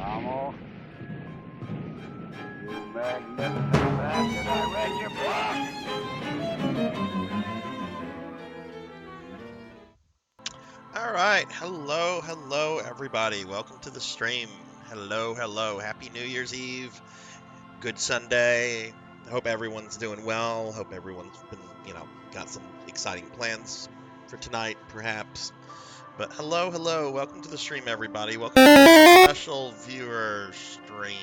Rommel, you magnificent bastard, I read your book! Alright, hello everybody. Welcome to the stream. Hello. Happy New Year's Eve. Good Sunday. Hope everyone's doing well. Hope everyone's been, got some exciting plans for tonight, perhaps. But hello. Welcome to the stream, everybody. Welcome to the special viewer stream.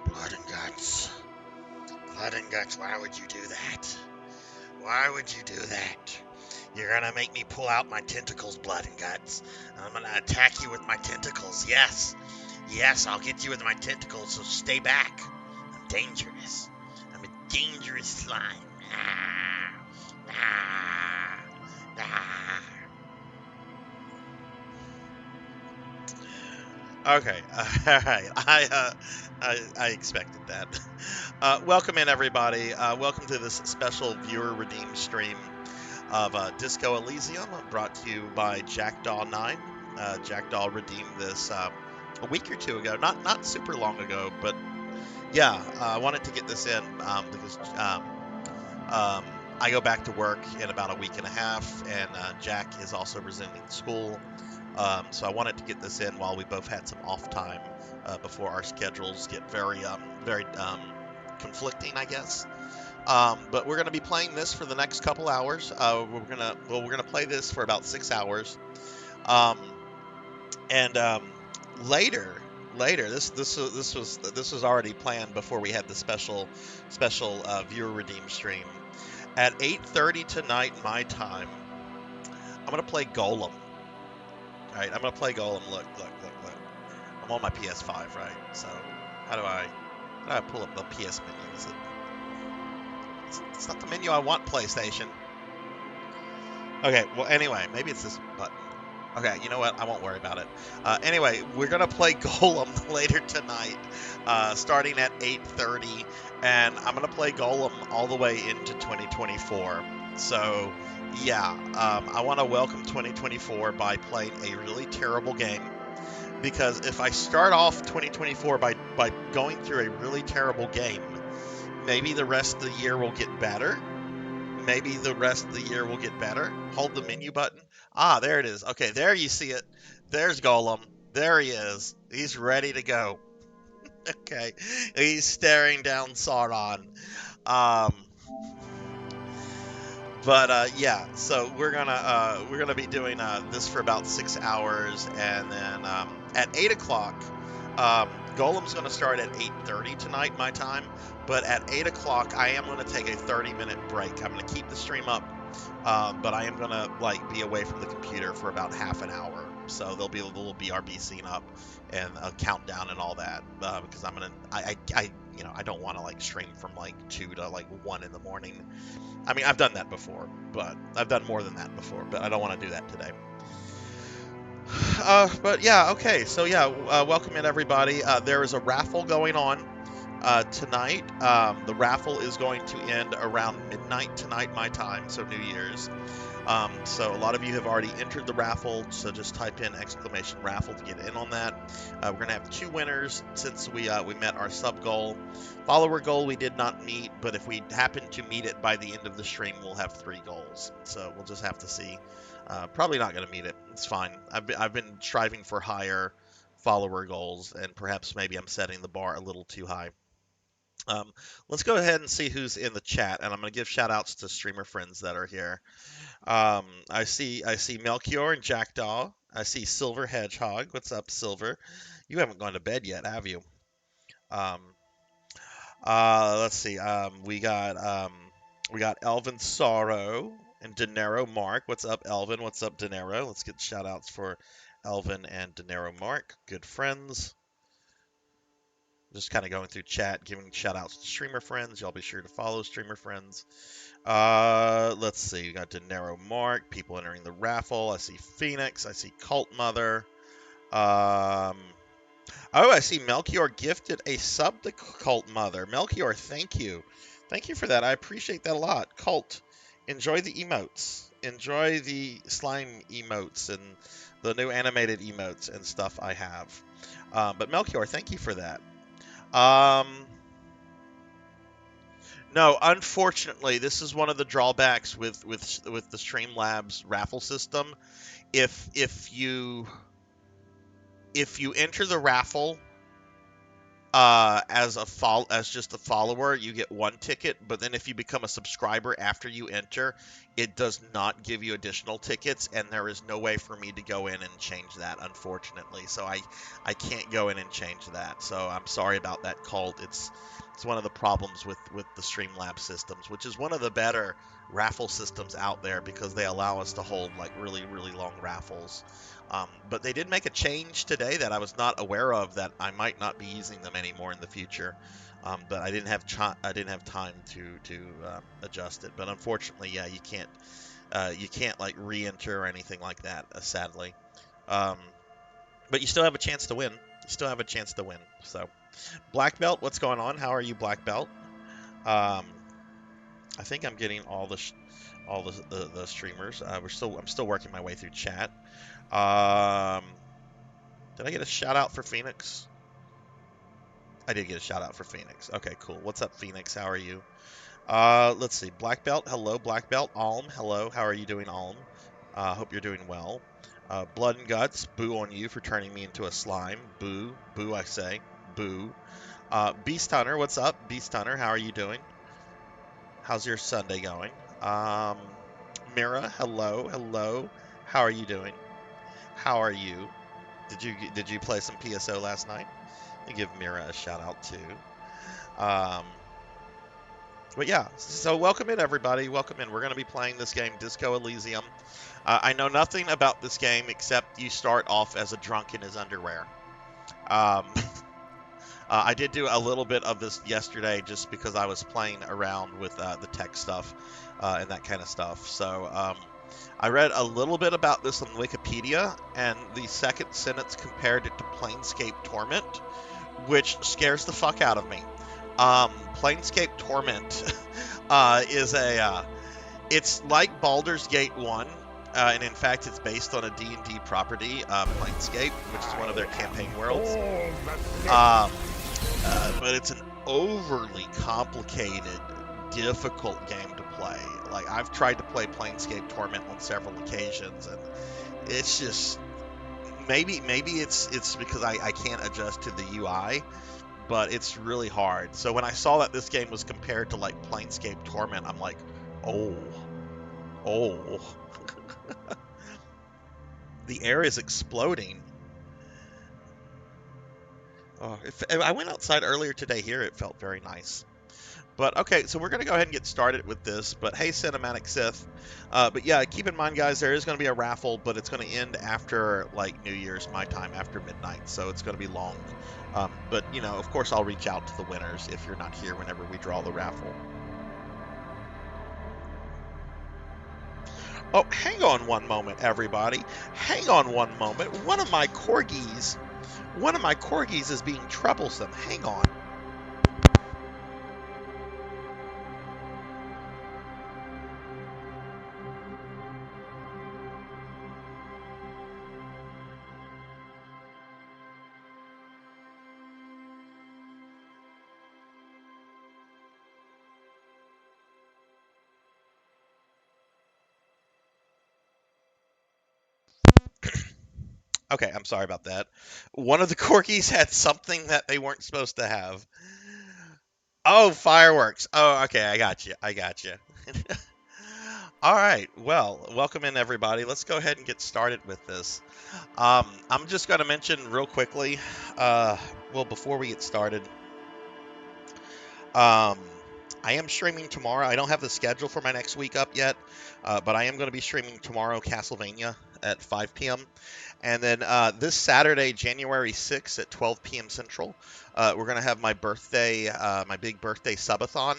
Blood and guts. Blood and guts, why would you do that? Why would you do that? You're gonna make me pull out my tentacles, blood and guts. I'm gonna attack you with my tentacles, yes. Yes, I'll get you with my tentacles, so stay back. I'm dangerous. I'm a dangerous slime. Okay, alright, I expected that. Welcome in, everybody. Welcome to this special viewer-redeemed stream of Disco Elysium, brought to you by Jackdaw9. Jackdaw redeemed this a week or two ago, not super long ago, but yeah, I wanted to get this in because I go back to work in about a week and a half, and Jack is also resuming school. So I wanted to get this in while we both had some off time before our schedules get very conflicting, I guess. But we're gonna be playing this for the next couple hours. We're gonna play this for about 6 hours. Um, and later, this was already planned before we had the special viewer redeem stream. At 8:30 tonight my time, I'm gonna play Golem. All right, I'm gonna play Golem. Look. I'm on my PS5, right? So how do I pull up the PS menu? Is it? It's not the menu I want, PlayStation. Okay, well, anyway, maybe it's this button. Okay, you know what? I won't worry about it. Anyway, we're going to play Golem later tonight, starting at 8:30, and I'm going to play Golem all the way into 2024. So, yeah, I want to welcome 2024 by playing a really terrible game, because if I start off 2024 by going through a really terrible game, maybe the rest of the year will get better. Hold the menu button. Ah, there it is. Okay, there you see it. There's Golem. There he is. He's ready to go. Okay, he's staring down Sauron. Yeah, so we're gonna be doing this for about 6 hours, and then at 8 o'clock, Golem's gonna start at 8:30 tonight my time, but at 8 o'clock I am gonna take a 30-minute break. I'm gonna keep the stream up, but I am gonna be away from the computer for about half an hour. So there'll be a little BRB scene up and a countdown and all that, because I don't want to stream from 2 to 1 in the morning. I mean, I've done that before, but I've done more than that before, but I don't want to do that today. But yeah, okay, so yeah, welcome in, everybody. There is a raffle going on tonight. The raffle is going to end around midnight tonight my time, so New Year's. So a lot of you have already entered the raffle, so just type in !raffle to get in on that. We're going to have 2 winners since we met our sub goal. Follower goal we did not meet, but if we happen to meet it by the end of the stream, we'll have 3 goals. So we'll just have to see. Probably not going to meet it. It's fine. I've been striving for higher follower goals, and perhaps maybe I'm setting the bar a little too high. Let's go ahead and see who's in the chat, and I'm going to give shout outs to streamer friends that are here. I see Melchior and Jackdaw. I see Silver Hedgehog. What's up, Silver? You haven't gone to bed yet, have you? Let's see. We got Elvin Sorrow and Dinero Mark. What's up, Elvin? What's up, Dinero? Let's get shout outs for Elvin and Dinero Mark. Good friends. Just kind of going through chat, giving shout outs to streamer friends. Y'all be sure to follow streamer friends. Let's see. We got Dinero Mark, people entering the raffle. I see Phoenix. I see Cult Mother. Oh, I see Melchior gifted a sub to Cult Mother. Melchior, thank you. Thank you for that. I appreciate that a lot. Cult, enjoy the emotes. Enjoy the slime emotes and the new animated emotes and stuff I have. But Melchior, thank you for that. Um, no, unfortunately, this is one of the drawbacks with the Streamlabs raffle system. If you enter the raffle as just a follower, you get one ticket, but then if you become a subscriber after you enter, it does not give you additional tickets, and there is no way for me to go in and change that, unfortunately. So I can't go in and change that. So I'm sorry about that, Cult. It's one of the problems with the Streamlabs systems, which is one of the better raffle systems out there because they allow us to hold like really really long raffles. But they did make a change today that I was not aware of, that I might not be using them anymore in the future. But I didn't have time to adjust it. But unfortunately, yeah, you can't like re-enter or anything like that, sadly. Um, but you still have a chance to win. You still have a chance to win. So Black Belt, what's going on? How are you, Black Belt? Um, I think I'm getting all the streamers. I'm still working my way through chat. Um, did I get a shout out for Phoenix? I did get a shout out for Phoenix. Okay, cool. What's up, Phoenix? How are you? Let's see. Black Belt, hello. Black Belt, Alm, hello. How are you doing, Alm? Hope you're doing well. Blood and Guts, boo on you for turning me into a slime. Boo, boo, I say. Boo. Beast Hunter, what's up? Beast Hunter, how are you doing? How's your Sunday going? Um, Mira, hello, hello. How are you doing? How are you? Did you play some PSO last night? I give Mira a shout out too. Um, but yeah, so welcome in everybody. Welcome in. We're going to be playing this game, Disco Elysium. I know nothing about this game except you start off as a drunk in his underwear. Um, I did do a little bit of this yesterday just because I was playing around with the tech stuff and that kind of stuff. So I read a little bit about this on Wikipedia, and the second sentence compared it to Planescape Torment, which scares the fuck out of me. Planescape Torment it's like Baldur's Gate 1, and in fact it's based on a D&D property, Planescape, which is one of their campaign worlds. But it's an overly complicated, difficult game to play. Like, I've tried to play Planescape Torment on several occasions, and it's just maybe it's because I can't adjust to the UI, but it's really hard. So when I saw that this game was compared to like Planescape Torment, I'm like, oh, oh, the air is exploding. Oh, if I went outside earlier today here, it felt very nice. But okay, so we're going to go ahead and get started with this. But hey, Cinematic Sith. But yeah, keep in mind, guys, there is going to be a raffle, but it's going to end after like New Year's, my time, after midnight. So it's going to be long. But you know, of course, I'll reach out to the winners if you're not here whenever we draw the raffle. Oh, hang on one moment, everybody. Hang on one moment. One of my corgis is being troublesome. Hang on. Okay, I'm sorry about that. One of the corgis had something that they weren't supposed to have. Oh, fireworks. Oh, okay, I got you. I got you. All right. Well, welcome in everybody. Let's go ahead and get started with this. I'm just going to mention real quickly. Uh, well, before we get started, um, I am streaming tomorrow. I don't have the schedule for my next week up yet, but I am going to be streaming tomorrow Castlevania at 5 p.m. And then this Saturday, January 6th at 12 p.m. Central, we're going to have my birthday, my big birthday subathon.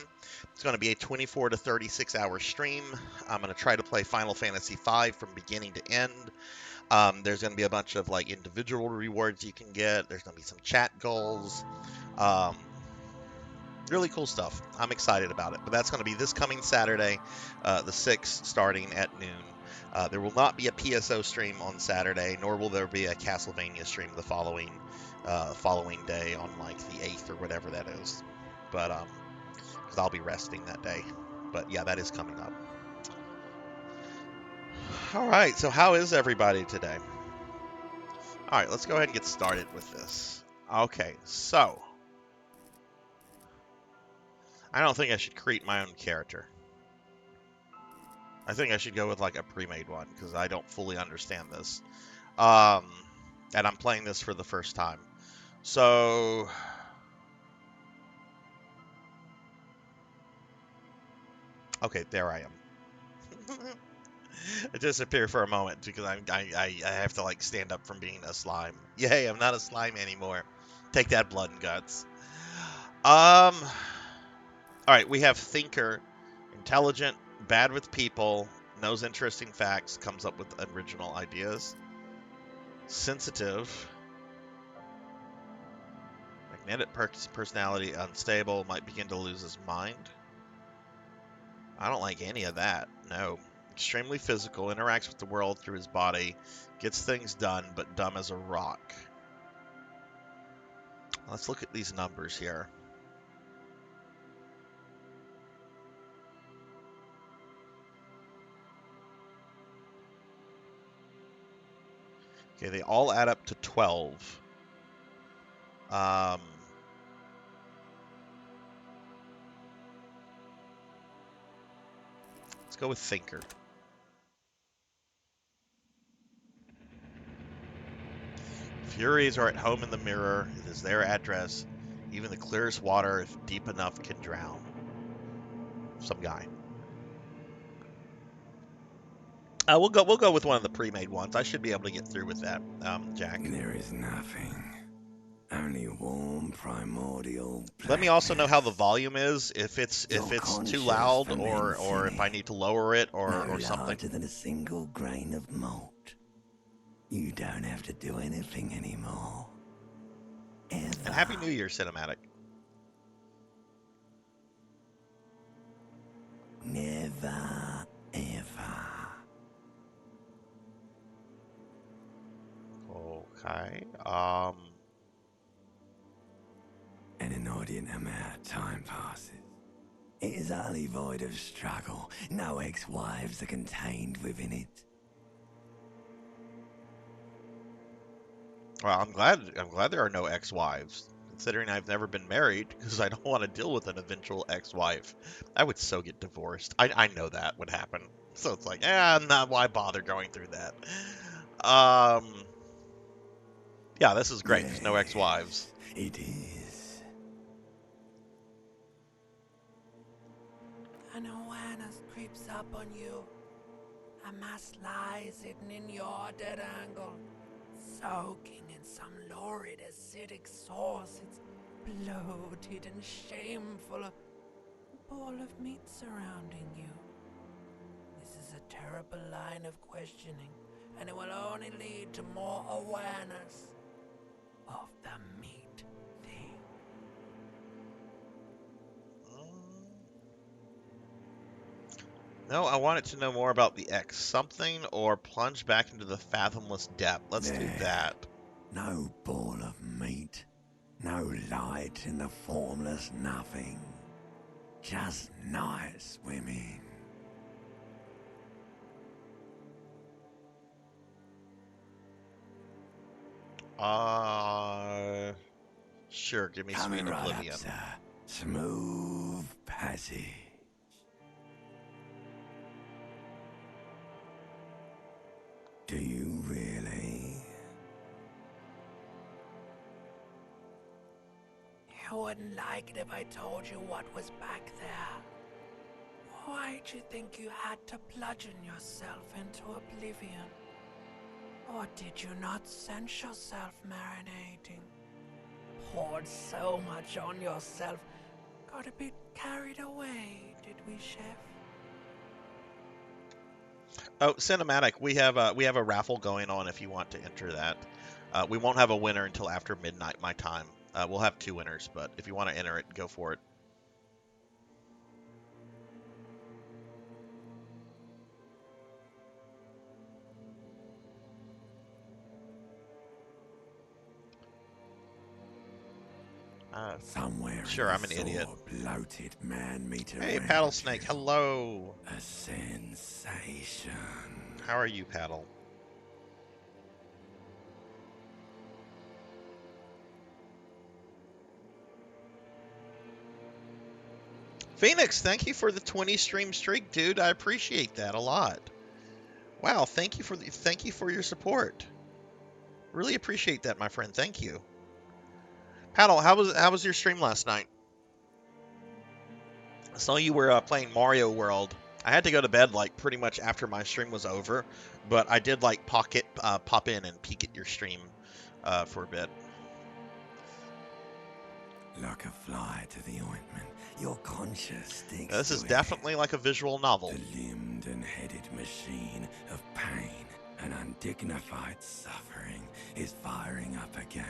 It's going to be a 24 to 36 hour stream. I'm going to try to play Final Fantasy V from beginning to end. There's going to be a bunch of like individual rewards you can get. There's going to be some chat goals. Um, Really cool stuff. I'm excited about it. But that's going to be this coming Saturday, the 6th, starting at noon. There will not be a PSO stream on Saturday, nor will there be a Castlevania stream the following day on like the 8th or whatever that is. But because I'll be resting that day. But yeah, that is coming up. All right. So how is everybody today? All right, let's go ahead and get started with this. Okay, so I don't think I should create my own character. I think I should go with like a pre-made one because I don't fully understand this. And I'm playing this for the first time. So okay, there I am. I disappear for a moment because I have to like stand up from being a slime. Yay, I'm not a slime anymore. Take that, blood and guts. All right, we have thinker, intelligent, bad with people, knows interesting facts, comes up with original ideas. Sensitive, magnetic personality, unstable, might begin to lose his mind. I don't like any of that. No. Extremely physical, interacts with the world through his body, gets things done, but dumb as a rock. Let's look at these numbers here. Okay, they all add up to 12. Let's go with thinker. Furies are at home in the mirror. It is their address. Even the clearest water, if deep enough, can drown. Some guy. We'll go with one of the pre-made ones. I should be able to get through with that, Jack. There is nothing. Only warm primordial. Let me also know how the volume is, if it's Your too conscience loud ferments or in if I it. need to lower it No or something. larger than a single grain of malt. You don't have to do anything anymore. Ever. And Happy New Year, cinematic. Never, ever. Okay. An inordinate amount of time passes. It is utterly void of struggle. No ex-wives are contained within it. Well, I'm glad there are no ex-wives, considering I've never been married, because I don't want to deal with an eventual ex-wife. I would so get divorced. I know that would happen. So it's like, not why bother going through that. Yeah, this is great. There's no ex-wives. It is. An awareness creeps up on you. A mass lies hidden in your dead angle, soaking in some lurid acidic sauce. It's bloated and shameful. A ball of meat surrounding you. This is a terrible line of questioning, and it will only lead to more awareness of the meat thing. No, I wanted to know more about the X. Something or plunge back into the fathomless depth. Let's do that. No ball of meat. No light in the formless nothing. Just night swimming. Sure, give me Coming Sweet right Oblivion. up, sir. Smooth passage. Do you really? You wouldn't like it if I told you what was back there. Why'd you think you had to bludgeon yourself into oblivion? Or did you not sense yourself marinating? Poured so much on yourself, got a bit carried away, did we, Chef? Oh, cinematic. We have a raffle going on if you want to enter that. We won't have a winner until after midnight my time. We'll have 2 winners, but if you want to enter it, go for it. Somewhere Sure, in I'm the an idiot. bloated man-meter Hey, around Paddle Snake, you. hello. A sensation. How are you, Paddle? Phoenix, thank you for the 20 stream streak, dude. I appreciate that a lot. Wow, thank you for your support. Really appreciate that, my friend. Thank you. Paddle, how was your stream last night? I saw you were playing Mario World. I had to go to bed like pretty much after my stream was over, but I did like pop in and peek at your stream for a bit. Like a fly to the ointment, your conscience sticks This to is it. definitely like a visual novel. The limbed and headed machine of pain and undignified suffering is firing up again.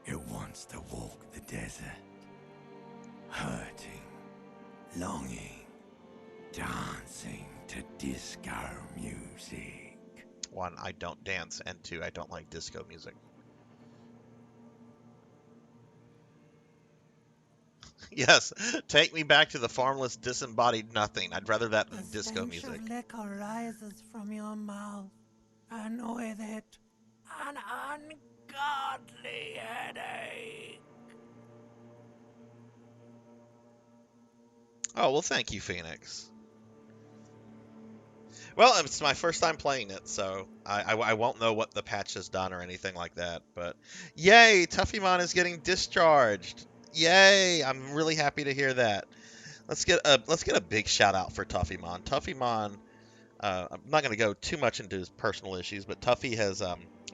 It wants to walk the desert, hurting, longing, dancing to disco music. 1, I don't dance, and 2, I don't like disco music. Yes, take me back to the formless, disembodied nothing. I'd rather that than disco The music. stench of liquor rises from your mouth, and with it, an ungodly headache. Oh, well, thank you, Phoenix. Well, it's my first time playing it, so I won't know what the patch has done or anything like that. But yay, Tuffymon is getting discharged. Yay! I'm really happy to hear that. Let's get a big shout out for Tuffymon. Tuffymon. I'm not going to go too much into his personal issues, but Tuffy has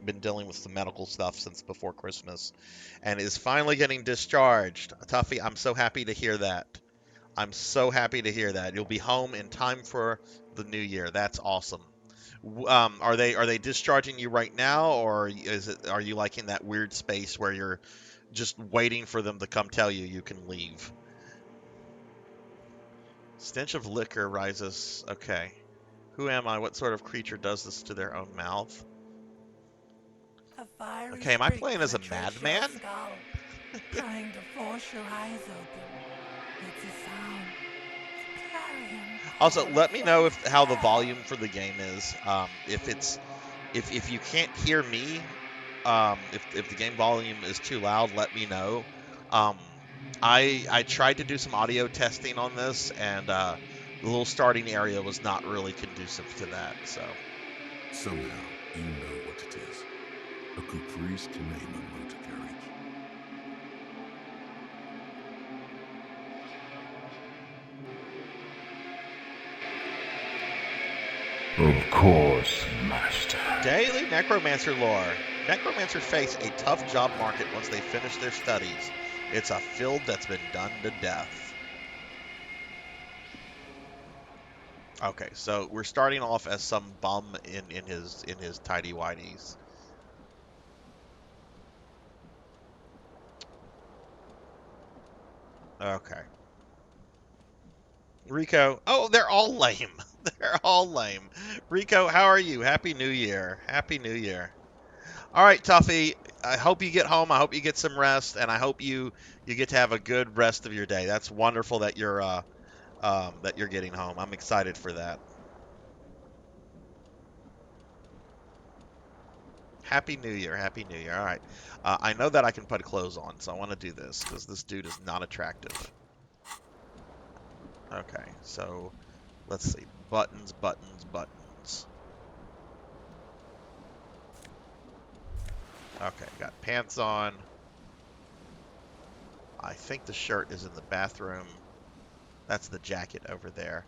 been dealing with some medical stuff since before Christmas, and is finally getting discharged. Tuffy, I'm so happy to hear that. I'm so happy to hear that. You'll be home in time for the new year. That's awesome. Are they discharging you right now, or are you like in that weird space where you're just waiting for them to come tell you can leave? Stench of liquor rises. Okay. Who am I? What sort of creature does this to their own mouth? A fiery Okay, am I streak playing as a penetrates your madman? skull, trying to force your eyes open. It's a sound. A clarion Also, call let me know from if how the hell. volume for the game is. If you can't hear me, if the game volume is too loud, let me know. Um, I tried to do some audio testing on this, and the little starting area was not really conducive to that. So Somehow, you know what it is. A caprice to name a motor carriage. Of course, Master. daily necromancer lore. Necromancers face a tough job market once they finish their studies. It's a field that's been done to death. Okay, so we're starting off as some bum in his tidy whities. Okay. Rico. Oh, they're all lame. They're all lame. Rico, how are you? Happy New Year. Happy New Year. All right, Tuffy. I hope you get home. I hope you get some rest, and I hope you get to have a good rest of your day. That's wonderful that you're getting home. I'm excited for that. Happy New Year. Happy New Year. All right. I know that I can put clothes on, so I want to do this because this dude is not attractive. Okay, so let's see. Buttons, buttons, buttons. Okay, got pants on. I think the shirt is in the bathroom. That's the jacket over there.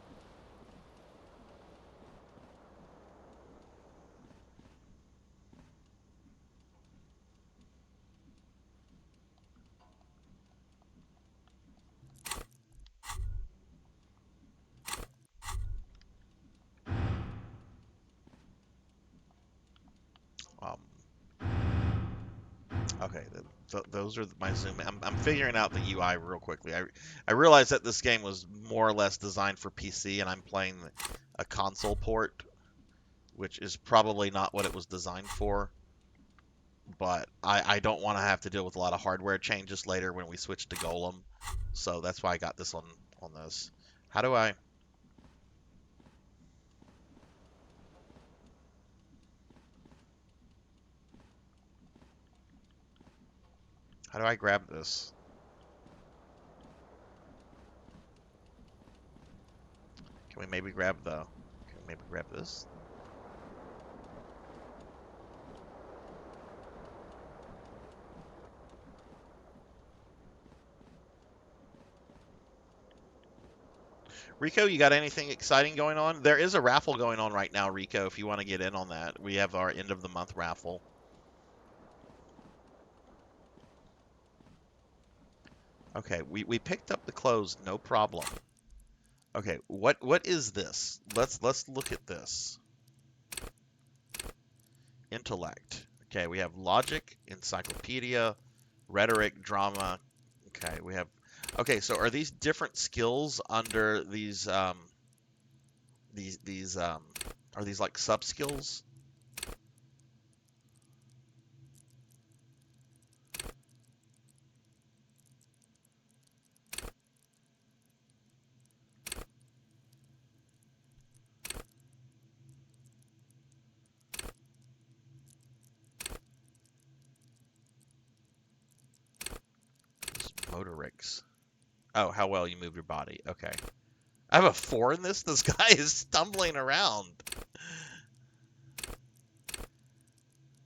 Um, okay, those are my zoom. I'm figuring out the UI real quickly. I realized that this game was more or less designed for PC, and I'm playing a console port, which is probably not what it was designed for. but I don't want to have to deal with a lot of hardware changes later when we switch to Golem. So that's why I got this on this. How do I? How do I grab this? Can we maybe grab the? Can we maybe grab this? Rico, you got anything exciting going on? There is a raffle going on right now, Rico, if you want to get in on that. We have our end of the month raffle. Okay, we picked up the clothes, no problem. Okay, what is this? Let's look at this. Intellect. Okay, we have logic, encyclopedia, rhetoric, drama. Okay, we have. Okay, so are these different skills under these are these like sub skills? Motorics. Oh, how well you move your body. Okay. I have a 4 in this? This guy is stumbling around.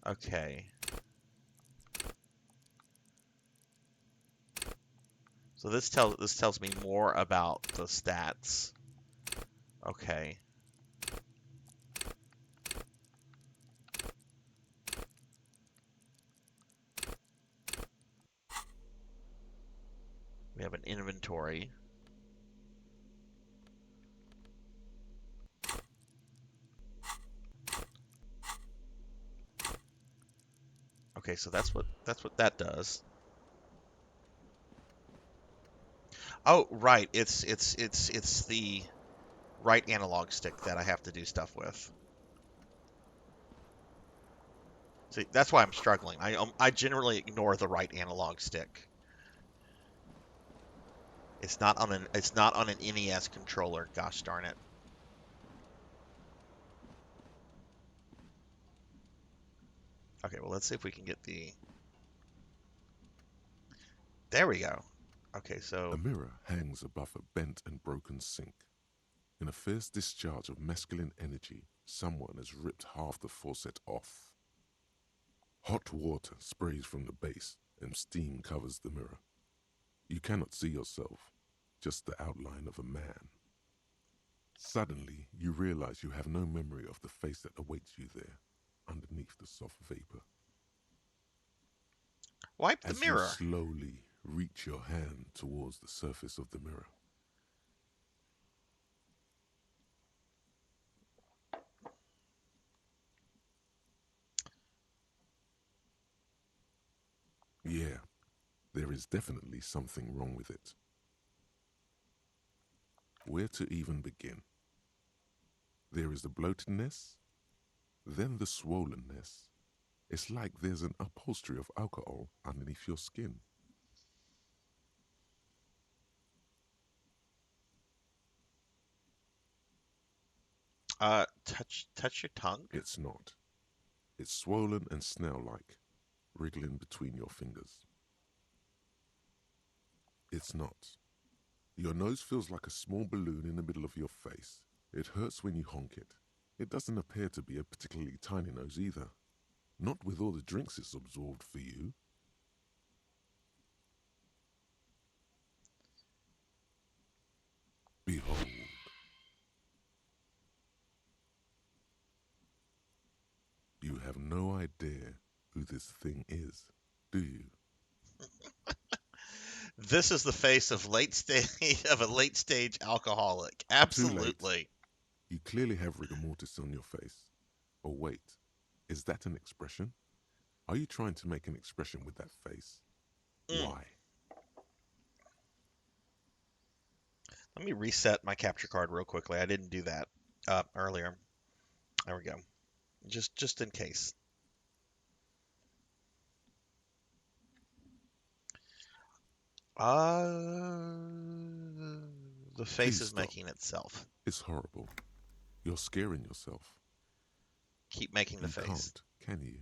Okay. So this tells me more about the stats. Okay. We have an inventory. Okay, so that's what that does. Oh, right. It's the right analog stick that I have to do stuff with. See, that's why I'm struggling. I generally ignore the right analog stick. It's not on an NES controller. Gosh darn it. Okay, well let's see if we can get the. There we go. Okay, A so mirror hangs above a bent and broken sink. In a fierce discharge of masculine energy, someone has ripped half the faucet off. Hot water sprays from the base, and steam covers the mirror. You cannot see yourself, just the outline of a man. Suddenly, you realize you have no memory of the face that awaits you there, underneath the soft vapor. wipe the As you mirror. slowly reach your hand towards the surface of the mirror, yeah, there is definitely something wrong with it. Where to even begin? There is the bloatedness, then the swollenness. It's like there's an upholstery of alcohol underneath your skin. Touch your tongue. It's not. It's swollen and snail-like, wriggling between your fingers. It's not. Your nose feels like a small balloon in the middle of your face. It hurts when you honk it. It doesn't appear to be a particularly tiny nose either. Not with all the drinks it's absorbed for you. Behold. You have no idea who this thing is, do you? This is the face of late stage of a late stage alcoholic. Too late. Absolutely. You clearly have rigor mortis on your face. Oh wait, is that an expression? Are you trying to make an expression with that face? Why? Let me reset my capture card real quickly. I didn't do that earlier. There we go. Just in case. Uh, the face Please is stop. making itself. It's horrible. You're scaring yourself. Keep making the You face. can't, can you?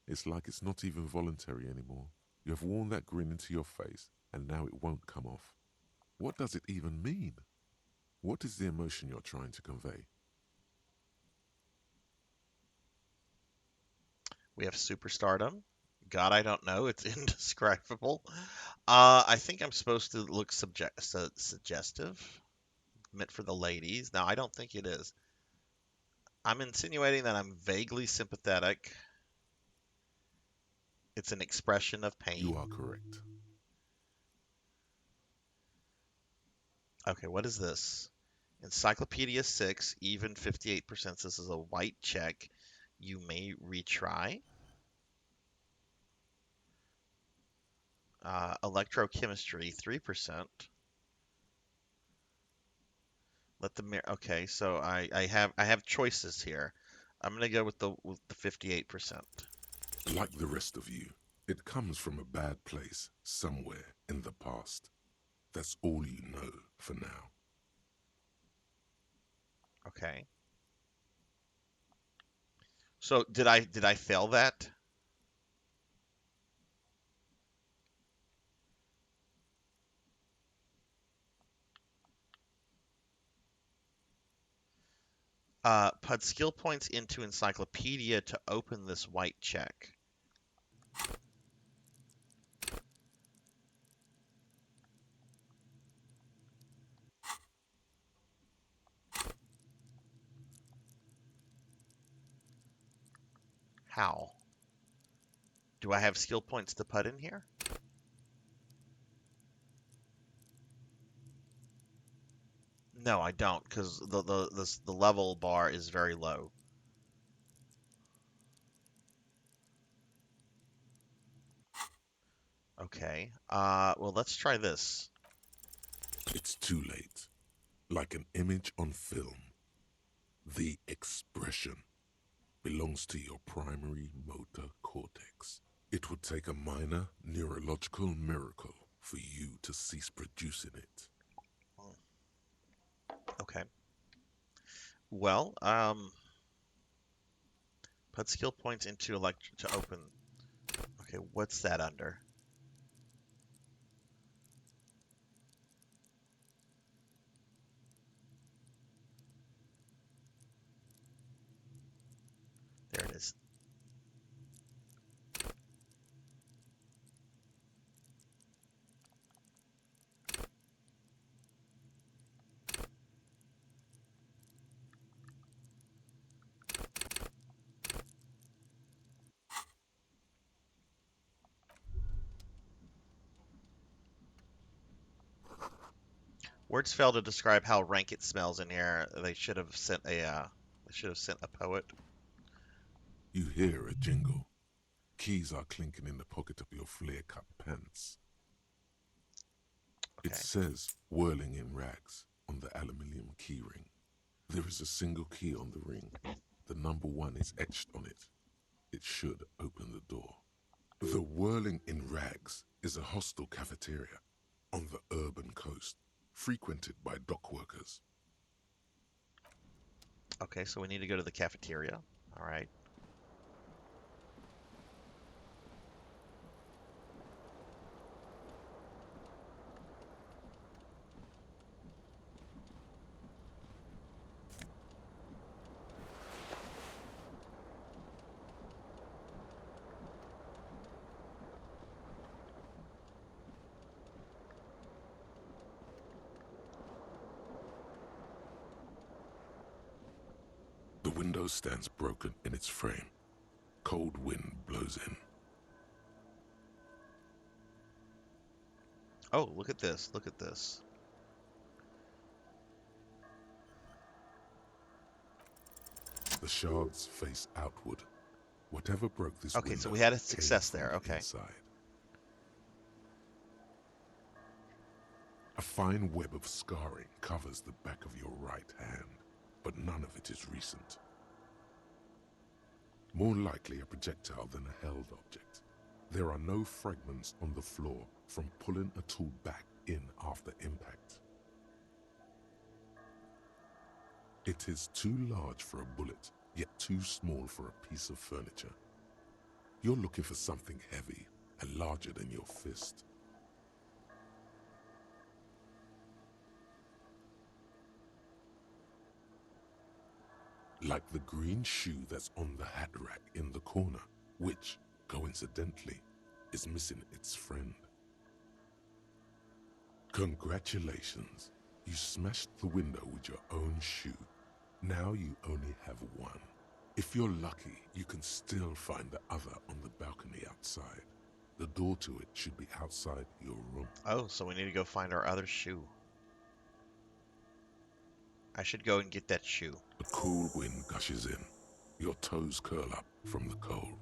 It's like it's not even voluntary anymore. You have worn that grin into your face, and now it won't come off. What does it even mean? What is the emotion you're trying to convey? We have superstardom. God, I don't know. It's indescribable. I think I'm supposed to look suggestive, meant for the ladies. Now, I don't think it is. I'm insinuating that I'm vaguely sympathetic. It's an expression of You pain. are correct. Okay, what is this? Encyclopedia 6, even 58%. This is a white check. You may retry. Electrochemistry, 3%. Let the mirror. Okay, so I have choices here. I'm gonna go with the 58%. Like the rest of you, it comes from a bad place somewhere in the past. That's all you know for now. Okay. So did I fail that? Put skill points into encyclopedia to open this white check. How? Do I have skill points to put in here? No, I don't, because the level bar is very low. Okay. Well, let's try this. It's too late. Like an image on film, the expression belongs to your primary motor cortex. It would take a minor neurological miracle for you to cease producing it. Okay. Well, put skill points into elect to open. Okay, what's that under? There it is. Words fail to describe how rank it smells in here. They should have sent a poet. You hear a jingle. Keys are clinking in the pocket of your flare-cut pants. It Okay. says whirling in rags on the aluminium keyring. There is a single key on the ring. The number 1 is etched on it. It should open the door. The whirling in rags is a hostel cafeteria on the urban coast, frequented by dock workers. Okay, so we need to go to the cafeteria. All right. The window stands broken in its frame. Cold wind blows in. Oh, look at this. Look at this. The shards face outward. Whatever broke this Okay, window so we had a came success from there. the Okay. inside. A fine web of scarring covers the back of your right hand, but none of it is recent. More likely a projectile than a held object. There are no fragments on the floor from pulling a tool back in after impact. It is too large for a bullet, yet too small for a piece of furniture. You're looking for something heavy and larger than your fist. Like the green shoe that's on the hat rack in the corner, which, coincidentally, is missing its friend. Congratulations, you smashed the window with your own shoe. Now you only have one. If you're lucky, you can still find the other on the balcony outside. The door to it should be outside your room. Oh, so we need to go find our other shoe. I should go and get that shoe. A cool wind gushes in. Your toes curl up from the cold.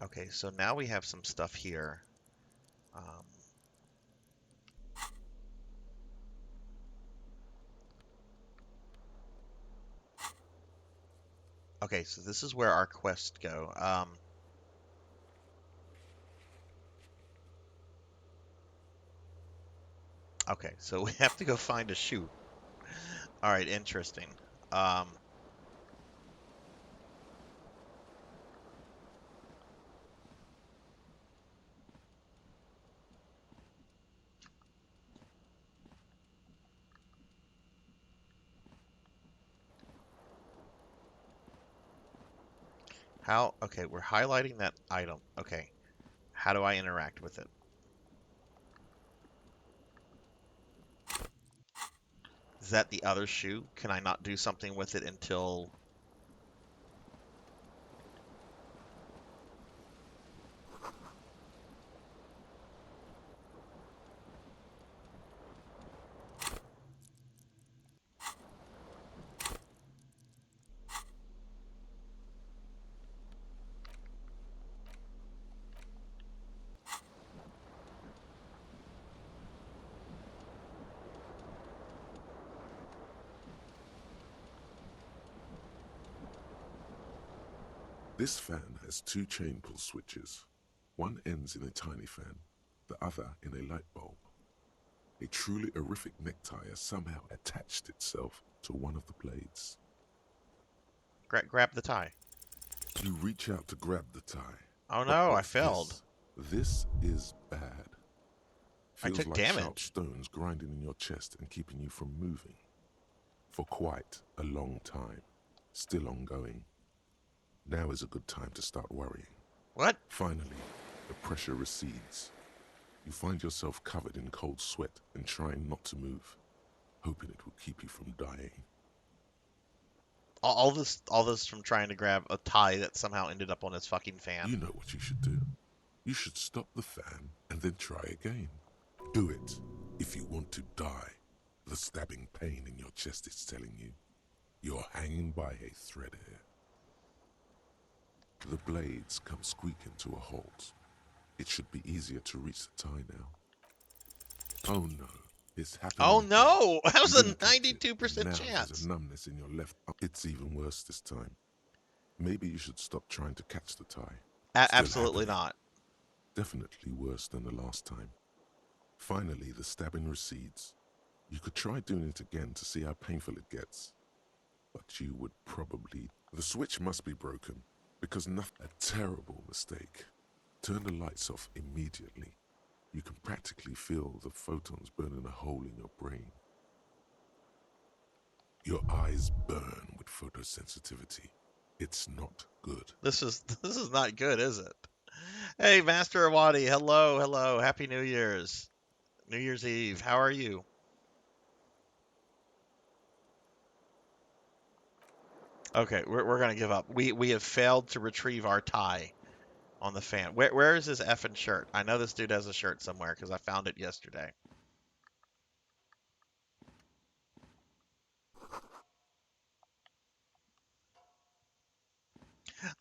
Okay, so now we have some stuff here. Okay, so this is where our quests go. Okay, so we have to go find a shoe. All right, interesting. How? Okay, we're highlighting that item. Okay, how do I interact with it? Is that the other shoe? Can I not do something with it until... This fan has two chain pull switches. One ends in a tiny fan, the other in a light bulb. A truly horrific necktie has somehow attached itself to one of the blades. Grab the tie. You reach out to grab the tie. Oh But no, I what's failed. This is bad. I Feels took like sharp damage. stones grinding in your chest and keeping you from moving. For quite a long time. Still ongoing. Now is a good time to start worrying. What? Finally, the pressure recedes. You find yourself covered in cold sweat and trying not to move, hoping it will keep you from dying. All this from trying to grab a tie that somehow ended up on his fucking fan. You know what you should do. You should stop the fan and then try again. Do it if you want to die. The stabbing pain in your chest is telling you you're hanging by a thread here. The blades come squeaking to a halt. It should be easier to reach the tie now. Oh no, it's happening. Oh again. no! That was You a didn't catch it, 92% and now chance. There's a numbness in your left arm. It's even worse this time. Maybe you should stop trying to catch the tie. Still Absolutely happening. not. Definitely worse than the last time. Finally, the stabbing recedes. You could try doing it again to see how painful it gets. But you would probably... The switch must be broken, because nothing... A terrible mistake. Turn the lights off immediately. You can practically feel the photons burning a hole in your brain. Your eyes burn with photosensitivity. It's not good. This is not good, is it? Hey, Master Awadi, hello. Happy New Year's. New Year's Eve. How are you? Okay, we're gonna give up. We have failed to retrieve our tie on the fan. Where is his effing shirt? I know this dude has a shirt somewhere because I found it yesterday.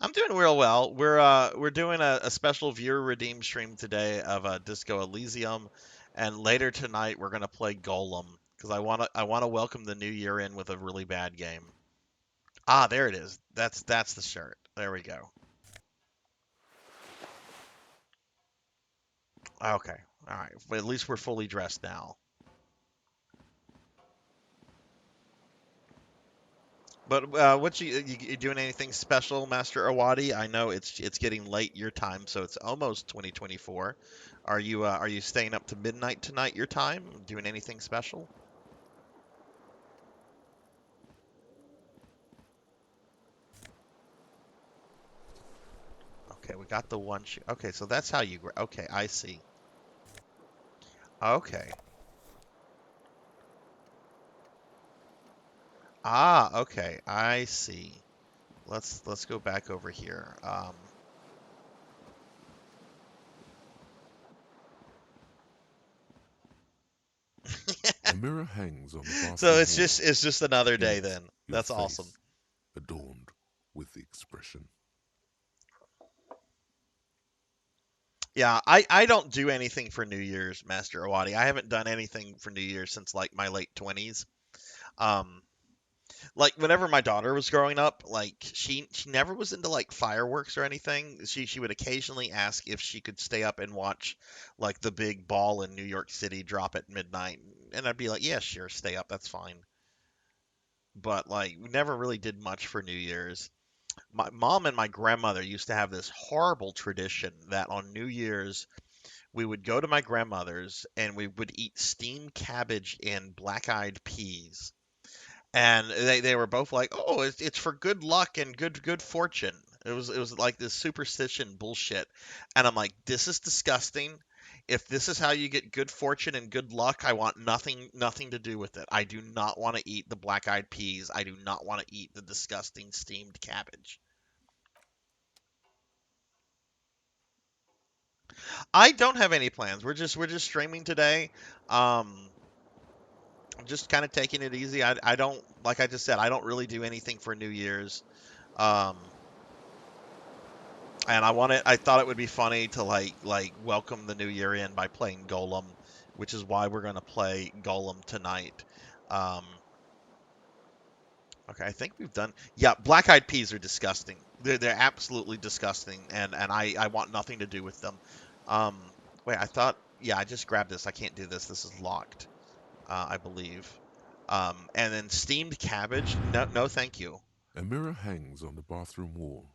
I'm doing real well. We're doing a special viewer redeem stream today of Disco Elysium, and later tonight we're gonna play Golem because I wanna welcome the new year in with a really bad game. Ah, there it is. That's the shirt. There we go. Okay. All right. But at least we're fully dressed now. But what you doing anything special, Master Awadi? I know it's getting late your time, so it's almost 2024. Are you staying up to midnight tonight your time? Doing anything special? Okay, we got the one shoe. Okay, so that's how you. Okay, I see. Okay. Ah, okay, I see. Let's go back over here. A mirror hangs on the So bathroom wall. it's just another In day it, then. your That's awesome. face, adorned with the expression. Yeah, I don't do anything for New Year's, Master Awadi. I haven't done anything for New Year's since like my late 20s. Um, like whenever my daughter was growing up, like she never was into like fireworks or anything. She would occasionally ask if she could stay up and watch like the big ball in New York City drop at midnight, and I'd be like, yeah, sure, stay up, that's fine. But like we never really did much for New Year's. My mom and my grandmother used to have this horrible tradition that on New Year's we would go to my grandmother's and we would eat steamed cabbage and black-eyed peas. And they were both like, "Oh, it's for good luck and good fortune." It was like this superstition bullshit. And I'm like, "This is disgusting. If this is how you get good fortune and good luck, I want nothing to do with it. I do not want to eat the black-eyed peas. I do not want to eat the disgusting steamed cabbage." I don't have any plans. We're just streaming today. Um, I'm just kind of taking it easy. I don't like I just said I don't really do anything for New Year's. Um, and I thought it would be funny to like welcome the new year in by playing Golem, which is why we're gonna play Golem tonight. Um, okay, I think we've done. Yeah, black eyed peas are disgusting. They're absolutely disgusting, and I want nothing to do with them. Um, wait, I thought yeah, I just grabbed this. I can't do this. This is locked. I believe. And then steamed cabbage. No, no, thank you. A mirror hangs on the bathroom wall.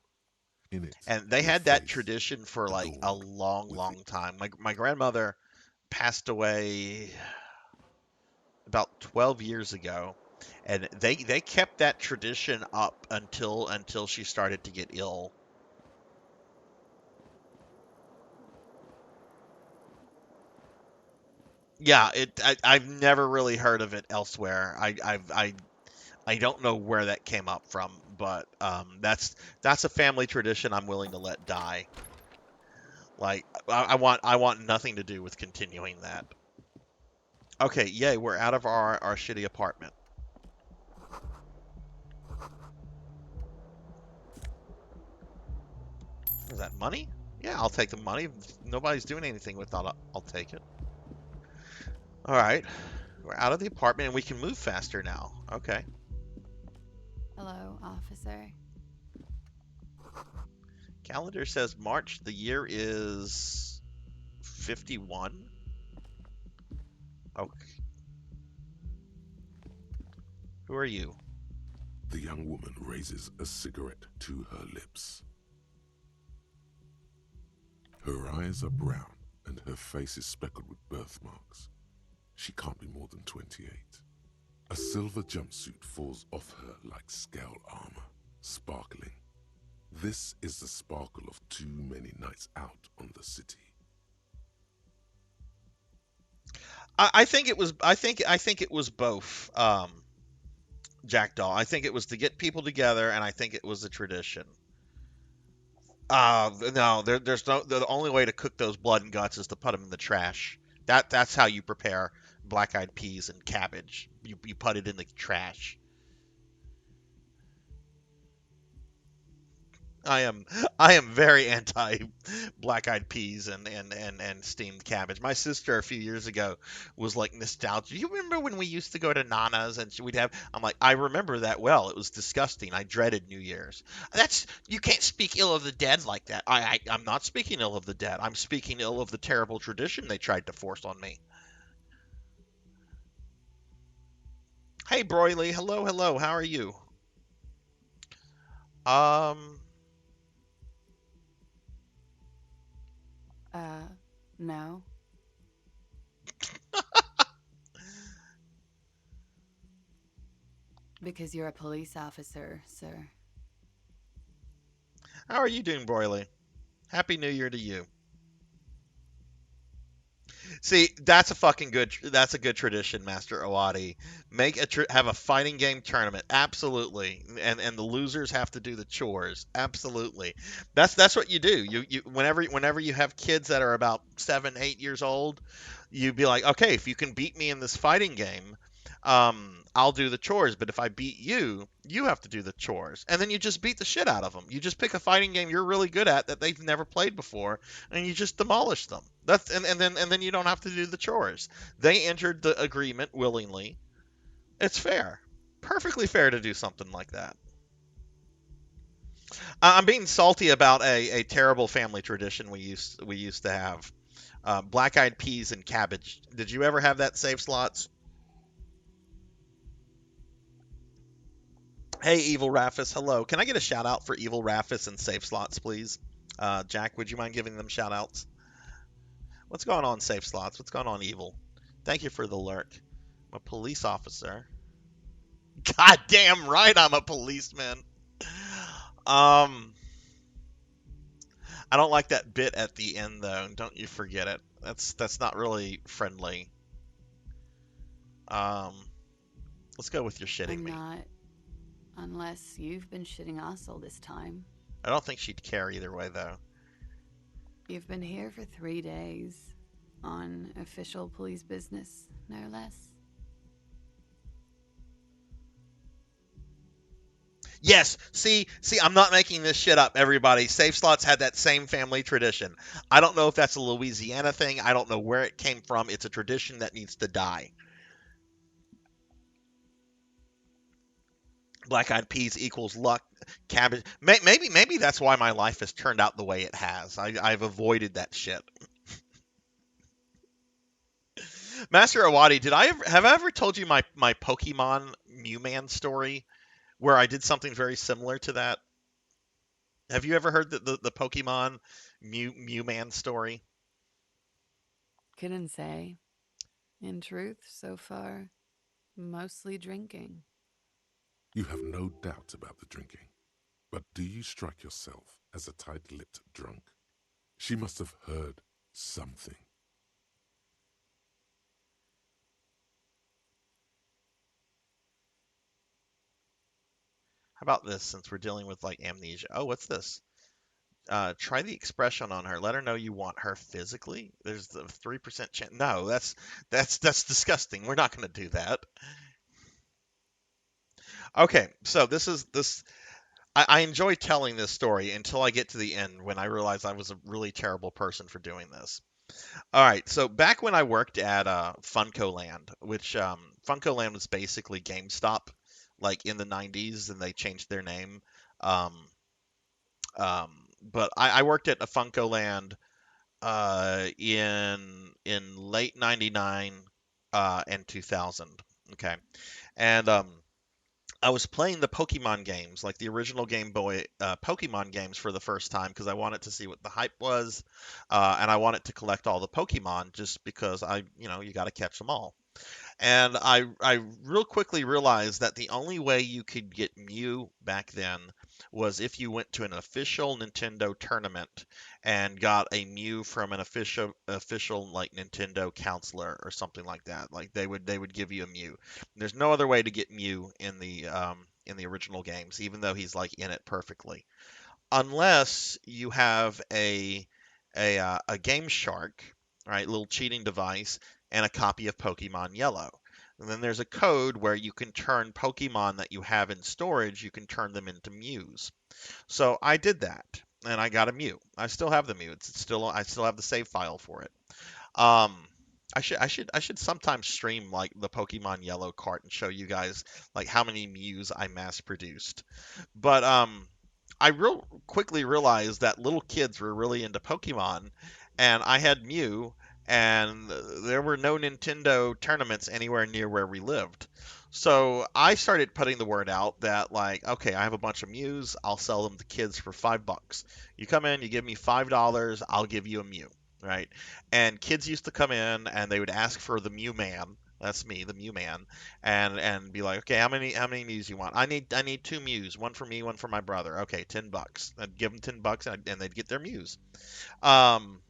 In it, And they your had that face, tradition for like a adorned long, with the. long time. My grandmother passed away about 12 years ago, and they kept that tradition up until she started to get ill. Yeah, I've never really heard of it elsewhere. I don't know where that came up from, but that's a family tradition I'm willing to let die. Like I want nothing to do with continuing that. Okay, yay, we're out of our shitty apartment. Is that money? Yeah, I'll take the money. If nobody's doing anything with that, I'll take it. All right, we're out of the apartment and we can move faster now. Okay. Hello, officer. Calendar says March. The year is 51. Okay. Who are you? The young woman raises a cigarette to her lips. Her eyes are brown and her face is speckled with birthmarks. She can't be more than 28. A silver jumpsuit falls off her like scale armor, sparkling. This is the sparkle of too many nights out on the city. I think it was. I think it was both. Jackdaw. I think it was to get people together, and I think it was a tradition. No, there's no. The only way to cook those blood and guts is to put them in the trash. That's how you prepare black-eyed peas and cabbage. You put it in the trash. I am very anti black eyed peas and steamed cabbage. My sister a few years ago was like nostalgia. You remember when we used to go to Nana's and we'd have I'm like, I remember that well. It was disgusting. I dreaded New Year's. That's you can't speak ill of the dead like that. I'm not speaking ill of the dead. I'm speaking ill of the terrible tradition they tried to force on me. Hey Broily, hello, hello. How are you? Um Uh, no. Because you're a police officer, sir. how are you doing, Broily? Happy New Year to you. See, that's a fucking good. That's a good tradition, Master Owadi. Have a fighting game tournament, absolutely, and the losers have to do the chores, absolutely. That's what you do. You whenever you have kids that are about 7, 8 years old, you be like, okay, if you can beat me in this fighting game, I'll do the chores. But if I beat you, you have to do the chores, and then you just beat the shit out of them. You just pick a fighting game you're really good at that they've never played before, and you just demolish them. And then you don't have to do the chores. They entered the agreement willingly. It's fair. Perfectly fair to do something like that. I'm being salty about a terrible family tradition we used to have. Black-eyed peas and cabbage. Did you ever have that save slots? Hey, Evil Raffus. Hello. Can I get a shout out for Evil Raffus and save slots, please? Jack, would you mind giving them shout outs? What's going on, safe slots? What's going on, Evil? Thank you for the lurk. I'm a police officer. God damn right I'm a policeman. Um, I don't like that bit at the end though. Don't you forget it. That's not really friendly. Um, let's go with you're shitting I'm me. not. Unless you've been shitting us all this time. I don't think she'd care either way though. You've been here for 3 days. On official police business, no less. Yes, see, I'm not making this shit up, everybody. Safe slots had that same family tradition. I don't know if that's a Louisiana thing. I don't know where it came from. It's a tradition that needs to die. Black eyed peas equals luck. Cabbage. Maybe that's why my life has turned out the way it has. I've avoided that shit. Master Awadi, have I ever told you my Pokemon Mew Man story where I did something very similar to that? Have you ever heard the Pokemon Mew Man story? Couldn't say. In truth, so far, mostly drinking. You have no doubt about the drinking. But do you strike yourself as a tight-lipped drunk? She must have heard something. How about this since we're dealing with like amnesia? Oh, what's this? Try the expression on her. Let her know you want her physically. There's the 3% chance. No, that's disgusting. We're not going to do that. Okay, so this. I enjoy telling this story until I get to the end when I realize I was a really terrible person for doing this. All right, so back when I worked at Funko Land, which Funko Land was basically GameStop, like in the 90s, and they changed their name. Um, um, but I worked at a Funko Land in late '99 and 2000. Okay, and I was playing the Pokemon games, like the original Game Boy Pokemon games, for the first time because I wanted to see what the hype was, and I wanted to collect all the Pokemon just because you got to catch them all. And I real quickly realized that the only way you could get Mew back then was if you went to an official Nintendo tournament and got a Mew from an official like Nintendo counselor or something like that. Like they would give you a Mew. There's no other way to get Mew in the original games, even though he's like in it perfectly, unless you have a Game Shark, right, little cheating device, and a copy of Pokemon Yellow. And then there's a code where you can turn Pokemon that you have in storage, you can turn them into Mews. So I did that, and I got a Mew. I still have the Mew. It's still I still have the save file for it. Um, I should sometimes stream like the Pokemon Yellow cart and show you guys like how many Mews I mass produced. But I real quickly realized that little kids were really into Pokemon, and I had Mew, and there were no Nintendo tournaments anywhere near where we lived. So I started putting the word out that like, okay, I have a bunch of Mews, I'll sell them to kids for $5. You come in, you give me $5, I'll give you a Mew, right? And kids used to come in and they would ask for the Mew Man. That's me, the Mew Man, and be like, okay, how many Mews you want? I need two Mews, one for me, one for my brother. Okay, $10. I'd give them $10 and they'd get their Mews. Um,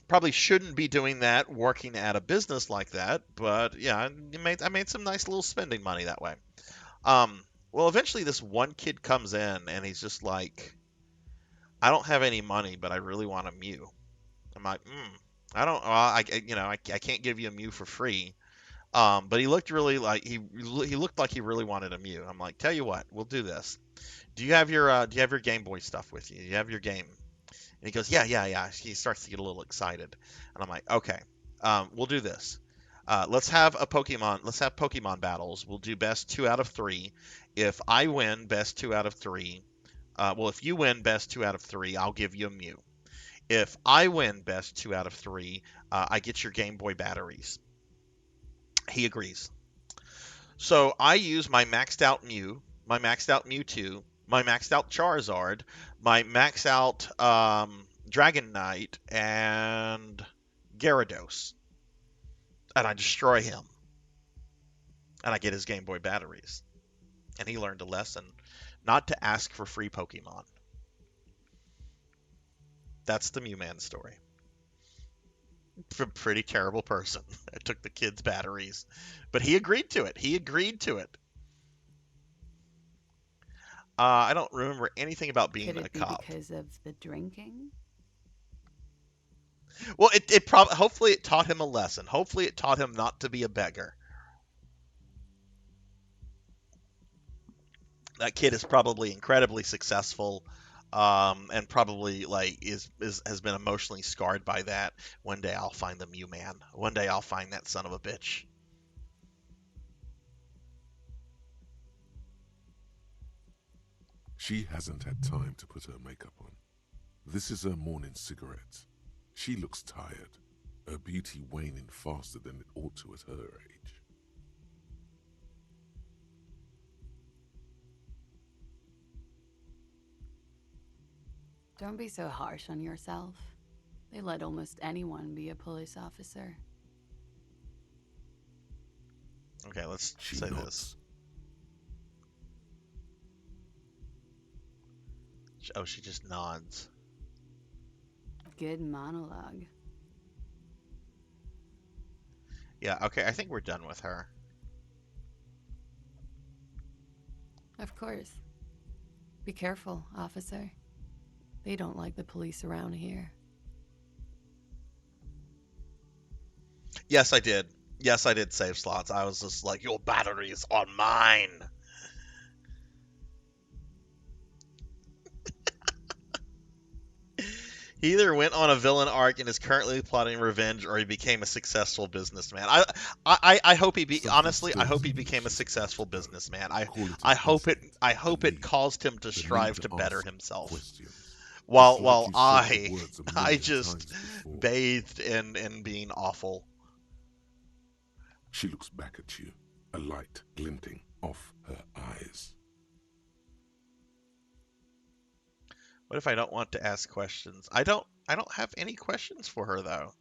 Probably shouldn't be doing that working at a business like that, but yeah, I made some nice little spending money that way. Um, well, eventually this one kid comes in and he's just like, I don't have any money, but I really want a Mew. I'm like, I don't, well, I can't give you a Mew for free. But he looked really like he looked like he really wanted a Mew. I'm like, tell you what, we'll do this. Do you have your Game Boy stuff with you? Do you have your game? And he goes, yeah, yeah, yeah. He starts to get a little excited, and I'm like, okay, we'll do this. Let's have a Pokemon. Let's have Pokemon battles. We'll do best 2 out of 3. If I win best 2 out of 3, well, if you win best 2 out of 3, I'll give you a Mew. If I win best 2 out of 3, I get your Game Boy batteries. He agrees. So I use my maxed out Mew, my maxed out Mewtwo, my maxed out Charizard, my maxed out Dragon Knight, and Gyarados, and I destroy him, and I get his Game Boy batteries. And he learned a lesson not to ask for free Pokemon. That's the Mew Man story. Pretty terrible person. I took the kid's batteries, but he agreed to it. He agreed to it. I don't remember anything about being Could a it be cop. because of the drinking? Well, it probably hopefully it taught him a lesson. Hopefully it taught him not to be a beggar. That kid is probably incredibly successful, and probably like is has been emotionally scarred by that. One day I'll find the Mew Man. One day I'll find that son of a bitch. She hasn't had time to put her makeup on. This is her morning cigarette. She looks tired, her beauty waning faster than it ought to at her age. Don't be so harsh on yourself. They let almost anyone be a police officer. Okay, let's She say nods. this. Oh, she just nods. Good monologue. Yeah, okay, I think we're done with her. Of course. Be careful, officer. They don't like the police around here. Yes, I did. Yes, I did save slots. I was just like, your batteries are mine. He either went on a villain arc and is currently plotting revenge, or he became a successful businessman. I hope he be Something honestly. I stirs hope in he you became a as she successful starts to go. businessman. Call it I an hope it. instinct, I a hope it need, caused him to the need strive to to better ask himself. questions. While It's like while you've said the I words a I million just times before. bathed in being awful. She looks back at you, a light glinting off her eyes. What if I don't want to ask questions? I don't have any questions for her though.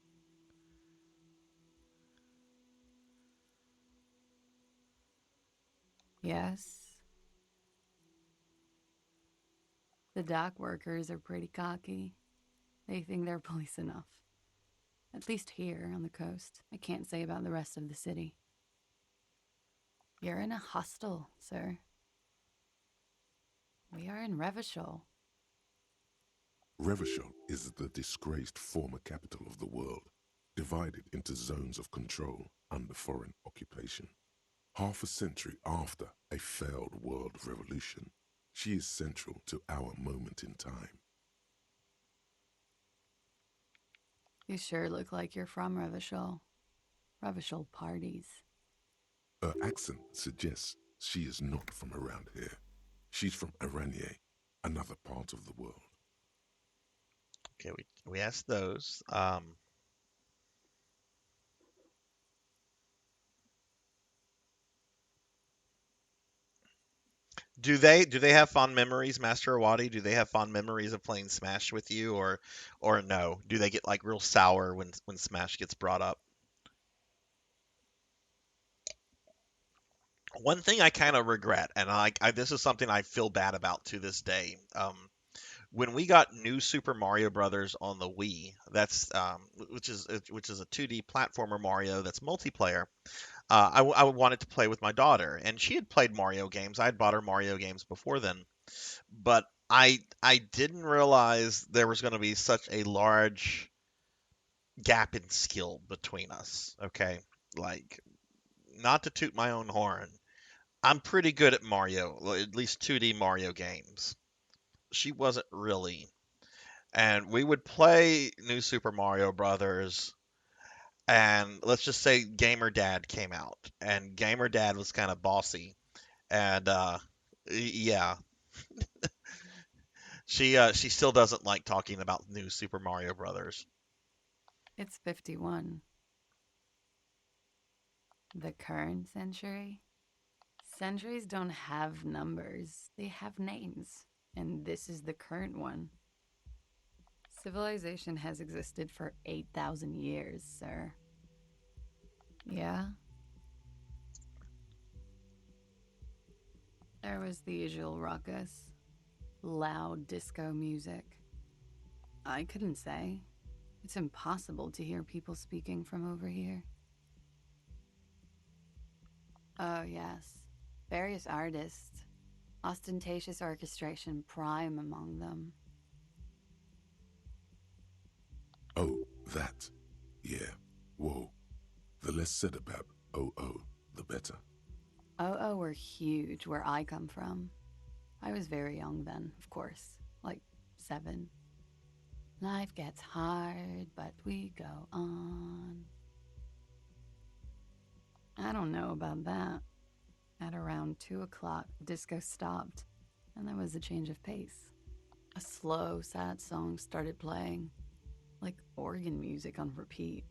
Yes. The dock workers are pretty cocky. They think they're police enough. At least here on the coast. I can't say about the rest of the city. You're in a hostel, sir. We are in Revachol. Revachol is the disgraced former capital of the world, divided into zones of control under foreign occupation. Half a century after a failed world revolution, she is central to our moment in time. You sure look like you're from Revachol. Revachol parties. Her accent suggests she is not from around here. She's from Aranier, another part of the world. Okay, we asked those. Do they have fond memories, Master Awadi? Do they have fond memories of playing Smash with you, or no? Do they get like real sour when Smash gets brought up? One thing I kind of regret, and this is something I feel bad about to this day. When we got New Super Mario Brothers on the Wii, that's which is a 2D platformer Mario that's multiplayer. I wanted to play with my daughter, and she had played Mario games. I had bought her Mario games before then, but I didn't realize there was going to be such a large gap in skill between us. Okay, like not to toot my own horn, I'm pretty good at Mario, at least 2D Mario games. She wasn't really, and we would play New Super Mario Brothers. And let's just say Gamer Dad came out, and Gamer Dad was kind of bossy, and yeah, she still doesn't like talking about New Super Mario Brothers. It's 51. The current century? Centuries don't have numbers, they have names. And this is the current one. Civilization has existed for 8,000 years, sir. Yeah? There was the usual ruckus. Loud disco music. I couldn't say. It's impossible to hear people speaking from over here. Oh, yes. Various artists. Ostentatious orchestration prime among them. Oh, that. Yeah. Whoa. The less said about OO, the better. OO were huge where I come from. I was very young then, of course. Like 7. Life gets hard, but we go on. I don't know about that. At around 2 o'clock, disco stopped, and there was a change of pace. A slow, sad song started playing, like organ music on repeat.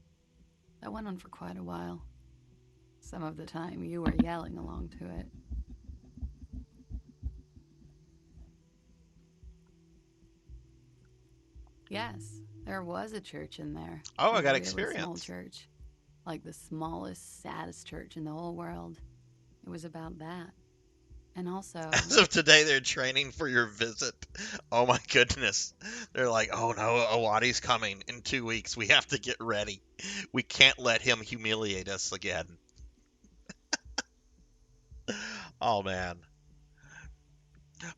That went on for quite a while. Some of the time, you were yelling along to it. Yes, there was a church in there. Oh, I A got really small experience. church. Like the smallest, saddest church in the whole world. It was about that. And also, As of today, they're training for your visit. Oh my goodness. They're like, oh no, Awadi's coming in 2 weeks. We have to get ready. We can't let him humiliate us again. Oh man.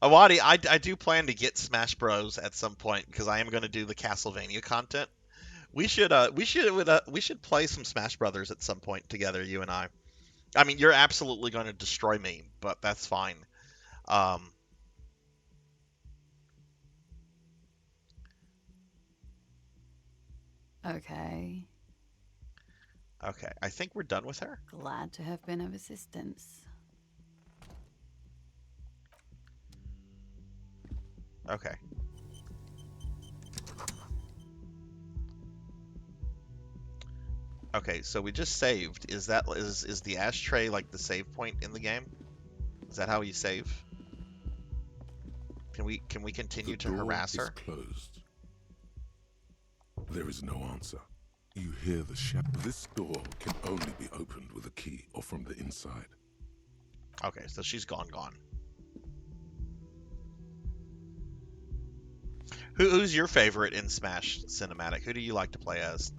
Awadi, I do plan to get Smash Bros at some point because I am going to do the Castlevania content. We should play some Smash Brothers at some point together, you and I. I mean, you're absolutely going to destroy me, but that's fine. Um, okay. okay, I think we're done with her. Glad to have been of assistance. Okay. Okay, so we just saved. Is the ashtray like the save point in the game? Is that how you save? Can we continue The to door harass is her? closed. There is no answer. You hear the shout. This door can only be opened with a key or from the inside. Okay, so she's gone. Who's your favorite in Smash Cinematic? Who do you like to play as?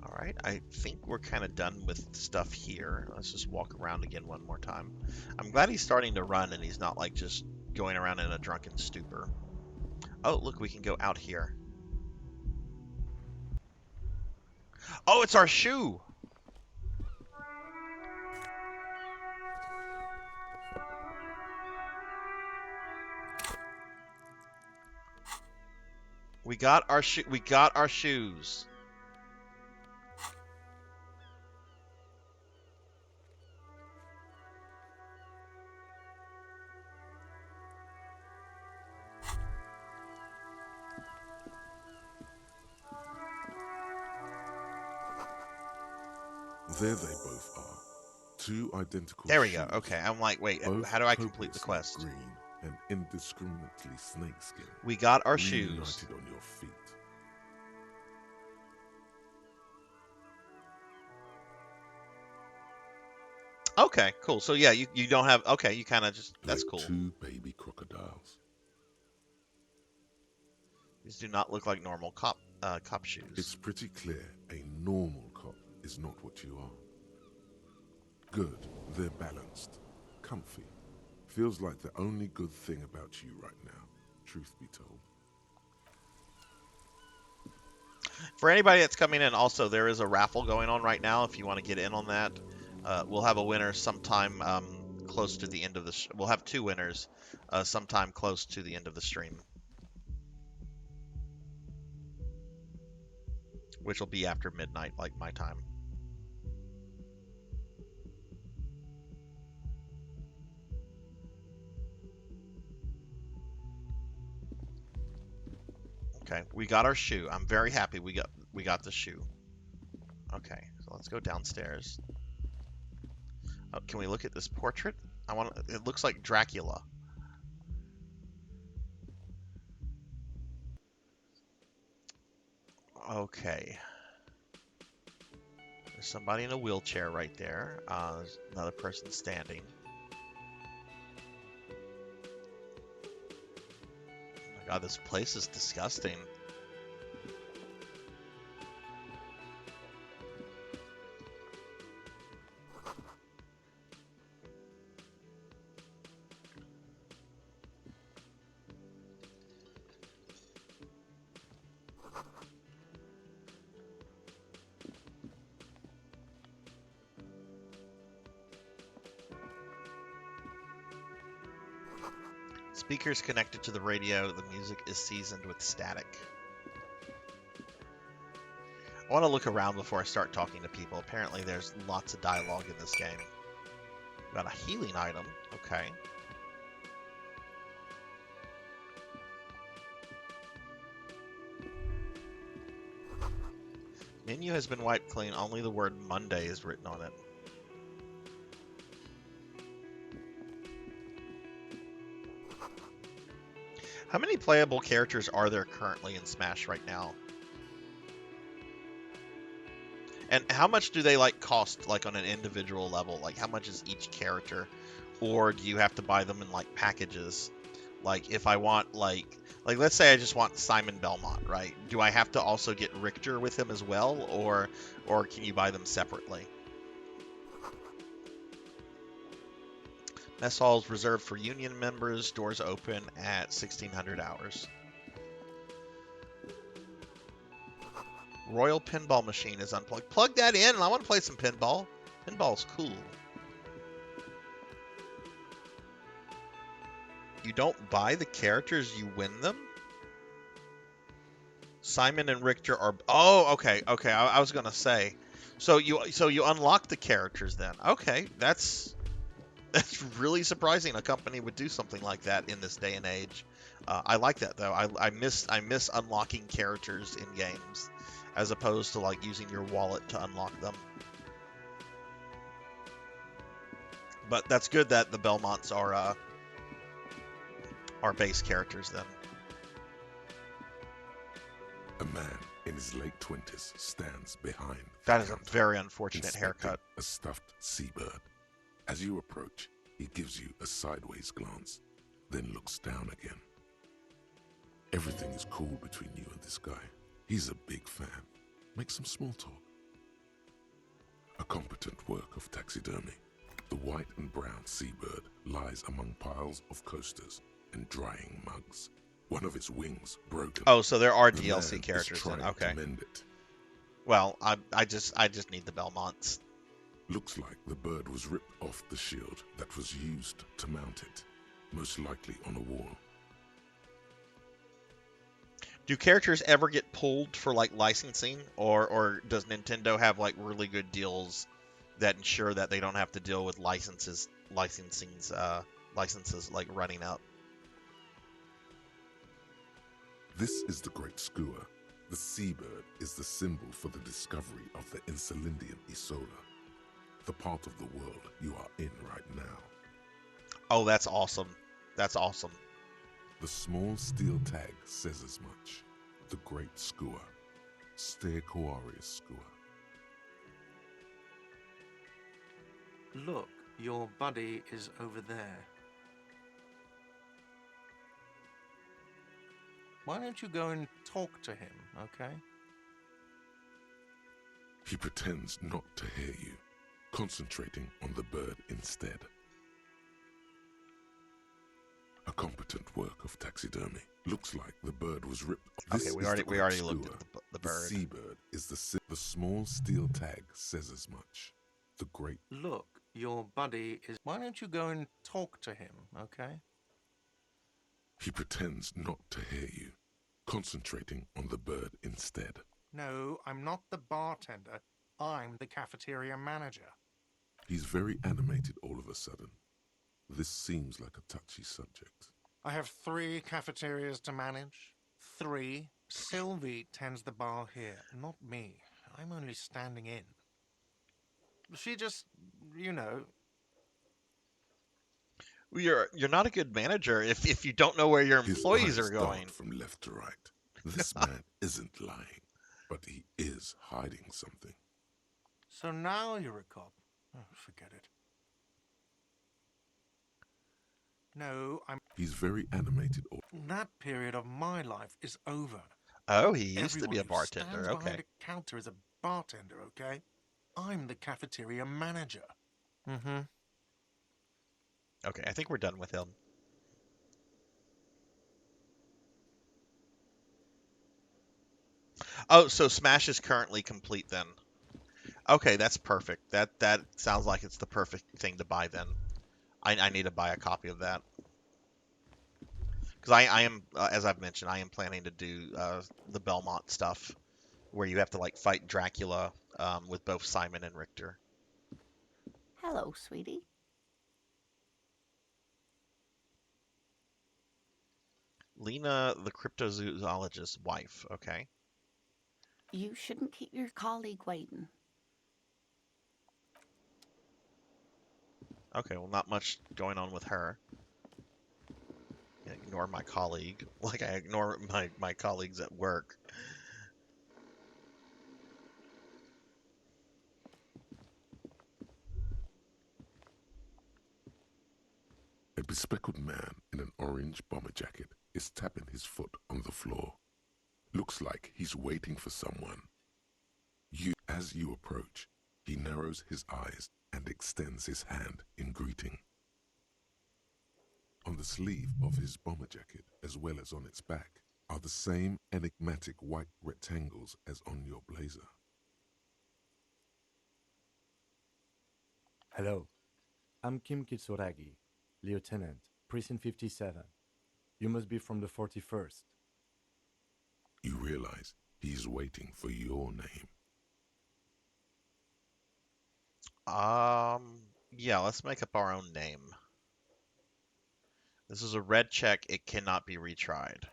All Alright, I think we're kind of done with stuff here. Let's just walk around again one more time. I'm glad he's starting to run and he's not like just going around in a drunken stupor. Oh, look, we can go out here. Oh, it's our shoe! We got our shoes. There they both are. Two identical There we go. shoes, Okay, I'm like, wait, both how do I complete the copiously quest? green and indiscriminately snakeskin. We got our Reunited shoes. on your feet. Okay, cool. So yeah, you don't have, okay, you kind of just, that's Like cool. two baby crocodiles. These do not look like normal cop shoes. It's pretty clear a normal cop is not what you are. Good, they're balanced, comfy. Feels like the only good thing about you right now, truth be told. For anybody that's coming in, also, there is a raffle going on right now if you want to get in on that. We'll have a winner sometime close to the end of the... We'll have two winners sometime close to the end of the stream. Which will be after midnight, like my time. Okay, we got our shoe. I'm very happy we got the shoe. Okay, so let's go downstairs. Oh, can we look at this portrait? It looks like Dracula. Okay. There's somebody in a wheelchair right there. There's another person standing. Oh my god, this place is disgusting. Speakers connected to the radio. The music is seasoned with static. I want to look around before I start talking to people. Apparently there's lots of dialogue in this game. Got a healing item. Okay. Menu has been wiped clean. Only the word Monday is written on it. How many playable characters are there currently in Smash right now? And how much do they like cost, like on an individual level? Like how much is each character? Or do you have to buy them in like packages? Like if I want like let's say I just want Simon Belmont, right? Do I have to also get Richter with him as well, or can you buy them separately? Mess hall is reserved for union members. Doors open at 1600 hours. Royal pinball machine is unplugged. Plug that in. I want to play some pinball. Pinball's cool. You don't buy the characters, you win them? Simon and Richter are... Oh, okay. Okay, I was going to say. So you unlock the characters then. Okay, that's really surprising a company would do something like that in this day and age. I like that though. I miss unlocking characters in games as opposed to like using your wallet to unlock them. But that's good that the Belmonts are base characters then. A man in his late 20s stands behind. That is a very unfortunate haircut. A stuffed seabird. As you approach, he gives you a sideways glance, then looks down again. Everything is cool between you and this guy. He's a big fan. Make some small talk. competent work of taxidermy. The white and brown seabird lies among piles of coasters and drying mugs. One of its wings broken. Oh, so there are The DLC man characters is then. trying Okay. to mend it. Well, I just need the Belmonts. Looks like the bird was ripped off the shield that was used to mount it, most likely on a wall. Do characters ever get pulled for like licensing, or does Nintendo have like really good deals that ensure that they don't have to deal with licenses like running up? This is the great skua. The seabird is the symbol for the discovery of the Insulindian Isola, the part of the world you are in right now. Oh, that's awesome. That's awesome. The small steel tag says as much. The great skua. Stegosaurus skua. Look, your buddy is over there. Why don't you go and talk to him, okay? He pretends not to hear you, concentrating on the bird instead. A competent work of taxidermy. Looks like the bird was ripped. Okay, we already looked at the bird. The seabird is the small steel tag says as much. The great. Look, your buddy is... Why don't you go and talk to him, okay? He pretends not to hear you, concentrating on the bird instead. No, I'm not the bartender. I'm the cafeteria manager. He's very animated all of a sudden. This seems like a touchy subject. I have 3 cafeterias to manage. 3. Sylvie tends the bar here, not me. I'm only standing in. She just, you know... You're not a good manager if you don't know where your His employees eyes are going. dart from left to right. This man isn't lying, but he is hiding something. So now you're a cop. Oh, forget it. No, He's very animated. That period of my life is over. Oh, he used to Everyone be a who bartender. stands Okay. behind a counter is a bartender, okay? I'm the cafeteria manager. Mm-hmm. Okay, I think we're done with him. Oh, so Smash is currently complete then. Okay, that's perfect. That sounds like it's the perfect thing to buy then. I need to buy a copy of that. Because I am, as I've mentioned, I am planning to do the Belmont stuff, where you have to like fight Dracula with both Simon and Richter. Hello, sweetie. Lena, the cryptozoologist's wife. Okay. You shouldn't keep your colleague waiting. Okay, well, not much going on with her. Ignore my colleague, like I ignore my colleagues at work. A bespectacled man in an orange bomber jacket is tapping his foot on the floor. Looks like he's waiting for someone. As you approach, he narrows his eyes and extends his hand in greeting. On the sleeve of his bomber jacket, as well as on its back, are the same enigmatic white rectangles as on your blazer. Hello, I'm Kim Kitsuragi, Lieutenant, Precinct 57. You must be from the 41st. You realize he's waiting for your name. Yeah, let's make up our own name. This is a red check. It cannot be retried.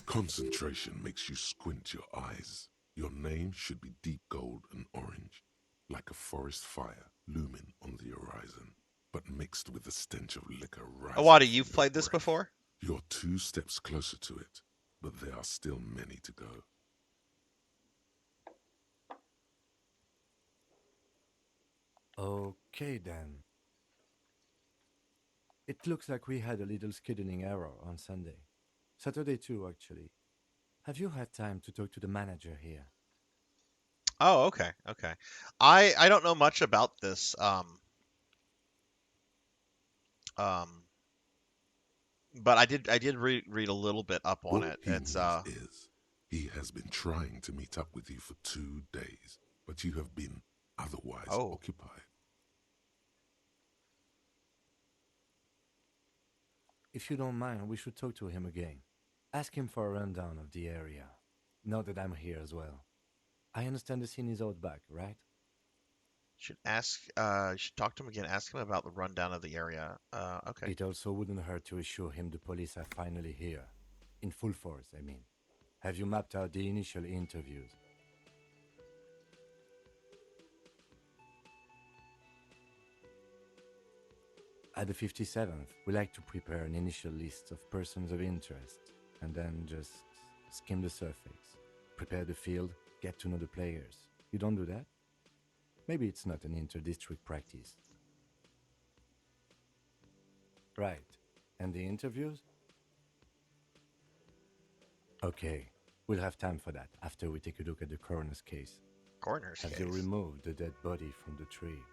Concentration makes you squint your eyes. Your name should be deep gold and orange, like a forest fire looming on the horizon, but mixed with the stench of liquor rising. Awadi, from you've your played this breath. before? You're 2 steps closer to it, but there are still many to go. Okay then. It looks like we had a little scheduling error on Sunday. Saturday too, actually. Have you had time to talk to the manager here? Oh, okay, okay. I don't know much about this. Um, but I did read a little bit up on What it. he It's means is he has been trying to meet up with you for 2 days, but you have been otherwise oh, occupied. If you don't mind, we should talk to him again. Ask him for a rundown of the area. Now that I'm here as well. I understand the scene is out back, right? should talk to him again. Ask him about the rundown of the area. Okay. It also wouldn't hurt to assure him the police are finally here. In full force, I mean. Have you mapped out the initial interviews? At the 57th, we like to prepare an initial list of persons of interest, and then just skim the surface. Prepare the field, get to know the players. You don't do that? Maybe it's not an inter-district practice. Right. And the interviews? Okay. We'll have time for that after we take a look at the coroner's case. Coroner's Have case. you removed the dead body from the tree?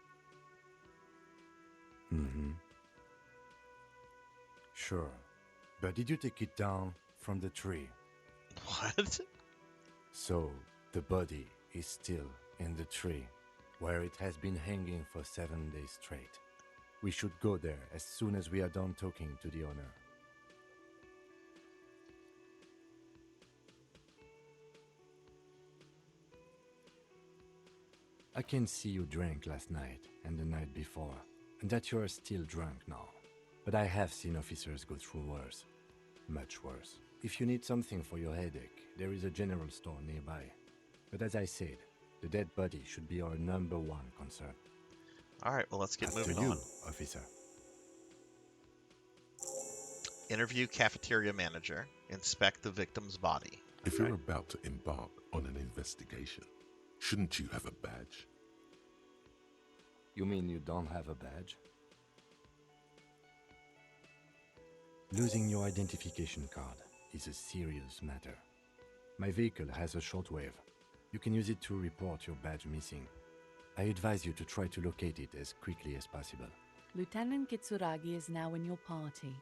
Mm-hmm. Sure. But did you take it down from the tree? What? So, the body is still in the tree, where it has been hanging for 7 days straight. We should go there as soon as we are done talking to the owner. I can see you drank last night and the night before, and that you are still drunk now. But I have seen officers go through worse. Much worse. If you need something for your headache, there is a general store nearby. But as I said, the dead body should be our #1 concern. All right. Well, let's get After moving you, on. officer. Interview cafeteria manager. Inspect the victim's body. If Okay. you're about to embark on an investigation, shouldn't you have a badge? You mean you don't have a badge? Losing your identification card is a serious matter. My vehicle has a shortwave. You can use it to report your badge missing. I advise you to try to locate it as quickly as possible. Lieutenant Kitsuragi is now in your party.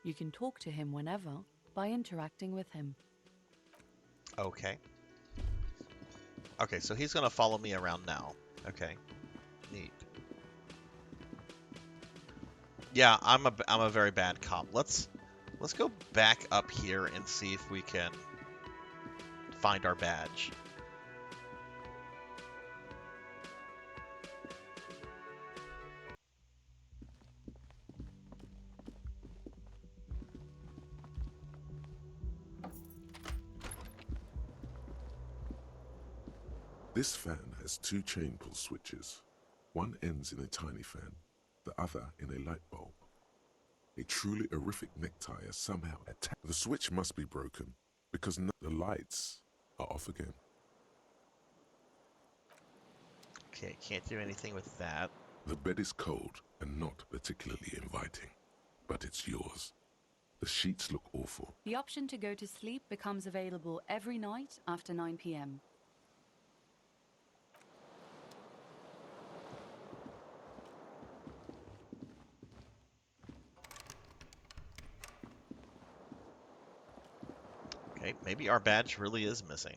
You can talk to him whenever by interacting with him. Okay. Okay, so he's gonna follow me around now. Okay. Neat. Yeah, I'm a very bad cop. Let's go back up here and see if we can find our badge. This fan has 2 chain pull switches. One ends in a tiny fan, the other in a light bulb. A truly horrific necktie has somehow attacked. The switch must be broken because the lights are off again. Okay, can't do anything with that. The bed is cold and not particularly inviting, but it's yours. The sheets look awful. The option to go to sleep becomes available every night after 9 p.m. Okay, maybe our badge really is missing.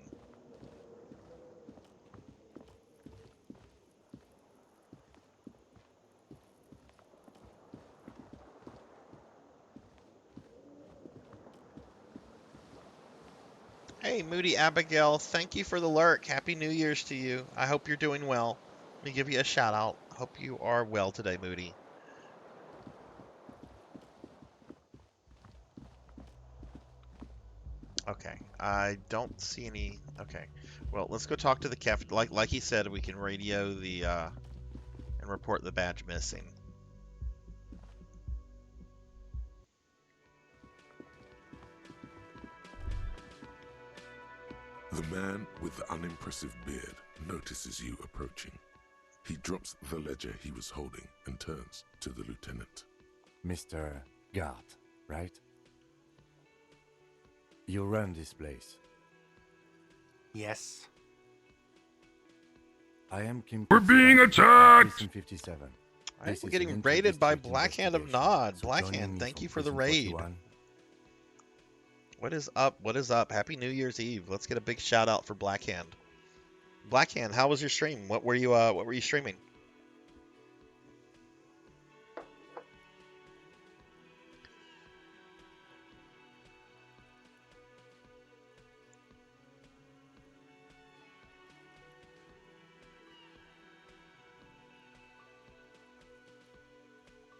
Hey, Moody Abigail, thank you for the lurk. Happy New Year's to you. I hope you're doing well. Let me give you a shout out. Hope you are well today, Moody. Okay, I don't see any. Okay, well, let's go talk to the caf. Like he said, we can radio the and report the badge missing. The man with the unimpressive beard notices you approaching. He drops the ledger he was holding and turns to the lieutenant. Mr. Gart, right? You run this place. Yes. I am Kim. We're being attacked! ENVTuber. All right, we're getting raided by Blackhand of Nod. Blackhand, thank you for the raid. What is up? What is up? Happy New Year's Eve. Let's get a big shout out for Blackhand. Blackhand, how was your stream? What were you streaming?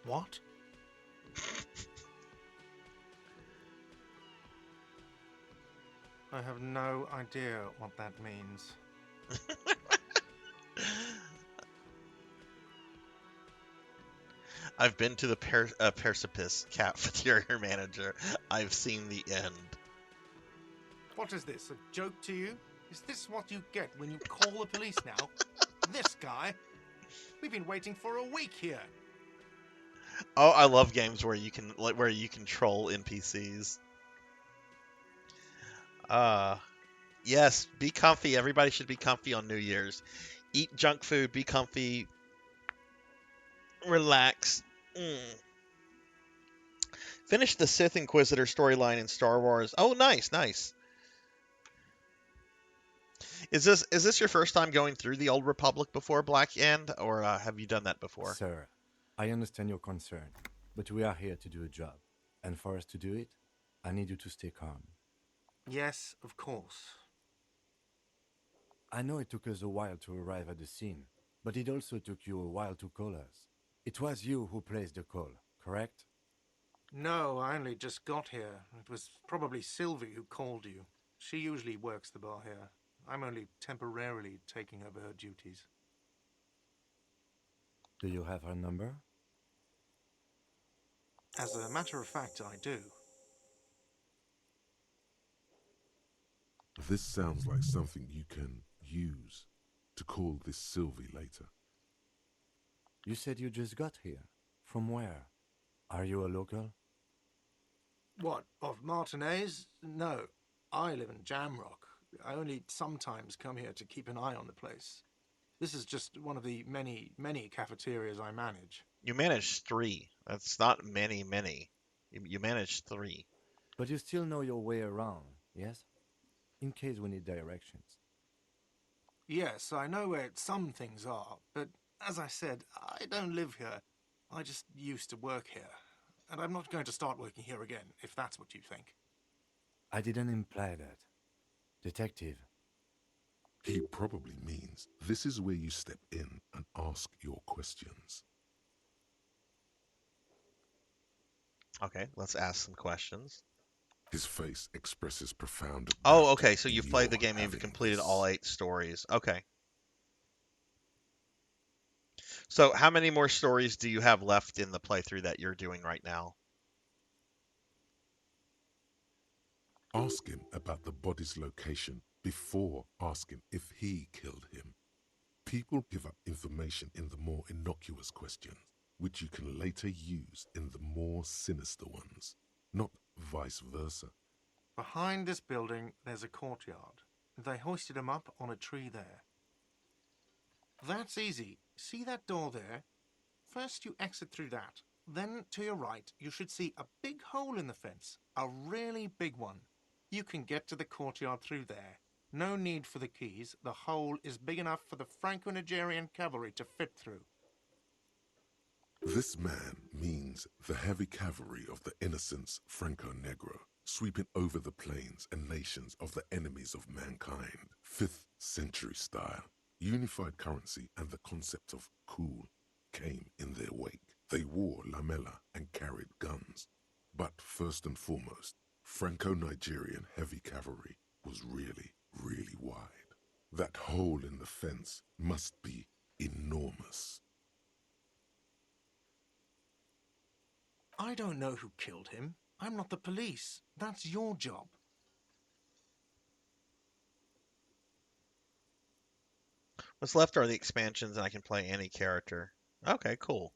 What? I have no idea what that means. I've been to the Persipus cafeteria manager. I've seen the end. What is this, a joke to you? Is this what you get when you call the police now? This guy? We've been waiting for a week here. Oh, I love games where you can troll NPCs. Yes, be comfy. Everybody should be comfy on New Year's. Eat junk food, be comfy, relax. Finish the Sith Inquisitor storyline in Star Wars. Oh, nice. Is this your first time going through the Old Republic before, Blackhand, or have you done that before? Sir, I understand your concern, but we are here to do a job. And for us to do it, I need you to stay calm. Yes, of course. I know it took us a while to arrive at the scene, but it also took you a while to call us. It was you who placed the call, correct? No, I only just got here. It was probably Sylvie who called you. She usually works the bar here. I'm only temporarily taking over her duties. Do you have her number? As a matter of fact, I do. This sounds like something you can use to call this Sylvie later. You said you just got here. From where? Are you a local? What, of Martinez? No, I live in Jamrock. I only sometimes come here to keep an eye on the place. This is just one of the many cafeterias I manage. You manage 3. That's not many. You manage 3. But you still know your way around, yes? In case we need directions. Yes, I know where some things are, but as I said, I don't live here. I just used to work here. And I'm not going to start working here again, if that's what you think. I didn't imply that. Detective. He probably means this is where you step in and ask your questions. Okay, let's ask some questions. His face expresses profound. Oh, okay, so you've played the game and you've completed all 8 stories. Okay. So how many more stories do you have left in the playthrough that you're doing right now? Ask him about the body's location before asking if he killed him. People give up information in the more innocuous questions, which you can later use in the more sinister ones, not vice versa. Behind this building, there's a courtyard. They hoisted him up on a tree there. That's easy. See that door there? First you exit through that. Then to your right, you should see a big hole in the fence. A really big one. You can get to the courtyard through there. No need for the keys. The hole is big enough for the Franco-Nigerian cavalry to fit through. This man means the heavy cavalry of the innocents Franco-Negro, sweeping over the plains and nations of the enemies of mankind. 5th century style. Unified currency and the concept of cool came in their wake. They wore lamella and carried guns. But first and foremost, Franco-Nigerian heavy cavalry was really wide. That hole in the fence must be enormous. I don't know who killed him. I'm not the police. That's your job. What's left are the expansions and I can play any character. Okay, cool.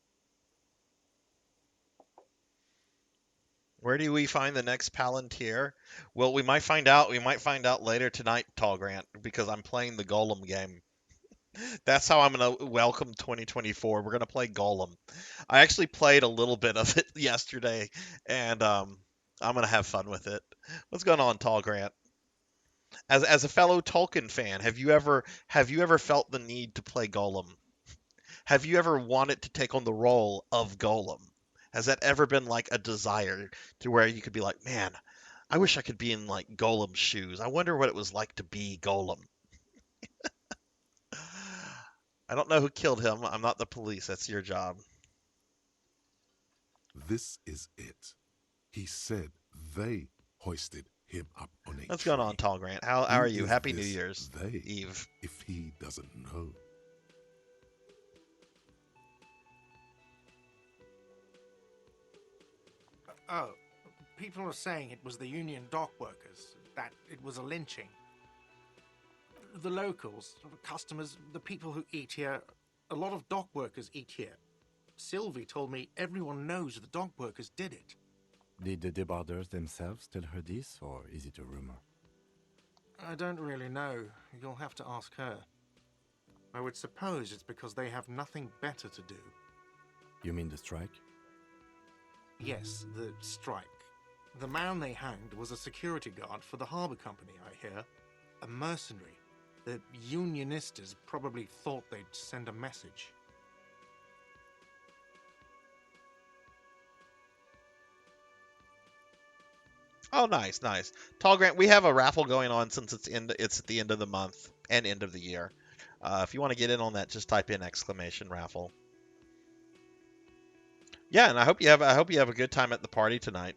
Where do we find the next Palantir? Well, we might find out. We might find out later tonight, Tall Grant, because I'm playing the Golem game. That's how I'm gonna welcome 2024. We're gonna play Golem. I actually played a little bit of it yesterday, and I'm gonna have fun with it. What's going on, Tall Grant? As a fellow Tolkien fan, have you ever felt the need to play Golem? Have you ever wanted to take on the role of Golem? Has that ever been like a desire to where you could be like, man, I wish I could be in like Golem's shoes. I wonder what it was like to be Golem. I don't know who killed him. I'm not the police. That's your job. This is it. He said they hoisted him up on a What's tree. going on, Tall Grant? How Who are you? is Happy New this Year's they, Eve. if he doesn't know? Oh, people are saying it was the union dock workers, that it was a lynching. The locals, the customers, the people who eat here, a lot of dock workers eat here. Sylvie told me everyone knows the dock workers did it. Did the debarders themselves tell her this, or is it a rumor? I don't really know. You'll have to ask her. I would suppose it's because they have nothing better to do. You mean the strike? Yes, the strike. The man they hanged was a security guard for the harbour company, I hear. A mercenary. The unionistas probably thought they'd send a message. Oh, nice, nice. Tall Grant, we have a raffle going on since it's at the end of the month and end of the year. If you want to get in on that, just type in exclamation raffle. Yeah, and I hope you have a good time at the party tonight.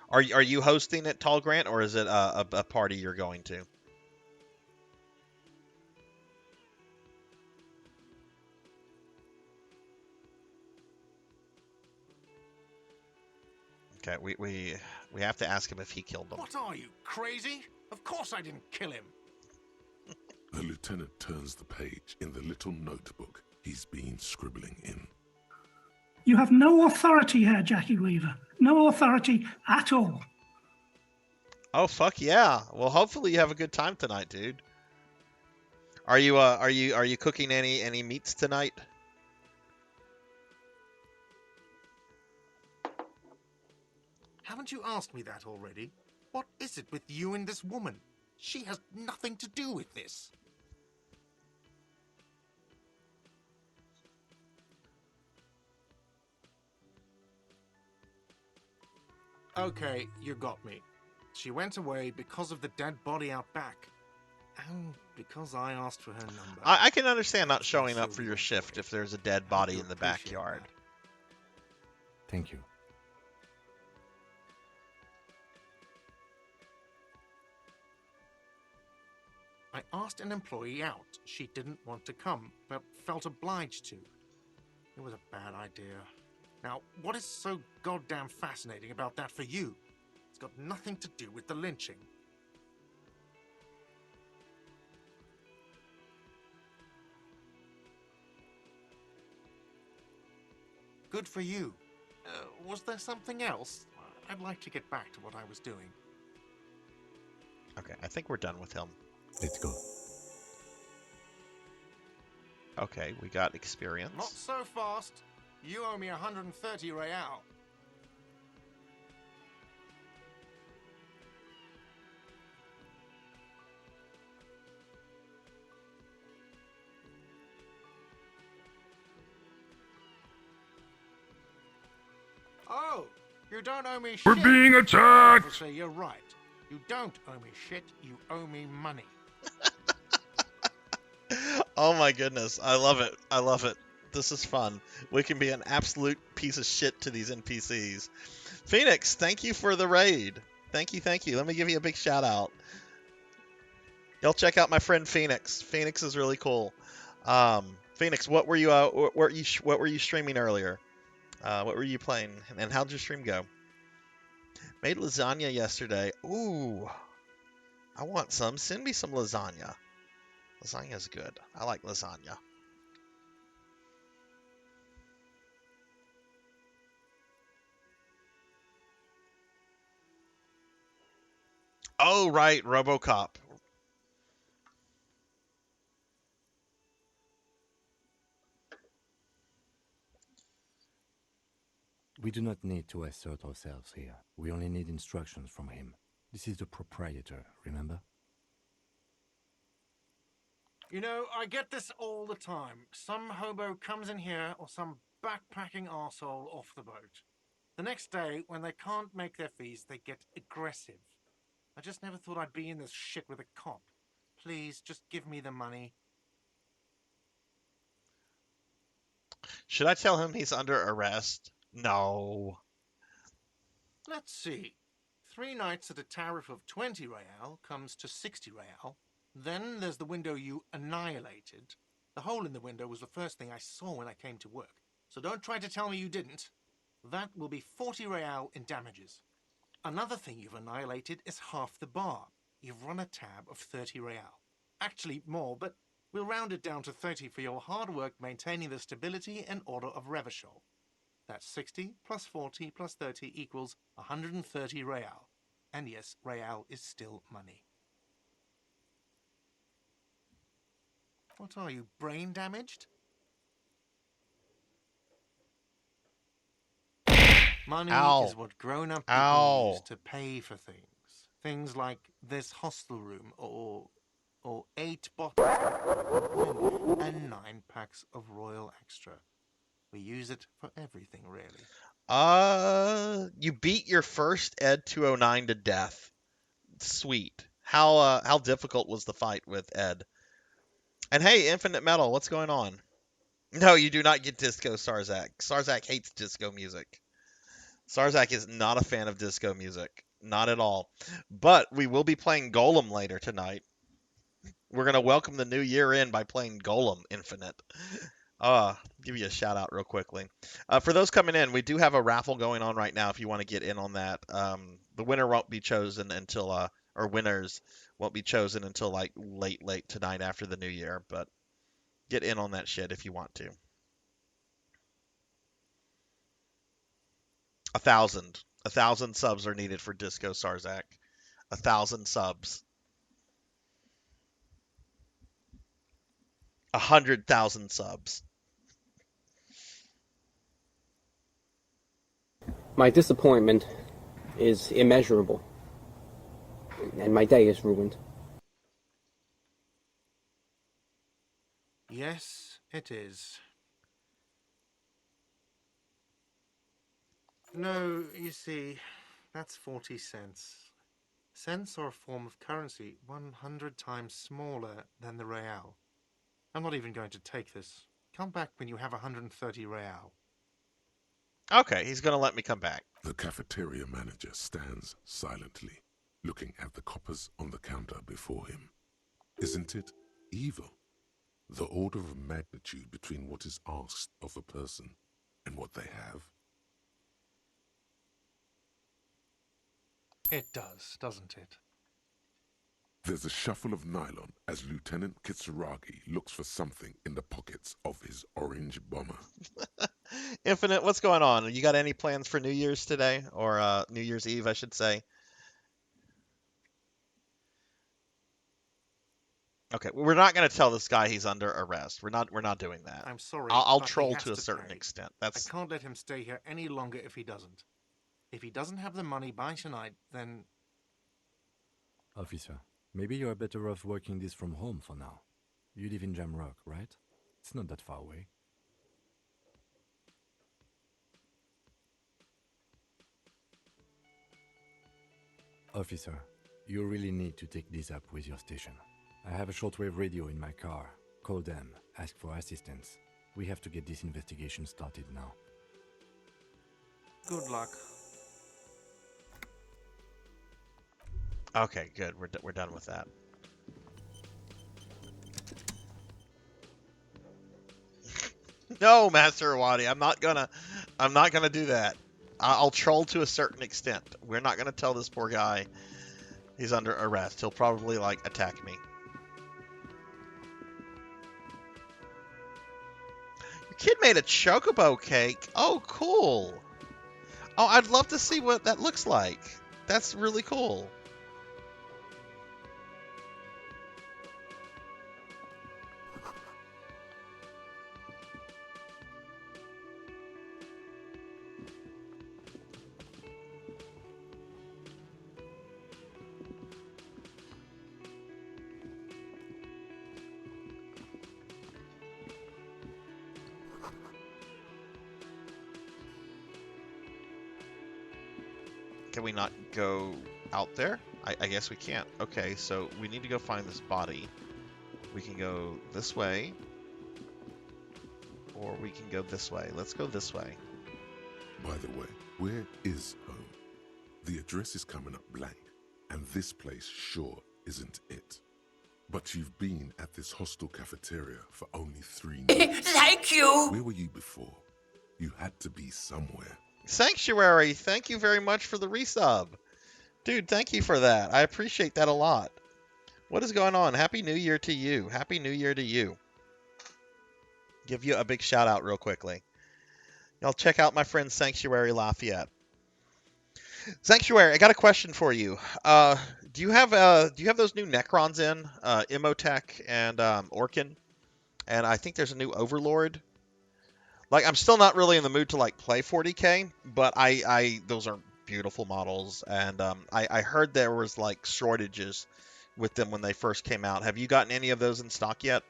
Are you hosting it, Tall Grant, or is it a party you're going to? Okay, we have to ask him if he killed them. What are you, crazy? Of course I didn't kill him. The lieutenant turns the page in the little notebook he's been scribbling in. You have no authority here, Jackie Weaver. No authority at all. Oh fuck yeah! Well, hopefully you have a good time tonight, dude. Are you cooking any meats tonight? Haven't you asked me that already? What is it with you and this woman? She has nothing to do with this. Okay, you got me. She went away because of the dead body out back. And because I asked for her number. I can understand not showing up for your shift if there's a dead body in the backyard. Thank you. I asked an employee out. She didn't want to come, but felt obliged to. It was a bad idea. Now, what is so goddamn fascinating about that for you? It's got nothing to do with the lynching. Good for you. Was there something else? I'd like to get back to what I was doing. Okay, I think we're done with him. Let's go. Okay, we got experience. Not so fast. You owe me 130 real. Oh, you don't owe me shit. We're being attacked! Officer, you're right. You don't owe me shit. You owe me money. Oh my goodness, I love it. I love it. This is fun. We can be an absolute piece of shit to these NPCs. Phoenix, thank you for the raid. Thank you, thank you. Let me give you a big shout out. Y'all check out my friend Phoenix. Phoenix is really cool. Phoenix, what were you streaming earlier? What were you playing? And how'd your stream go? Made lasagna yesterday. Ooh, I want some. Send me some lasagna. Lasagna's good. I like lasagna. Oh, right, RoboCop. We do not need to assert ourselves here. We only need instructions from him. This is the proprietor, remember? You know, I get this all the time. Some hobo comes in here or some backpacking arsehole off the boat. The next day, when they can't make their fees, they get aggressive. I just never thought I'd be in this shit with a cop. Please, just give me the money. Should I tell him he's under arrest? No. Let's see. 3 nights at a tariff of 20 real comes to 60 real. Then there's the window you annihilated. The hole in the window was the first thing I saw when I came to work. So don't try to tell me you didn't. That will be 40 real in damages. Another thing you've annihilated is half the bar. You've run a tab of 30 real. Actually more, but we'll round it down to 30 for your hard work maintaining the stability and order of Revachol. That's 60 plus 40 plus 30 equals 130 real. And yes, real is still money. What are you, brain damaged? Money Ow. is what grown-up people Ow. use to pay for things. Things like this hostel room or 8 bottles of wine and 9 packs of Royal Extra. We use it for everything, really. You beat your first Ed 209 to death. Sweet. How difficult was the fight with Ed? And hey, Infinite Metal, what's going on? No, you do not get disco Sarzac. Sarzac hates disco music. Sarzac is not a fan of disco music. Not at all. But we will be playing Golem later tonight. We're going to welcome the new year in by playing Golem Infinite. Give you a shout out real quickly. For those coming in, we do have a raffle going on right now if you want to get in on that. The winner won't be chosen until, or winners won't be chosen until like late tonight after the new year, but get in on that shit if you want to. 1,000 subs are needed for Disco Sarzac. 1,000 subs. 100,000 subs. My disappointment is immeasurable, and my day is ruined. Yes, it is. No, you see, that's 40 cents. Cents are a form of currency 100 times smaller than the real. I'm not even going to take this. Come back when you have 130 real. Okay, he's going to let me come back. The cafeteria manager stands silently, looking at the coppers on the counter before him. Isn't it evil? The order of magnitude between what is asked of a person and what they have? It does, doesn't it? There's a shuffle of nylon as Lieutenant Kitsuragi looks for something in the pockets of his orange bomber. Infinite, what's going on? You got any plans for New Year's today? Or New Year's Eve, I should say. Okay, we're not going to tell this guy he's under arrest. We're not doing that. I'm sorry. I'll but he troll has to a certain pay. extent. I That's can't let him stay here any longer if he doesn't. If he doesn't have the money by tonight, then... Officer, maybe you're better off working this from home for now. You live in Jamrock, right? It's not that far away. Officer, you really need to take this up with your station. I have a shortwave radio in my car. Call them, ask for assistance. We have to get this investigation started now. Good luck. okay. Good. We're done with that. No, Master Awadi, I'm not gonna do that. I'll troll to a certain extent. We're not gonna tell this poor guy he's under arrest. He'll probably like attack me. Your kid made a chocobo cake. Oh, cool. Oh, I'd love to see what that looks like. That's really cool. Can we not go out there? I guess we can't. Okay, so we need to go find this body. We can go this way, or we can go this way. Let's go this way. By the way, where is home? The address is coming up blank, and this place sure isn't it. But you've been at this hostel cafeteria for only 3 nights. Thank you! Where were you before? You had to be somewhere. Sanctuary, thank you very much for the resub. Dude, thank you for that. I appreciate that a lot. What is going on? Happy New Year to you. Happy New Year to you. Give you a big shout out real quickly. Y'all check out my friend Sanctuary Lafayette. Sanctuary, I got a question for you. Do you have those new Necrons in Imhotep and Orkin? And I think there's a new Overlord. Like, I'm still not really in the mood to like play 40k, but I those are beautiful models, and I heard there was like shortages with them when they first came out. Have you gotten any of those in stock yet?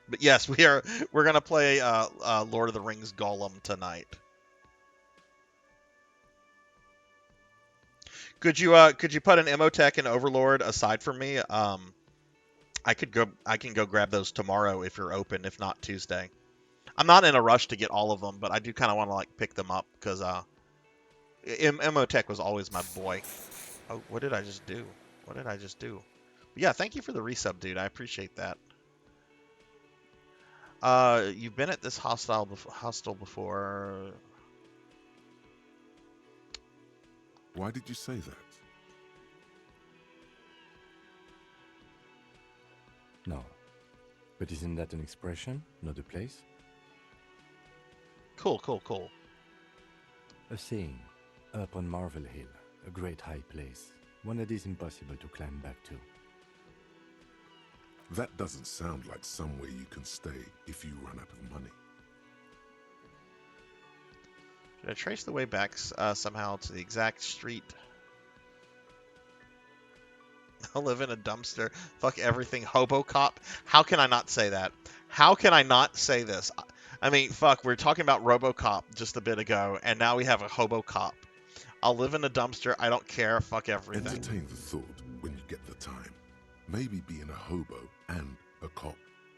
But yes, we're gonna play Lord of the Rings Gollum tonight. Could you put an Imhotep and Overlord aside for me? I can go grab those tomorrow if you're open, if not Tuesday. I'm not in a rush to get all of them, but I do kind of want to like pick them up because Imhotep was always my boy. Oh, what did I just do? What did I just do? Yeah, thank you for the resub, dude. I appreciate that. You've been at this hostel before. Why did you say that? No. But isn't that an expression, not a place? Cool, cool, cool. A saying. Up on Marvel Hill, a great high place. One that is impossible to climb back to. That doesn't sound like somewhere you can stay if you run out of money. Should I trace the way back somehow to the exact street? I live in a dumpster. Fuck everything. Hobo cop. How can I not say that? How can I not say this? I mean, fuck, we were talking about RoboCop just a bit ago, and now we have a hobo cop. I'll live in a dumpster. I don't care. Fuck everything. Entertain the thought when you get the time. Maybe being a hobo and a cop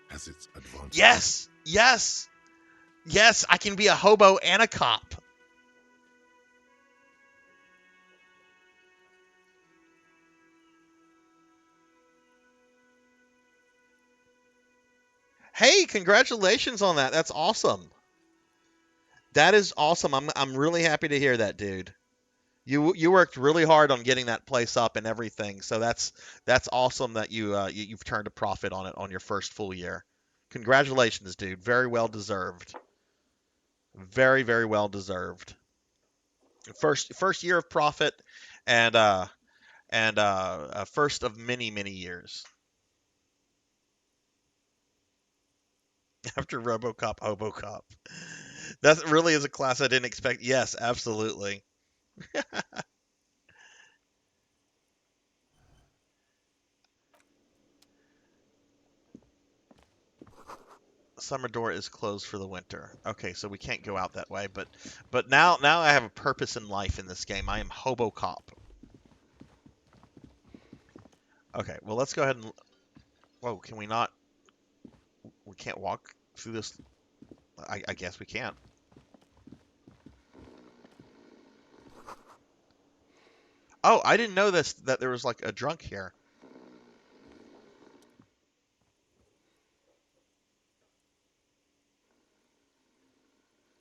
has its advantages. Yes! Yes! Yes, I can be a hobo and a cop. Hey, congratulations on that. That's awesome. That is awesome. I'm really happy to hear that, dude. You worked really hard on getting that place up and everything. So that's awesome that you've turned a profit on it on your first full year. Congratulations, dude. Very well deserved. Very, very well deserved. First year of profit, and first of many, many years. After RoboCop, HoboCop. That really is a class I didn't expect. Yes, absolutely. Summer door is closed for the winter. Okay, so we can't go out that way, but now I have a purpose in life in this game. I am HoboCop. Okay, well let's go ahead and. Whoa, can we not? We can't walk through this. I guess we can't. Oh, I didn't know that there was like a drunk here.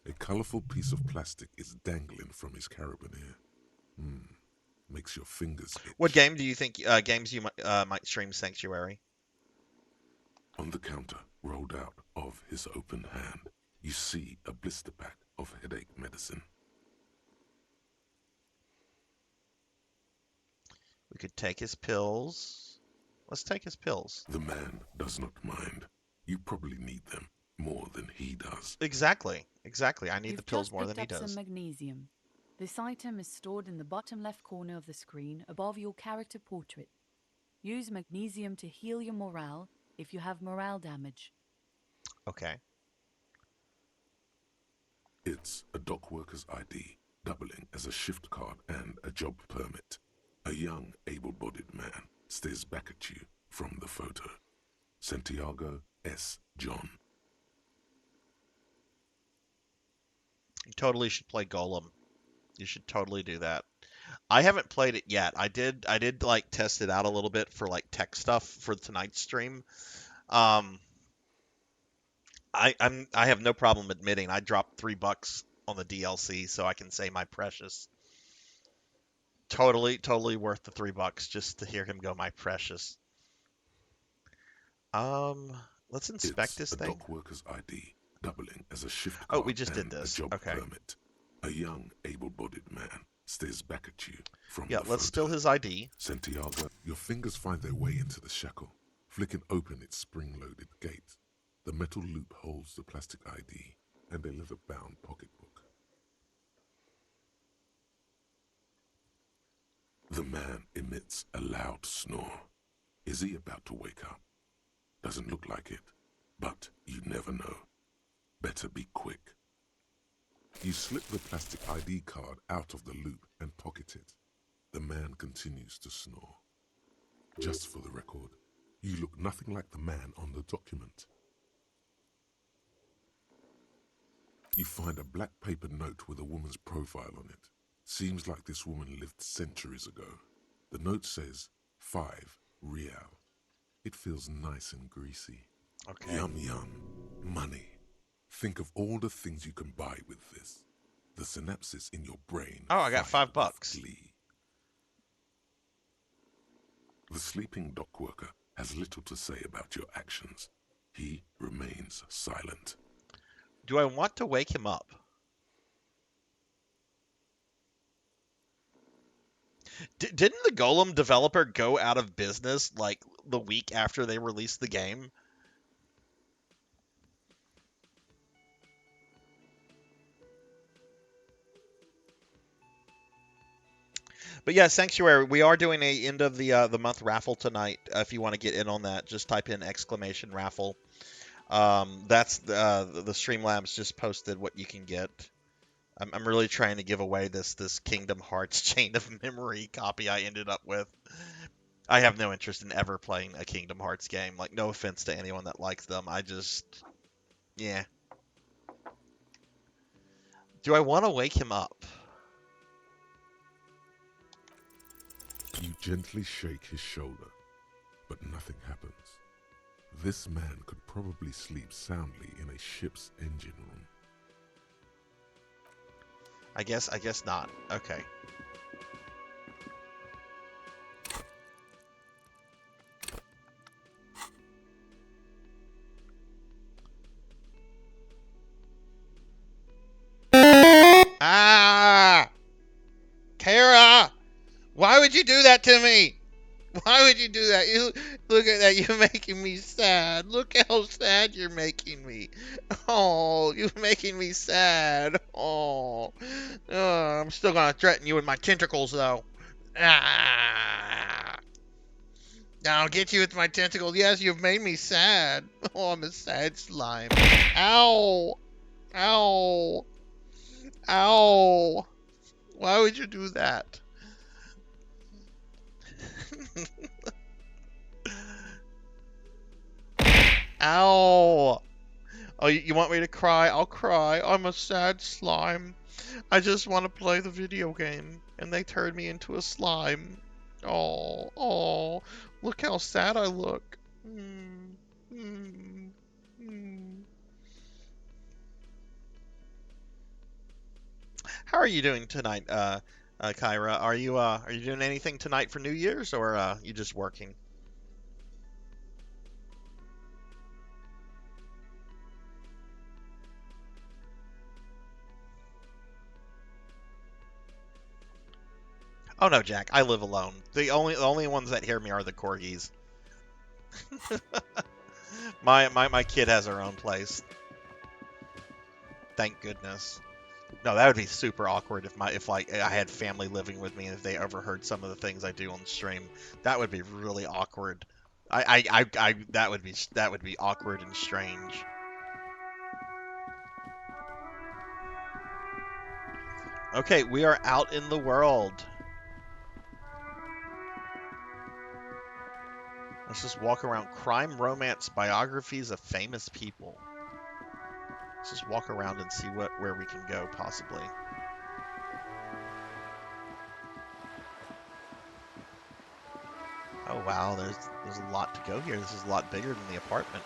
A colorful piece of plastic is dangling from his carabiner. Makes your fingers itch. What game do you think games you might stream Sanctuary? On the counter, rolled out of his open hand, you see a blister pack of headache medicine. We could take his pills. Let's take his pills. The man does not mind. You probably need them more than he does. Exactly. Exactly. I need You've the pills just more than he picked up does. some magnesium. This item is stored in the bottom left corner of the screen above your character portrait. Use magnesium to heal your morale if you have morale damage. Okay. It's a dock worker's ID, doubling as a shift card and a job permit. A young, able-bodied man stares back at you from the photo. Santiago S. John. You totally should play Golem. You should totally do that. I haven't played it yet. I did like test it out a little bit for like tech stuff for tonight's stream. Um, I have no problem admitting I dropped $3 on the DLC, so I can say my precious. Totally worth the $3 just to hear him go my precious. Let's inspect this thing. It's a dock worker's ID, doubling as a shift Oh, card we just did and this. a job Okay. permit. A young, able-bodied man stares back at you from Yeah, the let's photo. steal his ID. Santiago, your fingers find their way into the shackle, flicking open its spring-loaded gate. The metal loop holds the plastic ID and a leather-bound pocketbook. The man emits a loud snore. Is he about to wake up? Doesn't look like it, but you never know. Better be quick. You slip the plastic ID card out of the loop and pocket it. The man continues to snore. Just for the record, you look nothing like the man on the document. You find a black paper note with a woman's profile on it. Seems like this woman lived centuries ago. The note says, 5 real. It feels nice and greasy. Okay. Yum yum. Money. Think of all the things you can buy with this. The synapses in your brain. Oh, I got fire $5. with glee. The sleeping dock worker has little to say about your actions. He remains silent. Do I want to wake him up? Didn't the Golem developer go out of business like the week after they released the game? But yeah, Sanctuary, we are doing a end of the month raffle tonight. If you want to get in on that, just type in !raffle. That's the Streamlabs just posted what you can get. I'm really trying to give away this Kingdom Hearts Chain of Memory copy I ended up with. I have no interest in ever playing a Kingdom Hearts game. Like, no offense to anyone that likes them. Yeah. Do I want to wake him up? You gently shake his shoulder, but nothing happens. This man could probably sleep soundly in a ship's engine room. I guess not. Okay. Ah! Kara! Why would you do that to me? Why would you do that? You look at that. You're making me sad. Look how sad you're making me. Oh, you're making me sad. Oh, I'm still gonna threaten you with my tentacles, though. Ah! I'll get you with my tentacles. Yes, you've made me sad. Oh, I'm a sad slime. Ow! Ow! Ow! Why would you do that? Ow! Oh, you want me to cry? I'll cry. I'm a sad slime. I just want to play the video game, and they turned me into a slime. Oh, look how sad I look. Mm, mm, mm. How are you doing tonight, Kyra? Are you doing anything tonight for New Year's, or you just working? Oh no, Jack, I live alone. The only ones that hear me are the corgis. My kid has her own place. Thank goodness. No, that would be super awkward if like I had family living with me and if they overheard some of the things I do on the stream. That would be really awkward. That would be awkward and strange. Okay, we are out in the world. Let's just walk around. Crime, romance, biographies of famous people. Let's just walk around and see where we can go, possibly. Oh wow, there's a lot to go here. This is a lot bigger than the apartment.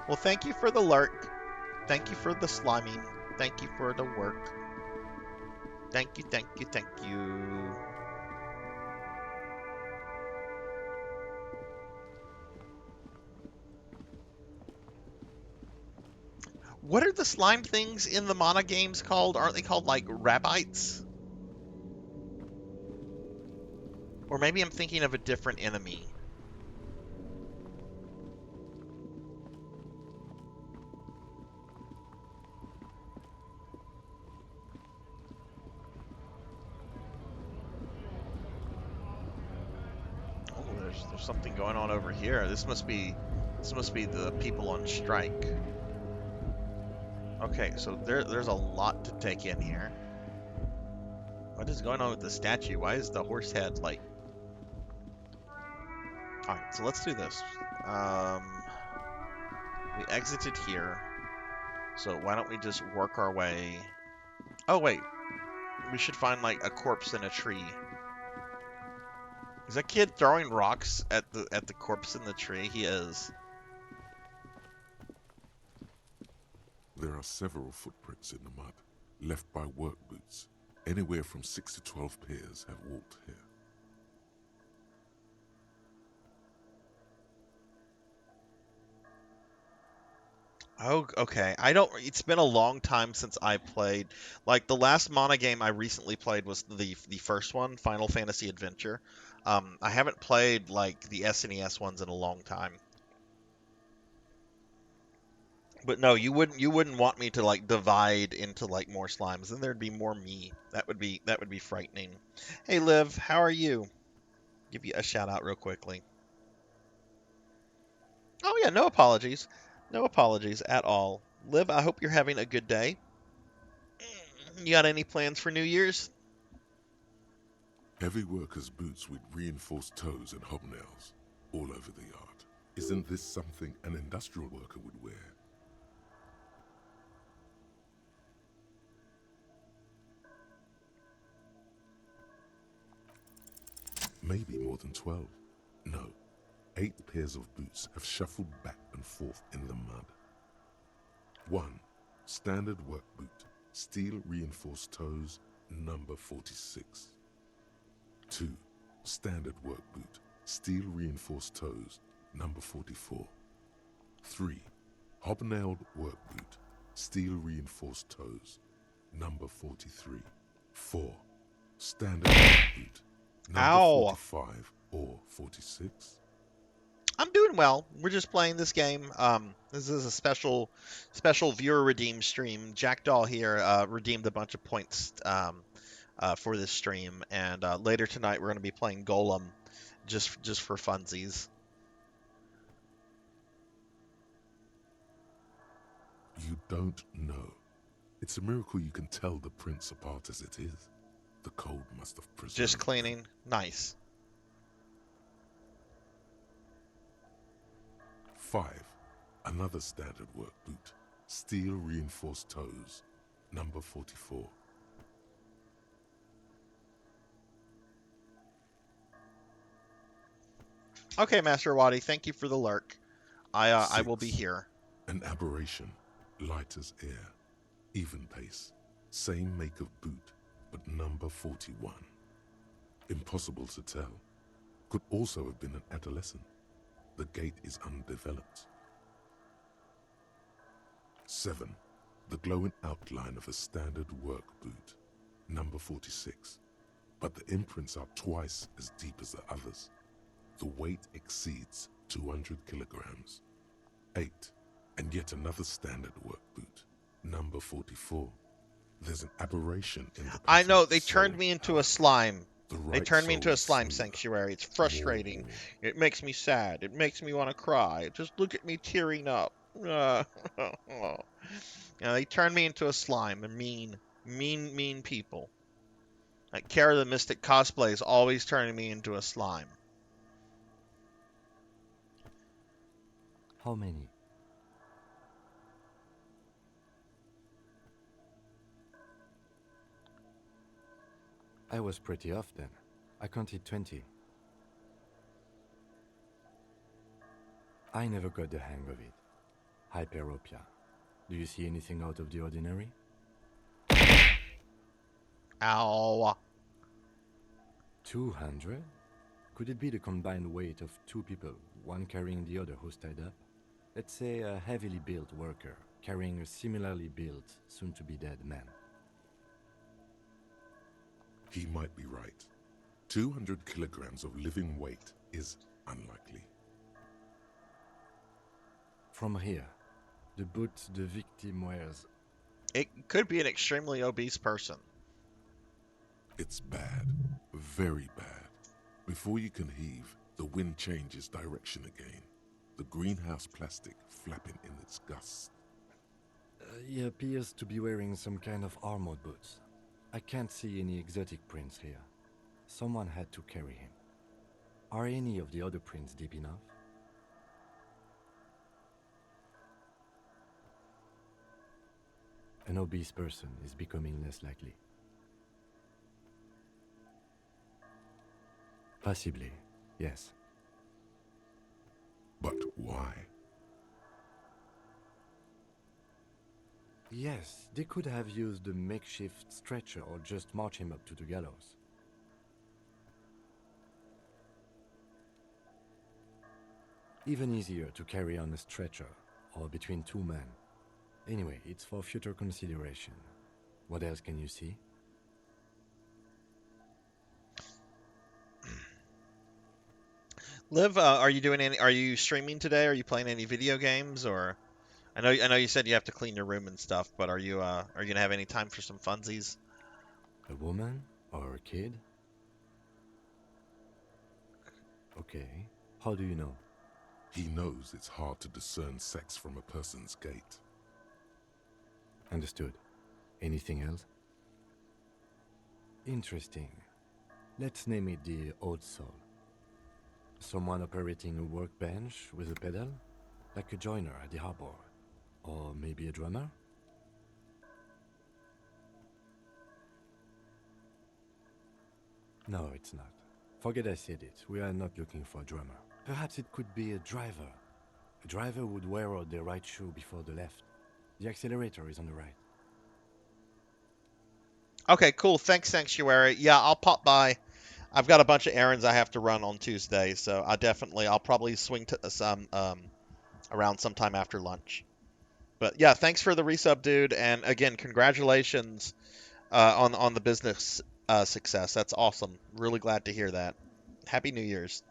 Well, thank you for the lurk. Thank you for the sliming. Thank you for the work. Thank you, thank you, thank you. What are the slime things in the Mana games called? Aren't they called like rabites? Or maybe I'm thinking of a different enemy. Oh, there's something going on over here. This must be the people on strike. Okay, so there's a lot to take in here. What is going on with the statue? Why is the horse head like... Alright, so let's do this. We exited here. So why don't we just work our way... Oh, wait. We should find, like, a corpse in a tree. Is that kid throwing rocks at the corpse in the tree? He is. There are several footprints in the mud, left by work boots. Anywhere from 6 to 12 pairs have walked here. Oh, okay. It's been a long time since I played. Like, the last Mana game I recently played was the first one, Final Fantasy Adventure. I haven't played, like, the SNES ones in a long time. But no, you wouldn't want me to, like, divide into, like, more slimes. Then there'd be more me. That would be frightening. Hey, Liv, how are you? Give you a shout out real quickly. Oh yeah, no apologies. No apologies at all. Liv, I hope you're having a good day. You got any plans for New Year's? Heavy workers' boots with reinforced toes and hobnails all over the yard. Isn't this something an industrial worker would wear? Maybe more than 12. No, 8 pairs of boots have shuffled back and forth in the mud. 1. Standard work boot, steel reinforced toes, number 46. 2. Standard work boot, steel reinforced toes, number 44. 3. Hobnailed work boot, steel reinforced toes, number 43. 4. Standard work boot, number 45 or 46. I'm doing well. We're just playing this game. This is a special viewer redeem stream. Jackdaw here redeemed a bunch of points for this stream, and later tonight we're going to be playing Golem, just for funsies. You don't know. It's a miracle you can tell the prince apart as it is. The cold must have preserved. Just cleaning. Nice. 5. Another standard work boot. Steel reinforced toes. Number 44. Okay, Master Wadi, thank you for the lurk. I 6. will be here. An aberration. Light as air. Even pace. Same make of boot, but number 41. Impossible to tell. Could also have been an adolescent. The gait is undeveloped. 7. The glowing outline of a standard work boot. Number 46. But the imprints are twice as deep as the others. The weight exceeds 200 kilograms. 8. And yet another standard work boot. Number 44. There's an aberration in the... I know, they turned me into a slime. They Right turned me into a sole slime is sanctuary. It's frustrating. more. It makes me sad. It makes me want to cry. Just look at me tearing up. Uh, they turned me into a slime. And mean people. Like Kara the Mystic cosplay is always turning me into a slime. How many? I was pretty off then. I counted 20. I never got the hang of it. Hyperopia. Do you see anything out of the ordinary? Ow. 200? Could it be the combined weight of two people, one carrying the other who's tied up? Let's say a heavily built worker carrying a similarly built, soon-to-be-dead man. He might be right. 200 kilograms of living weight is unlikely. From here, the boots the victim wears. It could be an extremely obese person. It's bad. Very bad. Before you can heave, the wind changes direction again. The greenhouse plastic flapping in its gusts. He appears to be wearing some kind of armored boots. I can't see any exotic prints here. Someone had to carry him. Are any of the other prints deep enough? An obese person is becoming less likely. Possibly, yes. But why? Yes, they could have used a makeshift stretcher or just march him up to the gallows. Even easier to carry on a stretcher, or between two men. Anyway, it's for future consideration. What else can you see? Liv, are you streaming today? Are you playing any video games, or I know you said you have to clean your room and stuff, but are you gonna have any time for some funsies? A woman or a kid? Okay. How do you know? He knows it's hard to discern sex from a person's gait. Understood. Anything else? Interesting. Let's name it the Old Soul. Someone operating a workbench with a pedal? Like a joiner at the harbor. Or maybe a drummer? No, it's not. Forget I said it. We are not looking for a drummer. Perhaps it could be a driver. A driver would wear out their right shoe before the left. The accelerator is on the right. Okay, cool. Thanks, Sanctuary. Yeah, I'll pop by. I've got a bunch of errands I have to run on Tuesday, so I'll probably swing to some around sometime after lunch. But yeah, thanks for the resub, dude, and again, congratulations on the business success. That's awesome. Really glad to hear that. Happy New Year's.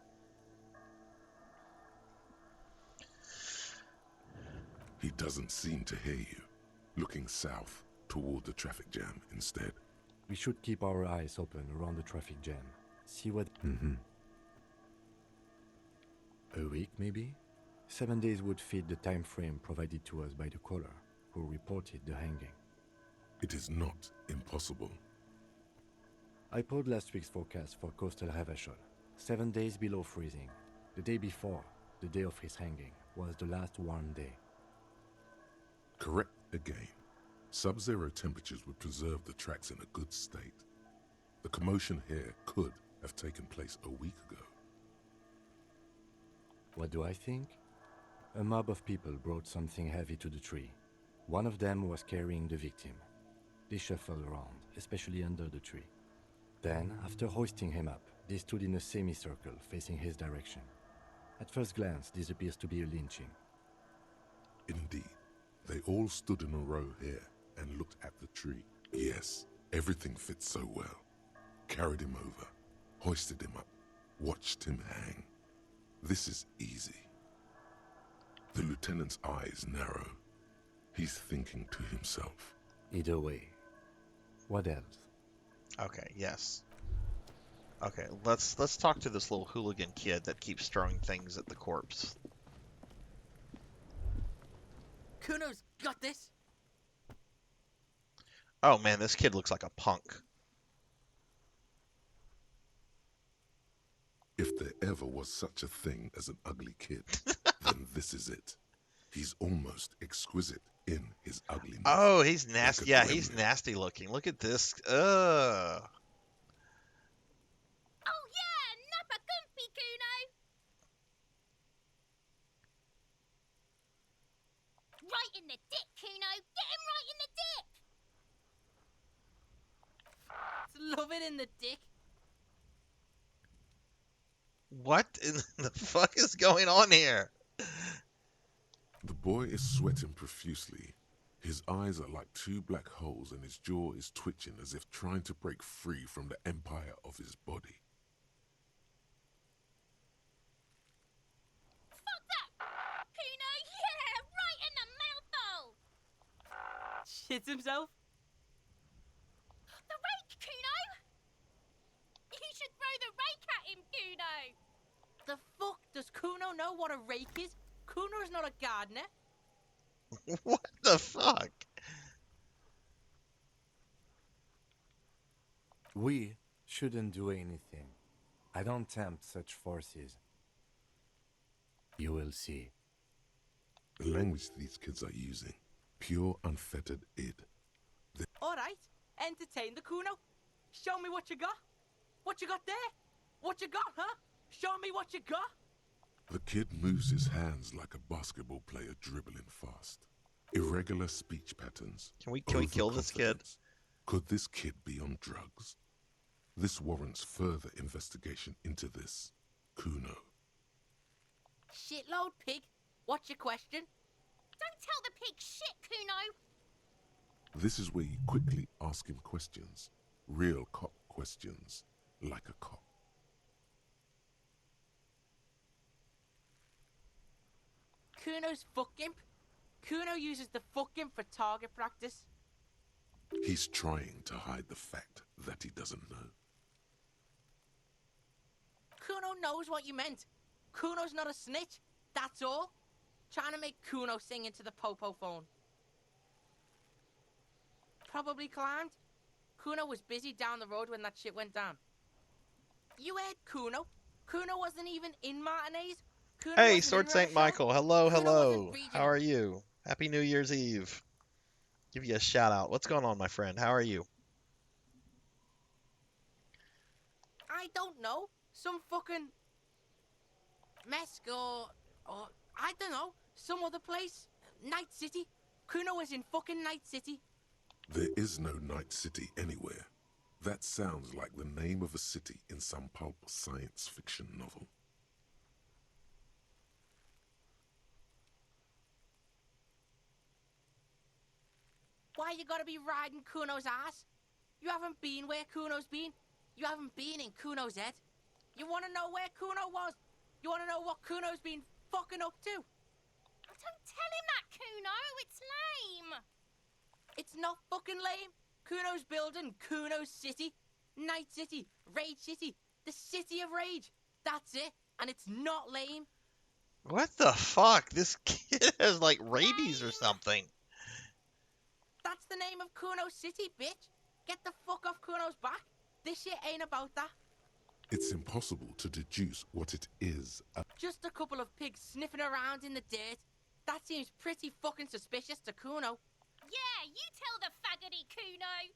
He doesn't seem to hear you, looking south toward the traffic jam instead. We should keep our eyes open around the traffic jam. See what... A week, maybe? 7 days would fit the time frame provided to us by the caller, who reported the hanging. It is not impossible. I pulled last week's forecast for coastal Havashol. 7 days below freezing. The day before, the day of his hanging, was the last warm day. Correct again. Sub-zero temperatures would preserve the tracks in a good state. The commotion here could have taken place a week ago. What do I think? A mob of people brought something heavy to the tree. One of them was carrying the victim. They shuffled around, especially under the tree. Then, after hoisting him up, they stood in a semicircle facing his direction. At first glance, this appears to be a lynching. Indeed. They all stood in a row here and looked at the tree. Yes, everything fits so well. Carried him over, hoisted him up, watched him hang. This is easy. The lieutenant's eyes narrow. He's thinking to himself. Either way. What else? Okay, yes. Okay, let's talk to this little hooligan kid that keeps throwing things at the corpse. Kuno's got this. Oh man, this kid looks like a punk. If there ever was such a thing as an ugly kid, then this is it. He's almost exquisite in his ugliness. Oh, he's nasty. Like a Yeah, he's gremlin. nasty looking. Look at this. Ugh. Oh yeah, nappa gumpy, Kuno. Right in the dick, Kuno. Get him right in the dick. Love it in the dick. What in the fuck is going on here? The boy is sweating profusely. His eyes are like two black holes and his jaw is twitching as if trying to break free from the empire of his body. Fuck that, Kuno. Yeah, right in the mouthhole. Shits himself. The rake, Kuno. You should throw the rake at him, Kuno. The fuck does Kuno know what a rake is? Kuno's not a gardener. What the fuck? We shouldn't do anything. I don't tempt such forces. You will see. The language these kids are using, pure unfettered id. Alright, entertain the Kuno. Show me what you got. What you got there? What you got, huh? Show me what you got. The kid moves his hands like a basketball player dribbling fast. Irregular speech patterns. Can we kill this kid? Overconfidence. Could this kid be on drugs? This warrants further investigation into this Kuno. Shitload pig. What's your question? Don't tell the pig shit, Kuno. This is where you quickly ask him questions. Real cop questions, like a cop. Kuno's fuck imp. Kuno uses the fuck imp for target practice. He's trying to hide the fact that he doesn't know. Kuno knows what you meant. Kuno's not a snitch. That's all. Trying to make Kuno sing into the popo phone. Probably climbed. Kuno was busy down the road when that shit went down. You heard Kuno. Kuno wasn't even in Martinez. Kuno Hey, wasn't Sword in Saint Revelstoke. Michael. Hello, Kuno hello. wasn't regional. How are you? Happy New Year's Eve. Give you a shout out. What's going on, my friend? How are you? I don't know. Some fucking Mesk or I don't know. Some other place. Night City. Kuno was in fucking Night City. There is no Night City anywhere. That sounds like the name of a city in some pulp science fiction novel. Why you gotta be riding Kuno's ass? You haven't been where Kuno's been. You haven't been in Kuno's head. You wanna know where Kuno was? You wanna know what Kuno's been fucking up to? Don't tell him that, Kuno. It's lame. It's not fucking lame. Kuno's building Kuno's city. Night City. Rage City. The city of rage. That's it. And it's not lame. What the fuck? This kid has like rabies or something. That's the name of Kuno City, bitch. Get the fuck off Kuno's back. This shit ain't about that. It's impossible to deduce what it is. Just a couple of pigs sniffing around in the dirt. That seems pretty fucking suspicious to Kuno. Yeah, you tell the faggoty, Kuno.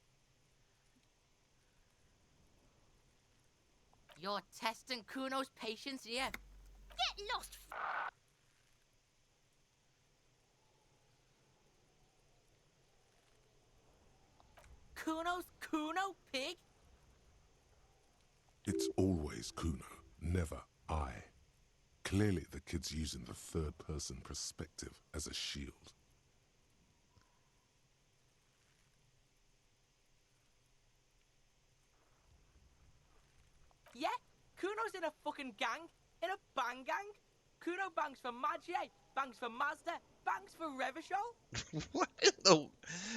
You're testing Kuno's patience here. Get lost, Kuno's Kuno, pig? It's always Kuno, never I. Clearly the kid's using the third-person perspective as a shield. Yeah, Kuno's in a fucking gang. In a bang gang. Kuno bangs for Magie, bangs for Mazda, bangs for Revachol. What in the...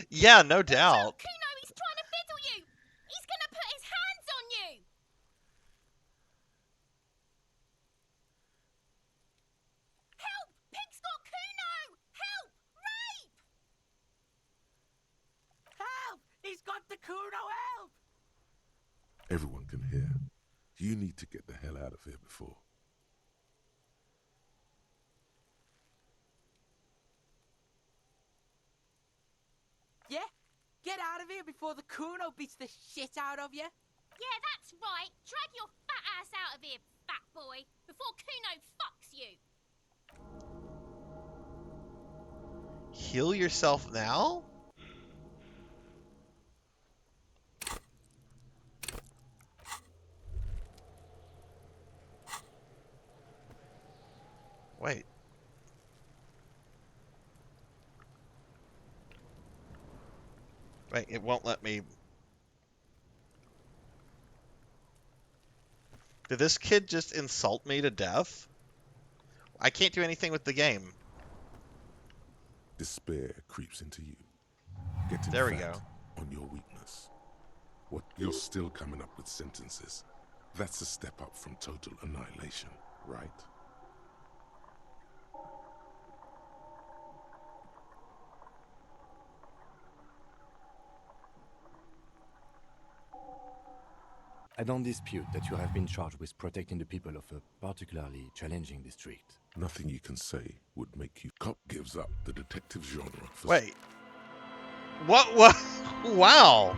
Yeah, no doubt. Kuno, he's trying to fiddle you. He's gonna put his hands on you. Help! Pig's got Kuno! Help! Rage! Everyone can hear. You need to get the hell out of here before. Yeah? Get out of here before the Kuno beats the shit out of you. Yeah, that's right. Drag your fat ass out of here, fat boy, before Kuno fucks you. Heal yourself now? Wait. Wait, it won't let me... Did this kid just insult me to death? I can't do anything with the game. Despair creeps into you. Getting There we fat go. on your weakness. What, you're still coming up with sentences. That's a step up from total annihilation, right? I don't dispute that you have been charged with protecting the people of a particularly challenging district. Nothing you can say would make you... Cop gives up the detective genre for... Wait. What? Wow.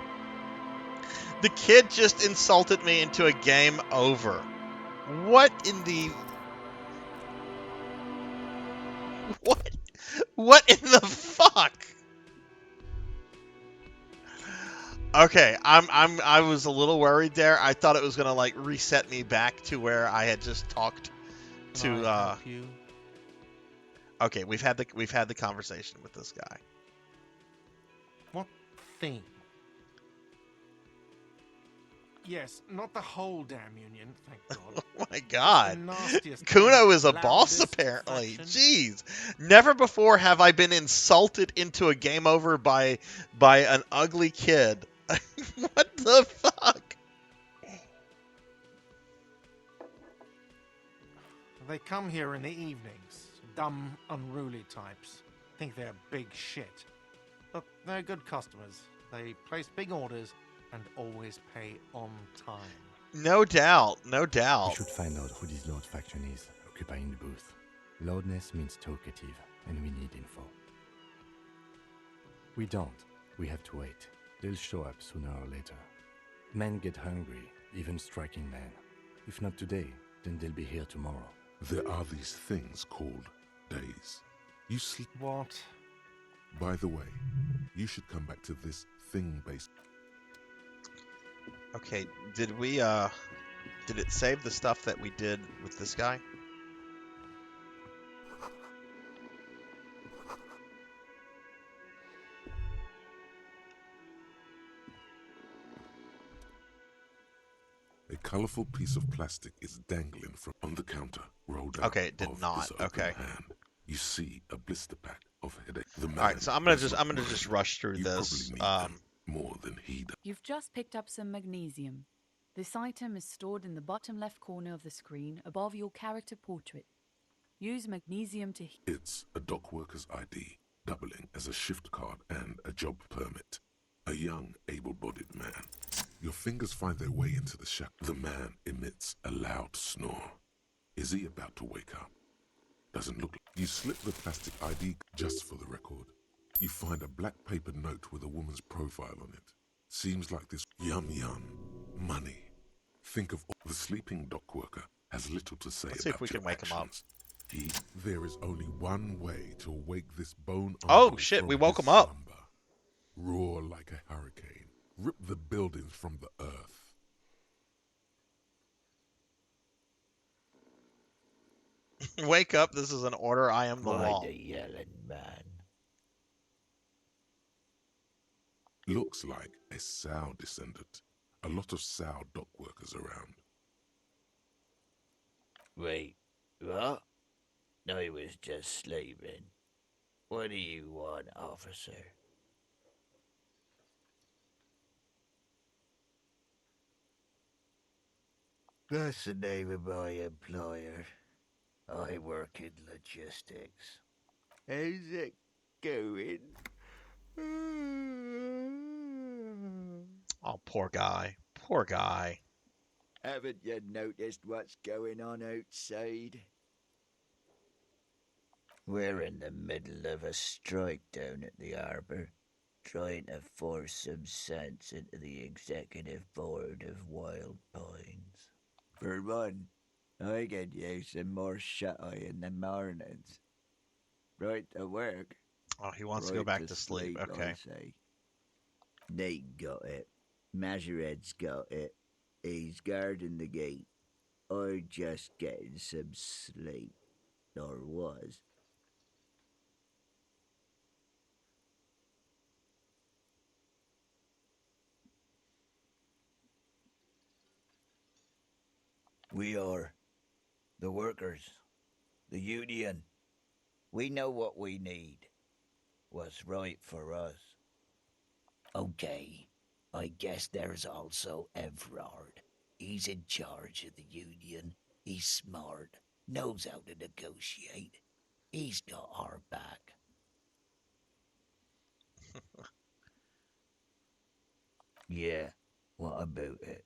The kid just insulted me into a game over. What in the... What in the fuck? Okay, I was a little worried there. I thought it was gonna like reset me back to where I had just talked to. Can I help you? Okay, we've had the conversation with this guy. What thing? Yes, not the whole damn union, thank God. Oh my God, nastiest, Kuno is a boss loudest apparently. faction. Jeez, never before have I been insulted into a game over by an ugly kid. What the fuck? They come here in the evenings. Dumb, unruly types. Think they're big shit. But they're good customers. They place big orders and always pay on time. No doubt, no doubt. We should find out who this Lord faction is, occupying the booth. Loudness means talkative, and we need info. We don't. We have to wait. They'll show up sooner or later. Men get hungry, even striking men. If not today, then they'll be here tomorrow. There are these things called days. You sleep... What? By the way, you should come back to this thing-based... Okay, did it save the stuff that we did with this guy? A colorful piece of plastic is dangling from on the counter, rolled out. Okay, it did of not. his open Okay. hand. You see a blister pack of headache. The man All right, so I'm gonna does just not mind. rush through You this. probably need them more than he does. You've just picked up some magnesium. This item is stored in the bottom left corner of the screen above your character portrait. Use magnesium to... It's a dock worker's ID, doubling as a shift card and a job permit. A young, able-bodied man. Your fingers find their way into the shack. The man emits a loud snore. Is he about to wake up? Doesn't look like... You slip the plastic ID just for the record. You find a black paper note with a woman's profile on it. Seems like this yum yum. Money. Think of all... The sleeping dock worker has little to say Let's see if about we can your wake him up. actions. There is only one way to wake this bone Oh uncle shit, from we woke his him up. slumber. Roar like a hurricane. Rip the buildings from the earth. Wake up, this is an order, I am the law. the yelling man? Looks like a Sow descendant. A lot of Sow dock workers around. Wait, what? I was just sleeping. What do you want, officer? That's the name of my employer. I work in logistics. How's it going? Oh, poor guy. Poor guy. Haven't you noticed what's going on outside? We're in the middle of a strike down at the harbour, trying to force some sense into the executive board of Wild Pines. For one, I could use some more shut-eye in the mornings. Right to work. Oh, he wants to right go back to sleep. Okay. I say. Nate got it. Majoret's got it. He's guarding the gate. I'm just getting some sleep. Or was. We are. The workers. The union. We know what we need. What's right for us. Okay. I guess there's also Everard. He's in charge of the union. He's smart. Knows how to negotiate. He's got our back. Yeah. What about it?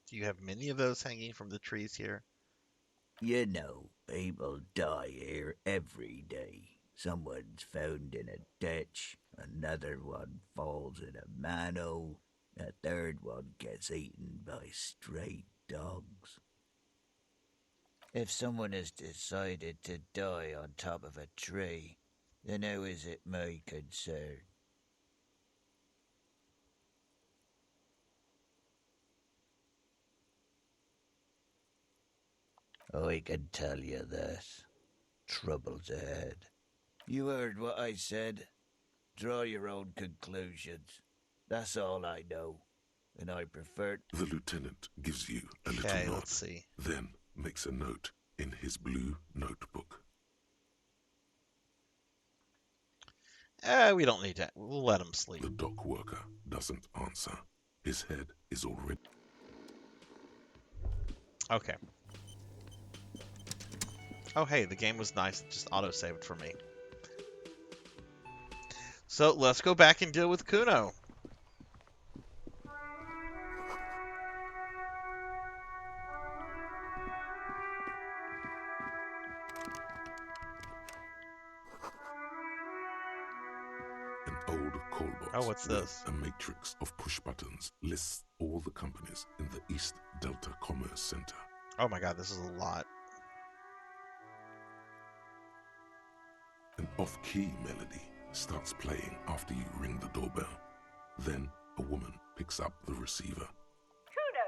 Do you have many of those hanging from the trees here? You know, people die here every day. Someone's found in a ditch, another one falls in a manhole, a third one gets eaten by stray dogs. If someone has decided to die on top of a tree, then how is it my concern? I can tell you this. Trouble's ahead. You heard what I said. Draw your own conclusions. That's all I know. And I prefer... The lieutenant gives you a little Okay, nod, let's see. then makes a note in his blue notebook. We don't need to. We'll let him sleep. The dock worker doesn't answer. His head is already... Okay. Oh, hey, the game was nice. It just auto-saved for me. So, let's go back and deal with Kuno. An old call box Oh, what's with this? a matrix of push buttons lists all the companies in the East Delta Commerce Center. Oh my god, this is a lot. An off-key melody starts playing after you ring the doorbell. Then a woman picks up the receiver. Kuno,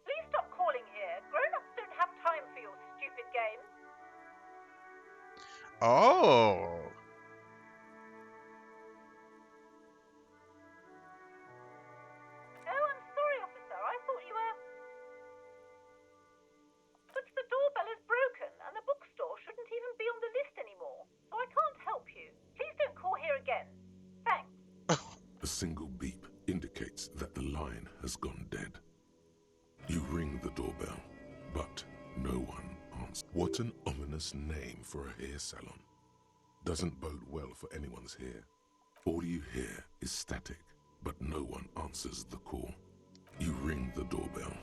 please stop calling here. Grown-ups don't have time for your stupid games. Oh. Oh, I'm sorry, officer. I thought you were... But the doorbell is broken, and the bookstore shouldn't even be on the list anymore. So I can't help you. Please don't call here again. Thanks. A single beep indicates that the line has gone dead. You ring the doorbell, but no one answers. What an ominous name for a hair salon. Doesn't bode well for anyone's hair. All you hear is static, but no one answers the call. You ring the doorbell,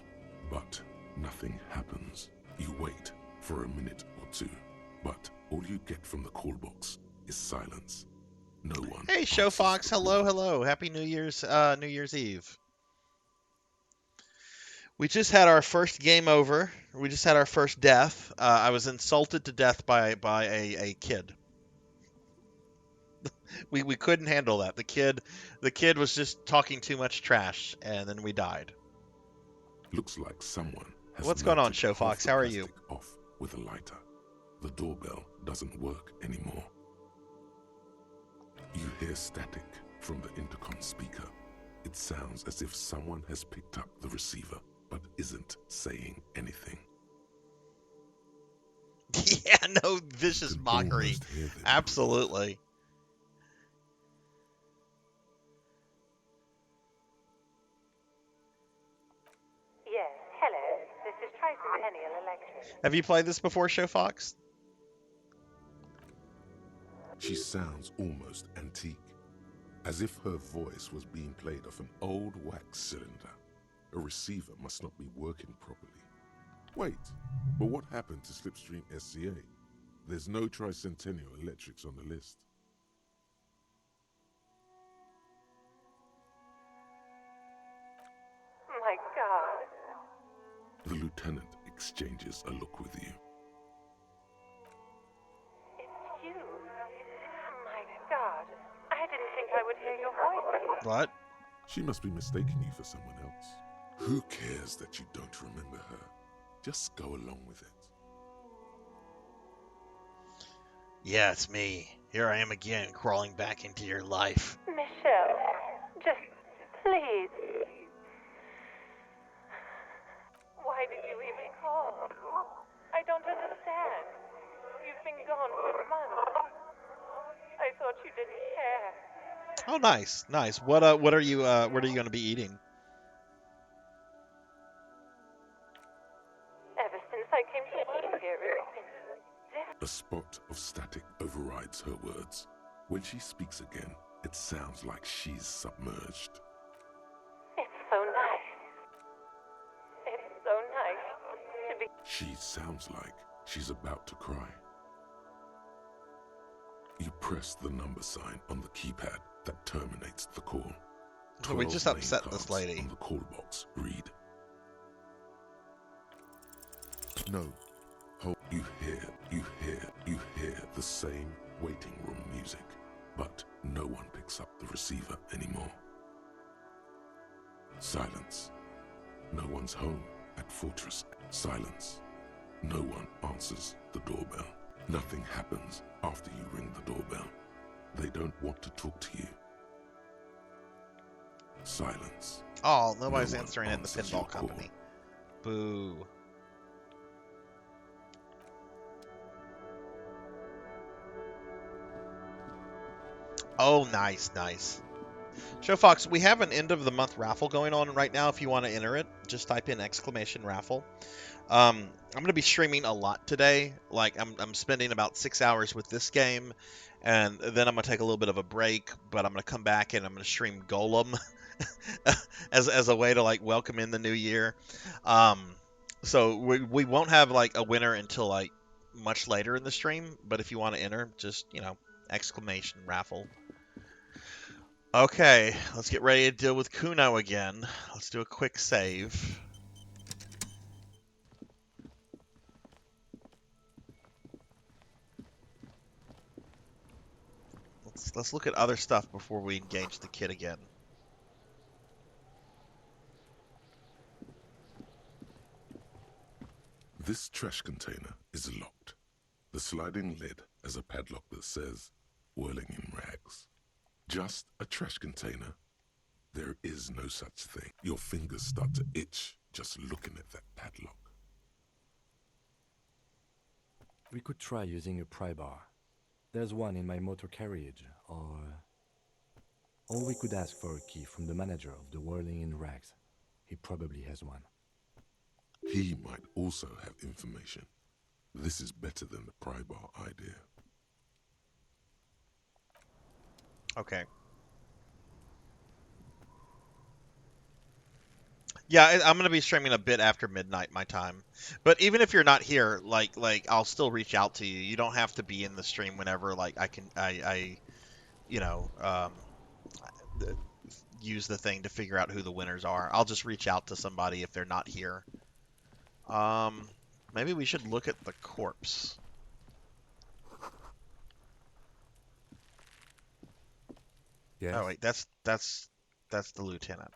but nothing happens. You wait for a minute or two, but all you get from the call box is silence. No one. Hey, Show Fox. Hello, hello. Happy New Year's Eve. We just had our first game over. We just had our first death. I was insulted to death by a kid. We couldn't handle that. The kid was just talking too much trash, and then we died. Looks like someone has What's going on, melted Show half Fox? the How are you? plastic off with a lighter. The doorbell doesn't work anymore. You hear static from the intercom speaker. It sounds as if someone has picked up the receiver, but isn't saying anything. Yeah, no vicious mockery. Absolutely. Yes, hello. This is Tricentennial Electric. Have you played this before, Show Fox? She sounds almost antique, as if her voice was being played off an old wax cylinder. A receiver must not be working properly. Wait, but what happened to Slipstream SCA? There's no Tricentennial Electrics on the list. My God. The lieutenant exchanges a look with you. It's you. My God. I didn't think I would hear your voice. What? She must be mistaking you for someone else. Who cares that you don't remember her? Just go along with it. Yeah, it's me. Here I am again, crawling back into your life. Michelle, just please. Why did you even call? I don't understand. You've been gone for months. I thought you didn't care. Oh, nice, nice. What are you going to be eating? Ever since I came to work here, it's been A spot of static overrides her words. When she speaks again, it sounds like she's submerged. It's so nice. It's so nice to be... She sounds like she's about to cry. You press the number sign on the keypad that terminates the call. So we just 12 upset name this cards lady. on the call box read. No. You hear the same waiting room music, but no one picks up the receiver anymore. Silence. No one's home at Fortress. Silence. No one answers the doorbell. Nothing happens after you ring the doorbell. They don't want to talk to you. Silence. Oh, nobody's No one answering it in the answers your pinball call. company. Boo. Oh, nice, nice. Show Fox, we have an end of the month raffle going on right now. If you want to enter it, just type in !raffle. I'm going to be streaming a lot today. Like I'm spending about 6 hours with this game, and then I'm going to take a little bit of a break. But I'm going to come back and I'm going to stream Golem as a way to like welcome in the new year. So we won't have like a winner until like much later in the stream. But if you want to enter, just !raffle. Okay, let's get ready to deal with Kuno again. Let's do a quick save. Let's look at other stuff before we engage the kid again. This trash container is locked. The sliding lid has a padlock that says, "Whirling in rags." Just a trash container. There is no such thing. Your fingers start to itch just looking at that padlock. We could try using a pry bar. There's one in my motor carriage, or we could ask for a key from the manager of the Whirling in Rags. He probably has one. He might also have information. This is better than the pry bar idea. Okay. Yeah, I'm gonna be streaming a bit after midnight my time. But even if you're not here, like I'll still reach out to you. You don't have to be in the stream whenever like I use the thing to figure out who the winners are. I'll just reach out to somebody if they're not here. Maybe we should look at the corpse. Yes. Oh wait, that's the lieutenant.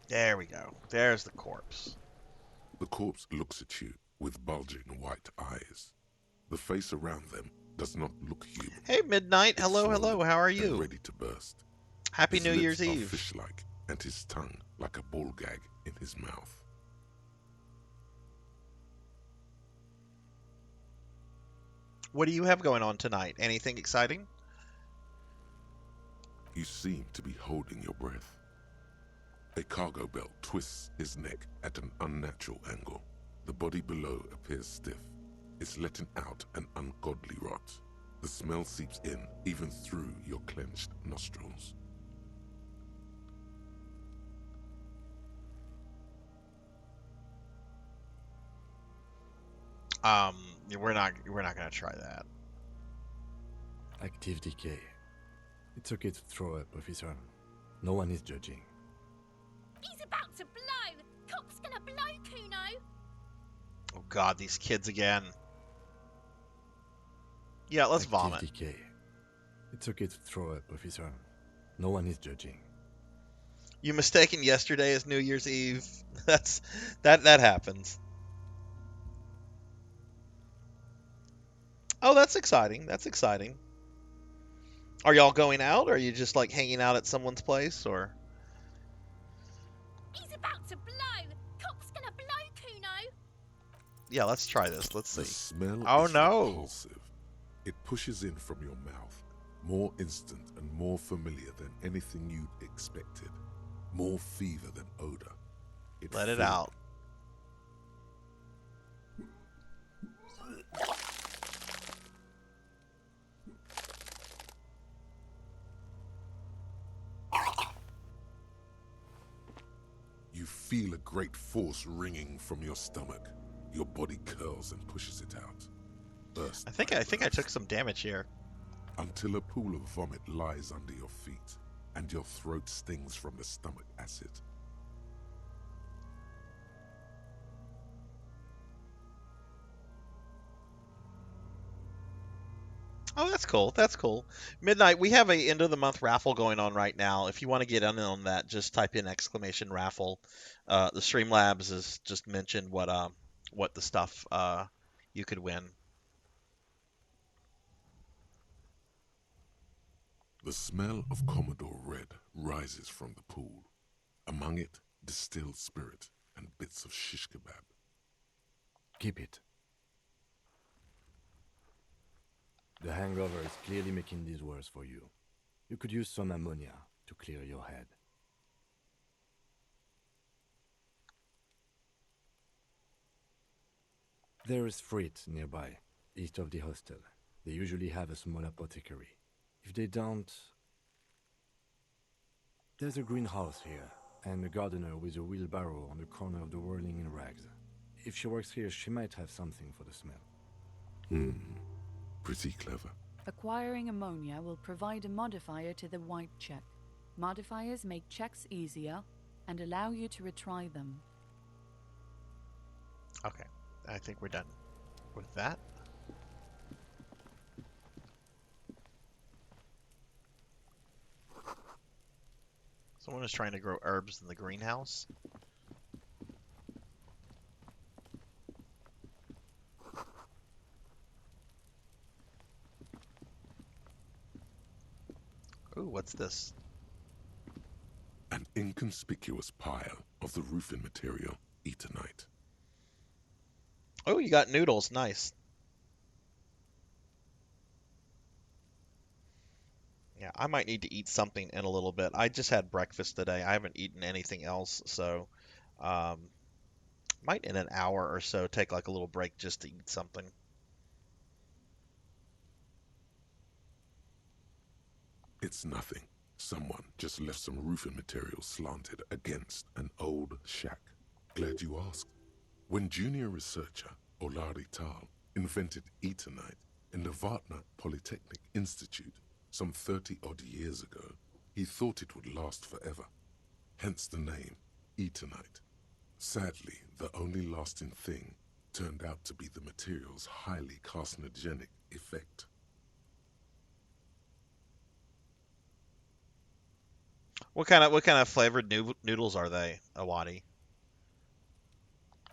There we go. There's the corpse. The corpse looks at you with bulging white eyes. The face around them does not look human. Hey, Midnight. Hello, hello. How are And you? ready to burst. Happy His New lips Year's are Eve. fish-like, and his tongue like a ball gag in his mouth. What do you have going on tonight? Anything exciting? You seem to be holding your breath. A cargo belt twists his neck at an unnatural angle. The body below appears stiff. It's letting out an ungodly rot. The smell seeps in, even through your clenched nostrils. We're not gonna try that. Active decay. It's okay to throw up, officer. No one is judging. He's about to blow! Cop's gonna blow, Kuno! Oh god, these kids again. Yeah, let's vomit. Decay. It's okay to throw up, officer. No one is judging. You mistaken yesterday as New Year's Eve. That happens. Oh, that's exciting. That's exciting. Are y'all going out, or are you just like hanging out at someone's place, or? He's about to blow! Cop's gonna blow, Kuno! Yeah, let's try this. Let's see. The smell Oh is no! repulsive. It pushes in from your mouth, more instant and more familiar than anything you'd expected. More fever than odor. Let it out. You feel a great force ringing from your stomach. Your body curls and pushes it out. Burst I think I took some damage here. Until a pool of vomit lies under your feet, and your throat stings from the stomach acid. Oh, that's cool. That's cool. Midnight, we have a end of the month raffle going on right now. If you want to get in on that, just type in !raffle. The Streamlabs has just mentioned what the stuff you could win. The smell of Commodore Red rises from the pool. Among it, distilled spirit and bits of shish kebab. Keep it. The hangover is clearly making this worse for you. You could use some ammonia to clear your head. There is Frit nearby, east of the hostel. They usually have a small apothecary. If they don't... There's a greenhouse here, and a gardener with a wheelbarrow on the corner of the whirling in rags. If she works here, she might have something for the smell. Pretty clever. Acquiring ammonia will provide a modifier to the white check. Modifiers make checks easier and allow you to retry them. Okay, I think we're done with that. Someone is trying to grow herbs in the greenhouse. Ooh, what's this? An inconspicuous pile of the roofing material, Eternite. Oh, you got noodles. Nice. Yeah, I might need to eat something in a little bit. I just had breakfast today. I haven't eaten anything else, so might in an hour or so take like a little break just to eat something. It's nothing. Someone just left some roofing material slanted against an old shack. Glad you asked. When junior researcher Olari Tal invented Eternite in the Vartna Polytechnic Institute some 30-odd years ago, he thought it would last forever. Hence the name, Eternite. Sadly, the only lasting thing turned out to be the material's highly carcinogenic effect. What kind of flavored noodles are they, Awadi?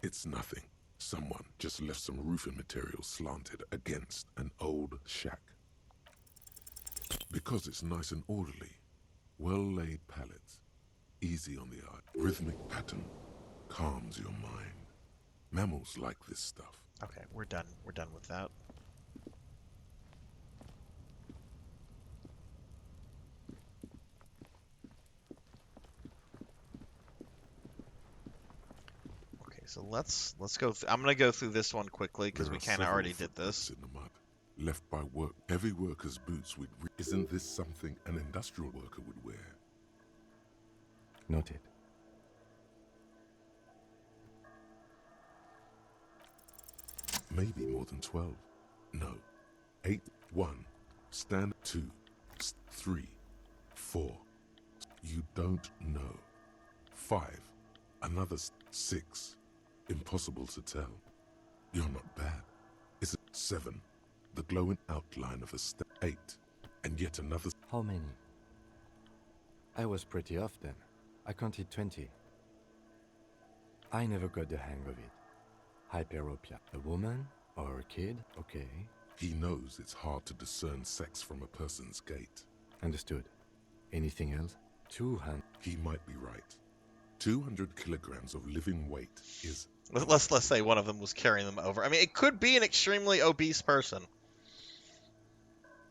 It's nothing. Someone just left some roofing material slanted against an old shack. Because it's nice and orderly, well-laid pallets, easy on the eye, rhythmic pattern, calms your mind. Mammals like this stuff. Okay, we're done. We're done with that. Okay, so let's go. I'm gonna go through this one quickly because There we are kind of several already did footprints this. in the mud, left by heavy workers' boots with. Isn't this something an industrial worker would wear? Noted. Maybe more than 12. No. 8, 1, stand 2, 3, 4. You don't know. 5, another 6. Impossible to tell. You're not bad. Is it 7? The glowing outline of a 8, and yet another. How many? I was pretty off then. I counted 20. I never got the hang of it. Hyperopia. A woman or a kid? Okay. He knows it's hard to discern sex from a person's gait. Understood. Anything else? 200. He might be right. 200 kilograms of living weight is. Let's say one of them was carrying them over. I mean, it could be an extremely obese person.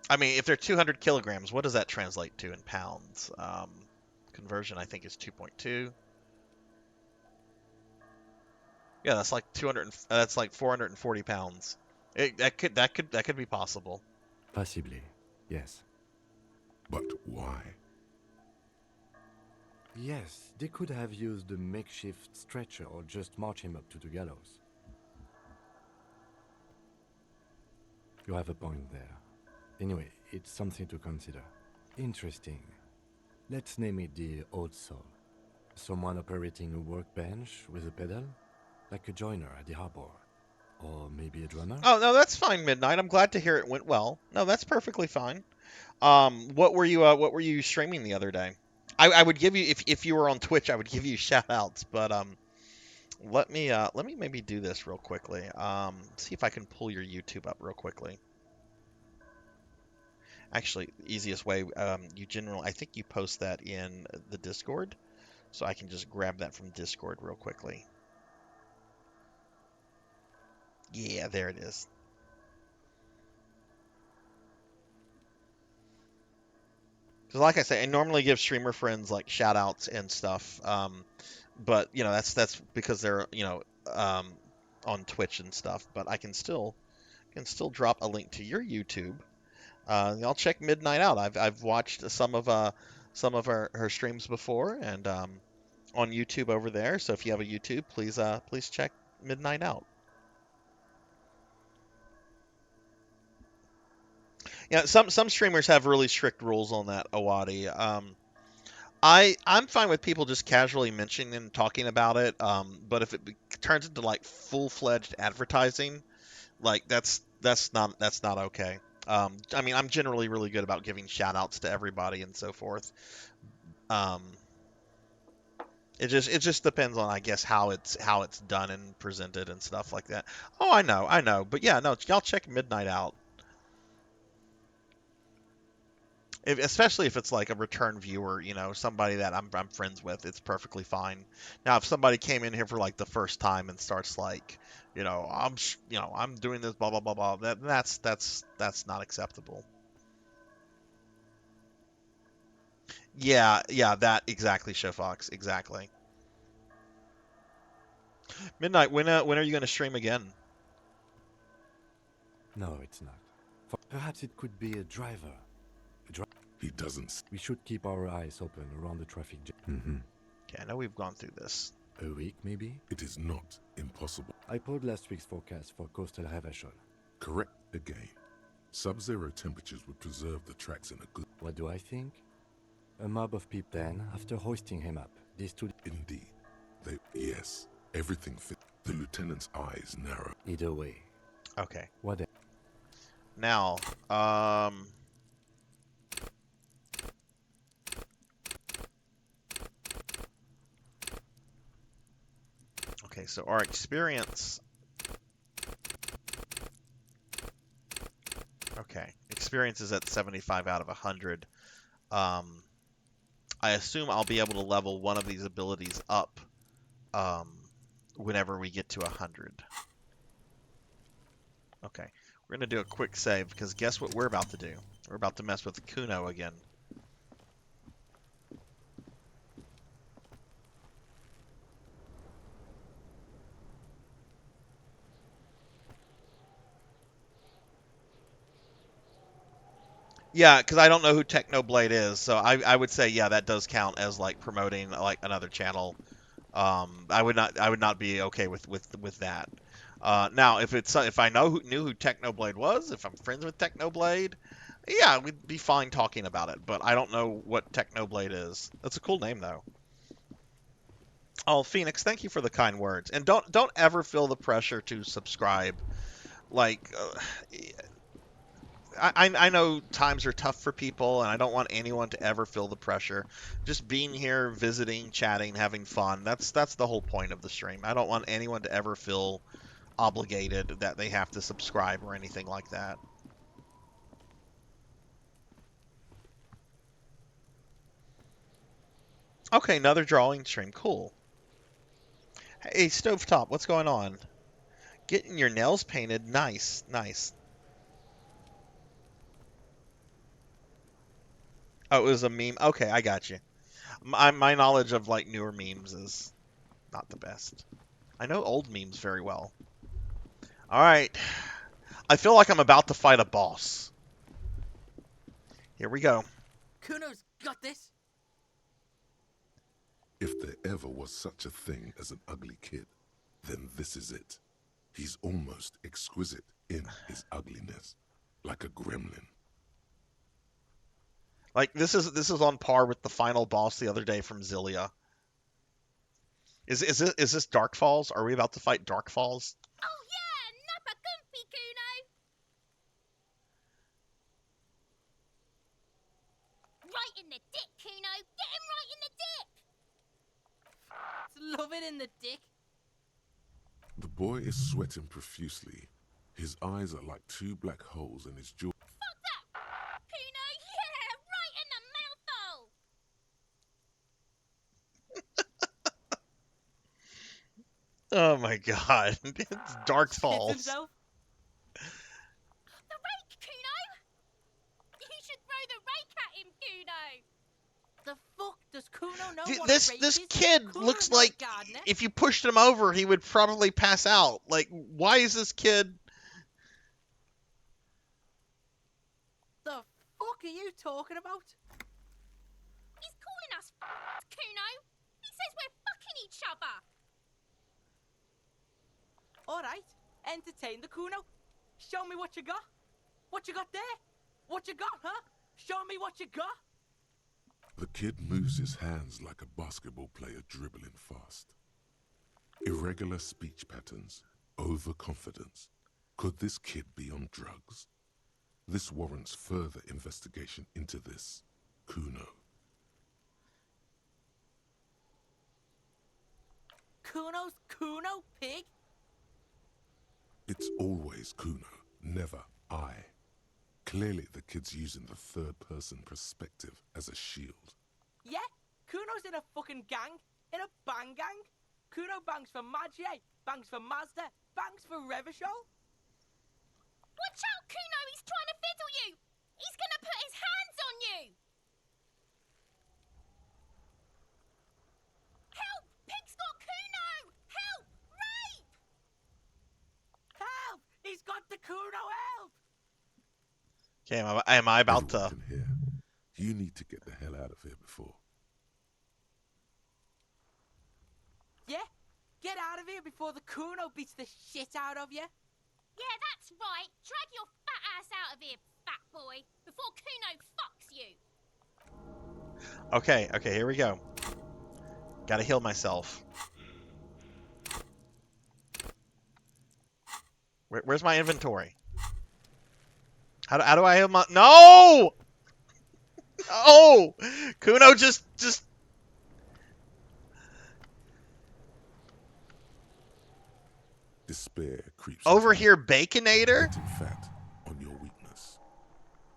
I mean, if they're 200 kilograms, what does that translate to in pounds? Conversion, I think, is 2.2. Yeah, that's like 200. That's like 440 pounds. That could be possible. Possibly, yes. But why? Yes, they could have used a makeshift stretcher or just march him up to the gallows. You have a point there. Anyway, it's something to consider. Interesting. Let's name it the Old Soul. Someone operating a workbench with a pedal? Like a joiner at the harbor. Or maybe a drummer? Oh, no, that's fine, Midnight. I'm glad to hear it went well. No, that's perfectly fine. What were you streaming the other day? I would give you, if you were on Twitch, I would give you shout outs, but let me maybe do this real quickly. See if I can pull your YouTube up real quickly. Actually, easiest way, I think you post that in the Discord, so I can just grab that from Discord real quickly. Yeah, there it is. Because like I say, I normally give streamer friends like shout outs and stuff, but you know that's because they're on Twitch and stuff. But I can still drop a link to your YouTube. Y'all check Midnight out. I've watched some of her streams before, and on YouTube over there. So if you have a YouTube, please check Midnight out. Yeah, some streamers have really strict rules on that, Awadi. I'm fine with people just casually mentioning and talking about it. But if it turns into like full-fledged advertising, like that's not okay. I mean, I'm generally really good about giving shout-outs to everybody and so forth. It just depends on, I guess, how it's done and presented and stuff like that. Oh, I know. But yeah, no, y'all check Midnight out. Especially if it's like a return viewer, somebody that I'm friends with, it's perfectly fine. Now, if somebody came in here for like the first time and starts like, I'm doing this, blah blah blah blah, that's not acceptable. Yeah, that exactly, Showfox, exactly. Midnight, when are you going to stream again? No, it's not. Perhaps it could be a driver. He doesn't. We should keep our eyes open around the traffic jam. Okay, I know we've gone through this. A week, maybe? It is not impossible. I pulled last week's forecast for coastal Havashol. Correct again. Sub-zero temperatures would preserve the tracks in a good... What do I think? A mob of people then, after hoisting him up, these two... Indeed. Yes, everything fit. The lieutenant's eyes narrow. Either way. Okay. What? Now, okay, so our experience. Okay, experience is at 75 out of 100. I assume I'll be able to level one of these abilities up whenever we get to 100. Okay, we're going to do a quick save because guess what we're about to do? We're about to mess with Kuno again. Yeah, because I don't know who Technoblade is, so I would say yeah, that does count as like promoting like another channel. I would not be okay with that. Now, if I knew who Technoblade was, if I'm friends with Technoblade, yeah, we'd be fine talking about it. But I don't know what Technoblade is. That's a cool name though. Oh, Phoenix, thank you for the kind words, and don't ever feel the pressure to subscribe. Like, I know times are tough for people, and I don't want anyone to ever feel the pressure. Just being here, visiting, chatting, having fun. That's the whole point of the stream. I don't want anyone to ever feel obligated that they have to subscribe or anything like that. Okay, another drawing stream. Cool. Hey, Stovetop, what's going on? Getting your nails painted. Nice, nice. Oh, it was a meme. Okay, I got you. My knowledge of like newer memes is not the best. I know old memes very well. All right. I feel like I'm about to fight a boss. Here we go. Kuno's got this. If there ever was such a thing as an ugly kid, then this is it. He's almost exquisite in his ugliness, like a gremlin. Like this is on par with the final boss the other day from Zillia. Is this Dark Falls? Are we about to fight Dark Falls? Oh yeah, Nappa Gumpy, Kuno! Right in the dick, Kuno! Get him right in the dick! Love it in the dick. The boy is sweating profusely. His eyes are like two black holes in his jaw. Fuck that! Kuno, yeah! Right in the mouthhole! Oh my god. It's Dark Shit Falls. himself. The rake, Kuno! You should throw the rake at him, Kuno! The fuck does Kuno know what This a rake this is? kid Kuno's looks not a like gardener. if you pushed him over, he would probably pass out. Like, why is this kid? The fuck are you talking about? He's calling us Kuno! He says we're fucking each other! Alright, entertain the Kuno. Show me what you got. What you got there? What you got, huh? Show me what you got. The kid moves his hands like a basketball player dribbling fast. Irregular speech patterns, overconfidence. Could this kid be on drugs? This warrants further investigation into this Kuno. Kuno's Kuno, pig? It's always Kuno, never I. Clearly the kid's using the third-person perspective as a shield. Yeah, Kuno's in a fucking gang. In a bang gang. Kuno bangs for Magie, bangs for Mazda, bangs for Revachol. Watch out, Kuno! He's trying to fiddle you! He's gonna put his hands on you! Help! Pig's got Kuno! Help! Rape! Help! He's got the Kuno, help! Okay, am I about to? Everyone can hear. You need to get the hell out of here before. Yeah? Get out of here before the Kuno beats the shit out of you. Yeah, that's right. Drag your fat ass out of here, fat boy, before Kuno fucks you. Okay, here we go. Gotta heal myself. Where's my inventory? How do I heal my... No! Oh! Kuno just... Despair creeps Over into here, Baconator? getting fat on your weakness.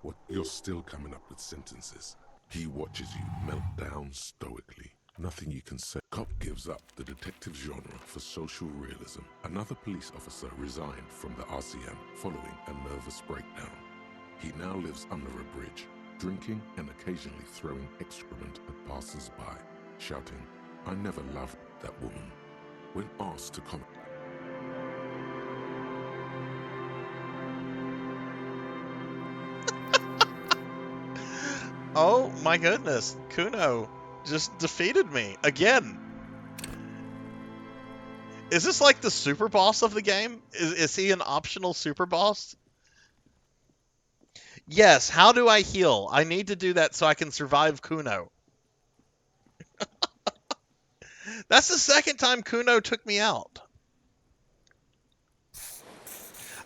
What? You're still coming up with sentences. He watches you melt down stoically. Nothing you can say. Cop gives up the detective genre for social realism. Another police officer resigned from the RCM following a nervous breakdown. He now lives under a bridge, drinking and occasionally throwing excrement at passers-by, shouting, "I never loved that woman." When asked to comment, Oh my goodness, Kuno just defeated me again. Is this like the super boss of the game? Is he an optional super boss? Yes, how do I heal? I need to do that so I can survive Kuno. That's the second time Kuno took me out.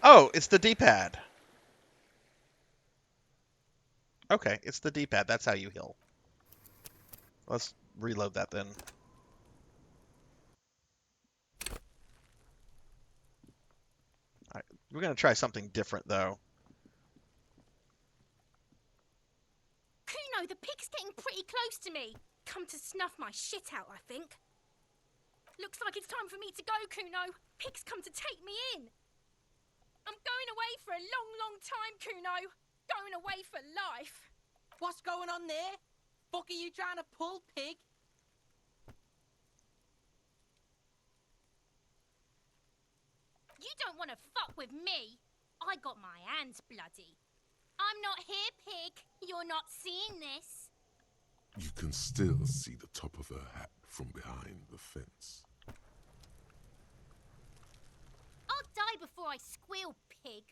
Oh, it's the D-pad. Okay, it's the D-pad. That's how you heal. Let's reload that then. Alright, we're going to try something different, though. Kuno, the pig's getting pretty close to me. Come to snuff my shit out, I think. Looks like it's time for me to go, Kuno. Pig's come to take me in. I'm going away for a long, long time, Kuno. Going away for life. What's going on there? Fuck are you trying to pull, pig? You don't want to fuck with me. I got my hands bloody. I'm not here, pig. You're not seeing this. You can still see the top of her hat from behind the fence. I'll die before I squeal, pig.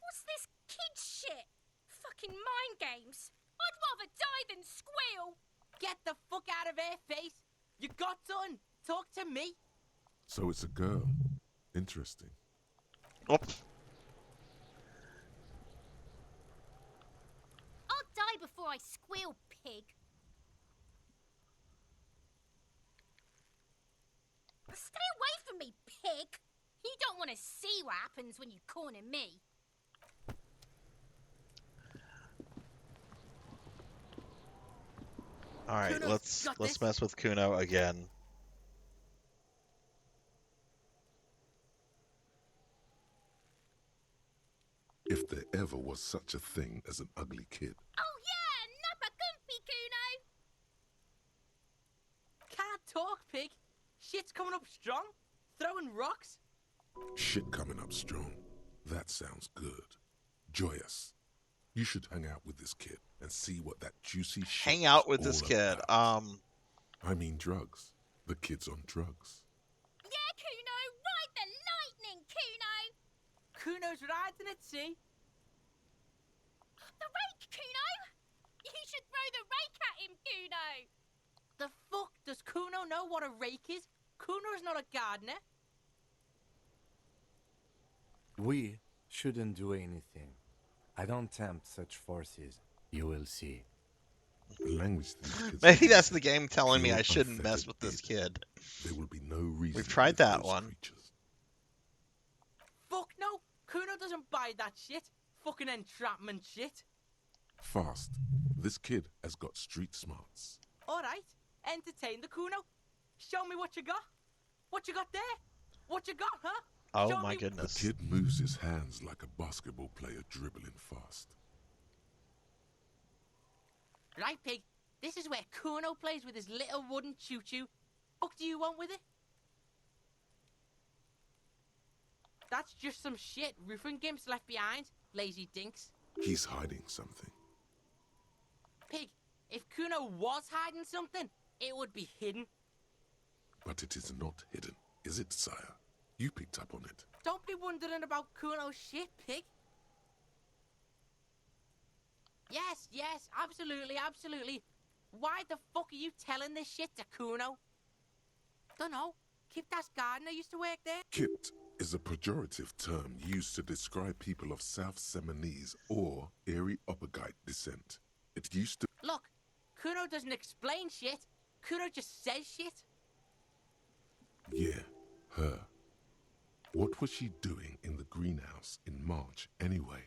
What's this kid shit? Fucking mind games. I'd rather die than squeal. Get the fuck out of here, face. You got done. Talk to me. So it's a girl. Interesting. Oops. I'll die before I squeal, pig. Stay away from me, pig. You don't want to see what happens when you corner me. All right, Kuno, let's got this? mess with Kuno again. If there ever was such a thing as an ugly kid. Oh yeah, Nappa Gumpy, Kuno. Can't talk, pig. Shit's coming up strong. Throwing rocks. Shit coming up strong. That sounds good. Joyous. You should hang out with this kid and see what that juicy shit Hang out is with this all kid. about. I mean drugs. The kid's on drugs. Yeah, Kuno, ride the lightning, Kuno. Kuno's riding at sea. The rake, Kuno. You should throw the rake at him, Kuno. The fuck? Does Kuno know what a rake is? Kuno's not a gardener. We shouldn't do anything. I don't tempt such forces. You will see. The language these kids Maybe are that's using, the game telling me pure I shouldn't mess unfettered with this id. kid. There will be no reason. We've tried with that those one. creatures. Fuck no. Kuno doesn't buy that shit. Fucking entrapment shit. Fast. This kid has got street smarts. Alright. Entertain the Kuno. Show me what you got. What you got there? What you got, huh? Oh Show my me- goodness. The kid moves his hands like a basketball player dribbling fast. Right, pig. This is where Kuno plays with his little wooden choo-choo. What do you want with it? That's just some shit roofing gimps left behind. Lazy dinks. He's hiding something. Pig, if Kuno was hiding something, it would be hidden. But it is not hidden, is it, sire? You picked up on it. Don't be wondering about Kuno's shit, pig. Yes, absolutely, absolutely. Why the fuck are you telling this shit to Kuno? Dunno. Kiptas gardener used to work there. Kipt is a pejorative term used to describe people of South Seminese or Erie-Opagite descent. It used to... Look, Kuno doesn't explain shit. Kuno just says shit. Yeah, her. What was she doing in the greenhouse in March anyway?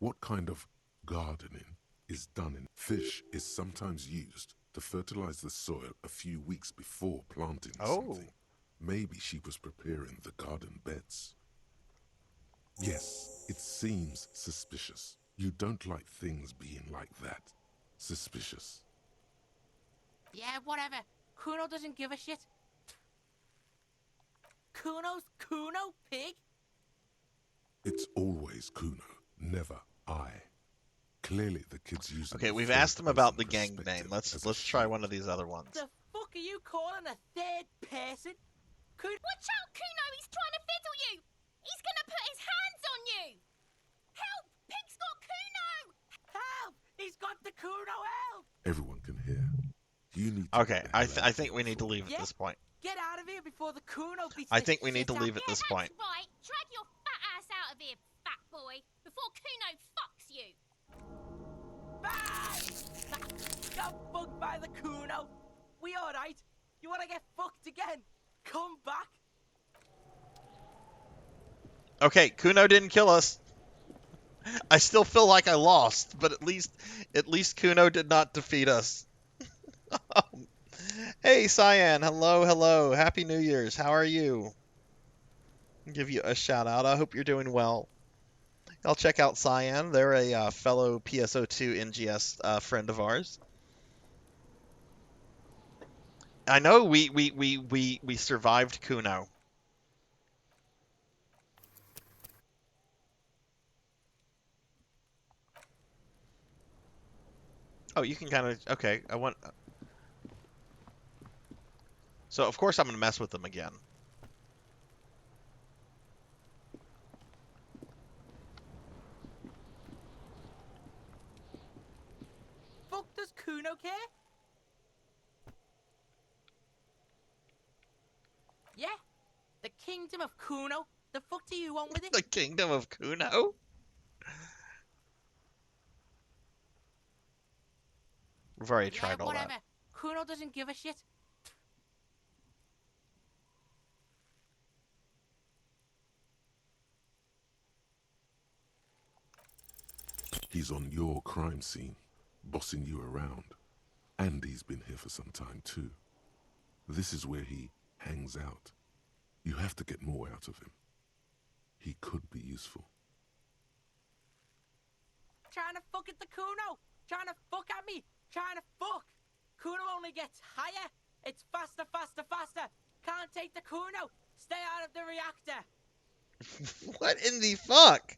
What kind of gardening is done in... Fish is sometimes used to fertilize the soil a few weeks before planting something. Maybe she was preparing the garden beds. Yes, it seems suspicious. You don't like things being like that. Suspicious. Yeah, whatever. Kuno doesn't give a shit. Kuno's Kuno, pig? It's always Kuno. Never I. Clearly the kids using Okay, the we've third asked them about person the gang name. perspective Let's as a try shield. one of these other ones. The fuck are you calling a third person? Watch out, Kuno! He's trying to fiddle you! He's gonna put his hands on you! Help! Pig's got Kuno! Help! He's got the Kuno, help! Everyone can hear. You need to Okay, get the I hell out think we need to leave Yeah? at this point. Get out of here before the Kuno beats I the think we need shit to out- leave at this point. That's right. Drag your fat ass out of here, fat boy, before Kuno fucks you. Bye! Got fucked by the Kuno. We alright? You wanna get fucked again? Come back. Okay, Kuno didn't kill us. I still feel like I lost, but at least Kuno did not defeat us. Hey, Cyan. Hello. Happy New Year's. How are you? I'll give you a shout out. I hope you're doing well. Y'all check out Cyan. They're a fellow PSO2 NGS friend of ours. I know we survived Kuno. Oh, you can kind of okay. So of course I'm gonna mess with them again. Fuck does Kuno care? Yeah? The kingdom of Kuno? The fuck do you want with it? The kingdom of Kuno? We've already tried all whatever. that. Kuno doesn't give a shit. He's on your crime scene, bossing you around. And he's been here for some time too. This is where he hangs out. You have to get more out of him. He could be useful. Trying to fuck at the Kuno. Trying to fuck at me. Trying to fuck. Kuno only gets higher. It's faster. Can't take the Kuno. Stay out of the reactor. What in the fuck?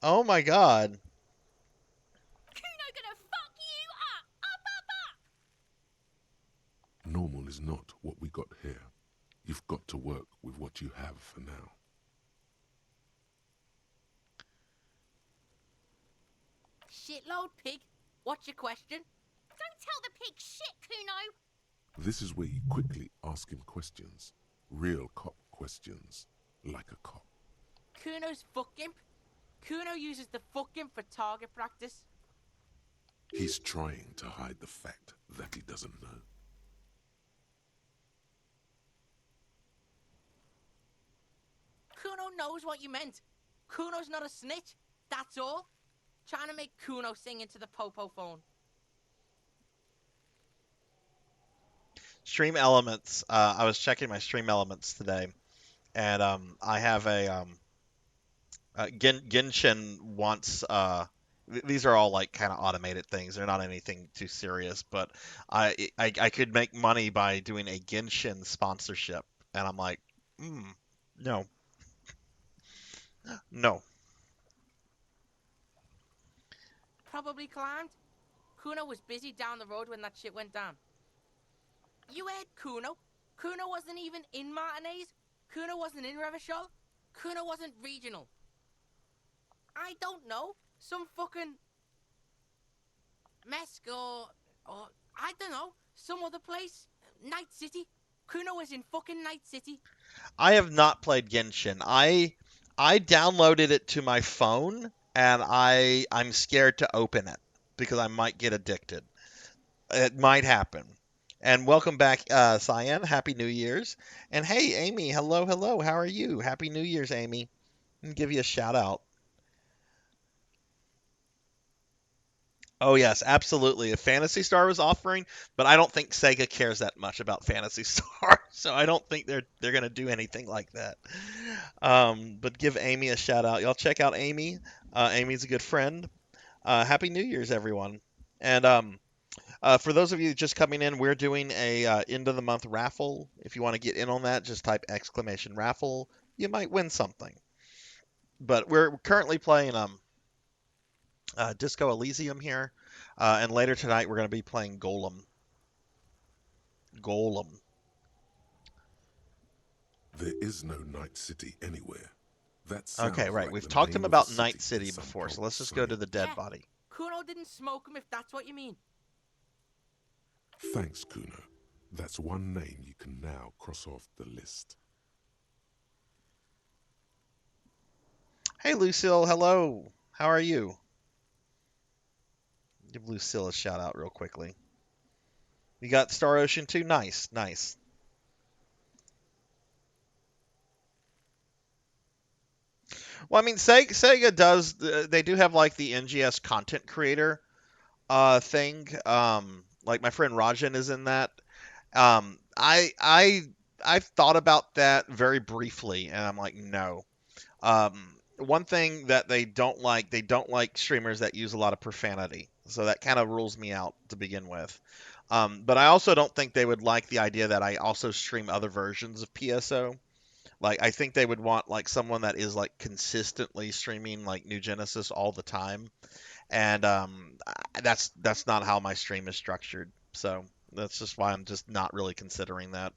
Oh my god. Kuno gonna fuck you up! Normal is not what we got here. You've got to work with what you have for now. Shitload pig. What's your question? Don't tell the pig shit, Kuno! This is where you quickly ask him questions. Real cop questions. Like a cop. Kuno's fuck imp. Kuno uses the fuck imp for target practice. He's trying to hide the fact that he doesn't know. Kuno knows what you meant. Kuno's not a snitch. That's all. Trying to make Kuno sing into the popo phone. Stream Elements. I was checking my Stream Elements today, and I have a Genshin wants. These are all like kind of automated things. They're not anything too serious, but I could make money by doing a Genshin sponsorship, and I'm like, no, no. Probably climbed. Kuno was busy down the road when that shit went down. You heard Kuno. Kuno wasn't even in Martinez. Kuno wasn't in Revachol. Kuno wasn't regional. I don't know. Some fucking Mesk or I don't know. Some other place. Night City. Kuno was in fucking Night City. I have not played Genshin. I downloaded it to my phone, and I'm scared to open it because I might get addicted. It might happen. And welcome back, Cyan. Happy New Year's. And hey, Amy. Hello. How are you? Happy New Year's, Amy. I'll give you a shout out. Oh yes, absolutely. If Phantasy Star was offering, but I don't think Sega cares that much about Phantasy Star, so I don't think they're gonna do anything like that. But give Amy a shout out. Y'all check out Amy. Amy's a good friend. Happy New Year's, everyone. And for those of you just coming in, we're doing a end of the month raffle. If you want to get in on that, just type !raffle. You might win something. But we're currently playing Disco Elysium here. And later tonight, we're going to be playing Golem. Golem. There is no Night City anywhere. That Okay, sounds right. like We've the talked name him of a about Night city City in some before, so pulp let's just go to the dead Yeah, body. Kuno didn't smoke him, if that's what you mean. Thanks, Kuno. That's one name you can now cross off the list. Hey, Lucille. Hello. How are you? Give Lucille a shout out real quickly. You got Star Ocean too? Nice, nice. Well, I mean, Sega does. They do have like the NGS content creator thing. Like my friend Rajan is in that. I've thought about that very briefly, and I'm like, no. One thing that they don't like streamers that use a lot of profanity. So that kind of rules me out to begin with. But I also don't think they would like the idea that I also stream other versions of PSO. Like I think they would want like someone that is like consistently streaming like New Genesis all the time, and that's not how my stream is structured. So that's just why I'm just not really considering that.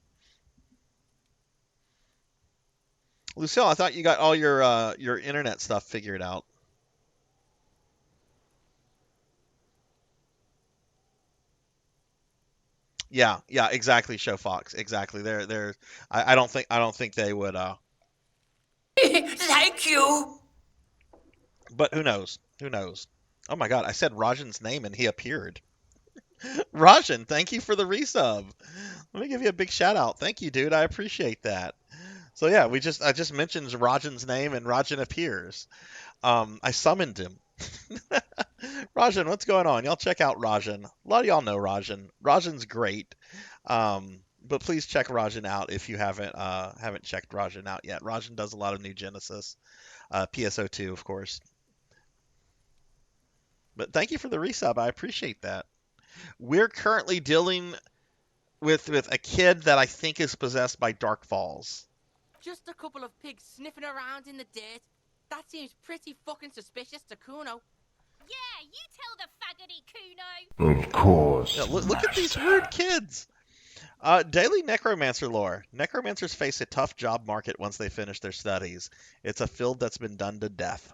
Lucille, I thought you got all your internet stuff figured out. Yeah, yeah, exactly, Show Fox, exactly. I don't think they would. Thank you. But who knows? Who knows? Oh my God, I said Rajan's name and he appeared. Rajan, thank you for the resub. Let me give you a big shout out. Thank you, dude. I appreciate that. So yeah, I just mentioned Rajan's name and Rajan appears. I summoned him. Rajan, what's going on? Y'all check out Rajan. A lot of y'all know Rajan. Rajan's great. But please check Rajan out if you haven't checked Rajan out yet. Rajan does a lot of new Genesis, PSO2, of course. But thank you for the resub. I appreciate that. We're currently dealing with a kid that I think is possessed by Dark Falls. Just a couple of pigs sniffing around in the dirt. That seems pretty fucking suspicious to Kuno. Yeah, you tell the faggoty Kuno. Of course. Yeah, look at these rude kids. Daily Necromancer lore. Necromancers face a tough job market once they finish their studies. It's a field that's been done to death.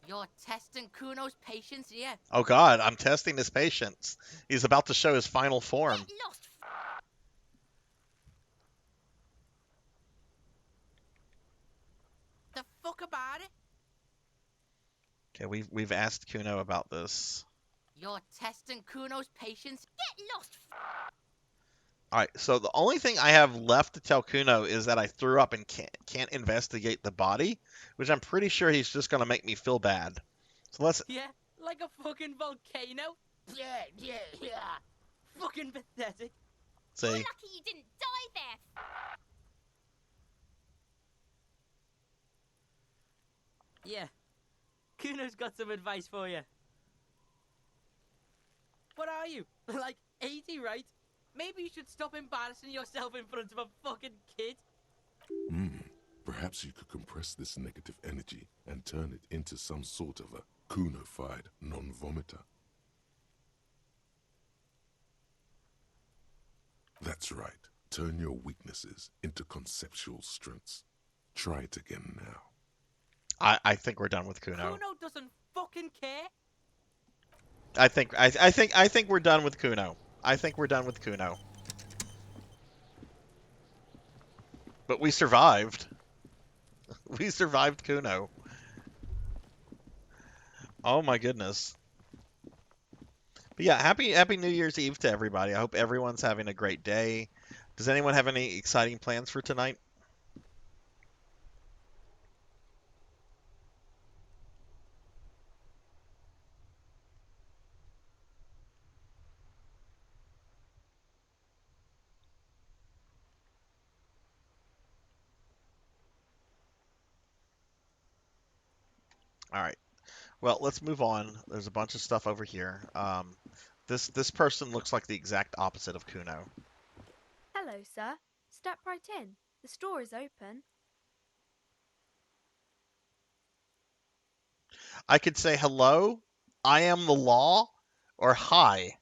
You're testing Kuno's patience here. Oh God, I'm testing his patience. He's about to show his final form. Get lost. The fuck about it? Okay, we've asked Kuno about this. You're testing Kuno's patience. Get lost. All right, so the only thing I have left to tell Kuno is that I threw up and can't investigate the body, which I'm pretty sure he's just gonna make me feel bad. So let's. Yeah, like a fucking volcano. Yeah. Fucking pathetic. See. You're lucky you didn't die there. Yeah. Kuno's got some advice for you. What are you? Like 80, right? Maybe you should stop embarrassing yourself in front of a fucking kid. Perhaps you could compress this negative energy and turn it into some sort of a Kuno-fied non-vomiter. That's right. Turn your weaknesses into conceptual strengths. Try it again now. I think we're done with Kuno. Kuno doesn't fucking care. I think we're done with Kuno. I think we're done with Kuno. But we survived. We survived Kuno. Oh my goodness. But yeah, happy New Year's Eve to everybody. I hope everyone's having a great day. Does anyone have any exciting plans for tonight? All right. Well, let's move on. There's a bunch of stuff over here. This person looks like the exact opposite of Kuno. Hello, sir. Step right in. The store is open. I could say hello, I am the law, or hi.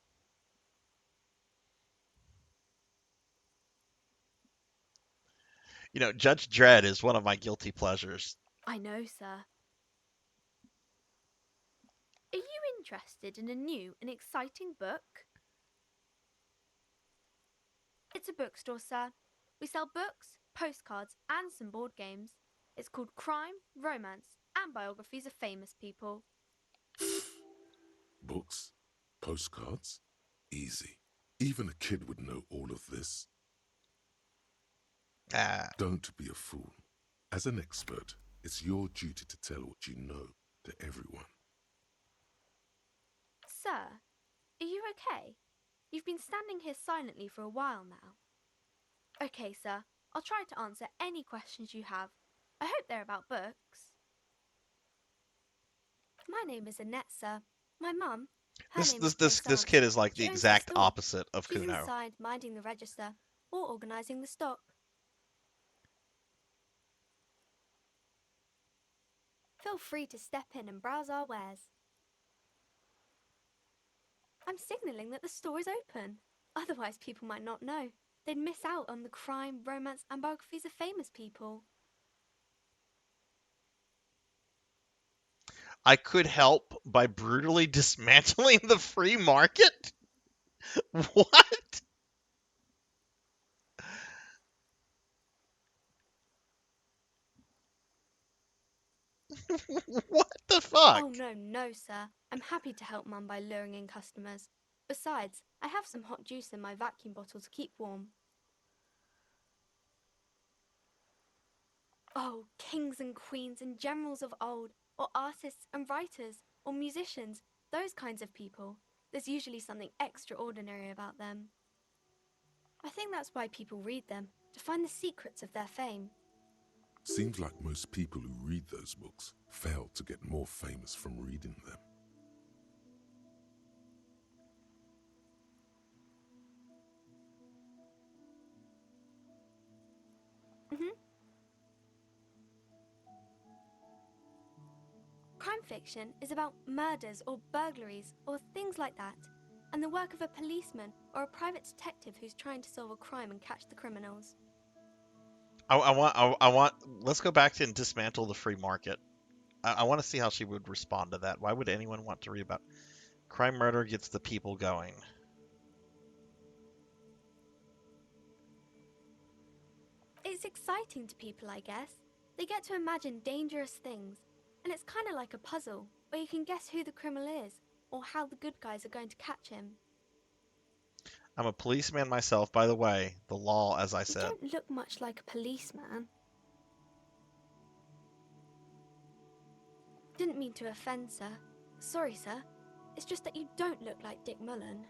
You know, Judge Dredd is one of my guilty pleasures. I know, sir. Are you interested in a new and exciting book? It's a bookstore, sir. We sell books, postcards, and some board games. It's called Crime, Romance, and Biographies of Famous People. Books? Postcards? Easy. Even a kid would know all of this. Don't be a fool. As an expert, it's your duty to tell what you know to everyone. Sir, are you okay? You've been standing here silently for a while now. Okay, sir. I'll try to answer any questions you have. I hope they're about books. My name is Annette, sir. My mum. This kid is like the exact opposite of She's Kuno. inside minding the register or organising the stock. Feel free to step in and browse our wares. I'm signalling that the store is open. Otherwise, people might not know. They'd miss out on the crime, romance, and biographies of famous people. I could help by brutally dismantling the free market? What? What the fuck? Oh, no, sir. I'm happy to help Mum by luring in customers. Besides, I have some hot juice in my vacuum bottle to keep warm. Oh, kings and queens and generals of old, or artists and writers, or musicians, those kinds of people. There's usually something extraordinary about them. I think that's why people read them, to find the secrets of their fame. Seems like most people who read those books fail to get more famous from reading them. Crime fiction is about murders or burglaries or things like that, and the work of a policeman or a private detective who's trying to solve a crime and catch the criminals. I want. Let's go back to and dismantle the free market. I want to see how she would respond to that. Why would anyone want to read about crime? Murder gets the people going. It's exciting to people, I guess. They get to imagine dangerous things, and it's kind of like a puzzle, where you can guess who the criminal is, or how the good guys are going to catch him. I'm a policeman myself, by the way. The law, as I said. You don't look much like a policeman. Didn't mean to offend, sir. Sorry, sir. It's just that you don't look like Dick Mullen.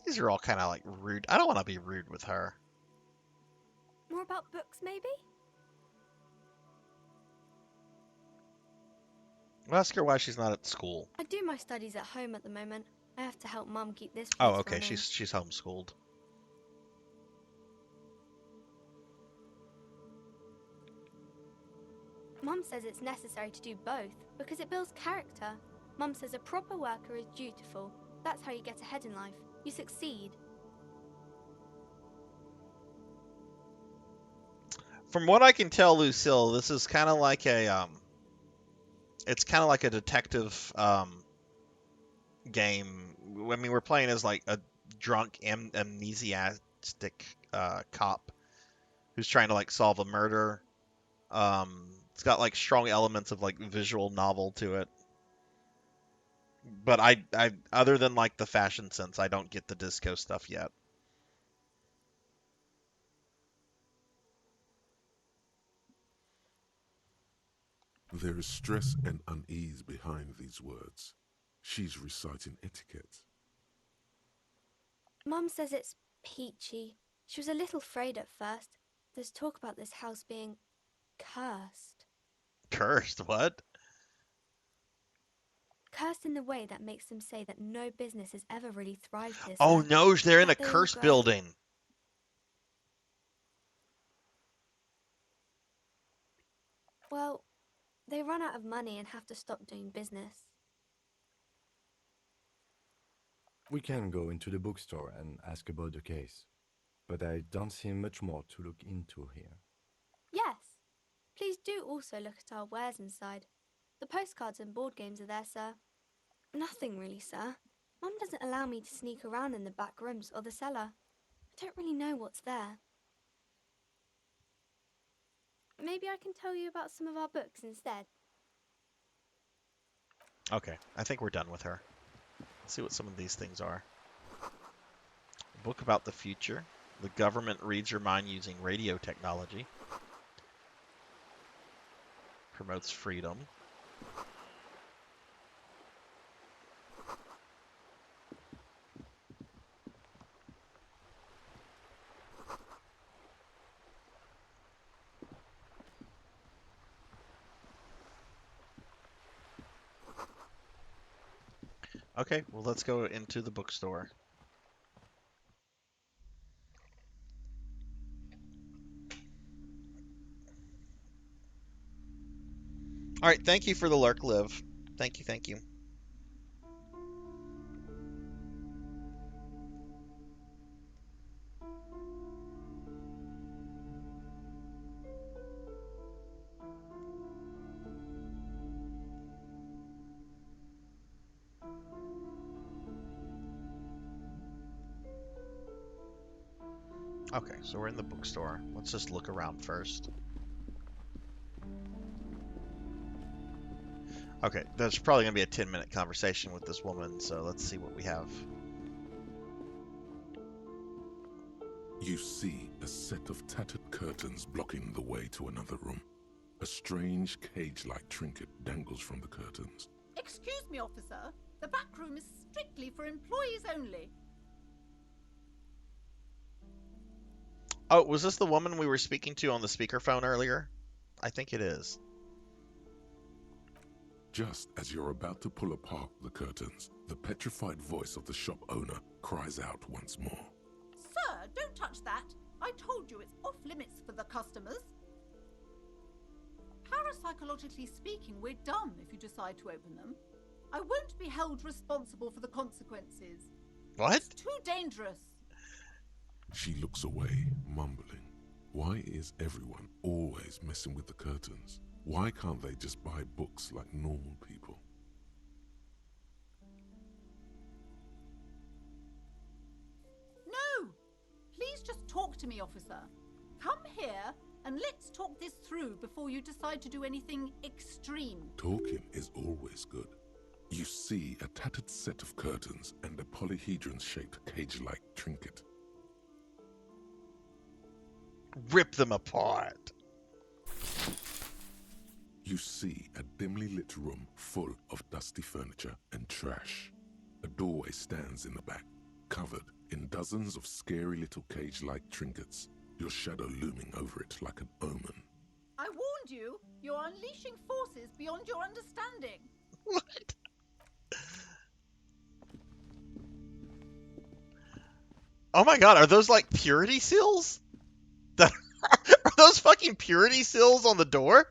These are all kind of like rude. I don't want to be rude with her. More about books, maybe? I'll ask her why she's not at school. I do my studies at home at the moment. I have to help Mum keep this place Oh, okay. running. She's homeschooled. Mum says it's necessary to do both because it builds character. Mum says a proper worker is dutiful. That's how you get ahead in life. You succeed. From what I can tell, Lucille, this is kind of like a it's kind of like a detective game. I mean, we're playing as like a drunk amnesiastic cop who's trying to like solve a murder. It's got like strong elements of like visual novel to it. But I other than like the fashion sense, I don't get the disco stuff yet. There is stress and unease behind these words. She's reciting etiquette. Mum says it's peachy. She was a little afraid at first. There's talk about this house being cursed. Cursed? What? Cursed in the way that makes them say that no business has ever really thrived here, Oh sir. no, they're in a That they all curse go. building. Well, they run out of money and have to stop doing business. We can go into the bookstore and ask about the case, but I don't see much more to look into here. Yes. Please do also look at our wares inside. The postcards and board games are there, sir. Nothing really, sir. Mum doesn't allow me to sneak around in the back rooms or the cellar. I don't really know what's there. Maybe I can tell you about some of our books instead. Okay, I think we're done with her. Let's see what some of these things are. A book about the future. The government reads your mind using radio technology. Promotes freedom. Okay, well, let's go into the bookstore. All right, thank you for the lurk, Liv. Thank you, thank you. Okay, so we're in the bookstore. Let's just look around first. Okay, there's probably going to be a 10-minute conversation with this woman, so let's see what we have. You see a set of tattered curtains blocking the way to another room. A strange cage-like trinket dangles from the curtains. Excuse me, officer. The back room is strictly for employees only. Oh, was this the woman we were speaking to on the speakerphone earlier? I think it is. Just as you're about to pull apart the curtains, the petrified voice of the shop owner cries out once more. Sir, don't touch that. I told you it's off limits for the customers. Parapsychologically speaking, we're done if you decide to open them. I won't be held responsible for the consequences. What? It's too dangerous. She looks away, mumbling. Why is everyone always messing with the curtains? Why can't they just buy books like normal people? No! Please just talk to me, officer. Come here and let's talk this through before you decide to do anything extreme. Talking is always good. You see a tattered set of curtains and a polyhedron-shaped cage-like trinket. Rip them apart. You see a dimly lit room full of dusty furniture and trash. A doorway stands in the back, covered in dozens of scary little cage-like trinkets, your shadow looming over it like an omen. I warned you, you're unleashing forces beyond your understanding. What? Oh my god, are those like purity seals? Are those fucking purity seals on the door?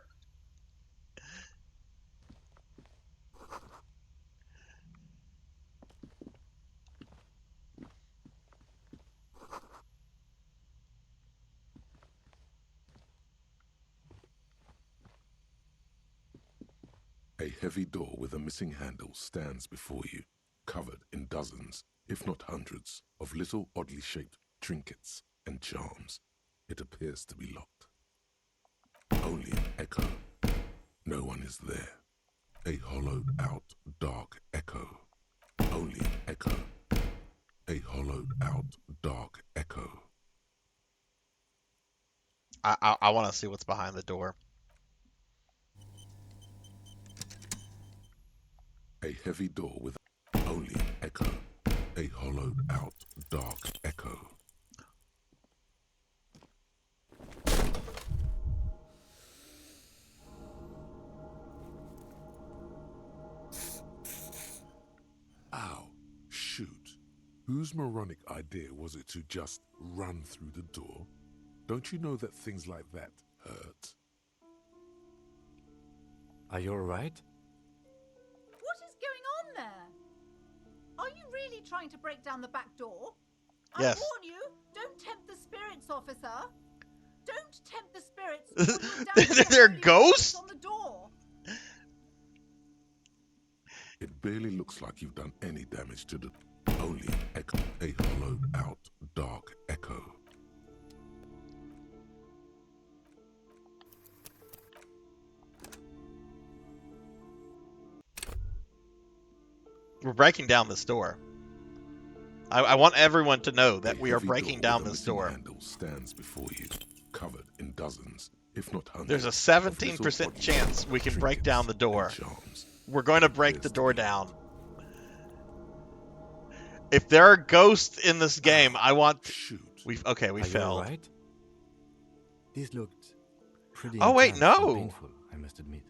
A heavy door with a missing handle stands before you, covered in dozens, if not hundreds, of little oddly shaped trinkets and charms. It appears to be locked. Only an echo. No one is there. A hollowed out, dark echo. Only an echo. A hollowed out, dark echo. I want to see what's behind the door. A heavy door with only an echo. A hollowed out, dark echo. Whose moronic idea was it to just run through the door? Don't you know that things like that hurt? Are you alright? What is going on there? Are you really trying to break down the back door? Yes. I warn you, don't tempt the spirits, officer. Don't tempt the spirits. or you'll damage They're the holy ghosts? on the door. It barely looks like you've done any damage to the only echo, a hollowed out dark echo. We're breaking down this door. I want everyone to know that A we are heavy breaking door down with a this missing door. handle stands before you, covered in dozens, if not hundreds. There's a of little 17% oddly chance we can break trinkets down the and door. charms. We're going to It break appears the to door be down. If there are ghosts in this game, I want. We Are you failed. alright? This looked pretty Oh wait, intense and no. painful, I must admit.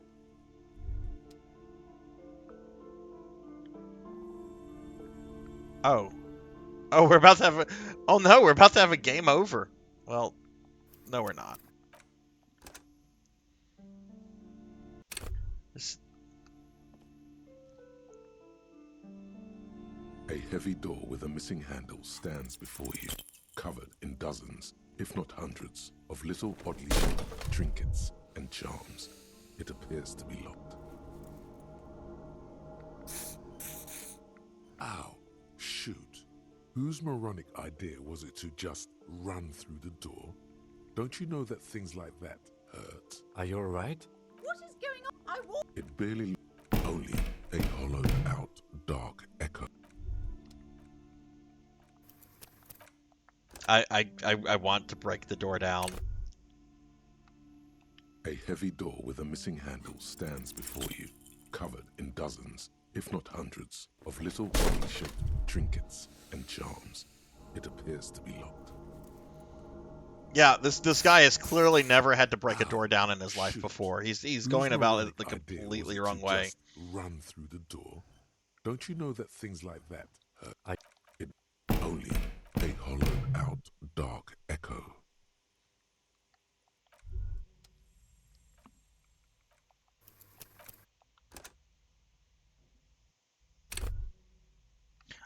Oh, we're about to have a. Oh no, we're about to have a game over. Well, no, we're not. This- A heavy door with a missing handle stands before you, covered in dozens, if not hundreds, of little oddly shaped trinkets and charms. It appears to be locked. Ow! Shoot! Whose moronic idea was it to just run through the door? Don't you know that things like that hurt? Are you alright? What is going on? I warn It barely only a hollowed out dark echo. I want to break the door down. A heavy door with a missing handle stands before you, covered in dozens, if not hundreds, of little oddly shaped trinkets and charms. It appears to be locked. Yeah, this guy has clearly never had to break a door down in his life before. He's Whose going about moronic it the idea completely was it wrong to way. just run through the door? Don't you know that things like that hurt? It only a hollowed out dark echo.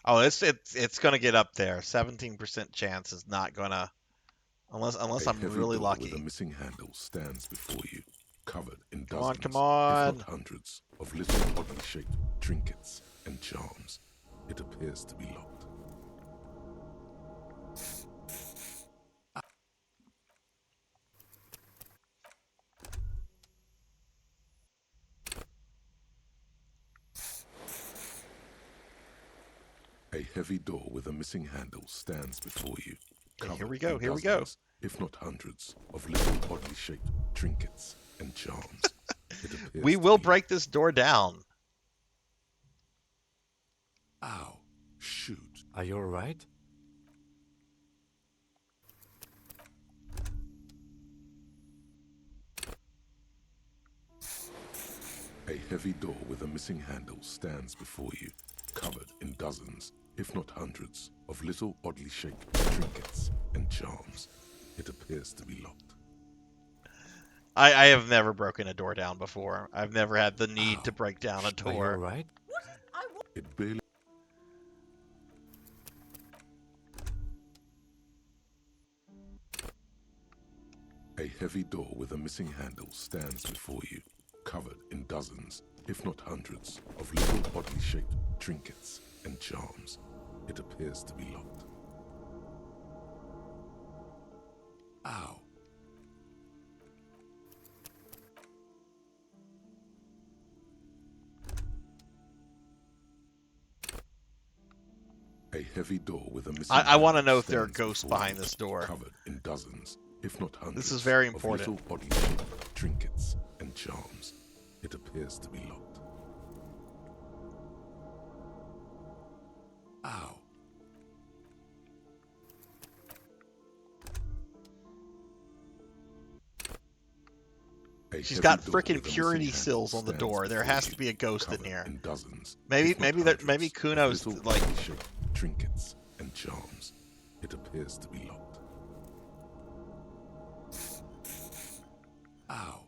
Oh, it's gonna get up there. 17% chance is not gonna, unless A I'm heavy really door lucky. with a missing handle stands before you, covered in Come on, dozens, come on. if not hundreds, of little oddly shaped trinkets and charms. It appears to be locked. A heavy door with a missing handle stands before you. Okay, here covered we go, in here we go. dozens, if not hundreds, of little oddly shaped trinkets and charms. It appears We to will be break this door down. Ow! Shoot! Are you alright? A heavy door with a missing handle stands before you, covered in dozens, if not hundreds, of little oddly shaped trinkets and charms. It appears to be locked. I have never broken a door down before. I've never had the need to break down a Are you door. alright? It barely. A heavy door with a missing handle stands before you, covered in dozens, if not hundreds, of little oddly shaped trinkets and charms. It appears to be locked. Ow! A heavy door with a missing I want to handle know if there are stands ghosts before behind you, this door. covered in dozens, if not hundreds. This is very of important. little oddly shaped trinkets and charms. It appears to be locked. Ow! A She's heavy got door frickin' with a missing purity handle seals on the stands door. There before has you, to be a ghost in covered here. in dozens, Maybe if not maybe hundreds, maybe of Kuno's little like oddly shaped trinkets and charms. It appears to be locked. Ow.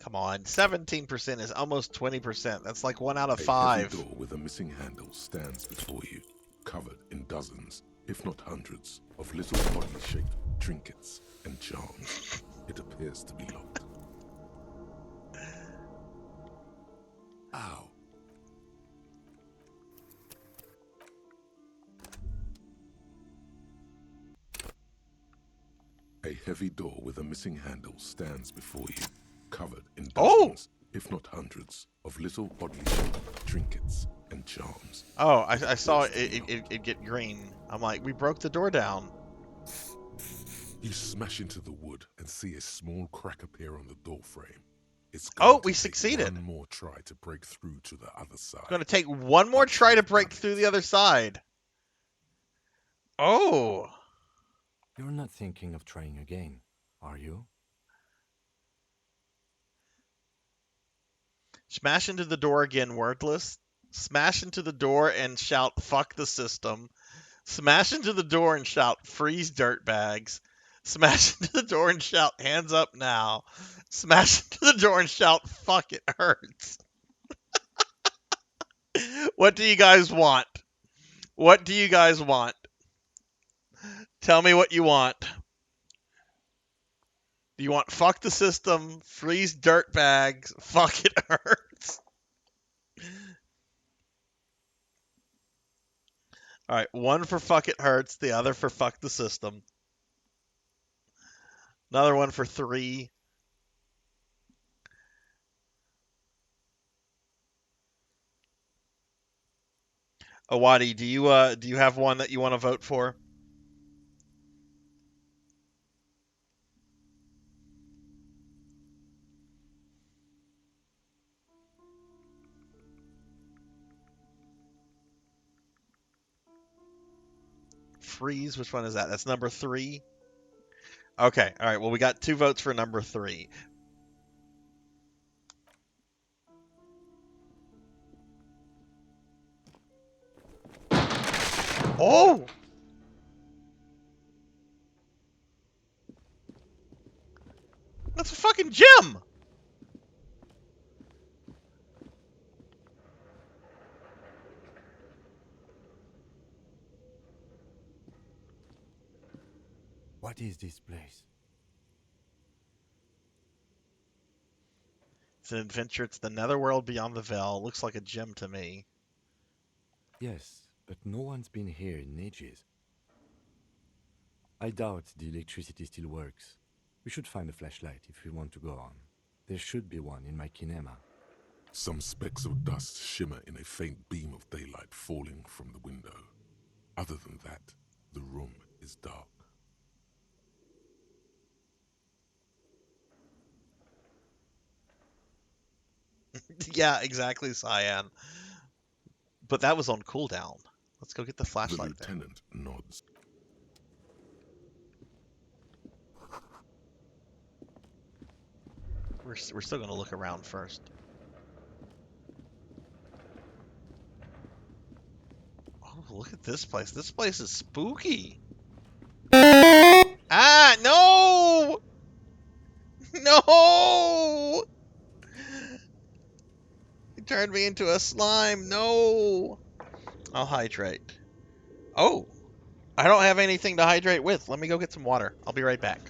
Come on, 17% is almost 20%. That's like 1 out of A 5. heavy door with a missing handle stands before you, covered in dozens, if not hundreds, of little body-shaped trinkets and charms. It appears to be locked. Ow. A heavy door with a missing handle stands before you, covered in dozens, if not hundreds, of little oddly-shaped trinkets and charms. Oh, I saw it get green. I'm like, we broke the door down. You smash into the wood and see a small crack appear on the door frame. It's We succeeded. One more try to break through to the other side. It's going to take one more try to break through the other side. Oh. You're not thinking of trying again, are you? Smash into the door again, wordless. Smash into the door and shout, fuck the system. Smash into the door and shout, freeze dirtbags. Smash into the door and shout, hands up now. Smash into the door and shout, fuck, it hurts. What do you guys want? What do you guys want? Tell me what you want. Do you want fuck the system, freeze dirtbags, fuck, it hurts? Alright, one for fuck it hurts, the other for fuck the system. Another one for 3. Awadi, do you have one that you want to vote for? Freeze, which one is that? That's number 3. Okay, all right. Well, we got 2 votes for number 3. Oh! That's a fucking gem! What is this place? It's an adventure. It's the netherworld beyond the veil. Looks like a gem to me. Yes, but no one's been here in ages. I doubt the electricity still works. We should find a flashlight if we want to go on. There should be one in my kinema. Some specks of dust shimmer in a faint beam of daylight falling from the window. Other than that, the room is dark. Yeah, exactly, Cyan. But that was on cooldown. Let's go get the flashlight. The lieutenant nods. We're still going to look around first. Oh, look at this place. This place is spooky. Ah, no! No! It turned me into a slime. No! I'll hydrate. Oh! I don't have anything to hydrate with. Let me go get some water. I'll be right back.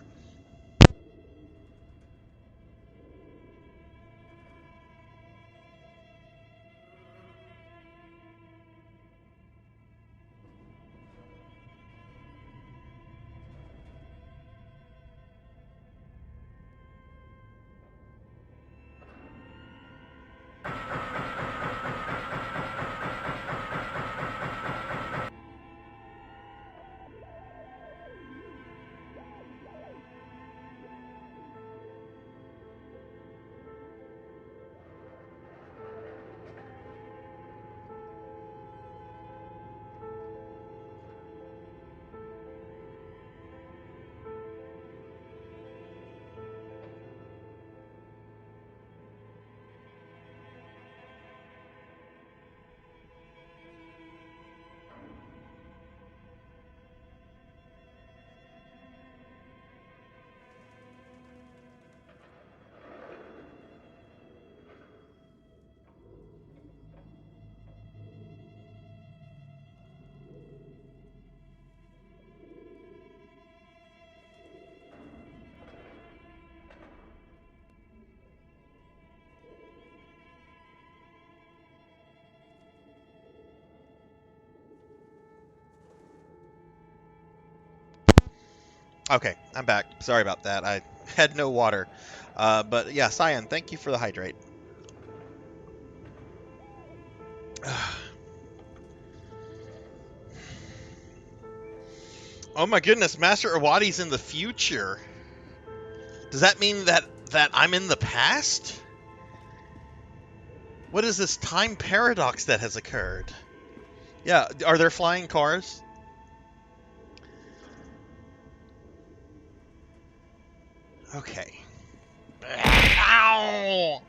Okay, I'm back. Sorry about that. I had no water. But yeah, Cyan, thank you for the hydrate. Oh my goodness, Master Awadi's in the future. Does that mean that I'm in the past? What is this time paradox that has occurred? Yeah, are there flying cars? Okay. Ow!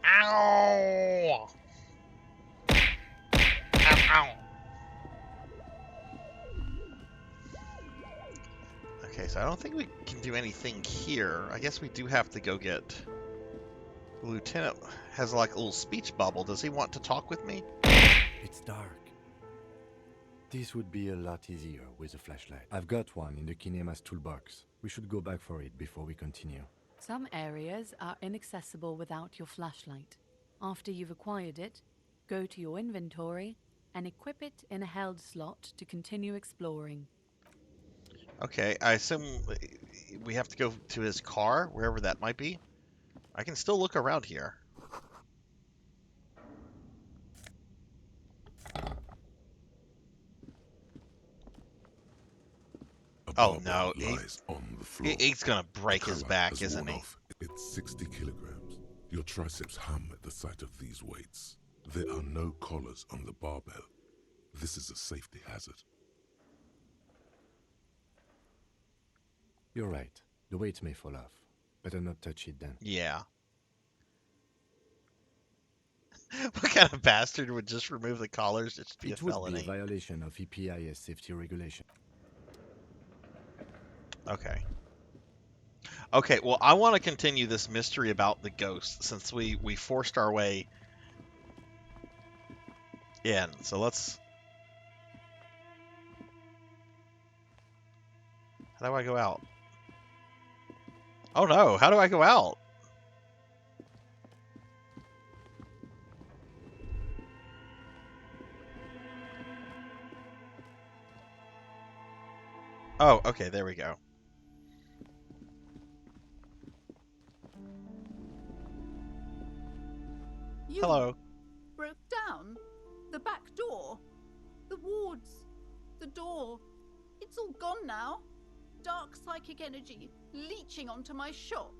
Ow! Ow, ow. Okay, so I don't think we can do anything here. I guess we do have to go get... The lieutenant has like a little speech bubble. Does he want to talk with me? It's dark. This would be a lot easier with a flashlight. I've got one in the Kinema's toolbox. We should go back for it before we continue. Some areas are inaccessible without your flashlight. After you've acquired it, go to your inventory and equip it in a held slot to continue exploring. Okay, I assume we have to go to his car, wherever that might be. I can still look around here. Oh no, lies on the floor. he's gonna break his back, isn't he? It's 60 kilograms. Your triceps hum at the sight of these weights. There are no collars on the barbell. This is a safety hazard. You're right. The weight may fall off. Better not touch it then. Yeah. What kind of bastard would just remove the collars? It should be a felony. It would be a violation of EPIS safety regulation. Okay. Okay, well, I want to continue this mystery about the ghost since we forced our way in. So let's... How do I go out? Oh no, how do I go out? Oh, okay, there we go. You Hello. broke down the back door, the wards, the door. It's all gone now. Dark psychic energy leeching onto my shop.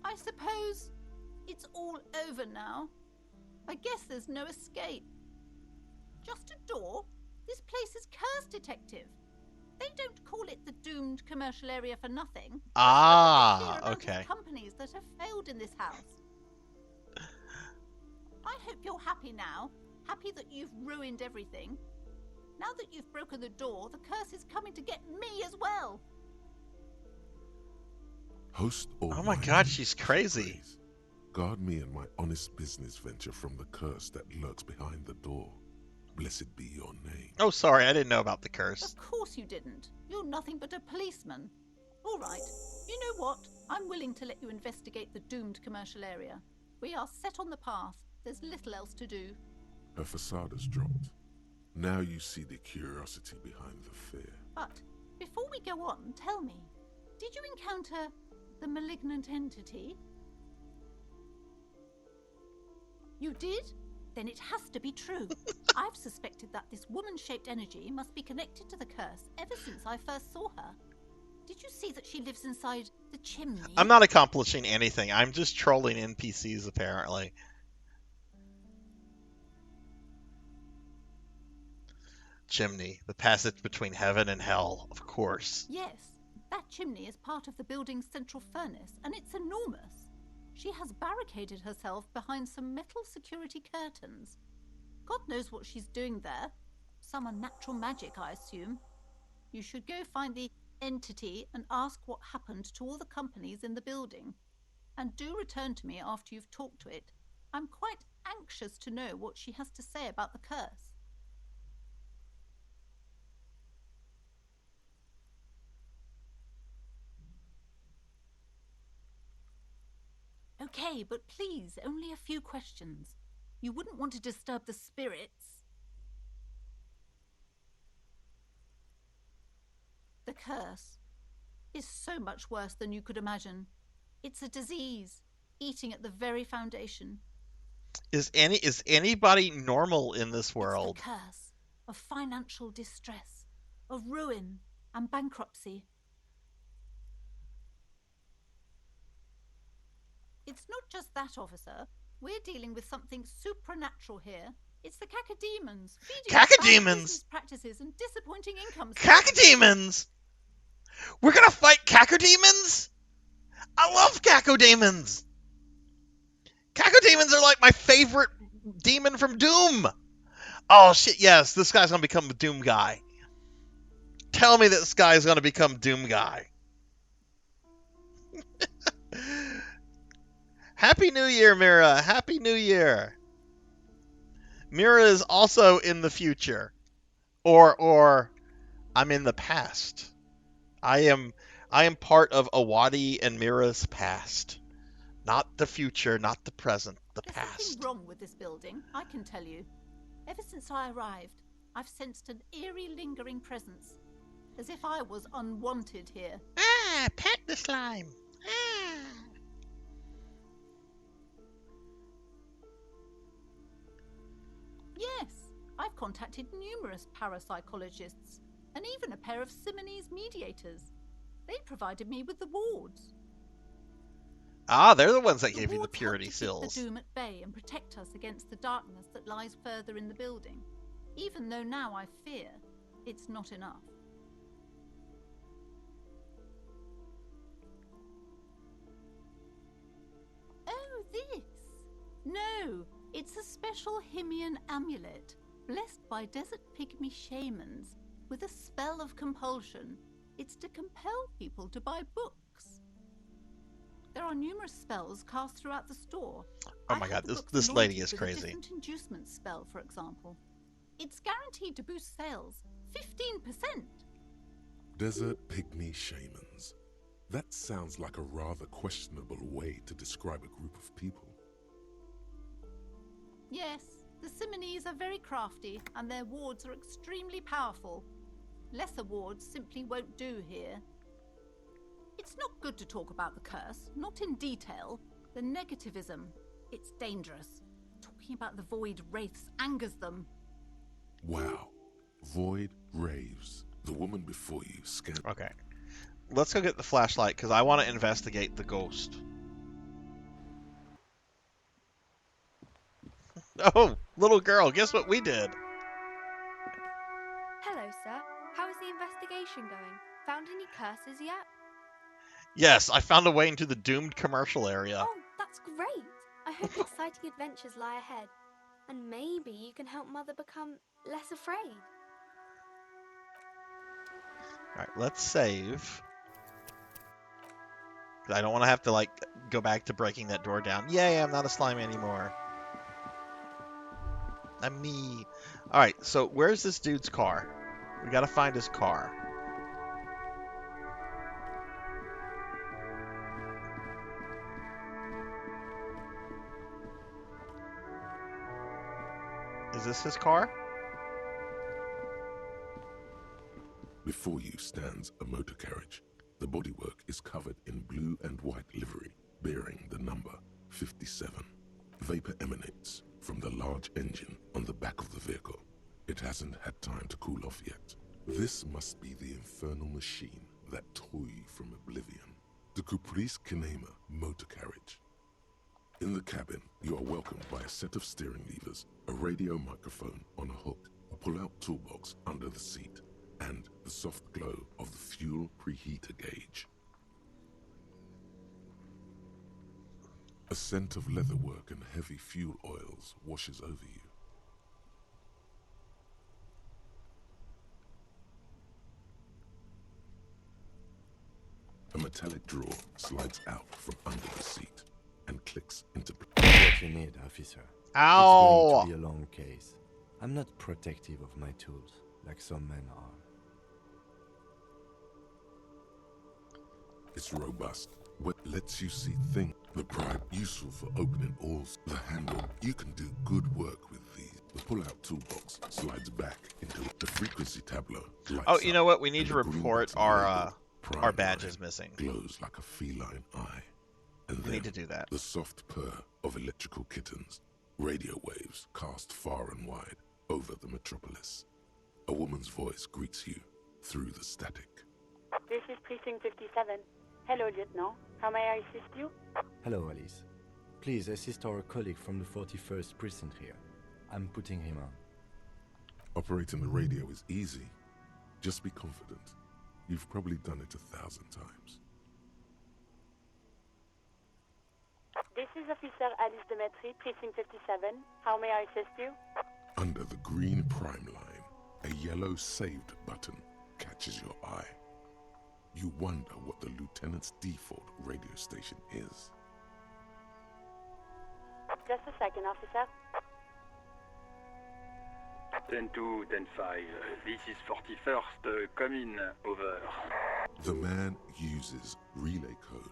I suppose it's all over now. I guess there's no escape. Just a door? This place is cursed, Detective. They don't call it the doomed commercial area for nothing. Ah, Okay. okay. Companies that have failed in this house. I hope you're happy now. Happy that you've ruined everything. Now that you've broken the door, the curse is coming to get me as well. Host or Oh my god, she's crazy. Guard me and my honest business venture from the curse that lurks behind the door. Blessed be your name. Oh, sorry, I didn't know about the curse. Of course you didn't. You're nothing but a policeman. All right. You know what? I'm willing to let you investigate the doomed commercial area. We are set on the path. There's little else to do. Her facade has dropped. Now you see the curiosity behind the fear. But before we go on, tell me, did you encounter the malignant entity? You did? Then it has to be true. I've suspected that this woman-shaped energy must be connected to the curse ever since I first saw her. Did you see that she lives inside the chimney? I'm not accomplishing anything. I'm just trolling NPCs, apparently. Chimney, the passage between heaven and hell, of course. Yes, that chimney is part of the building's central furnace, and it's enormous. She has barricaded herself behind some metal security curtains. God knows what she's doing there. Some unnatural magic, I assume. You should go find the entity and ask what happened to all the companies in the building. And do return to me after you've talked to it. I'm quite anxious to know what she has to say about the curse. Okay, but please, only a few questions. You wouldn't want to disturb the spirits. The curse is so much worse than you could imagine. It's a disease, eating at the very foundation. Is anybody normal in this world? It's the curse of financial distress, of ruin and bankruptcy. It's not just that, officer. We're dealing with something supernatural here. It's the cacodemons. Cacodemons! Practices and disappointing incomes. Cacodemons! We're gonna fight cacodemons? I love cacodemons! Cacodemons are like my favorite demon from Doom! Oh shit, yes, this guy's gonna become a Doom guy. Tell me that this guy's gonna become Doom guy. Happy New Year, Mira! Happy New Year! Mira is also in the future. Or I'm in the past. I am part of Awadi and Mira's past. Not the future, not the present, the There's past. something wrong with this building, I can tell you. Ever since I arrived, I've sensed an eerie lingering presence. As if I was unwanted here. Ah, pet the slime. Ah. Yes, I've contacted numerous parapsychologists and even a pair of Simonese mediators. They provided me with the wards. Ah, they're the ones that gave you the purity Keep seals. the doom at bay and protect us against the darkness that lies further in the building. Even though now I fear it's not enough. Oh, this? No, it's a special Himian amulet, blessed by desert pygmy shamans, with a spell of compulsion. It's to compel people to buy books. There are numerous spells cast throughout the store. Oh my god, this lady is crazy. A different inducement spell, for example. It's guaranteed to boost sales 15%. Desert pygmy shamans. That sounds like a rather questionable way to describe a group of people. Yes, the Simonese are very crafty, and their wards are extremely powerful. Lesser wards simply won't do here. It's not good to talk about the curse, not in detail. The negativism, it's dangerous. Talking about the void wraiths angers them. Wow. Void raves. The woman before you scanned. Okay. Let's go get the flashlight, because I want to investigate the ghost. Oh, little girl, guess what we did? Hello, sir. How is the investigation going? Found any curses yet? Yes, I found a way into the doomed commercial area. Oh, that's great. I hope exciting adventures lie ahead. And maybe you can help Mother become less afraid. Alright, let's save. I don't want to have to, like, go back to breaking that door down. Yay, I'm not a slime anymore. I'm me. Alright, so where's this dude's car? We gotta find his car. Is this his car? Before you stands a motor carriage. The bodywork is covered in blue and white livery, bearing the number 57. Vapor emanates from the large engine on the back of the vehicle. It hasn't had time to cool off yet. This must be the infernal machine that tore you from oblivion. The Caprice Kinema motor carriage. In the cabin, you are welcomed by a set of steering levers, a radio microphone on a hook, a pull-out toolbox under the seat, and the soft glow of the fuel preheater gauge. A scent of leatherwork and heavy fuel oils washes over you. A metallic drawer slides out from under the seat and clicks into place. What you need, officer. Ow! It's going to be a long case. I'm not protective of my tools, like some men are. It's robust. What lets you see things. The pry useful for opening all. The handle. You can do good work with these. The pull-out toolbox slides back into the frequency tableau. Oh, you know what? We need and to the green report button our labeled badge Prime is missing. glows like a feline eye. And We then need to do that. the soft purr of electrical kittens. Radio waves cast far and wide over the metropolis. A woman's voice greets you through the static. This is Precinct 57. Hello, Lieutenant. How may I assist you? Hello, Alice. Please assist our colleague from the 41st Precinct here. I'm putting him on. Operating the radio is easy. Just be confident. You've probably done it 1,000 times. This is Officer Alice Demetri, Precinct 57. How may I assist you? Under the green prime line, a yellow saved button catches your eye. You wonder what the lieutenant's default radio station is. Just a second, officer. 10-2, 10-5. This is 41st. Come in. Over. The man uses relay code.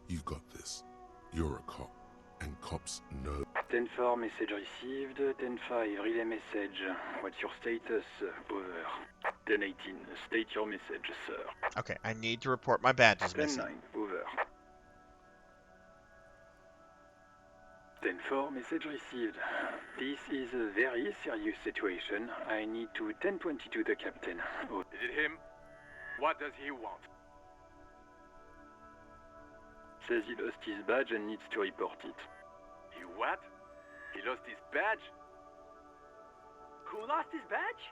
You've got this. You're a cop, and cops know. 10-4, message received. 10-5, relay message. What's your status? Over. 10-18, state your message, sir. Okay, I need to report my badge is 10-9, missing. over. 10-4, message received. This is a very serious situation. I need to 10-22 the captain. Oh. Is it him? What does he want? Says he lost his badge and needs to report it. He what? He lost his badge? Who lost his badge?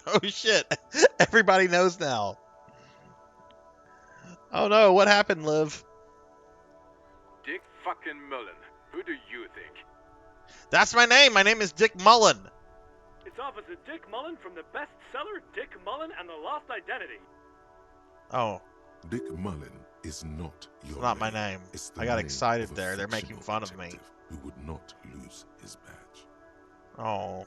Oh shit! Everybody knows now. Oh no! What happened, Liv? Dick fucking Mullen. Who do you think? That's my name. My name is Dick Mullen. It's Officer Dick Mullen from the bestseller Dick Mullen and the Lost Identity. Oh. Dick Mullen is not your It's not my name. It's the I got name excited of a there. They're making fictional fun of me. detective who would not lose his badge. Oh.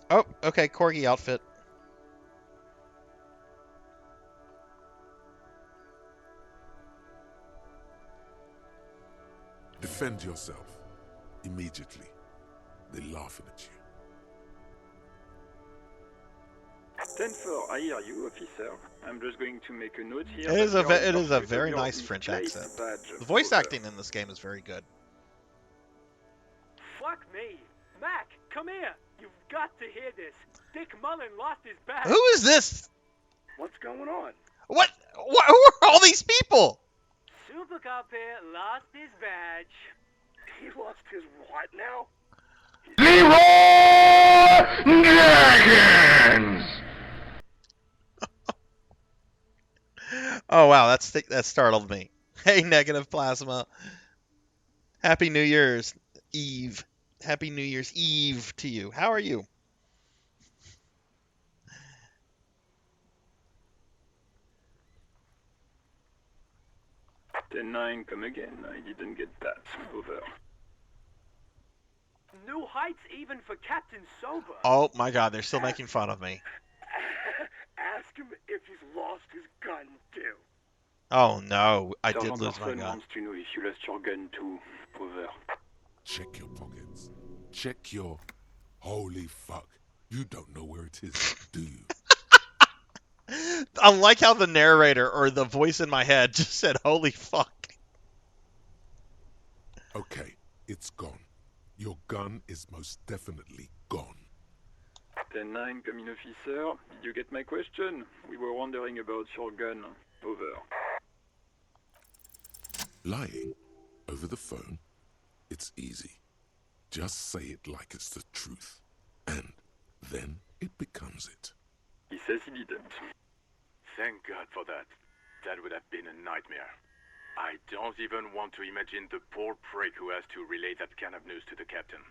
Oh, okay, corgi outfit. Defend yourself. Immediately. They're laughing at you. 10-4, I hear you, officer. I'm just going to make a note here. It is a that it you're is a in very your nice French misplaced accent. badge. The voice Over. acting in this game is very good. Fuck me. Mac, come here. You've got to hear this. Dick Mullen lost his badge. Who is this? What's going on? What? Who are all these people? Super Cop here lost his badge. He lost his what now? Oh wow, that startled me. Hey, Negative Plasma. Happy New Year's Eve. Happy New Year's Eve to you. How are you? Ten 9, come again. I didn't get that. Over. New heights even for Captain Sober. Oh my God, they're still making fun of me. Ask him if he's lost his gun too. Oh no, I did Sergeant lose my Orson gun. wants to know if you lost your gun too. Over. Check your pockets. Check your... Holy fuck. You don't know where it is, do you? I like how the narrator or the voice in my head just said, "Holy fuck." Okay, it's gone. Your gun is most definitely gone. 10-9, come in, officer. Did you get my question? We were wondering about your gun. Over. Lying over the phone, it's easy. Just say it like it's the truth, and then it becomes it. He says he didn't. Thank God for that. That would have been a nightmare. I don't even want to imagine the poor prick who has to relay that kind of news to the captain.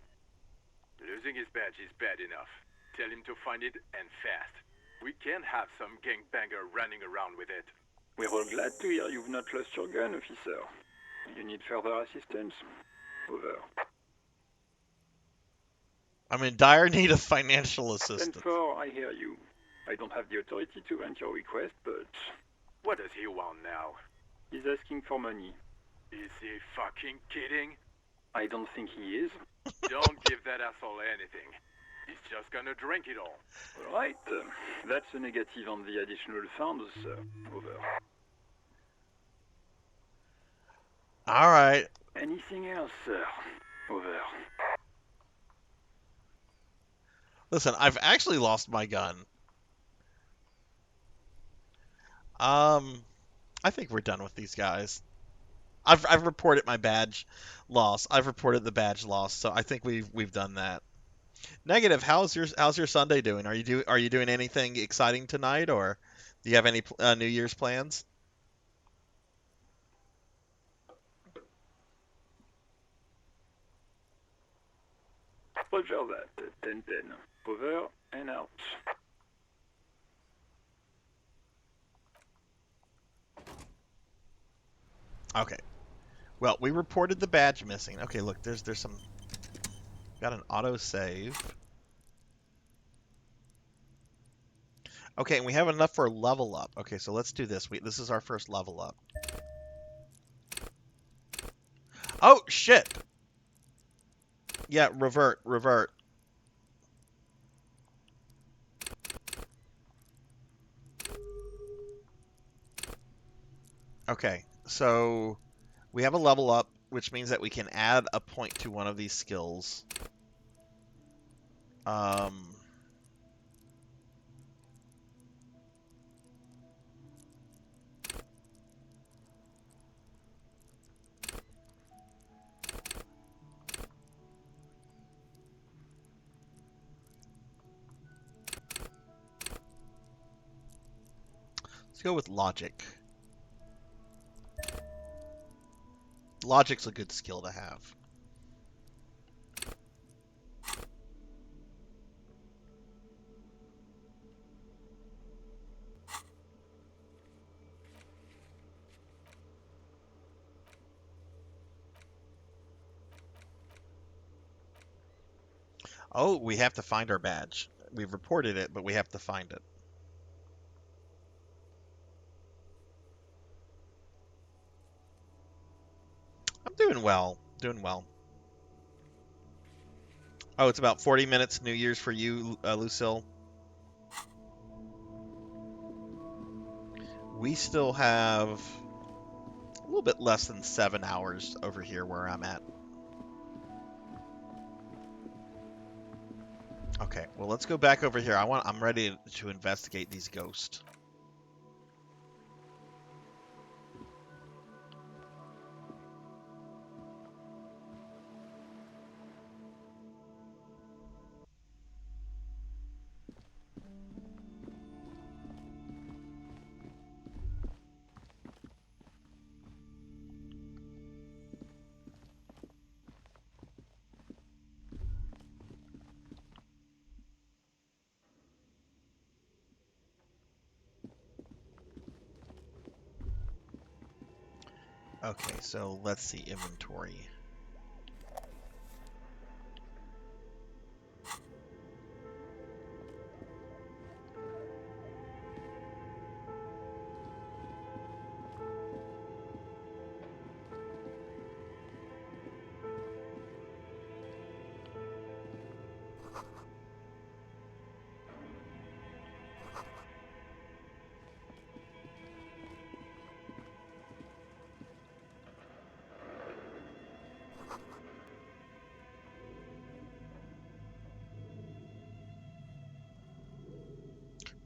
Losing his badge is bad enough. Tell him to find it, and fast. We can't have some gangbanger running around with it. We're all glad to hear you've not lost your gun, officer. You need further assistance? Over. I'm in dire need of financial assistance. 10-4, I hear you. I don't have the authority to grant your request, but... What does he want now? He's asking for money. Is he fucking kidding? I don't think he is. Don't give that asshole anything. He's just gonna drink it all. Right. That's a negative on the additional funds, sir. Over. All right. Anything else, sir? Over. Listen, I've actually lost my gun. I think we're done with these guys. I've reported my badge loss. I've reported the badge loss, so I think we've done that. Negative. How's your Sunday doing? Are you doing anything exciting tonight, or do you have any New Year's plans? Roger that. 10-10. Over and out. Okay. Well, we reported the badge missing. Okay, look, there's some. Got an auto save. Okay, and we have enough for a level up. Okay, so let's do this. This is our first level up. Oh shit! Yeah, revert. Okay, so we have a level up, which means that we can add a point to one of these skills. Let's go with logic. Logic's a good skill to have. Oh, we have to find our badge. We've reported it, but we have to find it. I'm doing well. Doing well. Oh, it's about 40 minutes New Year's for you, Lucille. We still have a little bit less than 7 hours over here where I'm at. Okay, well, let's go back over here. I'm ready to investigate these ghosts. Okay, so let's see inventory.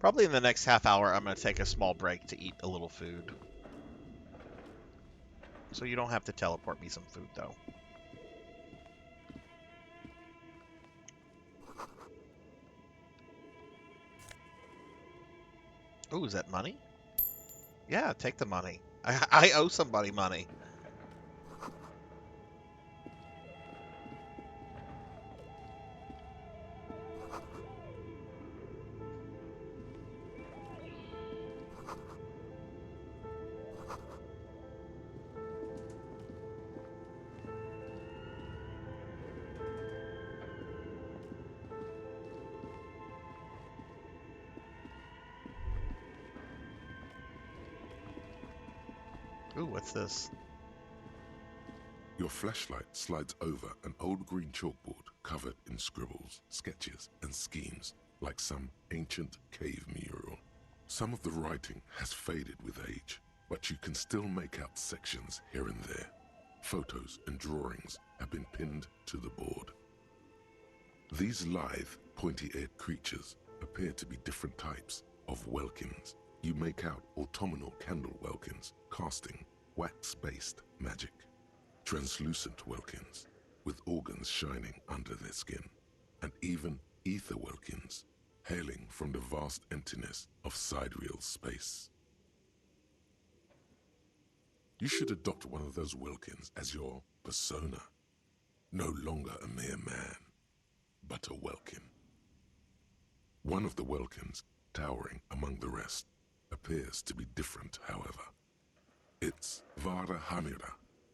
Probably in the next half hour, I'm going to take a small break to eat a little food. So you don't have to teleport me some food, though. Ooh, is that money? Yeah, take the money. I owe somebody money. Ooh, what's this? Your flashlight slides over an old green chalkboard covered in scribbles, sketches, and schemes like some ancient cave mural. Some of the writing has faded with age, but you can still make out sections here and there. Photos and drawings have been pinned to the board. These lithe, pointy-eared creatures appear to be different types of welkins. You make out autumnal candle welkins casting wax-based magic. Translucent welkins with organs shining under their skin, and even ether welkins hailing from the vast emptiness of sidereal space. You should adopt one of those welkins as your persona. No longer a mere man, but a welkin. One of the welkins, towering among the rest, appears to be different, however. It's Vara Hamira,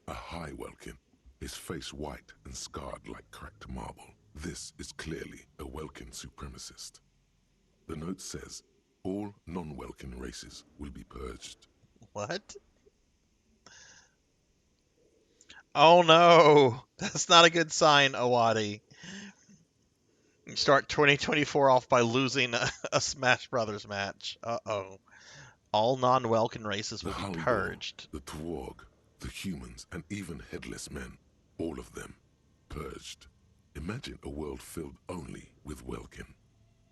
a high welkin, his face white and scarred like cracked marble. This is clearly a welkin supremacist. The note says, all non-welkin races will be purged. What? Oh no! That's not a good sign, Awadi. You start 2024 off by losing a Smash Brothers match. Uh-oh. All non-Welkin races will be purged. The Twarg, the humans, and even headless men, all of them, purged. Imagine a world filled only with Welkin,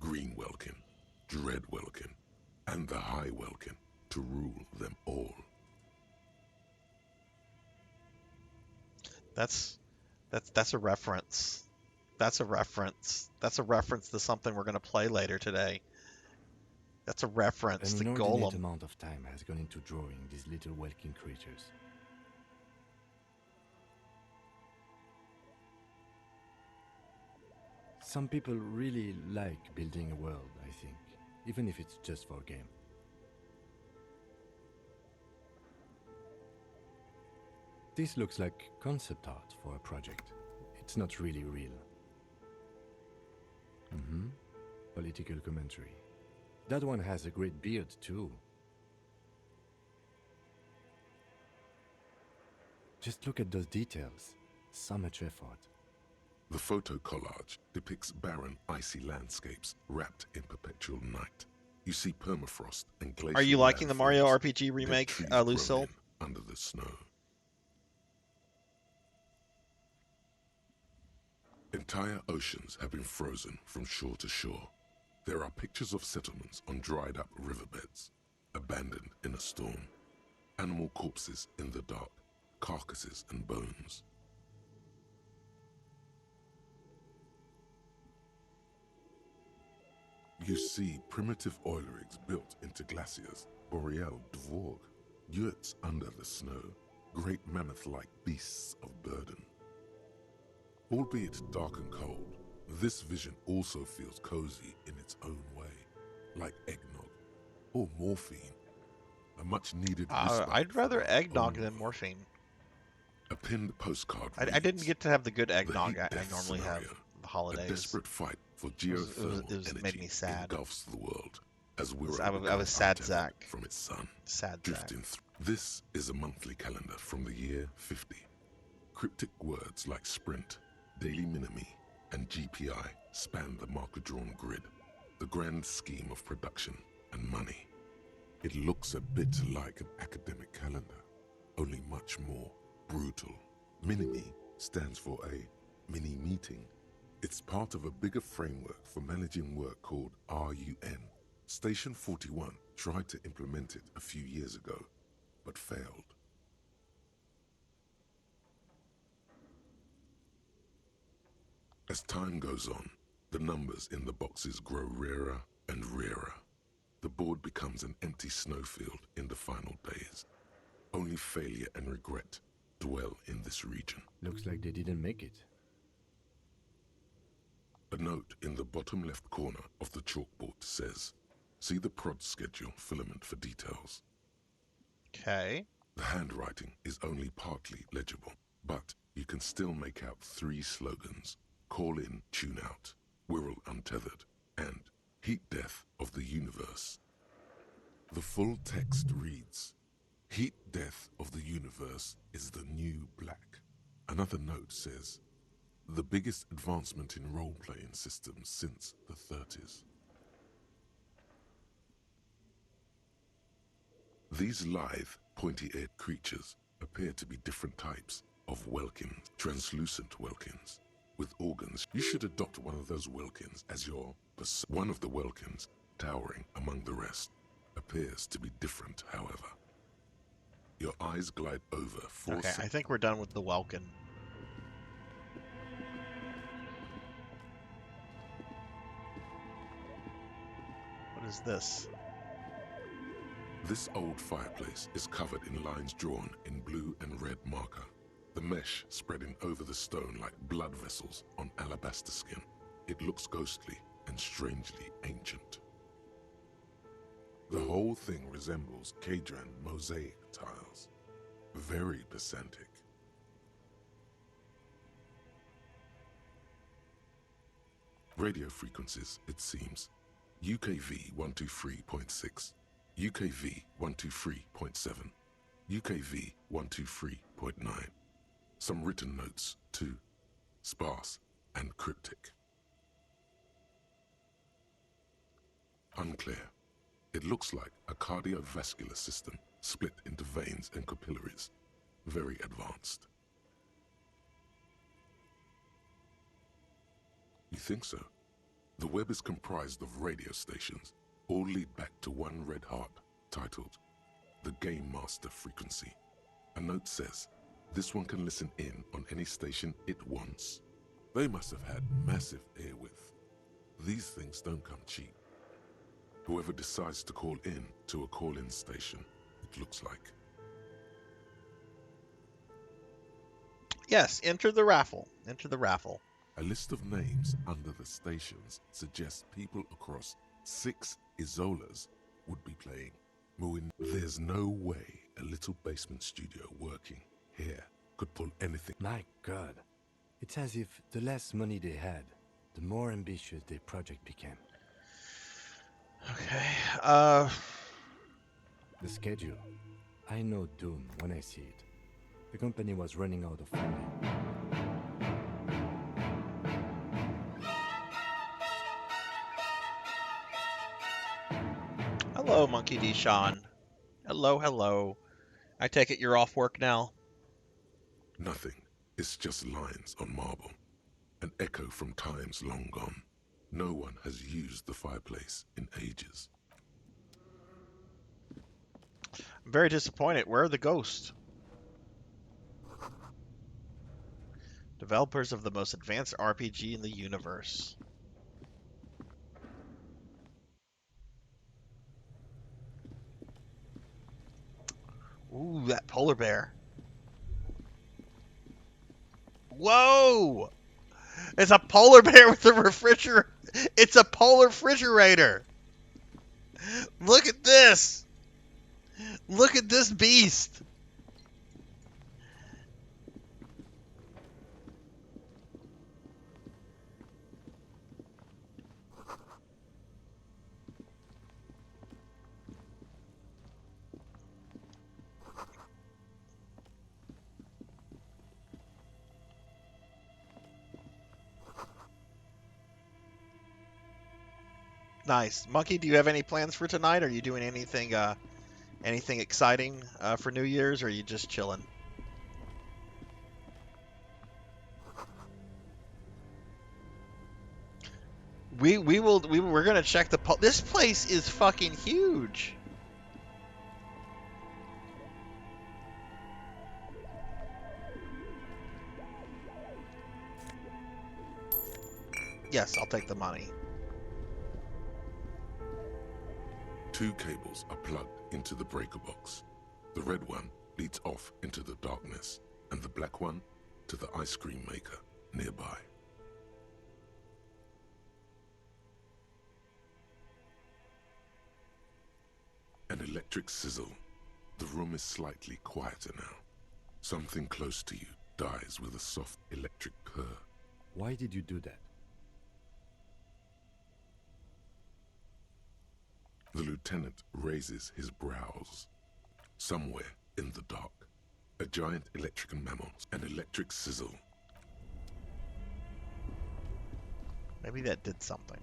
Green Welkin, Dread Welkin, and the High Welkin to rule them all. That's a reference. That's a reference. That's a reference to something we're going to play later today. That's a reference to An inordinate Gollum. amount of time has gone into drawing these little welkin creatures. Some people really like building a world, I think, even if it's just for a game. This looks like concept art for a project. It's not really real. Political commentary. That one has a great beard, too. Just look at those details. So much effort. The photo collage depicts barren, icy landscapes wrapped in perpetual night. You see permafrost and glacial. Are you liking the Mario landforms, RPG remake, dead trees Lucille? grown in under the snow. Entire oceans have been frozen from shore to shore. There are pictures of settlements on dried-up riverbeds, abandoned in a storm. Animal corpses in the dark, carcasses and bones. You see primitive oil rigs built into glaciers, boreal dvorg, yurts under the snow, great mammoth-like beasts of burden. Albeit dark and cold, this vision also feels cozy in its own way, like eggnog or morphine, a much-needed I'd rather eggnog than morphine. A pinned postcard I didn't get to have the good eggnog heat I death normally have scenario. the holidays. A desperate fight for geothermal it made me energy sad. engulfs the world as we're I was Sarzac. from its sun, Sarzac. drifting through. This is a monthly calendar from the year 50. Cryptic words like sprint, daily minimi, and GPI span the marker-drawn grid, the grand scheme of production and money. It looks a bit like an academic calendar, only much more brutal. Minimi stands for a mini-meeting. It's part of a bigger framework for managing work called RUN. Station 41 tried to implement it a few years ago, but failed. As time goes on, the numbers in the boxes grow rarer and rarer. The board becomes an empty snowfield in the final days. Only failure and regret dwell in this region. Looks like they didn't make it. A note in the bottom left corner of the chalkboard says, see the prod schedule filament for details. Okay. The handwriting is only partly legible, but you can still make out 3 slogans: Call in, Tune Out, Wirral Untethered, and Heat Death of the Universe. The full text reads, Heat Death of the Universe is the new black. Another note says, the biggest advancement in role-playing systems since the 30s. These lithe, pointy-eared creatures appear to be different types of Welkins, translucent Welkins, with organs. You should adopt one of those Welkins as your one of the Welkins, towering among the rest, appears to be different, however. Your eyes glide over four Okay, I think we're done with the Welkin. What is this? This old fireplace is covered in lines drawn in blue and red marker, the mesh spreading over the stone like blood vessels on alabaster skin. It looks ghostly and strangely ancient. The whole thing resembles Kadran mosaic tiles. Very pesantic. Radio frequencies, it seems. UKV 123.6, UKV 123.7, UKV 123.9. Some written notes, too. Sparse and cryptic. Unclear. It looks like a cardiovascular system split into veins and capillaries. Very advanced. You think so? The web is comprised of radio stations, all lead back to one red heart, titled the Game Master Frequency. A note says, this one can listen in on any station it wants. They must have had massive airwidth. These things don't come cheap. Whoever decides to call in to a call-in station, it looks like. Yes, enter the raffle. Enter the raffle. A list of names under the stations suggests people across 6 Isolas would be playing. Muin, there's no way a little basement studio working here could pull anything. My God. It's as if the less money they had, the more ambitious their project became. Okay, The schedule. I know Doom when I see it. The company was running out of funding. Hello, Monkey D. Sean. Hello, hello. I take it you're off work now? Nothing. It's just lines on marble. An echo from times long gone. No one has used the fireplace in ages. I'm very disappointed. Where are the ghosts? Developers of the most advanced RPG in the universe. Ooh, that polar bear. Whoa! It's a polar bear with a refrigerator. It's a polar refrigerator. Look at this. Look at this beast. Nice. Monkey, do you have any plans for tonight? Are you doing anything exciting for New Year's, or are you just chilling? We're gonna check the this place is fucking huge. Yes, I'll take the money. 2 cables are plugged into the breaker box. The red one leads off into the darkness, and the black one to the ice cream maker nearby. An electric sizzle. The room is slightly quieter now. Something close to you dies with a soft electric purr. Why did you do that? The lieutenant raises his brows. Somewhere in the dark, A giant electric mammal, an electric sizzle. Maybe that did something.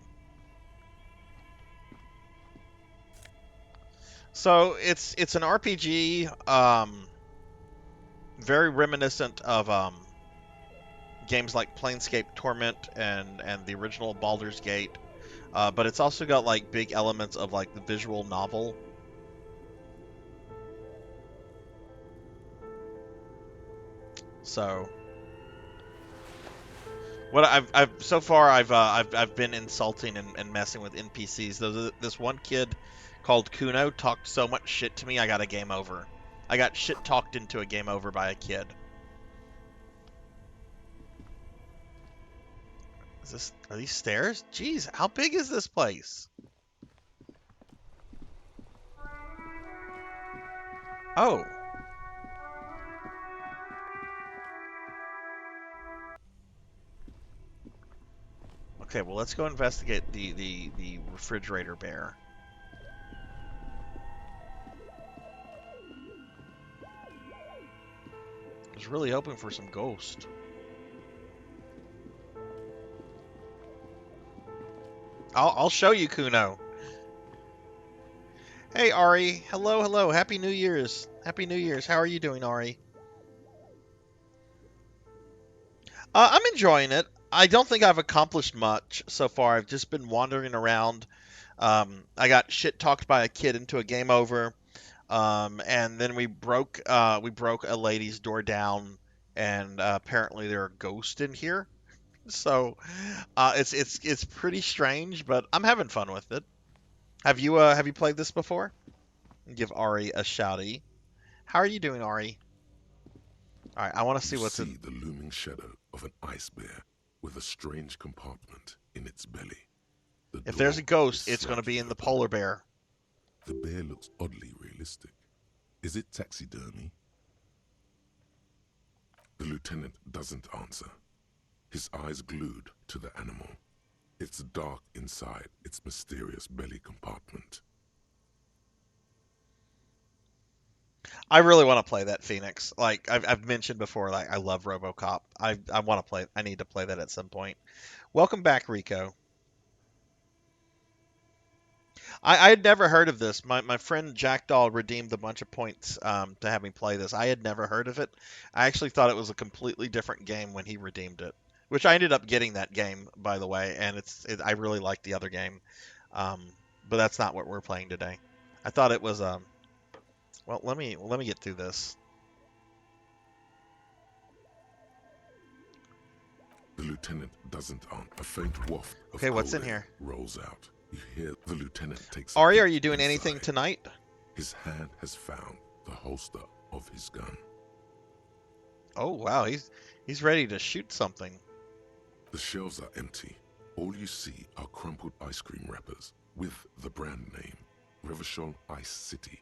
So it's an RPG, very reminiscent of games like Planescape Torment and the original Baldur's Gate, but it's also got like big elements of like the visual novel. So what I've so far I've been insulting and messing with NPCs. This one kid called Kuno talked so much shit to me, I got a game over. I got shit talked into a game over by a kid. Are these stairs? Jeez, how big is this place? Oh. Okay, well, let's go investigate the refrigerator bear. I was really hoping for some ghost. I'll show you, Kuno. Hey, Ari. Hello, hello. Happy New Year's. Happy New Year's. How are you doing, Ari? I'm enjoying it. I don't think I've accomplished much so far. I've just been wandering around. I got shit talked by a kid into a game over, and then we broke a lady's door down, and apparently there are ghosts in here. So it's pretty strange, but I'm having fun with it. Have you played this before? Give Ari a shouty. How are you doing, Ari? All right, I want to see what's in. The looming shadow of an ice bear with a strange compartment in its belly. If there's a ghost, it's going to be in the polar bear. The bear looks oddly realistic. Is it taxidermy? The lieutenant doesn't answer. His eyes glued to the animal. It's dark inside its mysterious belly compartment. I really want to play that, Phoenix. Like I've mentioned before, like I love RoboCop. I want to play. I need to play that at some point. Welcome back, Rico. I had never heard of this. My friend Jackdaw redeemed a bunch of points to have me play this. I had never heard of it. I actually thought it was a completely different game when he redeemed it, which I ended up getting that game, by the way, and I really liked the other game, but that's not what we're playing today. I thought it was well, let me get through this. The lieutenant doesn't answer. A faint waft of Okay, what's in cold here? rolls out. You hear the lieutenant takes. Ari, are you doing anything tonight? His hand has found the holster of his gun. Oh wow, he's ready to shoot something. The shelves are empty. All you see are crumpled ice cream wrappers with the brand name, Revachol Ice City.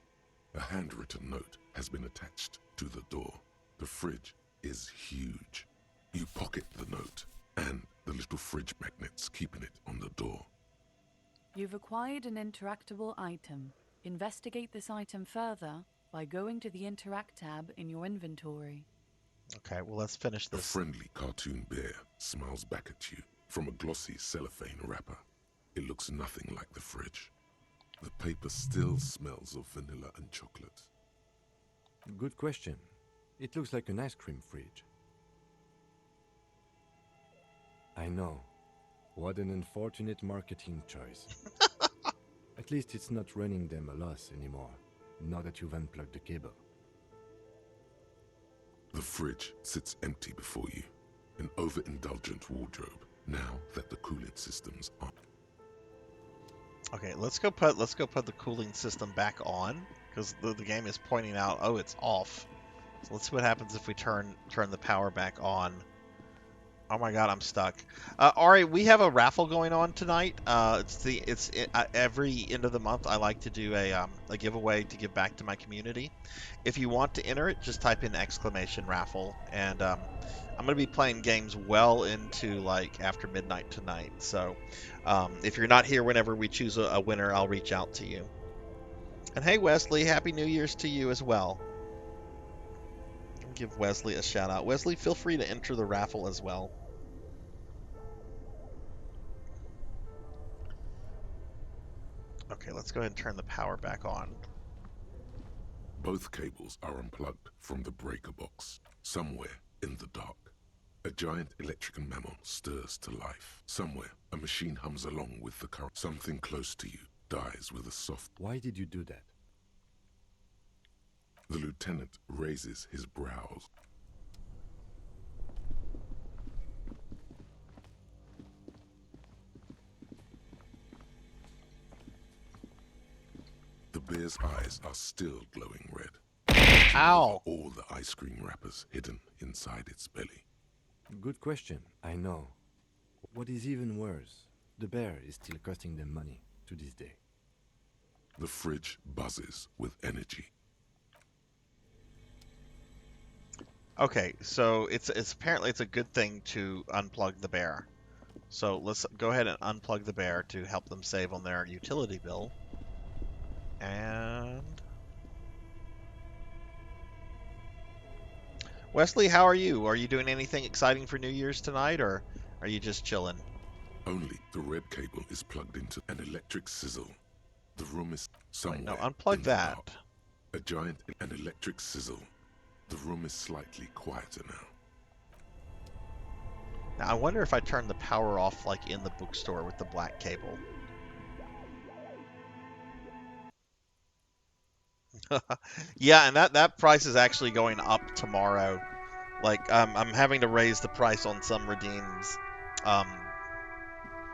A handwritten note has been attached to the door. The fridge is huge. You pocket the note and the little fridge magnets keeping it on the door. You've acquired an interactable item. Investigate this item further by going to the Interact tab in your inventory. Okay, well, let's finish this. A friendly cartoon bear smiles back at you from a glossy cellophane wrapper. It looks nothing like the fridge. The paper still smells of vanilla and chocolate. Good question. It looks like an ice cream fridge. I know. What an unfortunate marketing choice. At least it's not running them a loss anymore, now that you've unplugged the cable. The fridge sits empty before you, an overindulgent wardrobe, now that the cooling system's on. Okay, let's go put the cooling system back on, because the game is pointing out, oh, it's off. So let's see what happens if we turn the power back on. Oh my God, I'm stuck. Ari, we have a raffle going on tonight. Every end of the month I like to do a giveaway to give back to my community. If you want to enter it, just type in !raffle, and I'm gonna be playing games well into like after midnight tonight. So if you're not here whenever we choose a winner, I'll reach out to you. And hey Wesley, Happy New Year's to you as well. give Wesley a shout out. Wesley, feel free to enter the raffle as well. Okay, let's go ahead and turn the power back on. Both cables are unplugged from the breaker box. Somewhere in the dark, a giant electrical mammal stirs to life. Somewhere, a machine hums along with the current. Something close to you dies with a soft... Why did you do that? The lieutenant raises his brows. The bear's eyes are still glowing red. Ow! All the ice cream wrappers hidden inside its belly. Good question, I know. What is even worse, the bear is still costing them money to this day. The fridge buzzes with energy. Okay, so it's apparently it's a good thing to unplug the bear. So let's go ahead and unplug the bear to help them save on their utility bill. And Wesley, how are you? Are you doing anything exciting for New Year's tonight, or are you just chilling? Only the red cable is plugged into an electric sizzle. The room is somewhere. Wait, no, unplug that. Dark. A giant an electric sizzle. The room is slightly quieter now. Now I wonder if I turn the power off like in the bookstore with the black cable. Yeah, and that price is actually going up tomorrow. Like, I'm having to raise the price on some redeems,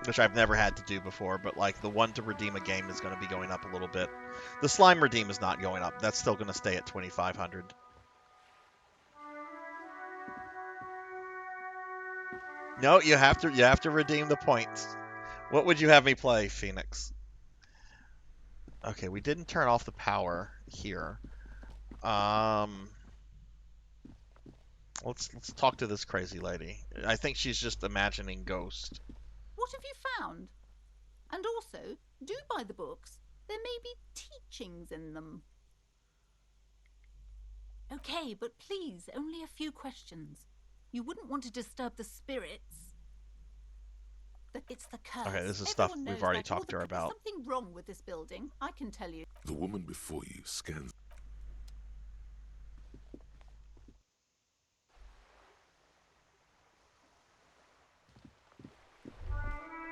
which I've never had to do before, but like the one to redeem a game is going to be going up a little bit. The slime redeem is not going up. That's still going to stay at 2,500. No, you have to redeem the points. What would you have me play, Phoenix? Okay, we didn't turn off the power here. Let's talk to this crazy lady. I think she's just imagining Ghost. What have you found? And also, do buy the books. There may be teachings in them. Okay, but please, only a few questions. You wouldn't want to disturb the spirits. It's the curse. Okay, this is Everyone stuff knows we've already that. talked to her about. There's something wrong with this building, I can tell you. The woman before you scans.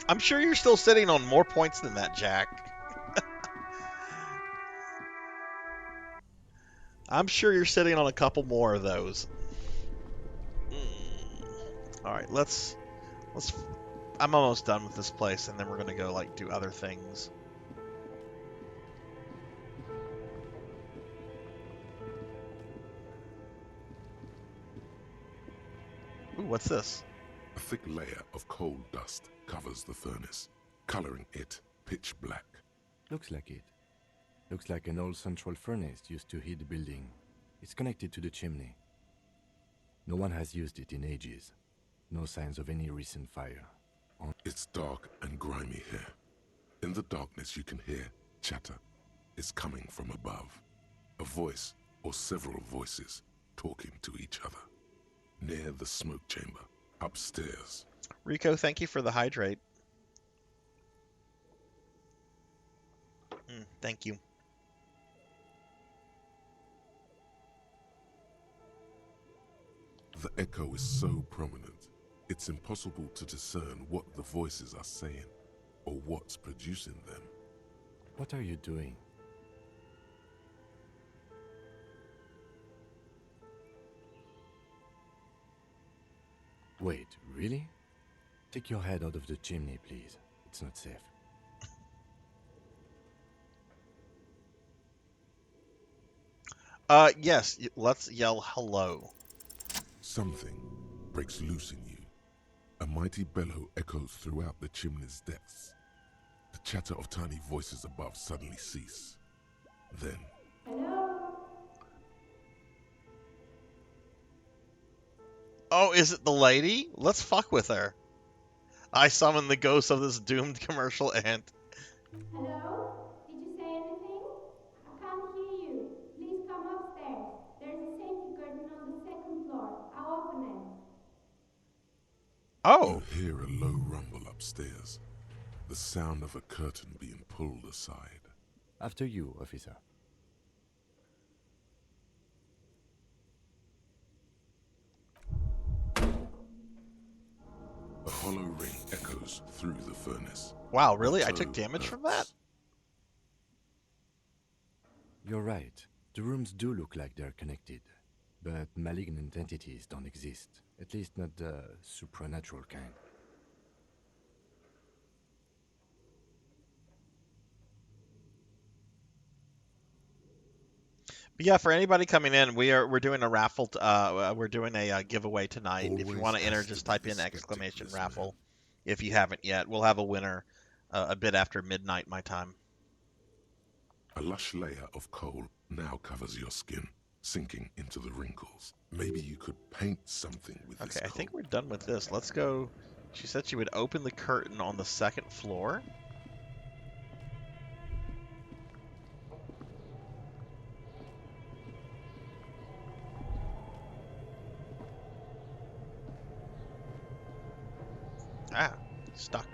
I'm sure you're still sitting on more points than that, Jack. I'm sure you're sitting on a couple more of those. All right, let's. I'm almost done with this place, and then we're gonna go like do other things. Ooh, what's this? A thick layer of coal dust covers the furnace, coloring it pitch black. Looks like it. Looks like an old central furnace used to heat the building. It's connected to the chimney. No one has used it in ages. No signs of any recent fire. It's dark and grimy here. In the darkness you can hear chatter. It's coming from above. A voice or several voices talking to each other. Near the smoke chamber, upstairs. Rico, thank you for the hydrate. Thank you. The echo is so prominent, it's impossible to discern what the voices are saying or what's producing them. What are you doing? Wait, really? Take your head out of the chimney, please. It's not safe. Yes, let's yell hello. Something breaks loose in you. A mighty bellow echoes throughout the chimney's depths. The chatter of tiny voices above suddenly cease. Then... Oh, is it the lady? Let's fuck with her. I summon the ghost of this doomed commercial ant. Hello? Did you say anything? I can't hear you. Please come upstairs. There's a safety curtain on the second Oh. You hear a low rumble upstairs. The sound of a curtain being pulled aside. After you, officer. A hollow ring echoes through the furnace. Wow, really? I Otto took damage from that? hurts. You're right. The rooms do look like they're connected. But malignant entities don't exist. At least not the supernatural kind. But yeah, for anybody coming in, we're doing a raffle. We're doing a giveaway tonight. If you want to enter, just type in exclamation raffle. If you haven't yet, we'll have a winner a bit after midnight my time. A lush layer of coal now covers your skin, sinking into the wrinkles. Maybe you could paint something with this Okay, I coal. think we're done with this. Let's go. She said she would open the curtain on the second floor. Ah, stuck.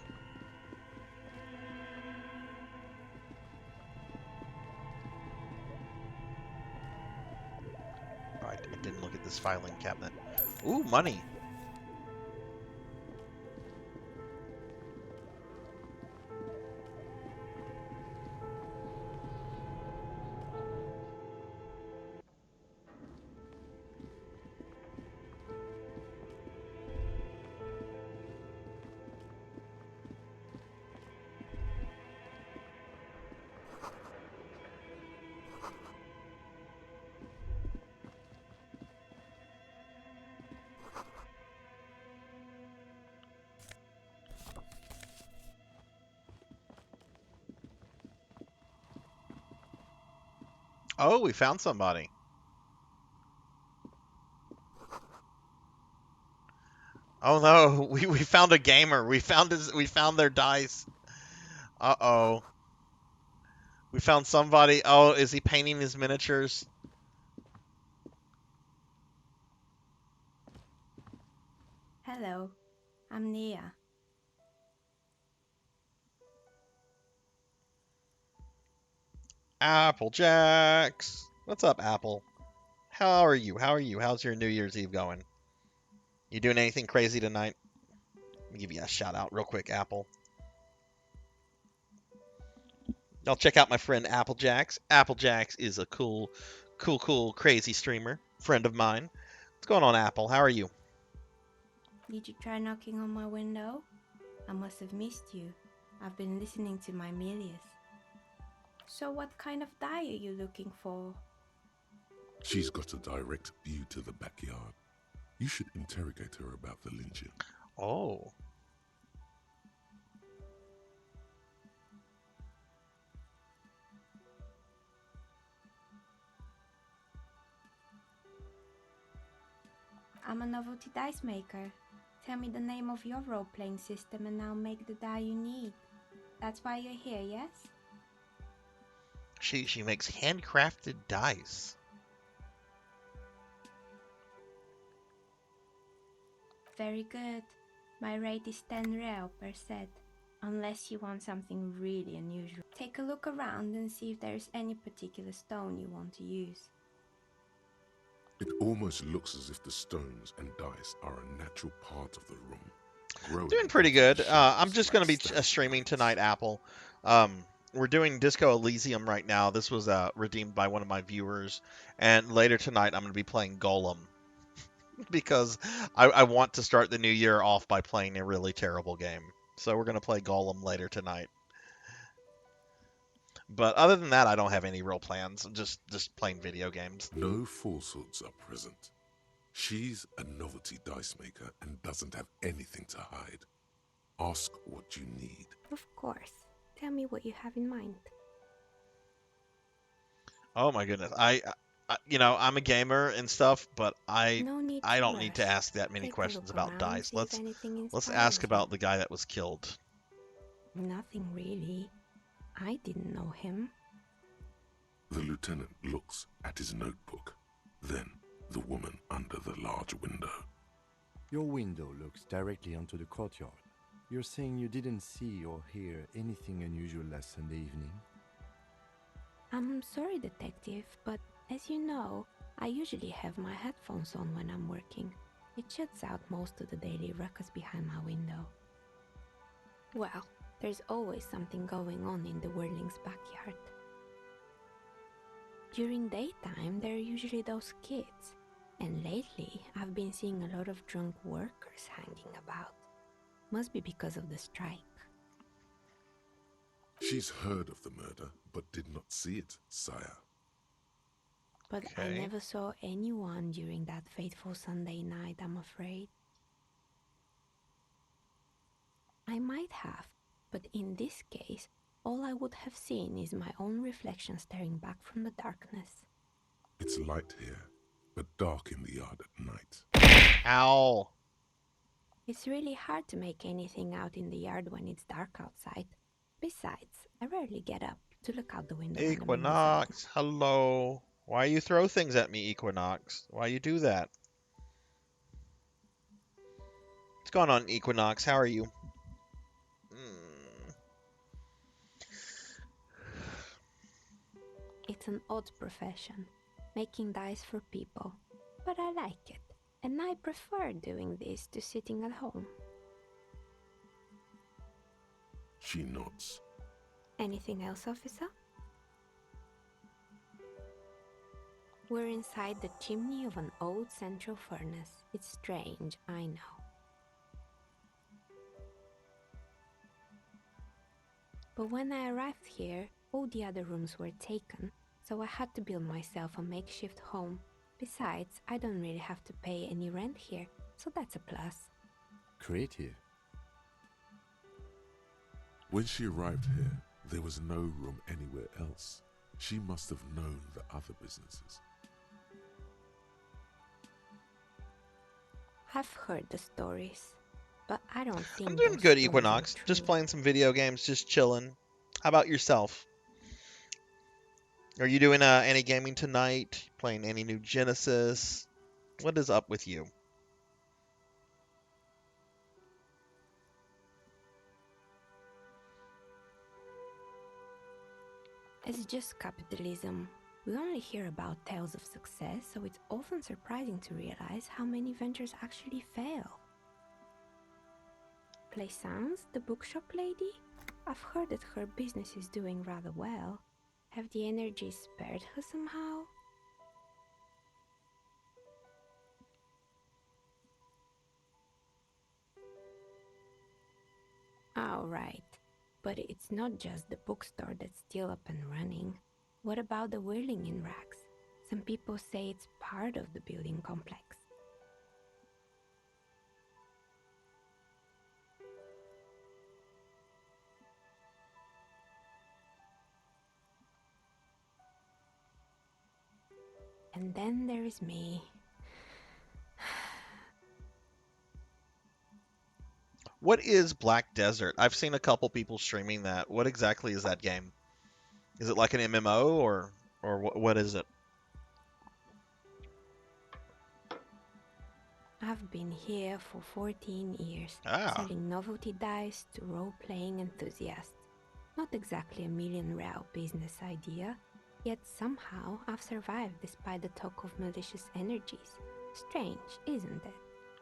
I didn't look at this filing cabinet. Ooh, money. Oh, we found somebody. Oh no, we found a gamer. We found their dice. Uh-oh. We found somebody. Oh, is he painting his miniatures? Hello, I'm Nia. Apple Jacks. What's up, Apple? How are you? How are you? How's your New Year's Eve going? You doing anything crazy tonight? Let me give you a shout out real quick, Apple. Y'all check out my friend Apple Jacks. Apple Jacks is a cool, crazy streamer. Friend of mine. What's going on, Apple? How are you? Did you try knocking on my window? I must have missed you. I've been listening to my Milius. So what kind of die are you looking for? She's got a direct view to the backyard. You should interrogate her about the lynching. Oh. I'm a novelty dice maker. Tell me the name of your role-playing system and I'll make the die you need. That's why you're here, yes? She makes handcrafted dice. Very good. My rate is 10 real per set, unless you want something really unusual. Take a look around and see if there's any particular stone you want to use. It almost looks as if the stones and dice are a natural part of the room. Doing pretty good. I'm just going to be streaming tonight, Apple. We're doing Disco Elysium right now. This was redeemed by one of my viewers. And later tonight, I'm going to be playing Gollum. Because I want to start the new year off by playing a really terrible game. So we're going to play Gollum later tonight. But other than that, I don't have any real plans. I'm just playing video games. No falsehoods are present. She's a novelty dice maker and doesn't have anything to hide. Ask what you need. Of course. Tell me what you have in mind. Oh my goodness. I'm a gamer and stuff, but I don't need to ask that many questions about dice. Let's ask about the guy that was killed. Nothing really. I didn't know him. The lieutenant looks at his notebook, then the woman under the large window. Your window looks directly onto the courtyard. You're saying you didn't see or hear anything unusual last Sunday evening? I'm sorry, Detective, but as you know, I usually have my headphones on when I'm working. It shuts out most of the daily ruckus behind my window. Well, there's always something going on in the Whirling's backyard. During daytime, there are usually those kids, and lately I've been seeing a lot of drunk workers hanging about. Must be because of the strike. She's heard of the murder, but did not see it, sire. But I never saw anyone during that fateful Sunday night, I'm afraid. I might have, but in this case, all I would have seen is my own reflection staring back from the darkness. It's light here, but dark in the yard at night. Ow! It's really hard to make anything out in the yard when it's dark outside. Besides, I rarely get up to look out the window. Equinox, hello. Why you throw things at me, Equinox? Why you do that? What's going on, Equinox? How are you? It's an odd profession, making dice for people, but I like it, and I prefer doing this to sitting at home. She nods. Anything else, officer? We're inside the chimney of an old central furnace. It's strange, I know. But when I arrived here, all the other rooms were taken, so I had to build myself a makeshift home. Besides, I don't really have to pay any rent here, so that's a plus. Creative. When she arrived here, there was no room anywhere else. She must have known the other businesses. I've heard the stories, but I don't think I'm doing those good, stories Equinox. are true. Just playing some video games, just chilling. How about yourself? Are you doing any gaming tonight? Playing any new Genesis? What is up with you? It's just capitalism. We only hear about tales of success, so it's often surprising to realize how many ventures actually fail. Plaisance, the bookshop lady? I've heard that her business is doing rather well. Have the energies spared her somehow? Oh, right. But it's not just the bookstore that's still up and running. What about the whirling in rags? Some people say it's part of the building complex. And then there is me. What is Black Desert? I've seen a couple people streaming that. What exactly is that game? Is it like an MMO or what is it? I've been here for 14 years, Ah. selling novelty dice to role-playing enthusiasts. Not exactly a million-real business idea, yet somehow I've survived despite the talk of malicious energies. Strange, isn't it?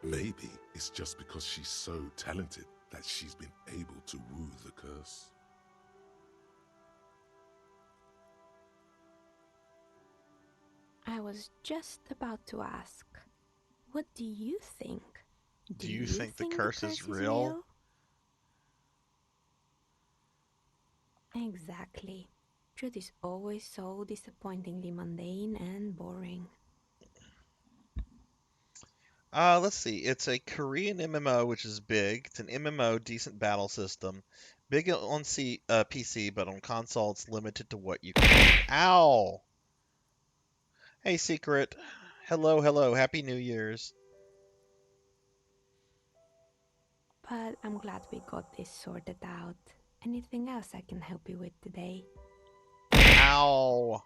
Maybe it's just because she's so talented that she's been able to woo the curse. I was just about to ask, what do you think? Do you think the curse is real? Exactly. Truth is always so disappointingly mundane and boring. Let's see. It's a Korean MMO, which is big. It's an MMO, decent battle system. Big on PC, but on console, it's limited to what you can. Ow! Hey, Secret. Hello, hello. Happy New Year's. But I'm glad we got this sorted out. Anything else I can help you with today? Ow!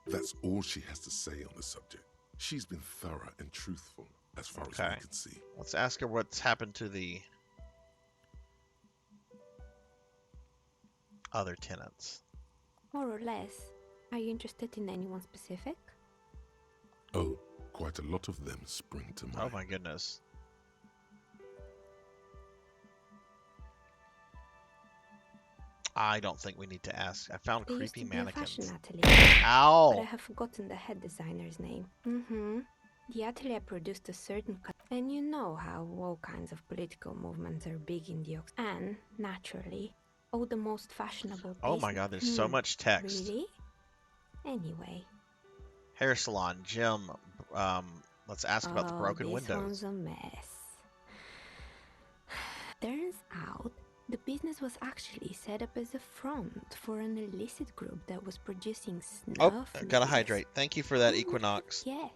That's all she has to say on the subject. She's been thorough and truthful. as far as Okay. we could see. Let's ask her what's happened to the other tenants. More or less. Are you interested in anyone specific? Oh, quite a lot of them spring to mind. Oh my goodness. I don't think we need to ask. I found There used creepy to be a fashion mannequins. atelier. Ow! But I have forgotten the head designer's name. The atelier produced a certain and you know how all kinds of political movements are big in the Ox. And, naturally, all the most fashionable Oh my god, there's so much text. Really? Anyway. Hair salon, gym. Let's ask about the broken this windows. one's a mess. Turns out, the business was actually set up as a front for an illicit group that was producing Oh, snuff. gotta hydrate. Thank you for that, Equinox. Yes.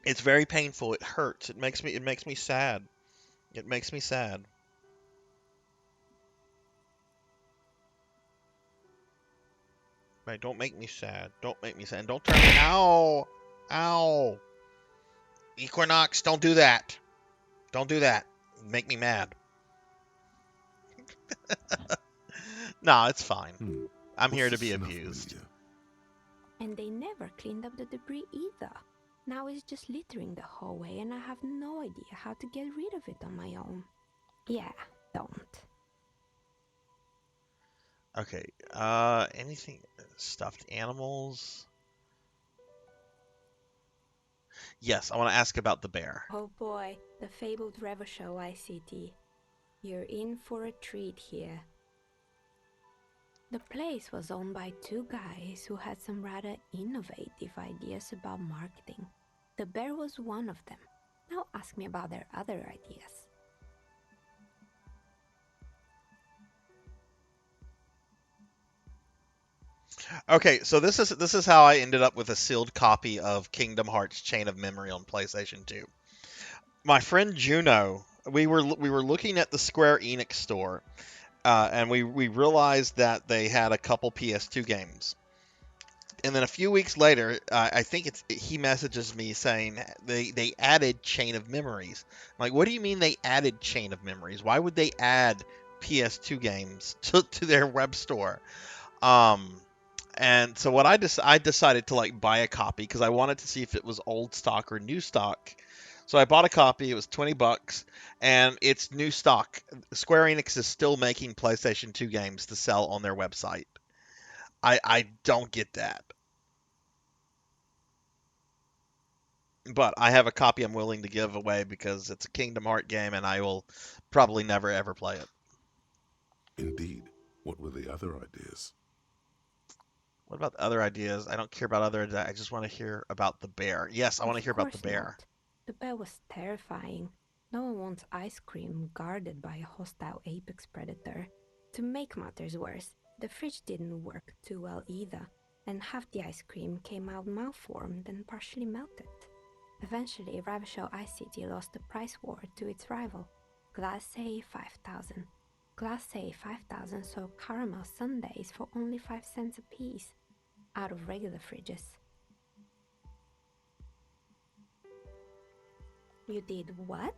It's very painful. It hurts. It makes me sad. It makes me sad. Right, don't make me sad. Don't make me sad. Don't turn me. Ow! Ow! Equinox, don't do that. Don't do that. Make me mad. No, it's fine. I'm here to be abused. And they never cleaned up the debris either. Now it's just littering the hallway and I have no idea how to get rid of it on my own. Yeah, don't. Okay, anything, stuffed animals? Yes, I want to ask about the bear. Oh boy, the fabled Revo Show ICT. You're in for a treat here. The place was owned by two guys who had some rather innovative ideas about marketing. The bear was one of them. Now ask me about their other ideas. Okay, so this is how I ended up with a sealed copy of Kingdom Hearts Chain of Memory on PlayStation 2. My friend Juno, we were looking at the Square Enix store, and we realized that they had a couple PS2 games. And then a few weeks later, I think he messages me saying they added Chain of Memories. I'm like, what do you mean they added Chain of Memories? Why would they add PS2 games to their web store? And so what I decided to like buy a copy because I wanted to see if it was old stock or new stock. So I bought a copy. It was $20, and it's new stock. Square Enix is still making PlayStation 2 games to sell on their website. I don't get that. But I have a copy I'm willing to give away because it's a Kingdom Heart game and I will probably never ever play it. Indeed. What were the other ideas? What about the other ideas? I don't care about other ideas. I just want to hear about the bear. Yes, I want to hear about the bear. Not. The bear was terrifying. No one wants ice cream guarded by a hostile apex predator. To make matters worse, the fridge didn't work too well either, and half the ice cream came out malformed and partially melted. Eventually, Ravishell Ice City lost the price war to its rival, Glacé 5000. Glacé 5000 sold caramel sundaes for only 5 cents a piece, out of regular fridges. You did what?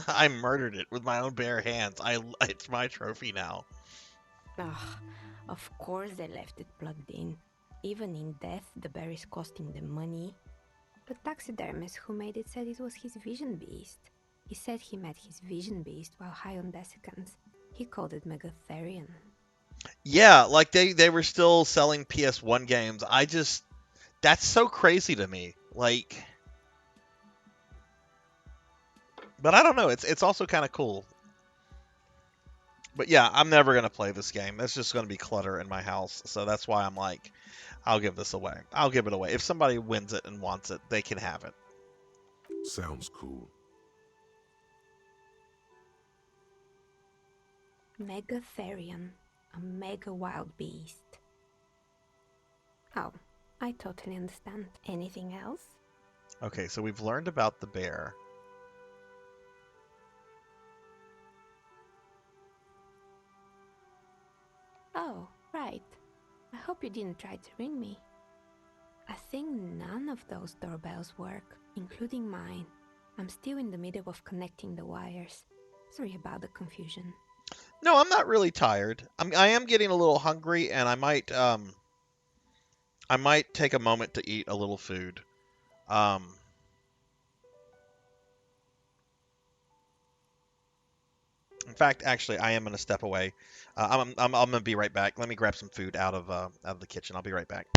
I murdered it with my own bare hands. It's my trophy now. Ugh, of course they left it plugged in. Even in death, the bear is costing them money. The taxidermist who made it said it was his vision beast. He said he met his vision beast while high on desiccants. He called it Megatherion. Yeah, like they were still selling PS1 games. That's so crazy to me. Like, but I don't know. It's also kind of cool. But yeah, I'm never gonna play this game. It's just gonna be clutter in my house. So that's why I'm like, I'll give this away. I'll give it away. If somebody wins it and wants it, they can have it. Sounds cool. Megatherion, a mega wild beast. Oh, I totally understand. Anything else? Okay, so we've learned about the bear. Oh, right. I hope you didn't try to ring me. I think none of those doorbells work, including mine. I'm still in the middle of connecting the wires. Sorry about the confusion. No, I'm not really tired. I am getting a little hungry, and I might take a moment to eat a little food. Um, in fact, actually, I am gonna step away. I'm gonna be right back. Let me grab some food out of the kitchen. I'll be right back.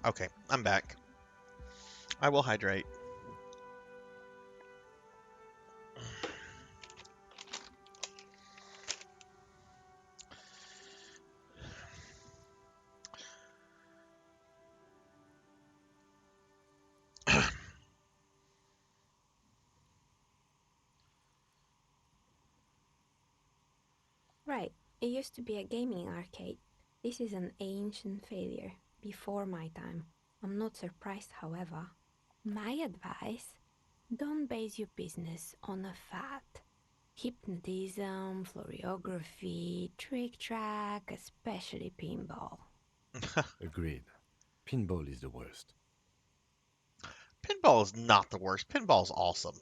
Okay, I'm back. I will hydrate. Right, it used to be a gaming arcade. This is an ancient failure, before my time. I'm not surprised, however. My advice, don't base your business on a fad. Hypnotism, fluorography, trick track, especially pinball. Agreed. Pinball is the worst. Pinball is not the worst. Pinball's awesome.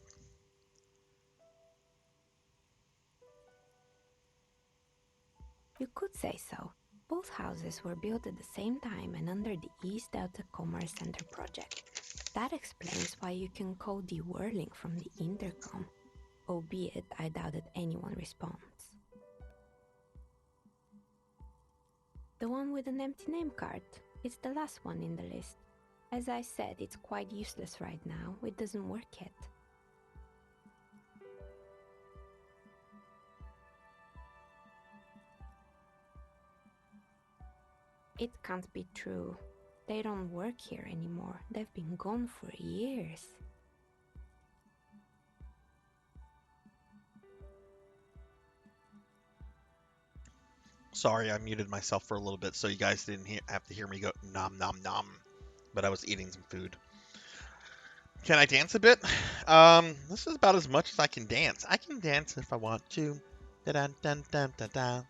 You could say so. Both houses were built at the same time and under the East Delta Commerce Center project. That explains why you can call the whirling from the intercom, albeit I doubt that anyone responds. The one with an empty name card. It's the last one in the list. As I said, it's quite useless right now. It doesn't work yet. It can't be true. They don't work here anymore. They've been gone for years. Sorry, I muted myself for a little bit so you guys didn't have to hear me go nom nom nom. But I was eating some food. Can I dance a bit? This is about as much as I can dance. I can dance if I want to. Da-dun-dun-dun-dun-dun.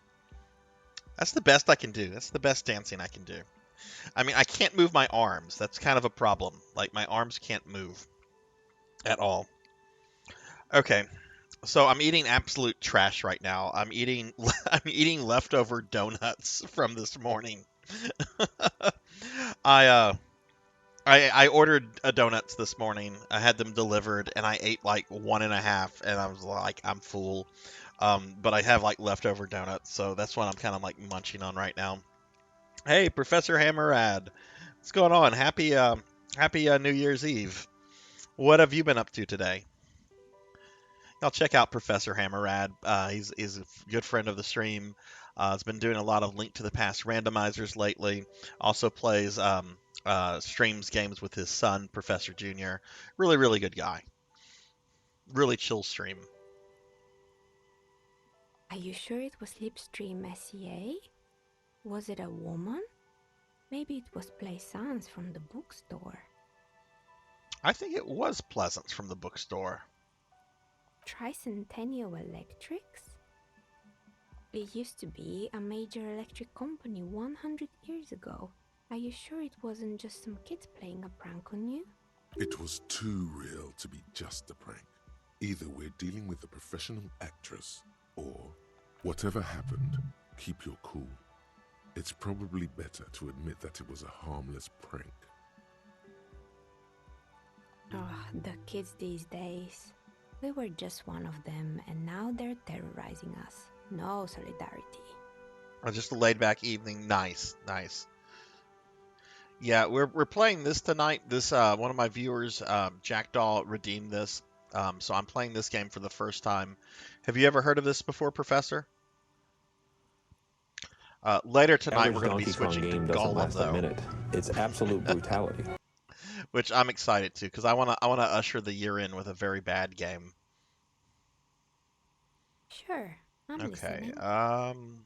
That's the best I can do. That's the best dancing I can do. I mean, I can't move my arms. That's kind of a problem. Like, my arms can't move at all. Okay, so I'm eating absolute trash right now. I'm eating I'm eating leftover donuts from this morning. I I ordered donuts this morning. I had them delivered, and I ate like one and a half, and I was like, I'm full. But I have like leftover donuts, so that's what I'm kind of like munching on right now. Hey, Professor Hammerad, what's going on? Happy New Year's Eve. What have you been up to today? Y'all check out Professor Hammerad. He's a good friend of the stream. Has been doing a lot of Link to the Past randomizers lately. Also plays streams games with his son, Professor Junior. Really, really good guy. Really chill stream. Are you sure it was Slipstream SEA? Was it a woman? Maybe it was Plaisance from the bookstore. I think it was Pleasance from the bookstore. Tricentennial Electrics? It used to be a major electric company 100 years ago. Are you sure it wasn't just some kids playing a prank on you? It was too real to be just a prank. Either we're dealing with a professional actress, or whatever happened, keep your cool. It's probably better to admit that it was a harmless prank. Oh, the kids these days. We were just one of them, and now they're terrorizing us. No solidarity. Just a laid back evening. Nice, nice. Yeah, we're playing this tonight. This one of my viewers, Jackdaw, redeemed this. So I'm playing this game for the first time. Have you ever heard of this before, Professor? Later tonight, Average we're going to be Donkey Kong switching to game doesn't Gollum, last a though, minute. It's absolute brutality. which I'm excited to because I want to usher the year in with a very bad game. Sure, I'm Okay. listening.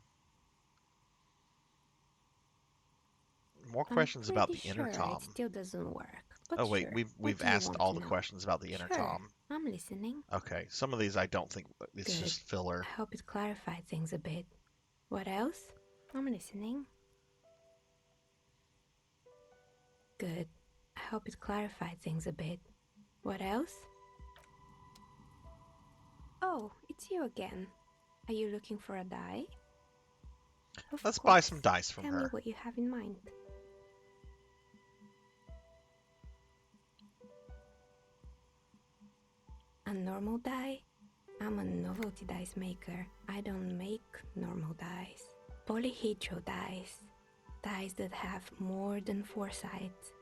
More questions about the Pretty sure intercom. it still doesn't work. But Oh wait, sure. we've What do you asked want all to the know? questions about the Sure, intercom. I'm listening. Okay, some of these I don't think it's Good. just filler. I hope it clarified things a bit. What else? I'm listening. Good. I hope it clarified things a bit. What else? Oh, it's you again. Are you looking for a die? Let's buy some dice from Tell me her. what you have in mind. A normal die? I'm a novelty dice maker. I don't make normal dice. Polyhedral dice. Dice that have more than 4 sides.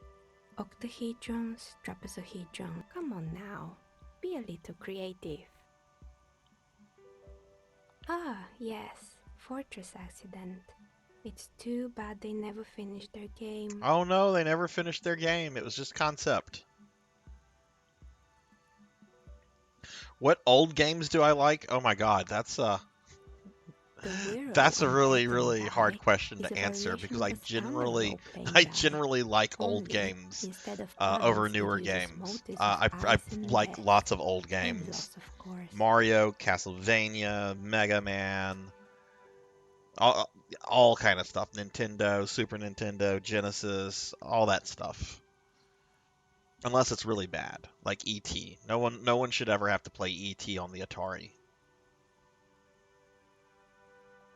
Octahedrons, trapezohedron. Come on now. Be a little creative. Ah, yes. Fortress Accident. It's too bad they never finished their game. Oh no, they never finished their game. It was just concept. What old games do I like? Oh my god, that's a really hard question to answer because I generally like old games over newer games. I like lots of old games. Mario, Castlevania, Mega Man, all kind of stuff. Nintendo, Super Nintendo, Genesis, all that stuff. Unless it's really bad, like E.T. No one should ever have to play E.T. on the Atari.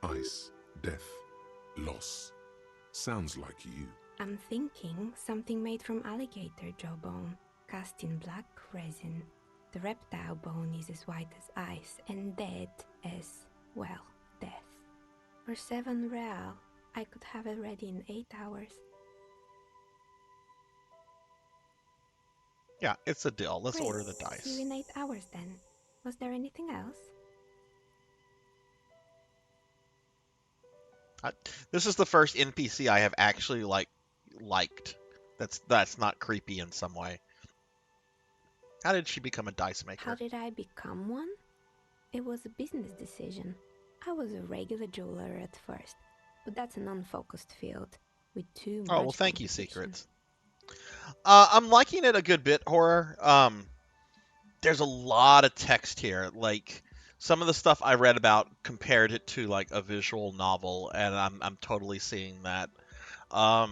Ice, death, loss. Sounds like you. I'm thinking something made from alligator jawbone, cast in black resin. The reptile bone is as white as ice and dead as, well, death. For 7 real, I could have it ready in 8 hours. Yeah, it's a deal. Let's Great. order the dice. See you in 8 hours then. Was there anything else? This is the first NPC I have actually liked. That's not creepy in some way. How did she become a dice maker? How did I become one? It was a business decision. I was a regular jeweler at first, but that's an unfocused field with too much. Oh well, thank you, Secrets. I'm liking it a good bit, Horror. There's a lot of text here. Like some of the stuff I read about compared it to like a visual novel, and I'm totally seeing that. I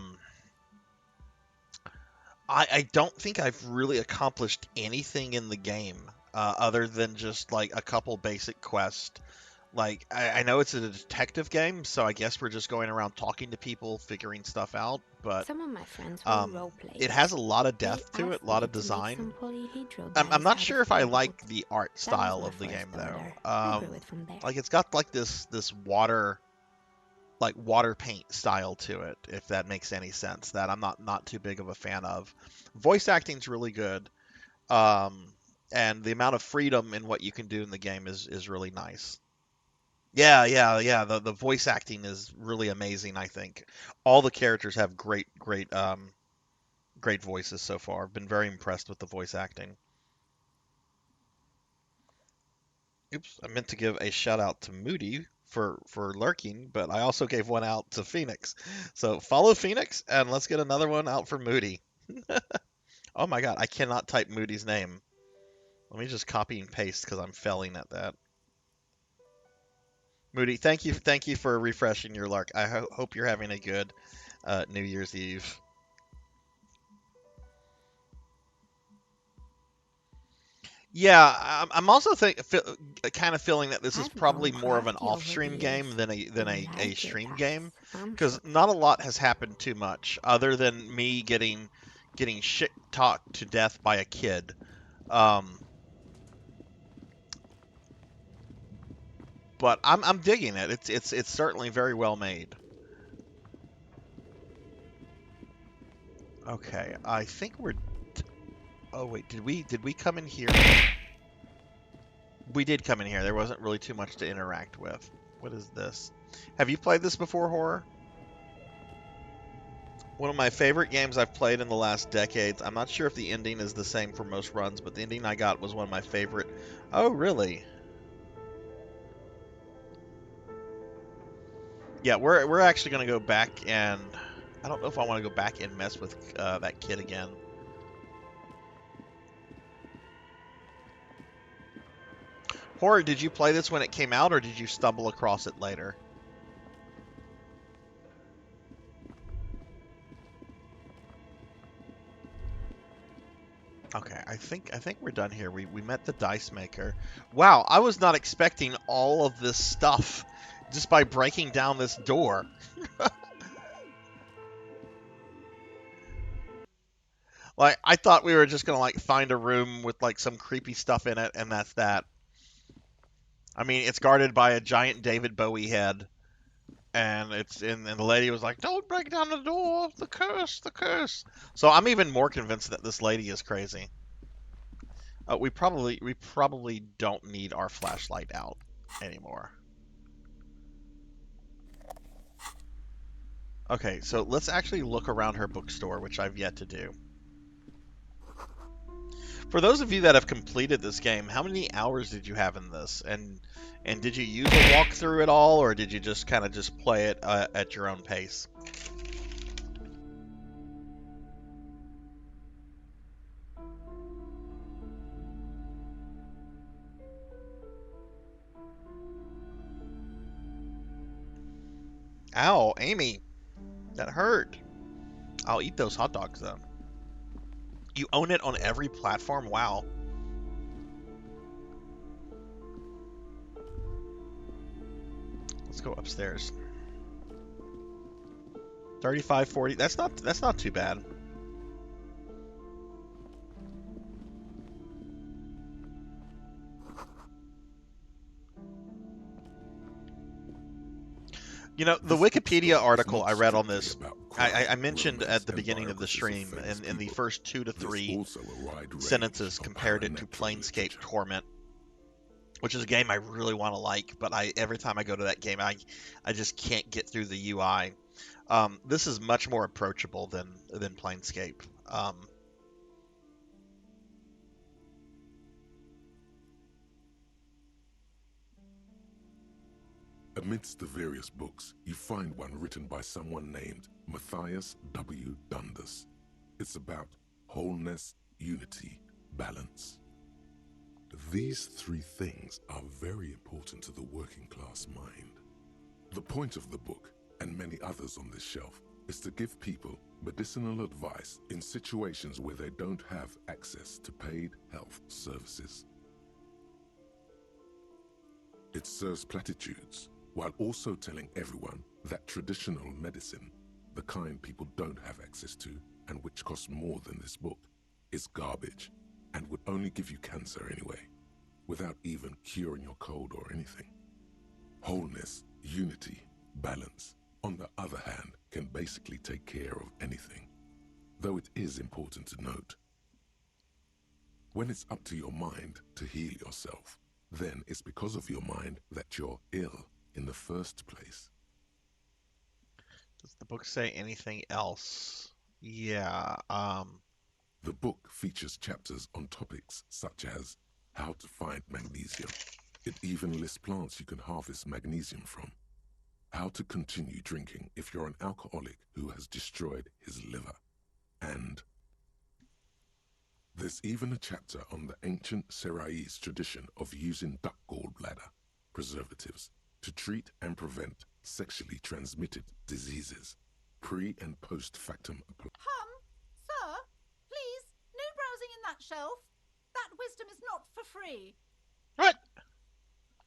don't think I've really accomplished anything in the game other than just like a couple basic quests. Like I know it's a detective game, so I guess we're just going around talking to people, figuring stuff out. But some of my friends will roleplay. It has a lot of depth to it, a lot of design. I'm not sure if I like the art style of the game though. Like it's got like this water paint style to it, if that makes any sense. That I'm not too big of a fan of. Voice acting's really good, and the amount of freedom in what you can do in the game is really nice. Yeah. The voice acting is really amazing. I think all the characters have great voices so far. I've been very impressed with the voice acting. Oops, I meant to give a shout out to Moody for lurking, but I also gave one out to Phoenix. So follow Phoenix and let's get another one out for Moody. Oh my god, I cannot type Moody's name. Let me just copy and paste because I'm failing at that. Moody, thank you for refreshing your lurk. I hope you're having a good New Year's Eve. Yeah, I'm also kind of feeling that this is probably more of an off-stream game than a stream game, because not a lot has happened too much other than me getting shit talked to death by a kid. But I'm digging it. It's certainly very well made. Okay, I think we're. Oh wait, did we come in here? We did come in here. There wasn't really too much to interact with. What is this? Have you played this before, Horror? One of my favorite games I've played in the last decades. I'm not sure if the ending is the same for most runs, but the ending I got was one of my favorite. Oh, really? Yeah, we're actually going to go back and... I don't know if I want to go back and mess with that kid again. Horror, did you play this when it came out, or did you stumble across it later? Okay, I think we're done here. We met the dice maker. Wow, I was not expecting all of this stuff just by breaking down this door. Like, I thought we were just gonna like find a room with like some creepy stuff in it, and that's that. I mean, it's guarded by a giant David Bowie head, and and the lady was like, "Don't break down the door, the curse, the curse." So I'm even more convinced that this lady is crazy. We probably don't need our flashlight out anymore. Okay, so let's actually look around her bookstore, which I've yet to do. For those of you that have completed this game, how many hours did you have in this? And did you use a walkthrough at all, or did you just kind of just play it at your own pace? Ow, Amy, that hurt. I'll eat those hot dogs though. You own it on every platform? Wow. Let's go upstairs. 35, 40. That's not too bad. You know, the Wikipedia article I read on this, I mentioned at the beginning of the stream, in the first 2 to 3 sentences, compared it to Planescape Torment, which is a game I really want to like, but every time I go to that game, I just can't get through the UI. This is much more approachable than Planescape. Amidst the various books, you find one written by someone named Matthias W. Dundas. It's about wholeness, unity, balance. These 3 things are very important to the working class mind. The point of the book, and many others on this shelf, is to give people medicinal advice in situations where they don't have access to paid health services. It serves platitudes, while also telling everyone that traditional medicine, the kind people don't have access to and which costs more than this book, is garbage and would only give you cancer anyway, without even curing your cold or anything. Wholeness, unity, balance, on the other hand, can basically take care of anything, though it is important to note. When it's up to your mind to heal yourself, then it's because of your mind that you're ill in the first place. Does the book say anything else? Yeah. The book features chapters on topics such as how to find magnesium. It even lists plants you can harvest magnesium from. How to continue drinking if you're an alcoholic who has destroyed his liver. And there's even a chapter on the ancient Seraïs tradition of using duck gallbladder preservatives to treat and prevent sexually transmitted diseases, pre- and post-factum. Sir, please, no browsing in that shelf. That wisdom is not for free. What?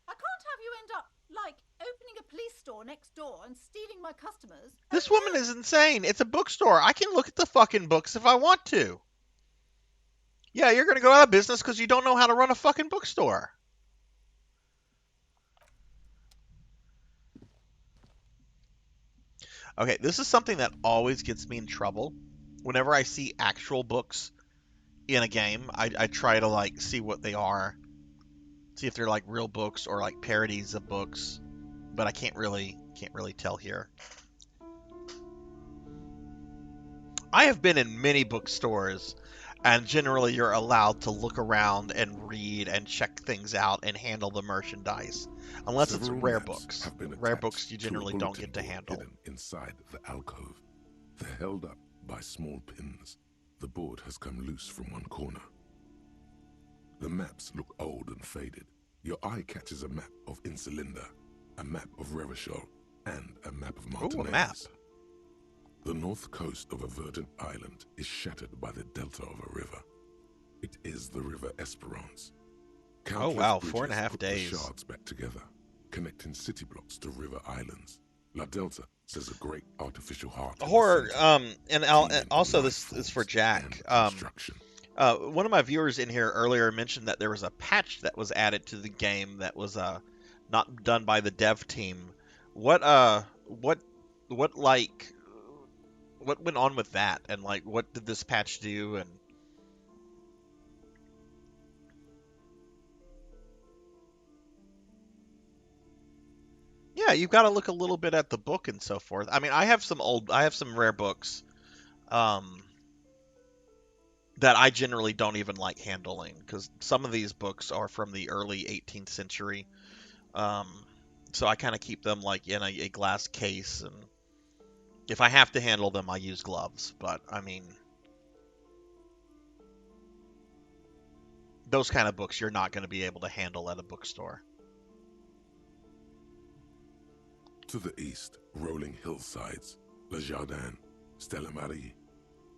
I can't have you end up, like, opening a police store next door and stealing my customers. This woman is insane. It's a bookstore. I can look at the fucking books if I want to. Yeah, you're gonna go out of business because you don't know how to run a fucking bookstore. Okay, this is something that always gets me in trouble. Whenever I see actual books in a game, I try to like see what they are See if they're like real books or like parodies of books, but I can't really tell here. I have been in many bookstores, and generally you're allowed to look around and read and check things out and handle the merchandise, unless it's Several rare maps books. have been Rare attached books you to a generally don't bulletin get to board handle. hidden inside the alcove. They're held up by small pins. The board has come loose from one corner. The maps look old and faded. Your eye catches a map of Insulinda, a map of Revachol, and a map of Martinez. Ooh, a map. The north coast of a verdant island is shattered by the delta of a river. It is the River Esperance. Oh wow, Countless 4.5 bridges put days. the shards back together, connecting city blocks to river islands. La Delta says a great artificial heart. in the Horror, center, and teeming also with this is for life Jack. forms and construction. One of my viewers in here earlier mentioned that there was a patch that was added to the game that was not done by the dev team. What went on with that, and like what did this patch do? And yeah, you've got to look a little bit at the book and so forth. I mean, I have some rare books that I generally don't even like handling, because some of these books are from the early 18th century. So I kind of keep them like in a glass case, and if I have to handle them, I use gloves. But I mean, those kind of books you're not going to be able to handle at a bookstore. To the east, rolling hillsides, Le Jardin, Stella Marie,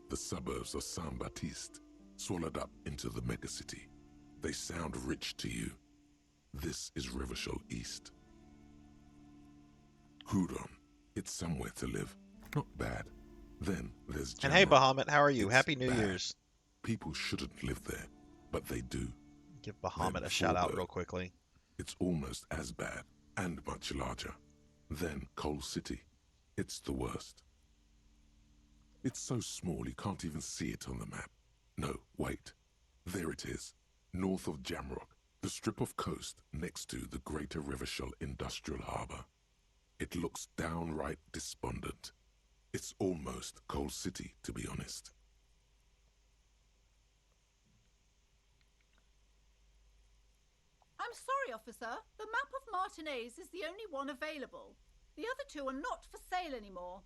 the suburbs of Saint-Baptiste, swallowed up into the megacity. They sound rich to you. This is Revachol East. Houdon, it's somewhere to live. Not bad. Then there's And hey, Jamrock. Bahamut, how are you? It's Happy New bad. Year's. People shouldn't live there, but they do. Give Bahamut Then a shout out Faubourg. real quickly. It's almost as bad, and much larger. Then Coal City. It's the worst. It's so small you can't even see it on the map. No, wait. There it is, north of Jamrock, the strip of coast next to the Greater Revachol Industrial Harbour. It looks downright despondent. It's almost Coal City, to be honest. I'm sorry, officer. The map of Martinez is the only one available. The other two are not for sale anymore.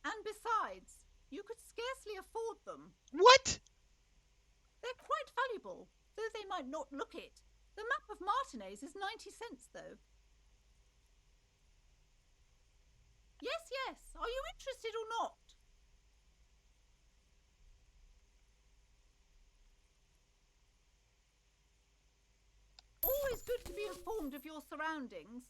And besides, you could scarcely afford them. What? They're quite valuable, though they might not look it. The map of Martinez is 90 cents, though. Yes, yes. Are you interested or not? Always good to be informed of your surroundings.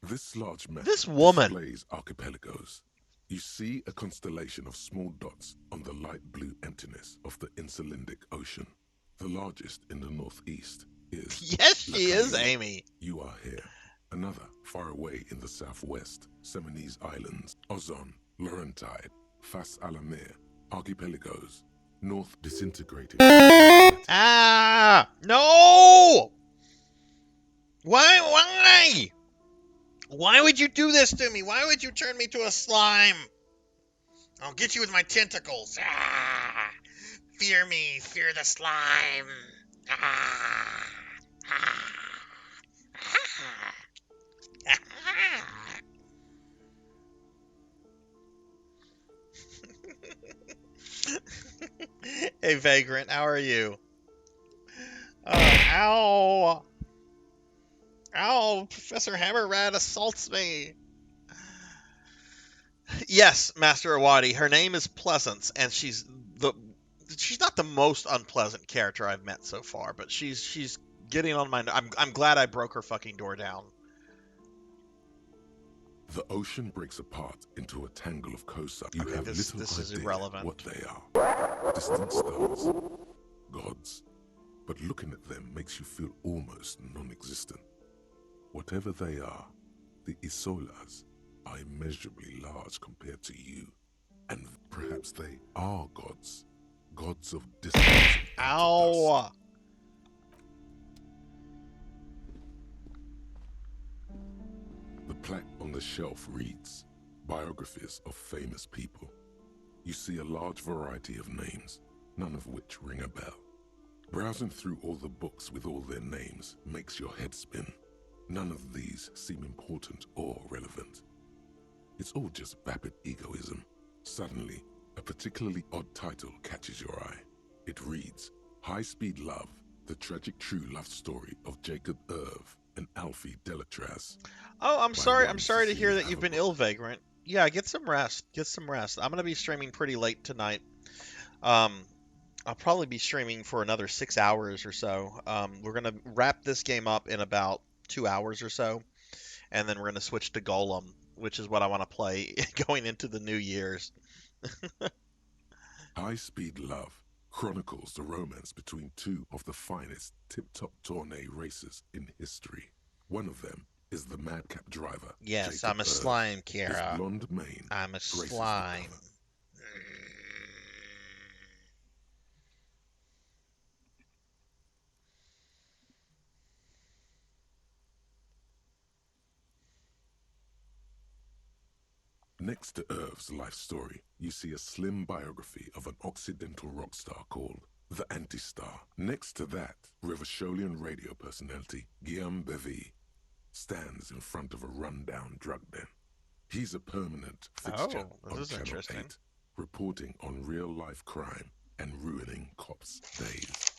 This large map This woman. displays archipelagos. You see a constellation of small dots on the light blue emptiness of the Insulindic Ocean. The largest in the northeast is... Yes, she is, Lacaille. Amy. You are here. Another, far away in the southwest, Seminese Islands, Ozon, Laurentide, Fas a la Mer, archipelagos, north disintegrating. Ah! No! Why? Why would you do this to me? Why would you turn me to a slime? I'll get you with my tentacles. Ah! Fear me, fear the slime. Ah! Ah! Hey, Vagrant, how are you? Ow! Ow! Professor Hammerrat assaults me. Yes, Master Awadi. Her name is Pleasance, and she's not the most unpleasant character I've met so far, but she's getting on my. I'm glad I broke her fucking door down. The ocean breaks apart into a tangle of coastline. You Okay, have this little is idea irrelevant. what they are. Distant stars, gods. But looking at them makes you feel almost non-existent. Whatever they are, the Isolas are immeasurably large compared to you. And perhaps they are gods. Gods of distance and Ow! The plaque on the shelf reads, Biographies of Famous People. You see a large variety of names, none of which ring a bell. Browsing through all the books with all their names makes your head spin. None of these seem important or relevant. It's all just vapid egoism. Suddenly, a particularly odd title catches your eye. It reads, High Speed Love, the tragic true love story of Jacob Irv and Alfie Delatraz. Oh, I'm sorry. I'm one sorry to hear Cecilia that you've been ill, Vagrant. Yeah, get some rest. Get some rest. I'm gonna be streaming pretty late tonight. I'll probably be streaming for another 6 hours or so. We're gonna wrap this game up in about 2 hours or so, and then we're gonna switch to Golem, which is what I want to play going into the New Year's. High Speed Love chronicles the romance between two of the finest tip-top tourney racers in history. One of them is the madcap driver. Yes, Jacob I'm a Irv. slime, Kara. His blonde mane I'm a graces the slime. cover. Next to Irv's life story, you see a slim biography of an Occidental rock star called The Anti-Star. Next to that, Revacholian radio personality Guillaume Bevy stands in front of a run-down drug den. He's a permanent fixture on Channel 8, reporting on real-life crime and ruining cops' days.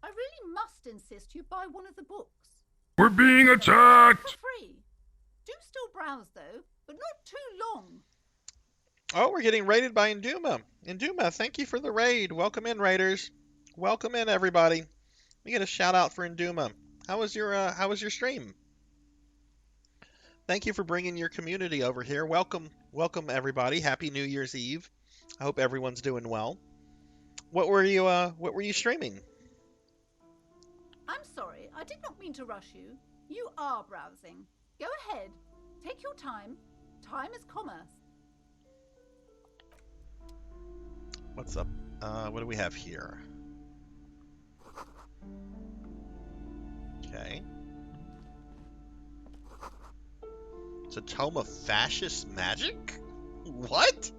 I really must insist you buy one of the books. We're being attacked! For free. Do still browse though, but not too long. Oh, we're getting raided by Induma. Induma, thank you for the raid. Welcome in, raiders. Welcome in, everybody. We get a shout out for Induma. How was your stream? Thank you for bringing your community over here. Welcome, everybody. Happy New Year's Eve. I hope everyone's doing well. What were you streaming? I'm sorry, I did not mean to rush you. You are browsing. Go ahead. Take your time. Time is commerce. What's up? What do we have here? Okay. It's a tome of fascist magic? What?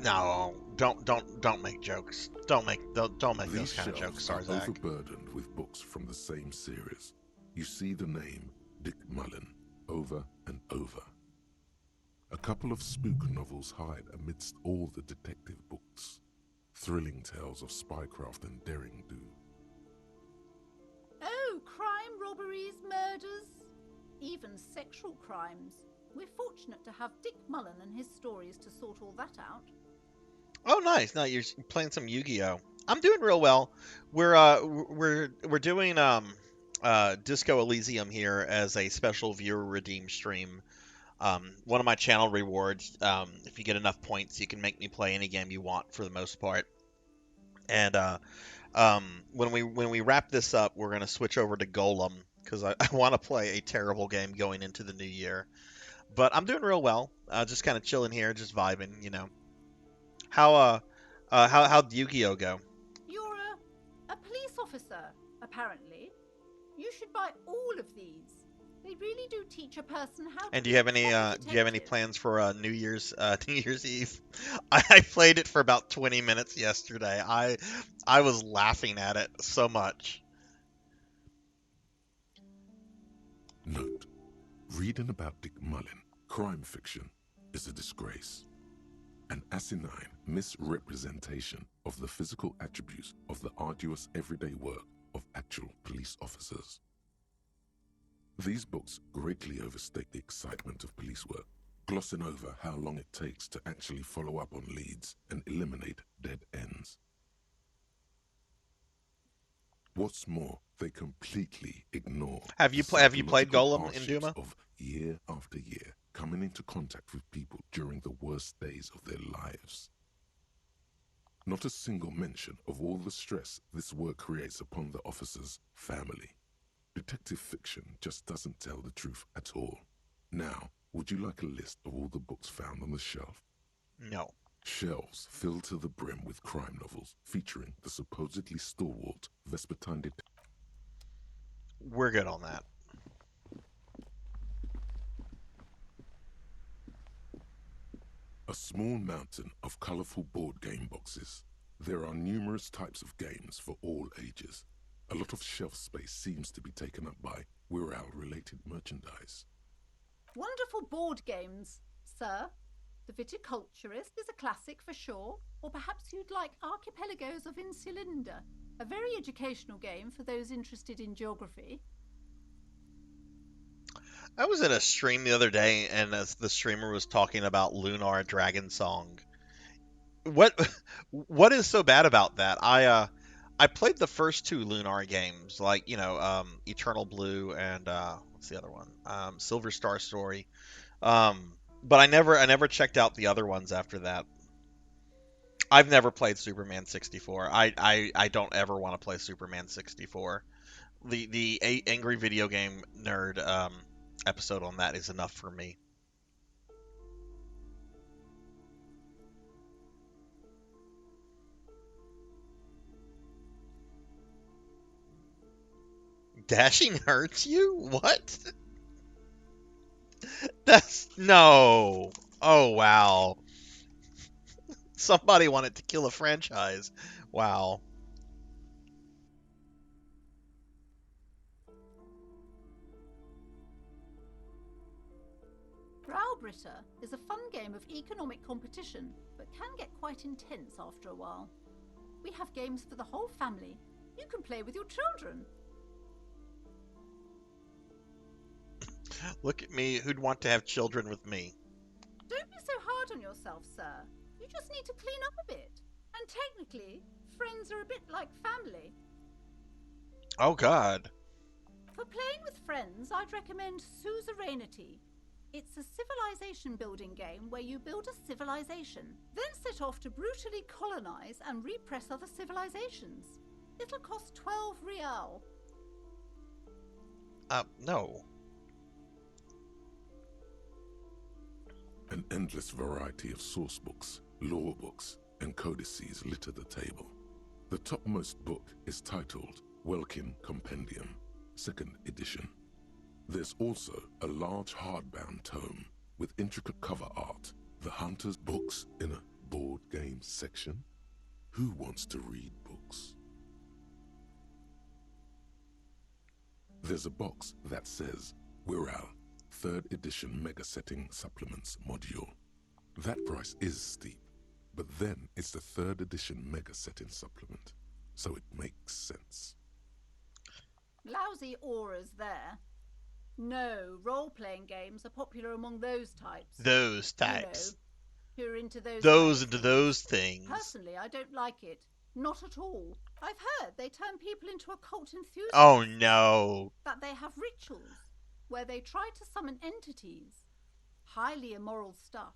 No, don't make jokes. Don't make those kind of jokes, Shelves are Sarzac. overburdened with books from the same series. You see the name Dick Mullen over and over. A couple of spook novels hide amidst all the detective books. Thrilling tales of spycraft and daring do. Oh, crime, robberies, murders, even sexual crimes. We're fortunate to have Dick Mullen and his stories to sort all that out. Oh, nice. Now you're playing some Yu-Gi-Oh. I'm doing real well. We're doing Disco Elysium here as a special viewer redeem stream. One of my channel rewards. If you get enough points, you can make me play any game you want for the most part. And when we wrap this up, we're gonna switch over to Golem because I want to play a terrible game going into the new year. But I'm doing real well. Just kind of chilling here, just vibing, you know. How'd Yu-Gi-Oh go? You're a police officer, apparently. You should buy all of these. They really do teach a person how to And do be you have a any proper detective. plans for New Year's Eve? I played it for about 20 minutes yesterday. I was laughing at it so much. Note, reading about Dick Mullen, crime fiction, is a disgrace. An asinine misrepresentation of the physical attributes of the arduous everyday work of actual police officers. These books greatly overstate the excitement of police work, glossing over how long it takes to actually follow up on leads and eliminate dead ends. What's more, they completely ignore Have you the played psychological Golem in hardships Duma? of year after year coming into contact with people during the worst days of their lives. Not a single mention of all the stress this work creates upon the officer's family. Detective fiction just doesn't tell the truth at all. Now, Would you like a list of all the books found on the shelf? No. Shelves filled to the brim with crime novels featuring the supposedly stalwart Vespertine detective. We're good on that. A small mountain of colorful board game boxes. There are numerous types of games for all ages. A lot of shelf space seems to be taken up by Wirral-related merchandise. Wonderful board games, sir. The Viticulturist is a classic for sure, or perhaps you'd like Archipelagos of Insulinda, a very educational game for those interested in geography. I was in a stream the other day, and the streamer was talking about Lunar Dragon Song. What is so bad about that? I played the first two Lunar games, like Eternal Blue and what's the other one? Silver Star Story. But I never checked out the other ones after that. I've never played Superman 64. I don't ever want to play Superman 64. The Angry Video Game Nerd episode on that is enough for me. Dashing hurts you? What? That's no. Oh wow. Somebody wanted to kill a franchise. Wow. Browbritter is a fun game of economic competition, but can get quite intense after a while. We have games for the whole family. You can play with your children. Look at me, who'd want to have children with me? Don't be so hard on yourself, sir. You just need to clean up a bit. And technically, friends are a bit like family. Oh god. For playing with friends, I'd recommend Suzerainty. It's a civilization building game where you build a civilization, then set off to brutally colonize and repress other civilizations. It'll cost 12 real. No. An endless variety of source books, lore books, and codices litter the table. The topmost book is titled Welkin Compendium, 2nd edition. There's also a large hardbound tome with intricate cover art, the Hunter's books in a board game section. Who wants to read books? There's a box that says Wirral 3rd edition Mega Setting Supplements module. That price is steep, but then it's the 3rd edition Mega Setting Supplement, so it makes sense. Lousy auras there. No, role-playing games are popular among those types. Those types. You know, who are into those into those things. Personally, I don't like it. Not at all. I've heard they turn people into occult enthusiasts. Oh no. That they have rituals where they try to summon entities. Highly immoral stuff.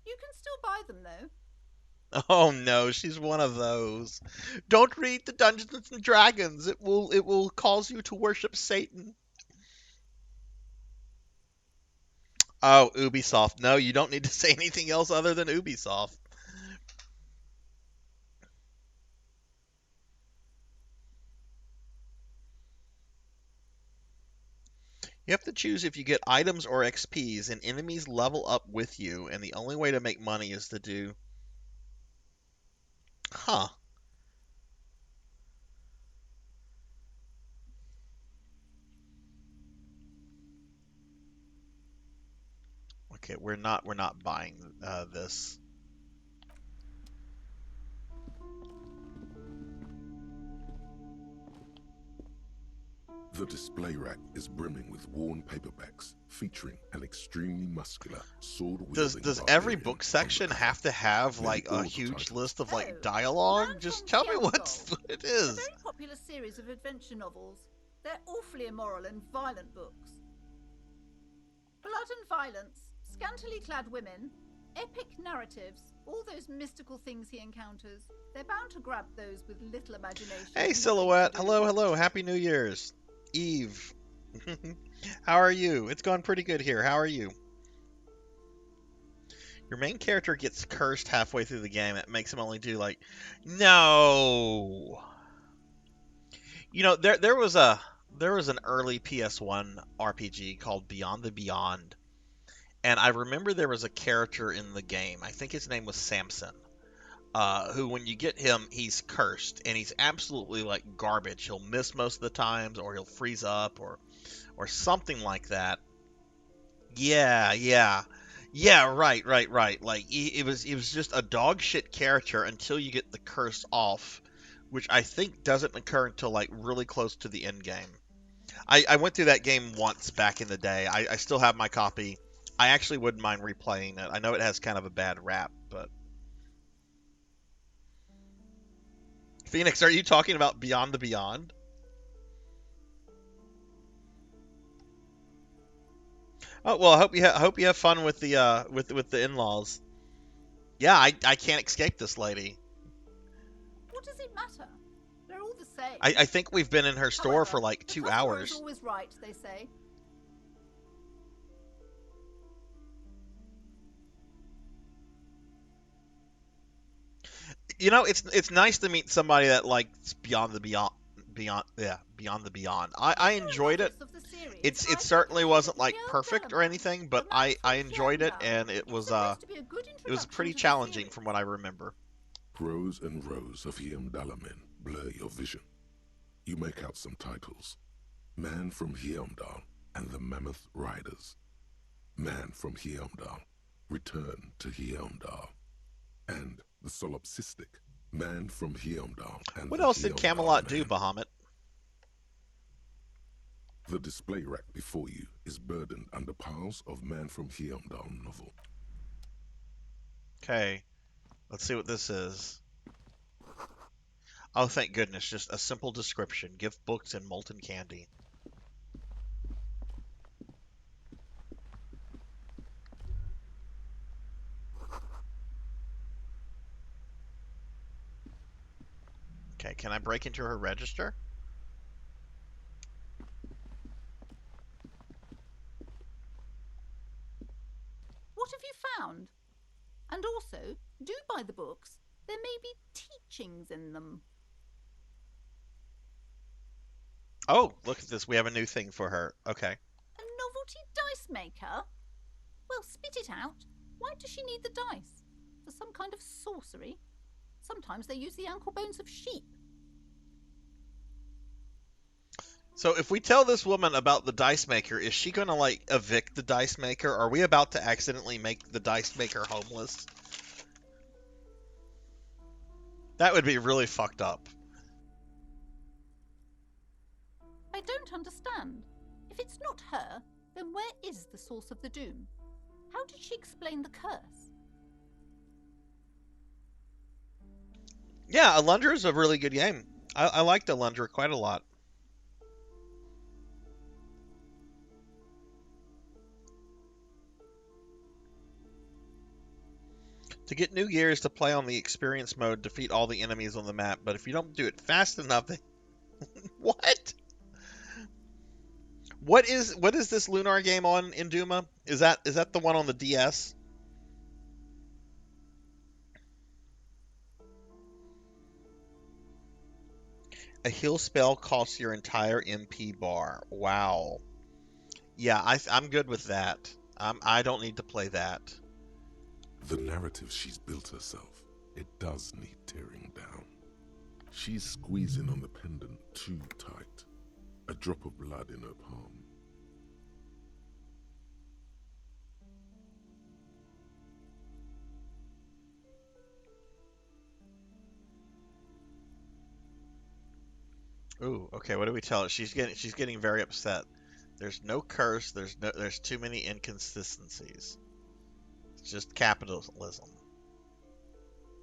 You can still buy them though. Oh no, she's one of those. Don't read the Dungeons and Dragons. It will cause you to worship Satan. Oh, Ubisoft. No, you don't need to say anything else other than Ubisoft. You have to choose if you get items or XPs, and enemies level up with you, and the only way to make money is to do... Huh. Okay, we're not buying this. The display rack is brimming with worn paperbacks featuring an extremely muscular sword-wielding Does every barbarian book section have to have like a huge list of like dialogue? Just tell me what it is. A very popular series of adventure novels. They're awfully immoral and violent books. Blood and violence, scantily clad women, epic narratives, all those mystical things he encounters. They're bound to grab those with little imagination. Hey, Silhouette. Hello. Happy New Year's. Eve. How are you? It's going pretty good here. How are you? Your main character gets cursed halfway through the game. It makes him only do like, no. You know, there was an early PS1 RPG called Beyond the Beyond, and I remember there was a character in the game. I think his name was Samson. Who, when you get him, he's cursed, and he's absolutely like garbage. He'll miss most of the times, or he'll freeze up, or something like that. Yeah. Right. Like it was just a dog shit character until you get the curse off, which I think doesn't occur until like really close to the end game. I went through that game once back in the day. I still have my copy. I actually wouldn't mind replaying it. I know it has kind of a bad rap, but Phoenix, are you talking about Beyond the Beyond? Oh well, I hope you have fun with the with the in-laws. Yeah, I can't escape this lady. What does it matter? They're all the same. I think we've been in her store However, for like 2 the customer hours. is always right, they say. You know, it's nice to meet somebody that likes Beyond the Beyond. I enjoyed it. It certainly wasn't like perfect or anything, but I enjoyed it, and it was pretty challenging from what I remember. Rows and rows of Heimdallar blur your vision. You make out some titles. Man from Heimdall and the Mammoth Riders. Man from Heimdall, Return to Heimdall. And the Solipsistic, Man from Heimdall and What the else did Heimdall Camelot Man. do, Bahamut? The display rack before you is burdened under piles of Man from Heimdall novel. Okay, let's see what this is. Oh, thank goodness, just a simple description. Gift books and molten candy. Okay, can I break into her register? What have you found? And also, do buy the books. There may be teachings in them. Oh, look at this. We have a new thing for her. Okay. A novelty dice maker? Well, spit it out. Why does she need the dice? For some kind of sorcery? Sometimes they use the ankle bones of sheep. So if we tell this woman about the dice maker, is she going to, like, evict the dice maker? Are we about to accidentally make the dice maker homeless? That would be really fucked up. I don't understand. If it's not her, then where is the source of the doom? How did she explain the curse? Yeah, Alundra is a really good game. I liked Alundra quite a lot. To get new gears to play on the experience mode, defeat all the enemies on the map, but if you don't do it fast enough, they... What? What is this Lunar game on in Duma? Is that the one on the DS? A heal spell costs your entire MP bar. Wow. Yeah, I'm good with that. I don't need to play that. The narrative she's built herself, it does need tearing down. She's squeezing on the pendant too tight. A drop of blood in her palm. Ooh, okay, what do we tell her? She's getting very upset. There's no curse, there's too many inconsistencies. It's just capitalism.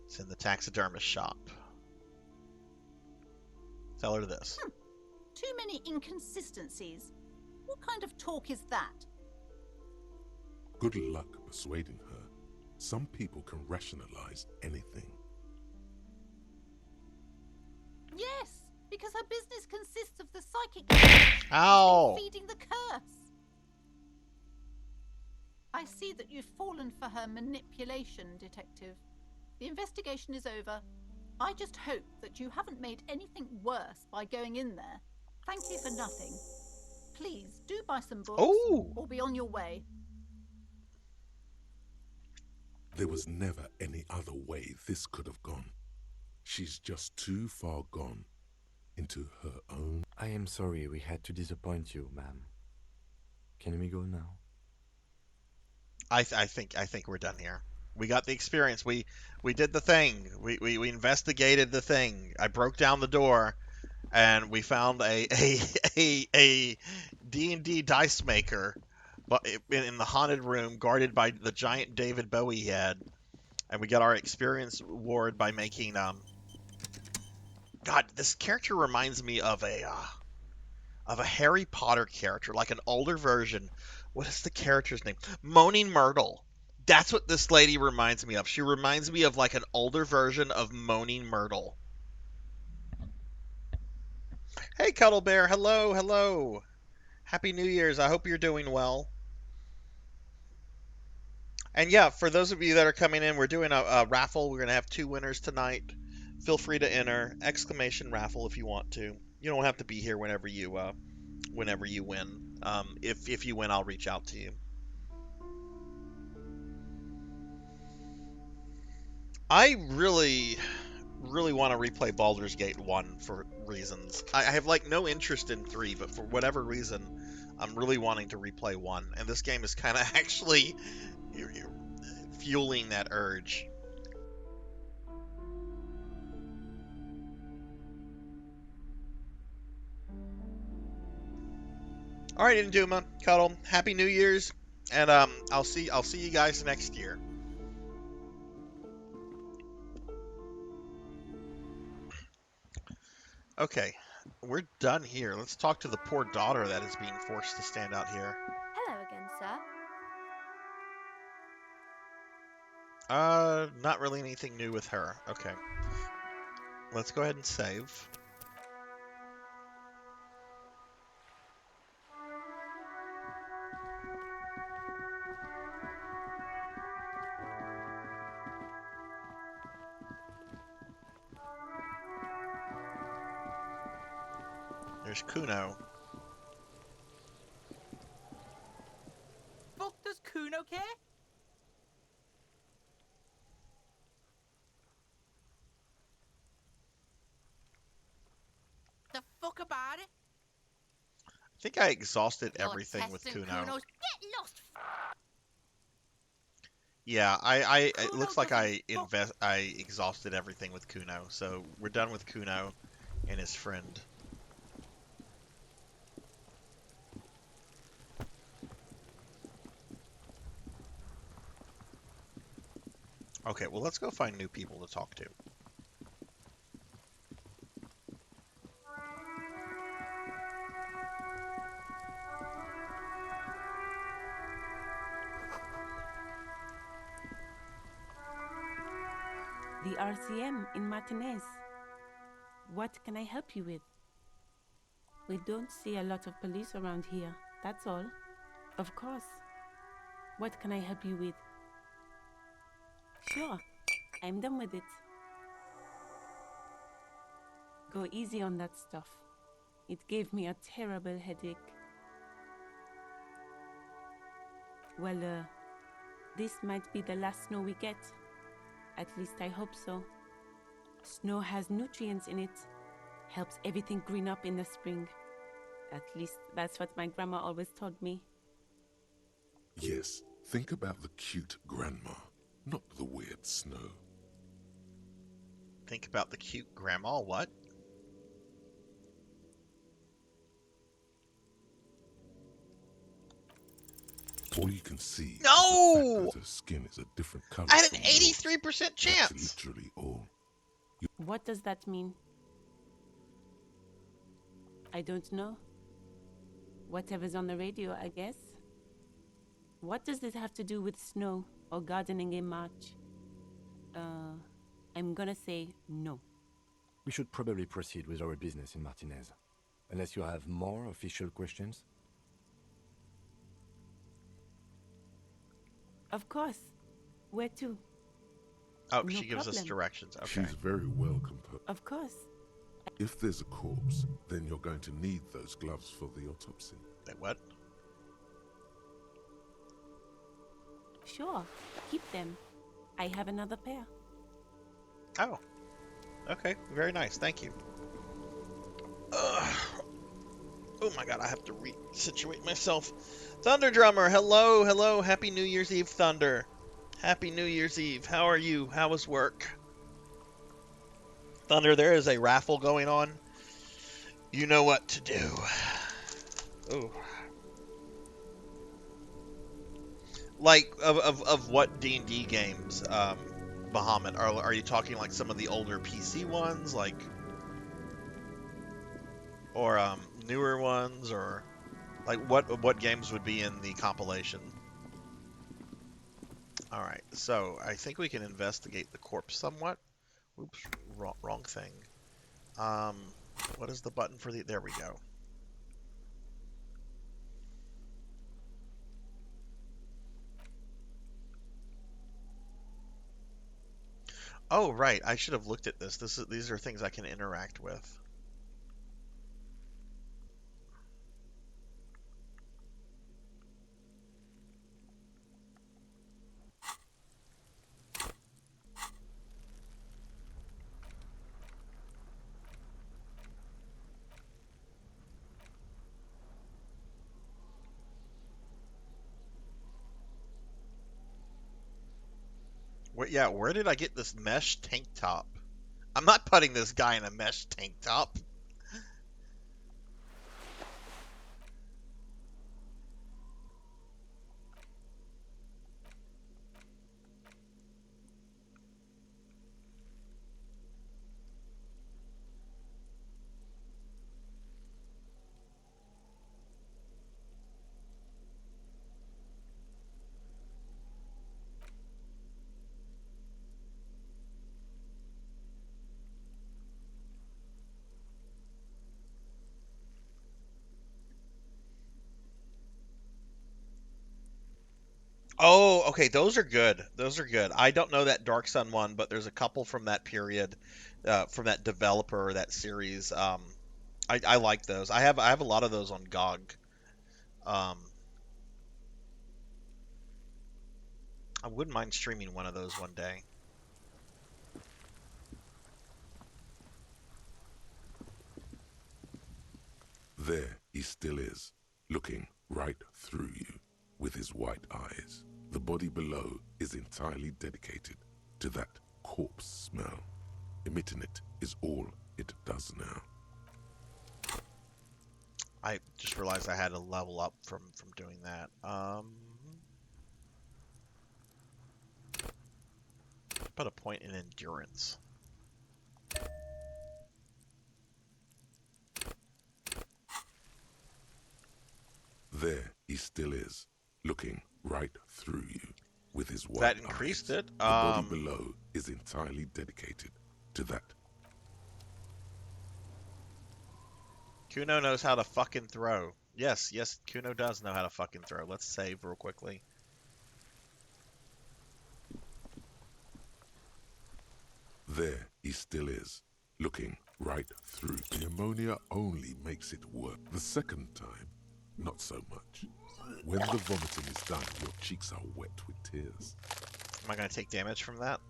It's in the taxidermist shop. Tell her this. Too many inconsistencies. What kind of talk is that? Good luck persuading her. Some people can rationalize anything. Yes, because her business consists of the psychic Ow! feeding the curse. I see that you've fallen known for her manipulation, Detective. The investigation is over. I just hope that you haven't made anything worse by going in there. Thank you for nothing. Please do buy some books or be on your way. There was never any other way this could have gone. She's just too far gone into her own. I am sorry we had to disappoint you, ma'am. Can we go now? I think we're done here. We got the experience. We did the thing. We investigated the thing. I broke down the door, and we found a D&D dice maker, but in the haunted room guarded by the giant David Bowie head, and we got our experience reward by making God, this character reminds me of a Harry Potter character, like an older version. What is the character's name? Moaning Myrtle. That's what this lady reminds me of. She reminds me of like an older version of Moaning Myrtle. Hey, Cuddle Bear. Hello, hello. Happy New Year's. I hope you're doing well. And yeah, for those of you that are coming in, we're doing a raffle. We're going to have 2 winners tonight. Feel free to enter exclamation raffle if you want to. You don't have to be here whenever you win. If you win, I'll reach out to you. I really want to replay Baldur's Gate 1 for reasons. I have like no interest in 3, but for whatever reason, I'm really wanting to replay 1. And this game is kind of actually fueling that urge. All right, Induma, Cuddle, Happy New Year's, and I'll see you guys next year. Okay, we're done here. Let's talk to the poor daughter that is being forced to stand out here. Hello again, sir. Not really anything new with her. Okay. Let's go ahead and save. There's Kuno. Fuck does Kuno care? The fuck about it? I think I exhausted everything with Kuno. Kuno's. Get lost. Yeah, it looks like I exhausted everything with Kuno, so we're done with Kuno and his friend. Okay, well, let's go find new people to talk to. The RCM in Martinez. What can I help you with? We don't see a lot of police around here, that's all. Of course. What can I help you with? Sure, I'm done with it. Go easy on that stuff. It gave me a terrible headache. Well, this might be the last snow we get. At least I hope so. Snow has nutrients in it. Helps everything green up in the spring. At least that's what my grandma always told me. Yes, think about the cute grandma, not the weird snow. Think about the cute grandma, what? All you can see No! is the fact that her skin is a different color. I had an 83% chance. That's literally all. What does that mean? I don't know. Whatever's on the radio, I guess. What does this have to do with snow or gardening in March? I'm gonna say no. We should probably proceed with our business in Martinez. Unless you have more official questions? Of course. Where to? Oh, No she gives us problem. directions. Okay. She's very well composed. Of course. If there's a corpse, then you're going to need those gloves for the autopsy. Wait, what? Sure. Keep them. I have another pair. Oh. Okay. Very nice. Thank you. Ugh. Oh my god, I have to resituate myself. Thunder Drummer, hello, hello. Happy New Year's Eve, Thunder. Happy New Year's Eve. How are you? How was work? Thunder, there is a raffle going on. You know what to do. Ooh. Like, of what D&D games, Bahamut? Are you talking like some of the older PC ones, like, or newer ones, or like what games would be in the compilation? All right, so I think we can investigate the corpse somewhat. Oops, wrong thing. What is the button for the? There we go. Oh, right. I should have looked at this. These are things I can interact with. Yeah, where did I get this mesh tank top? I'm not putting this guy in a mesh tank top. Oh, okay, those are good. Those are good. I don't know that Dark Sun one, but there's a couple from that period, from that developer or that series. I like those. I have a lot of those on GOG. Um, I wouldn't mind streaming one of those one day. There he still is, looking right through you with his white eyes. The body below is entirely dedicated to that corpse smell. Emitting it is all it does now. I just realized I had to level up from doing that. Put a point in endurance. There he still is, looking right through you with his white That increased eyes. it. The body below is entirely dedicated to that. Kuno knows how to fucking throw. Yes, Kuno does know how to fucking throw. Let's save real quickly. There he still is, looking right through. The ammonia only makes it work. The second time, not so much. When the vomiting is done, your cheeks are wet with tears. Am I going to take damage from that?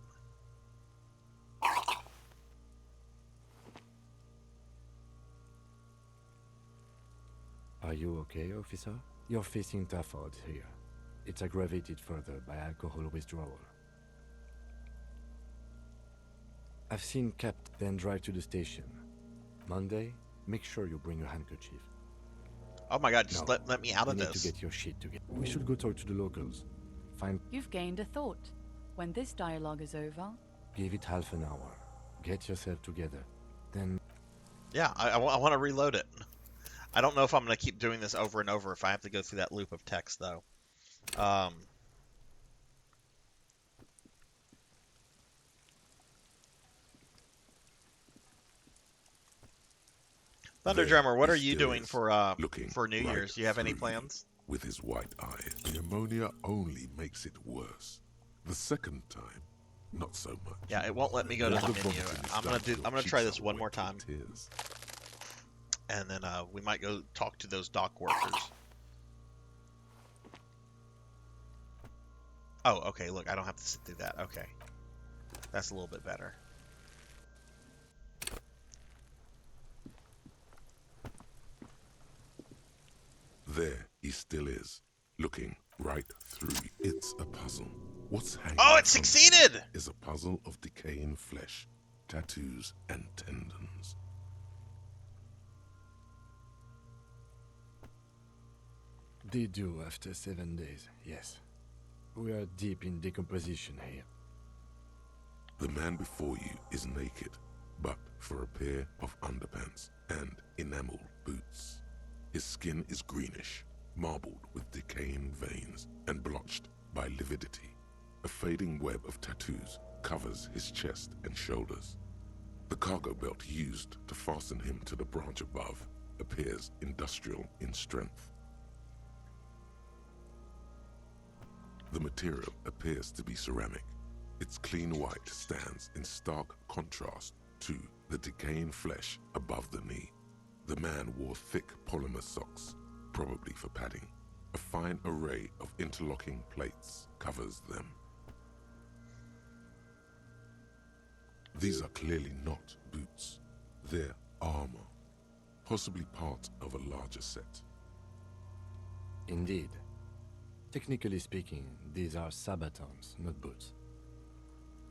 Are you okay, officer? You're facing tough odds here. It's aggravated further by alcohol withdrawal. I've seen Capt then drive to the station. Monday, make sure you bring a handkerchief. Oh my god, just No, let me out of you need this. to get your shit together. We should go talk to the locals. You've gained a thought. When this dialogue is over, Give it half an hour. Get yourself together. Then Yeah, I want to reload it. I don't know if I'm going to keep doing this over and over if I have to go through that loop of text, though. Thunder Drummer, what are you doing for New Year's? Do you have any plans? With his white eyes, the ammonia only makes it worse. The second time, not so much. Yeah, it won't let me go to All the the menu. vomiting is I'm gonna done try till this your one more cheeks are time, wet in tears. and then we might go talk to those dock workers. Oh, okay. Look, I don't have to sit through that. Okay, that's a little bit better. There he still is, looking right through you. It's a puzzle. What's hanging Oh, it from succeeded! you is a puzzle of decaying flesh, tattoos, and tendons. They do after 7 days, yes. We are deep in decomposition here. The man before you is naked, but for a pair of underpants and enameled boots. His skin is greenish, marbled with decaying veins and blotched by lividity. A fading web of tattoos covers his chest and shoulders. The cargo belt used to fasten him to the branch above appears industrial in strength. The material appears to be ceramic. Its clean white stands in stark contrast to the decaying flesh above the knee. The man wore thick polymer socks, probably for padding. A fine array of interlocking plates covers them. These are clearly not boots. They're armor, possibly part of a larger set. Indeed. Technically speaking, these are sabatons, not boots.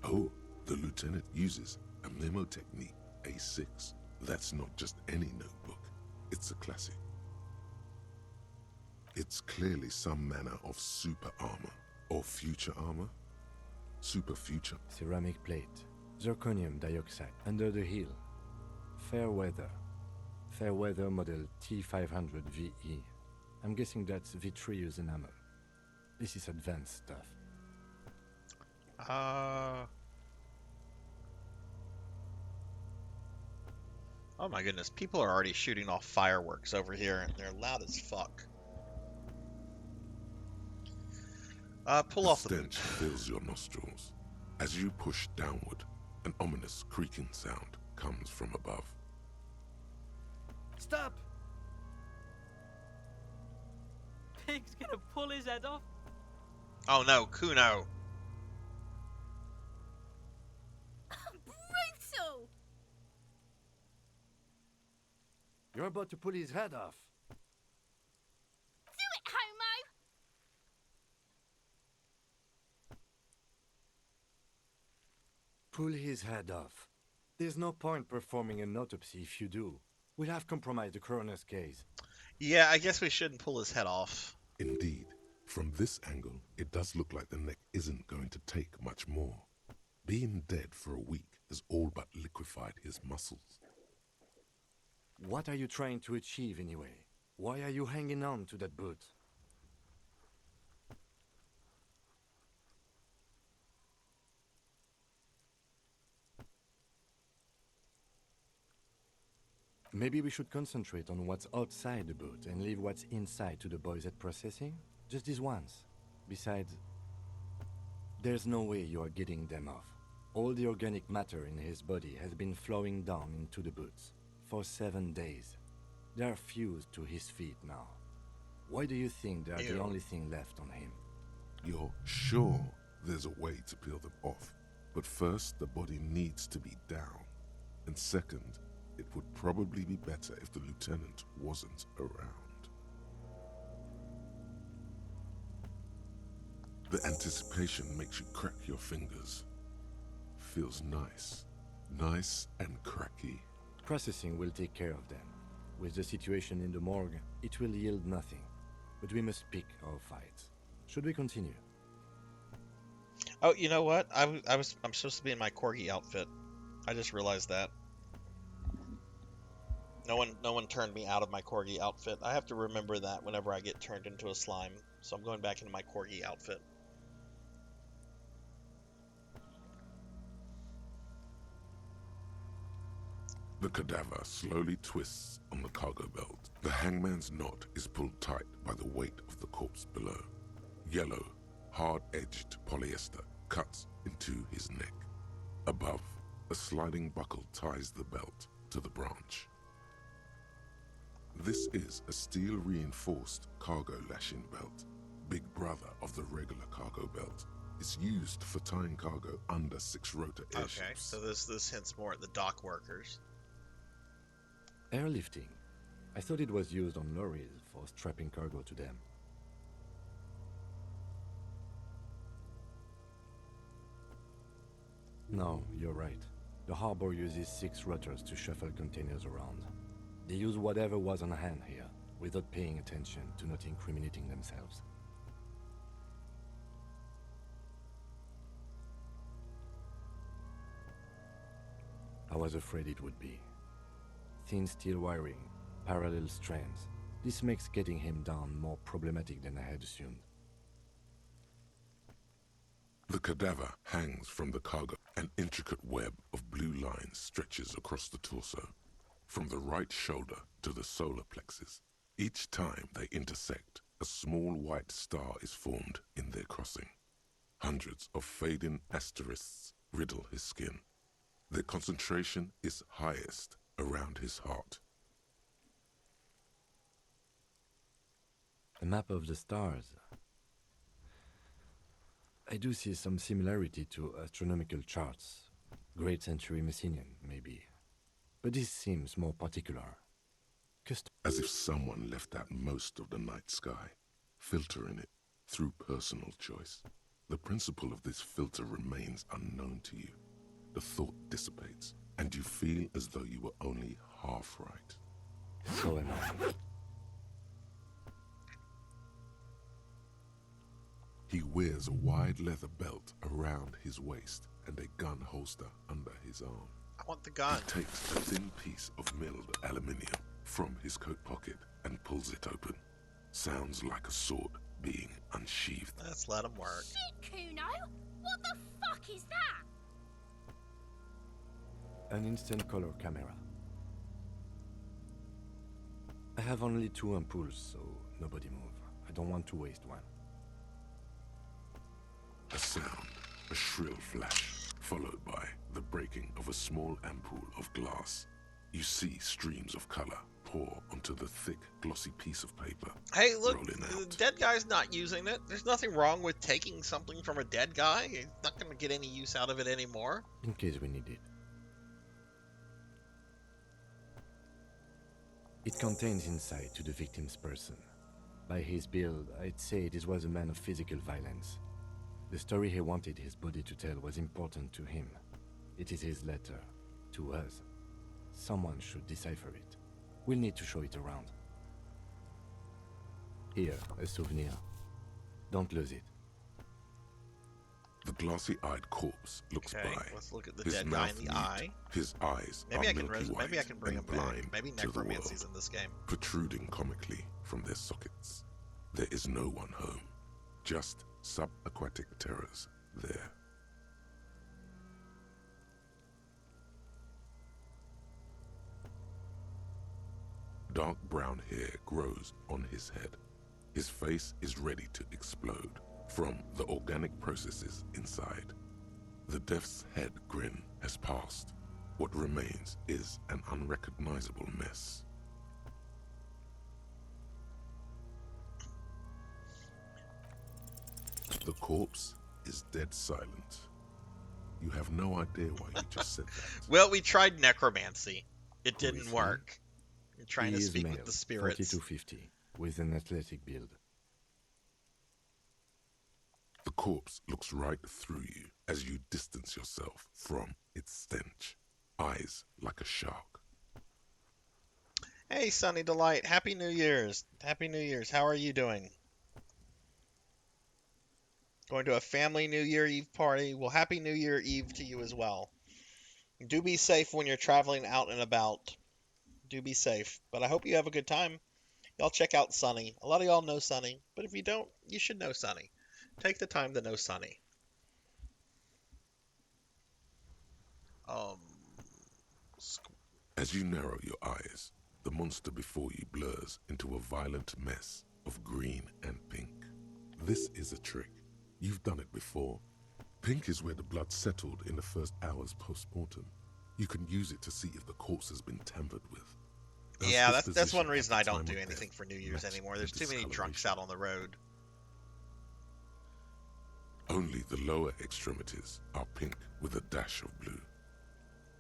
Oh, the lieutenant uses a memo technique A6. That's not just any notebook. It's a classic. It's clearly some manner of super armor, or future armor. Super future. Ceramic plate. Zirconium dioxide. Under the heel. Fair weather. Fair weather model T500 VE. I'm guessing that's vitreous enamel. This is advanced stuff. Oh my goodness, people are already shooting off fireworks over here, and they're loud as fuck. Pull off the stench fills your nostrils. As you push downward, an ominous creaking sound comes from above. Stop! Pig's gonna pull his head off. Oh no, Kuno! Brutal! You're about to pull his head off. Do it, homo! Pull his head off. There's no point performing an autopsy if you do. We'll have compromised the coroner's case. Yeah, I guess we shouldn't pull his head off. Indeed, from this angle, it does look like the neck isn't going to take much more. Being dead for a week has all but liquefied his muscles. What are you trying to achieve anyway? Why are you hanging on to that boot? Maybe we should concentrate on what's outside the boot and leave what's inside to the boys at processing? Just this once. Besides, there's no way you are getting them off. All the organic matter in his body has been flowing down into the boots for 7 days. They are fused to his feet now. Why do you think they are the only thing left on him? You're sure there's a way to peel them off, but first the body needs to be down, and second, it would probably be better if the lieutenant wasn't around. The anticipation makes you crack your fingers. Feels nice. Nice and cracky. Processing will take care of them. With the situation in the morgue, it will yield nothing. But we must pick our fights. Should we continue? Oh, you know what? I'm supposed to be in my corgi outfit. I just realized that. No one turned me out of my corgi outfit. I have to remember that whenever I get turned into a slime. So I'm going back into my corgi outfit. The cadaver slowly twists on the cargo belt. The hangman's knot is pulled tight by the weight of the corpse below. Yellow, hard-edged polyester cuts into his neck. Above, a sliding buckle ties the belt to the branch. This is a steel-reinforced cargo lashing belt, big brother of the regular cargo belt. It's used for tying cargo under 6-rotor airships. Okay, so this hints more at the dock workers. Airlifting. I thought it was used on lorries for strapping cargo to them. No, you're right. The harbor uses 6 rotors to shuffle containers around. They use whatever was on hand here, without paying attention to not incriminating themselves. I was afraid it would be. Thin steel wiring, parallel strands. This makes getting him down more problematic than I had assumed. The cadaver hangs from the cargo. An intricate web of blue lines stretches across the torso, from the right shoulder to the solar plexus. Each time they intersect, a small white star is formed in their crossing. Hundreds of fading asterisks riddle his skin. Their concentration is highest around his heart. A map of the stars. I do see some similarity to astronomical charts. Great Century Messinian, maybe. But this seems more particular. As if someone left out most of the night sky, filtering it through personal choice. The principle of this filter remains unknown to you. The thought dissipates, and you feel as though you were only half right. So am I. He wears a wide leather belt around his waist and a gun holster under his arm. I want the gun. He takes a thin piece of milled aluminium from his coat pocket and pulls it open. Sounds like a sword being unsheathed. Let's let him work. Shit, Kuno! What the fuck is that? An instant color camera. I have only 2 ampoules, so nobody move. I don't want to waste one. A sound, a shrill flash, followed by the breaking of a small ampoule of glass. You see streams of color pour onto the thick, glossy piece of paper. Hey, look, the dead guy's not using it. There's nothing wrong with taking something from a dead guy. He's not going to get any use out of it anymore. In case we need it. It contains insight to the victim's person. By his build, I'd say this was a man of physical violence. The story he wanted his body to tell was important to him. It is his letter to us. Someone should decipher it. We'll need to show it around. Here, a souvenir. Don't lose it. The glossy-eyed corpse looks Okay, by. let's look at the His dead guy in mouth the mute, eye. His eyes Maybe are I can milky white maybe I can bring him and back. blind Maybe to the necromancy's world, in this game. protruding comically from their sockets. There is no one home, just subaquatic terrors there. Dark brown hair grows on his head. His face is ready to explode from the organic processes inside. The death's head grin has passed. What remains is an unrecognizable mess. The corpse is dead silent. You have no idea why you just said that. Well, we tried necromancy. It Who didn't is he? work. We're trying He to is speak male, with the spirits. 4250, with an athletic build. The corpse looks right through you as you distance yourself from its stench. Eyes like a shark. Hey, Sunny Delight. Happy New Year's. Happy New Year's. How are you doing? Going to a family New Year Eve party? Well, Happy New Year Eve to you as well. Do be safe when you're traveling out and about. Do be safe. But I hope you have a good time. Y'all check out Sunny. A lot of y'all know Sunny, but if you don't, you should know Sunny. Take the time to know Sunny. As you narrow your eyes, the monster before you blurs into a violent mess of green and pink. This is a trick. You've done it before. Pink is where the blood settled in the first hours post-mortem. You can use it to see if the corpse has been tampered with. Does Yeah, this that's one position reason at I the don't time do of anything death for New Year's match anymore. the There's too many drunks discoloration? out on the road. Only the lower extremities are pink with a dash of blue.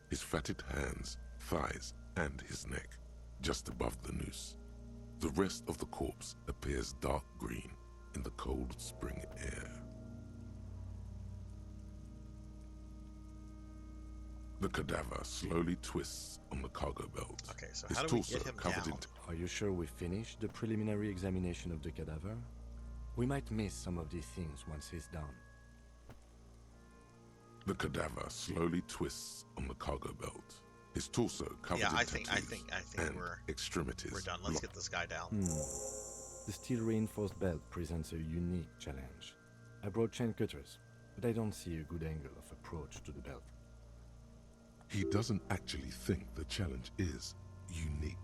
His fatted hands, thighs, and his neck, just above the noose. The rest of the corpse appears dark green in the cold spring air. The cadaver slowly twists on the cargo belt. Okay, so his how do we torso get him covered down? Are you sure we finished the preliminary examination of the cadaver? We might miss some of these things once he's down. The cadaver slowly twists on the cargo belt. His torso covered in tattoos I think and we're extremities done. Let's locked. get this guy down. The steel reinforced belt presents a unique challenge. I brought chain cutters, but I don't see a good angle of approach to the belt. He doesn't actually think the challenge is unique.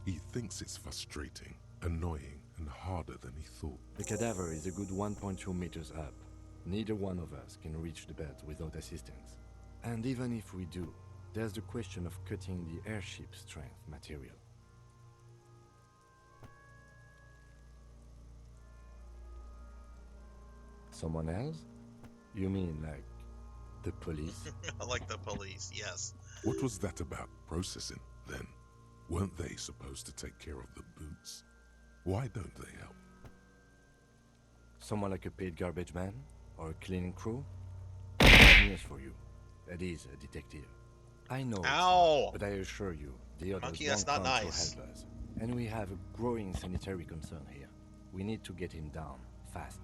He thinks it's frustrating, annoying, and harder than he thought. The cadaver is a good 1.2 meters up. Neither one of us can reach the belt without assistance. And even if we do, there's the question of cutting the airship strength material. Someone else? You mean like the police? Like the police, yes. What was that about processing, then? Weren't they supposed to take care of the boots? Why don't they help? Someone like a paid garbage man? Or a cleaning crew? News for you. That is a detective. I know it's hard, but I assure you, the others Monkey, won't that's not come nice. to help us. And we have a growing sanitary concern here. We need to get him down, fast.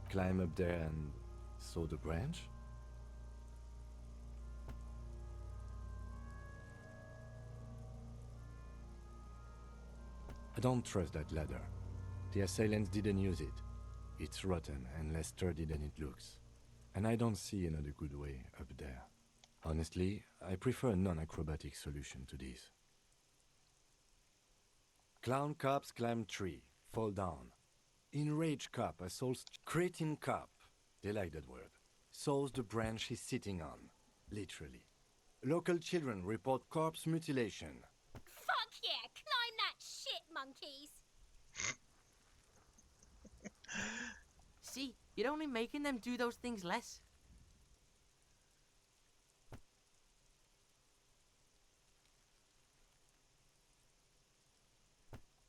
Climb up there and saw the branch? I don't trust that ladder. The assailants didn't use it. It's rotten and less sturdy than it looks. And I don't see another good way up there. Honestly, I prefer a non-acrobatic solution to this. Clown cops climb tree, fall down. Enraged cop assaults cretin cop. They like that word. Saws the branch he's sitting on. Literally. Local children report corpse mutilation. Fuck yeah, climb that shit, monkeys! See, you're only making them do those things less.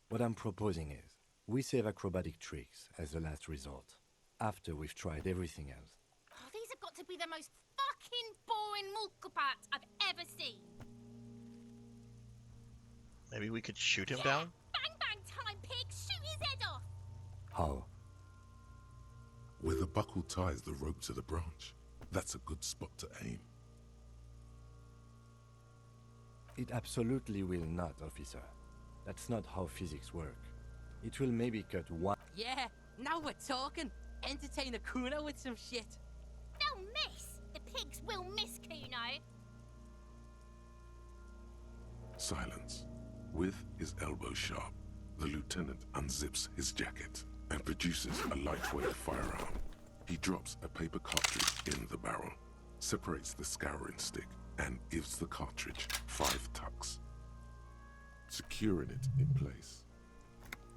What I'm proposing is, we save acrobatic tricks as a last resort, after we've tried everything else. Oh, these have got to be the most fucking boring mulkapats I've ever seen. Maybe we could shoot him down? Bang bang time, pig! Shoot his head off! How? Where the buckle ties the rope to the branch. That's a good spot to aim. It absolutely will not, officer. That's not how physics work. It will maybe cut one... Yeah, now we're talking. Entertain a Kuno with some shit. They'll miss! The pigs will miss Kuno! Silence. With his elbow sharp, the lieutenant unzips his jacket and produces a lightweight firearm. He drops a paper cartridge in the barrel, separates the scouring stick, and gives the cartridge 5 tucks, securing it in place.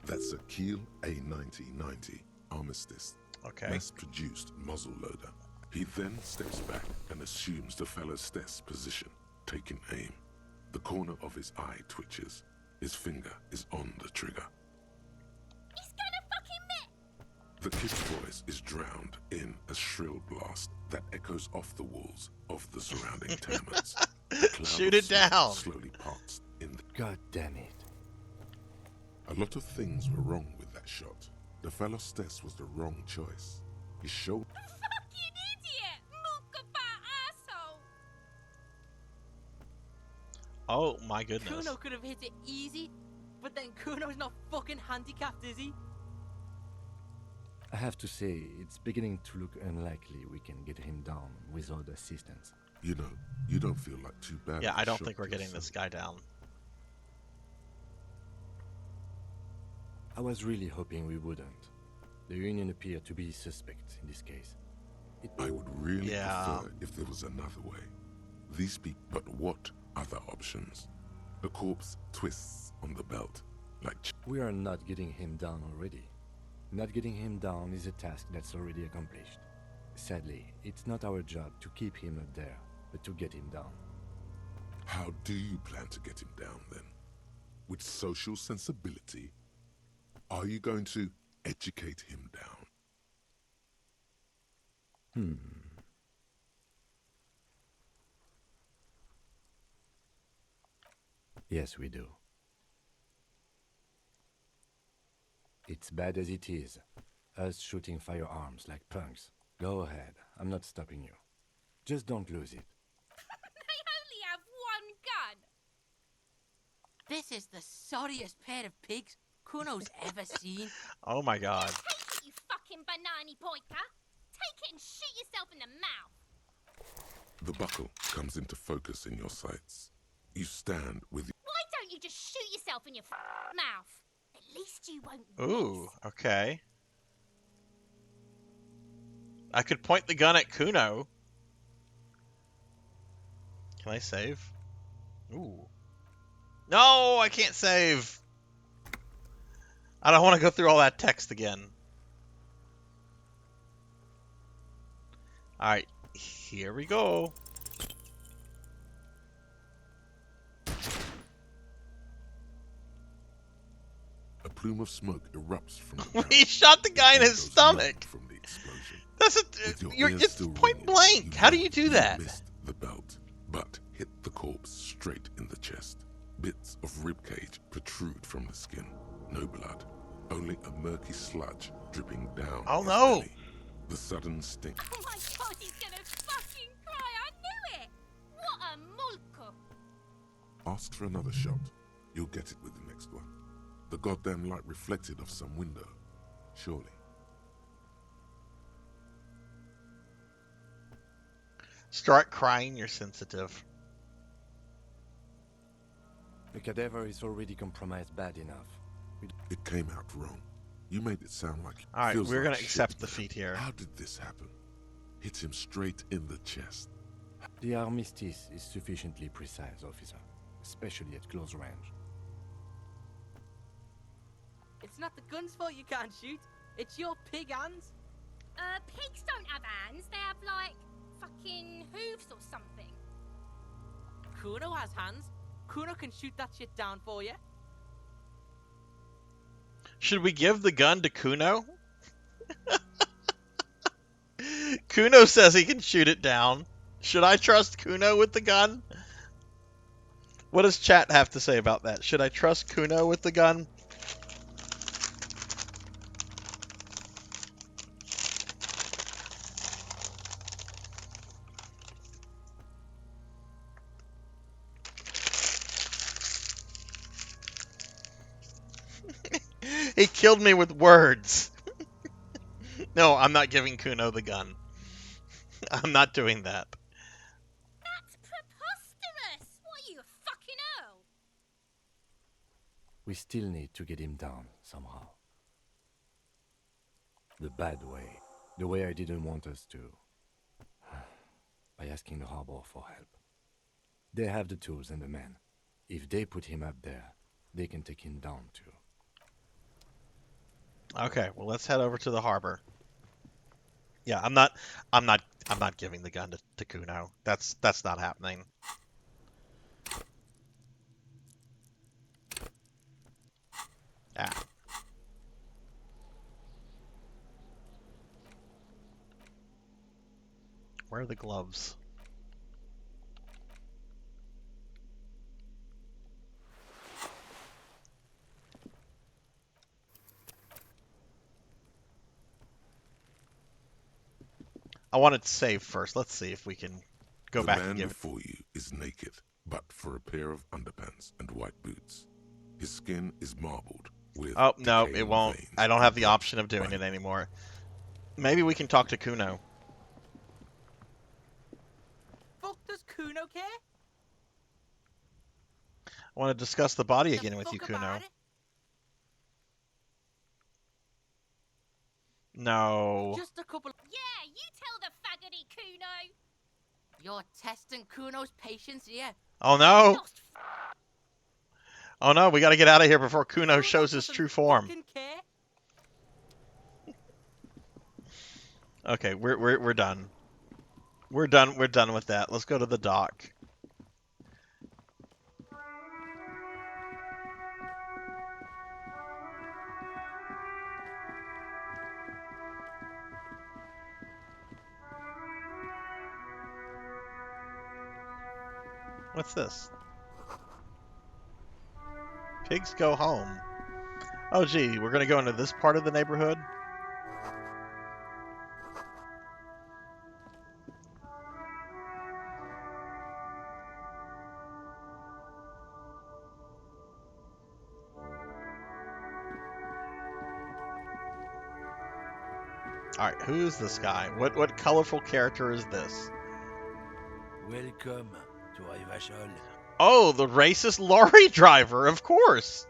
That's a Kiel A9090 Armistice, mass-produced muzzle loader. He then steps back and assumes the fellow's death's position, taking aim. The corner of his eye twitches. His finger is on the trigger. He's gonna fucking miss! The kid's voice is drowned in a shrill blast that echoes off the walls of the surrounding tenements. Shoot it down! Slowly parts in the... God damn it. A lot of things were wrong with that shot. The fellow's death was the wrong choice. His shoulder... Fucking idiot! Mulkapat asshole! Oh my goodness. Kuno could have hit it easy, but then Kuno's not fucking handicapped, is he? I have to say, it's beginning to look unlikely we can get him down without assistance. You know, you don't feel like too bad. Yeah, of a I don't shot think we're getting yourself. this guy down. I was really hoping we wouldn't. The Union appeared to be suspect in this case. I would really Yeah. prefer if there was another way. These people, but what other options? A corpse twists on the belt, like... We are not getting him down already. Not getting him down is a task that's already accomplished. Sadly, it's not our job to keep him up there, but to get him down. How do you plan to get him down, then? With social sensibility? Are you going to educate him down? Yes, we do. It's bad as it is. Us shooting firearms like punks. Go ahead, I'm not stopping you. Just don't lose it. They only have one gun. This is the sorriest pair of pigs Kuno's ever seen. Oh my god. Take it, you fucking banana pointer. Take it and shoot yourself in the mouth. The buckle comes into focus in your sights. You stand with... Why don't you just shoot yourself in your mouth? At least you won't Ooh, okay. I could point the gun at Kuno. Can I save? Ooh. No, I can't save. I don't want to go through all that text again. Alright, here we go. A plume of smoke erupts from the He shot the guy in his stomach. from the explosion. That's With your you're ears it's still point ringing, blank. you How do know you do that? missed the belt, but hit the corpse straight in the chest. Bits of ribcage protrude from the skin. No blood, only a murky sludge dripping down. Oh his no! belly. The sudden stink. Oh my god, he's gonna fucking cry. I knew it. What a mulko. Ask for another shot. You'll get it with the next one. The goddamn light reflected off some window. Surely. Start crying, you're sensitive. The cadaver is already compromised bad enough. It came out wrong. You made it sound like... Alright, feels we're like gonna shit, accept the man. feat here. How did this happen? Hit him straight in the chest. The armistice is sufficiently precise, officer, especially at close range. It's not the gun's fault you can't shoot. It's your pig hands. Pigs don't have hands. They have, like, fucking hooves or something. Kuno has hands. Kuno can shoot that shit down for you. Should we give the gun to Kuno? Kuno says he can shoot it down. Should I trust Kuno with the gun? What does chat have to say about that? Should I trust Kuno with the gun? He killed me with words. No, I'm not giving Kuno the gun. I'm not doing that. That's preposterous. What are you, a fucking earl? We still need to get him down somehow. The bad way. The way I didn't want us to. By asking the harbor for help. They have the tools and the men. If they put him up there, they can take him down too. Okay, well let's head over to the harbor. Yeah, I'm not giving the gun to Kuno. That's not happening. Ah. Where are the gloves? I wanted to save first. Let's see if we can go back and The man give it. before you is naked, but for a pair of underpants and white boots. His skin is marbled with... Oh, no, it decaying won't. veins I don't have the and option of doing it anymore. Maybe we can talk to Kuno. Fuck does Kuno care? I want to discuss the body again with you, Fuck Kuno. about it? No. Just a couple... Yeah, you tell the agony, Kuno. You're testing Kuno's patience here. Oh no! Oh no, we gotta get out of here before Kuno shows his true form. Okay, we're done. We're done with that. Let's go to the dock. What's this? Pigs go home. Oh gee, we're gonna go into this part of the neighborhood? Alright, who is this guy? What colorful character is this? Welcome to Rivachol. Oh, the racist lorry driver, of course!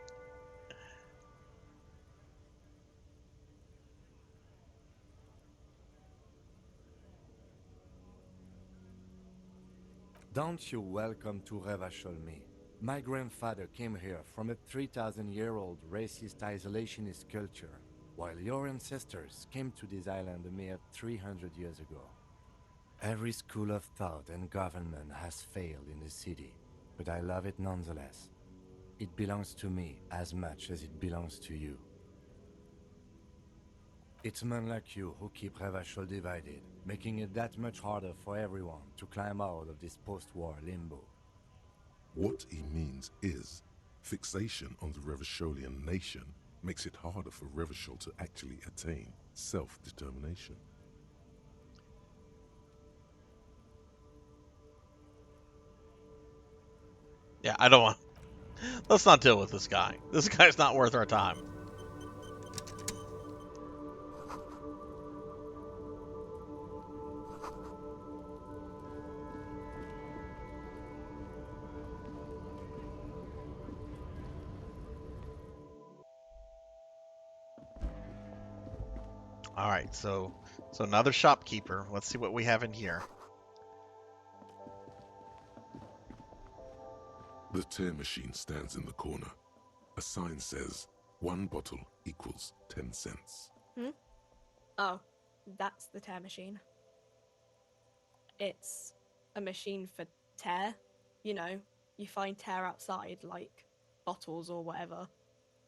Don't you welcome to Revachol me. My grandfather came here from a 3,000-year-old racist isolationist culture, while your ancestors came to this island a mere 300 years ago. Every school of thought and government has failed in the city, but I love it nonetheless. It belongs to me as much as it belongs to you. It's men like you who keep Revachol divided, making it that much harder for everyone to climb out of this post-war limbo. What he means is, fixation on the Revacholian nation makes it harder for Revachol to actually attain self-determination. Yeah, I don't want... Let's not deal with this guy. This guy's not worth our time. Alright, so another shopkeeper. Let's see what we have in here. The tear machine stands in the corner. A sign says, 1 bottle equals 10 cents. Oh, that's the tear machine. It's a machine for tear. You know, you find tear outside, like bottles or whatever,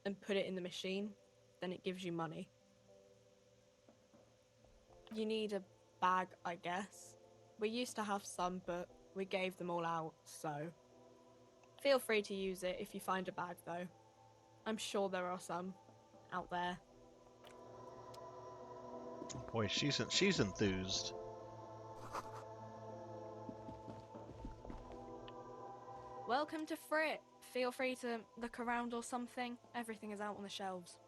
and put it in the machine, then it gives you money. You need a bag, I guess. We used to have some, but we gave them all out, so... Feel free to use it if you find a bag, though. I'm sure there are some out there. Boy, she's enthused. Welcome to Frit. Feel free to look around or something. Everything is out on the shelves.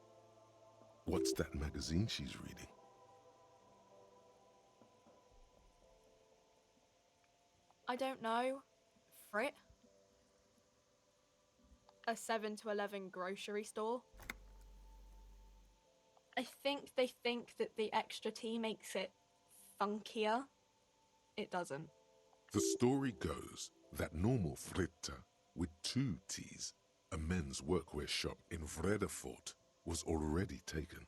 What's that magazine she's reading? I don't know. Frit? A 7 to 11 grocery store. I think they think that the extra T makes it funkier. It doesn't. The story goes that normal Fritta, with 2 T's, a men's workwear shop in Vredefort, was already taken.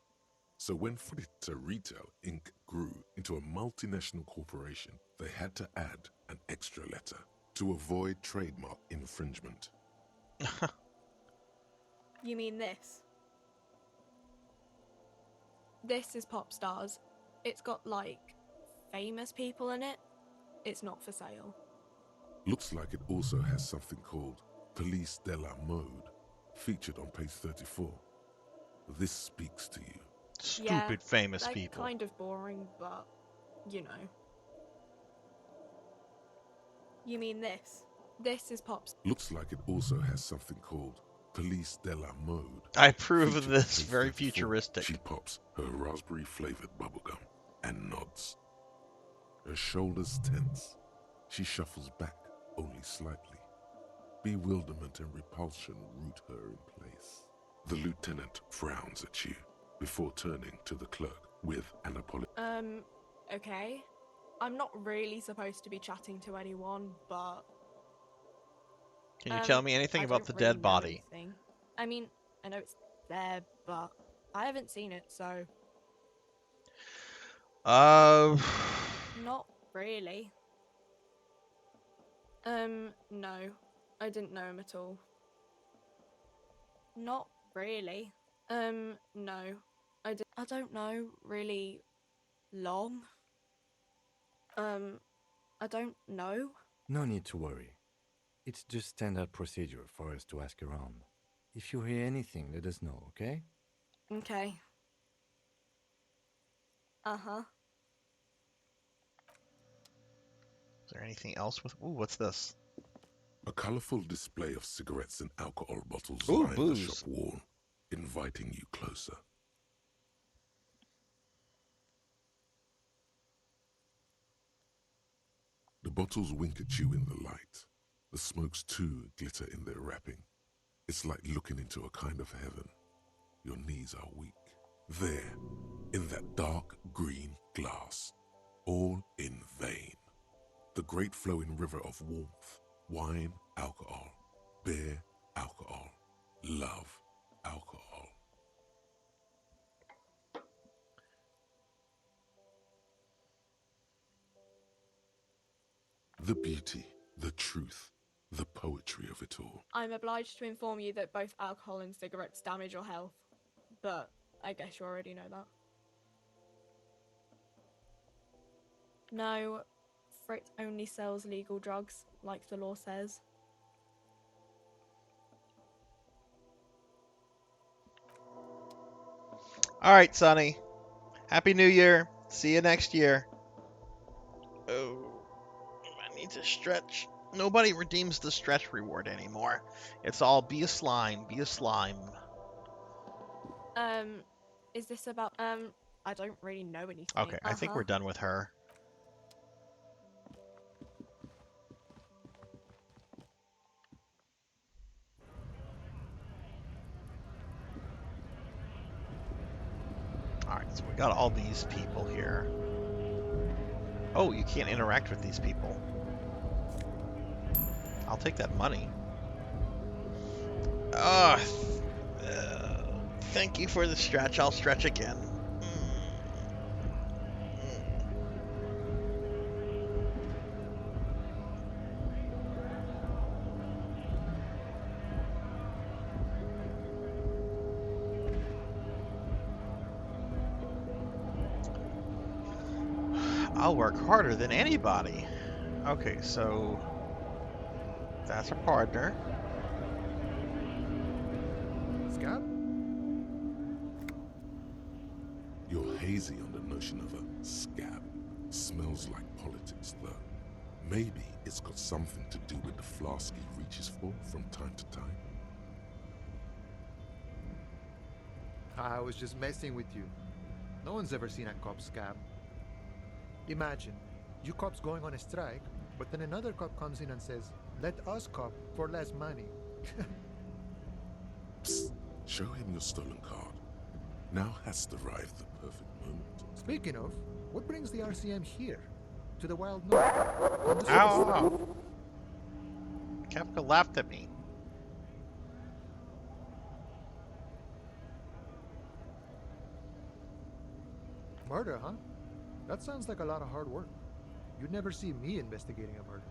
So when Fritta Retail Inc. grew into a multinational corporation, they had to add an extra letter to avoid trademark infringement. You mean this? This is Pop Stars. It's got, like, famous people in it. It's not for sale. Looks like it also has something called Police de la Mode, featured on page 34. This speaks to you. Stupid famous they're people. Kind of boring, but, you know. You mean this? This is Pop Stars. Looks like it also has something called Police de la Mode. I approve of Featured on this. page Very 34. futuristic. She pops her raspberry-flavored bubblegum and nods. Her shoulders tense. She shuffles back only slightly. Bewilderment and repulsion root her in place. The lieutenant frowns at you before turning to the clerk with an apology. Okay. I'm not really supposed to be chatting to anyone, but... Can you tell me anything I about don't the really dead know body? anything. I mean, I know it's there, but I haven't seen it, so... Not really. No. I didn't know him at all. Not really. No. I don't know, really long. I don't know. No need to worry. It's just standard procedure for us to ask around. If you hear anything, let us know, okay? Okay. Uh-huh. Is there anything else with... Ooh, what's this? A colourful display of cigarettes and alcohol bottles Ooh, line the booze. shop wall, inviting you closer. The bottles wink at you in the light. The smokes too glitter in their wrapping. It's like looking into a kind of heaven. Your knees are weak. There, in that dark green glass, all in vain. The great flowing river of warmth, wine, alcohol, beer, alcohol, love, alcohol. The beauty, the truth, the poetry of it all. I'm obliged to inform you that both alcohol and cigarettes damage your health. But I guess you already know that. No, Frit only sells legal drugs, like the law says. All right, Sonny. Happy New Year. See you next year. Oh, I need to stretch. Nobody redeems the stretch reward anymore. It's all be a slime, be a slime. Is this about, I don't really know anything. Okay, I think we're done with her. Alright, so we got all these people here. Oh, you can't interact with these people. I'll take that money. Thank you for the stretch. I'll stretch again. I'll work harder than anybody. Okay, so that's a partner. Scab? You're hazy on the notion of a scab. Smells like politics, though. Maybe it's got something to do with the flask he reaches for from time to time. I was just messing with you. No one's ever seen a cop scab. Imagine, you cops going on a strike, but then another cop comes in and says, "Let us cop for less money." Psst, show him your stolen card. Now has arrived the perfect moment. Speaking of, what brings the RCM here? To the Wild North? Ow! Kefka laughed at me. Murder, huh? That sounds like a lot of hard work. You'd never see me investigating a murder.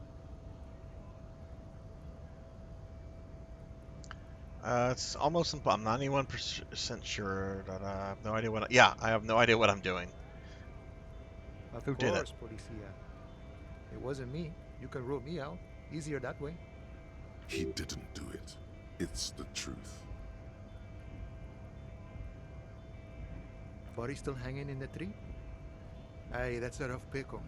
It's almost I'm 91% sure that I have no idea what. I have no idea what I'm doing. Who did it? Policia. It wasn't me. You can rule me out. Easier that way. He didn't do it. It's the truth. Body still hanging in the tree? Hey, that's a rough pickle.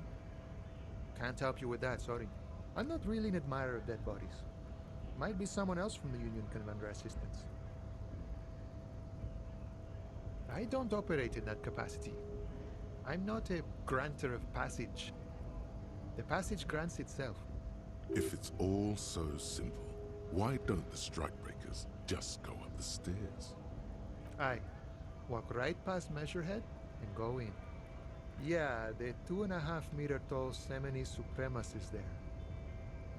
Can't help you with that, sorry. I'm not really an admirer of dead bodies. Might be someone else from the Union can render assistance. I don't operate in that capacity. I'm not a granter of passage. The passage grants itself. If it's all so simple, why don't the strikebreakers just go up the stairs? Aye. Walk right past Measurehead and go in. Yeah, the 2.5-meter tall Semini supremacist there.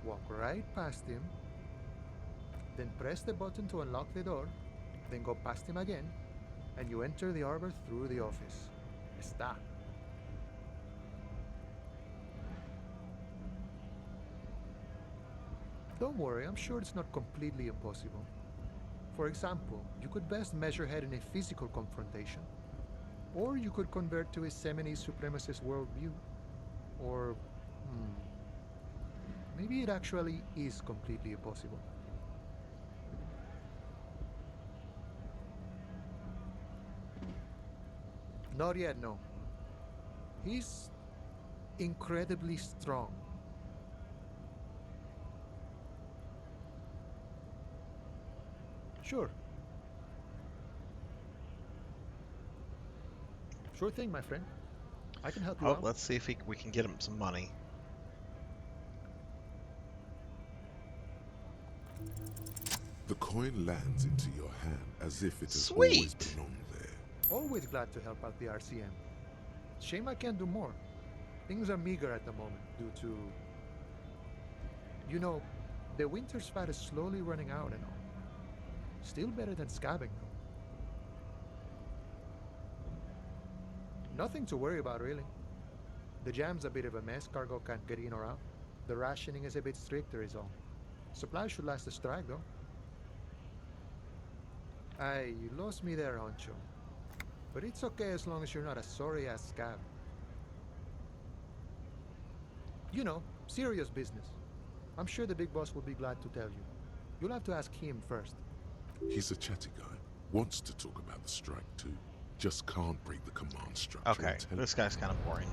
Walk right past him, then press the button to unlock the door, then go past him again, and you enter the arbor through the office. Está. Don't worry, I'm sure it's not completely impossible. For example, you could best measure head in a physical confrontation, or you could convert to a Semini supremacist worldview, or maybe it actually is completely impossible. Not yet, no. He's incredibly strong. Sure. Sure thing, my friend. I can help you out. Let's see if we can get him some money. The coin lands into your hand as if it has Sweet. always belonged there. Always glad to help out the RCM. Shame I can't do more. Things are meager at the moment due to... You know, the winter's fat is slowly running out and all. Still better than scabbing, though. Nothing to worry about, really. The jam's a bit of a mess. Cargo can't get in or out. The rationing is a bit stricter, is all. Supplies should last the strike, though. Aye, you lost me there, Honcho. But it's okay as long as you're not a sorry-ass scab. You know, serious business. I'm sure the big boss will be glad to tell you. You'll have to ask him first. He's a chatty guy. Wants to talk about the strike, too. Just can't break the command structure. Okay, this guy's kind of boring.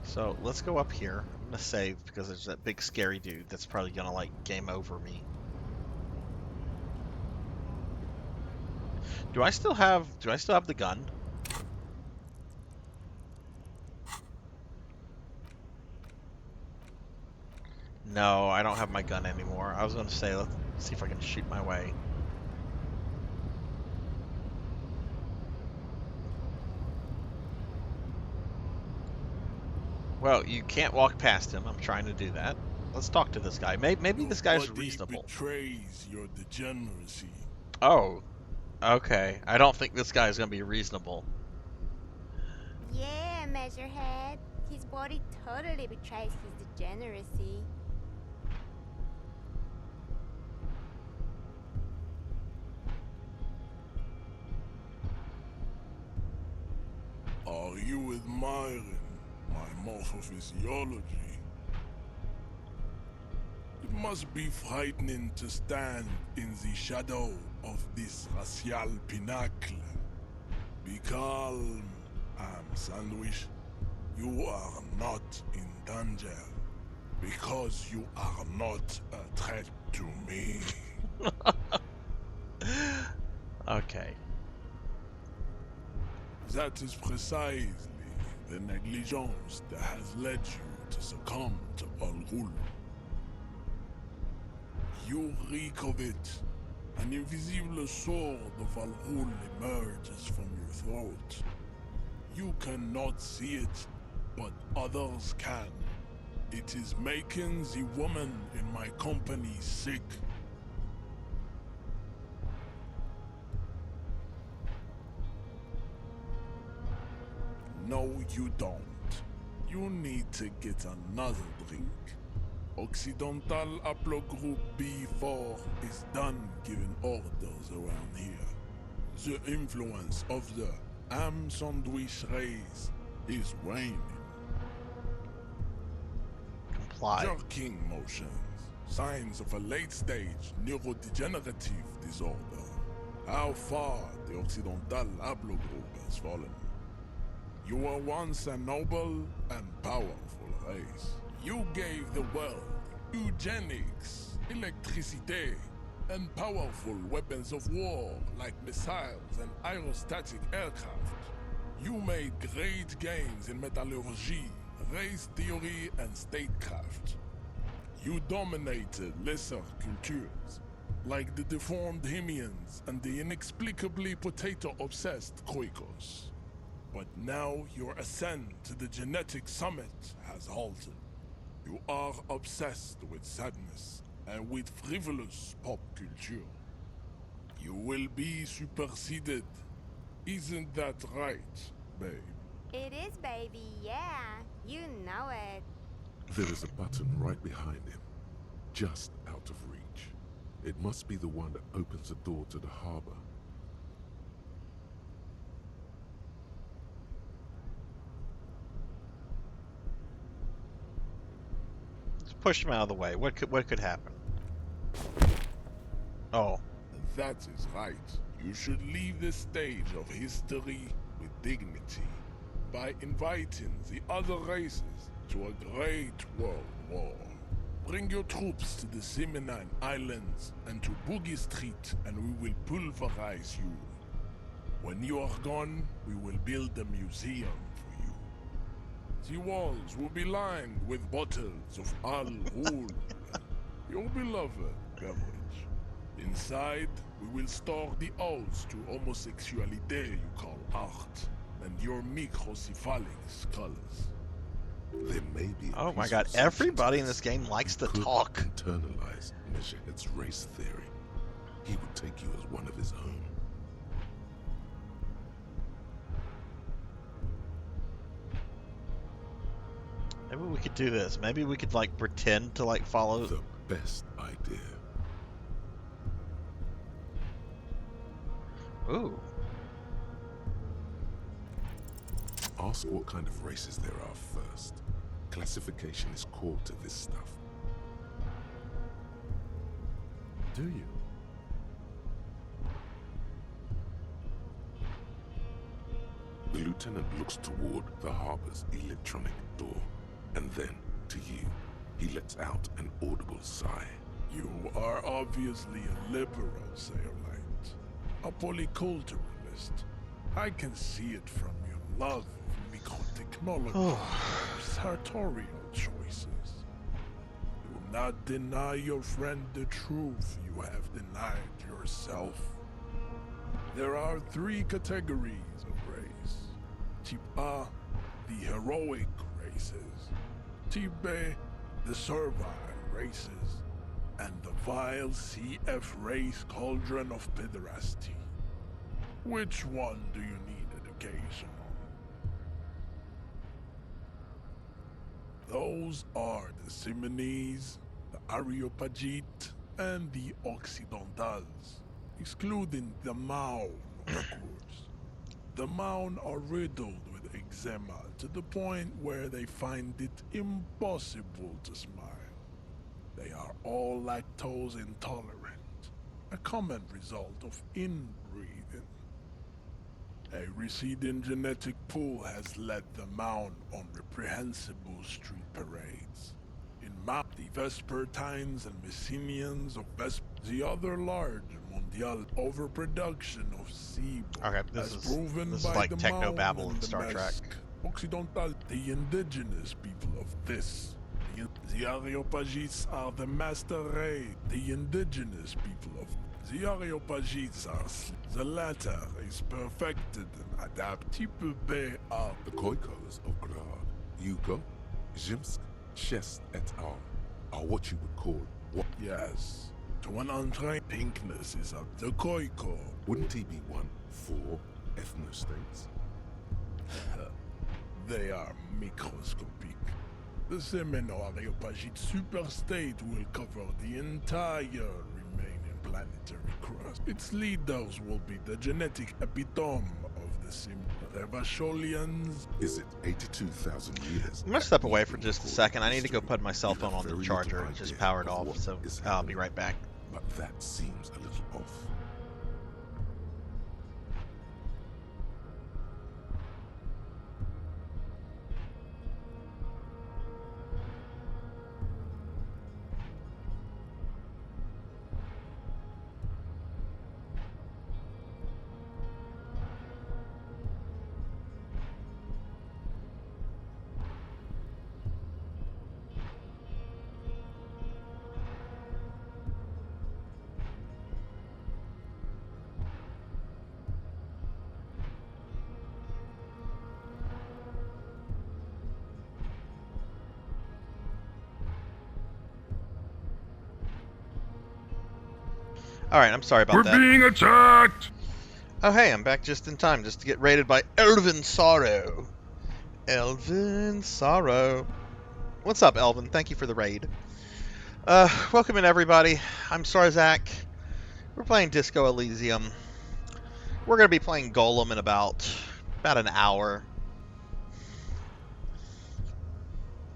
So, let's go up here. I'm going to save because there's that big scary dude that's probably going to, like, game over me. Do I still have the gun? No, I don't have my gun anymore. I was going to say, let's see if I can shoot my way. Well, you can't walk past him. I'm trying to do that. Let's talk to this guy. Maybe this guy's reasonable. Betrays your degeneracy. Oh, okay. I don't think this guy's gonna be reasonable. Yeah, Measurehead. His body totally betrays his degeneracy. Are you admiring my morphophysiology? It must be frightening to stand in the shadow of this racial pinnacle. Be calm, Sandwich. You are not in danger because you are not a threat to me. Okay. That is precisely the negligence that has led you to succumb to Al-Ghul. You reek of it. An invisible sword of Al-Ghul emerges from your throat. You cannot see it, but others can. It is making the woman in my company sick. No, you don't. You need to get another drink. Occidental Haplogroup B4 is done giving orders around here. The influence of the Am Sandwich race is waning. Comply. Jerking motions. Signs of a late-stage neurodegenerative disorder. How far the Occidental Haplogroup has fallen. You were once a noble and powerful race. You gave the world eugenics, electricity, and powerful weapons of war like missiles and aerostatic aircraft. You made great gains in metallurgy, race theory, and statecraft. You dominated lesser cultures. like the deformed Himians and the inexplicably potato-obsessed Koikos. But now your ascent to the genetic summit has halted. You are obsessed with sadness and with frivolous pop culture. You will be superseded. Isn't that right, babe? It is, baby, yeah. You know it. There is a button right behind him, just out of reach. It must be the one that opens the door to the harbor. Let's push him out of the way. What could happen? Oh. That is right. You should leave the stage of history with dignity by inviting the other races to a great world war. Bring your troops to the Simonine Islands and to Boogie Street, and we will pulverize you. When you are gone, we will build a museum for you. The walls will be lined with bottles of Al Ghul, your beloved beverage. Inside, we will store the odes to homosexuality you call art, and your microcephalic scholars. There may be Oh my god, everybody in this game likes to talk. Internalize Measurehead's race theory. He would take you as one of his own. Maybe we could do this. Maybe we could like pretend to like follow. The best idea. Ooh. Ask what kind of races there are first. Classification is core to this stuff. Do you? The lieutenant looks toward the harbor's electronic door, and then, to you, he lets out an audible sigh. You are obviously a liberal, Sailite. A polyculturalist. I can see it from your love of microtechnology and sartorial choices. Do not deny your friend the truth you have denied yourself. There are 3 categories of race. Type A, the heroic races. Type B, the servile races. And the vile CF race cauldron of pederasty. Which one do you need education on? Those are the Simonese, the Areopagite, and the Occidentals, excluding the Maun, of course. The Maun are riddled with eczema to the point where they find it impossible to smile. They are all lactose intolerant, a common result of inbreeding. A receding genetic pool has led the Maun on reprehensible street parades. In Map, the Vespertines and Messenians of the other large mondial overproduction of seaboard this as is proven by like the techno Maun babble and in the Star Trek. Occidental, the indigenous people of this. The Areopagites are the master race, the indigenous people of the Areopagites are the latter is perfected and adapt. Type B are the Koikos of Grad, Yugo, Zhimsk, Shest et al. Are what you would call what? Yes. To an untrained, pinkness is of the Koiko. Wouldn't he be one for ethnostates? They are microscopic. The Semeno-Areopagite superstate will cover the entire remaining planetary crust. Its leaders will be the genetic epitome of the Revacholians. Is it 82,000 years? I'm gonna step away for just a second. I need to go put my cell phone on the charger and just power it off, so I'll be right back. But that seems a little off. Alright, I'm sorry about that. We're being attacked! Oh, hey, I'm back just in time just to get raided by Elvin Sorrow. Elvin Sorrow. What's up, Elvin? Thank you for the raid. Welcome in, everybody. I'm Sarzac. We're playing Disco Elysium. We're going to be playing Gollum in about an hour.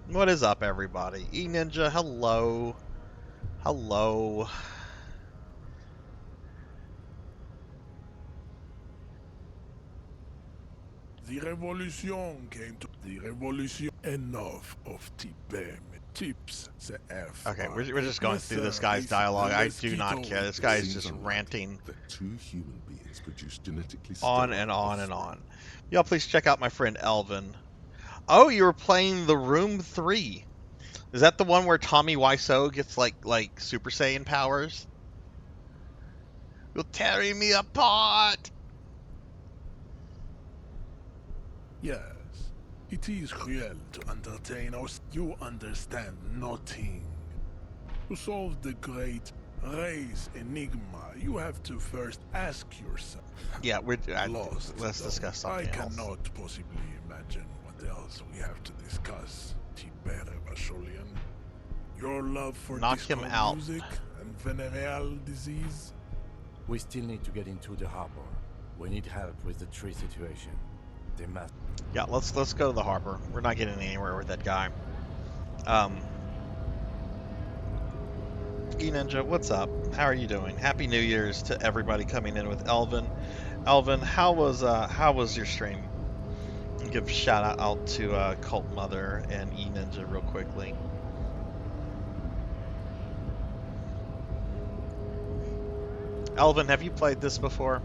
What is up, everybody? E-Ninja, hello. Hello. The revolution came to the revolution. Enough of tips the F. Okay, we're just going through this guy's dialogue. I do not care. This guy is just ranting that two human beings produce genetically on and on and on. Y'all please check out my friend Elvin. Oh, you were playing the Room 3. Is that the one where Tommy Wiseau gets like Super Saiyan powers? You're tearing me apart. Yes, it is cruel to entertain us. You understand nothing. To solve the great race enigma, you have to first ask yourself. Yeah, let's discuss something else. I cannot possibly imagine what else we have to discuss, Tiber Vacholian. Your love for disco music and venereal disease? We still need to get into the harbor. We need help with the tree situation. They must. Yeah, let's go to the harbor. We're not getting anywhere with that guy. E-Ninja, what's up? How are you doing? Happy New Year's to everybody coming in with Elvin. Elvin, how was your stream? Give a shout out to Cult Mother and E-Ninja real quickly. Elvin, have you played this before?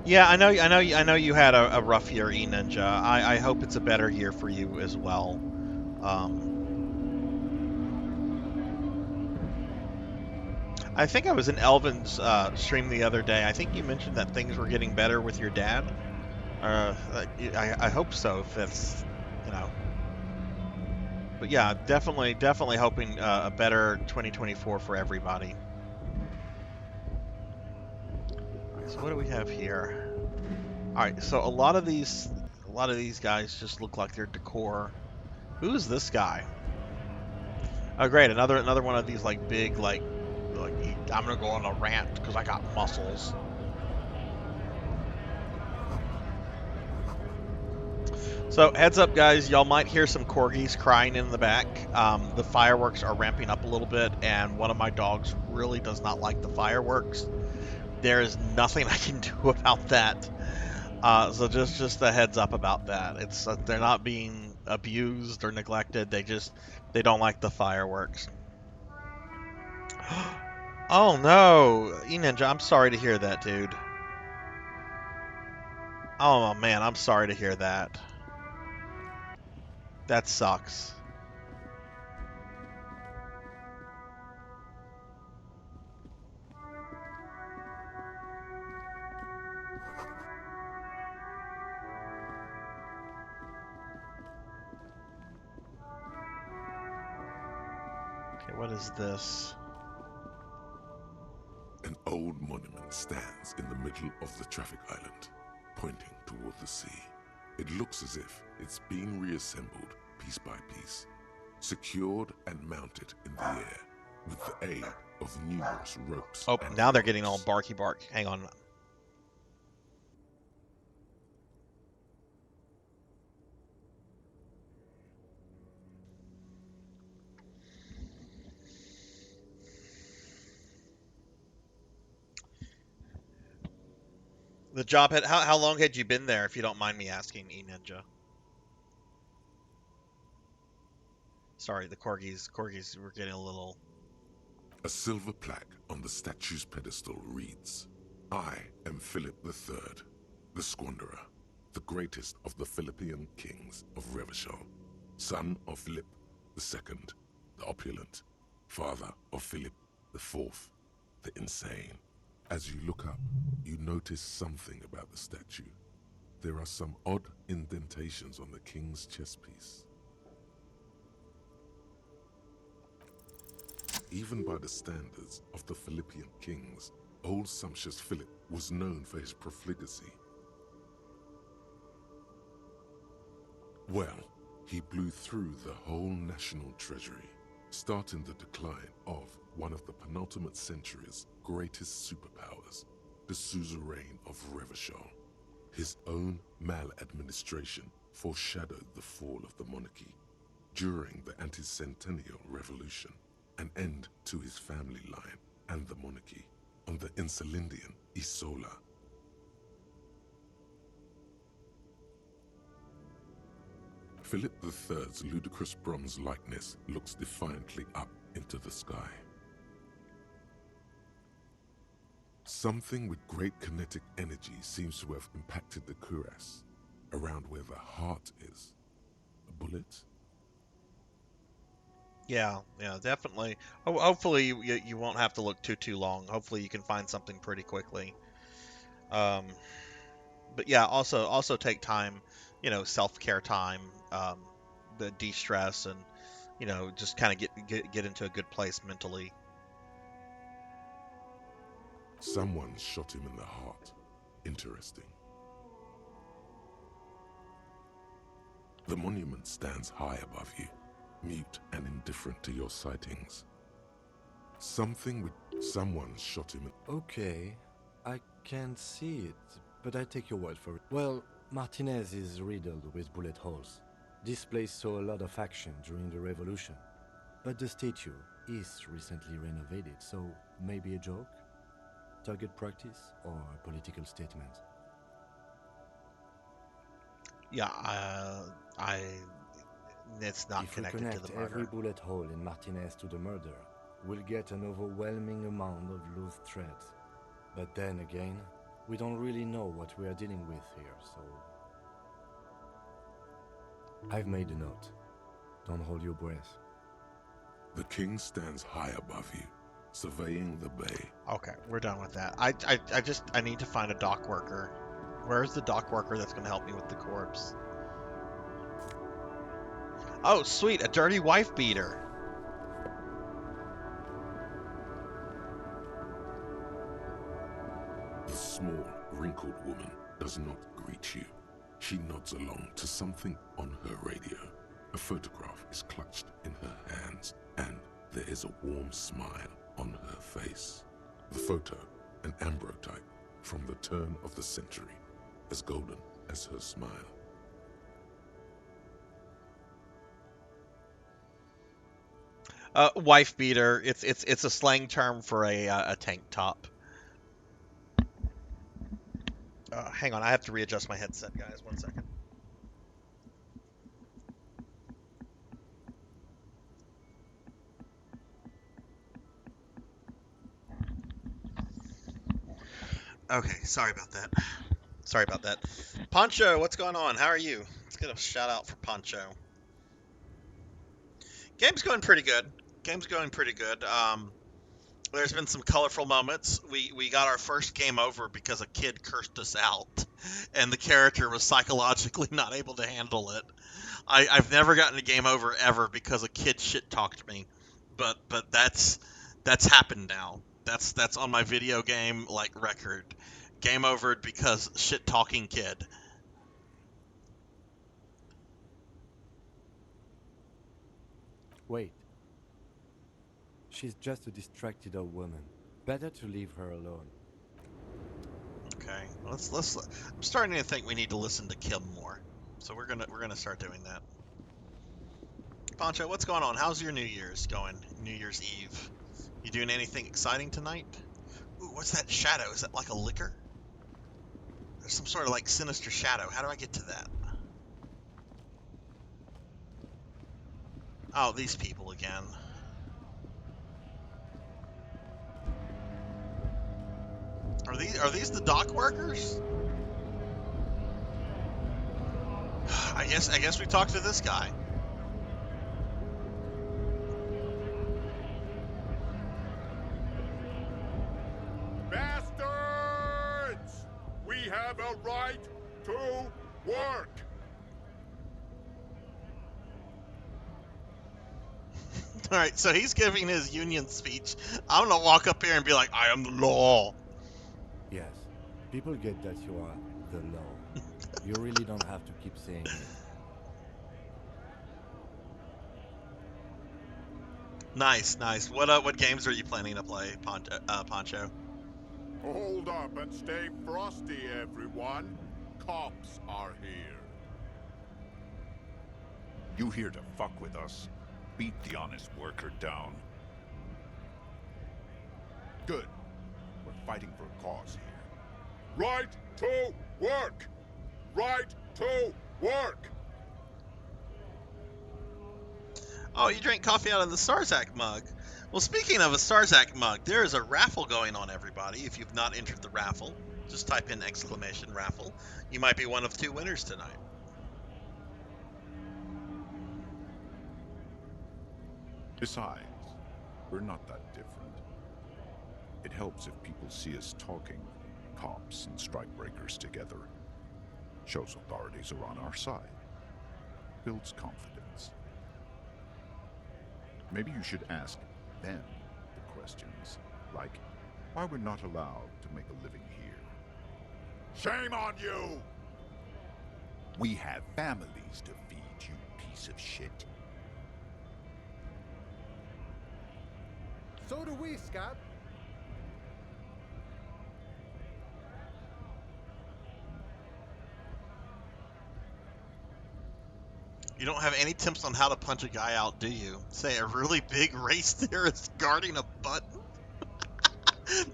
Yeah, I know you had a rough year, E-Ninja. I hope it's a better year for you as well. I think I was in Elvin's stream the other day. I think you mentioned that things were getting better with your dad. I hope so, if that's, you know. But yeah, definitely hoping a better 2024 for everybody. So what do we have here? All right, so a lot of these guys just look like they're decor. Who's this guy? Oh, great, another one of these like big like I'm gonna go on a rant because I got muscles. So heads up, guys, y'all might hear some corgis crying in the back. The fireworks are ramping up a little bit, and one of my dogs really does not like the fireworks. There is nothing I can do about that. So just a heads up about that. It's they're not being abused or neglected. They don't like the fireworks. Oh no, E-Ninja, I'm sorry to hear that, dude. Oh man, I'm sorry to hear that. That sucks. Okay, what is this? An old monument stands in the middle of the traffic island, pointing toward the sea. It looks as if it's being reassembled piece by piece, secured and mounted in the air with the aid of numerous ropes. Oh, now they're getting all barky bark. Hang on. The job had how long had you been there, if you don't mind me asking, E-Ninja? Sorry, the corgis were getting a little. A silver plaque on the statue's pedestal reads, "I am Philip III, the Squanderer, the greatest of the Philippian kings of Revachol, son of Philip II, the opulent, father of Philip The fourth, the insane. As you look up, you notice something about the statue. There are some odd indentations on the king's chest piece. Even by the standards of the Philippian kings, old sumptuous Philip was known for his profligacy. Well, he blew through the whole national treasury, starting the decline of one of the penultimate century's greatest superpowers, the suzerain of Revachol. His own maladministration foreshadowed the fall of the monarchy. During the anti-centennial revolution, an end to his family line and the monarchy on the Insulindian Isola. Philip III's ludicrous bronze likeness looks defiantly up into the sky. Something with great kinetic energy seems to have impacted the cuirass, around where the heart is. A bullet? Yeah, definitely. Hopefully you won't have to look too long. Hopefully you can find something pretty quickly. But yeah, also take time, self-care time, the de-stress, and just kind of get into a good place mentally. Someone shot him in the heart. Interesting. The monument stands high above you, mute and indifferent to your sightings. Someone shot him in... Okay, I can't see it, but I take your word for it. Well, Martinez is riddled with bullet holes. This place saw a lot of action during the revolution, but the statue is recently renovated, so maybe a joke? Target practice or a political statement? Yeah, it's not if we connected to connect the murder. every bullet hole in Martinez to the murder, we'll get an overwhelming amount of loose threads. But then again, we don't really know what we are dealing with here, so... I've made a note. Don't hold your breath. The king stands high above you, surveying the bay. Okay, we're done with that. I need to find a dock worker. Where's the dock worker that's going to help me with the corpse? Oh, sweet, a dirty wife beater. The small, wrinkled woman does not greet you. She nods along to something on her radio. A photograph is clutched in her hands, and there is a warm smile on her face. The photo, an ambrotype from the turn of the century, as golden as her smile. Wife beater. It's a slang term for a tank top. Hang on, I have to readjust my headset, guys. 1 second. Okay, sorry about that. Poncho, what's going on? How are you? Let's get a shout out for Poncho. Game's going pretty good. There's been some colorful moments. We got our first game over because a kid cursed us out, and the character was psychologically not able to handle it. I've never gotten a game over ever because a kid shit talked me, but that's happened now. That's on my video game record. Game over because shit talking kid. Wait. She's just a distracted old woman. Better to leave her alone. Okay, let's. I'm starting to think we need to listen to Kim more, so we're gonna start doing that. Poncho, what's going on? How's your New Year's going? New Year's Eve. You doing anything exciting tonight? Ooh, what's that shadow? Is that like a liquor? There's some sort of sinister shadow. How do I get to that? Oh, these people again. Are these the dock workers? I guess we talked to this guy. have a right to work. All right, so he's giving his union speech. I'm gonna walk up here and be like, I am the law. Yes, people get that you are the law. You really don't have to keep saying it. Nice, nice. What games are you planning to play, Poncho? Hold up and stay frosty, everyone. Cops are here. You here to fuck with us? Beat the honest worker down. Good. We're fighting for a cause here. Right to work! Right to work! Oh, you drink coffee out of the Sarzac mug. Well, speaking of a Sarzac mug, there is a raffle going on, everybody. If you've not entered the raffle, just type in !raffle. You might be one of 2 winners tonight. Besides, we're not that different. It helps if people see us talking, cops and strikebreakers together. Shows authorities are on our side. Builds confidence. Maybe you should ask them the questions, like why we're not allowed to make a living here. Shame on you! We have families to feed, you piece of shit. So do we, Scab. You don't have any tips on how to punch a guy out, do you? Say a really big race there is guarding a button?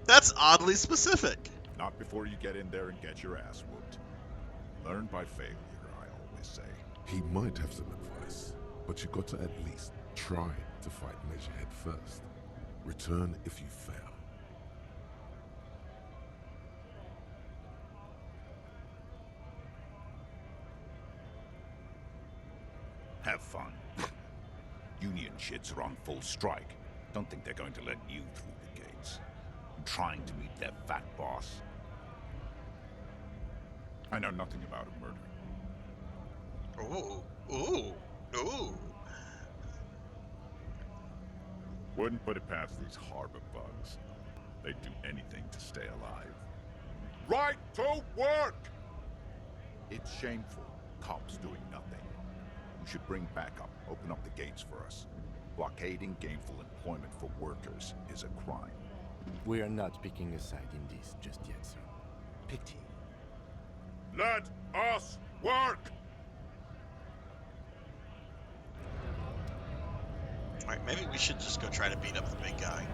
That's oddly specific. Not before you get in there and get your ass whooped. Learn by failure, I always say. He might have some advice, but you got to at least try to fight Measurehead first. Return if you fail. Have fun. Union shits are on full strike. Don't think they're going to let you through the gates. I'm trying to meet their fat boss. I know nothing about a murder. Ooh. Wouldn't put it past these harbor bugs. They'd do anything to stay alive. Right to work! It's shameful. Cops doing nothing. We should bring backup. Open up the gates for us. Blockading gainful employment for workers is a crime. We are not picking a side in this just yet, sir. Pity. Let us work! Alright, maybe we should just go try to beat up the big guy.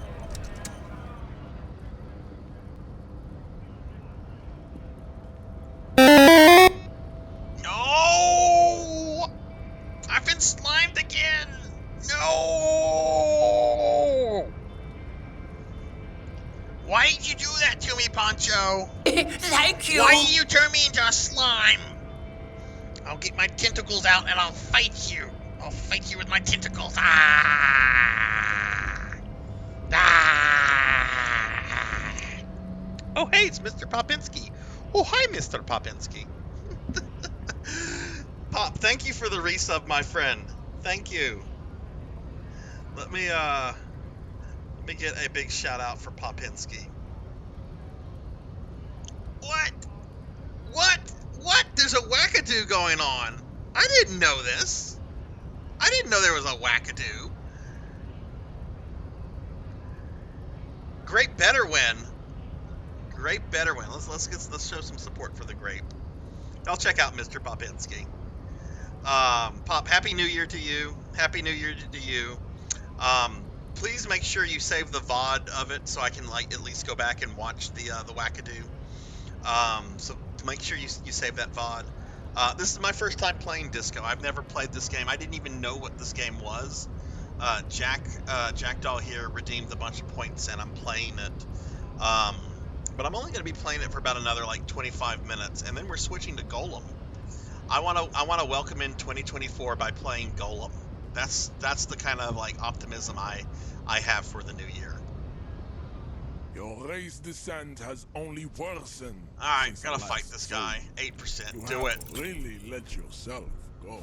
No! I've been slimed again! No! Why did you do that to me, Poncho? Thank you! Why did you turn me into a slime? I'll get my tentacles out and I'll fight you. I'll fight you with my tentacles. Ah! Ah! Oh, hey, it's Mr. Popinski. Oh, hi, Mr. Popinski. Pop, thank you for the resub, my friend. Thank you. Let me get a big shout out for Popinski. What? What? There's a wackadoo going on. I didn't know this. I didn't know there was a wackadoo. Grape better win. Grape better win. Let's show some support for the grape. I'll check out Mr. Popinski. Pop, Happy New Year to you. Happy New Year to you. Please make sure you save the VOD of it so I can at least go back and watch the wackadoo. So make sure you save that VOD. This is my first time playing Disco. I've never played this game. I didn't even know what this game was. Jackdaw here redeemed a bunch of points and I'm playing it. But I'm only going to be playing it for about another 25 minutes, and then we're switching to Gollum. I want to welcome in 2024 by playing Gollum. That's the kind of optimism I have for the new year. Your race descent has only worsened. Alright, since gotta the fight last this soul. guy. 8%. You Do it. have really let yourself go.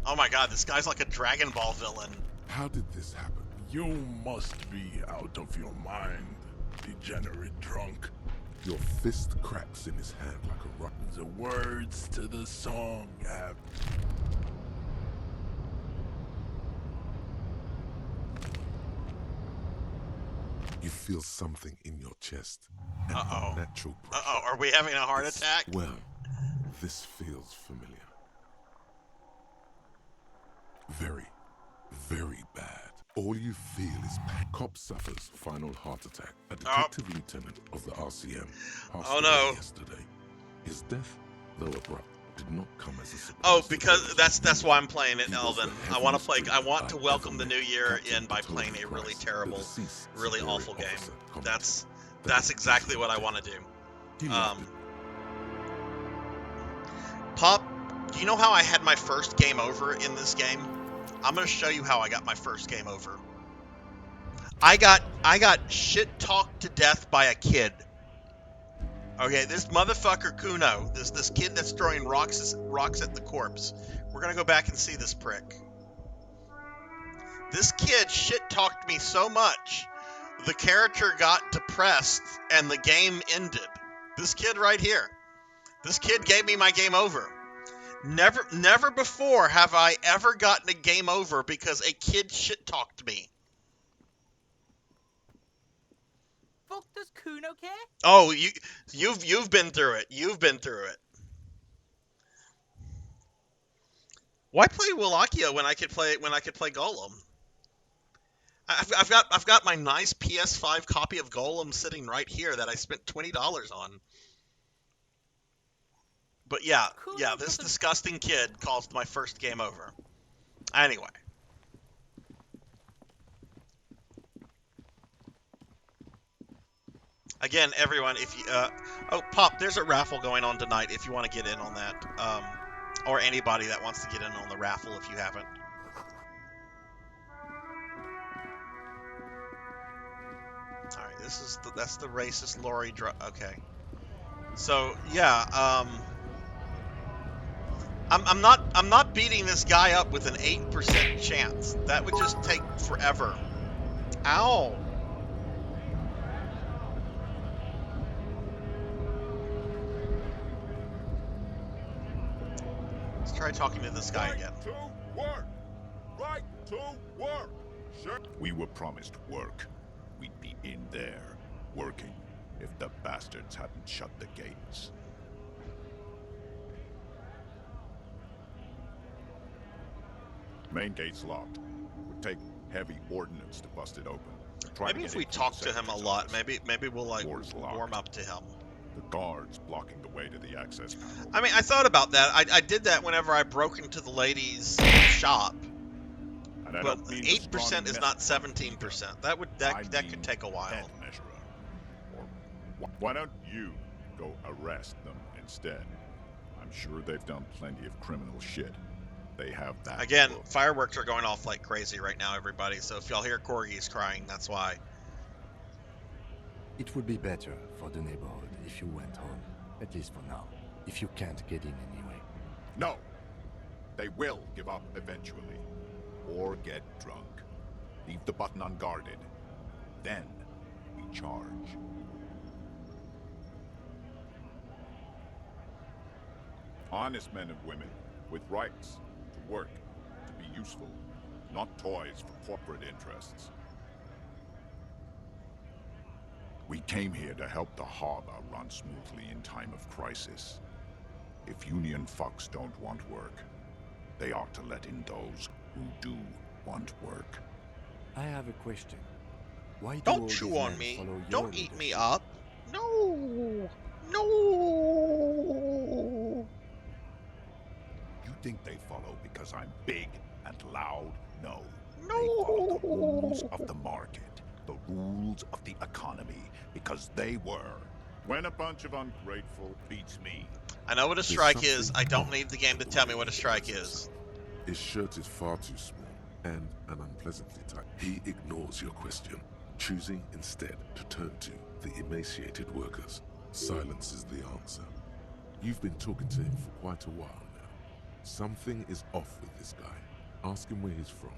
Oh my god, this guy's like a Dragon Ball villain. How did this happen? You must be out of your mind, degenerate drunk. Your fist cracks in his hand like a rock. The words to the song have... You feel something in your chest. Uh-oh. Natural pressure. Uh-oh, are we having a heart attack? Well, this feels familiar. Very, very bad. All you feel is pain. Cop suffers final heart attack. A detective lieutenant of the RCM passed away yesterday. His death, though abrupt, did not come as a surprise. Oh, because that's why I'm playing it, Elvin. I want to welcome the new year in by playing a really terrible, really awful game. That's exactly what I want to do. Pop, do you know how I had my first game over in this game? I'm gonna show you how I got my first game over. I got shit talked to death by a kid. Okay, this motherfucker Kuno, this kid that's throwing rocks at the corpse. We're gonna go back and see this prick. This kid shit talked me so much, the character got depressed and the game ended. This kid right here. This kid gave me my game over. Never before have I ever gotten a game over because a kid shit talked me. Fuck does Kuno care? Oh, you've been through it. You've been through it. Why play Wallachia when I could play Gollum? I've got my nice PS5 copy of Gollum sitting right here that I spent $20 on. But yeah, this disgusting kid caused my first game over. Anyway. Again, everyone, if you, oh, Pop, there's a raffle going on tonight if you want to get in on that. Or anybody that wants to get in on the raffle if you haven't. Alright, that's the racist lorry okay. So, yeah, I'm not beating this guy up with an 8% chance. That would just take forever. Ow! Let's try talking to this guy again. To work! Right to work! Sure. We were promised work. We'd be in there, working, if the bastards hadn't shut the gates. Main gate's locked. Would take heavy ordnance to bust it open. Maybe if we talk to him a lot, maybe we'll like warm up to him. The guards blocking the way to the access panel. I mean, I thought about that. I did that whenever I broke into the lady's shop. But 8% is not 17%. That could take a while. Or why don't you go arrest them instead? I'm sure they've done plenty of criminal shit. They have that. Again, fireworks are going off like crazy right now, everybody. So if y'all hear corgis crying, that's why. It would be better for the neighborhood if you went home, at least for now, if you can't get in anyway. No! They will give up eventually. Or get drunk. Leave the button unguarded. Then we charge. Honest men and women with rights to work, to be useful, not toys for corporate interests. We came here to help the harbor run smoothly in time of crisis. If union fucks don't want work, they ought to let in those who do want work. I have a question. Why don't chew on me? Don't eat me up. No. No. You think they follow because I'm big and loud? No. No. They follow the rules of the market, the rules of the economy, because they were. When a bunch of ungrateful beats me. I know what a strike is. I don't need the game to tell me what a strike is. His shirt is far too small and an unpleasantly tight. He ignores your question. choosing instead to turn to the emaciated workers. Silence is the answer. You've been talking to him for quite a while now. Something is off with this guy. Ask him where he's from.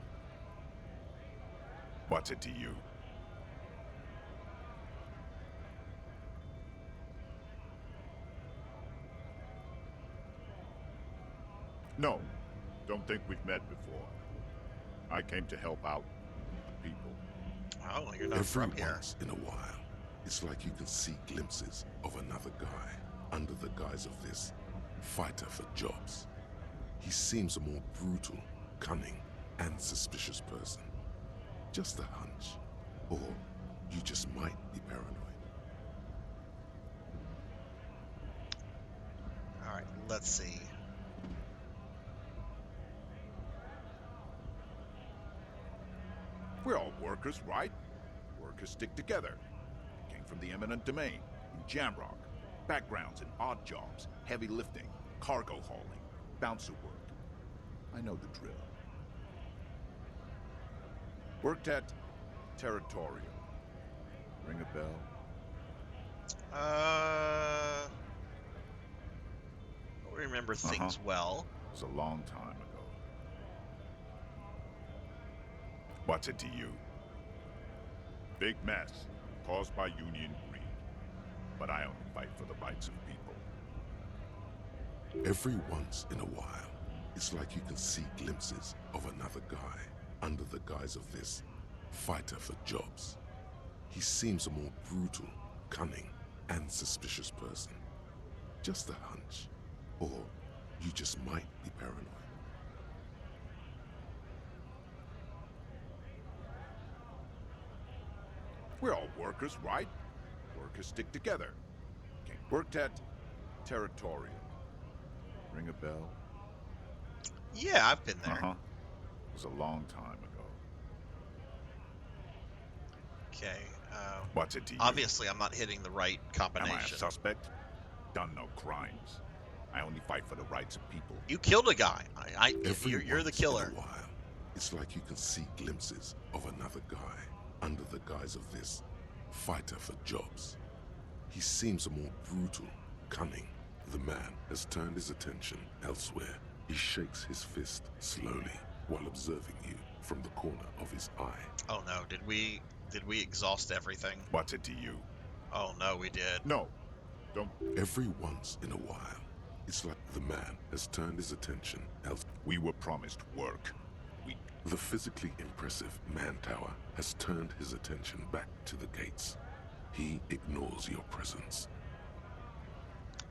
What's it to you? No, don't think we've met before. I came to help out the people. Oh, you're not Every from here. once in a while, it's like you can see glimpses of another guy under the guise of this fighter for jobs. He seems a more brutal, cunning, and suspicious person. Just a hunch. Or you just might be paranoid. Alright, let's see. We're all workers, right? Workers stick together. Came from the eminent domain, in Jamrock. Backgrounds in odd jobs, heavy lifting, cargo hauling, bouncer work. I know the drill. Worked at Territorial. Ring a bell? I remember things well. It was a long time ago. What's it to you? Big mess, caused by union greed. But I only fight for the rights of people. Every once in a while, it's like you can see glimpses of another guy under the guise of this fighter for jobs. He seems a more brutal, cunning, and suspicious person. Just a hunch. Or you just might be paranoid. We're all workers, right? Workers stick together. Worked at Territorial. Ring a bell? Yeah, I've been there. It was a long time ago. Okay. What's it to you? Obviously, I'm not hitting the right combination. Am I a suspect? Done no crimes. I only fight for the rights of people. You killed a guy. You're the once killer. in a while, it's like you can see glimpses of another guy under the guise of this fighter for jobs. He seems a more brutal, cunning. The man has turned his attention elsewhere. He shakes his fist slowly while observing you from the corner of his eye. Oh no, did we exhaust everything? What's it to you? Oh no, we did. No, don't. Every once in a while, it's like the man has turned his attention elsewhere. We were promised work. The physically impressive man tower has turned his attention back to the gates. He ignores your presence.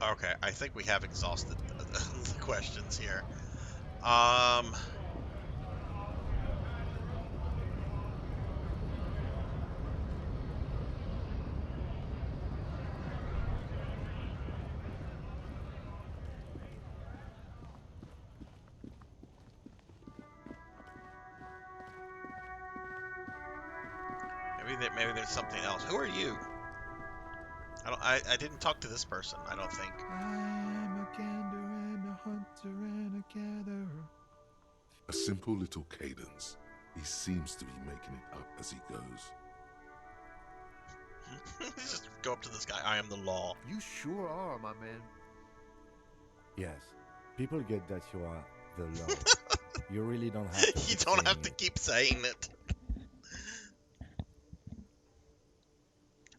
Okay, I think we have exhausted the questions here. Maybe there's something else. Who are you? I didn't talk to this person, I don't think. I'm a gander and a hunter and a gatherer. A simple little cadence. He seems to be making it up as he goes. Just go up to this guy. I am the law. You sure are, my man. Yes, people get that you are the law. You really don't have to. You don't have to keep saying it.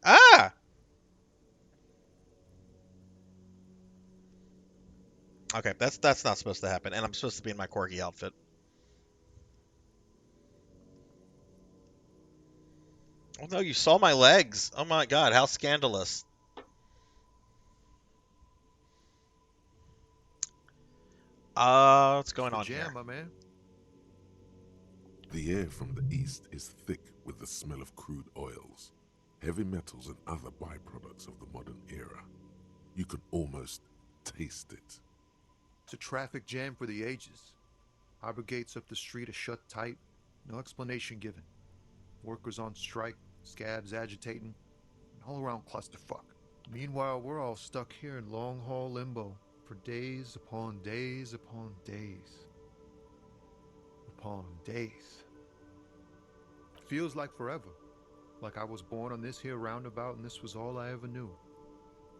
Ah! Okay, that's not supposed to happen, and I'm supposed to be in my quirky outfit. Oh no, you saw my legs. Oh my god, how scandalous. What's going on jam, here? my man. The air from the east is thick with the smell of crude oils, heavy metals, and other byproducts of the modern era. You can almost taste it. It's a traffic jam for the ages. Harbor gates up the street are shut tight, no explanation given. Workers on strike, scabs agitating, an all-around clusterfuck. Meanwhile, we're all stuck here in long-haul limbo for days upon days upon days. Upon days. Feels like forever. Like I was born on this here roundabout and this was all I ever knew.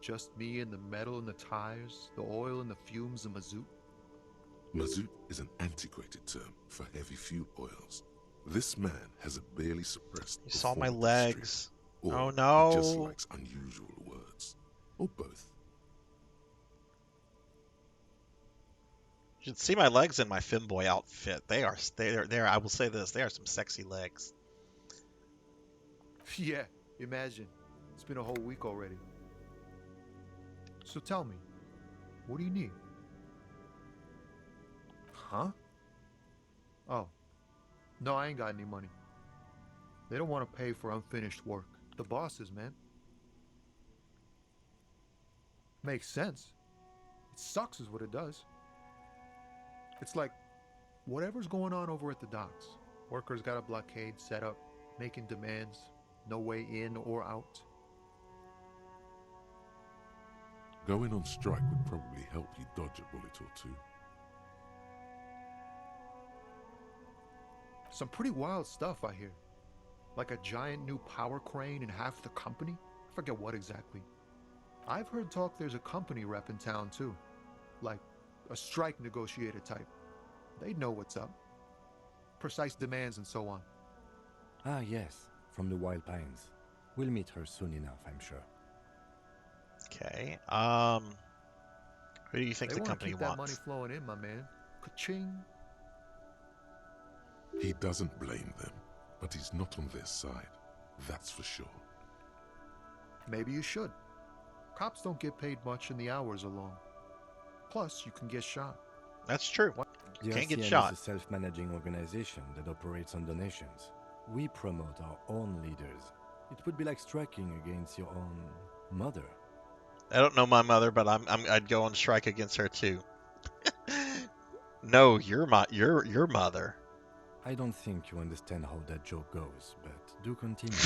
Just me and the metal and the tires, the oil and the fumes of mazout. Mazout is an antiquated term for heavy fuel oils. This man has a barely suppressed You saw my performative streak, legs. or Oh he just no. likes unusual words, or both. You should see my legs in my femboy outfit. They're I will say this, they are some sexy legs. Yeah, imagine. It's been a whole week already. So tell me, what do you need? Huh? Oh. No, I ain't got any money. They don't want to pay for unfinished work. The bosses, man. Makes sense. It sucks is what it does. It's like, whatever's going on over at the docks. Workers got a blockade set up, making demands, no way in or out. Going on strike would probably help you dodge a bullet or two. Some pretty wild stuff, I hear. Like a giant new power crane in half the company? I forget what exactly. I've heard talk there's a company rep in town too. Like a strike negotiator type. They'd know what's up. Precise demands and so on. Ah, yes, from the Wild Pines. We'll meet her soon enough, I'm sure. Okay. Who do you think They the want to company keep that money wants? flowing in, my man. Ka-ching. He doesn't blame them, but he's not on their side. That's for sure. Maybe you should. Cops don't get paid much and the hours are long. Plus, you can get shot. That's true. The Can't get RCM shot. is a self-managing organization that operates on donations. We promote our own leaders. It would be like striking against your own mother. I don't know my mother, but I'd go on strike against her too. No, your mother. I don't think you understand how that joke goes, but do continue.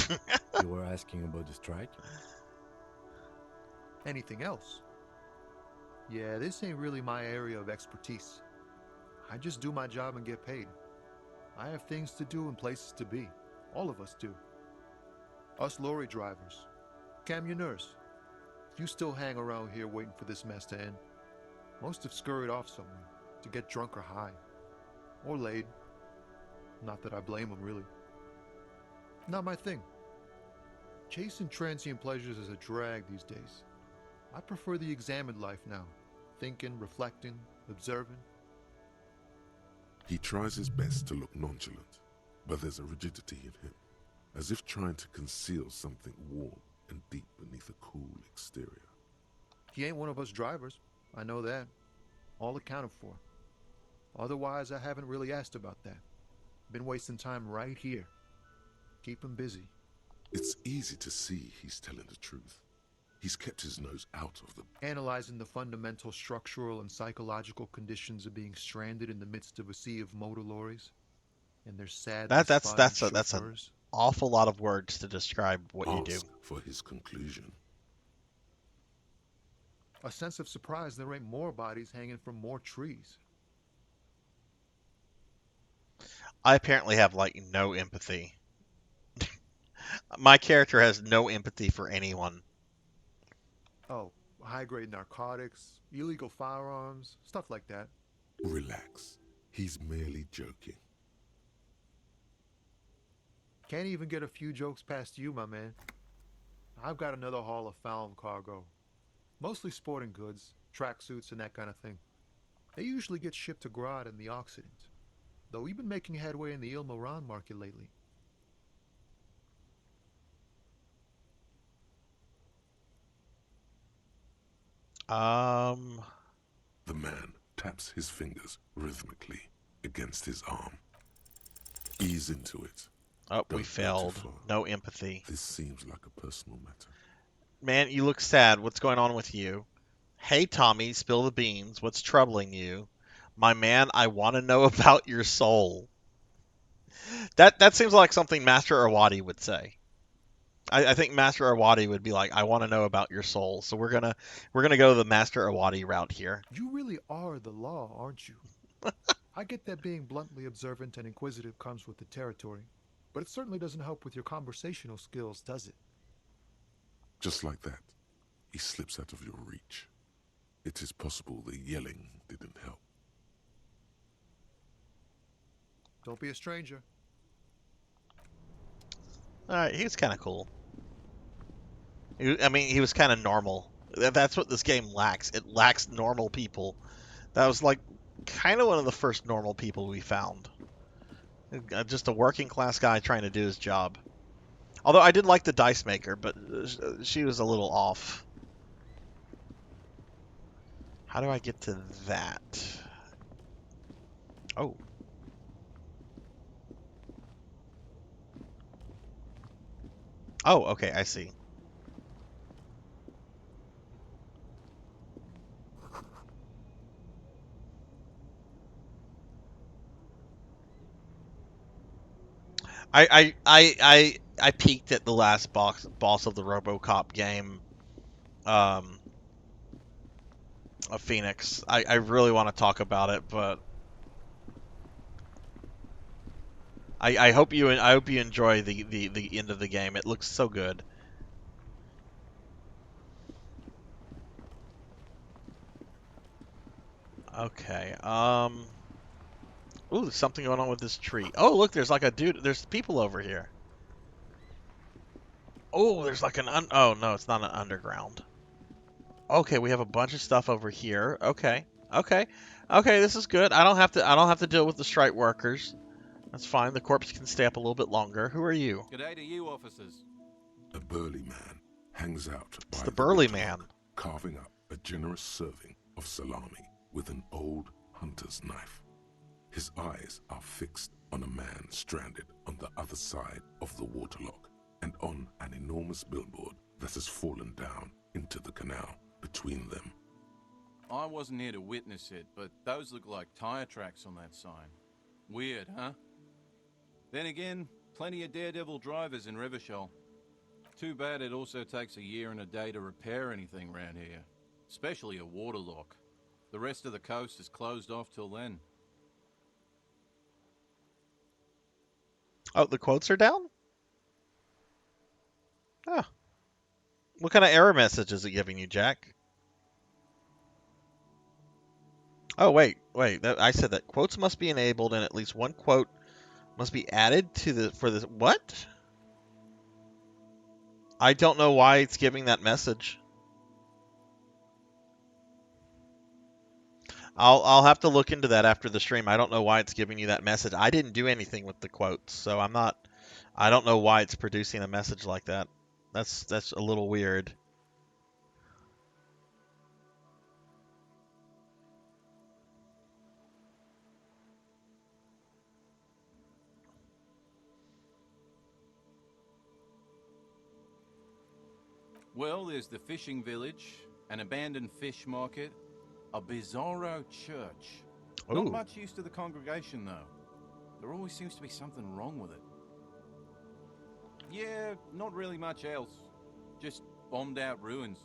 You were asking about the strike? Anything else? Yeah, this ain't really my area of expertise. I just do my job and get paid. I have things to do and places to be. All of us do. Us lorry drivers. Camionneurs. You still hang around here waiting for this mess to end. Most have scurried off somewhere to get drunk or high. Or laid. Not that I blame them, really. Not my thing. Chasing transient pleasures is a drag these days. I prefer the examined life now. Thinking, reflecting, observing. He tries his best to look nonchalant, but there's a rigidity in him, as if trying to conceal something warm and deep beneath a cool exterior. He ain't one of us drivers. I know that. All accounted for. Otherwise, I haven't really asked about that. Been wasting time right here. Keep him busy. It's easy to see he's telling the truth. He's kept his nose out of the... Analyzing the fundamental structural and psychological conditions of being stranded in the midst of a sea of motor lorries. And their sad, That's an awful lot of words to describe what you do. For his conclusion. A sense of surprise there ain't more bodies hanging from more trees. I apparently have like no empathy. My character has no empathy for anyone. Oh, high-grade narcotics, illegal firearms, stuff like that. Relax. He's merely joking. Can't even get a few jokes past you, my man. I've got another haul of found cargo. Mostly sporting goods, tracksuits, and that kind of thing. They usually get shipped to Grad in the Occident. Though we've been making headway in the Il-Moran market lately. The man taps his fingers rhythmically against his arm. Ease into it. Oh, we failed. No empathy. This seems like a personal matter. Man, you look sad. What's going on with you? Hey, Tommy, spill the beans. What's troubling you? My man, I want to know about your soul. That seems like something Master Awadi would say. I think Master Awadi would be like, I want to know about your soul. So we're gonna go the Master Awadi route here. You really are the law, aren't you? I get that being bluntly observant and inquisitive comes with the territory. But it certainly doesn't help with your conversational skills, does it? Just like that, he slips out of your reach. It is possible the yelling didn't help. Don't be a stranger. Alright, he was kind of cool. I mean, he was kind of normal. That's what this game lacks. It lacks normal people. That was like kind of one of the first normal people we found. Just a working class guy trying to do his job. Although I did like the dice maker, but she was a little off. How do I get to that? Oh. Oh, okay, I see. I peaked at the last boss of the RoboCop game, of Phoenix. I really want to talk about it, but I hope you enjoy the end of the game. It looks so good. Okay. Ooh, there's something going on with this tree. Oh, look, there's like a dude. There's people over here. Oh, there's like oh no, it's not an underground. Okay, we have a bunch of stuff over here. Okay. Okay. Okay, this is good. I don't have to deal with the strike workers. That's fine. The corpse can stay up a little bit longer. Who are you? G'day to you, officers. A burly man hangs out It's by the burly waterlock, man. carving up a generous serving of salami with an old hunter's knife. His eyes are fixed on a man stranded on the other side of the waterlock and on an enormous billboard that has fallen down into the canal between them. I wasn't here to witness it, but those look like tire tracks on that sign. Weird, huh? Then again, plenty of daredevil drivers in Revachol. Too bad it also takes a year and a day to repair anything around here, especially a waterlock. The rest of the coast is closed off till then. Oh, the quotes are down? Oh. What kind of error message is it giving you, Jack? Oh, wait. I said that quotes must be enabled and at least one quote must be added to the what? I don't know why it's giving that message. I'll have to look into that after the stream. I don't know why it's giving you that message. I didn't do anything with the quotes, so I don't know why it's producing a message like that. That's a little weird. Well, there's the fishing village, an abandoned fish market, a bizarro church. Ooh. Not much use to the congregation, though. There always seems to be something wrong with it. Yeah, not really much else. Just bombed out ruins.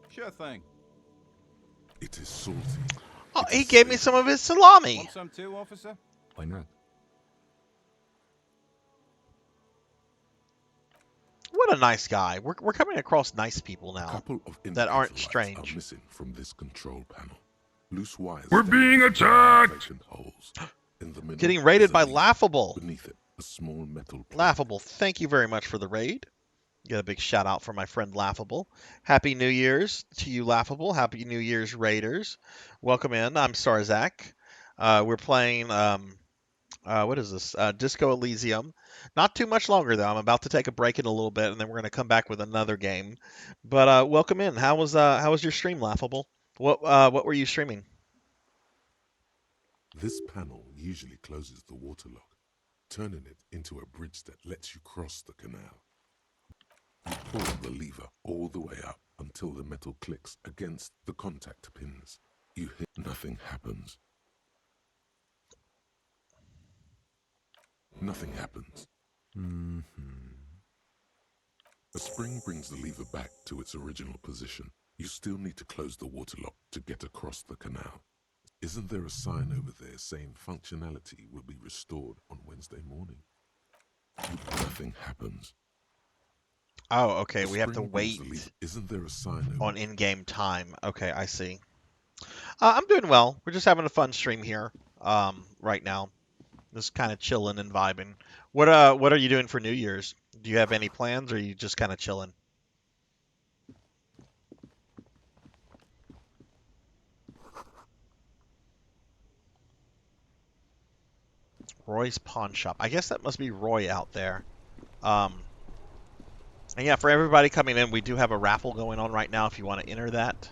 Sure thing. It is salty. Oh, he gave me some of his salami. Want some too, officer? Why not? What a nice guy. We're coming across nice people A now couple of that aren't indicator lights strange. are missing from this control panel. Loose wires. We're being attacked! Ventilation holes. In the middle Getting raided is a by lever. Laughable. Beneath it, a small metal plate. Laughable, thank you very much for the raid. Get a big shout out for my friend Laughable. Happy New Year's to you, Laughable. Happy New Year's, Raiders. Welcome in. I'm Sarzac. We're playing, what is this? Disco Elysium. Not too much longer, though. I'm about to take a break in a little bit, and then we're going to come back with another game. But welcome in. How was your stream, Laughable? What were you streaming? This panel usually closes the waterlock, turning it into a bridge that lets you cross the canal. You pull the lever all the way up until the metal clicks against the contact pins. You hit, nothing happens. Nothing happens. A spring brings the lever back to its original position. You still need to close the waterlock to get across the canal. Isn't there a sign over there saying functionality will be restored on Wednesday morning? Nothing happens. Oh, okay. The We have to spring pulls wait the leaf. Isn't there a sign over on there? in-game time. Okay, I see. I'm doing well. We're just having a fun stream here right now. Just kind of chilling and vibing. What are you doing for New Year's? Do you have any plans, or are you just kind of chilling? Roy's Pawn Shop. I guess that must be Roy out there. And yeah, for everybody coming in, we do have a raffle going on right now if you want to enter that.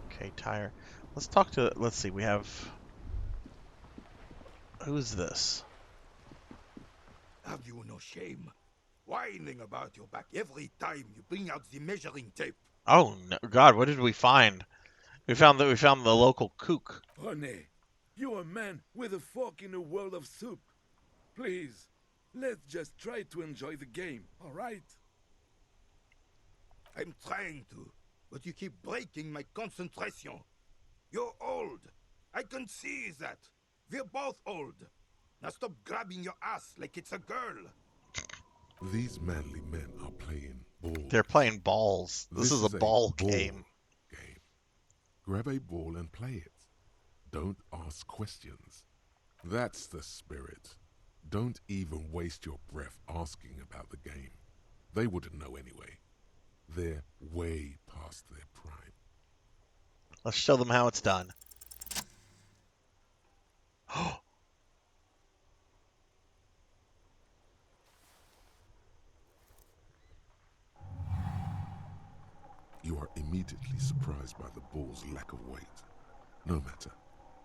Okay, tire. Let's see, we have... Who's this? Have you no shame? Whining about your back every time you bring out the measuring tape. Oh, no, God, what did we find? We found the local kook. René, you're a man with a fork in a world of soup. Please, let's just try to enjoy the game, all right? I'm trying to, but you keep breaking my concentration. You're old. I can see that. We're both old. Now stop grabbing your ass like it's a girl. These manly men are playing ball. They're playing balls. This is a ball game. Grab a ball and play it. Don't ask questions. That's the spirit. Don't even waste your breath asking about the game. They wouldn't know anyway. They're way past their prime. Let's show them how it's done. You are immediately surprised by the ball's lack of weight. No matter,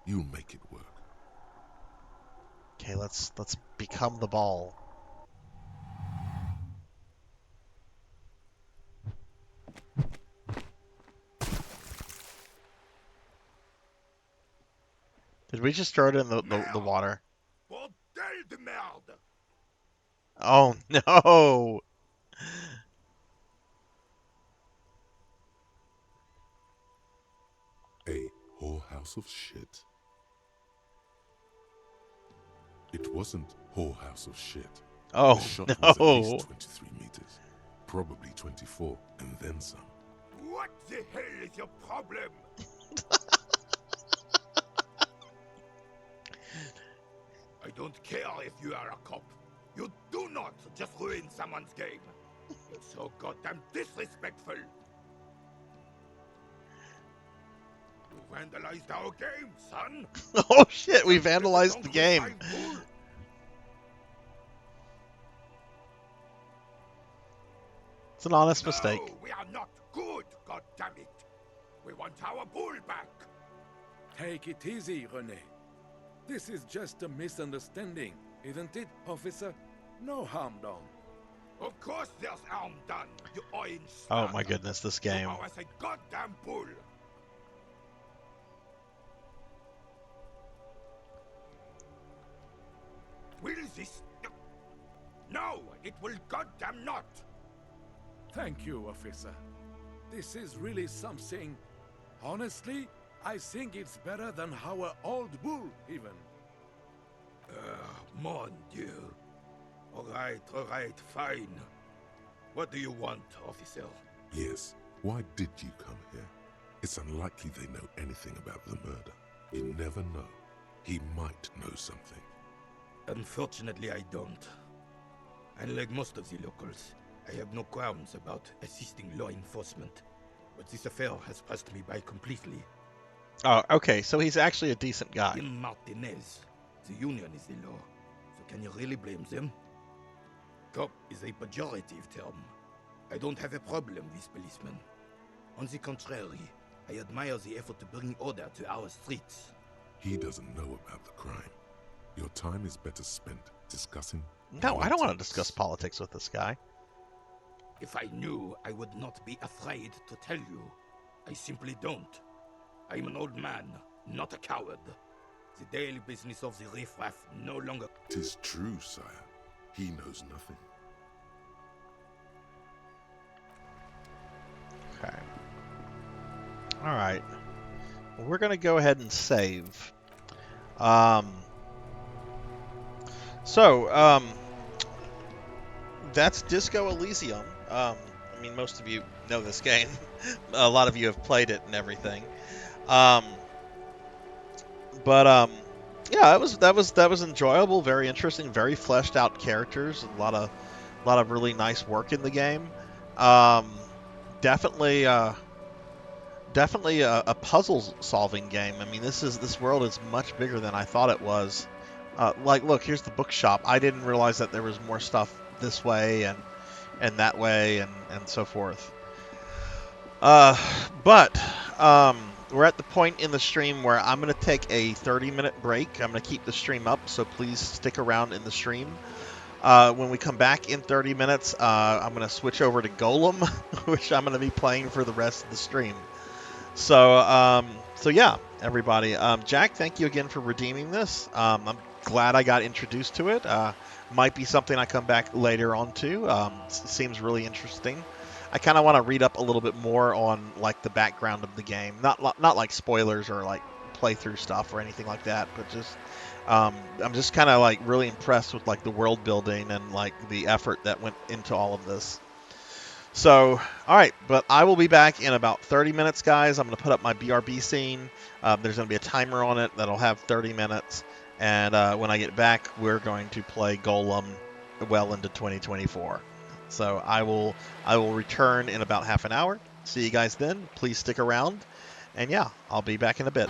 you'll make it work. Okay, let's become the ball. Did we just throw it in the water? Bordel de merde! Oh no! A whorehouse of shit. It wasn't whorehouse of shit. Oh, the shot was at no. least 23 meters. Probably 24, and then some. What the hell is your problem? I don't care if you are a cop. You do not just ruin someone's game. You're so goddamn disrespectful. You vandalized our game, son. Oh shit, we vandalized the game. It's an honest mistake. No, we are not good, goddammit. We want our bull back. Take it easy, René. This is just a misunderstanding, isn't it, officer? No harm done. Of course there's harm done, you orange Oh my goodness, this game. You are as a goddamn bull. Will this... No, it will goddamn not. Thank you, officer. This is really something. Honestly, I think it's better than our old bull, even. Mon Dieu. All right, fine. What do you want, officer? Yes, why did you come here? It's unlikely they know anything about the murder. You never know. He might know something. Unfortunately, I don't. Unlike most of the locals, I have no qualms about assisting law enforcement. But this affair has passed me by completely. Oh, okay, so he's actually a decent guy. In Martinez, the union is the law. So can you really blame them? Cop is a pejorative term. I don't have a problem with policemen. On the contrary, I admire the effort to bring order to our streets. He doesn't know about the crime. Your time is better spent discussing... No, I don't want to discuss politics with this guy. If I knew, I would not be afraid to tell you. I simply don't. I'm an old man, not a coward. The daily business of the riffraff no longer... 'Tis true, sire. He knows nothing. Okay. All right. Well, we're going to go ahead and save. That's Disco Elysium. I mean, most of you know this game. A lot of you have played it and everything. Yeah, that was enjoyable, very interesting, very fleshed out characters, a lot of really nice work in the game. Definitely a puzzle solving game. I mean, this world is much bigger than I thought it was. Like, look, here's the bookshop. I didn't realize that there was more stuff this way and that way and so forth. But we're at the point in the stream where I'm going to take a 30-minute break. I'm going to keep the stream up, so please stick around in the stream. When we come back in 30 minutes, I'm going to switch over to Gollum, which I'm going to be playing for the rest of the stream. So yeah, everybody. Jack, thank you again for redeeming this. I'm glad I got introduced to it. Might be something I come back later on to. Seems really interesting. I kind of want to read up a little bit more on like the background of the game. Not like spoilers or like playthrough stuff or anything like that, but just I'm just kind of like really impressed with like the world building and like the effort that went into all of this. So, all right, but I will be back in about 30 minutes, guys. I'm going to put up my BRB scene. There's going to be a timer on it that'll have 30 minutes. And when I get back, we're going to play Gollum well into 2024. So I will return in about half an hour. See you guys then. Please stick around. And yeah, I'll be back in a bit.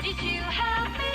Did you help me?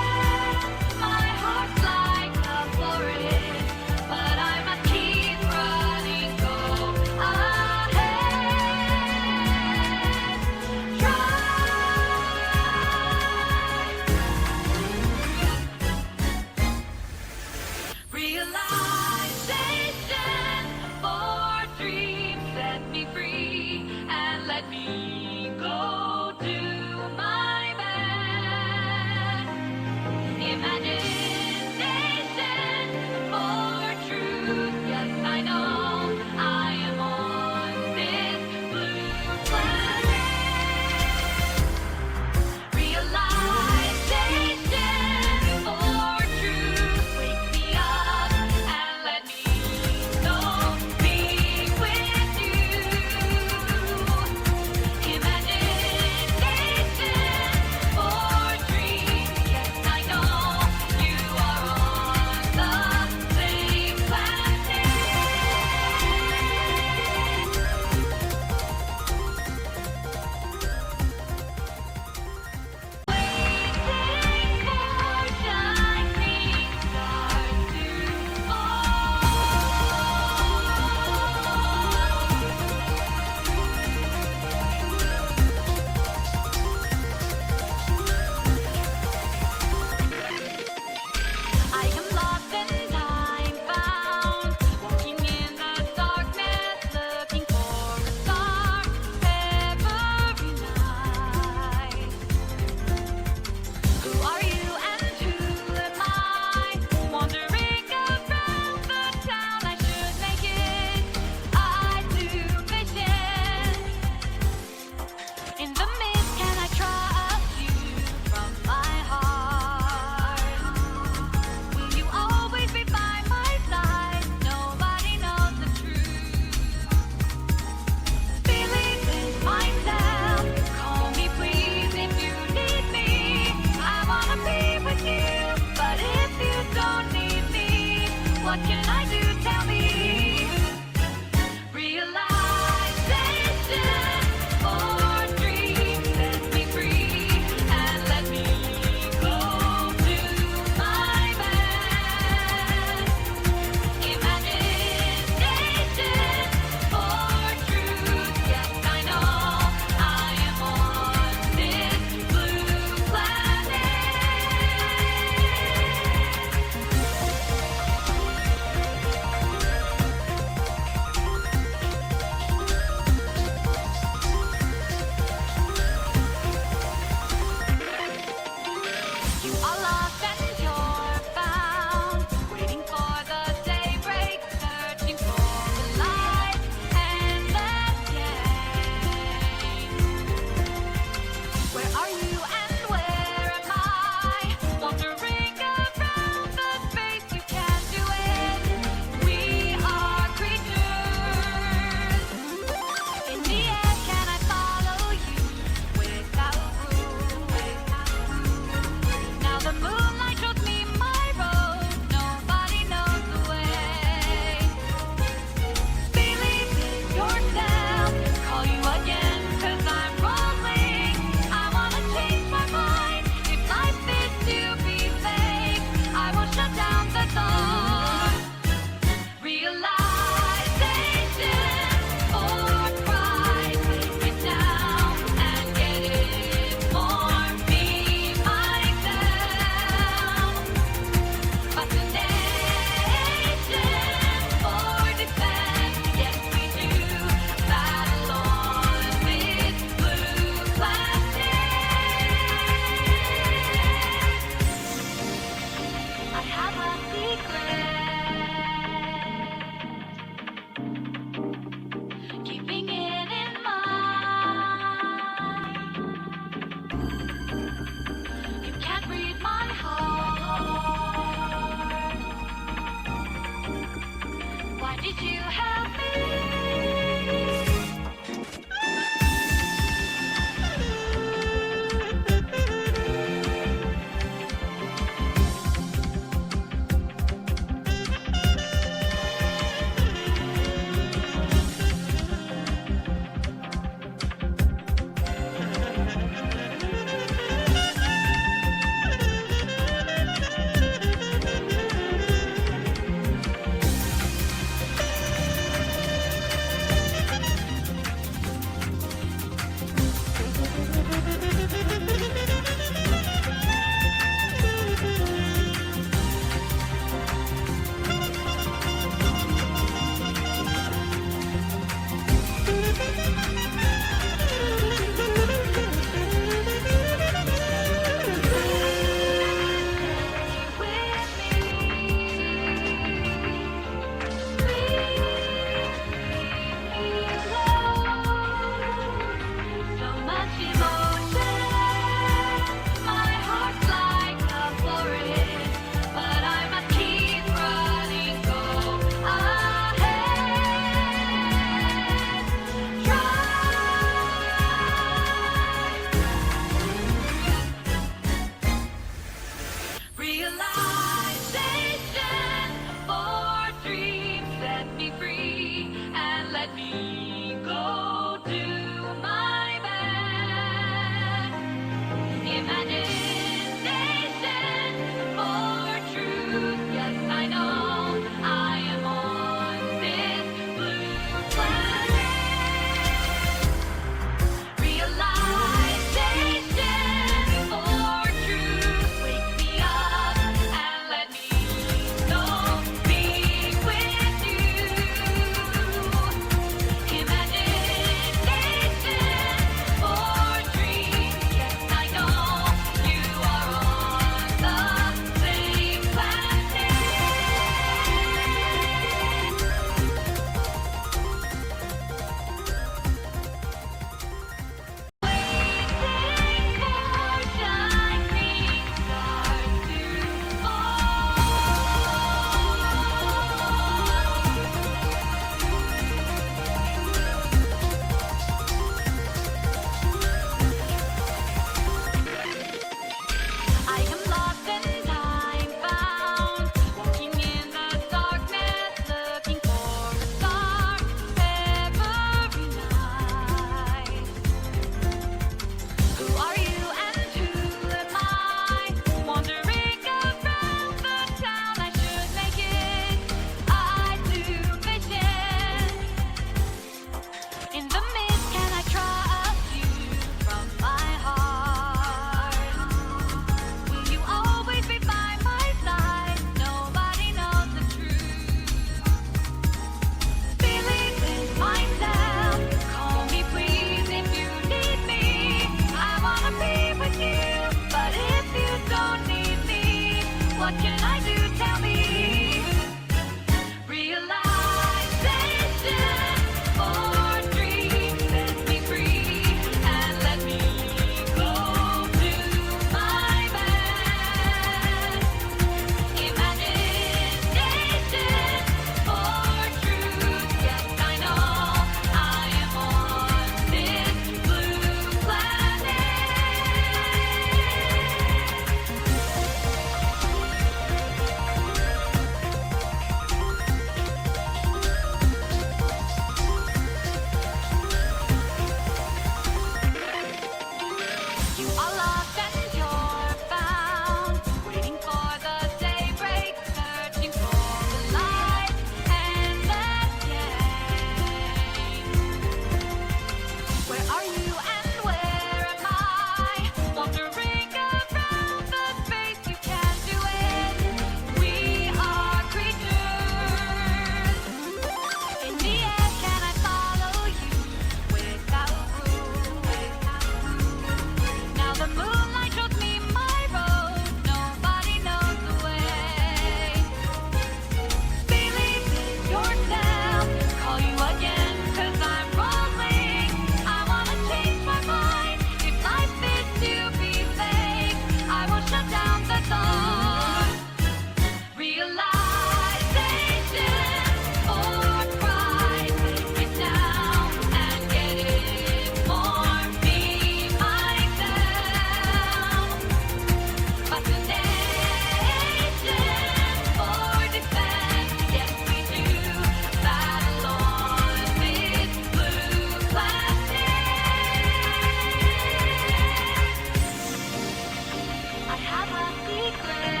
have a secret.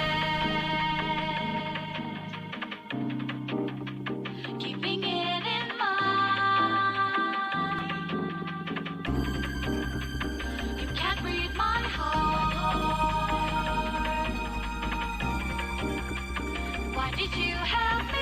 Keeping it in mind. You can't read my heart. Why did you have me?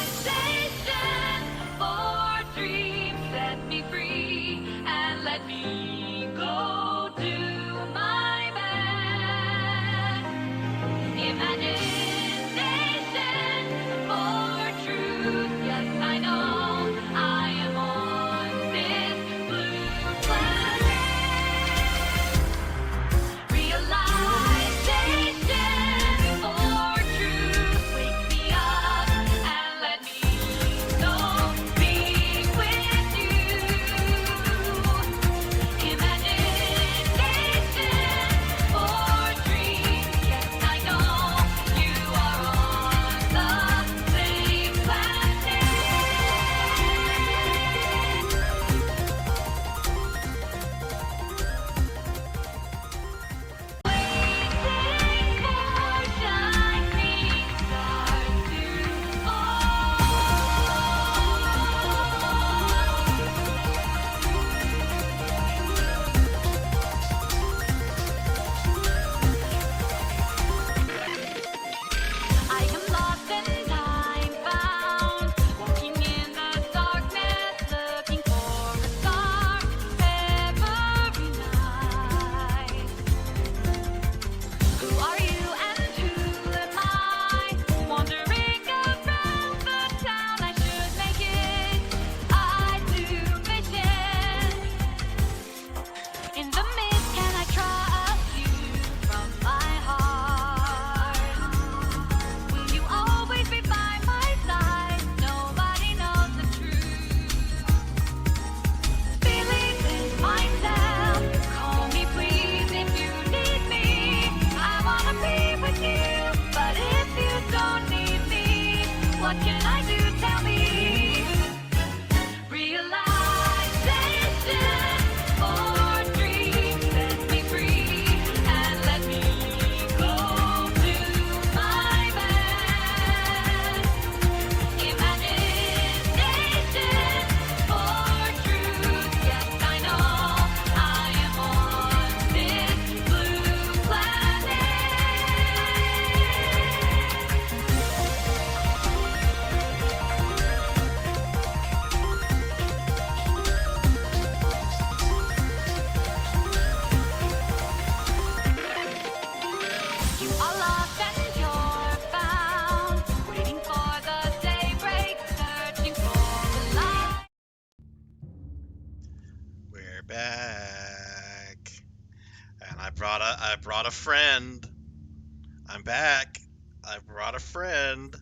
Realization for dreams, set me free and let me go do my best. Imagination for truth, yes I know I am on this blue planet. Realization for truth, wake me up and let me know being with you. Imagination for dreams, yes I know you are on the same planet. I am lost and time bound, walking in the darkness, looking for a star every night. Who are you and who am I? Wandering around the town, I should make it. I do vision. In the mist, can I trust you from my heart? Will you always be by my side? Nobody knows the truth. Believe in myself. Call me please if you need me. I wanna be with you, but if you don't need me, what can I do? Tell me. Realization for dreams, set me free and let me go do my best. Imagination for truth, yes I know I am on this blue planet. You are lost and you're found, waiting for the daybreak, searching for the light. We're back, and I brought a friend. I'm back. I brought a friend.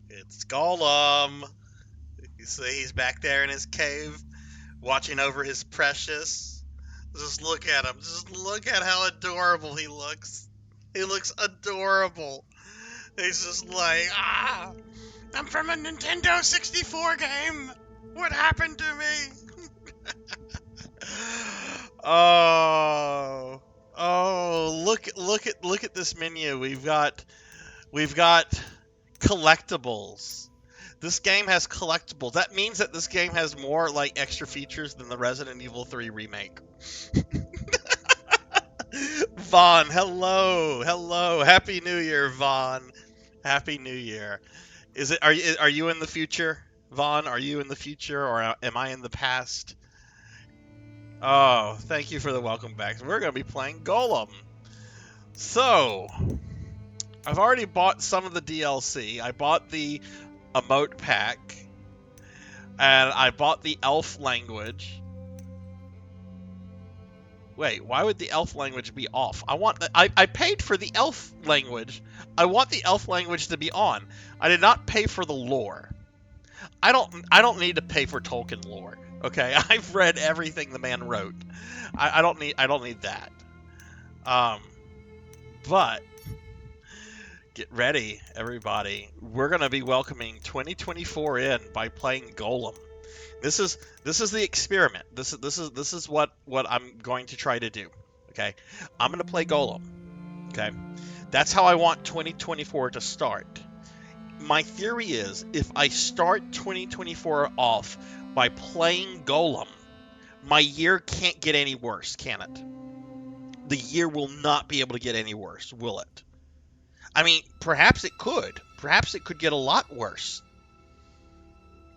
It's Gollum. You see, he's back there in his cave, watching over his precious. Just look at him. Just look at how adorable he looks. He looks adorable. He's just like, ah! I'm from a Nintendo 64 game. What happened to me? Oh, look at this menu. We've got collectibles. This game has collectibles. That means that this game has more like extra features than the Resident Evil 3 remake. Vaughn, hello, Happy New Year, Vaughn. Happy New Year. Are you in the future, Vaughn? Are you in the future, or am I in the past? Oh, thank you for the welcome back. We're gonna be playing Gollum. So, I've already bought some of the DLC. I bought the emote pack, and I bought the elf language. Wait, why would the elf language be off? I paid for the elf language. I want the elf language to be on. I did not pay for the lore. I don't need to pay for Tolkien lore. Okay, I've read everything the man wrote. I don't need that. But get ready, everybody. We're gonna be welcoming 2024 in by playing Gollum. This is the experiment. This is what I'm going to try to do. Okay, I'm gonna play Gollum. Okay, that's how I want 2024 to start. My theory is if I start 2024 off by playing Gollum, my year can't get any worse, can it? The year will not be able to get any worse, will it? I mean, perhaps it could. Perhaps it could get a lot worse.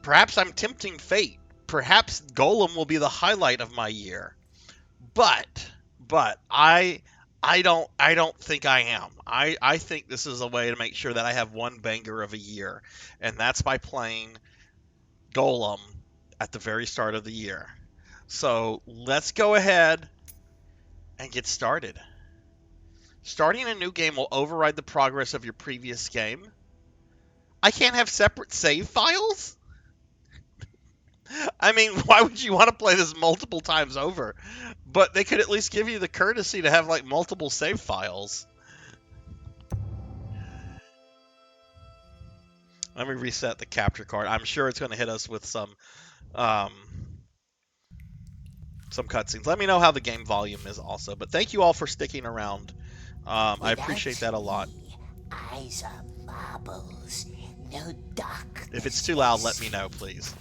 Perhaps I'm tempting fate. Perhaps Gollum will be the highlight of my year. But I don't think I am. I think this is a way to make sure that I have one banger of a year, and that's by playing Gollum at the very start of the year. So let's go ahead and get started. Starting a new game will override the progress of your previous game. I can't have separate save files? I mean, why would you want to play this multiple times over? But they could at least give you the courtesy to have like multiple save files. Let me reset the capture card. I'm sure it's going to hit us with some cutscenes. Let me know how the game volume is also. But thank you all for sticking around. I appreciate that a lot. Eyes are marbles, no darkness. If it's too loud, let me know, please.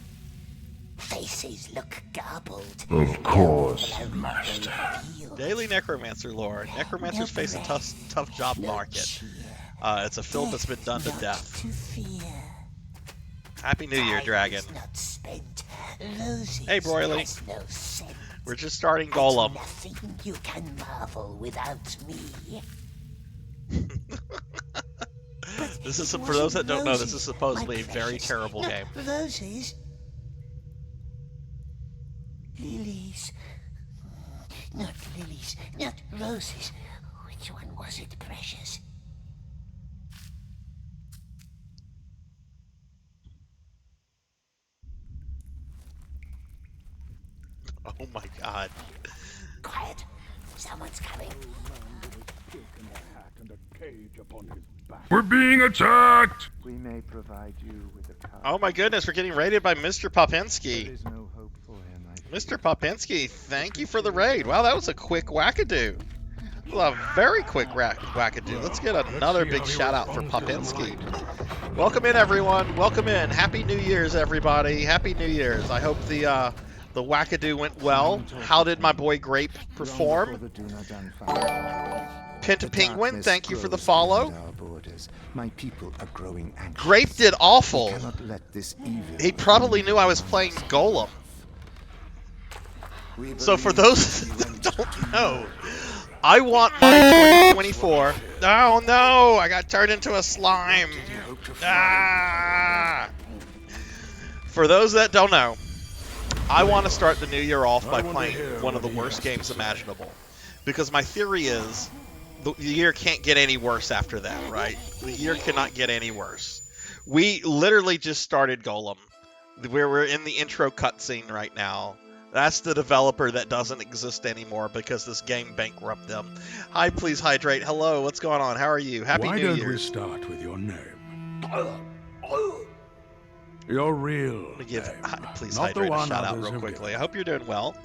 Faces look garbled. Of course, Master. Daily Necromancer lore. Necromancers face a tough job market. It's a field that's been done to death. Happy New Year, Dragon. Hey, Broily. We're just starting Gollum. Nothing you can marvel without me. This is, for those that don't know, this is supposedly a very terrible game. Roses. Lilies. Not lilies, not roses. Which one was it, precious? Oh my god. Quiet. Someone's coming. We're being attacked! We may provide you with a car. Oh my goodness, we're getting raided by Mr. Popinski. There is no hope for him, Mr. Popinski, thank you for the raid. Wow, that was a quick wackadoo. Well, a very quick wackadoo. Let's get another big shout out for Popinski. Welcome in, everyone. Welcome in. Happy New Year's, everybody. Happy New Year's. I hope the wackadoo went well. How did my boy Grape perform? Pinta Penguin, thank you for the follow. My people are growing anxious. Grape did awful. Let this evil He probably knew I was playing Gollum. So for those that don't know, I want my 2024. Oh no, I got turned into a slime. Ah! For those that don't know, I want to start the new year off by playing one of the worst games imaginable. Because my theory is the year can't get any worse after that, right? The year cannot get any worse. We literally just started Gollum. We're in the intro cutscene right now. That's the developer that doesn't exist anymore because this game bankrupted them. Hi, please hydrate. Hello, what's going on? How are you? Happy New Year. Why don't we start with your name? Your real Let me give name, please not the Hydrate a one shout out others real have quickly. I hope you're doing well.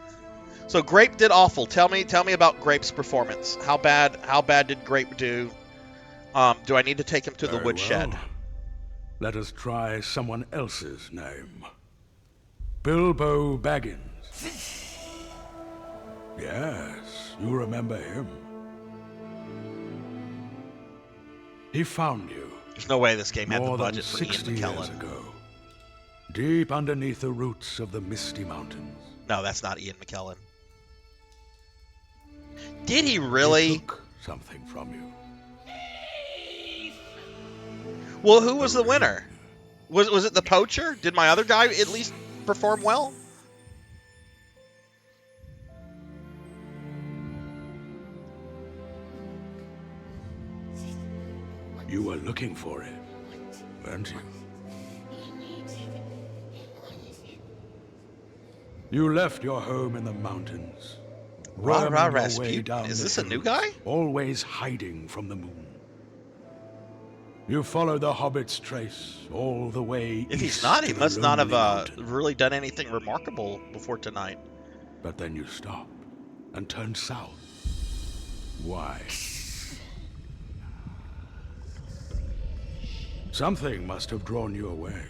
So Grape did awful. Tell me about Grape's performance. How bad did Grape do? Do I need to take him to the Very woodshed? well. Let us try someone else's name. Bilbo Baggins. Yes, you remember him. He found you. There's no way this game had the more than budget for Ian 60 years McKellen. ago, deep underneath the roots of the Misty Mountains. No, that's not Ian McKellen. Did he really? He took something from you. Well, who was the winner? Was it the poacher? Did my other guy at least perform well? You were looking for it, weren't you? You left your home in the mountains. Rah, worming rah, your way Rasputin. down Is the this a new hills, guy? Always hiding from the moon. You followed the Hobbit's trace all the way If he's east not, he to the must not have lonely really done anything remarkable before tonight. But then you stopped and turned south. Why? Something must have drawn you away.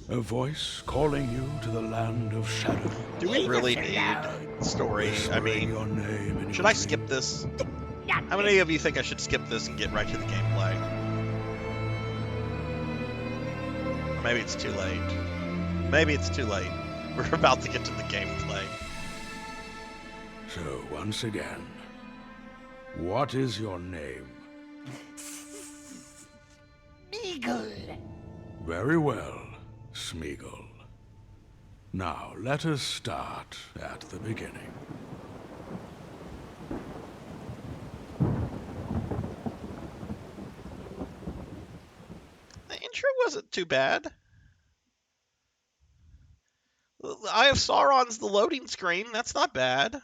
A voice calling you to the land of shadow. Do we really need story? I mean, should I skip this? How many of you think I should skip this and get right to the gameplay? Or maybe it's too late. Maybe it's too late. We're about to get to the gameplay. So, once again, what is your name? Smeagol. Very well, Smeagol. Now, let us start at the beginning. The intro wasn't too bad. The Eye of Sauron's the loading screen. That's not bad.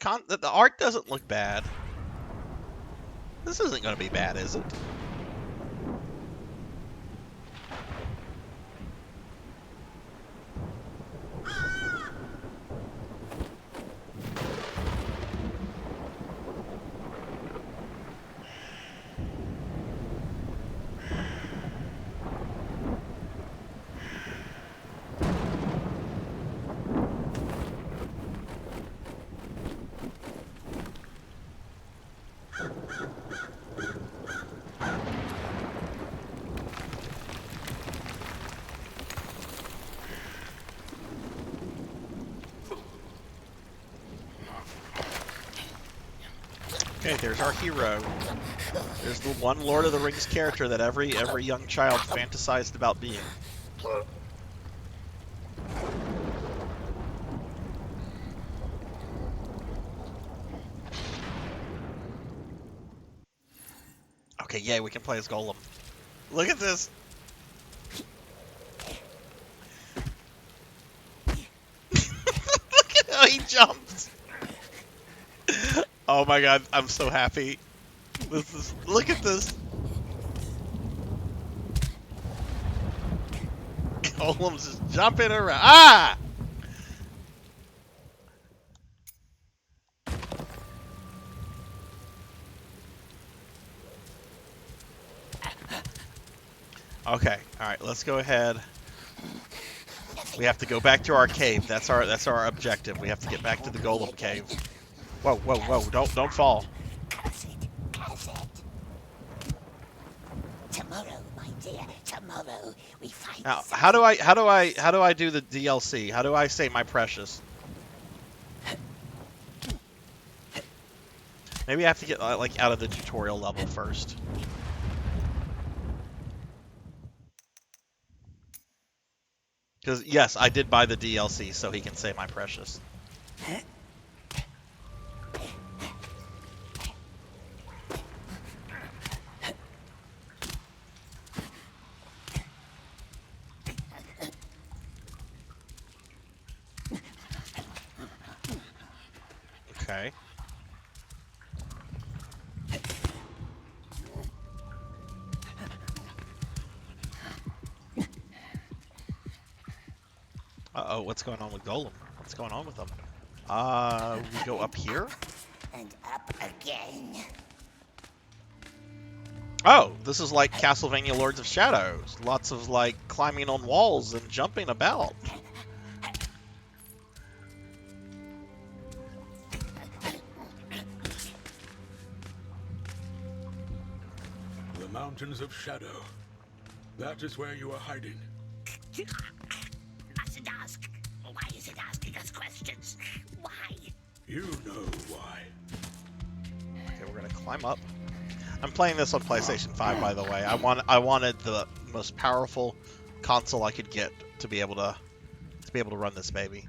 The art doesn't look bad. This isn't going to be bad, is it? Okay, there's our hero. There's the one Lord of the Rings character that every young child fantasized about being. Okay, yay, we can play as Gollum. Look at this! Look at how he jumps! Oh my god, I'm so happy. Look at this. Gollum's just jumping around. Ah! Okay, alright, let's go ahead. We have to go back to our cave. That's our objective. We have to get back to the Gollum cave. Whoa, whoa, whoa, don't fall. Curse it. Tomorrow, my dear, tomorrow we fight. Now, how do I do the DLC? How do I say my precious? Maybe I have to get like out of the tutorial level first. Because yes, I did buy the DLC so he can say my precious. Okay. Uh-oh, what's going on with Golem? What's going on with him? We go up here? And up again. Oh, this is like Castlevania Lords of Shadows. Lots of, like, climbing on walls and jumping about. The Mountains of Shadow. That is where you are hiding. Mustn't ask. Why is it asking us questions? Why? You know why. Okay, we're gonna climb up. I'm playing this on PlayStation 5, by the way. I wanted the most powerful console I could get to be able to run this baby.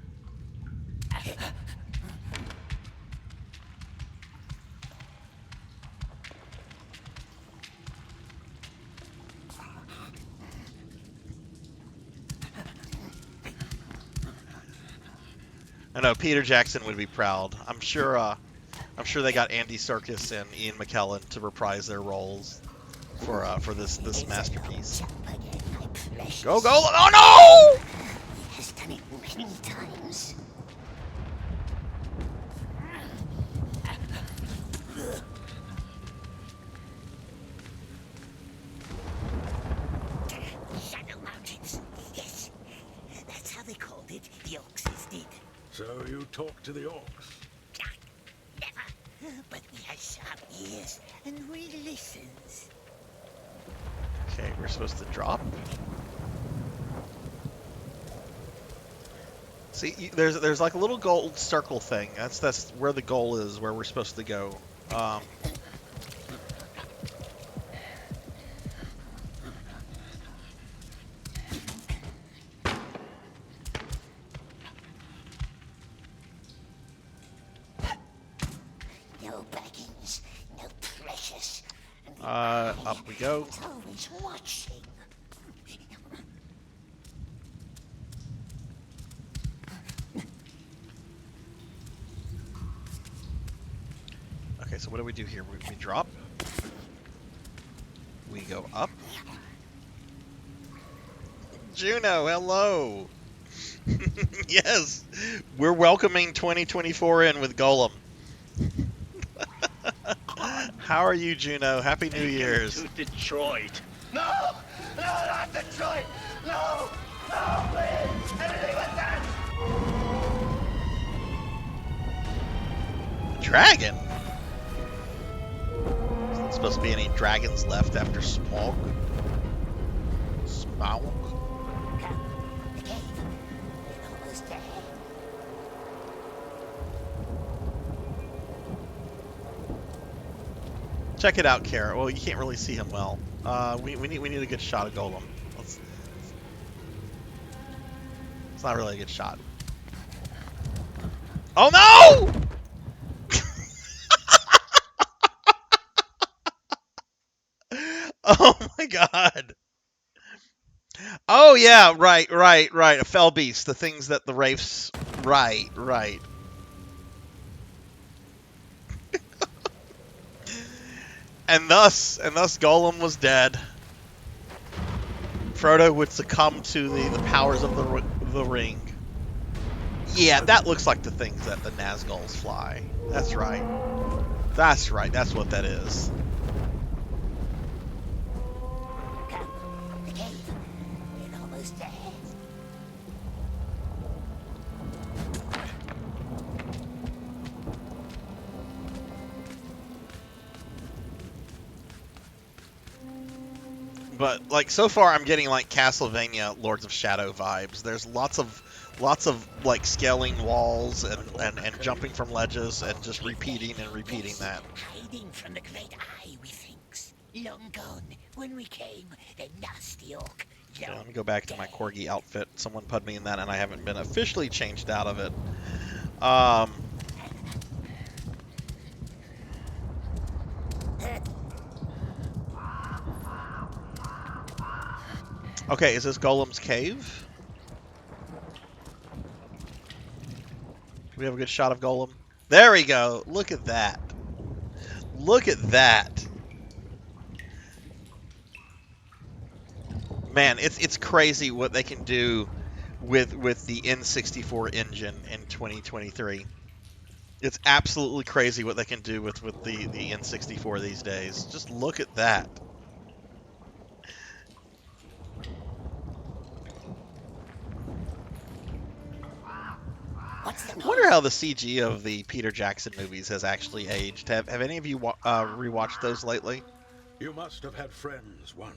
I know Peter Jackson would be proud. I'm sure they got Andy Serkis and Ian McKellen to reprise their roles for this masterpiece. Go Golem! Oh no! He has done it many times. Shadow Mountains. Yes, that's how they called it. The Orcs did. So you talk to the orcs? Never. But he has sharp ears and we listens. Okay, we're supposed to drop. See, there's like a little gold circle thing. That's where the goal is, where we're supposed to go. No baggings, no precious. Up we go. He's always watching. Okay, so what do we do here? We drop. We go up. Juno, hello. Yes, we're welcoming 2024 in with Golem. How are you, Juno? Happy New Year's. To Detroit. No! No, not Detroit! No! No, please! Anything but that! Dragon? Is there supposed to be any dragons left after Smog? Smaug? The cave. We're almost there. Check it out, Kara. Well, you can't really see him well. We need a good shot of Golem. It's not really a good shot. Oh no! Oh my god. Oh yeah, right. A fell beast, the things that the wraiths. Right. And thus Golem was dead. Frodo would succumb to the powers of the ring. Yeah, that looks like the things that the Nazguls fly. That's right. That's what that is. The cave. We're almost there. But like so far, I'm getting like Castlevania Lords of Shadow vibes. There's lots of like scaling walls and jumping from ledges and just repeating that. Hiding from the great eye, we thinks. Long gone. When we came, the nasty orc. Okay, let me go back to my corgi outfit. Someone put me in that, and I haven't been officially changed out of it. Okay, is this Golem's cave? Do we have a good shot of Golem? There we go. Look at that. Look at that. Man, it's crazy what they can do with the N64 engine in 2023. It's absolutely crazy what they can do with the N64 these days. Just look at that. I wonder how the CG of the Peter Jackson movies has actually aged. Have any of you rewatched those lately? You must have had friends once.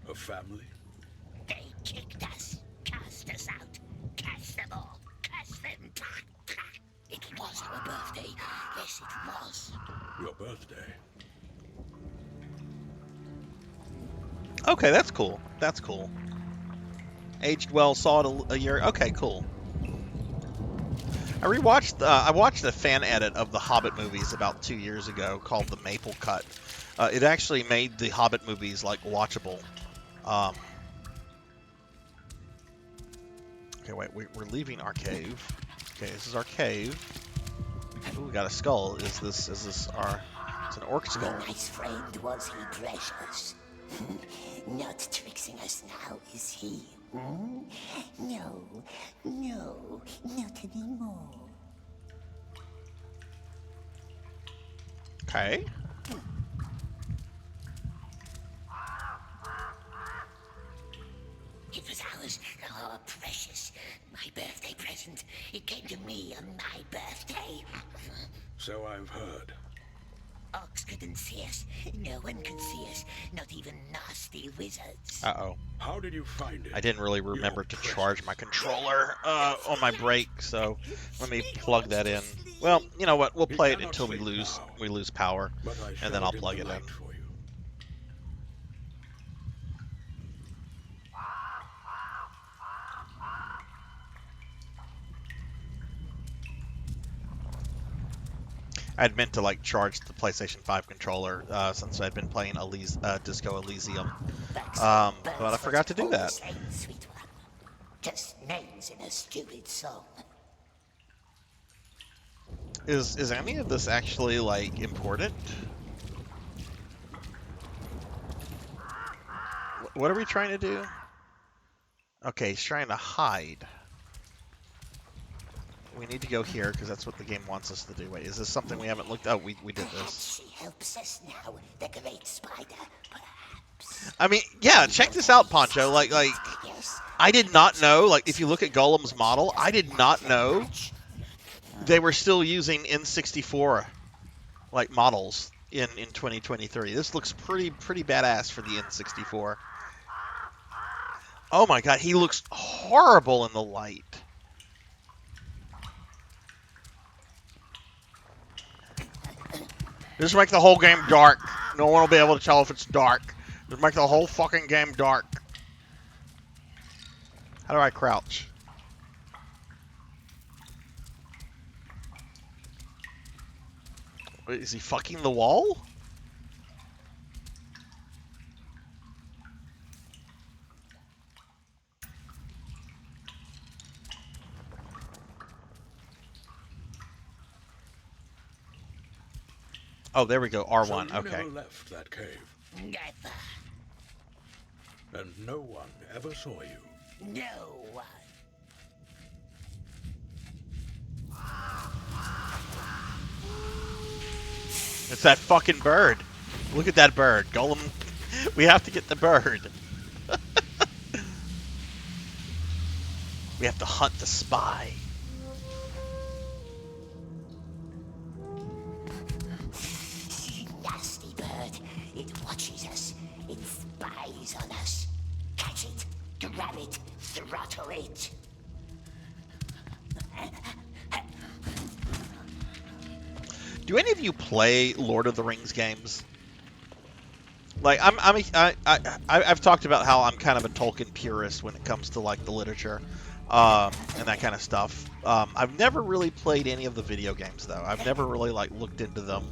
A family? They kicked us, cast us out, cast them all, cast them. It was our birthday. Yes, it was. Your birthday? Okay, that's cool. That's cool. Aged well, saw it a year. Okay, cool. I watched a fan edit of the Hobbit movies about 2 years ago called the Maple Cut. It actually made the Hobbit movies like watchable. Okay, wait, we're leaving our cave. Okay, this is our cave. Ooh, we got a skull. Is this our? It's an orc skull. Nice friend, was he precious? Not tricksing us now, is he? Hmm? No, not anymore. Okay. It was ours. Oh, precious. My birthday present. It came to me on my birthday. So I've heard. Orcs couldn't see us. No one could see us. Not even nasty wizards. Uh-oh. How did you find it? I didn't really remember to charge my controller on my break, so let me plug that in. Well, you know what? We'll play it until we lose power, and then I'll plug it in. I'd meant to like charge the PlayStation 5 controller since I'd been playing Disco Elysium, but I forgot to do that. Sweet one. Just names in a stupid song. Is any of this actually like important? What are we trying to do? Okay, he's trying to hide. We need to go here because that's what the game wants us to do. Wait, is this something we haven't looked at? Oh, we did this. She helps us now, the great spider, perhaps. I mean, yeah, check this out, Poncho. Like, I did not know, like, if you look at Gollum's model, I did not know they were still using N64, like, models in 2023. This looks pretty badass for the N64. Oh my god, he looks horrible in the light. Just make the whole game dark. No one will be able to tell if it's dark. Just make the whole fucking game dark. How do I crouch? Wait, is he fucking the wall? Oh, there we go. R1. So you okay. never left that cave. Never. And no one ever saw you. No one. It's that fucking bird. Look at that bird. Gollum. We have to get the bird. We have to hunt the spy. Nasty bird. It watches us. It spies on us. Catch it. Grab it. Throttle it. Do any of you play Lord of the Rings games? Like, I've talked about how I'm kind of a Tolkien purist when it comes to like the literature, and that kind of stuff. I've never really played any of the video games though. I've never really like looked into them.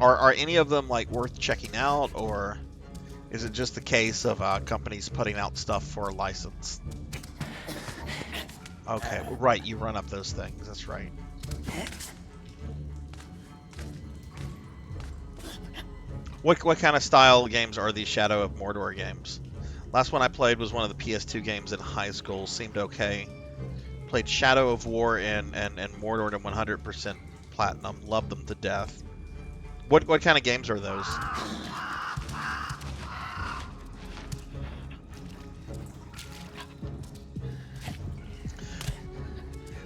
Are any of them like worth checking out, or is it just the case of companies putting out stuff for a license? Okay, right. You run up those things. That's right. What kind of style games are these Shadow of Mordor games? Last one I played was one of the PS2 games in high school. Seemed okay. Played Shadow of War and Mordor to 100% platinum. Loved them to death. What kind of games are those?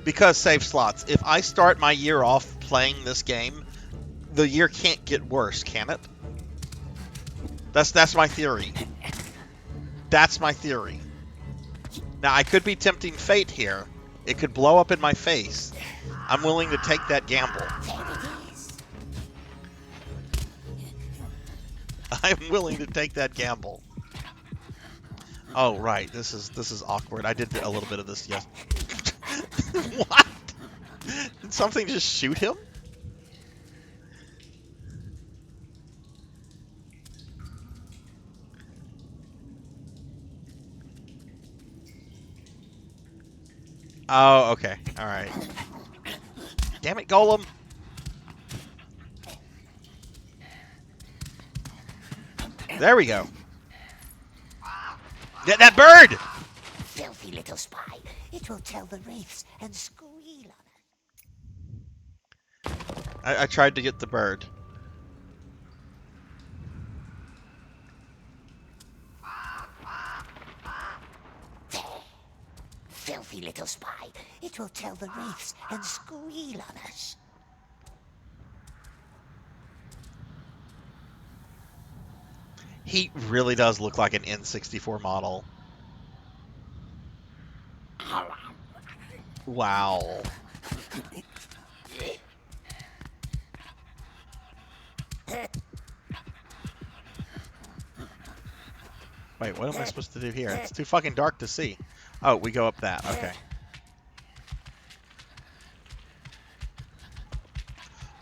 Because save slots. If I start my year off playing this game, the year can't get worse, can it? That's my theory. That's my theory. Now, I could be tempting fate here. It could blow up in my face. I'm willing to take that gamble. I'm willing to take that gamble. Oh, right. This is awkward. I did a little bit of this yesterday. What? Did something just shoot him? Oh, okay. All right. Damn it, Gollum. There we go. That bird! Filthy little spy. It will tell the wraiths and squeal on I tried to get the bird. There. Filthy little spy. It will tell the wraiths and squeal on us. He really does look like an N64 model. Wow. Wait, what am I supposed to do here? It's too fucking dark to see. Oh, we go up that. Okay.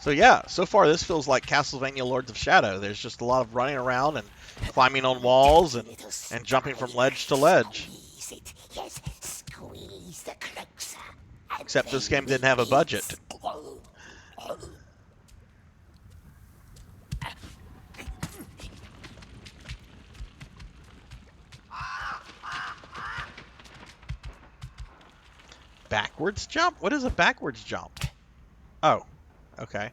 So yeah, so far this feels like Castlevania Lords of Shadow. There's just a lot of running around and climbing on walls and jumping from ledge to ledge. Yes, squeeze the closer. Except this game didn't have a budget. Backwards jump? What is a backwards jump? Oh, okay.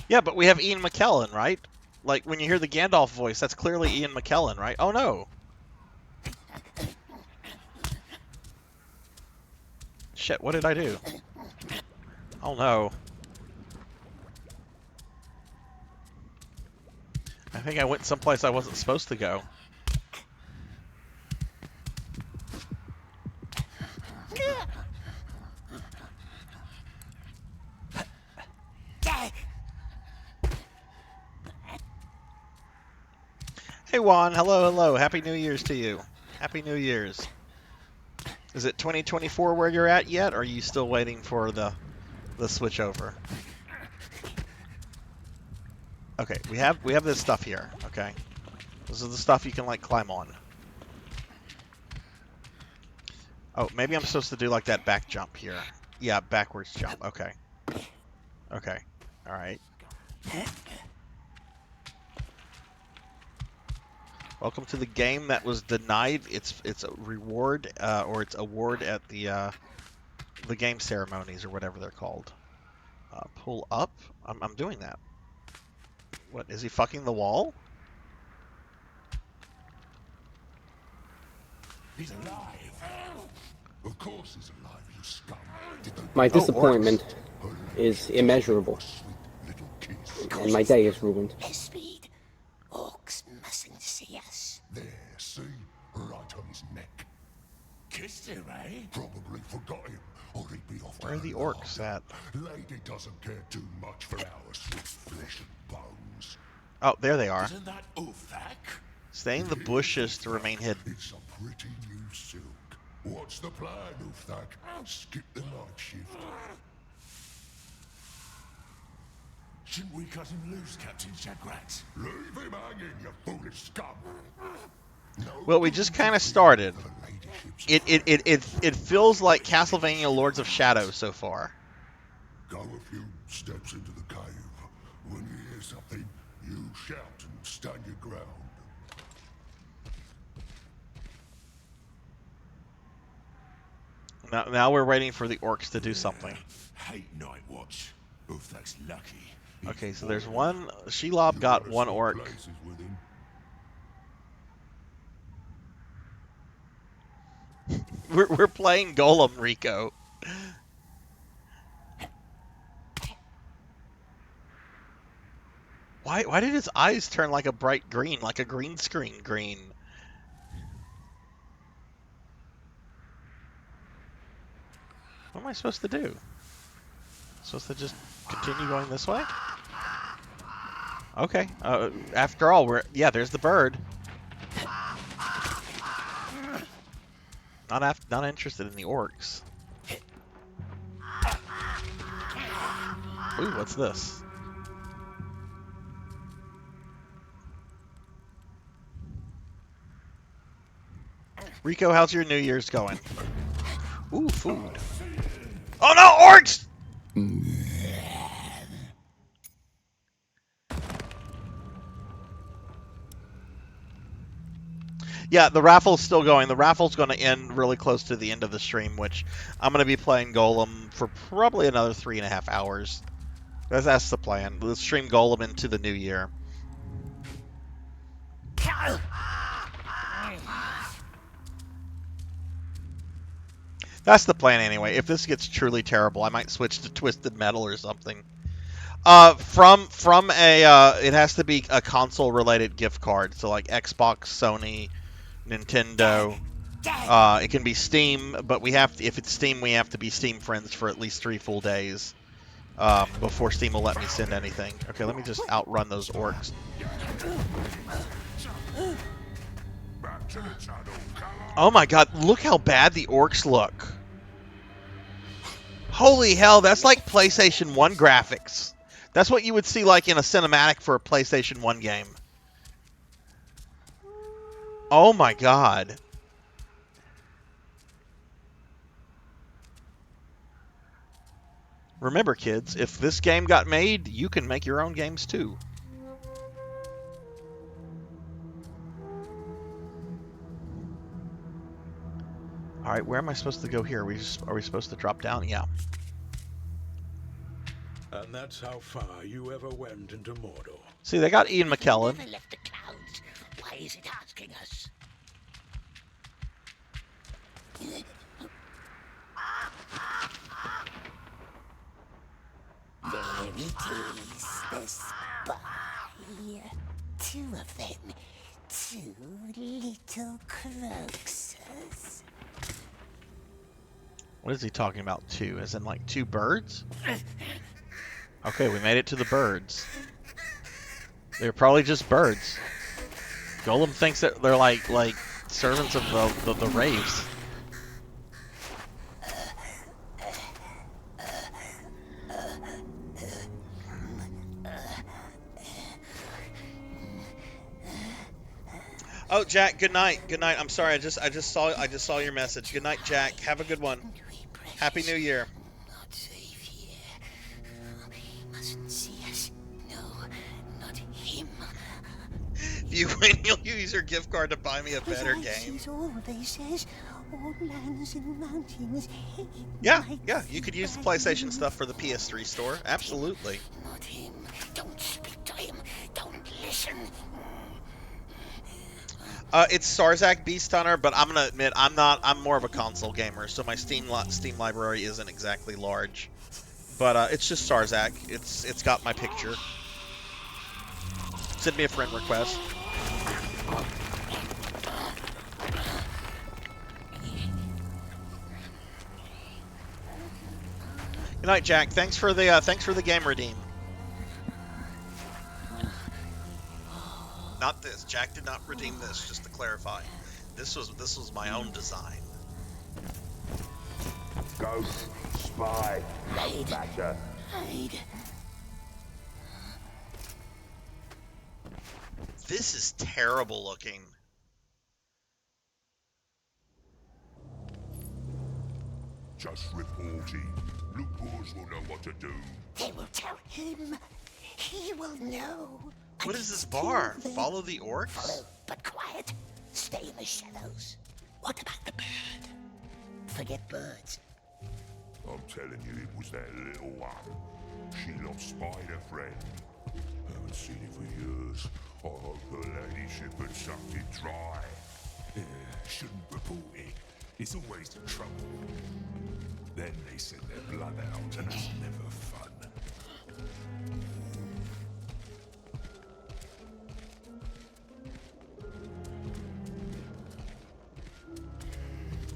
Yeah, but we have Ian McKellen, right? Like, when you hear the Gandalf voice, that's clearly Ian McKellen, right? Oh, no. Shit, what did I do? Oh, no. I think I went someplace I wasn't supposed to go. Hey Juan, hello. Happy New Year's to you. Happy New Year's. Is it 2024 where you're at yet, or are you still waiting for the switch over? Okay, we have this stuff here, okay? This is the stuff you can like climb on. Oh, maybe I'm supposed to do like that back jump here. Yeah, backwards jump. Okay. Okay. All right. Welcome to the game that was denied its a reward or its award at the game ceremonies or whatever they're called. Pull up. I'm doing that. What is he fucking the wall? He's alive. Of course he's alive, you scum. My disappointment is immeasurable, and my day is ruined. Less speed. Orcs mustn't see us. There, see? Right on his neck. Kissed him, eh? Probably forgot him, or he'd be off. Where are the orcs at? Lady doesn't care too much for our sweet flesh and bones. Oh, there they are. Isn't that Uthak? Stay in the bushes to remain hidden. It's a pretty new silk. What's the plan, Uthak? Skip the night shift. Shouldn't we cut him loose, Captain Shagrat? Leave him hanging, you foolish scum. Well, we just kind of started. It feels like Castlevania Lords of Shadow so far. Go a few steps into the cave. When you hear something, You shout and stand your ground. Now we're waiting for the orcs to do something. Hate night watch. If that's lucky. Okay, so there's one. Shelob got one orc. Places with him. We're playing Gollum, Rico. Why did his eyes turn like a bright green, like a green screen green? What am I supposed to do? Supposed to just continue going this way? Okay. After all, there's the bird. Not interested in the orcs. Ooh, what's this? Rico, how's your New Year's going? Ooh, food. Oh no, orcs! Yeah, the raffle's still going. The raffle's going to end really close to the end of the stream, which I'm going to be playing Golem for probably another 3.5 hours. That's the plan. Let's stream Golem into the new year. That's the plan anyway. If this gets truly terrible, I might switch to Twisted Metal or something. From a it has to be a console related gift card, so like Xbox, Sony, Nintendo. It can be Steam, but if it's Steam, we have to be Steam friends for at least 3 full days before Steam will let me send anything. Okay, let me just outrun those orcs. Oh my god, look how bad the orcs look. Holy hell, that's like PlayStation 1 graphics. That's what you would see like in a cinematic for a PlayStation 1 game. Oh my god. Remember, kids, if this game got made, you can make your own games too. Alright, where am I supposed to go here? Are we supposed to drop down? Yeah. And that's how far you ever went into Mordor. See, they got Ian McKellen. Never left the clouds. Why is it asking us? There it is, the spy. 2 of them. 2 little croakses. What is he talking about, 2? As in, like, 2 birds? Okay, we made it to the birds. They're probably just birds. Golem thinks that they're like servants of the raves. Oh, Jack, good night. Good night. I'm sorry. I just saw your message. Good night, Jack. Have a good one. Happy New Year. Not safe here. He mustn't see us. No, not him. If you win, you'll use your gift card to buy me a better game. Always says, all lands and mountains. Yeah. You could use the PlayStation stuff for the PS3 store. Absolutely. Not him. Don't speak to him. Don't listen. It's Sarzac Beast Hunter, but I'm gonna admit I'm more of a console gamer, so my Steam library isn't exactly large. But it's just Sarzac. It's got my picture. Send me a friend request. Good night, Jack. Thanks for the game redeem. Not this. Jack did not redeem this, just to clarify. This was my own design. Ghost, spy, ghost matcher. Hide. This is terrible looking. Just reporting. Loopers will know what to do. They will tell him. He will know. What is this bar? Follow the orcs? Follow, but quiet. Stay in the shadows. What about the bird? Forget birds. I'm telling you, it was that little one. She lost Spider Friend. Haven't seen it for years. I hope her ladyship had sucked it dry. Yeah, shouldn't report it. It's always the trouble. Then they send their blood out, and that's never fun.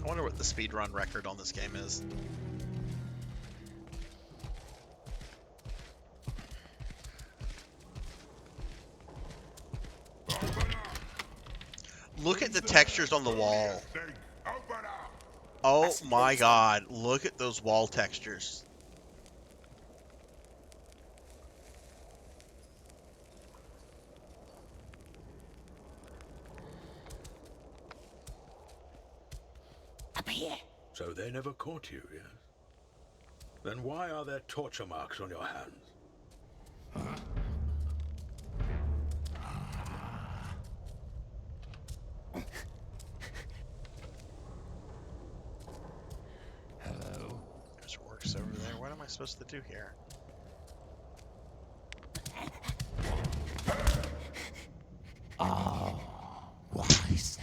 I wonder what the speedrun record on this game is. Look at the textures on the wall. Oh my god, look at those wall textures. Up here. So they never caught you, yes? Then why are there torture marks on your hands? Huh? Hello. There's orcs over there. What am I supposed to do here? Oh, why so?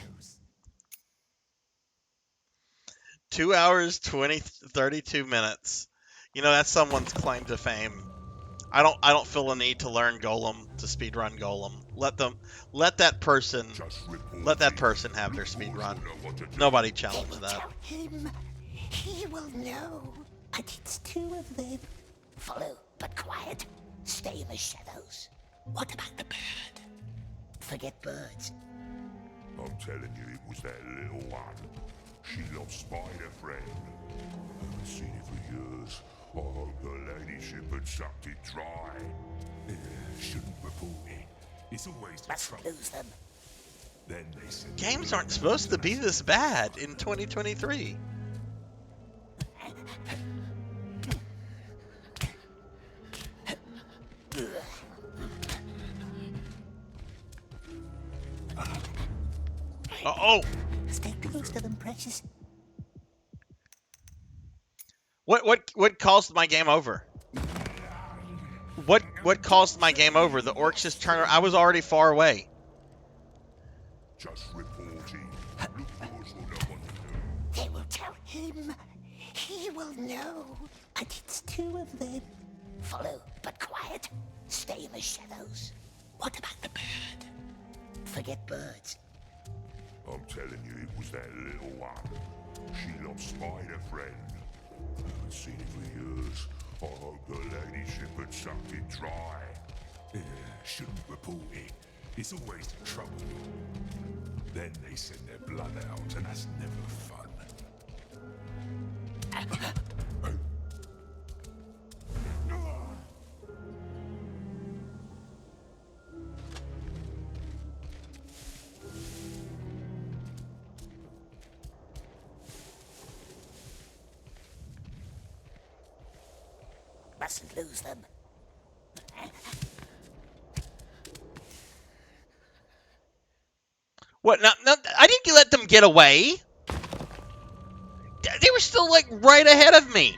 2 hours, 32 minutes. You know, that's someone's claim to fame. I don't feel a need to learn Golem to speedrun Golem. Let that person have their speedrun. Nobody challenged that. Him. He will know. And it's two of them. Follow, but quiet. Stay in the shadows. What about the bird? Forget birds. I'm telling you, it was that little one. She lost Spider Friend. Haven't seen it for years. I hope her ladyship had sucked it dry. Yeah, shouldn't report it. It's always the trouble. Lose them. Then they said Games aren't supposed to be this bad in 2023. Uh-oh! Stay close to them, precious. What caused my game over? What caused my game over? The orcs just turned. I was already far away. Just reporting. They will tell him. He will know. And it's two of them. Follow, but quiet. Stay in the shadows. What about the bird? Forget birds. I'm telling you, it was that little one. She lost Spider Friend. Haven't seen it for years. I hope her ladyship had sucked it dry. Yeah, shouldn't report it. It's always the trouble. Then they send their blood out, and that's never fun. Mustn't lose them. What? No, I didn't let them get away. They were still like right ahead of me.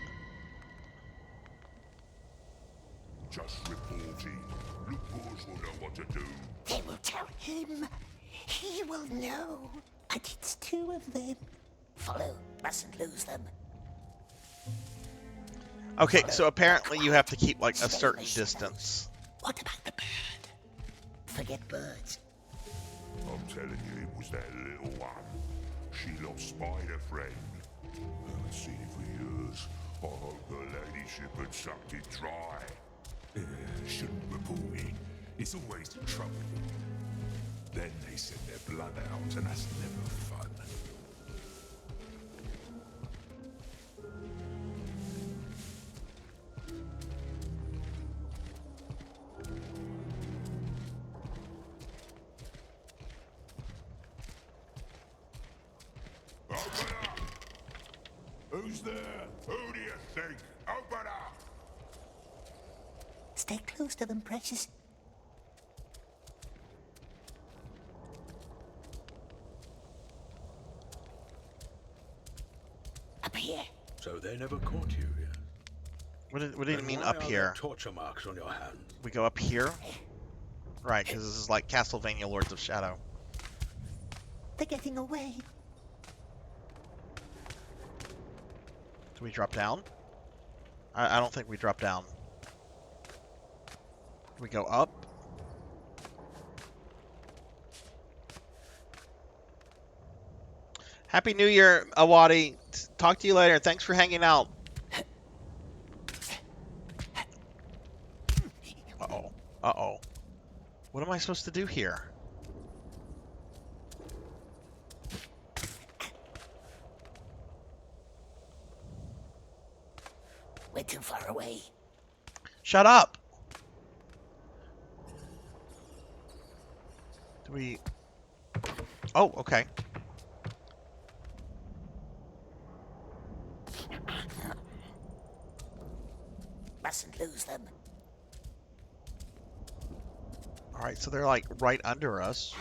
Just reporting. Loopers will know what to do. They will tell him. He will know. And it's two of them. Follow. Mustn't lose them. Okay, so apparently you have to keep like a certain distance. What about the bird? Forget birds. I'm telling you, it was that little one. She lost Spider Friend. Haven't seen it for years. I hope her ladyship had sucked it dry. Yeah, shouldn't report it. It's always the trouble. Then they send their blood out, and that's never fun. Who's there? Who do you think? Open up! Stay close to them, precious. They never caught you yet. What do you Then mean why up are there here? torture marks on your hands. We go up here? Right, because this is like Castlevania Lords of Shadow. They're getting away. Do we drop down? I don't think we drop down. We go up. Happy New Year, Awadi. Talk to you later. Thanks for hanging out. Uh-oh. Uh-oh. What am I supposed to do here? We're too far away. Shut up! Do we... Oh, okay. Mustn't lose them. Alright, so they're like right under us.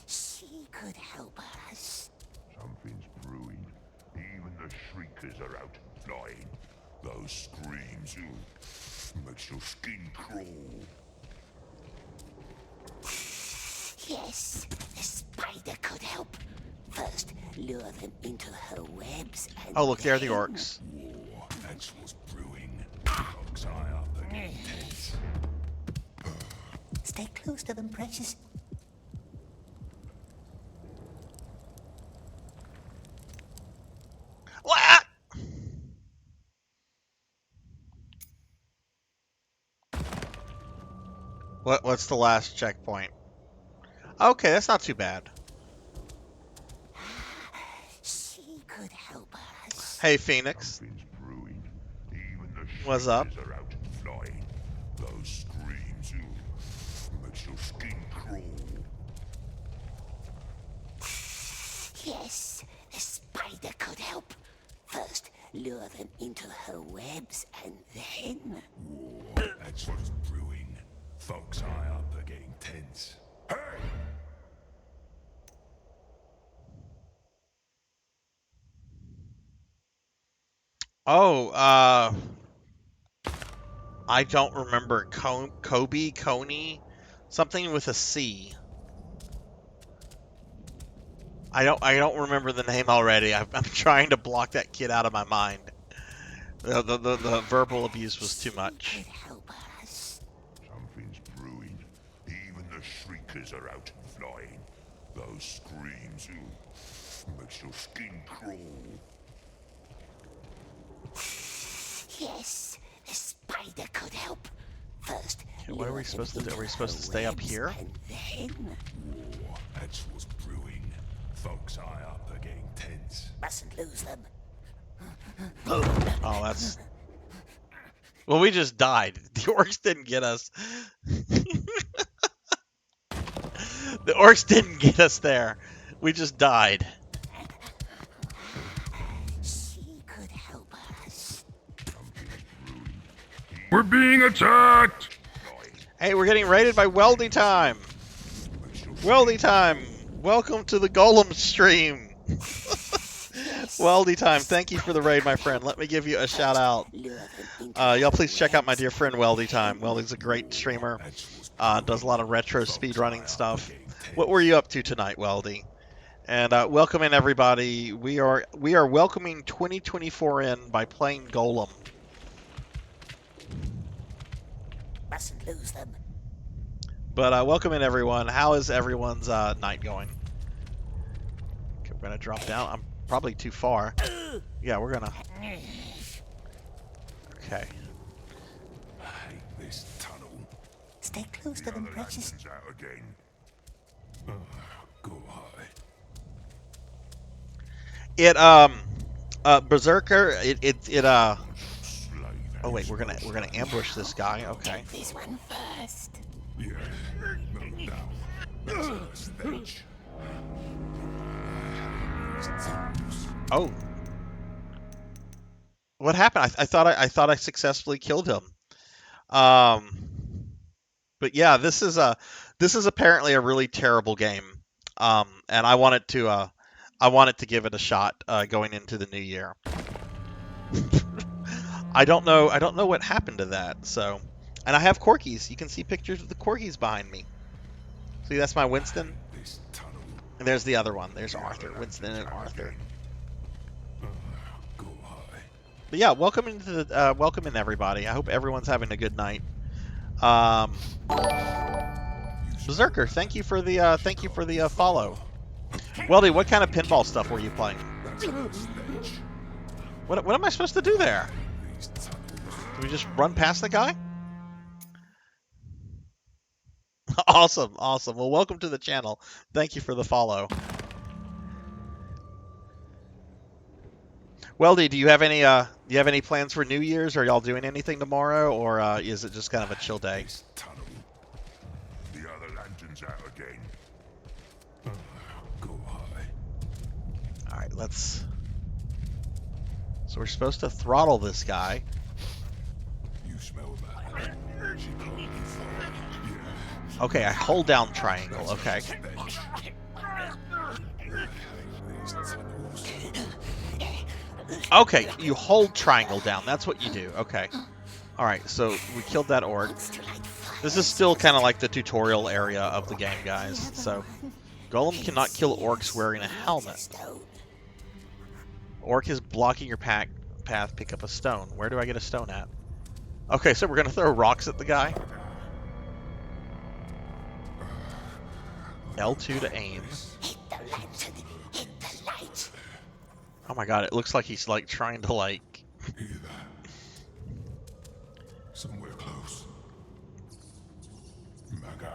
She could help us. Something's brewing. Even the shriekers are out flying. Those screams, makes your skin crawl. Yes, the spider could help. First, lure them into her webs and Oh, look, there are the then- orcs. War, that's what's brewing. Fox eye up again. Tense. Stay close to them, precious. What? What's the last checkpoint? Okay, that's not too bad. She could help us. Hey, Phoenix. Something's brewing. Even the What's up? shriekers are out flying. Those screams, makes your skin crawl. Yes, the spider could help. First, lure them into her webs and then... War, that's what's brewing. Folks eye up are getting tense. Hey! Oh, I don't remember. Kobe, Coney, something with a C. I don't remember the name already. I'm trying to block that kid out of my mind. The verbal abuse was too much. Something's brewing. Even the shriekers are out flying. Those screams, makes your skin crawl. Yes, the spider could help. First, Okay, what are we supposed to do? Are we supposed to stay up here? and then... War, that's what's brewing. Folks eye up are getting tense. Mustn't lose them. Oh, that's... Well, we just died. The orcs didn't get us. The orcs didn't get us there. We just died. She could help us. We're being attacked! Hey, we're getting raided by Weldy Time. Weldy Time. Welcome to the Golem stream. Weldy Time, thank you for the raid, my friend. Let me give you a shout out. Y'all please check out my dear friend Weldy Time. Weldy's a great streamer. Does a lot of retro speedrunning stuff. What were you up to tonight, Weldy? And welcome in everybody. We are welcoming 2024 in by playing Golem. Mustn't lose them. But welcome in everyone. How is everyone's night going? Okay, we're gonna drop down. I'm probably too far. Yeah, we're gonna. Okay. I hate this tunnel. Stay close to them, precious. Out again. Go high. It Berserker. Oh wait, we're gonna ambush this guy. Okay. This one first. Yeah, no doubt. That's on the stage. Oh. What happened? I thought I successfully killed him. But yeah, this is apparently a really terrible game. And I wanted to give it a shot going into the new year. I don't know what happened to that. So, and I have corgis. You can see pictures of the corgis behind me. See, that's my Winston. And there's the other one. There's Arthur. Winston and Arthur. But yeah, welcome in everybody. I hope everyone's having a good night. Berserker, thank you for the follow. Weldy, what kind of pinball stuff were you playing? What am I supposed to do there? Do we just run past the guy? Awesome. Well, welcome to the channel. Thank you for the follow. Weldy, do you have any plans for New Year's? Are y'all doing anything tomorrow, or is it just kind of a chill day? The other lantern's out again. All right, let's. So we're supposed to throttle this guy. You smell that? Okay, I hold down triangle. Okay. Okay, you hold triangle down. That's what you do. Okay. Alright, so we killed that orc. This is still kind of like the tutorial area of the game, guys. So, Gollum cannot kill orcs wearing a helmet. Orc is blocking your path. Pick up a stone. Where do I get a stone at? Okay, so we're going to throw rocks at the guy. L2 to aim. Oh my god, it looks like he's like trying to like... Somewhere close. Maga.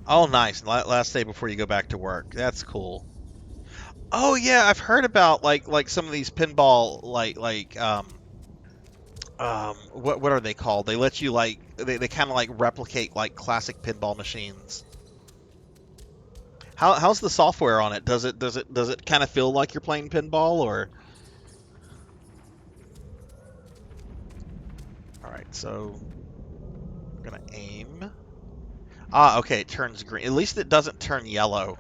Oh, nice. Last day before you go back to work. That's cool. Oh yeah, I've heard about like some of these pinball what are they called? They let you they kind of like replicate like classic pinball machines. How's the software on it? Does it kind of feel like you're playing pinball, or? All right, so I'm gonna aim. Ah, okay, it turns green. At least it doesn't turn yellow.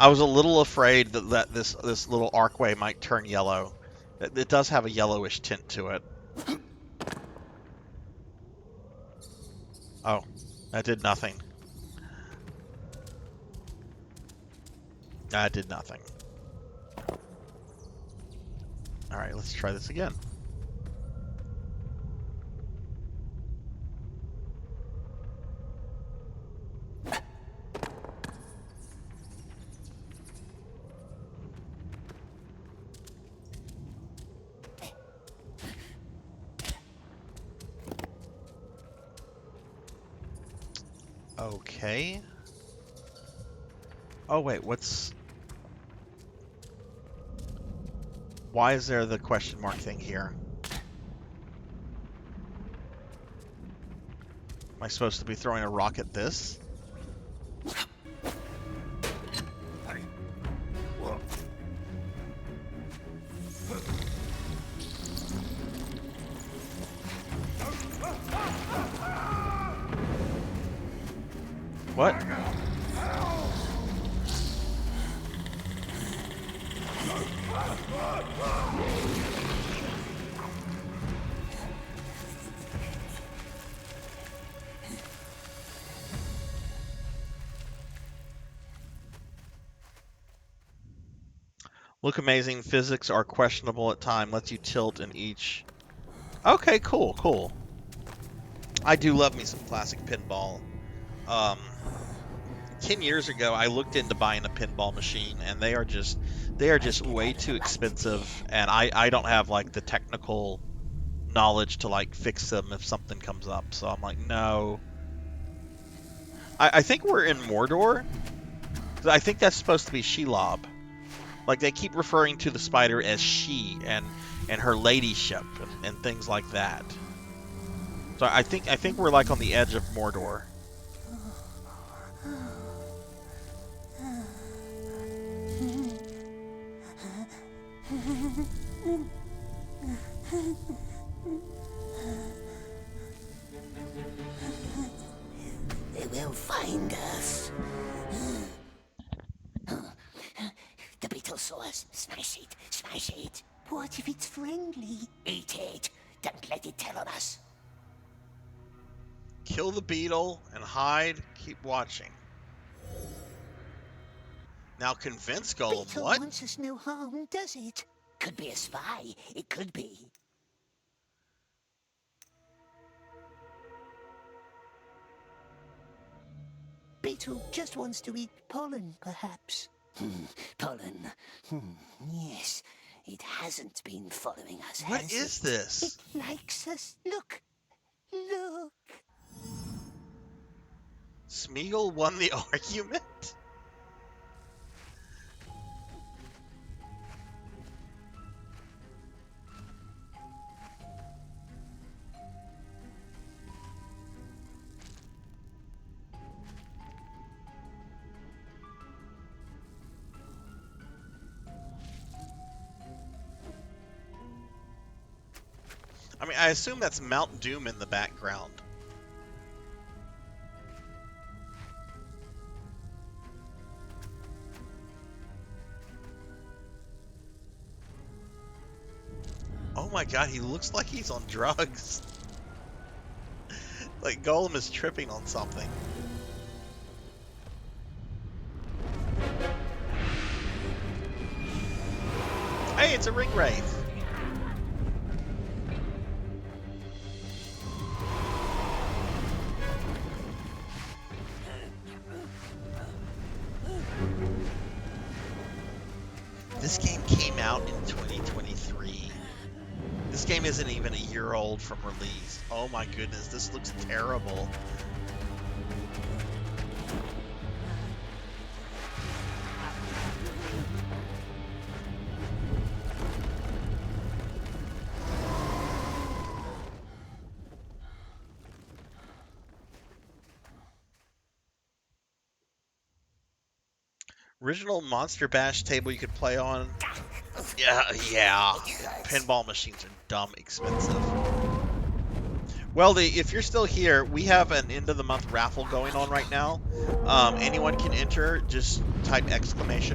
I was a little afraid that this little archway might turn yellow. It does have a yellowish tint to it. Oh, that did nothing. That did nothing. All right, let's try this again. Okay. Oh wait, why is there the question mark thing here? Am I supposed to be throwing a rock at this? What? Look amazing. Physics are questionable at time. Lets you tilt in each. Okay, cool. I do love me some classic pinball. 10 years ago, I looked into buying a pinball machine, and they are just way too expensive, and I don't have like the technical knowledge to like fix them if something comes up. So I'm like, no. I think we're in Mordor. I think that's supposed to be Shelob. Like, they keep referring to the spider as she and her ladyship and things like that. So I think we're like on the edge of Mordor. for us. Smash it, smash it. What if it's friendly? Eat it. Don't let it tell on us. Kill the beetle and hide. Keep watching. Now convince Gollum. Beetle What? wants us no harm, does it? Could be a spy. It could be. Beetle just wants to eat pollen, perhaps. Pollen. Yes, it hasn't been following us, What has is it? this? It likes us. Look. Look. Smeagol won the argument? I mean, I assume that's Mount Doom in the background. Oh my god, he looks like he's on drugs. Like Gollum is tripping on something. Hey, it's a ring wraith. This game came out in 2023. This game isn't even a year old from release. Oh my goodness, this looks terrible. Original Monster Bash table you could play on. Yeah. Pinball machines are dumb expensive. Well, if you're still here, we have an end of the month raffle going on right now. Anyone can enter. Just type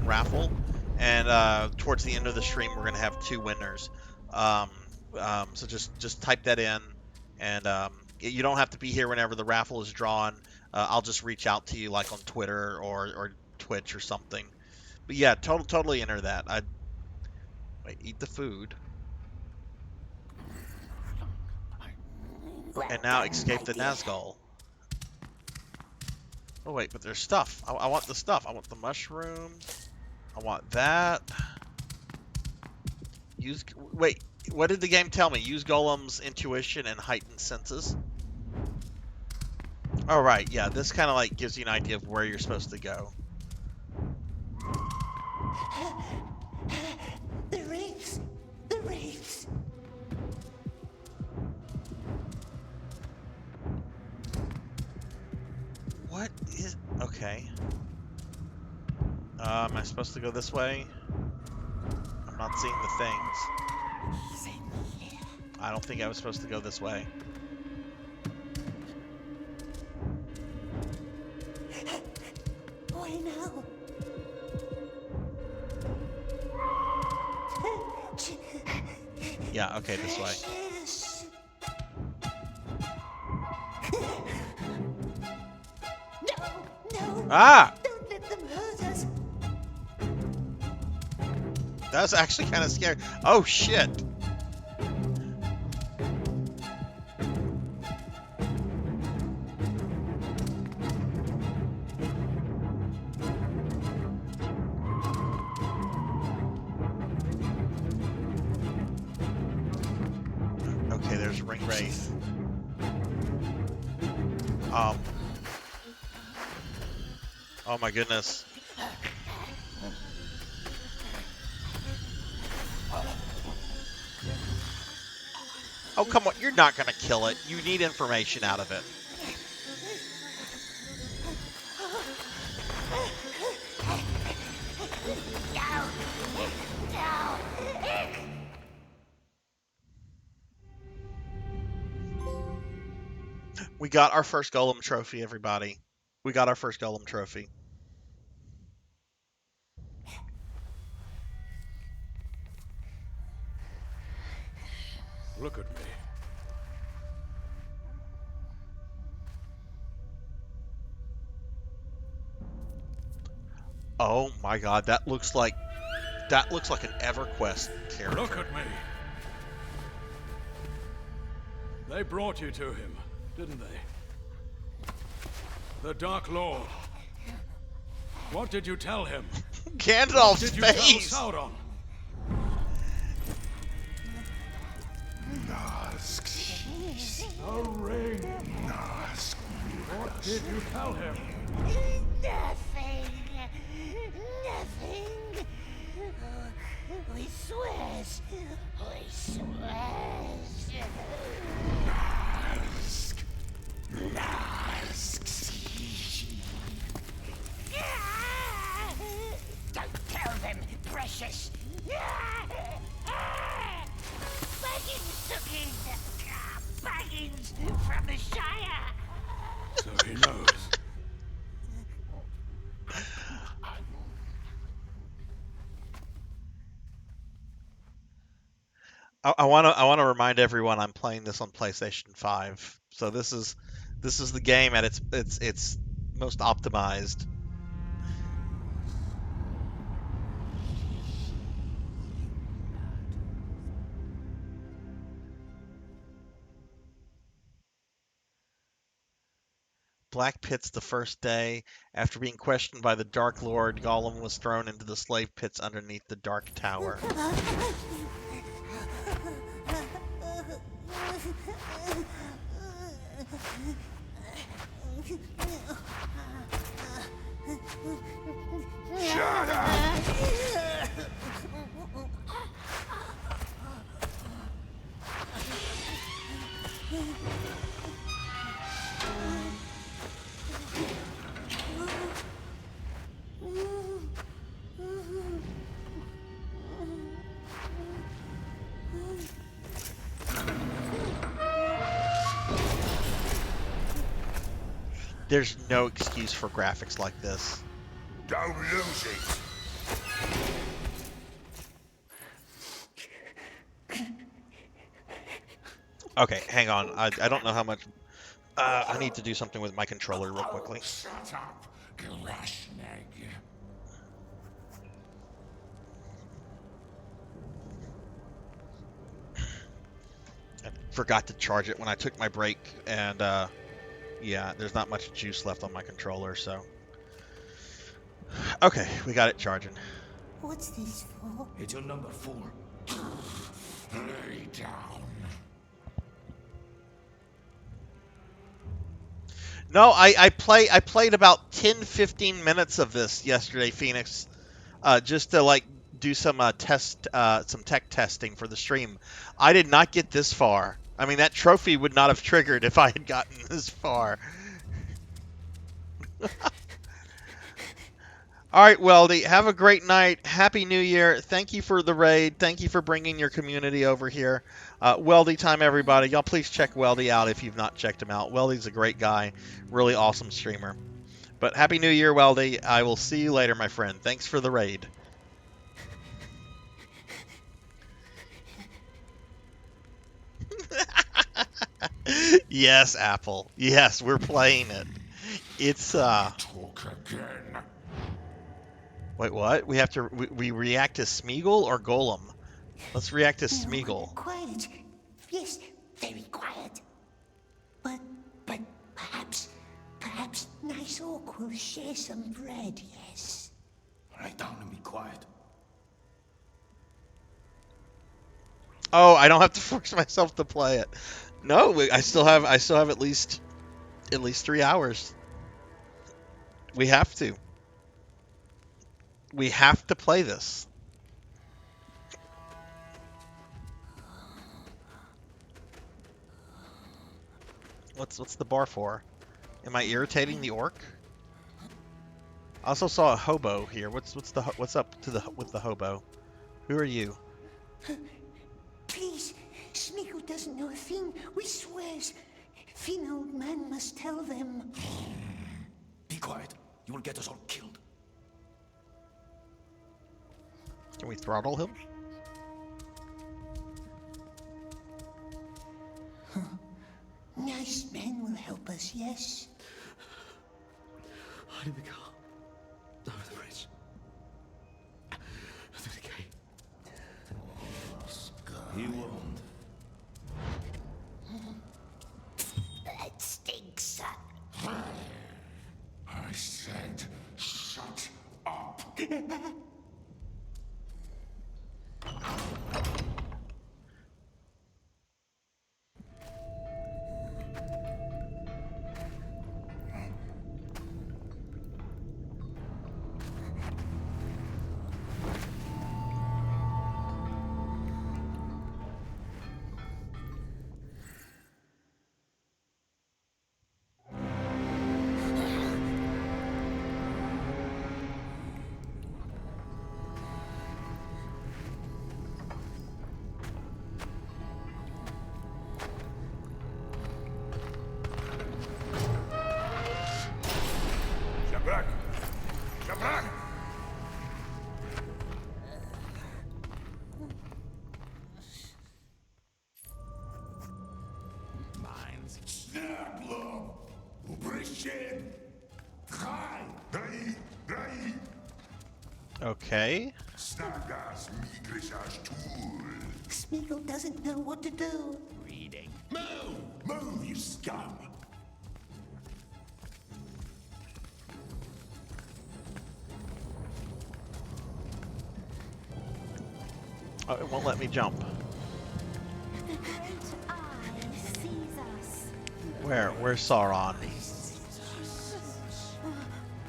!raffle, and towards the end of the stream, we're gonna have 2 winners. So just type that in, and you don't have to be here whenever the raffle is drawn. I'll just reach out to you like on Twitter or Twitch or something. But yeah, totally enter that. Wait, eat the food. And now escape the Nazgul. Oh wait, but there's stuff. I want the stuff. I want the mushroom. I want that. Wait, what did the game tell me? Use Gollum's intuition and heightened senses. All right, yeah, this kind of like gives you an idea of where you're supposed to go. The wraiths! The wraiths! What is... Okay. Am I supposed to go this way? I'm not seeing the things. I don't think I was supposed to go this way. Why now? Yeah, okay, this way. Yes. No! Ah! Don't let them hurt us! That's actually kind of scary. Oh, shit! Okay, there's Ring Wraith. Oh my goodness. Oh, come on. You're not going to kill it. You need information out of it. We got our first Gollum trophy, everybody. We got our first Gollum trophy. Look at me. Oh my god, that looks like an EverQuest character. Look at me. They brought you to him, didn't they? The Dark Lord. What did you tell him? Gandalf's what did you face. Tell Sauron? A ring. What did you tell him? Nothing. Nothing. We swears. We swears. Don't tell them, precious. Baggins took it. Baggins from the Shire. So he knows. I want to remind everyone I'm playing this on PlayStation 5. So this is the game at its most optimized. Black Pits the first day. After being questioned by the Dark Lord, Gollum was thrown into the slave pits underneath the Dark Tower. Shut up! There's no excuse for graphics like this. Don't lose it. Okay, hang on. I don't know how much. I need to do something with my controller real quickly. Shut up, Grashnig. I forgot to charge it when I took my break, and yeah, there's not much juice left on my controller, so. Okay, we got it charging. What's this for? It's your number 4. Lay down. No, I played about 10-15 minutes of this yesterday, Phoenix, just to like do some some tech testing for the stream. I did not get this far. I mean, that trophy would not have triggered if I had gotten this far. All right, Weldy, have a great night. Happy New Year. Thank you for the raid. Thank you for bringing your community over here. Weldy time, everybody. Y'all please check Weldy out if you've not checked him out. Weldy's a great guy. Really awesome streamer. But Happy New Year, Weldy. I will see you later, my friend. Thanks for the raid. Yes, Apple. Yes, we're playing it. It's Talk again. Wait, what? We have to we react to Smeagol or Gollum? Let's react to Smeagol. Quiet. Yes, very quiet. But perhaps nice Orc will share some bread, yes. Lie down and be quiet. Oh, I don't have to force myself to play it. No, I still have at least 3 hours. We have to. We have to play this. What's the bar for? Am I irritating the orc? I also saw a hobo here. What's up with the hobo? Who are you? Please, Smeagol doesn't know a thing. We swears. Thin old man must tell them. Be quiet. You will get us all killed. Can we throttle him? yes. Hide in the car. Over the bridge. Through the gate. He won't. That stinks, son. I said, shut up. Shabrak! Shabrak! Mines. Snablo! Ubrishin! Drei! Drei! Okay. Snagas migrisas tool! Smeagol doesn't know what to do. Reading. Move! Move, you scum! Oh, it won't let me jump. The great eye sees us. Where's Sauron?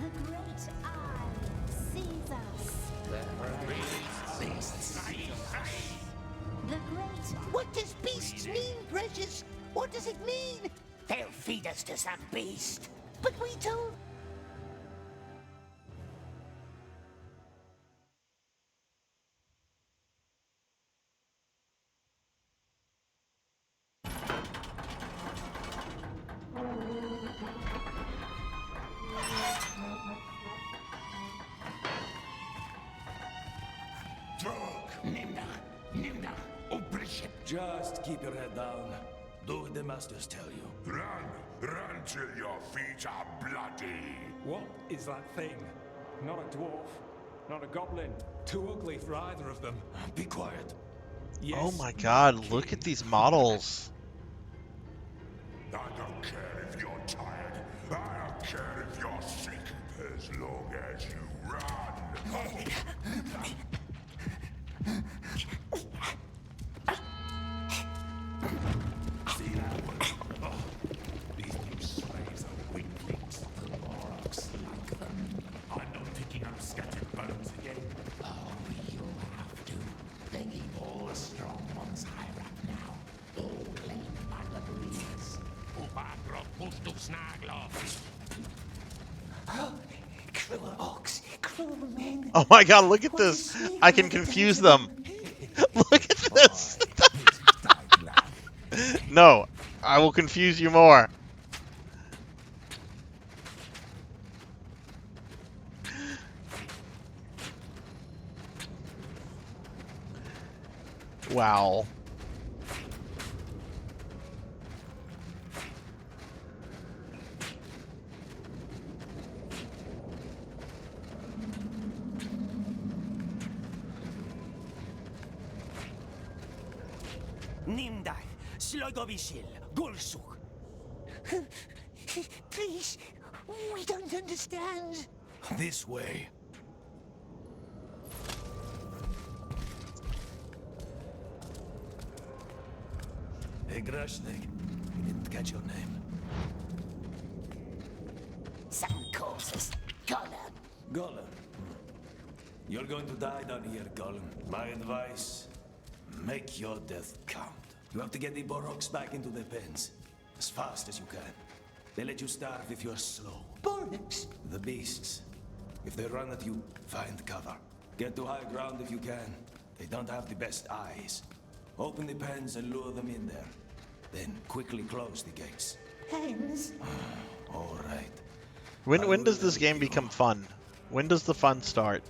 The great eye sees us. The great. What does beasts mean, precious? What does it mean? They'll feed us to some beast. But we told. Just keep your head down. Do what the masters tell you. Run till your feet are bloody! What is that thing? Not a dwarf, not a goblin. Too ugly for either of them. Be quiet. Yes. Oh my god, look at these models. I don't care if you're tired. I don't care if you're sick. As long as you run. See that one? Oh, these new slaves are weaklings. The Morocks like them. I'm not picking up scattered bones again. Oh, you'll have to. They keep all the strong ones higher up now. All claimed by the breeders. Oh, cruel orcs, cruel men. Oh my god, look at this. I can confuse them. Look at this. No, I will confuse you more. Wow. Nimdai, Slogovishil, Gulsuk. Please, we don't understand. This way. Hey, Grashnik. We didn't catch your name. Some calls us Gollum. Gollum. You're going to die down here, Gollum. My advice, make your death count. You have to get the Boroks back into their pens. As fast as you can. They let you starve if you're slow. Boroks? The beasts. If they run at you, find cover. Get to high ground if you can. They don't have the best eyes. Open the pens and lure them in there. Then quickly close the gates. Pens? All right. When does this game become fun? When does the fun start?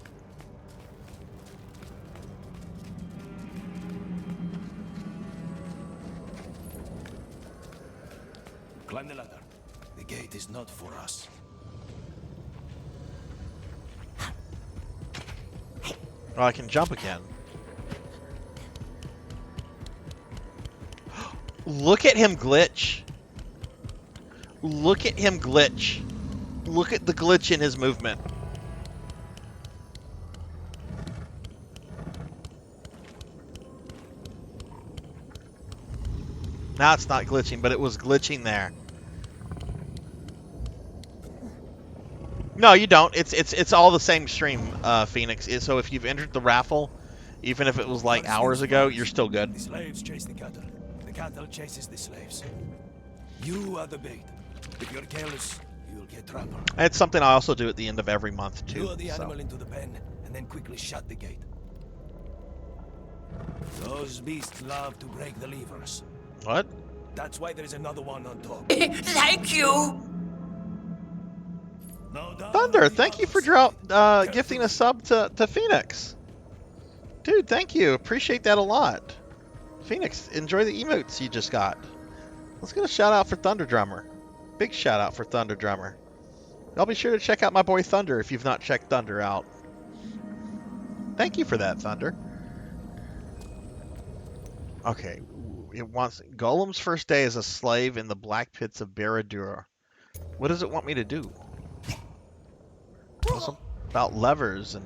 Climb the ladder. The The gate is not for us. Oh, I can jump again. Look at him glitch. Look at him glitch. Look at the glitch in his movement. Now it's not glitching, but it was glitching there. No, you don't. It's all the same stream, Phoenix. So if you've entered the raffle, even if it was like hours ago, you're still good. The slaves chase the cattle. The cattle chases the slaves. You are the bait. If you're careless, you'll get trampled. It's something I also do at the end of every month too. Lure the animal into the pen and then quickly shut the gate. Those beasts love to break the levers. What? That's why there's another one on top. Thank you! Thunder, thank you for gifting a sub to Phoenix. Dude, thank you. Appreciate that a lot. Phoenix, enjoy the emotes you just got. Let's get a shout out for Thunder Drummer. Big shout out for Thunder Drummer. Y'all be sure to check out my boy Thunder if you've not checked Thunder out. Thank you for that, Thunder. Okay, it wants Gollum's first day as a slave in the black pits of Barad-dûr. What does it want me to do? It's about levers and...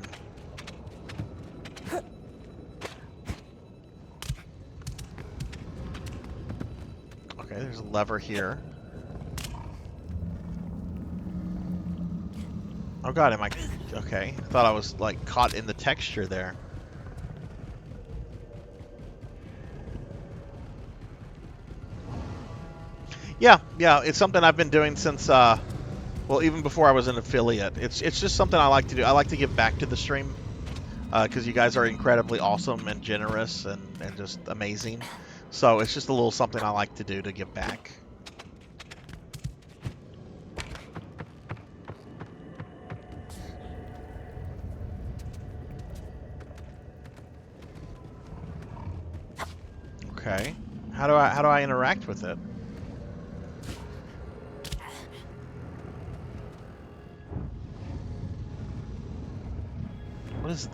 Okay, there's a lever here. Oh god, am I... Okay, I thought I was like caught in the texture there. Yeah, it's something I've been doing since, well, even before I was an affiliate. It's just something I like to do. I like to give back to the stream, because you guys are incredibly awesome and generous and just amazing. So it's just a little something I like to do to give back. Okay, how do I interact with it?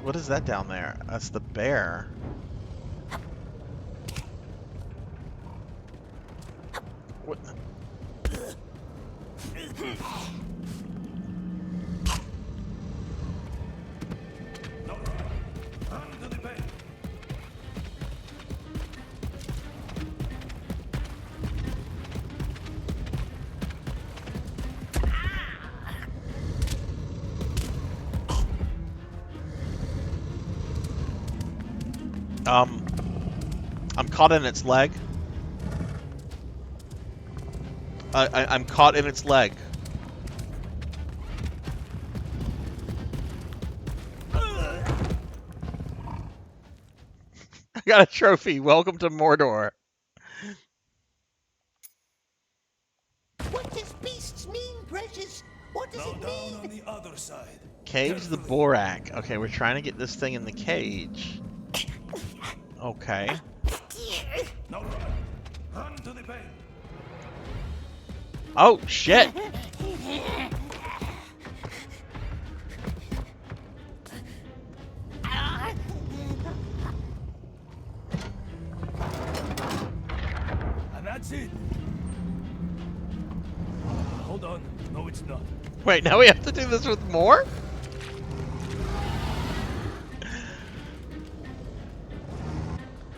What is that down there? That's the bear. What? I'm caught in its leg. I'm caught in its leg. I got a trophy. Welcome to Mordor. What does beasts mean, precious? What does it mean? On the other side. Cage the Borak. Okay, we're trying to get this thing in the cage. Okay. No, run to the pen. Oh shit! And that's it. Hold on. No, it's not. Wait, now we have to do this with more?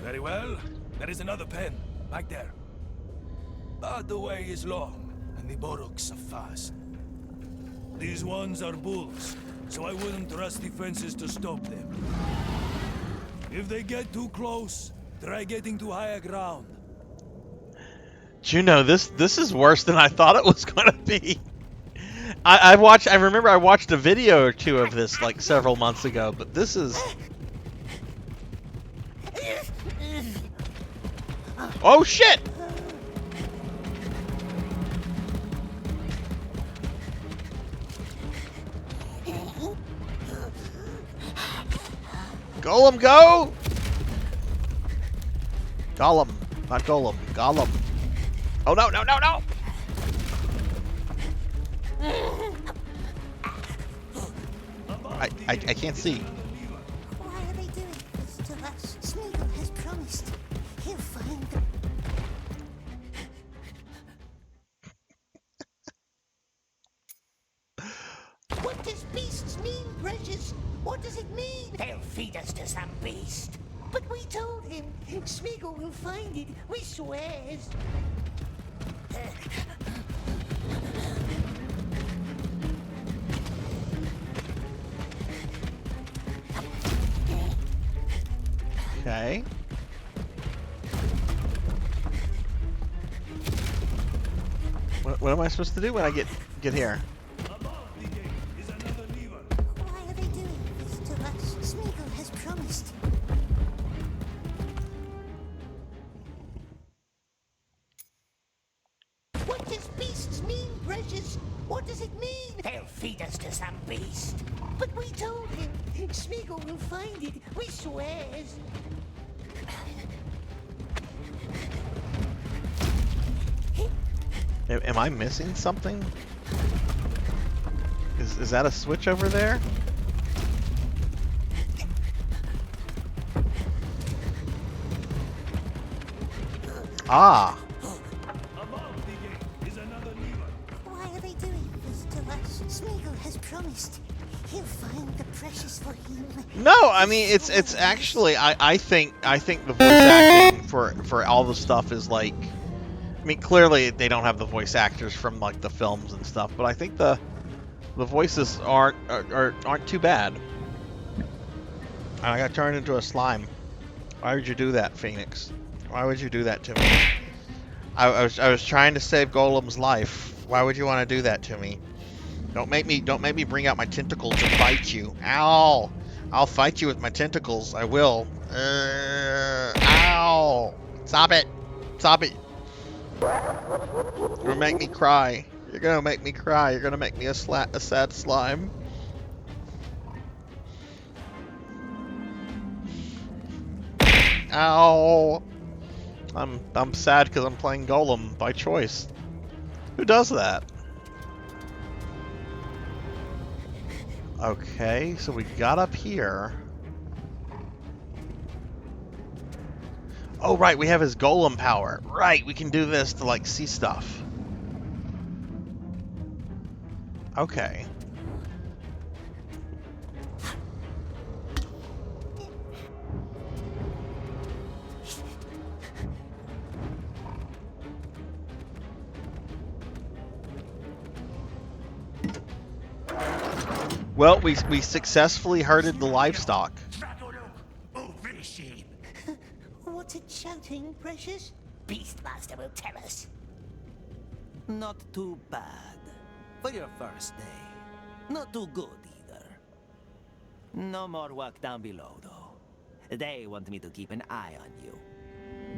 Very well. There is another pen, back there. But the way is long, and the Boroks are fast. These ones are bulls, so I wouldn't trust the fences to stop them. If they get too close, try getting to higher ground. Juno, this is worse than I thought it was gonna be. I remember I watched a video or two of this like several months ago, but this is... Oh shit! Gollum, go! Gollum, not Gollum. Gollum. Oh no, no, no, no! I can't see. Why are they doing this to us? Smeagol has promised he'll find them. What does beasts mean, Precious? What does it mean? They'll feed us to some beast. But we told him Smeagol will find it. We swears. Okay. What am I supposed to do when I get here? Why are they doing this to us? Smeagol has promised. What does beasts mean, Precious? What does it mean? They'll feed us to some beast. But we told him Smeagol will find it. We swears. Am I missing something? Is that a switch over there? Ah! Why are they doing this to us? Smeagol has promised he'll find the Precious for him. No, I mean it's actually I think the voice acting for all the stuff is like, I mean clearly they don't have the voice actors from like the films and stuff, but I think the voices aren't too bad. I got turned into a slime. Why would you do that, Phoenix? Why would you do that to me? I was trying to save Gollum's life. Why would you want to do that to me? Don't make me bring out my tentacles and fight you. Ow! I'll fight you with my tentacles. I will. Ow! Stop it! Stop it! You're gonna make me cry. You're gonna make me cry. You're gonna make me a sad slime. Ow! I'm sad because I'm playing Gollum by choice. Who does that? Okay, so we got up here. Oh, right, we have his Golem power. Right, we can do this to, like, see stuff. Okay. Well, we successfully herded the livestock. What's it shouting, Precious? Beastmaster will tell us. Not too bad. For your first day. Not too good either. No more work down below, though. They want me to keep an eye on you.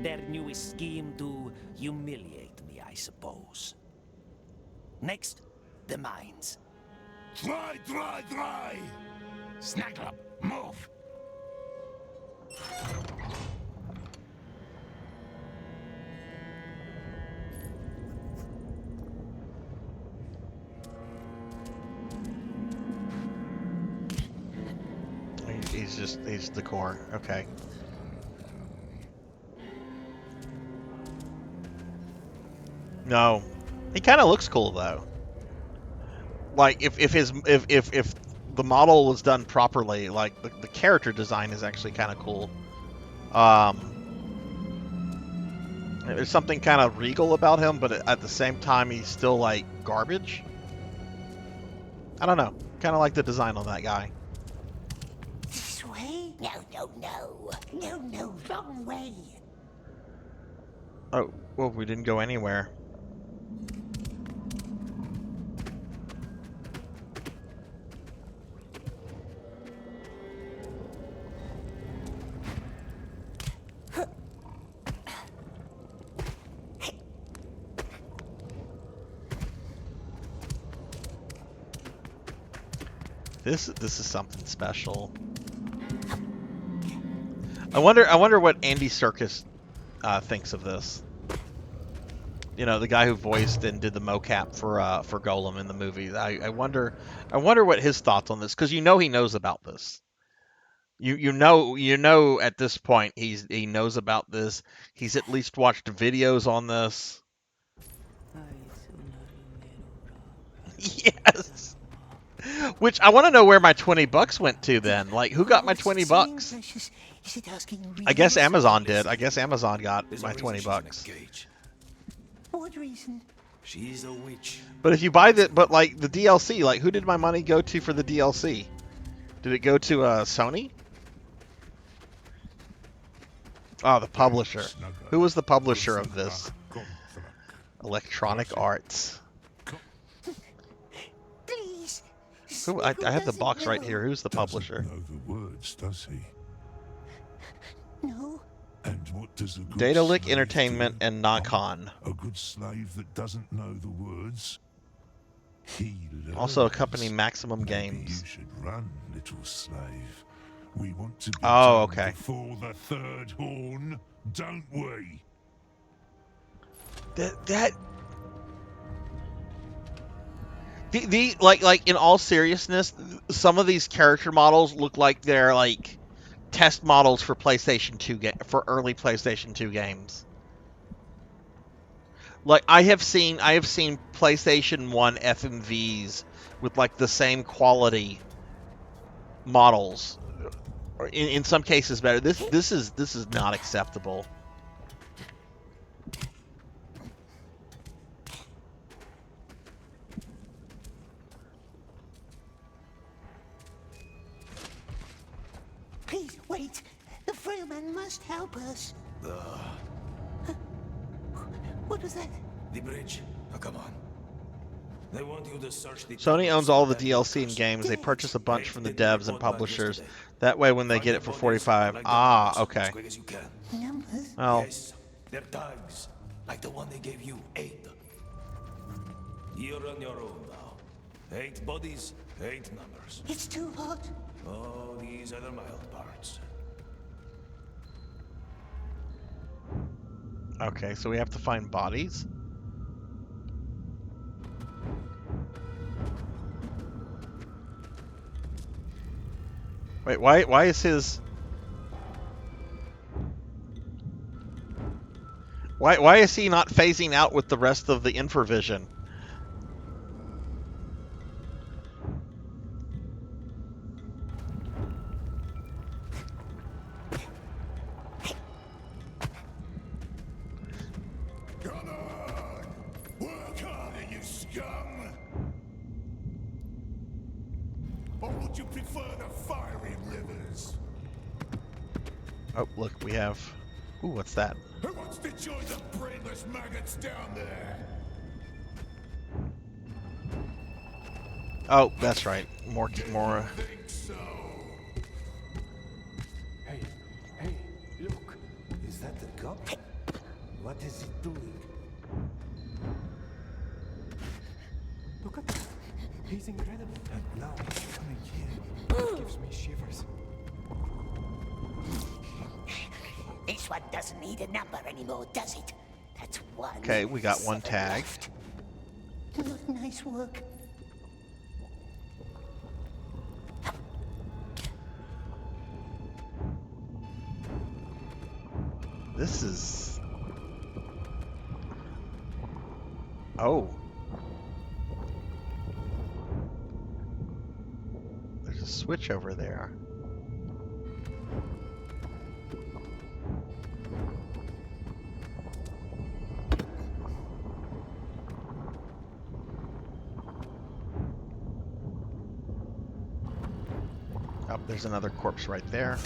Their newest scheme to humiliate me, I suppose. Next, the mines. Dry! Snuggle up, move! He's the core. Okay. No. He kind of looks cool though. Like if the model was done properly, like the character design is actually kind of cool. There's something kind of regal about him, but at the same time he's still like garbage. I don't know. Kind of like the design on that guy. This way? No, wrong way. Oh, well, we didn't go anywhere. This is something special. I wonder what Andy Serkis thinks of this. You know, the guy who voiced and did the mocap for Gollum in the movie. I wonder what his thoughts on this, because you know he knows about this. You know at this point he knows about this. He's at least watched videos on this. Yes. Which I want to know where my $20 went to then. Like, who got my $20? I guess Amazon did. I guess Amazon got my $20. What reason? She's a witch. But if you buy the DLC, like, who did my money go to for the DLC? Did it go to Sony? Oh, the publisher. Who was the publisher of this? Electronic Arts. Please. Who? I have the box right here. Who's the publisher? Doesn't know the words, does he? No. And what does a good Datalic slave Entertainment do? and Nakon. A good slave that doesn't know the words. He learns. Also a company, Maximum Maybe Games. You should run, little slave. We want to be Oh, done okay. before the third horn, don't we? Like in all seriousness, some of these character models look like they're like test models for PlayStation 2 for early PlayStation 2 games. Like I have seen PlayStation 1 FMVs with like the same quality models, or in some cases better. This is not acceptable. Please wait. The Freeman must help us. What was that? The bridge. Oh, come on. They want you to search the Sony owns all the DLC and games. They purchase a bunch from the devs and publishers. That way, when they get it for $45, okay. Numbers? Well, Yes, they're tags, like the one they gave you, 8. You're on your own now. 8 bodies, 8 numbers. It's too hot. Oh, these are the mild parts. okay, so we have to find bodies. Wait, why is his... Why is he not phasing out with the rest of the infravision? Work harder, you scum! Or would you prefer the fiery rivers? Oh, look, we have... Ooh, what's that? Who wants to join the brainless maggots down there? Oh, that's right. More... Think so. Hey, look. Is that the cop? What is he doing? Look at that. He's incredible. And now he's coming here. It gives me shivers. This one doesn't need a number anymore, does it? That's one. Okay, we got one 7 tag. left. Not nice work. This is... Oh. There's a switch over there. Oh, there's another corpse right there.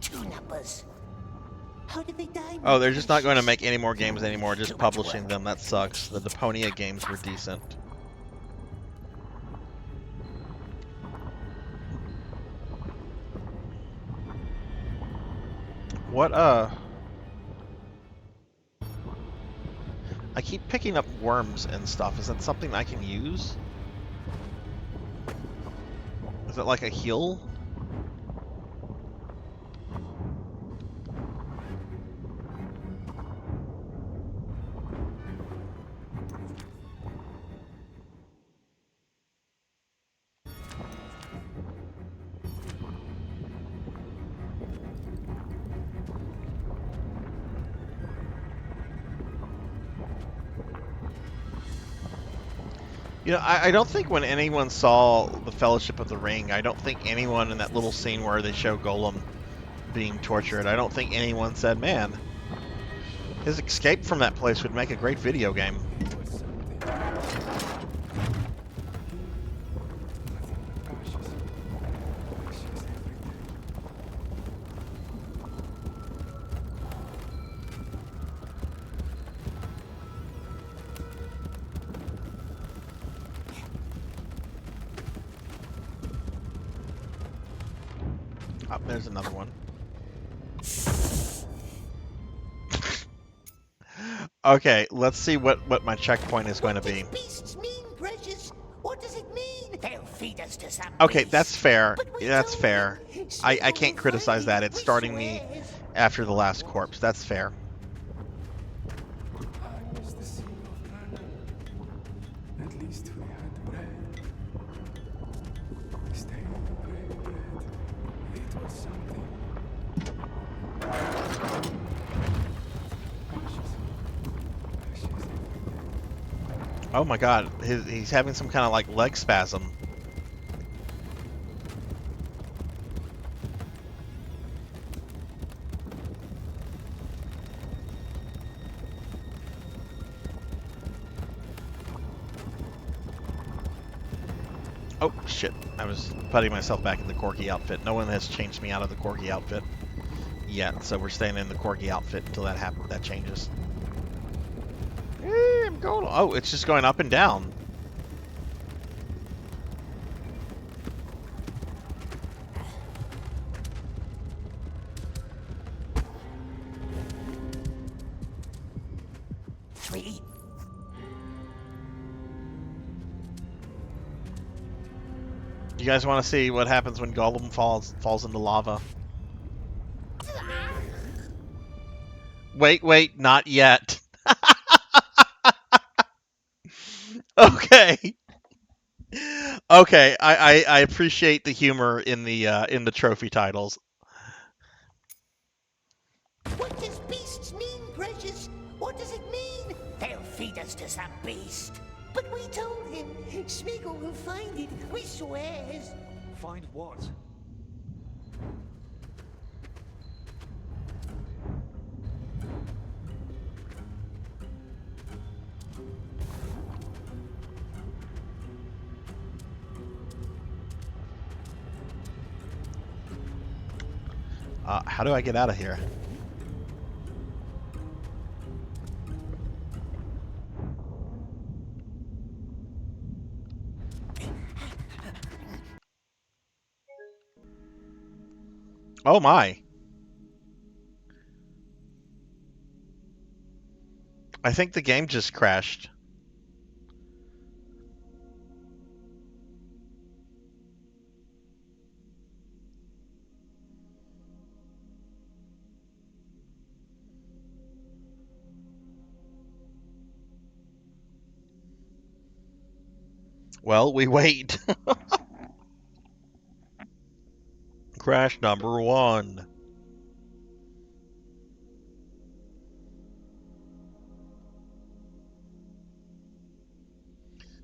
2 numbers. How did they die? Oh, they're just not going to make any more games anymore, just publishing them. That sucks. The Deponia games were decent. What, I keep picking up worms and stuff. Is that something I can use? Is it like a heal? You know, I don't think when anyone saw the Fellowship of the Ring, I don't think anyone in that little scene where they show Gollum being tortured, I don't think anyone said, man, his escape from that place would make a great video game. Oh, there's another one. Okay, let's see what my checkpoint is going to be. Beasts mean, precious? What does it mean? They'll feed us to some Okay, beast. that's fair. That's told fair. I can't criticize that. It's starting me after the last corpse. That's fair. At least we had bread. Stay bread. It was something. Oh my god, he's having some kind of like leg spasm. Oh shit, I was putting myself back in the Corgi outfit. No one has changed me out of the Corgi outfit yet, so we're staying in the Corgi outfit until that changes. Hey, I'm going. Oh, it's just going up and down. Three. You guys want to see what happens when Gollum falls into lava? Wait, not yet. Okay. Okay, I appreciate the humor in the trophy titles. What does beasts mean, precious? What does it mean? They'll feed us to some beast. But we told him. Smeagol will find it, we swears. Find what? How do I get out of here? Oh my. I think the game just crashed. Well, we wait. Crash number 1.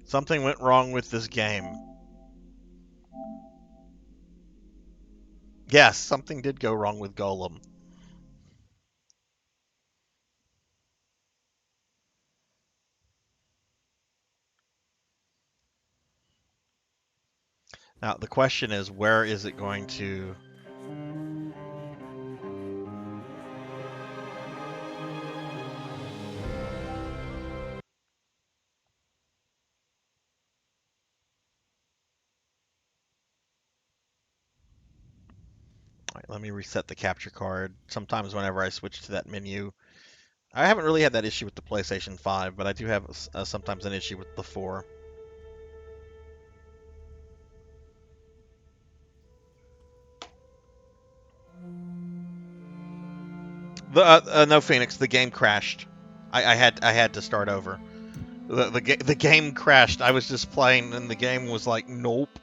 Something went wrong with this game. Yes, something did go wrong with Gollum. Now, the question is, where is it going to... Alright, let me reset the capture card. Sometimes whenever I switch to that menu... I haven't really had that issue with the PlayStation 5, but I do have sometimes an issue with the 4. No, Phoenix. The game crashed. I had to start over. The game crashed. I was just playing, and the game was like, nope.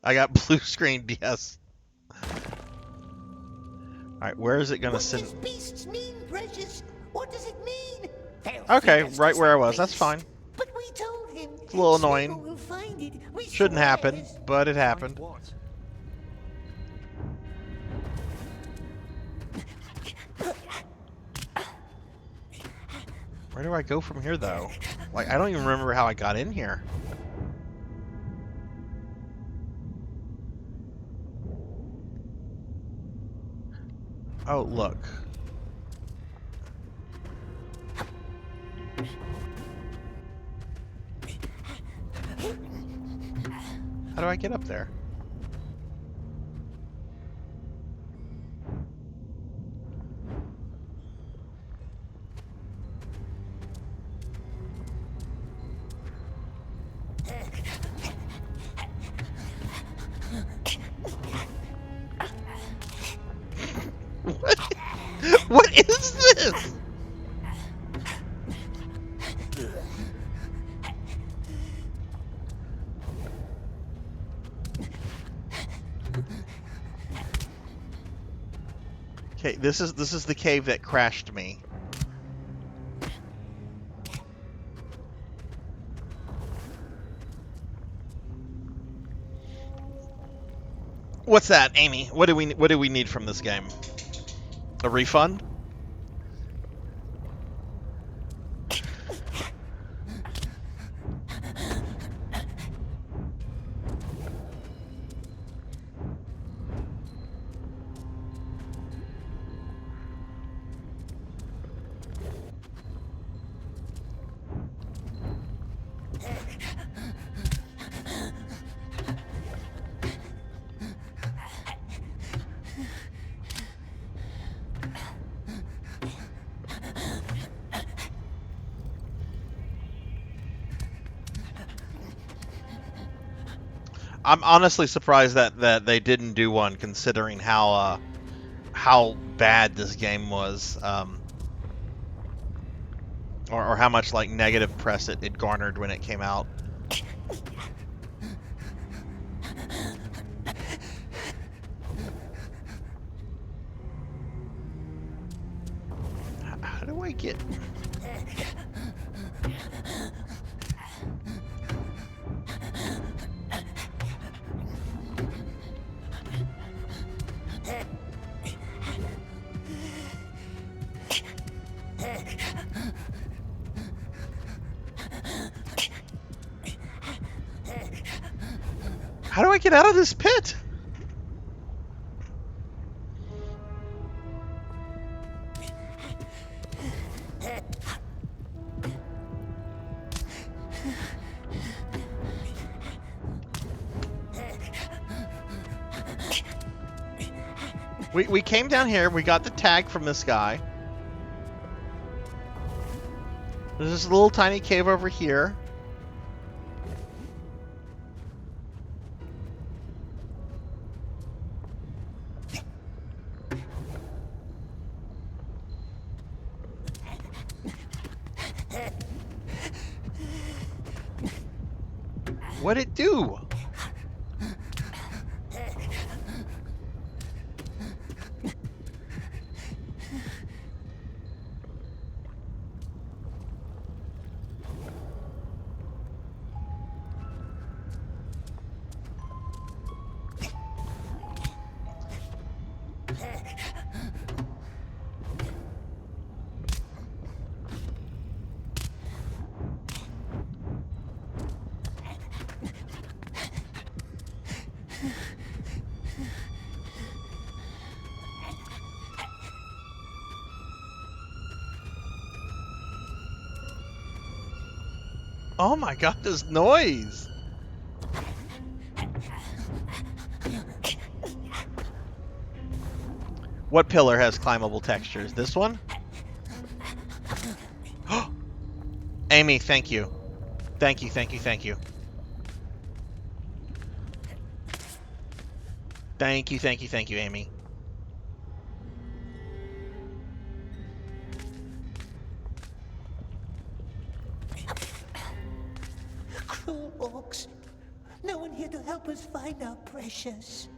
I got blue screened. Yes. All right, where is it gonna send? What does beasts mean, precious? What does it mean? Okay, right where I was. That's fine. But we told him. a little annoying. We'll find it. We Shouldn't happen, swears. but it happened. Where do I go from here, though? Like, I don't even remember how I got in here. Oh, look. How do I get up there? What is this? Okay, this is the cave that crashed me. What's that, Amy? What do we need from this game? A refund? I'm honestly surprised that they didn't do one, considering how bad this game was, or how much like negative press it garnered when it came out. How do I get? How do I get out of this pit? We came down here, we got the tag from this guy. There's this little tiny cave over here. What'd it do? Oh my god, this noise! What pillar has climbable textures? This one? Amy, thank you. Thank you, thank you, thank you. Thank you, thank you, thank you, Amy. Cruel orcs. No one here to help us find our precious.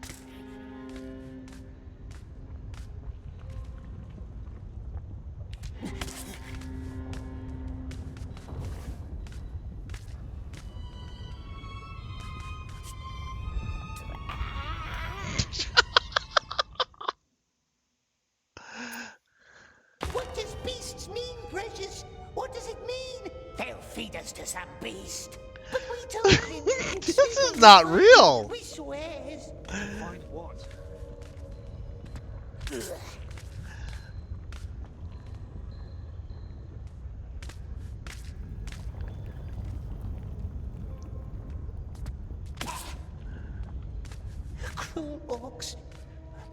some beast. But we told him. This is not real. We swears. Find what? Cruel orcs.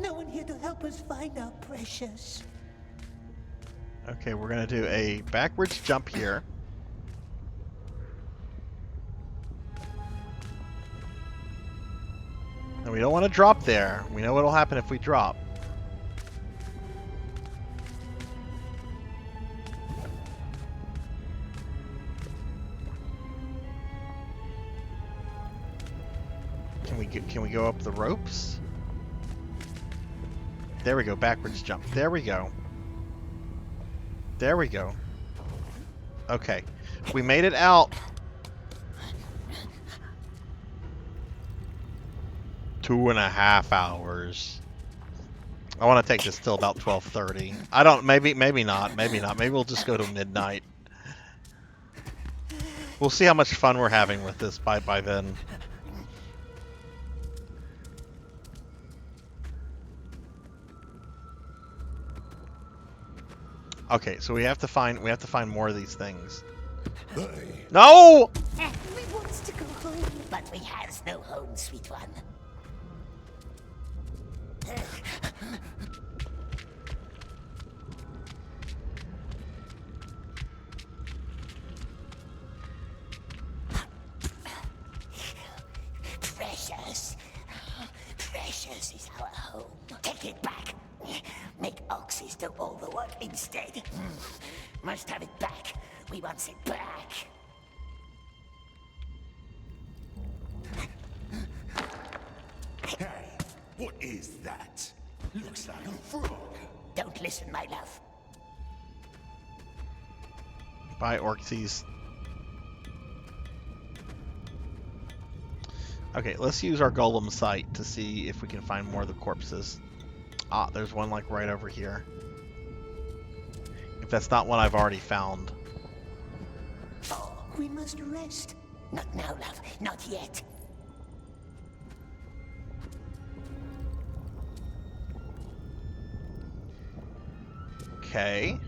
No one here to help us find our precious. Okay, we're gonna do a backwards jump here. And we don't want to drop there. We know what'll happen if we drop. Can we go up the ropes? There we go, backwards jump. There we go. There we go. Okay, we made it out. 2.5 hours. I want to take this till about 12:30. I don't. Maybe not. Maybe not. Maybe we'll just go to midnight. We'll see how much fun we're having with this by then. Okay, so we have to find more of these things. No! We wants to go home, but we has no home, sweet one. Precious. Precious is our home. Take it back. Make oxys do all the work instead. Must have it back. We wants it back. Hey, what is that? Looks like a frog. Don't listen, my love. Bye, Orcsies. Okay, let's use our golem sight to see if we can find more of the corpses. Ah, there's one like right over here. If that's not one I've already found. Oh, we must rest. Not now, love. Not yet. Okay.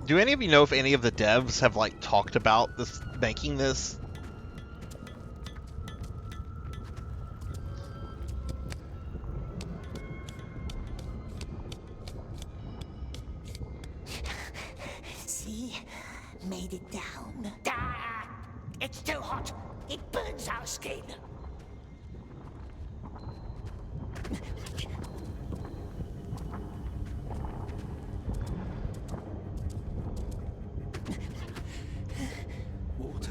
Do any of you know if any of the devs have like talked about this making this? See? Made it down. Ah! It's too hot. It burns our skin. Water.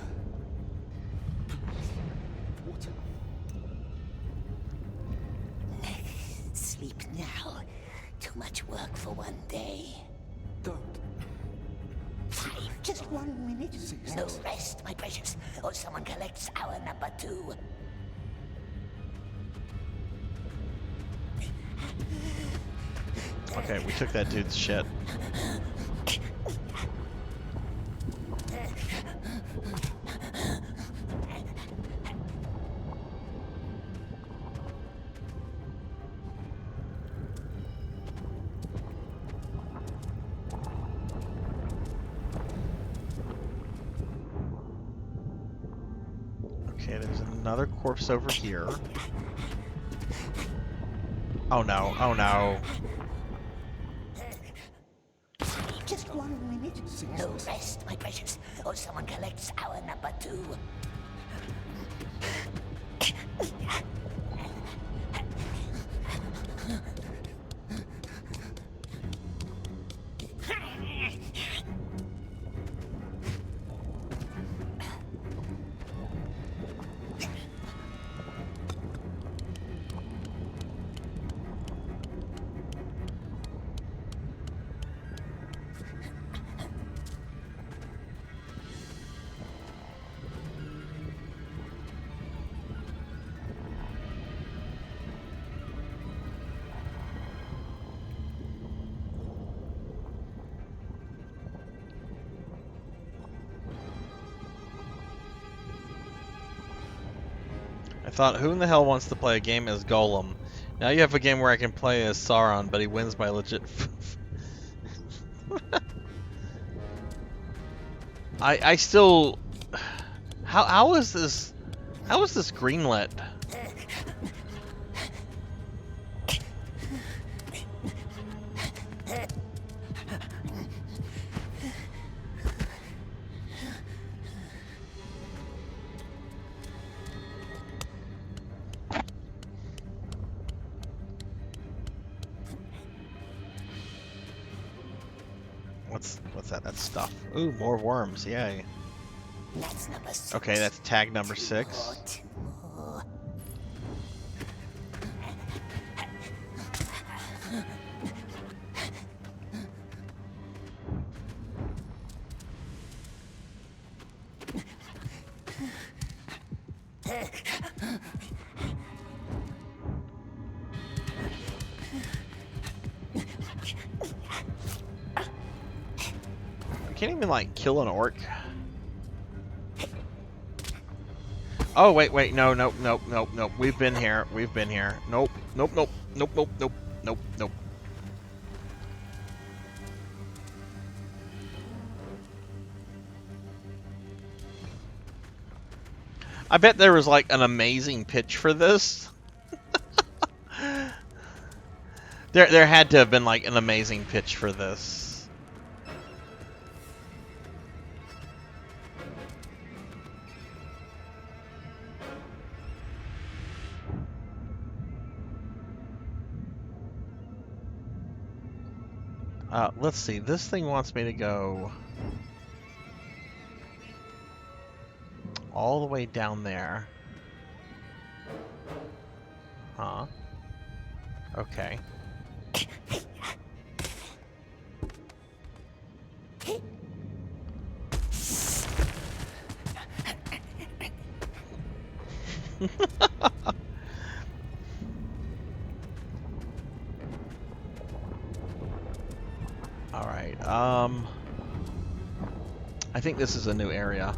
Water. Sleep now. Too much work for one day. Don't. 5, just 1 minute. No rest, my precious, or someone collects our number 2. Okay, we took that dude's shit. Okay, there's another corpse over here. Oh no, oh no. Just 1 minute. No rest, my precious, or someone collects our number 2. I thought, who in the hell wants to play a game as Gollum? Now you have a game where I can play as Sauron, but he wins by legit. I still. How is this? How is this greenlit? What's that? That's stuff. Ooh, more worms. Yay. That's number 6. Okay, that's tag number 6. I can't even like kill an orc. Oh wait, no. We've been here. Nope. I bet there was like an amazing pitch for this. There had to have been like an amazing pitch for this. Let's see. This thing wants me to go all the way down there. Huh? Okay. Alright, I think this is a new area.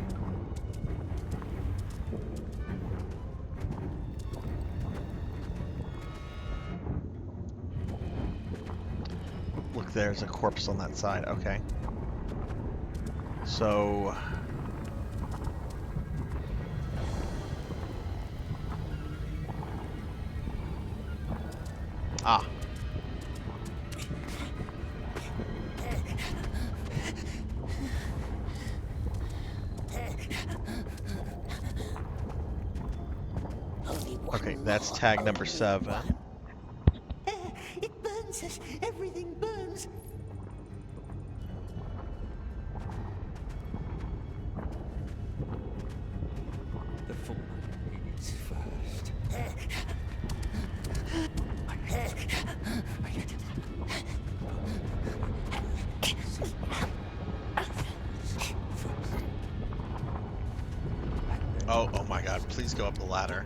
Look, there's a corpse on that side. Okay. So... Ah. Okay, that's tag number 7. It burns us. Everything burns. The full is first. Oh my god, please go up the ladder.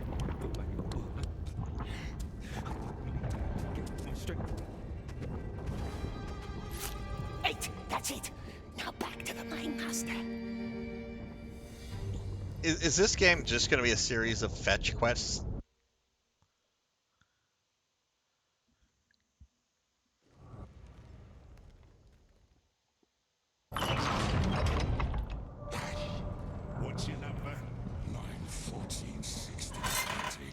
That's it. Now back to the mine master. Is this game just going to be a series of fetch quests? What's your number? 91460.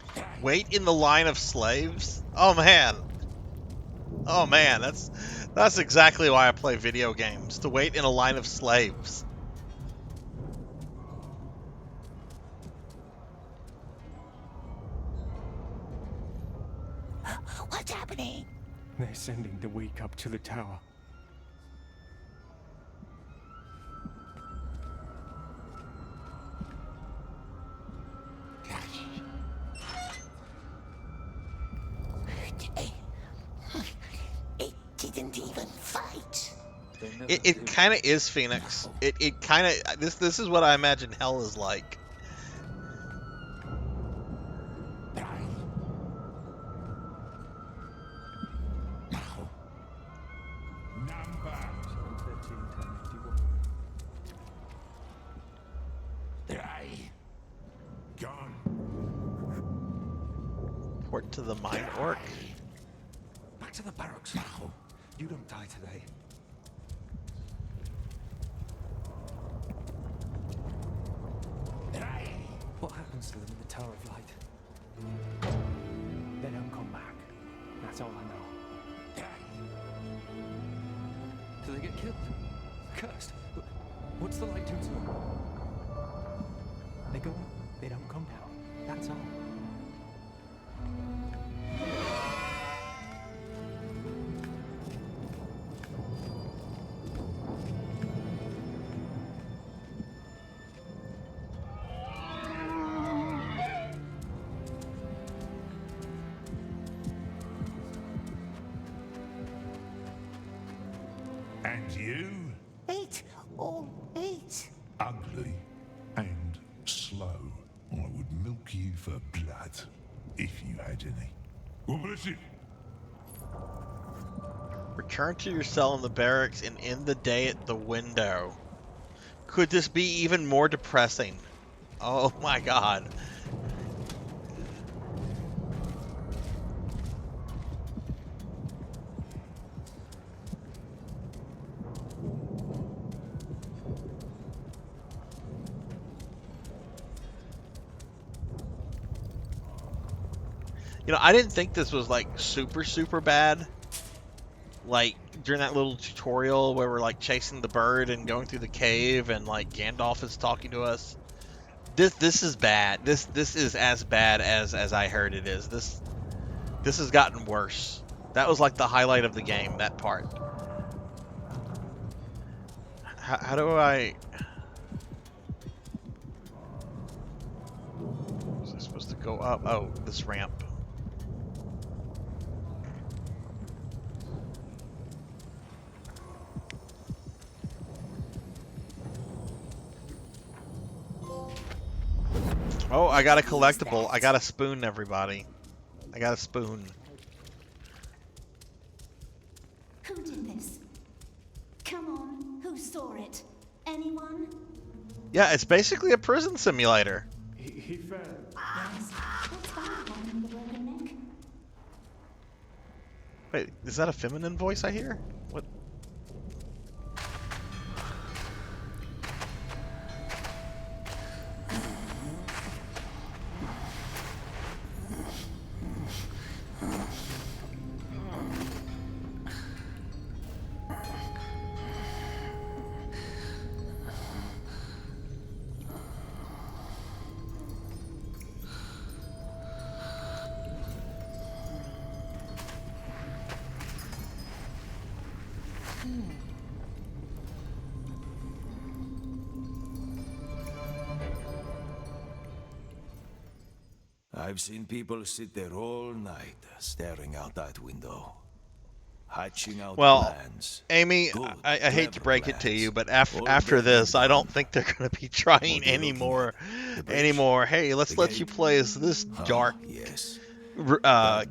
Wait in the line of slaves? Oh man. Oh man, that's exactly why I play video games, to wait in a line of slaves. What's happening? They're sending the weak up to the tower. It didn't even fight. It kind of is Phoenix. It kind of this is what I imagine hell is like. Report to the mine orc. Back to the barracks. No. You don't die today. What happens to them in the Tower of Light? They don't come back. That's all I know. Do they get killed? Cursed? What's the light do to them? They go up, they don't come down. That's all. And you? 8, all 8. Ugly and slow. I would milk you for blood, if you had any. What is it? Return to your cell in the barracks and end the day at the window. Could this be even more depressing? Oh my god. You know, I didn't think this was like super bad. Like during that little tutorial where we're like chasing the bird and going through the cave and like Gandalf is talking to us. This is bad. This is as bad as I heard it is. This has gotten worse. That was like the highlight of the game, that part. How do I... Was I supposed to go up? Oh, this ramp. Oh, I got a collectible. I got a spoon, everybody. I got a spoon. Who did this? Come on, who saw it? Anyone? Yeah, it's basically a prison simulator. He fell. Yes. What's that one in the broken neck? Wait, is that a feminine voice I hear? What? I've seen people sit there all night, staring out that window, hatching out plans. Amy, I hate to break it to you, but after this, I don't think they're going to be trying anymore. Hey, let's let you play as this dark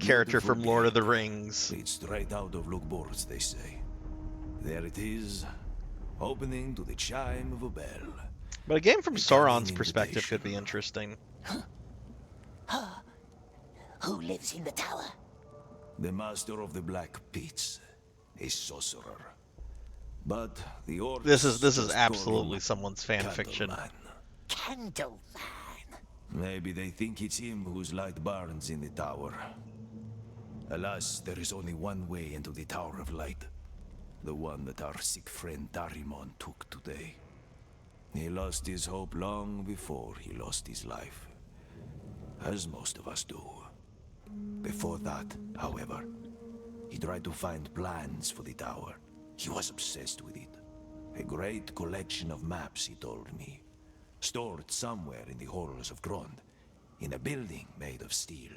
character from Lord of the Rings. It's straight out of lookboards, they say. There it is, opening to the chime of a bell. But a game from Sauron's perspective could be interesting. Who lives in the tower? The master of the Black Pits, a sorcerer. But the orcs This is just absolutely call him someone's fan fiction. Candleman. Maybe they think it's him whose light burns in the tower. Alas, there is only one way into the Tower of Light. The one that our sick friend Darimon took today. He lost his hope long before he lost his life. As most of us do. Before that, however, he tried to find plans for the tower. He was obsessed with it. A great collection of maps, he told me. Stored somewhere in the halls of Grond, in a building made of steel.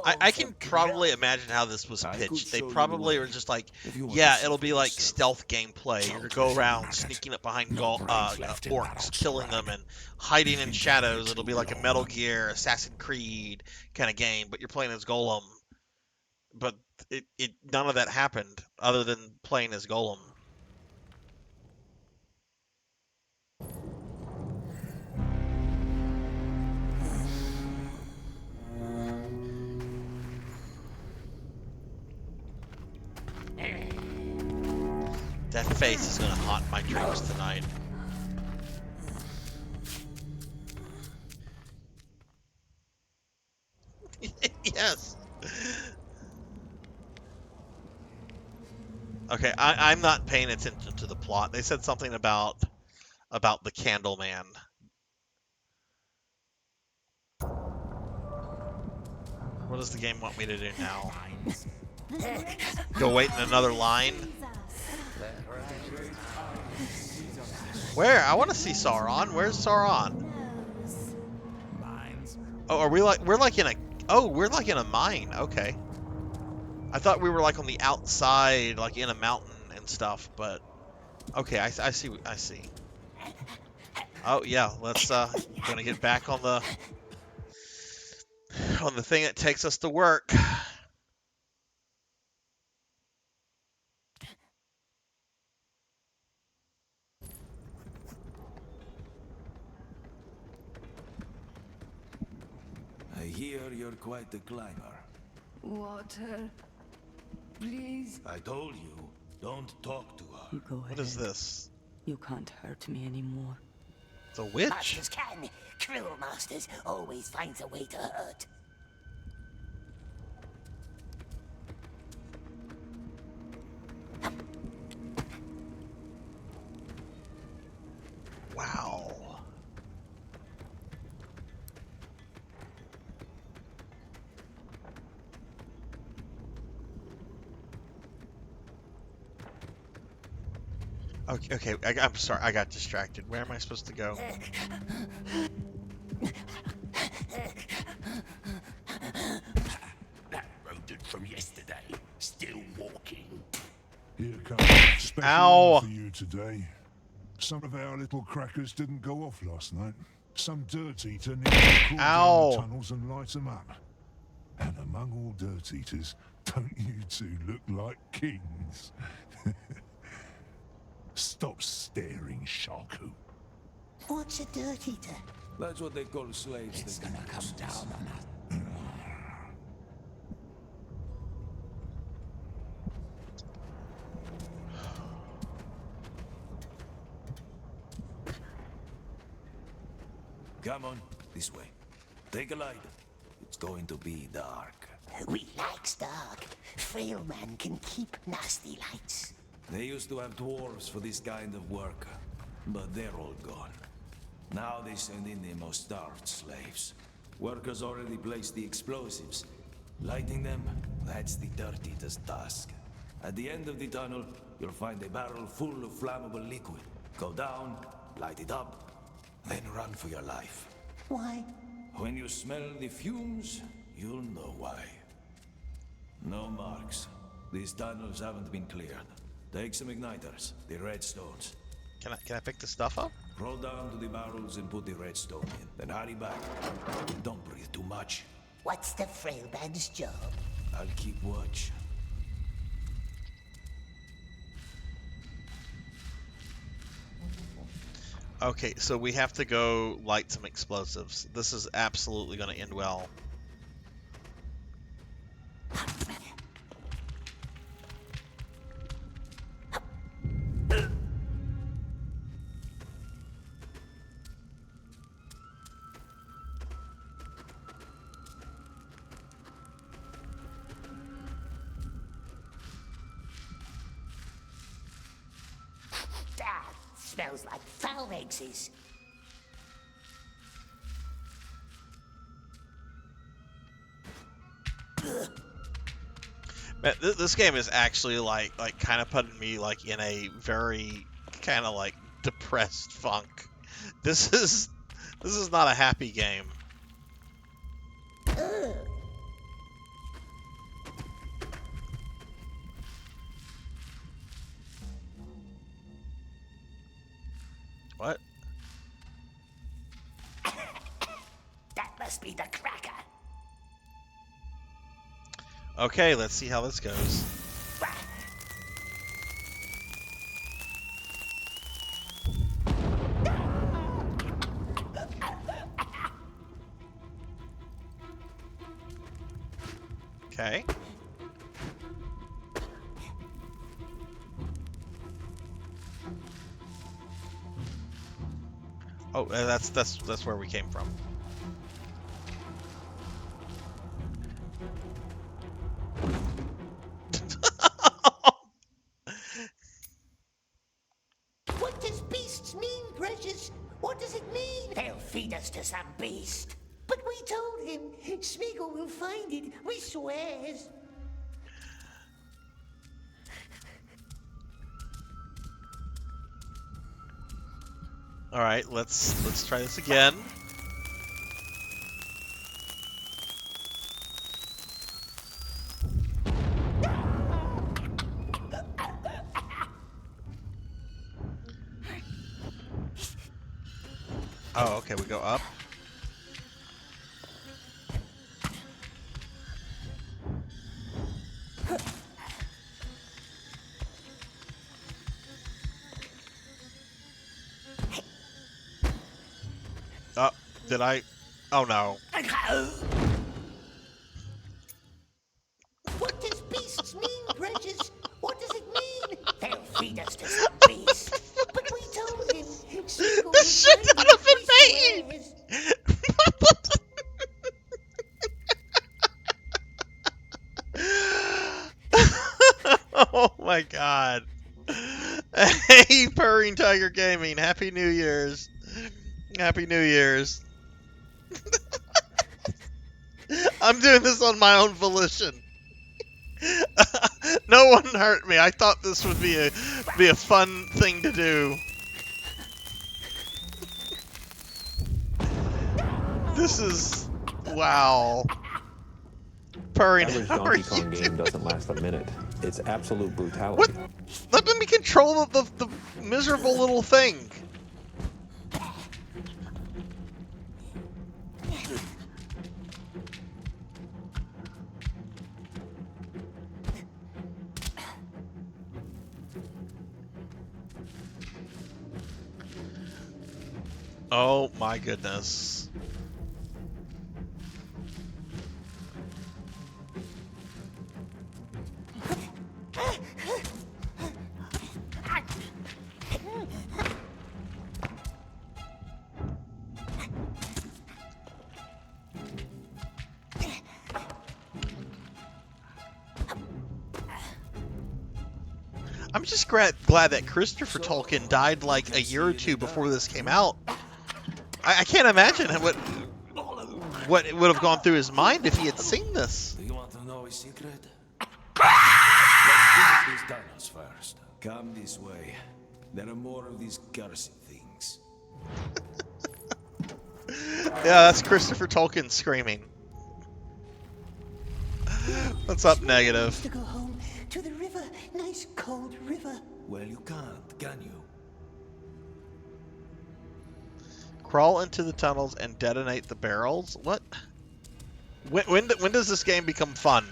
I can probably imagine how this was pitched. They probably were just like, yeah, it'll be like stealth gameplay. You're gonna go around sneaking up behind orcs, killing them, and hiding in shadows. It'll be like a Metal Gear, Assassin's Creed kind of game, but you're playing as Gollum. But none of that happened, other than playing as Gollum. That face is gonna haunt my dreams tonight. Yes. Okay, I'm not paying attention to the plot. They said something about the Candleman. What does the game want me to do now? Go wait in another line? Where? I want to see Sauron. Where's Sauron? Oh, are we like we're like in a mine. Okay. I thought we were like on the outside, like in a mountain and stuff, but okay, I see. Oh yeah, let's gonna get back on the thing that takes us to work. I hear you're quite the climber. Water. Please. I told you, don't talk to her. You go What ahead. is this? You can't hurt me anymore. It's a witch. Masters can. Cruel masters always finds a way to hurt. Wow. Okay, I'm sorry, I got distracted. Where am I supposed to go? That rodent from yesterday, still walking. Here comes a special Ow. one for you today. Some of our little crackers didn't go off last night. Some dirt eater nearly crawled down the tunnels and light them up. And among all dirt eaters, don't you two look like kings? Stop staring, Sharku. What's a dirt eater? That's what they call slaves. It's gonna come down on us. Come on, this way. Take a light. It's going to be dark. We likes dark. Frail man can keep nasty lights. They used to have dwarves for this kind of work, but they're all gone. Now they send in the most starved slaves. Workers already placed the explosives. Lighting them, that's the dirt eater's task. At the end of the tunnel, you'll find a barrel full of flammable liquid. Go down, light it up, then run for your life. Why? When you smell the fumes, you'll know why. No marks. These tunnels haven't been cleared. Take some igniters, the redstones. Can I pick the stuff up? Roll down to the barrels and put the redstone in. Then hurry back. Don't breathe too much. What's the frail man's job? I'll keep watch. Okay, so we have to go light some explosives. This is absolutely going to end well. That smells like foul eggs. Man, this game is actually like kind of putting me like in a very kind of like depressed funk. This is not a happy game. What? That must be the cracker. Okay, let's see how this goes. Okay. Oh, that's where we came from. What does beasts mean, precious? What does it mean? They'll feed us to some beast. But we told him. Smeagol will find it, we swears. All right, let's try this again. Oh, okay, we go up. Did I? Oh no. What does beasts mean, precious? What does it mean? They'll feed us to some beast. But we told him. Smeagol This should not have been made! Oh my god. Hey, Purring Tiger Gaming, Happy New Year's. Happy New Year's. I'm doing this on my own volition. No one hurt me. I thought this would be a fun thing to do. This is wow. Purring, Average how are Donkey you Kong game doesn't last a minute. It's absolute brutality. What? Let me control the miserable little thing. Oh my goodness. I'm just glad that Christopher Tolkien died like a year or two before this came out. I can't imagine what would have gone through his mind if he had seen this. Do you want to know a secret? Let's finish these tunnels first. Come this way. There are more of these cursed things. Yeah, that's Christopher Tolkien screaming. What's up, Negative? To go home to the river, nice cold river. Well, you can't, can you? Crawl into the tunnels and detonate the barrels? What? When does this game become fun?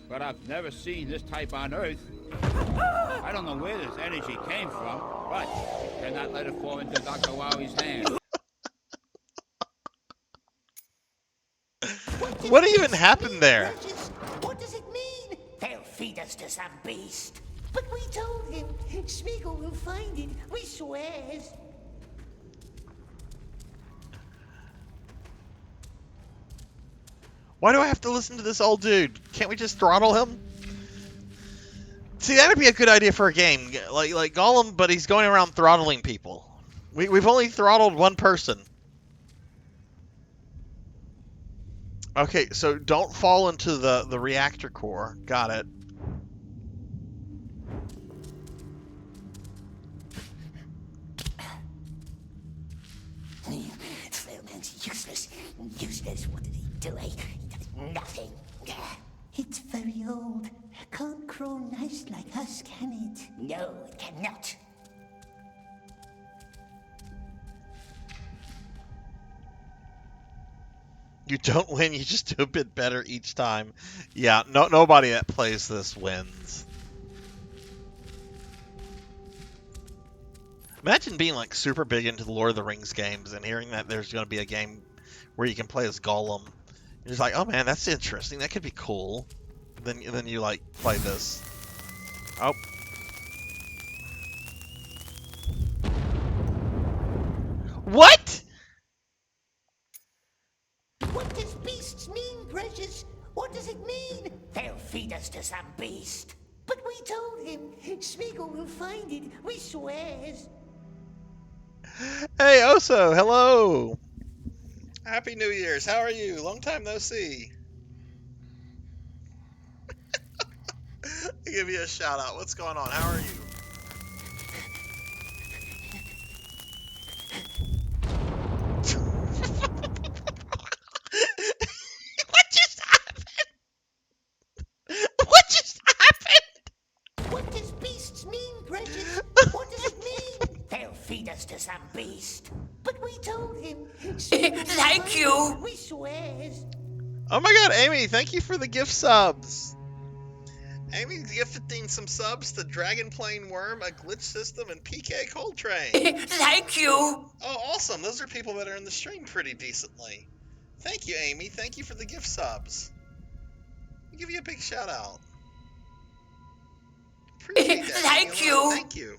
But I've never seen this type on Earth. I don't know where this energy came from, but cannot let it fall into Dr. Wowie's hands. What even happened there? What does it mean? They'll feed us to some beast. But we told him. Smeagol will find it, we swears. Why do I have to listen to this old dude? Can't we just throttle him? See, that would be a good idea for a game. Like Gollum, but he's going around throttling people. We've only throttled one person. Okay, so don't fall into the reactor core. Got it. Slowman's useless. Useless. What did he do? He does nothing. It's very old. Can't grow nice like us, can it? No, it cannot. You don't win, you just do a bit better each time. Yeah, nobody that plays this wins. Imagine being like super big into the Lord of the Rings games and hearing that there's going to be a game where you can play as Gollum. You're just like, oh man, that's interesting. That could be cool. Then you like play this. Oh. What? What does beasts mean, precious? What does it mean? They'll feed us to some beast. But we told him. Smeagol will find it, we swears. Hey, Oso, hello. Happy New Year's. How are you? Long time no see. I'll give you a shout out. What's going on? How are you? What just happened? What just happened? What does beasts mean, precious? What does it mean? They'll feed us to some beast. But we told him. Thank you. We swears. Oh my god, Amy, thank you for the gift subs. Amy's gifting some subs to Dragon Plane Worm, A Glitch System, and PK Coltrane. Thank you. Oh, awesome. Those are people that are in the stream pretty decently. Thank you, Amy. Thank you for the gift subs. I'll give you a big shout out. Appreciate that. Thank you. Thank you.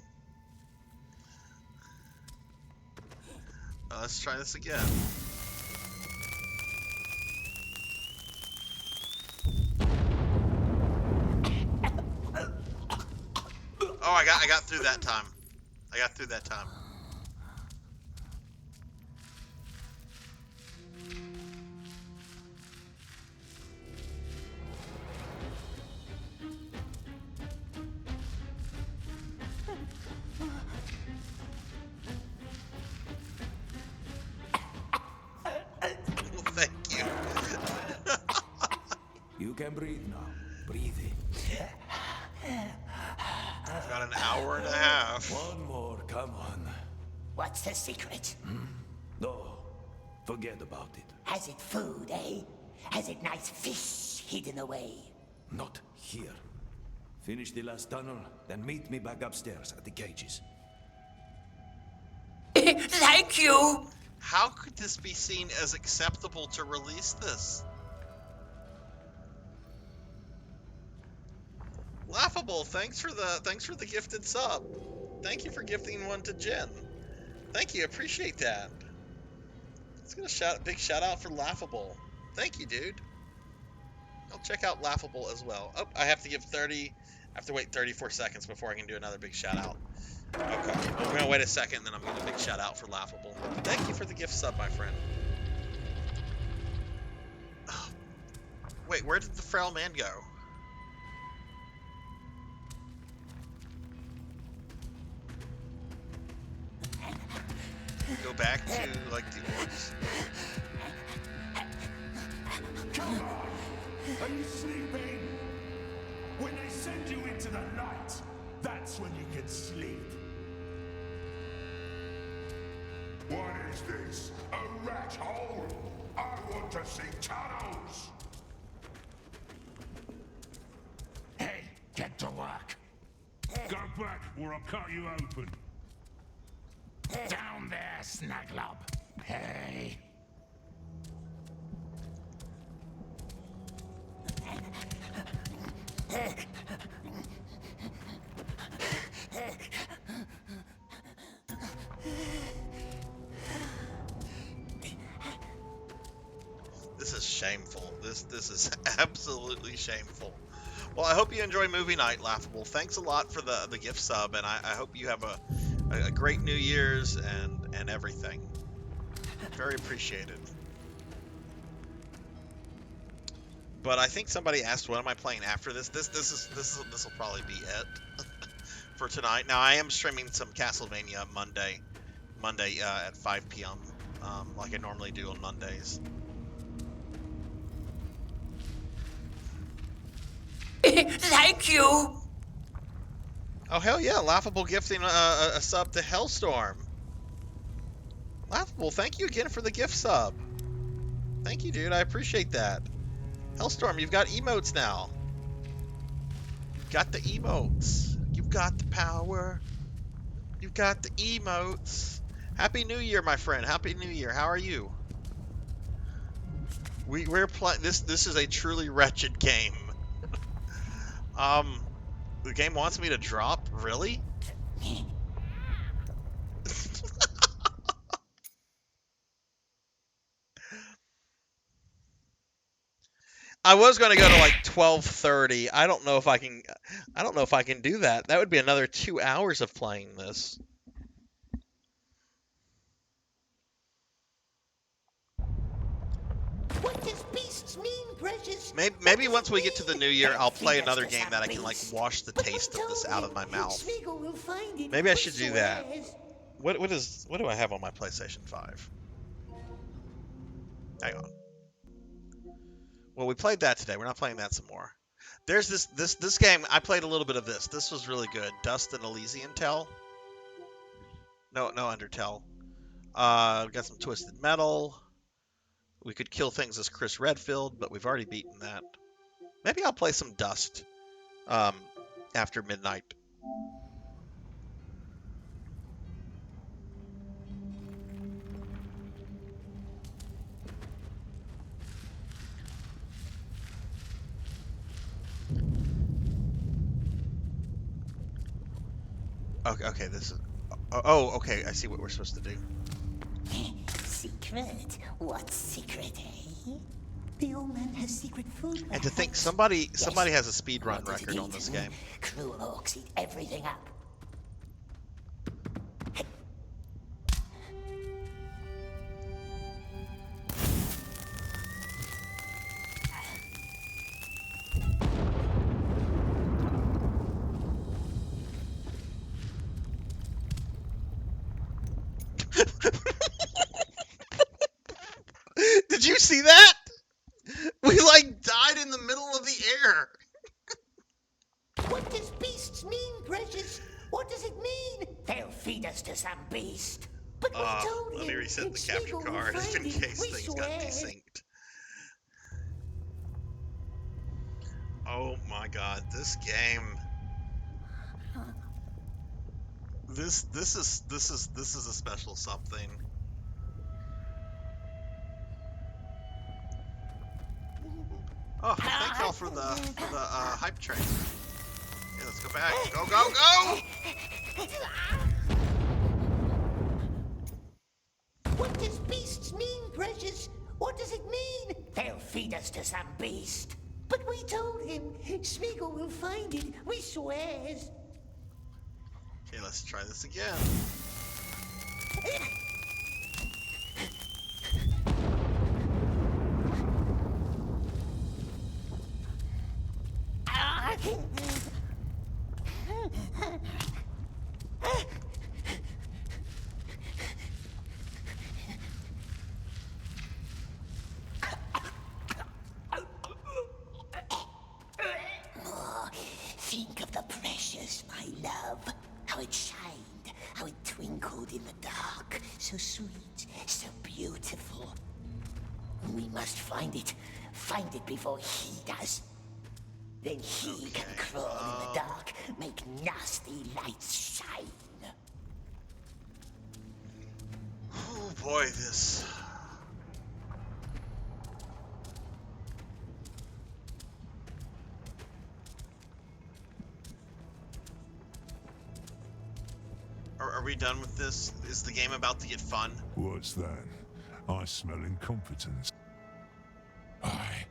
Let's try this again. Oh, I got through that time. I got through that time. Thank you. You can breathe now. Breathe it. I've got an hour and a half. One more, come on. What's the secret? No, forget about it. Has it food, eh? Has it nice fish hidden away? Not here. Finish the last tunnel, then meet me back upstairs at the cages. Thank you. How could this be seen as acceptable to release this? Laughable, thanks for the gifted sub. Thank you for gifting one to Jen. Thank you, appreciate that. Let's get a big shout out for Laughable. Thank you, dude. I'll check out Laughable as well. Oh, I have to wait 34 seconds before I can do another big shout out. Okay, well, we're gonna wait a second, and then I'm gonna big shout out for Laughable. Thank you for the gift sub, my friend. Oh. Wait, where did the frail man go? Go back to, like, the orcs? Come on! Are you sleeping? When they send you into the night, that's when you can sleep. What is this? A rat hole? I want to see tunnels! Hey, get to work. Go back, or I'll cut you open. Down there, Snaglob. Hey. This is shameful. This is absolutely shameful. Well, I hope you enjoy movie night, Laughable. Thanks a lot for the gift sub, and I hope you have a great New Year's and everything. Very appreciated. But I think somebody asked, what am I playing after this? This will probably be it for tonight. Now I am streaming some Castlevania Monday at 5 p.m. Like I normally do on Mondays. Thank you. Oh hell yeah! Laughable gifting a sub to Hellstorm. Laughable, thank you again for the gift sub. Thank you, dude. I appreciate that. Hellstorm, you've got emotes now. You've got the emotes. You've got the power. You've got the emotes. Happy New Year, my friend. Happy New Year. How are you? We're playing this. This is a truly wretched game. The game wants me to drop? Really? I was going to go to like 12:30. I don't know if I can do that. That would be another 2 hours of playing this. What does beasts mean, precious? Maybe once we get to the new year, I'll play another game that I can like wash the taste of this out of my mouth. Maybe I should do that. What do I have on my PlayStation 5? Hang on. Well, we played that today. We're not playing that some more. There's this game. I played a little bit of this. This was really good. Dust and Elysium Tell. No Undertale. We got some Twisted Metal. We could kill things as Chris Redfield, but we've already beaten that. Maybe I'll play some Dust after midnight. Okay, this is... Oh, okay, I see what we're supposed to do. Secret? What secret, eh? The old man has secret food. And to think somebody has a speedrun record on this game. Cruel orcs eat everything up. Did you see that? We like died in the middle of the air. What does beasts mean, precious? What does it mean? They'll feed us to some beast. But we told him. Let me reset the capture card in case things got desynced. Oh my god, this game. This is a special something. Oh, thank y'all for the hype train. Okay, let's go back. Go, go, go! What does beasts mean, precious? What does it mean? They'll feed us to some beast. But we told him. Smeagol will find it. We swears. Okay, let's try this again. Think of the precious, my love. How it shined, how it twinkled in the dark. So sweet, so beautiful. We must find it. Find it before he does. Then he can crawl in the dark, make nasty lights shine. Oh boy, this... Are we done with this? Is the game about to get fun? What's that? I smell incompetence. Aye,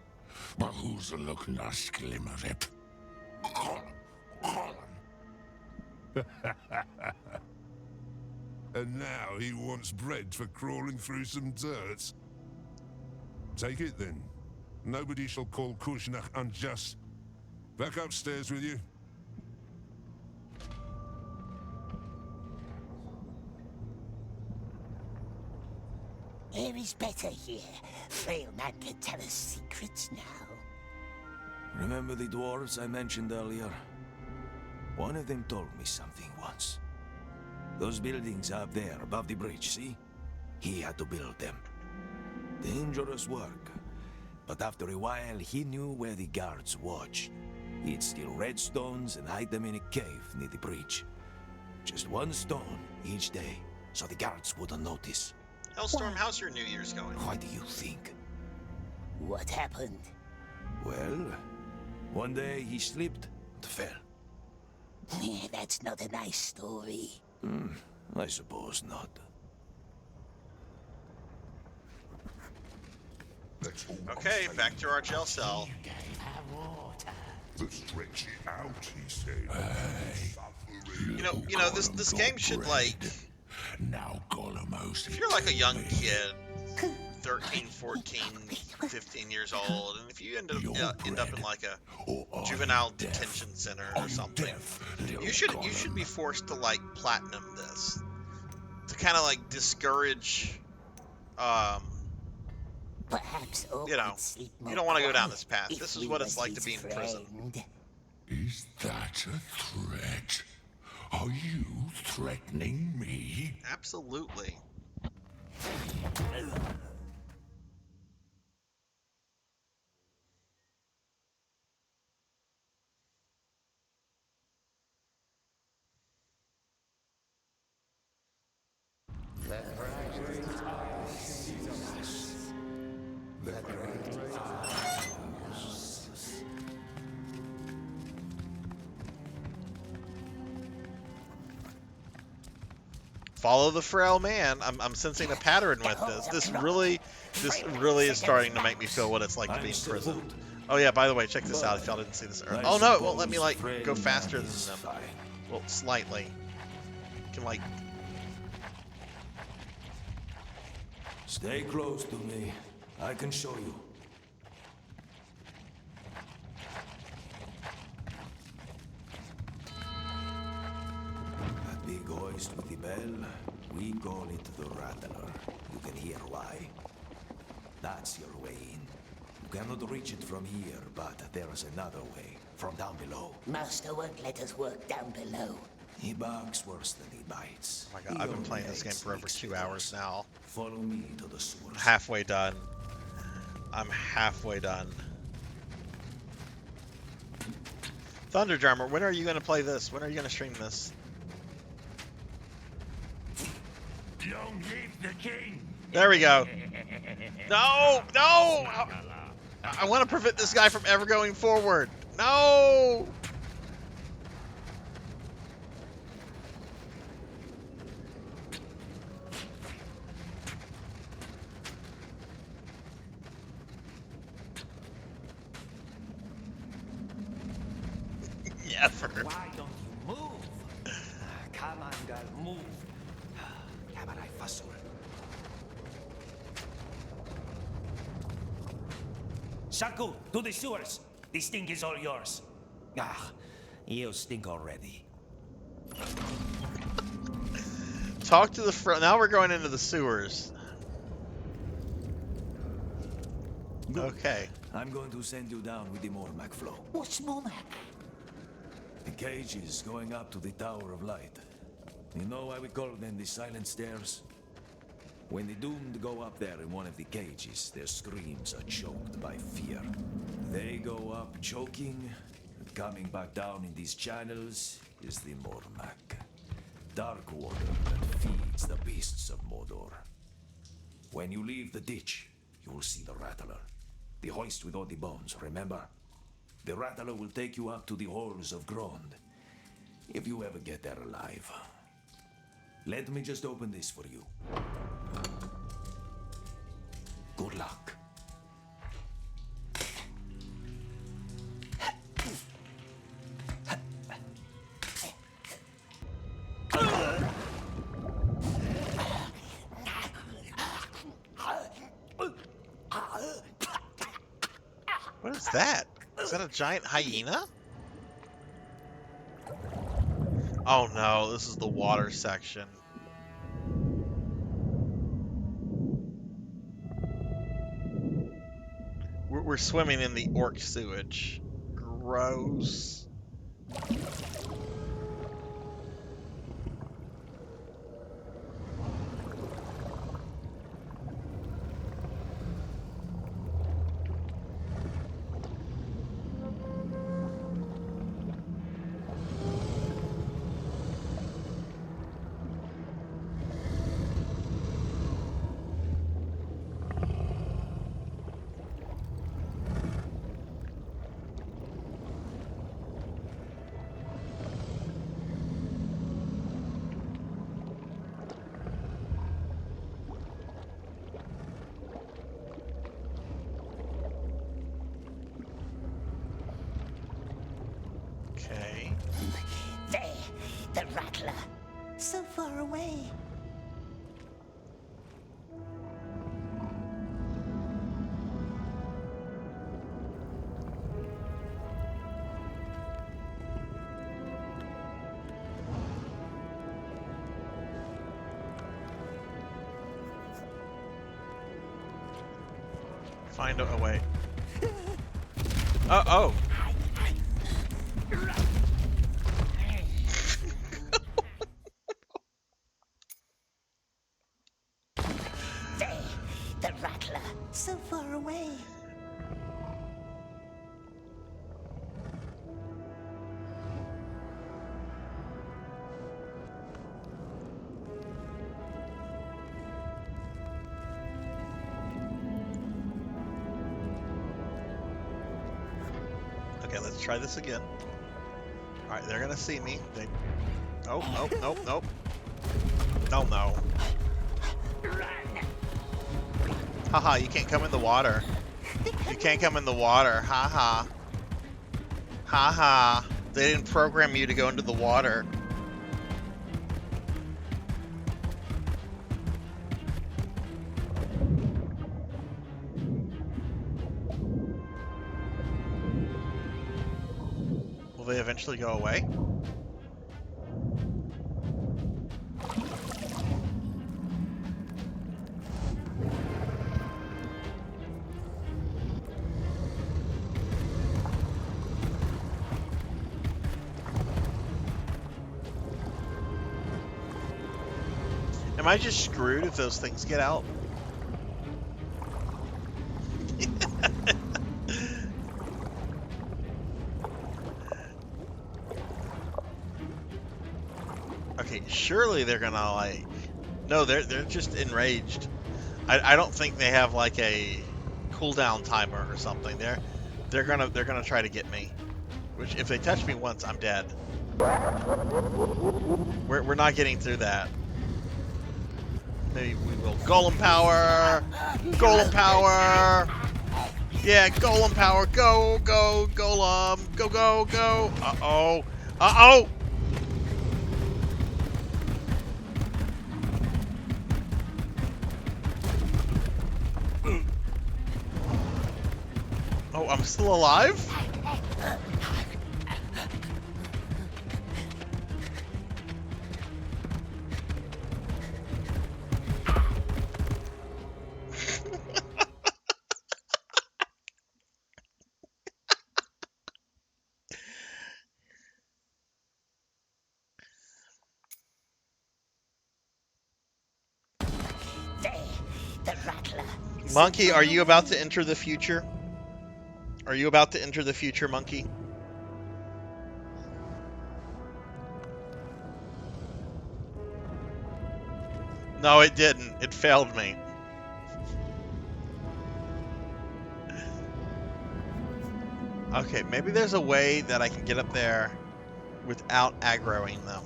but who's a look last glimmerip? And now he wants bread for crawling through some dirt. Take it then. Nobody shall call Kushnach unjust. Back upstairs with you. Air is better here. Frail man can tell us secrets now. Remember the dwarves I mentioned earlier? One of them told me something once. Those buildings up there above the bridge, see? He had to build them. Dangerous work. But after a while, he knew where the guards watched. He'd steal redstones and hide them in a cave near the bridge. Just one stone each day, so the guards wouldn't notice. Hellstorm, how's your New Year's going? What do you think? What happened? Well, one day he slipped and fell. That's not a nice story. I suppose not. Okay, back to our jail cell. Let's stretch it out, he said. You know, this game should, like, Now Gollum, if you're like a young kid, 13, 14, 15 years old, and if you end up in like a juvenile detention center or something, you should be forced to like platinum this to kind of like discourage, Perhaps you know, you don't want to go down this path. This is what it's like to be in prison. Is that a threat? Are you threatening me? Absolutely. Follow the frail man. I'm sensing a pattern with this. This really is starting to make me feel what it's like to be in prison. Oh yeah, by the way, check this out if y'all didn't see this earlier. Oh no, it won't let me like go faster than them. Well, slightly. You can like. Stay close to me. I can show you. That big hoist with the bell, we call it the Rattler. You can hear why. That's your way in. You cannot reach it from here, but there is another way, from down below. Master won't let us work down below. He barks worse than he bites. Oh my God, I've been playing this game for over 2 hours now. Follow me to the source. Halfway done. I'm halfway done. Thunder Drummer, when are you going to play this? When are you going to stream this? Long live the king! There we go. No! No! I want to prevent this guy from ever going forward. No! Never. Why don't you move? Come on, girl, move. Cabaret Fusser. Shaku, to the sewers. The stink is all yours. Ah, you stink already. Talk to the front. Now we're going into the sewers. Okay. I'm going to send you down with the Mormac flow. What's Mormac? The cage is going up to the Tower of Light. You know why we call them the Silent Stairs? When the doomed go up there in one of the cages, their screams are choked by fear. They go up choking, and coming back down in these channels is the Mormac. Dark water that feeds the beasts of Mordor. When you leave the ditch, you will see the Rattler. The hoist with all the bones, remember? The Rattler will take you up to the halls of Grond, if you ever get there alive. Let me just open this for you. Good luck. What is that? Is that a giant hyena? Oh no, this is the water section. We're swimming in the orc sewage. Gross. Okay. There, the rattler. So far away. Find a way. Oh. There, the rattler. So far away. Okay, let's try this again. Alright, they're gonna see me. They... Oh, nope, nope, nope. Oh no. Haha, you can't come in the water. You can't come in the water. Haha. Haha. They didn't program you to go into the water. Will they eventually go away? Am I just screwed if those things get out? Okay, surely they're gonna like... No, they're just enraged. I don't think they have like a cooldown timer or something. They're gonna try to get me. Which if they touch me once, I'm dead. We're not getting through that. Maybe we will. Golem power! Golem power! Yeah, golem power! Go, go, golem! Go, go, go! Uh-oh! Uh-oh! Oh, I'm still alive? Monkey, are you about to enter the future? Are you about to enter the future, Monkey? No, it didn't. It failed me. Okay, maybe there's a way that I can get up there without aggroing them.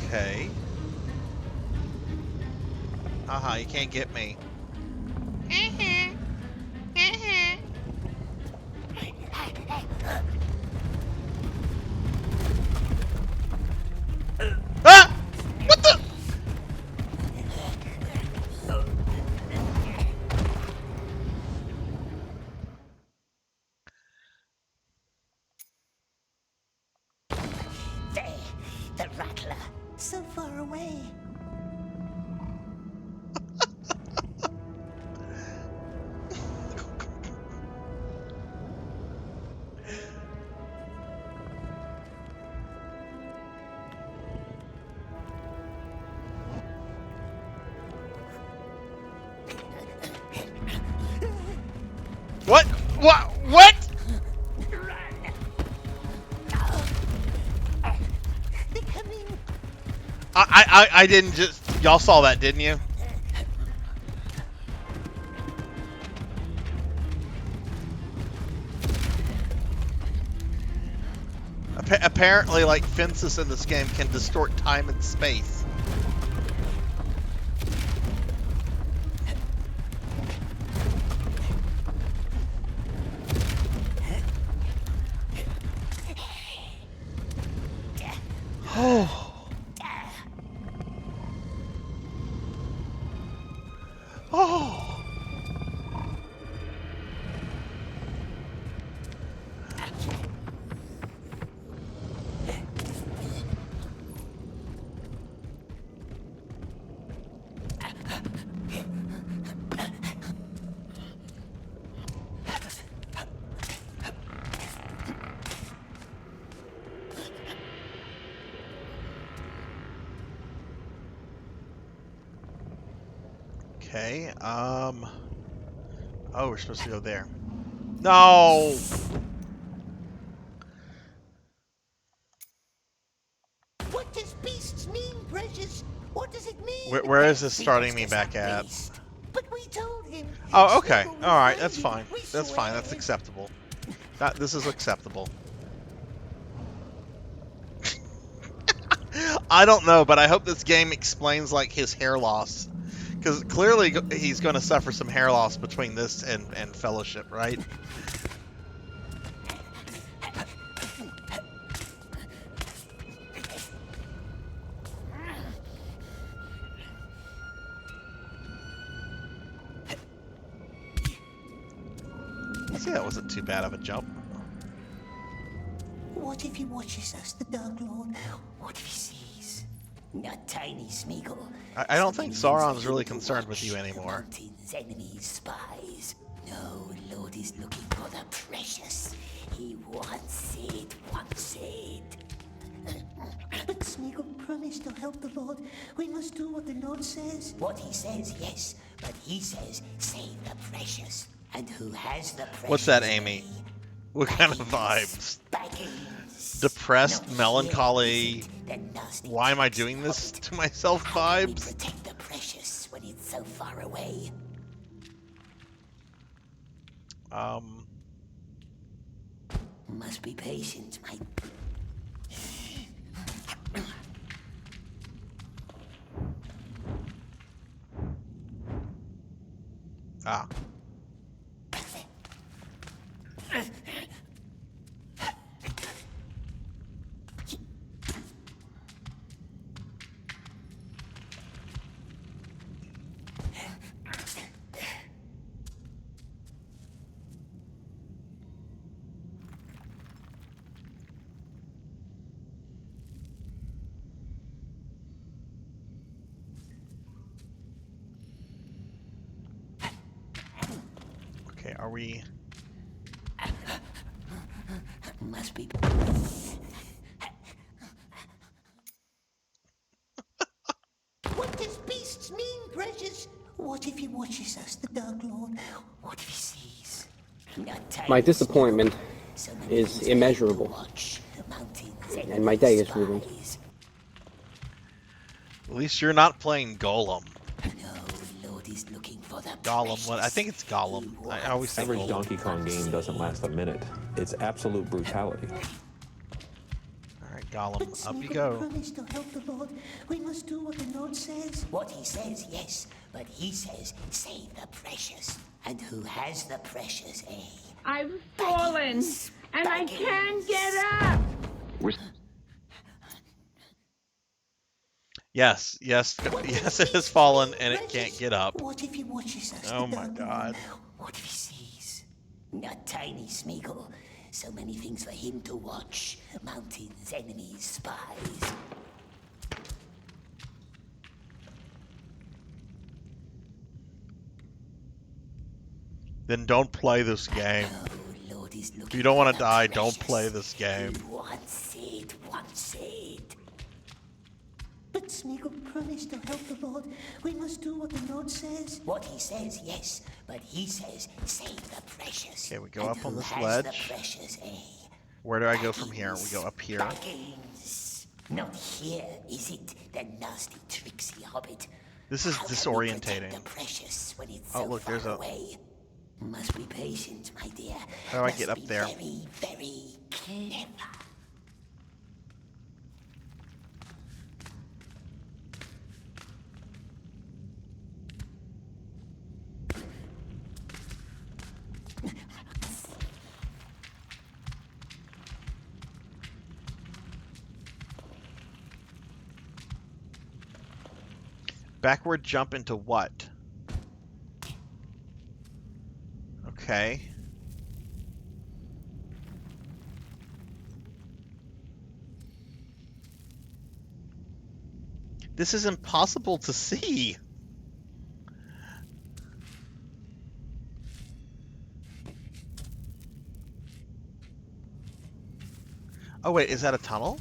Okay. Haha, you can't get me. Ah! What the? There, the rattler. So far away. What? What? What? They're coming. I didn't just... Y'all saw that, didn't you? Apparently, like, fences in this game can distort time and space. Oh. Oh. Okay, oh, we're supposed to go there. No! What does beasts mean, precious? What does it mean? Where is this starting me back at? But we told him. Oh, okay. Alright, that's fine. That's fine, that's acceptable. This is acceptable. I don't know, but I hope this game explains, like, his hair loss. Because clearly he's going to suffer some hair loss between this and Fellowship, right? See, that wasn't too bad of a jump. What if he watches us, the Dark Lord? What if he sees? Not tiny Smeagol. I don't think Sauron's really concerned with you anymore. Mountain's enemies, spies. No, Lord is looking for the precious. He wants it, wants it. But Smeagol promised to help the Lord. We must do what the Lord says. What he says, yes. But he says, save the precious. And who has the precious? What's that, Amy? What kind of vibes? Depressed, melancholy, why am I doing this to myself vibes? Protect the precious when it's so far away. Must be patient, mate. Ah. Okay, are we... Must be... What does beasts mean, precious? What if he watches us, the Dark Lord? What if he sees? My disappointment is immeasurable, and my day is ruined. At least you're not playing Gollum. No, Lord is looking for the Gollum, what? I think it's Gollum. I always say Average Gollum. Donkey Kong game doesn't last a minute. It's absolute brutality. Alright, Gollum, up you go. Promised to help the Lord. We must do what the Lord says. What he says, yes. But he says, save the precious. And who has the precious, eh? I've fallen, and I can't get up. Yes, yes, yes, it has fallen and it can't get up. What if he watches us? Oh my god. What if he sees? Not tiny Smeagol. So many things for him to watch. Mountains, enemies, spies. Then don't play this game. If you don't want to die, don't play this game. Wants it, wants it. But Smeagol promised to help the Lord. We must do what the Lord says. What he says, yes. But he says, save the precious. Okay, we go up on this ledge. Where do I go from here? We go up here. Not here, is it? The nasty, tricksy hobbit. This is disorientating. The precious when it's Oh, so look, there's far a. away. Must be patient, my dear. How do I get up Must be there? Very, very clever. Backward jump into what? Okay. This is impossible to see. Oh wait, is that a tunnel?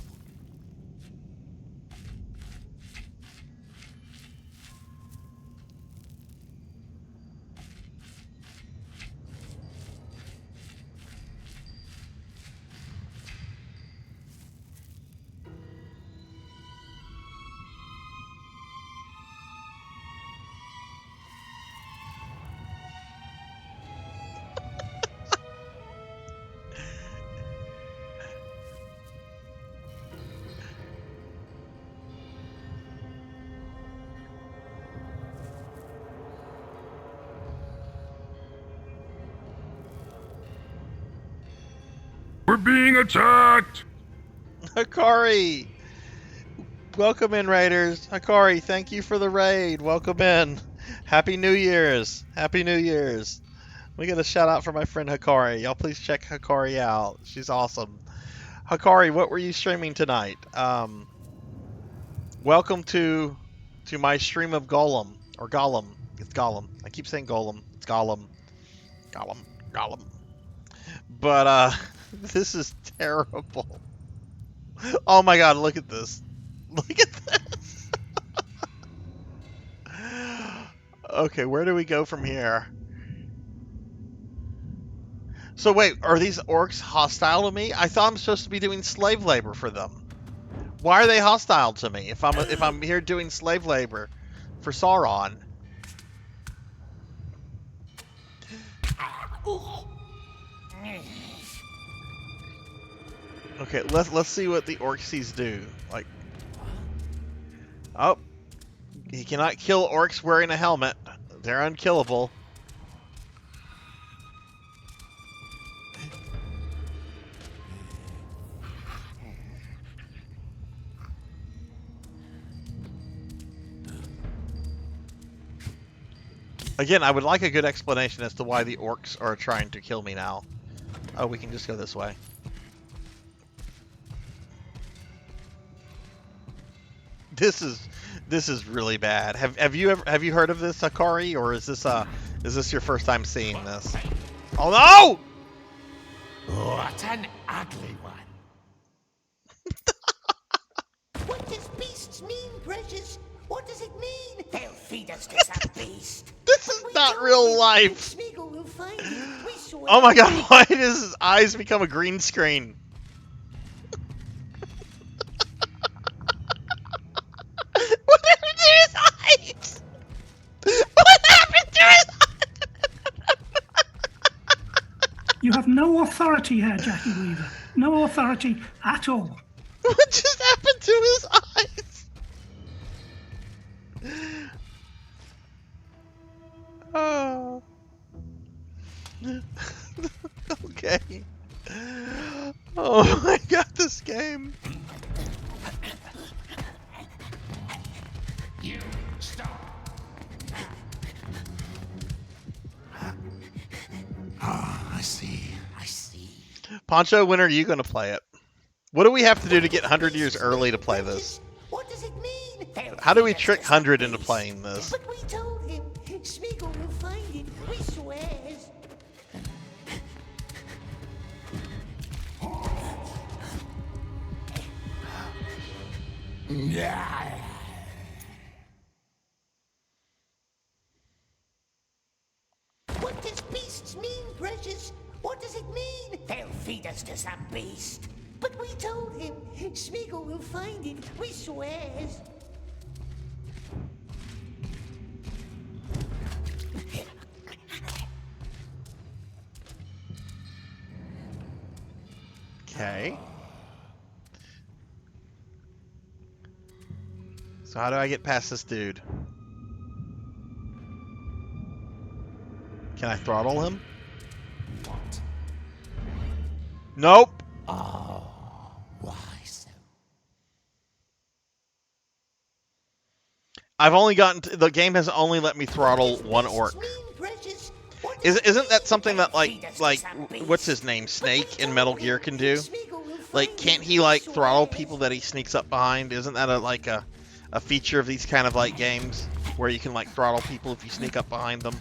We're being attacked! Hikari! Welcome in, Raiders. Hikari, thank you for the raid. Welcome in. Happy New Year's. Happy New Year's. We get a shout out for my friend Hikari. Y'all please check Hikari out. She's awesome. Hikari, what were you streaming tonight? Welcome to my stream of Gollum. Or Gollum. It's Gollum. I keep saying Gollum. It's Gollum. Gollum. But, this is terrible. Oh my god, look at this. Look at this. Okay, where do we go from here? So wait, are these orcs hostile to me? I thought I'm supposed to be doing slave labor for them. Why are they hostile to me if I'm here doing slave labor for Sauron? Okay, let's see what the orcs do. Like, oh, he cannot kill orcs wearing a helmet. They're unkillable. Again, I would like a good explanation as to why the orcs are trying to kill me now. Oh, we can just go this way. This is really bad. Have you heard of this, Hikari, or is this your first time seeing this? Oh no! What an ugly one. What does beasts mean, precious? What does it mean? They'll feed us to some beast. This is not real life. Oh my god, why does his eyes become a green screen? What happened to his eyes? What happened to his eyes? You have no authority here, Jackie Weaver. No authority at all. What just happened to his eyes? Oh. Okay. Oh my god, this game. You stop. Ah, I see. Poncho, when are you going to play it? What do we have to do to get 100 years early to play this? What does it mean? How do we trick 100 into playing this? But we told him. Smeagol will find it. We swears. Yeah. What does beasts mean, precious? What does it mean? They'll feed us to some beast. But we told him. Smeagol will find it, we swears. Okay. So how do I get past this dude? Can I throttle him? What? Nope. Oh, why so? I've only gotten to, the game has only let me throttle one orc. Isn't that something that like what's his name, Snake in Metal Gear can do? Like, can't he like throttle people that he sneaks up behind? Isn't that a feature of these kind of like games where you can like throttle people if you sneak up behind them?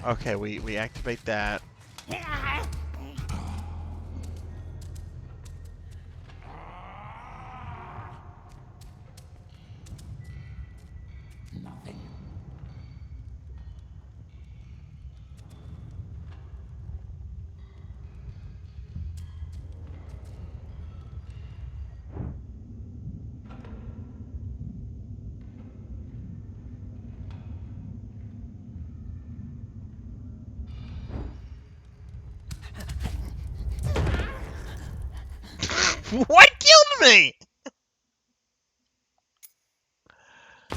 Okay, we activate that. What killed me?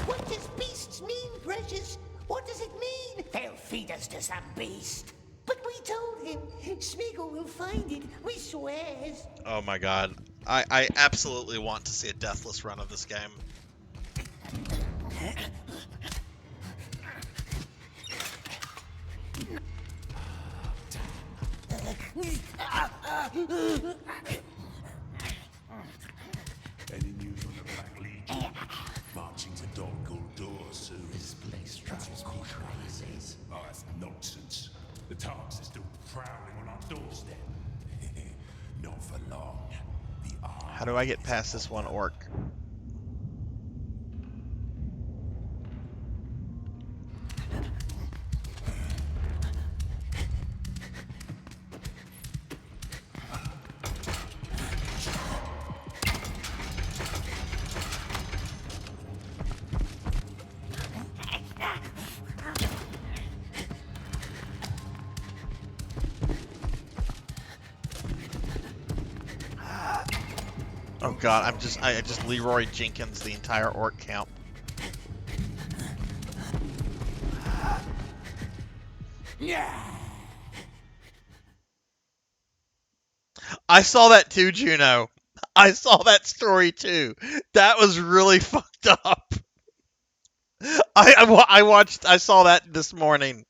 What does beasts mean, precious? What does it mean? They'll feed us to some beast. But we told him. Smeagol will find it, we swears. Oh my god. I absolutely want to see a deathless run of this game. Any news on the Black Legion? Marching to Dol Guldur soon. This place drives me crazy. Oh, that's nonsense. The Tarks are still prowling on our doorstep. Not for long. How do I get past this one orc? Oh god, I just Leroy Jenkins the entire orc camp. I saw that too, Juno. I saw that story too. That was really fucked up. I saw that this morning.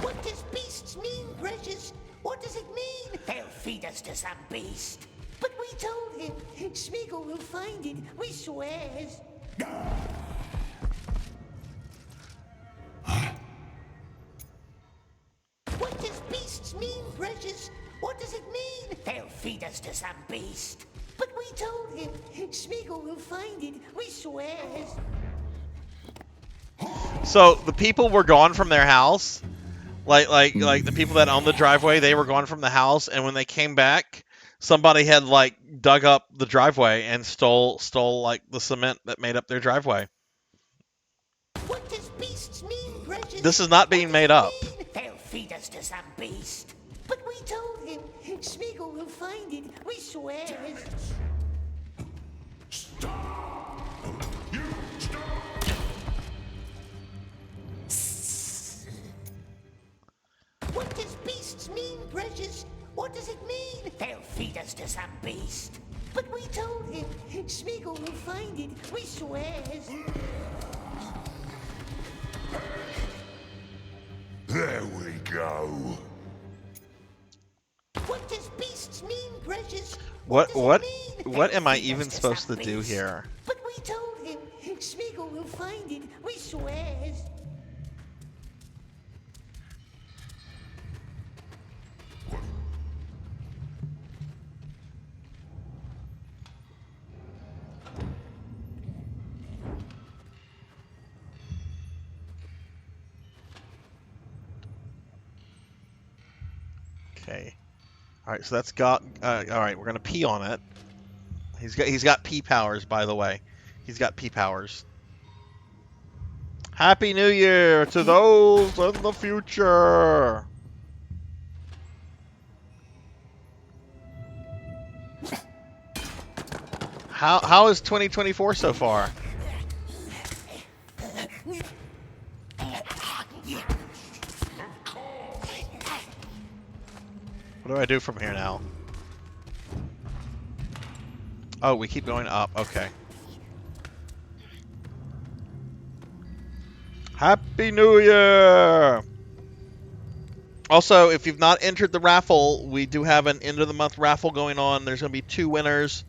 What does beasts mean, precious? What does it mean? They'll feed us to some beast. But we told him. Smeagol will find it, we swears. What does beasts mean, precious? What does it mean? They'll feed us to some beast. But we told him. Smeagol will find it, we swears. So the people were gone from their house, like the people that own the driveway. They were gone from the house, and when they came back, somebody had like dug up the driveway and stole like the cement that made up their driveway. What does beasts mean, precious? This is not being made up. They'll feed us to some beast. But we told him. Smeagol will find it, we swears. What does beasts mean, precious? What does it mean? They'll feed us to some beast. But we told him. Smeagol will find it, we swears. There we go. What does beasts mean, precious? What am I even supposed to do here? But we told him. Smeagol will find it, we swears. All right, so that's got. All right, we're gonna pee on it. He's got pee powers, by the way. He's got pee powers. Happy New Year to those in the future. How is 2024 so far? What do I do from here now? Oh, we keep going up. Okay. Happy New Year! Also, if you've not entered the raffle, we do have an end of the month raffle going on. There's going to be 2 winners.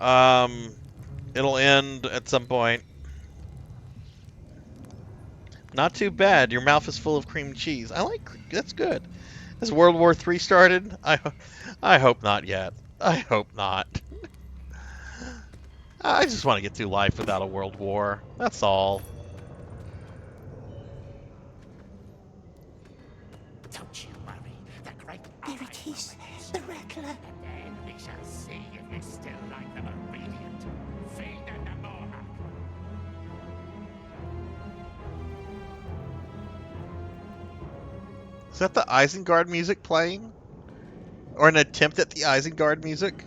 It'll end at some point. Not too bad. Your mouth is full of cream cheese. That's good. Has World War III started? I hope not yet. I hope not. I just want to get through life without a world war. That's all. Don't you worry. The great there it is. The Reckler. And then we shall see if you still like them obedient. Feed them the Mohawk. Is that the Isengard music playing? Or an attempt at the Isengard music?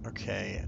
Okay.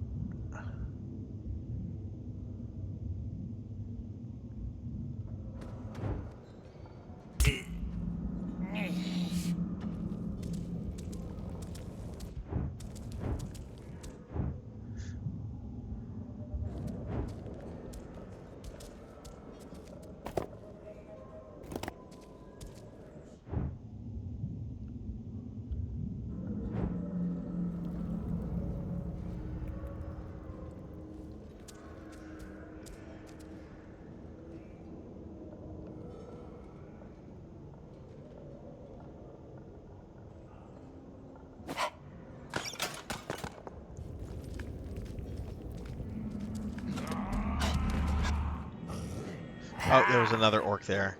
Oh, there was another orc there.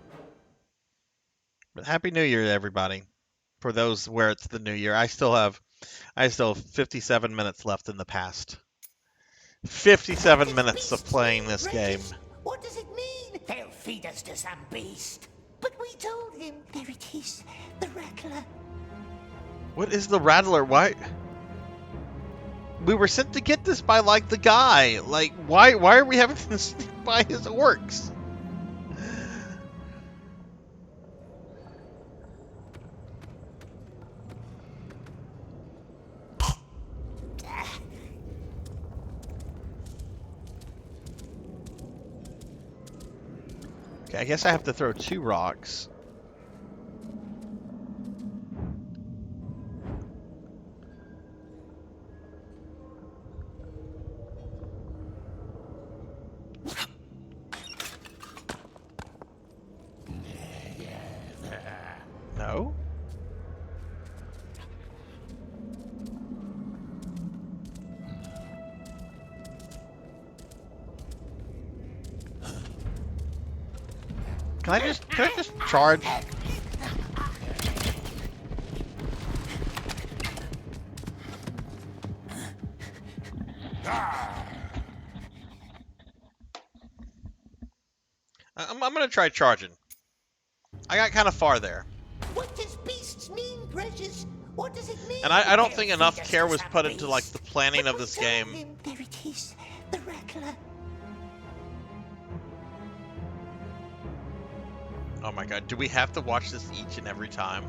But Happy New Year, everybody. For those where it's the New Year, I still have 57 minutes left in the past. 57 minutes of playing this game. What does it mean? They'll feed us to some beast. But we told him. There it is. The Rattler. What is the Rattler? Why? We were sent to get this by, like, the guy. Like, why are we having to sneak by his orcs? Okay, I guess I have to throw 2 rocks. No? Can I just charge? I'm gonna try charging. I got kind of far there. What does beasts mean, Precious? What does it mean? And I don't think enough care was put into, like, the planning of this game. There it is. The Rattler. Oh my god, do we have to watch this each and every time?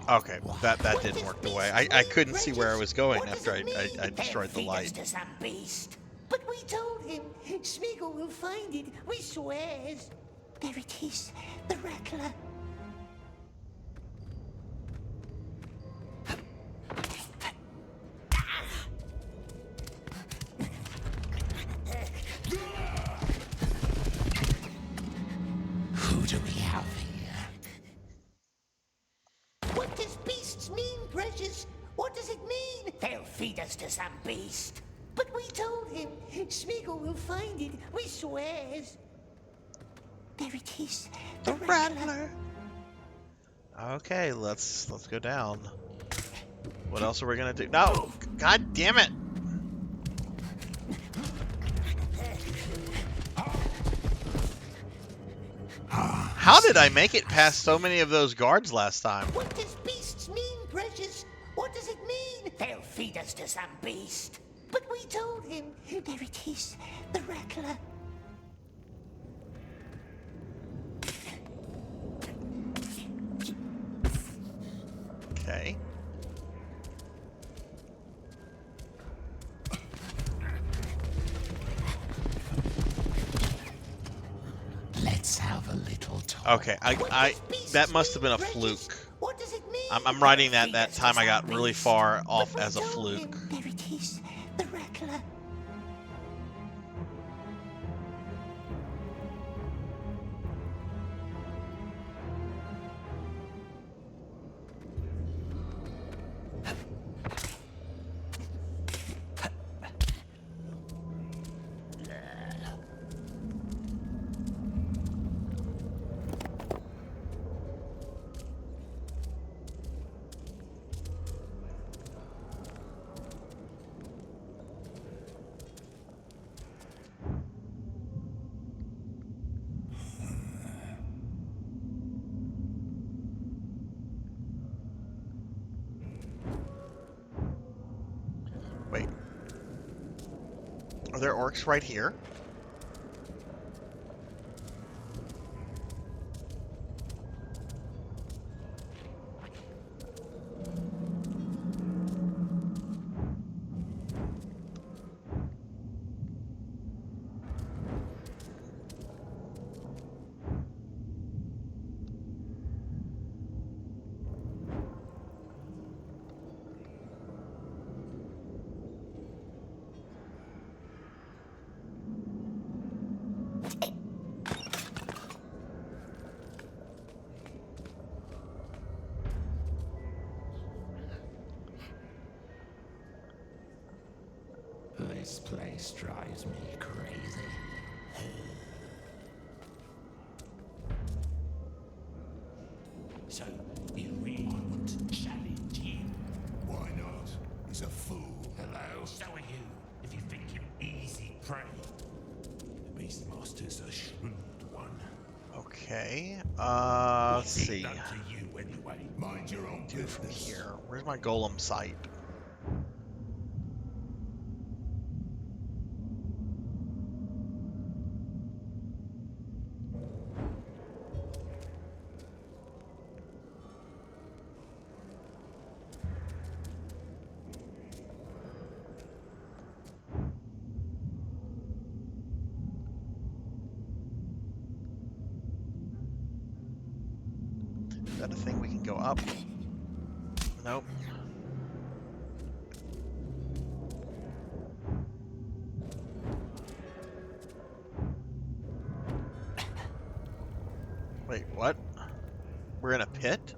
Okay, that didn't work the way. I couldn't see where I was going after I destroyed the light. To some beast. But we told him. Smeagol will find it. We swears. There it is. The rattler. Who do we have here? What does beasts mean, precious? What does it mean? They'll feed us to some beast. But we told him. Smeagol will find it. We swears. There it is. The rattler. Okay, let's go down. What else are we gonna do? No! God damn it! How did I make it past so many of those guards last time? What does beasts mean, precious? What does it mean? They'll feed us to some beast. But we told him. There it is. The rattler. Okay. Let's have a little talk. Okay, that must have been a fluke. What does it mean? I'm writing that time I got really far off as a fluke. There it is. The rattler. Wait. Are there orcs right here? This place drives me crazy. So, you really want to challenge him? Why not? He's a fool. Hello? So are you, if you think him easy prey. The Beastmaster's a shrewd one. Okay. Let's see. Up to you anyway. Mind your own Do from here. Where's my golem site? Is that a thing we can go up? Nope. Wait, what? We're in a pit?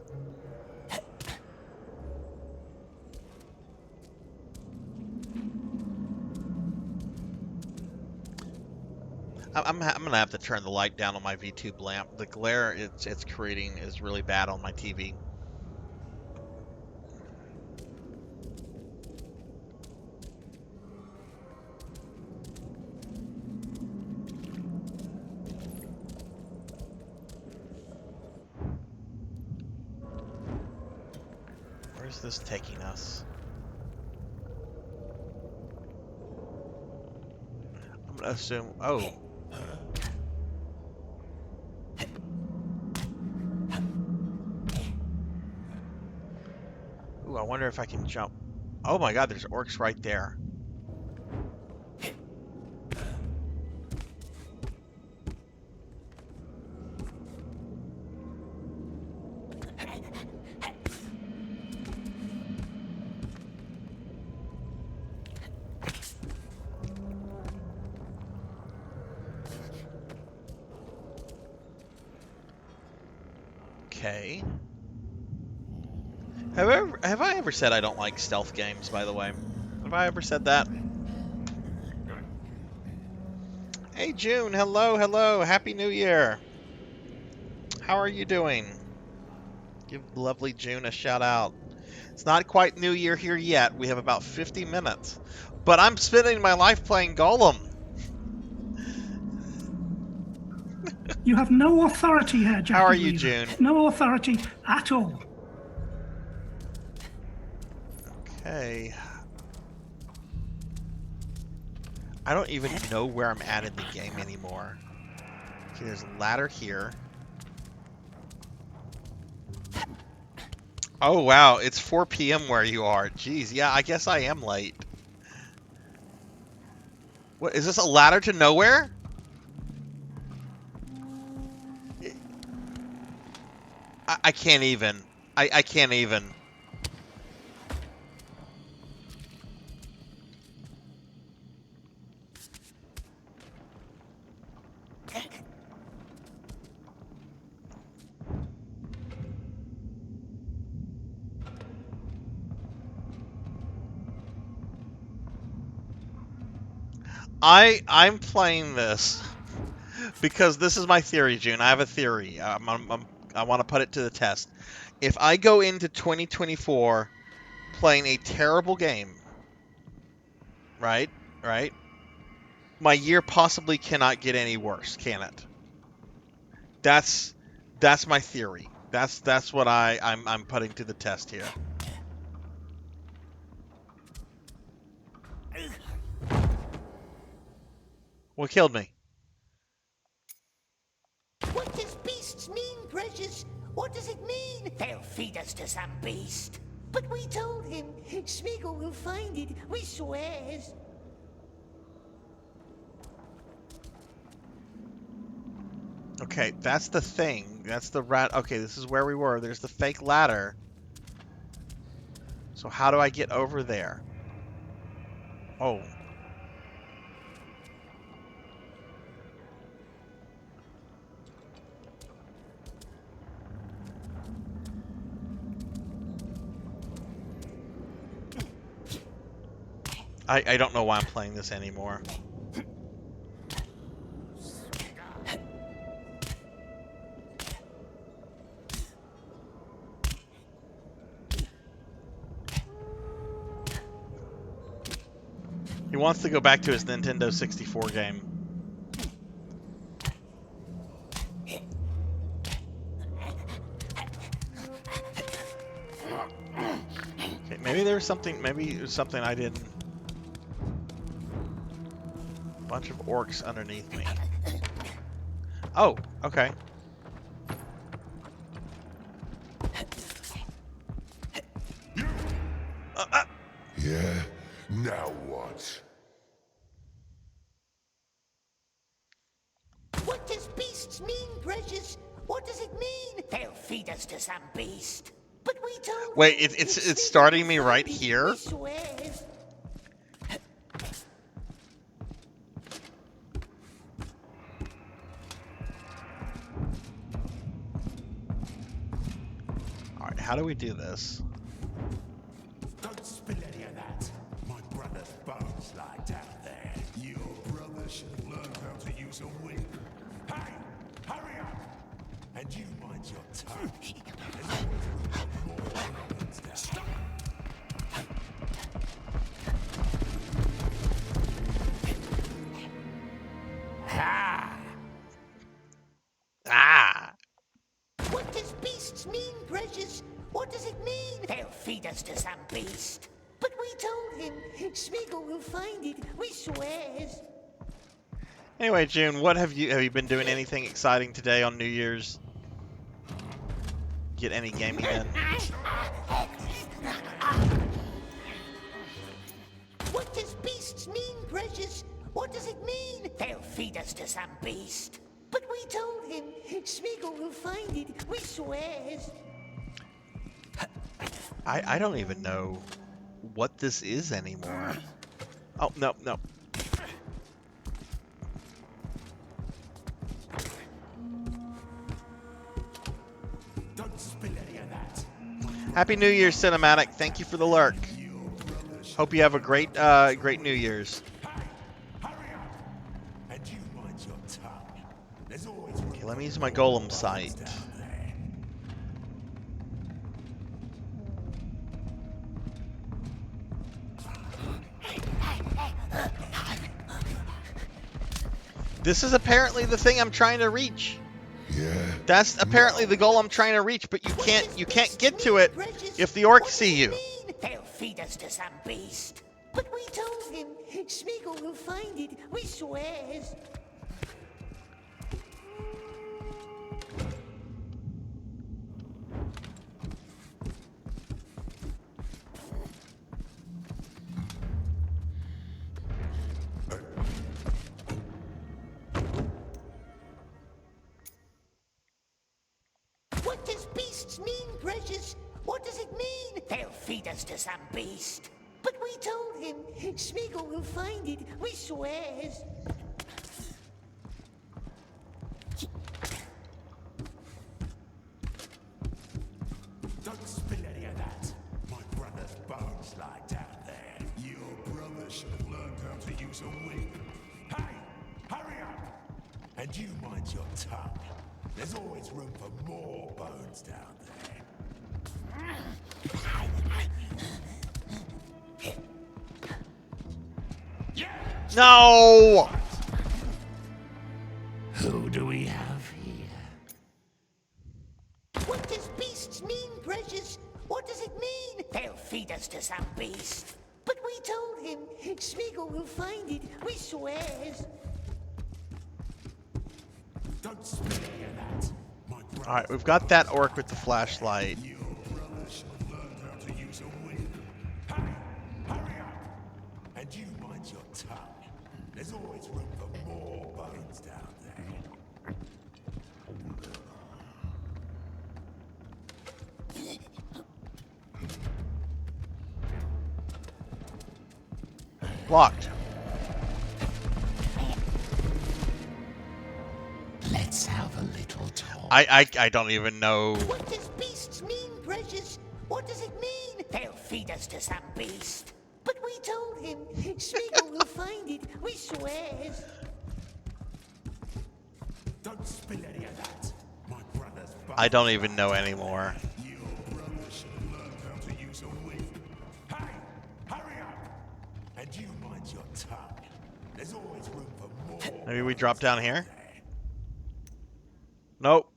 I'm gonna have to turn the light down on my VTuber lamp. The glare it's creating is really bad on my TV. Where's this taking us? I'm gonna assume. Oh. wonder if I can jump. Oh my god, there's orcs right there. Okay. Have I ever said I don't like stealth games, by the way? Have I ever said that? Hey June, hello, hello, Happy New Year. How are you doing? Give lovely June a shout out. It's not quite New Year here yet. We have about 50 minutes. But I'm spending my life playing Gollum. You have no authority here, Jackie. How are you, Weaver. June? No authority at all. Okay. I don't even know where I'm at in the game anymore. Okay, there's a ladder here. Oh, wow. It's 4 p.m. where you are. Jeez, yeah, I guess I am late. What, is this a ladder to nowhere? I can't even. I can't even. I'm playing this because this is my theory, June. I have a theory. I want to put it to the test. If I go into 2024 playing a terrible game, right, my year possibly cannot get any worse, can it? That's my theory. That's what I'm putting to the test here. What killed me? What does beasts mean, precious? What does it mean? They'll feed us to some beast. But we told him. Smeagol will find it, we swears. Okay, that's the thing. That's the rat. Okay, this is where we were. There's the fake ladder. So how do I get over there? Oh. I don't know why I'm playing this anymore. He wants to go back to his Nintendo 64 game. Okay, maybe there's something, maybe it was something I didn't. Bunch of orcs underneath me. Oh, okay. Yeah, now what? What does beasts mean, precious? What does it mean? They'll feed us to some beast. But we told Wait, it's starting me right here? we swears. Alright, how do we do this? Don't spill any of that. My brother's bones lie down there. Your brother should have learned how to use a whip. Hey, hurry up! And you mind your tongue. Stop! Ah! What does beasts mean, precious? What does it mean? They'll feed us to some beast. But we told him. Smeagol will find it, we swears. Anyway, June, what have you been doing anything exciting today on New Year's? Get any gaming in? precious? What does it mean? They'll feed us to some beast. But we told him, Smeagol will find it, we swears. I don't even know what this is anymore. Oh, no, no. Don't spill any of that. Happy New Year, Cinematic. Thank you for the lurk. Hope you have a great, great New Year's. And you mind your tongue. There's always Okay, let me use my Golem sight. This is apparently the thing I'm trying to reach. Yeah. That's apparently the goal I'm trying to reach, but you can't get to it if the orcs see you. They'll feed us to some beast. But we told him, Smeagol will find it, we swears. What does beasts mean, precious? What does it mean? They'll feed us to some beast. But we told him, Smeagol will find it, we swears. Don't spill any of that. My brother's bones lie down there. Your brother should have learned how to use a whip. Hey, hurry up! And you mind your tongue. There's always room for more bones down there. No! Who do we have here? What does beasts mean, precious? What does it mean? They'll feed us to some beast. But we told him, Smeagol will find it, we swears. Don't spill any of that. My brother. Alright, we've got that orc with the flashlight. Your brother should have learned how to use a whip. Hey, hurry up! And you mind your tongue. There's always room for more bones down there. Locked. Let's have a little talk. I don't even know. What does beasts mean, precious? What does it mean? They'll feed us to some beast. But we told him, Smeagol will find it, we swears. Don't spill any of that. My brother's I don't even know anymore. Your brother should have learned how to use a whip. Hey, hurry up! And you mind your tongue. There's always room for more. Maybe we drop down here? Nope.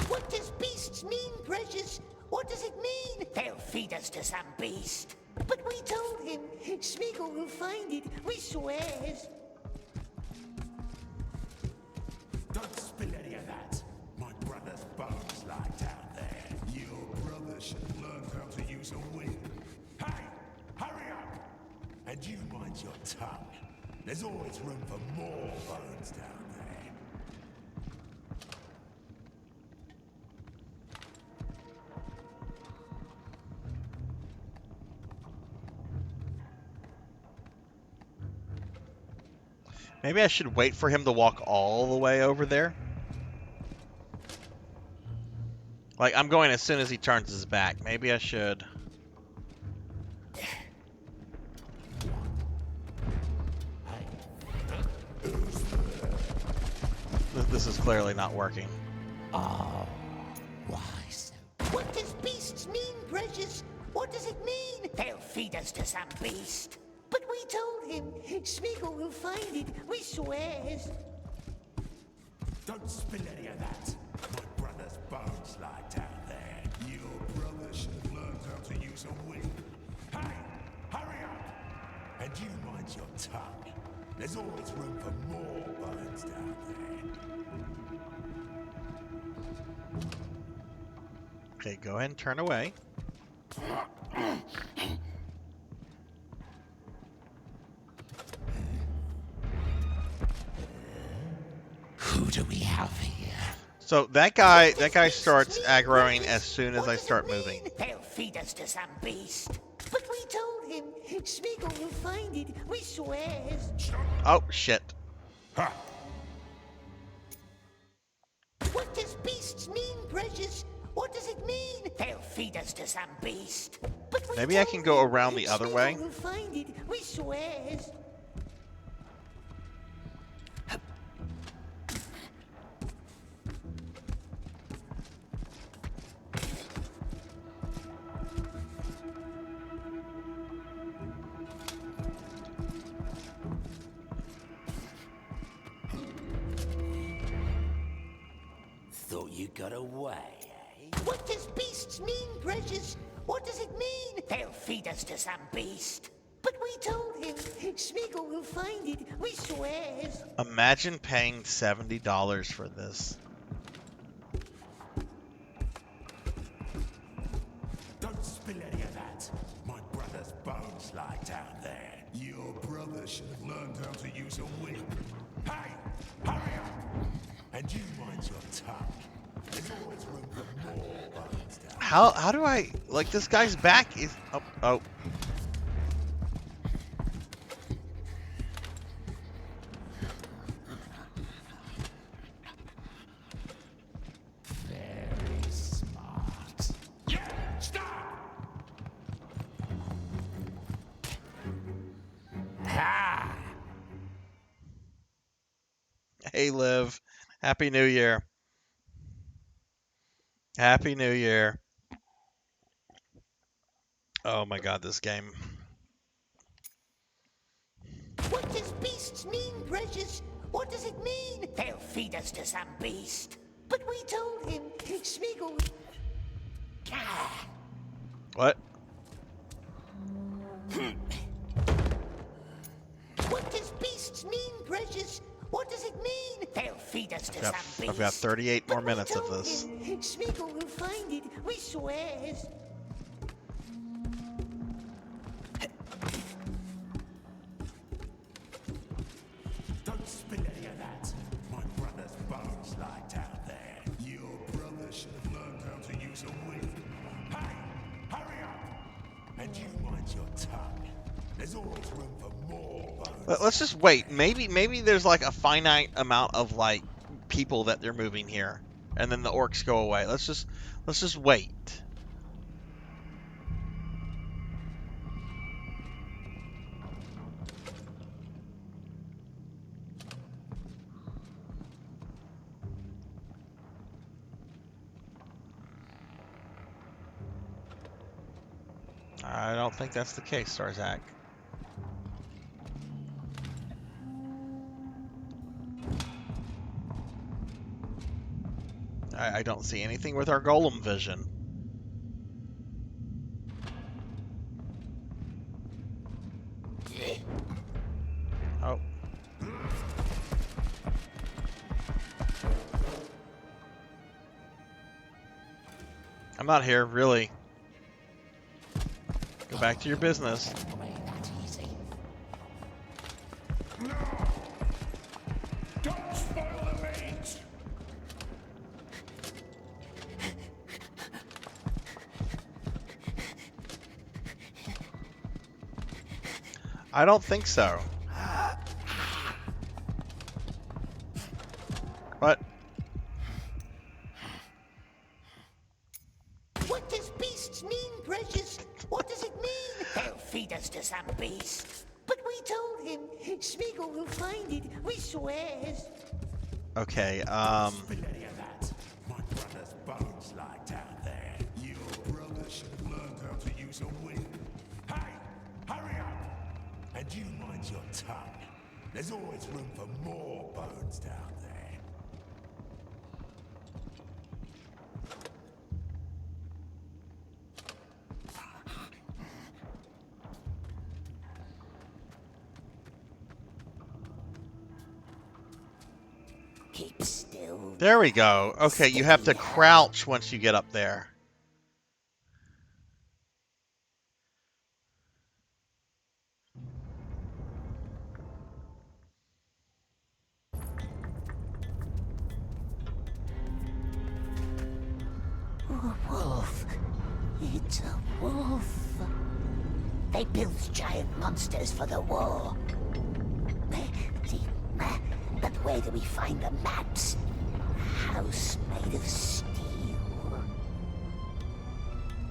What does beasts mean, precious? What does it mean? They'll feed us to some beast. But we told him, Smeagol will find it, we swears. Don't spill any of that. My brother's bones lie down there. Your brother should have learned how to use a whip. Hey, hurry up! And you mind your tongue. There's always room for more bones down there. Maybe I should wait for him to walk all the way over there. Like, I'm going as soon as he turns his back. Maybe I should. This is clearly not working. Oh, why so? What does beasts mean, precious? What does it mean? They'll feed us to some beast. But we told him, Smeagol will find it, we swears. Don't spill any of that. My brother's bones lie down there. Your brother should have learned how to use a whip. Hey, hurry up! And you mind your tongue. There's always room for more bones down there. Okay, go ahead and turn away. Who do we have here? So that guy starts aggroing as soon as I start moving. They'll feed us to some beast. But we told him. Smeagol will find it. We swears. Oh shit. Ha. What does beasts mean, precious? What does it mean? They'll feed us to some beast. But we Maybe I can go around the other way. Smeagol will find it. We swears. Thought you got away, eh? What does beasts mean, precious? What does it mean? They'll feed us to some beast. But we told him. Smeagol will find it. We swears. Imagine paying $70 for this. Don't spill any of that. My brother's bones lie down there. Your brother should have learned how to use a whip. Hey, hurry up! And you mind your tongue. There's always room for more bones down. How do I, like, this guy's back is oh. Very smart. Yeah, stop! Ha! Hey Liv, Happy New Year. Happy New Year. Oh my god, this game. What does beasts mean, precious? What does it mean? They'll feed us to some beast. But we told him. Smeagol. Ah. What? What does beasts mean, precious? What does it mean? They'll feed us to some beast. I've got 38 more minutes of this. Smeagol will find it. We swears. Don't spill any of that. My brother's bones lie down there. Your brother should have learned how to use a whip. Hey, hurry up! And you mind your tongue. There's always room for more bones. Let's just wait. Maybe there's like a finite amount of like people that they're moving here, and then the orcs go away. Let's just wait. I don't think that's the case, Sarzac. I don't see anything with our golem vision. Oh. I'm not here, really. Go back to your business. Don't spoil the meat! I don't think so. What? What does beasts mean, precious? What does it mean? They'll feed us to some beast. But we told him. Smeagol will find it. We swears. Okay, Spill any of that. My brother's bones lie down there. Your brother should have learned how to use a whip. Hey, hurry up! And you mind your tongue. There's always room for more bones down there. Keep still. there we go. Okay, you have to crouch once you get up there. They built giant monsters for the war. But where do we find the maps? A house made of steel.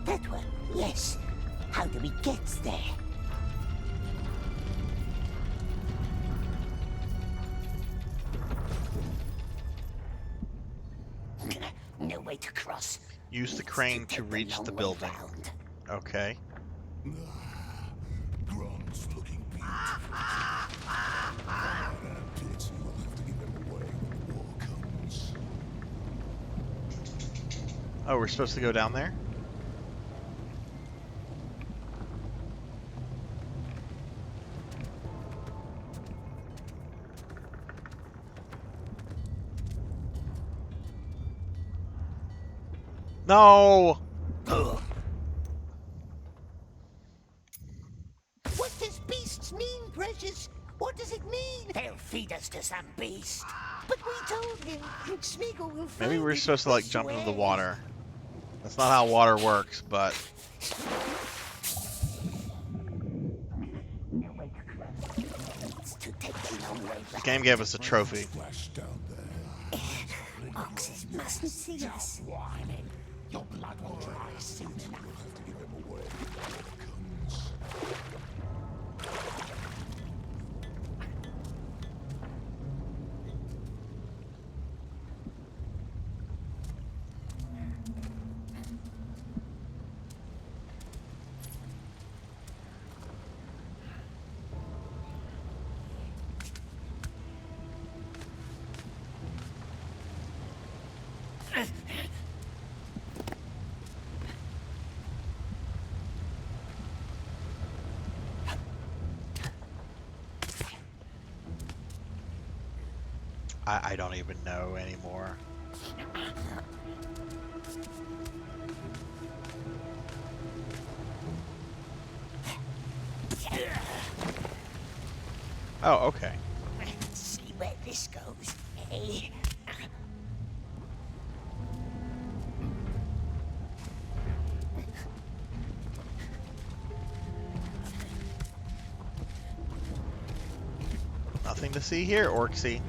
That one, yes. How do we get there? No way to cross. Use the crane to reach the building. Okay. Grant's looking beautiful. Pity we'll have to give him away when the war comes. Oh, we're supposed to go down there? No! What does beasts mean, Precious? What does it mean? They'll feed us to some beast. But we told him Smeagol will find Maybe we're it supposed to like jump into the water. That's not how water works, but the game gave us a trophy. Oxes mustn't see us. Your blood will dry soon enough. We'll have to give him away when the war comes. I don't even know anymore. Oh, okay. Let's see where this goes. Hey. Nothing to see here, Orcsy.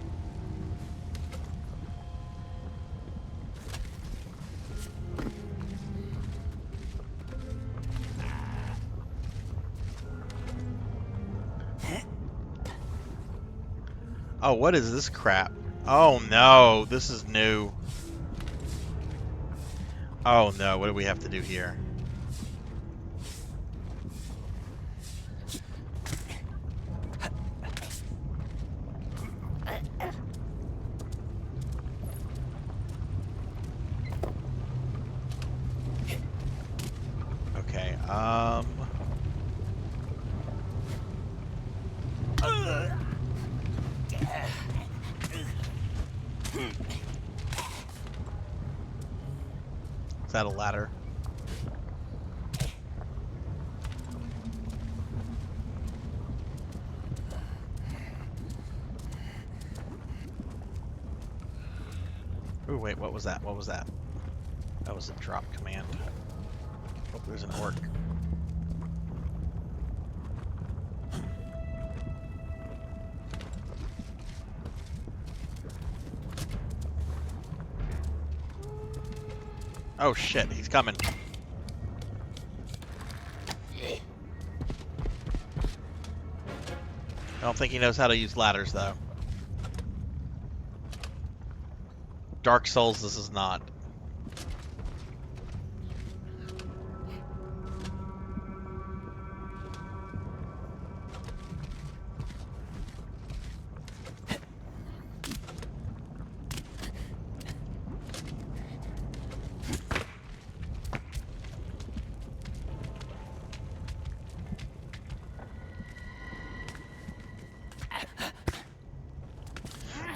Oh, what is this crap? Oh no, this is new. Oh no, what do we have to do here? Okay, is that a ladder? Ooh, wait, what was that? What was that? That was a drop command. Oh, there's an orc. Oh shit, he's coming. I don't think he knows how to use ladders though. Dark Souls, this is not.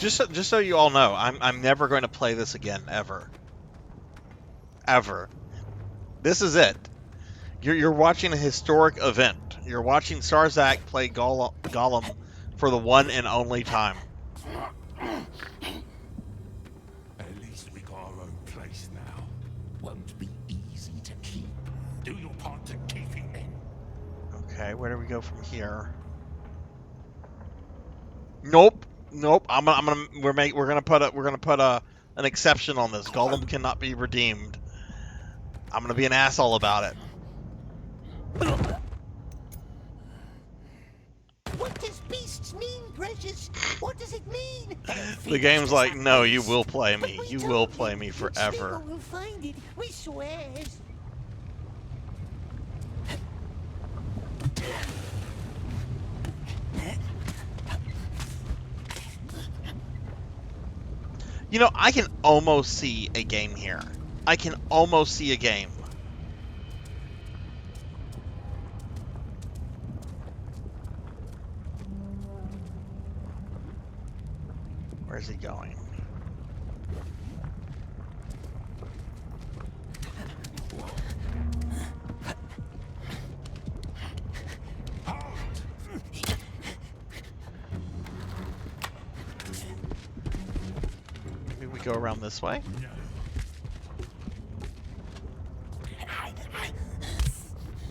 Just so you all know, I'm never going to play this again, ever. Ever. This is it. You're watching a historic event. You're watching Sarzac play Gollum for the one and only time. At least we got our own place now. Won't be easy to keep. Do your part to keep him in. Okay, where do we go from here? Nope, nope. We're gonna put an exception on this. Gollum cannot be redeemed. I'm gonna be an asshole about it. What does beasts mean, precious? What does it mean? The game's like, no, you will play me. You will play me forever. We'll find it. We swears. You know, I can almost see a game here. I can almost see a game. Where's he going? Maybe we go around this way?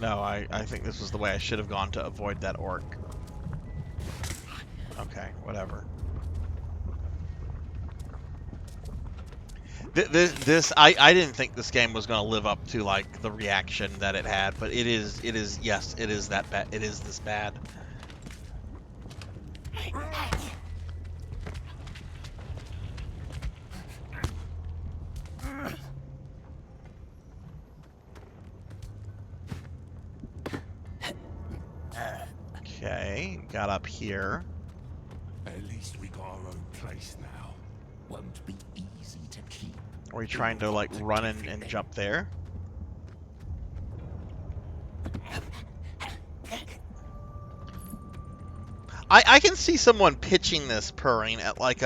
No, I think this was the way I should have gone to avoid that orc. Okay, whatever. I didn't think this game was going to live up to like the reaction that it had, but it is yes, it is that bad. It is this bad. Okay, got up here. At least we got our own place now. Won't be easy to keep. Are we trying to like run and jump there? I can see someone pitching this purring at at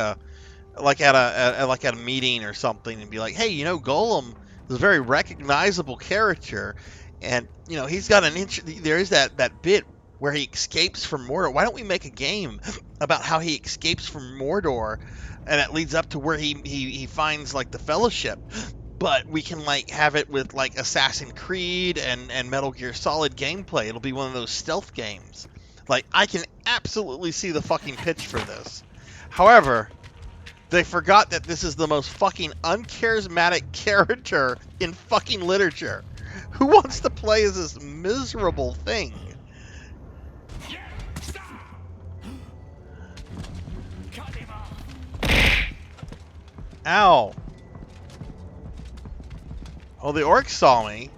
a meeting or something and be like, hey, you know, Gollum is a very recognizable character, and you know he's got there is that bit where he escapes from Mordor. Why don't we make a game about how he escapes from Mordor, and it leads up to where he finds like the Fellowship, but we can like have it with like Assassin's Creed and Metal Gear Solid gameplay. It'll be one of those stealth games. Like, I can absolutely see the fucking pitch for this. However, they forgot that this is the most fucking uncharismatic character in fucking literature. Who wants to play as this miserable thing? Ow. Oh, the orcs saw me.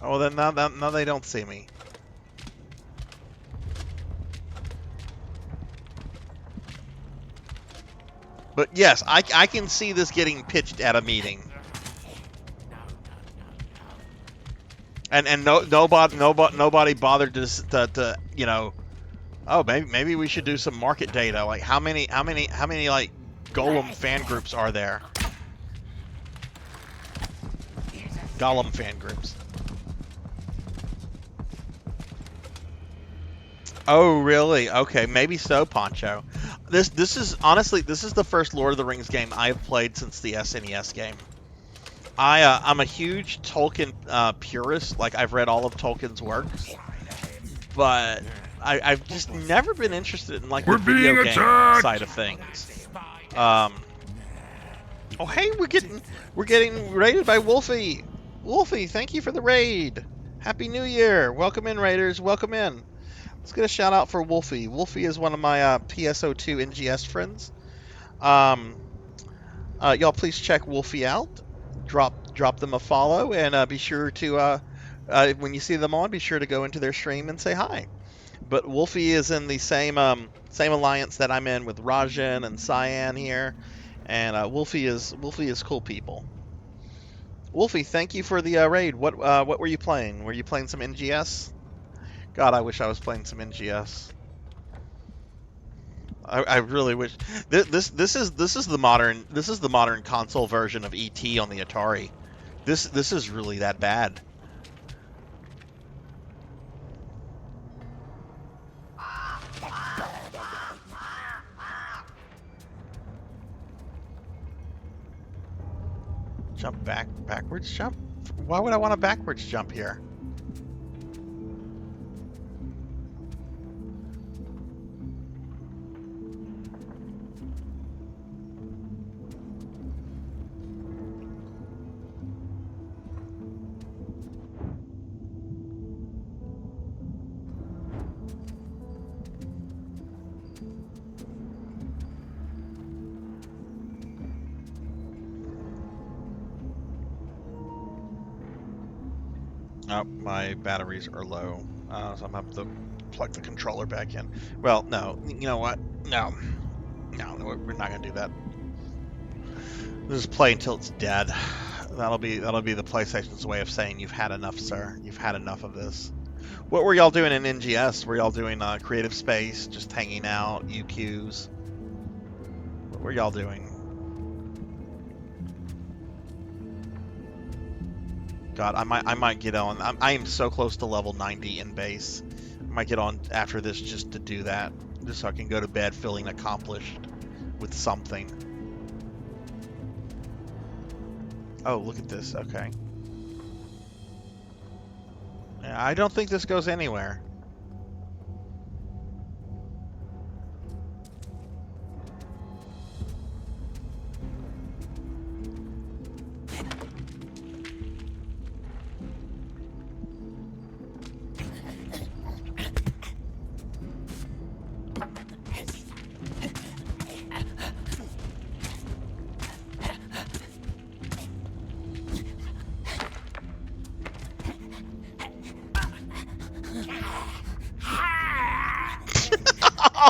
Oh, then now they don't see me. But yes, I can see this getting pitched at a meeting. And nobody bothered to you know, oh, maybe we should do some market data. Like how many like Gollum fan groups are there? Gollum fan groups. Oh, really? Okay, maybe so, Poncho. This is honestly the first Lord of the Rings game I've played since the SNES game. I'm a huge Tolkien purist. Like I've read all of Tolkien's works, but I've just never been interested in like the video game side of things. Oh, hey, we're getting raided by Wolfie. Wolfie, thank you for the raid. Happy New Year. Welcome in, raiders. Welcome in. Let's get a shout out for Wolfie. Wolfie is one of my PSO2 NGS friends. Y'all please check Wolfie out. Drop them a follow, and be sure to when you see them on, be sure to go into their stream and say hi. But Wolfie is in the same alliance that I'm in with Rajan and Cyan here, and Wolfie is cool people. Wolfie, thank you for the raid. What were you playing? Were you playing some NGS? God, I wish I was playing some NGS. I really wish this is the modern console version of ET on the Atari. This is really that bad. Jump backwards jump? Why would I want a backwards jump here? Oh, my batteries are low, so I'm gonna have to plug the controller back in. Well, no, you know what? No, we're not gonna do that. We'll just play until it's dead. That'll be the PlayStation's way of saying you've had enough, sir. You've had enough of this. What were y'all doing in NGS? Were y'all doing creative space, just hanging out, UQs? What were y'all doing? God, I might get on. I am so close to level 90 in base. I might get on after this just to do that, just so I can go to bed feeling accomplished with something. Oh, look at this. Okay. Yeah, I don't think this goes anywhere.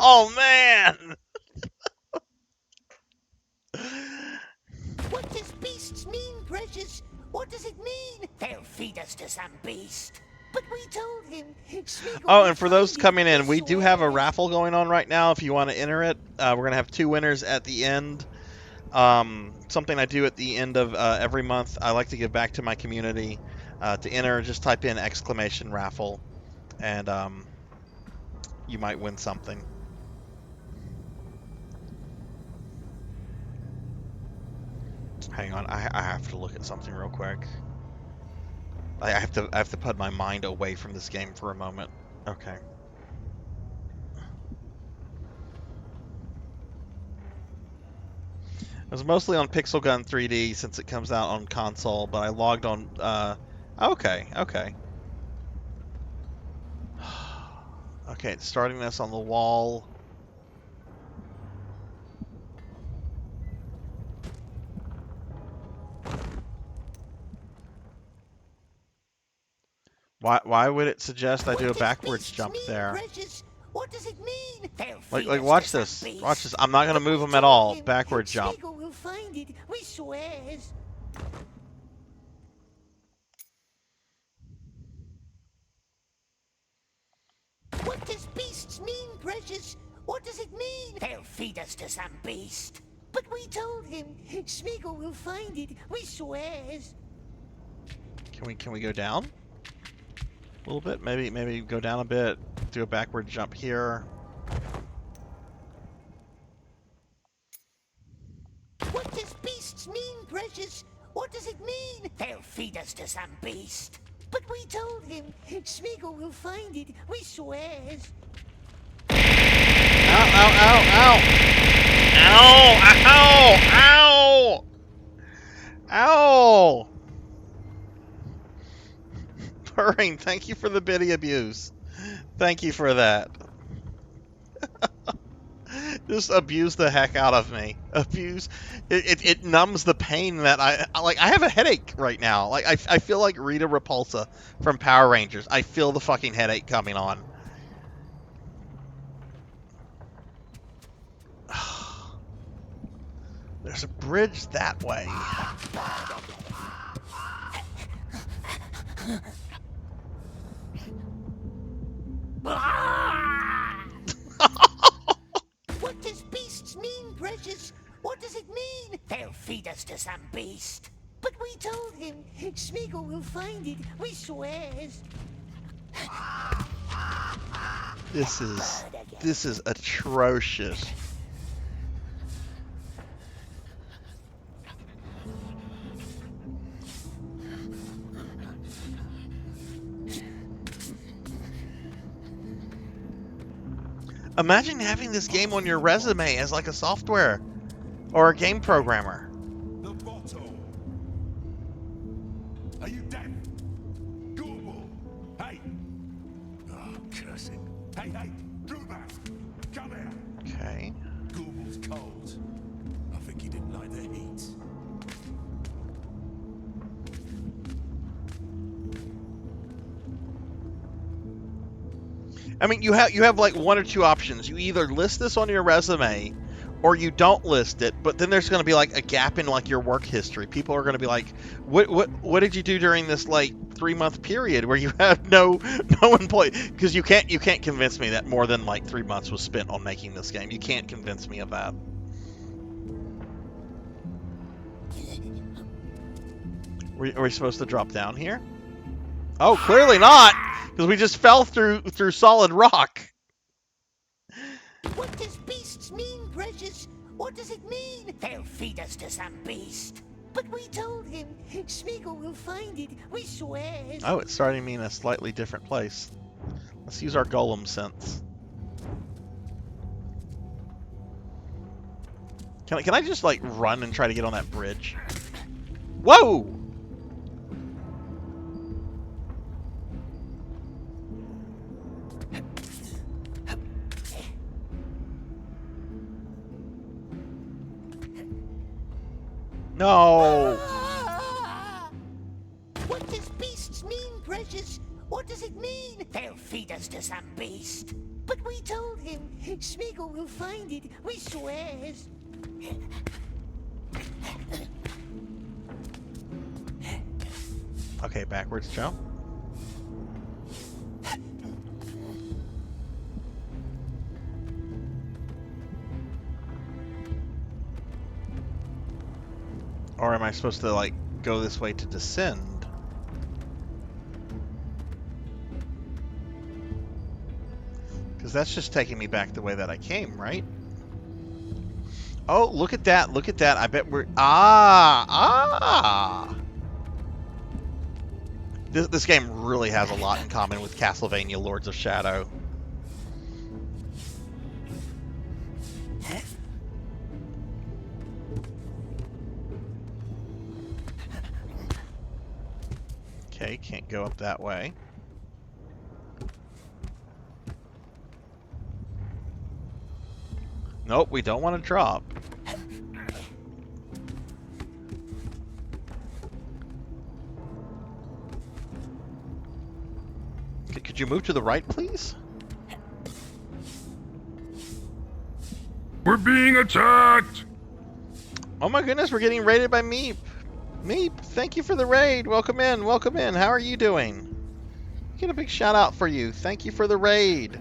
Oh, man! What does beasts mean, precious? What does it mean? They'll feed us to some beast. But we told him. Oh, and for those coming in, we do have a raffle going on right now if you want to enter it. We're going to have 2 winners at the end. Something I do at the end of every month. I like to give back to my community. To enter, just type in !raffle, and you might win something. Hang on, I have to look at something real quick. I have to put my mind away from this game for a moment. Okay. I was mostly on Pixel Gun 3D since it comes out on console, but I logged on. Okay. Okay, it's starting this on the wall. Why would it suggest I do a backwards jump there? What does it mean? Like watch this. Watch this. I'm not gonna move them at all. Backward jump. Will find it. We swears. What does beasts mean, precious? What does it mean? They'll feed us to some beast. But we told him. Smeagol will find it. We swears. Can we go down? A little bit? Maybe go down a bit. Do a backward jump here. What does beasts mean, precious? What does it mean? They'll feed us to some beast. But we told him. Smeagol will find it. We swears. Ow, ow, ow, ow! Ow, ow, ow! Ow! Purring, thank you for the bitty abuse. Thank you for that. Just abuse the heck out of me. Abuse. It numbs the pain that I have a headache right now. Like I feel like Rita Repulsa from Power Rangers. I feel the fucking headache coming on. There's a bridge that way. What does beasts mean, precious? What does it mean? They'll feed us to some beast. But we told him. Smeagol will find it. We swears. This is atrocious. Imagine having this game on your resume as like a software or a game programmer. The bottle. Are you deaf? Google. Hey. Oh, curse it. Hey, do that. Come here. Okay. Google's cold. I think he didn't like the heat. I mean, you have like one or two options. You either list this on your resume, or you don't list it. But then there's going to be like a gap in like your work history. People are going to be like, what did you do during this like 3-month period where you had no employee? Because you can't convince me that more than like 3 months was spent on making this game. You can't convince me of that. Are we supposed to drop down here? Oh, clearly not, because we just fell through solid rock. What does beasts mean, precious? What does it mean? They'll feed us to some beast. But we told him. Smeagol will find it, we swear. Oh, it's starting me in a slightly different place. Let's use our Gollum sense. Can I just like run and try to get on that bridge? Whoa! No! What does beasts mean, precious? What does it mean? They'll feed us to some beast. But we told him. Smeagol will find it, we swears. Okay, backwards jump. Or am I supposed to like go this way to descend? Because that's just taking me back the way that I came, right? Oh, look at that, look at that. I bet we're... This game really has a lot in common with Castlevania Lords of Shadow. Okay, can't go up that way. Nope, we don't want to drop. Could you move to the right, please? We're being attacked! Oh my goodness, we're getting raided by Meep. Meep, thank you for the raid. Welcome in, welcome in. How are you doing? Get a big shout out for you. Thank you for the raid.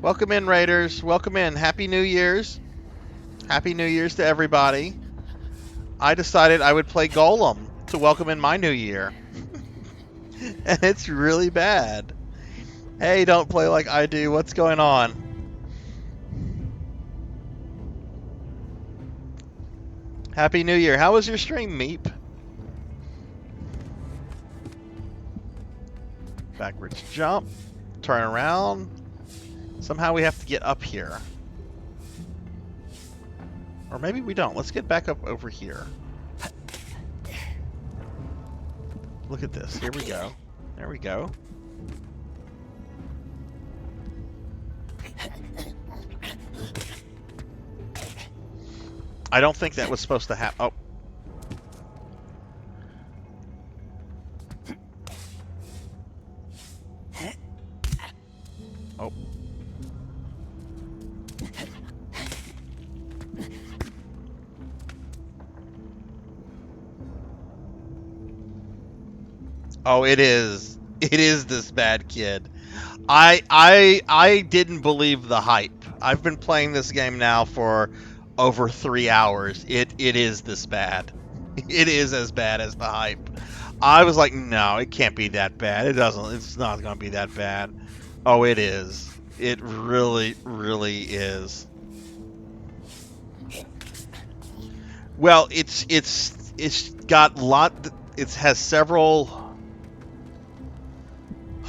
Welcome in, raiders. Welcome in. Happy New Year's. Happy New Year's to everybody. I decided I would play Gollum to welcome in my new year. And it's really bad. Hey, don't play like I do. What's going on? Happy New Year. How was your stream, Meep? Backwards jump. Turn around. Somehow we have to get up here. Or maybe we don't. Let's get back up over here. Look at this. Here we go. There we go. I don't think that was supposed to happen. Oh. Oh. Oh, it is. It is this bad, kid. I didn't believe the hype. I've been playing this game now for over 3 hours. It is this bad. It is as bad as the hype. I was like, no, it can't be that bad. It's not going to be that bad. Oh, it is. It really, really is. Well, it's got it has several.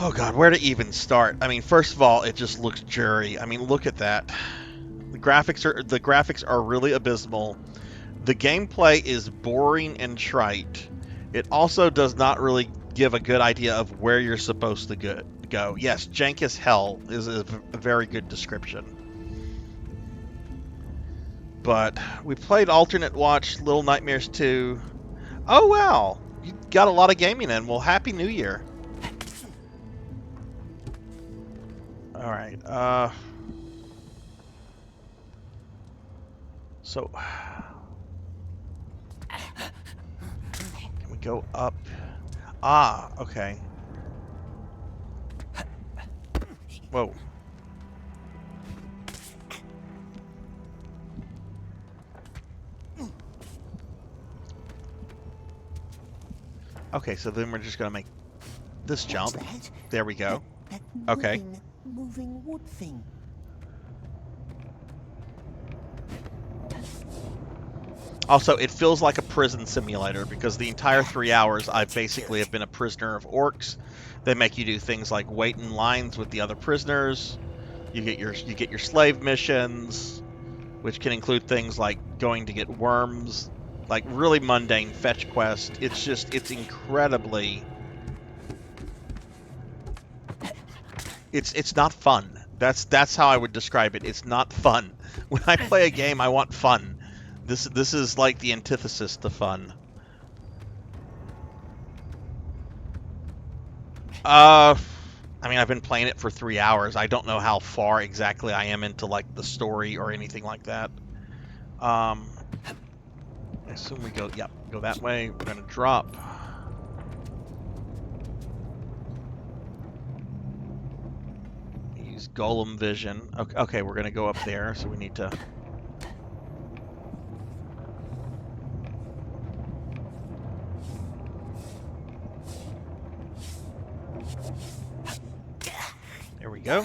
Oh God, where to even start? I mean, first of all, it just looks jury. I mean, look at that. The graphics are really abysmal. The gameplay is boring and trite. It also does not really give a good idea of where you're supposed to go. Yes, jank as hell is a very good description. But we played Alternate Watch, Little Nightmares 2. Oh wow, you got a lot of gaming in. Well, Happy New Year. All right. So can we go up? Ah, okay. Whoa. Okay, so then we're just gonna make this jump. There we go. Okay. Moving wood thing. Also, it feels like a prison simulator because the entire 3 hours I basically have been a prisoner of orcs. They make you do things like wait in lines with the other prisoners. You get your slave missions, which can include things like going to get worms, like really mundane fetch quest. It's incredibly. It's not fun. That's how I would describe it. It's not fun. When I play a game, I want fun. This is like the antithesis to fun. I mean, I've been playing it for 3 hours. I don't know how far exactly I am into like the story or anything like that. I assume we go. Yep, go that way. We're gonna drop. Use Gollum vision. Okay, we're gonna go up there. So we need to. There we go.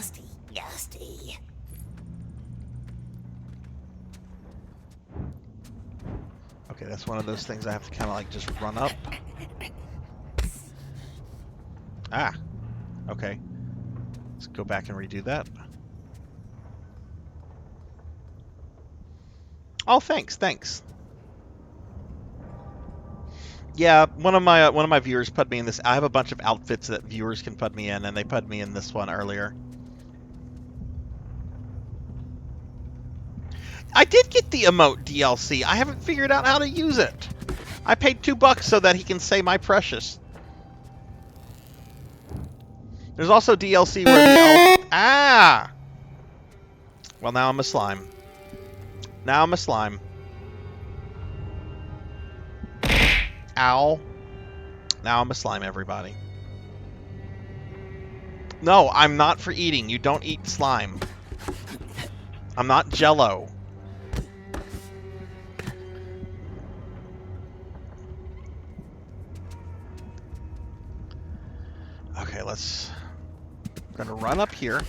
Nasty. Okay, that's one of those things I have to kind of like just run up. Ah, okay. Let's go back and redo that. Oh, thanks. Yeah, one of my viewers put me in this. I have a bunch of outfits that viewers can put me in, and they put me in this one earlier. I did get the emote DLC. I haven't figured out how to use it. I paid $2 so that he can say my precious. There's also DLC where the ah. Well, now I'm a slime. Now I'm a slime. Ow. Now I'm a slime, everybody. No, I'm not for eating. You don't eat slime. I'm not Jello. Okay, I'm gonna run up here.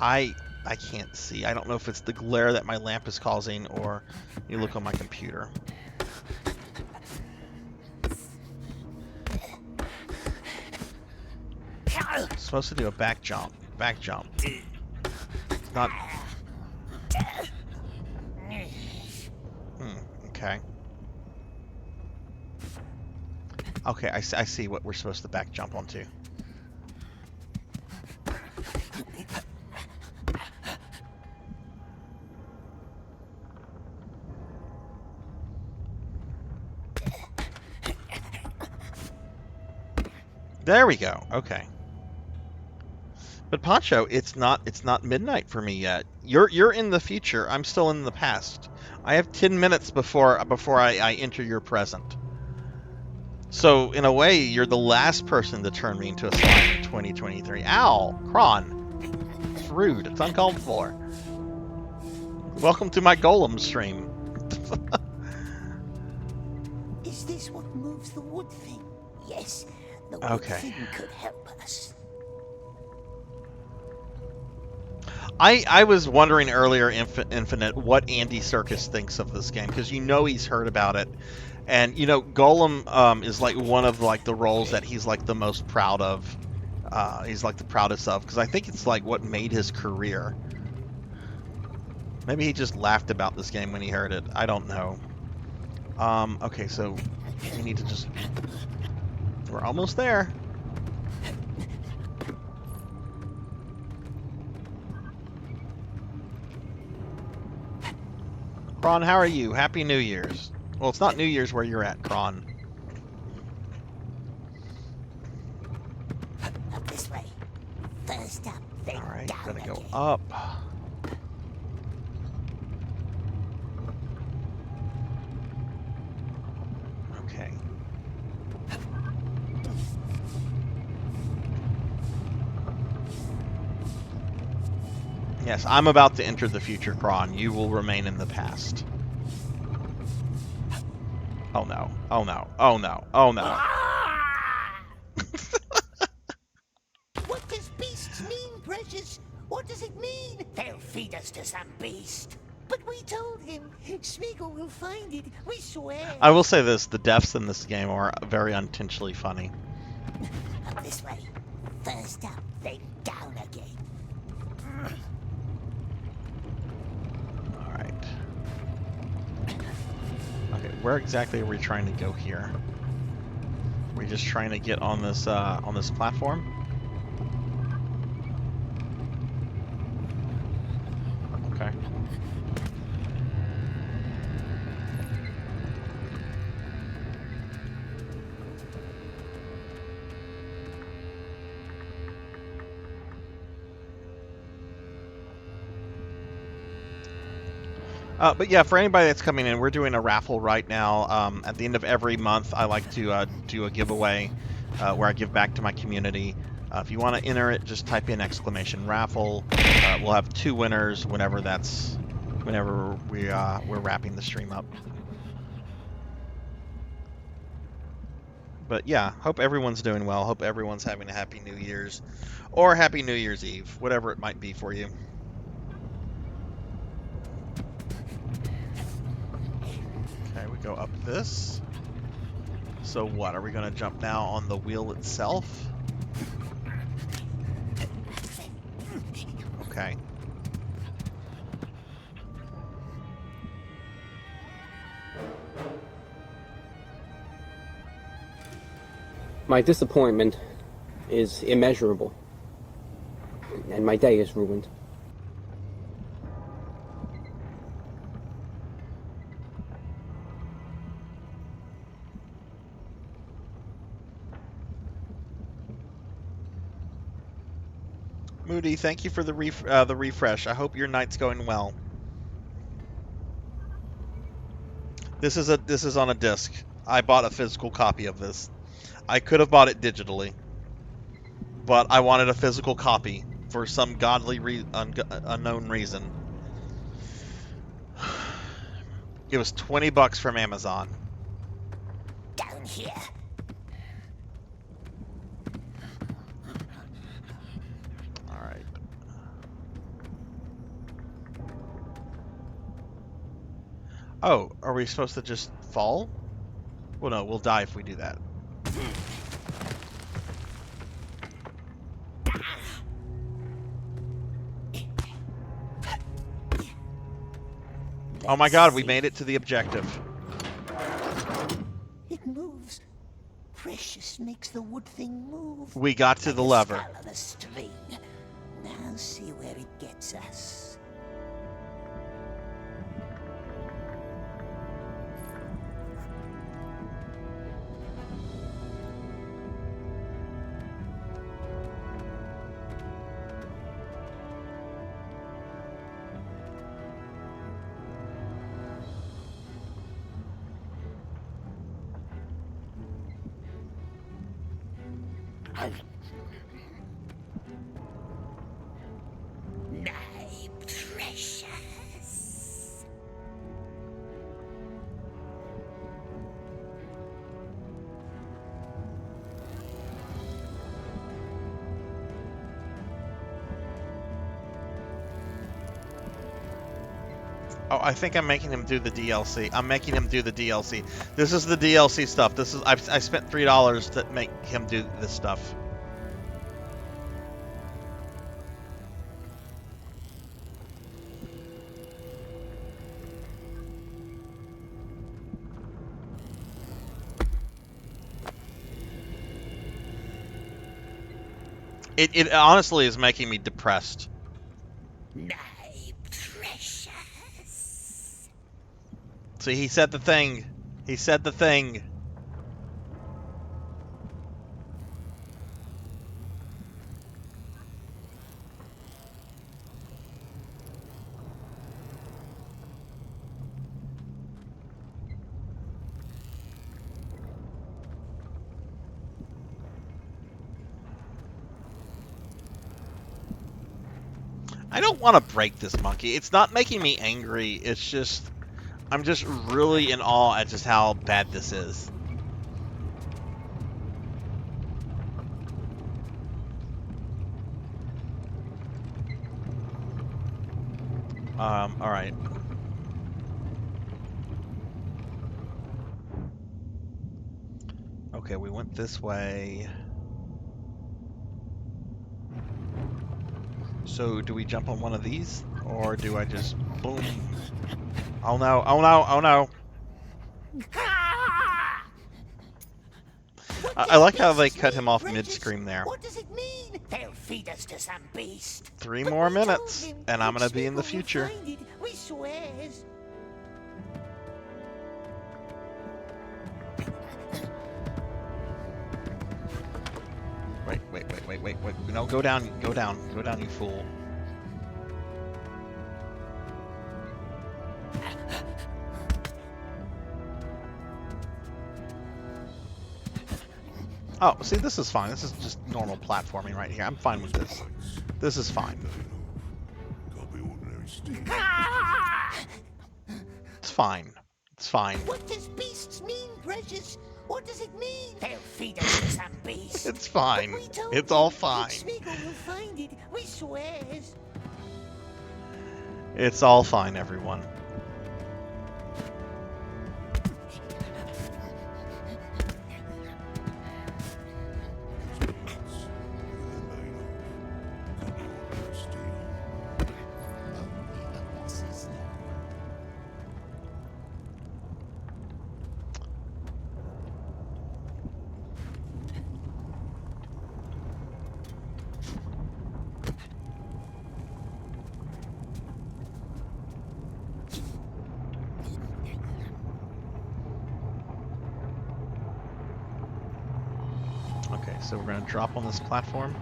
I can't see. I don't know if it's the glare that my lamp is causing or you look on my computer. I'm supposed to do a back jump. Back jump. Not. Okay. Okay, I see what we're supposed to back jump onto. There we go. Okay. But Poncho, it's not midnight for me yet. You're in the future. I'm still in the past. I have 10 minutes before I enter your present. So in a way, you're the last person to turn me into a slime in 2023. Ow, Kron. It's rude. It's uncalled for. Welcome to my Gollum stream. Is this what moves the wood thing? Yes. The wood thing could help us. I was wondering earlier, Infinite, what Andy Serkis thinks of this game, because you know he's heard about it. And, you know, Gollum is like one of like the roles that he's like the most proud of. He's like the proudest of, because I think it's like what made his career. Maybe he just laughed about this game when he heard it. I don't know. Okay, so we need to just... We're almost there. Kron, how are you? Happy New Year's. Well, it's not New Year's where you're at, Kron. Up this way. We're gonna go up. Okay. Yes, I'm about to enter the future, Kron. You will remain in the past. Oh no. Oh no. Oh no. Oh no. What does beasts mean, Precious? What does it mean? They'll feed us to some beast. But we told him. Smeagol will find it. We swear. I will say this, the deaths in this game are very unintentionally funny. Up this way. First up, then down again. Alright. Okay, where exactly are we trying to go here? Are we just trying to get on this platform? Okay. But yeah, for anybody that's coming in, we're doing a raffle right now. At the end of every month, I like to do a giveaway where I give back to my community. If you want to enter it, just type in !raffle. We'll have 2 winners whenever we're wrapping the stream up. But yeah, hope everyone's doing well. Hope everyone's having a happy New Year's or happy New Year's Eve, whatever it might be for you. Okay, we go up this. So what, are we going to jump now on the wheel itself? Okay. My disappointment is immeasurable, and my day is ruined. Moody, thank you for the refresh. I hope your night's going well. This is on a disc. I bought a physical copy of this. I could have bought it digitally, but I wanted a physical copy for some godly unknown reason. It was $20 from Amazon. Down here. Oh, are we supposed to just fall? Well, no, we'll die if we do that. Oh my god, we made it to the objective. It moves. Precious makes the wood thing move. We got to the lever. On a string. Now see where it gets us. My precious. Oh, I think I'm making him do the DLC. I'm making him do the DLC. This is the DLC stuff. This is I spent $3 to make him do this stuff. It honestly is making me depressed. My precious. See, he said the thing. He said the thing. I don't want to break this monkey. It's not making me angry. It's just, I'm just really in awe at just how bad this is. All right. Okay, we went this way. So do we jump on one of these, or do I just boom? Oh no! Oh no! Oh no! I like how they cut him off mid-scream there. What does it mean? They'll feed us to some beast. 3 more minutes, and I'm gonna be in the future. We swears. Wait. No, go down, you fool. Oh, see, this is fine. This is just normal platforming right here. I'm fine with this. This is fine. It's fine. It's fine. What does beasts mean, precious? What does it mean? They'll feed us to some beast. It's fine. It's all fine. Smeagol will find it. We swears. It's all fine, everyone. Okay, so we're going to drop on this platform.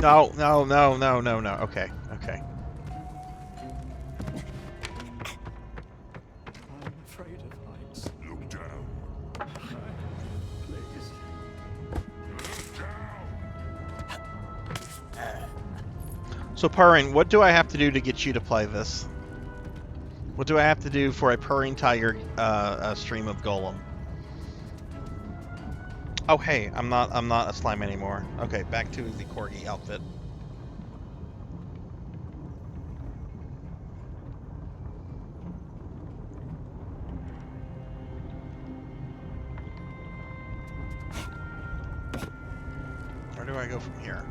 No. Okay. I'm afraid of heights. Look down. Please. So, Purring, what do I have to do to get you to play this? What do I have to do for a Purring Tiger stream of Gollum? Oh, hey, I'm not a slime anymore. Okay, back to the corgi outfit. Where do I go from here?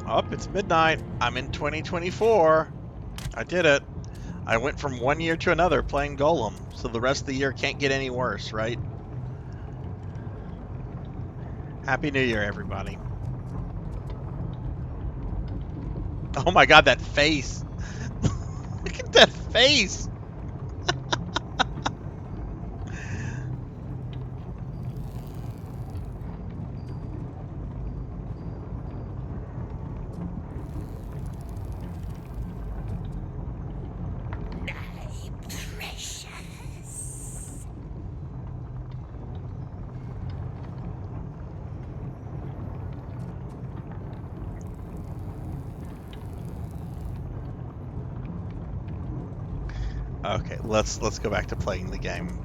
Up, it's midnight. I'm in 2024. I did it. I went from one year to another playing Gollum, so the rest of the year can't get any worse, right? Happy New Year, everybody. Oh my god, that face! Look at that face! Okay, let's go back to playing the game.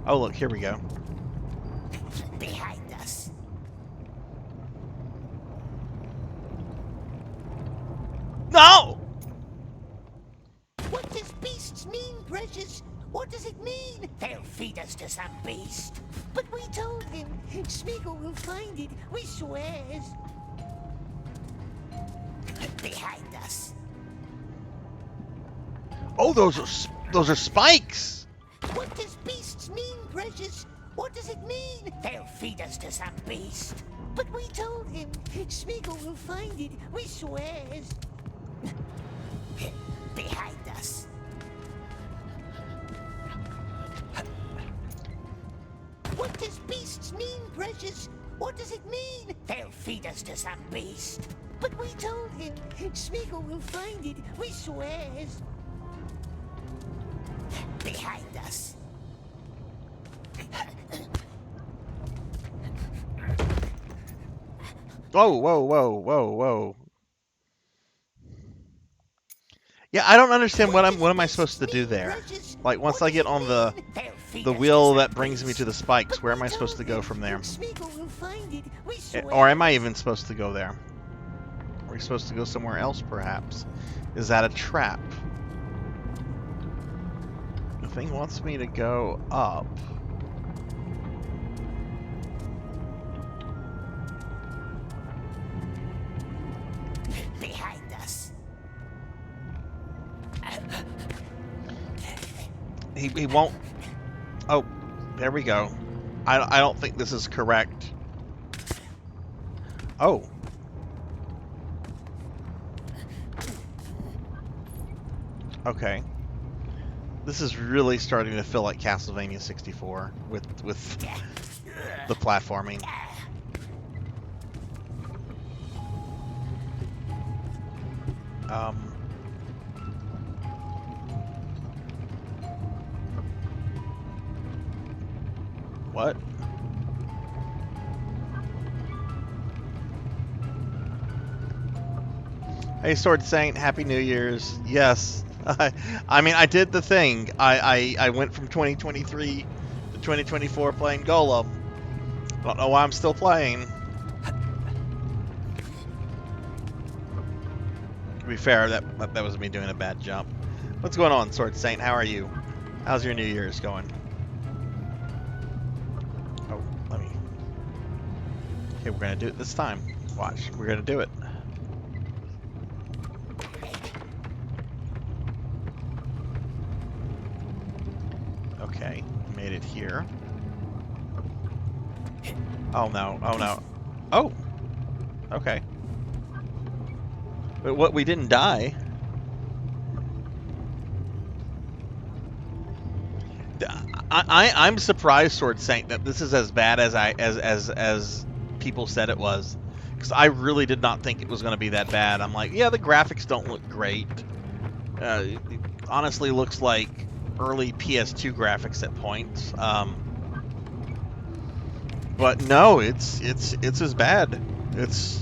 Oh look, here we go. Behind us. No! What does beasts mean, precious? What does it mean? They'll feed us to some beast. But we told him. Smeagol will find it, we swears. Behind us. Oh, those are spikes. What does beasts mean, precious? What does it mean? They'll feed us to some beast. But we told him. Smeagol will find it, we swears. Behind us. What does beasts mean, precious? What does it mean? They'll feed us to some beast. But we told him. Smeagol will find it, we swears. Behind us. Whoa, whoa, whoa, whoa, whoa. Yeah, I don't understand what am I supposed to do there? Like once I get on the wheel that brings me to the spikes, where am I supposed to go from there? Or am I even supposed to go there? Are we supposed to go somewhere else perhaps? Is that a trap? The thing wants me to go up. Behind us. He won't. Oh, there we go. I don't think this is correct. Oh. Okay. This is really starting to feel like Castlevania 64 with the platforming. What? Hey, Sword Saint, Happy New Year's. Yes. I mean, I did the thing. I went from 2023 to 2024 playing Gollum. I don't know why I'm still playing. To be fair, that was me doing a bad jump. What's going on, Sword Saint? How are you? How's your New Year's going? Oh, let me... Okay, we're gonna do it this time. Watch, we're gonna do it. Okay, made it here. Oh no, oh no. Oh! Okay. But what, we didn't die. I'm surprised, Sword Saint, that this is as bad as people said it was. Because I really did not think it was going to be that bad. I'm like, yeah, the graphics don't look great. It honestly looks like early PS2 graphics at points. But no, it's as bad. It's...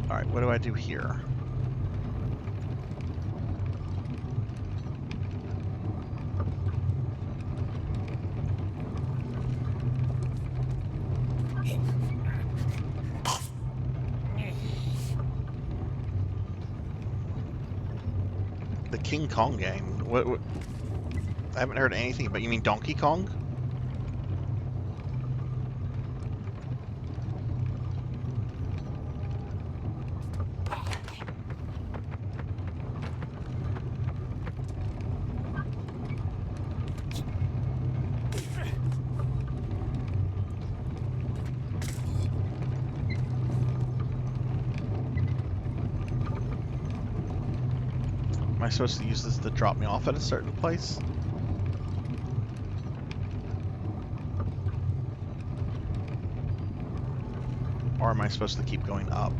Alright, what do I do here? The King Kong game? What? I haven't heard anything, but you mean Donkey Kong? Am I supposed to use this to drop me off at a certain place? Or am I supposed to keep going up?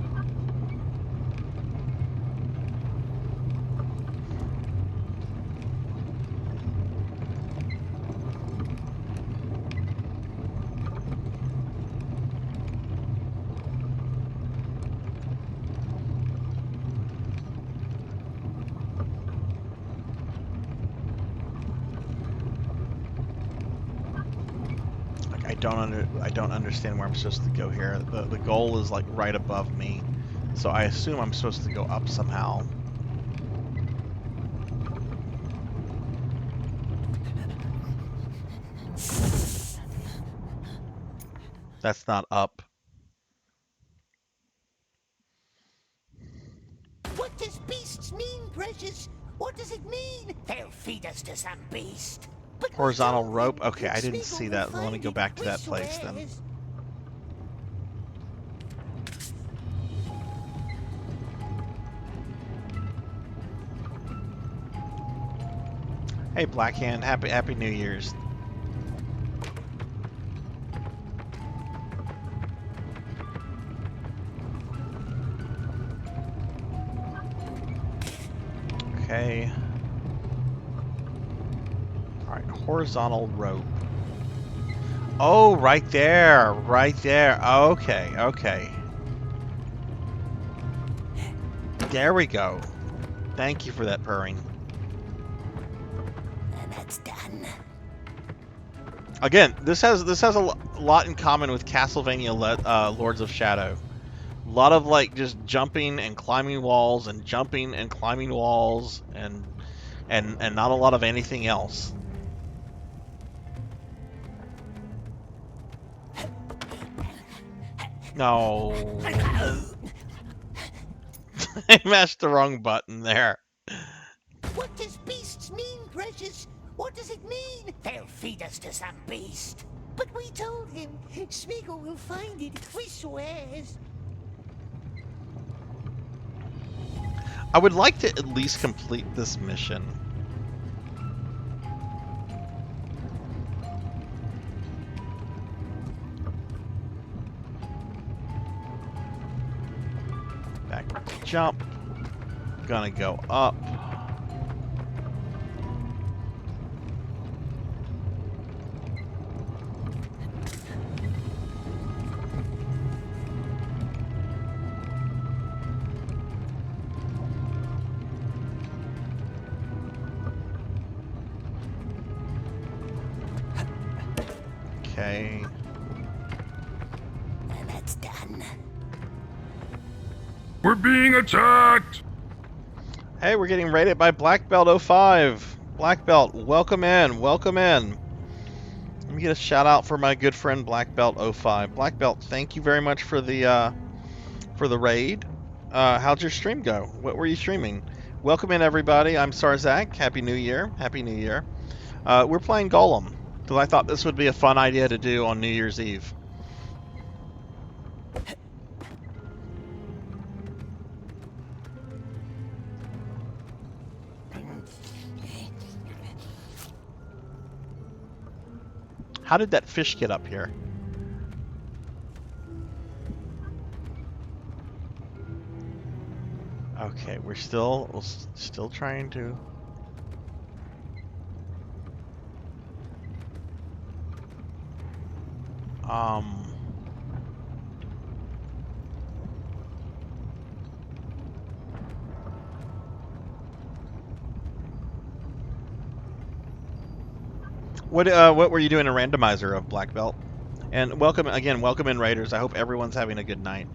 I don't understand where I'm supposed to go here. The goal is like right above me. So I assume I'm supposed to go up somehow. That's not up. What does beasts mean, precious? What does it mean? They'll feed us to some beast. But Horizontal rope? Okay, I didn't see that. Let me go back to that place then. Hey, Blackhand, happy New Year's. Okay. Alright, horizontal rope. Oh, right there. Right there. Okay, okay. There we go. Thank you for that purring. And that's done. Again, this has a lot in common with Castlevania Lords of Shadow. A lot of like just jumping and climbing walls and jumping and climbing walls and not a lot of anything else. No. I mashed the wrong button there. What does beasts mean, precious? What does it mean? They'll feed us to some beast. But we told him. Smeagol will find it, we swears. I would like to at least complete this mission. Back jump. Gonna go up. Okay. And that's done. We're being attacked! Hey, we're getting raided by Black Belt 05. Black Belt, welcome in, welcome in. Let me get a shout out for my good friend Black Belt 05. Black Belt, thank you very much for the raid. How'd your stream go? What were you streaming? Welcome in, everybody. I'm Sarzac. Happy New Year. Happy New Year. We're playing Gollum, because I thought this would be a fun idea to do on New Year's Eve. How did that fish get up here? Okay, we're still trying to. What were you doing a randomizer of, Black Belt? And welcome again, welcome in, Raiders. I hope everyone's having a good night.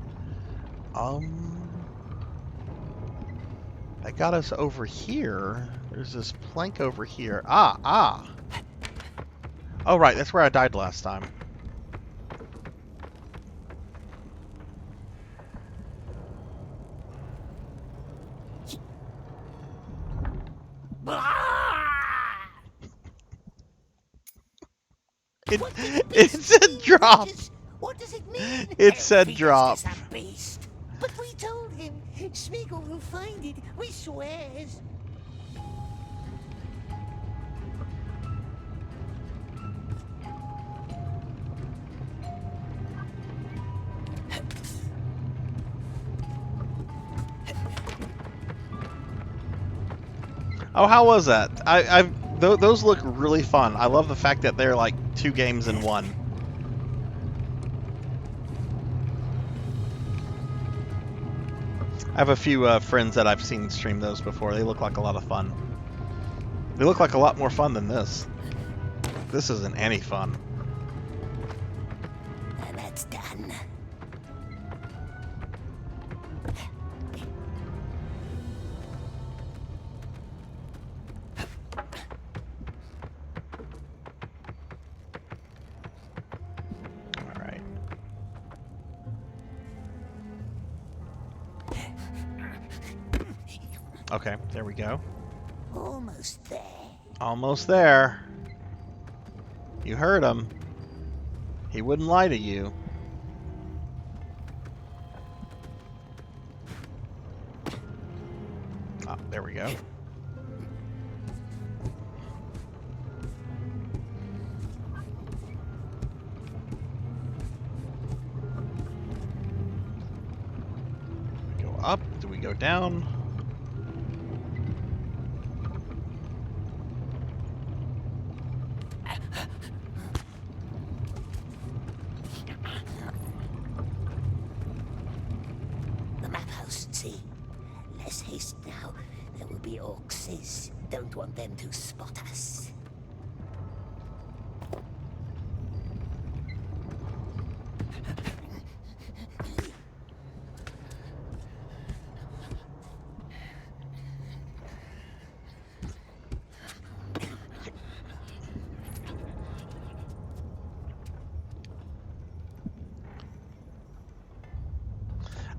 That got us over here. There's this plank over here. Ah. Oh, right, that's where I died last time. It said drop. What does it mean? It said drop. But we told him. Smeagol will find it, we swears. Oh, how was that? Those look really fun. I love the fact that they're like 2 games in one. I have a few friends that I've seen stream those before. They look like a lot of fun. They look like a lot more fun than this. This isn't any fun. And that's done. Okay, there we go. Almost there. Almost there. You heard him. He wouldn't lie to you. Oh, there we go. We go up. Do we go down? The map house, see? Less haste now. There will be orcs. Don't want them to spot us.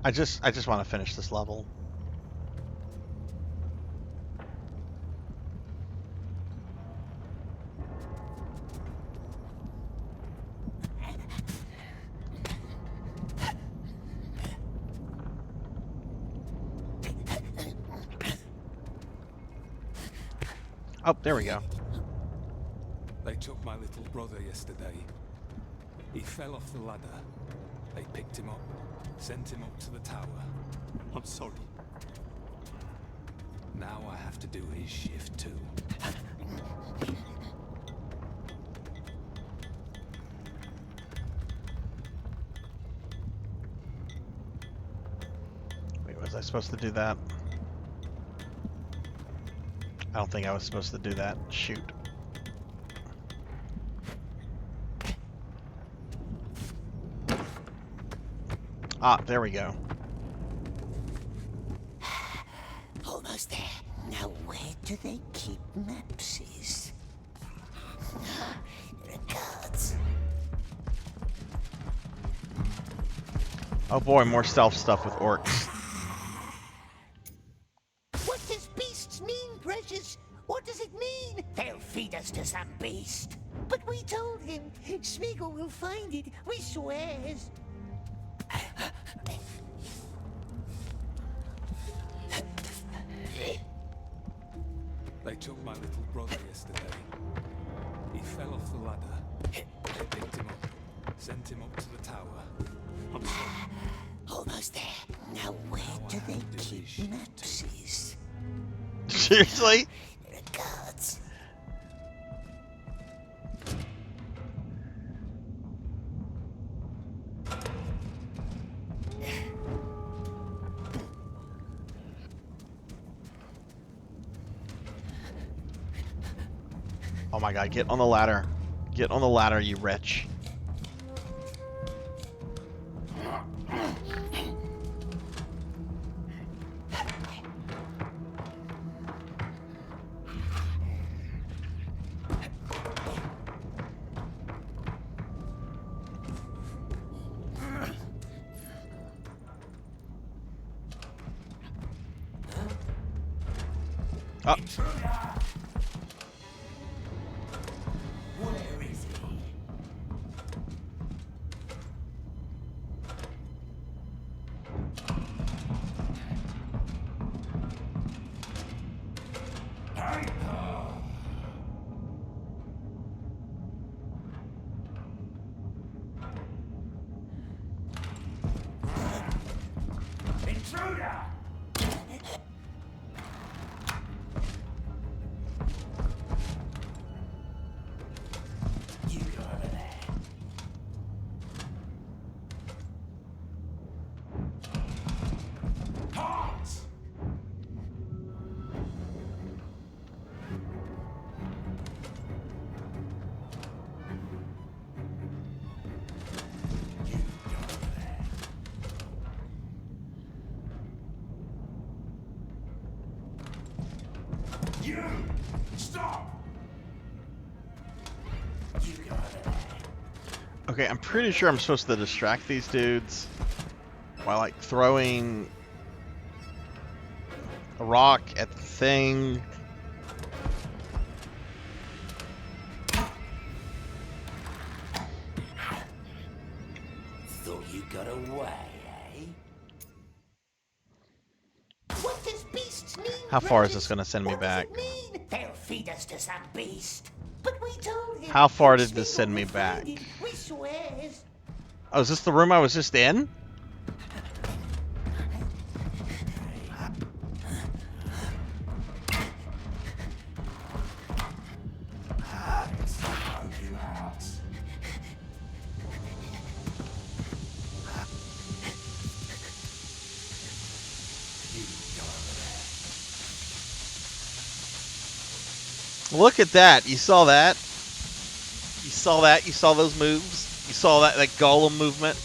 I just want to finish this level. Oh, there we go. They took my little brother yesterday. He fell off the ladder. They picked him up, sent him up to the tower. I'm sorry. Now I have to do his shift too. Wait, was I supposed to do that? I don't think I was supposed to do that. Shoot. Ah, there we go. Almost there. Now where do they keep mapses? Regards. Oh boy, more stealth stuff with orcs. What does beasts mean, precious? What does it mean? They'll feed us to some beast. But we told him. Smeagol will find it. We swears. They took my little brother yesterday. He fell off the ladder. They picked him up, sent him up to the tower. I'm sorry. Almost there. Now where do they keep mapses? Seriously? Regards. Oh my god, get on the ladder. Get on the ladder, you wretch. Oh. Where is he? Intruder! You! Stop! You got it. Okay, I'm pretty sure I'm supposed to distract these dudes while like throwing a rock at the thing. Thought you got away, eh? What does beasts mean? How far is this going to send me back? They'll feed us to some beast. But we told him. How far did this send me back? We swears. Oh, is this the room I was just in? Look at that. You saw that? You saw that? You saw those moves? You saw that Gollum movement?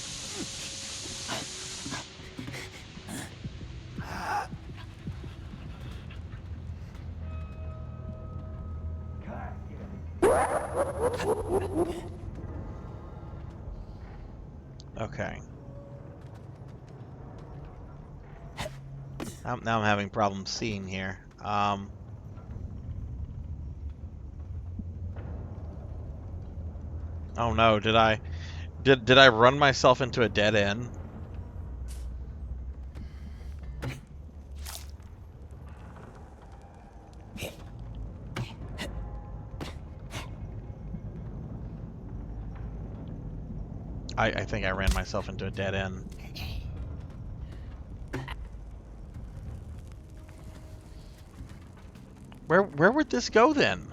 Okay. Now I'm having problems seeing here. Oh no, did I run myself into a dead end? I think I ran myself into a dead end. Where would this go then?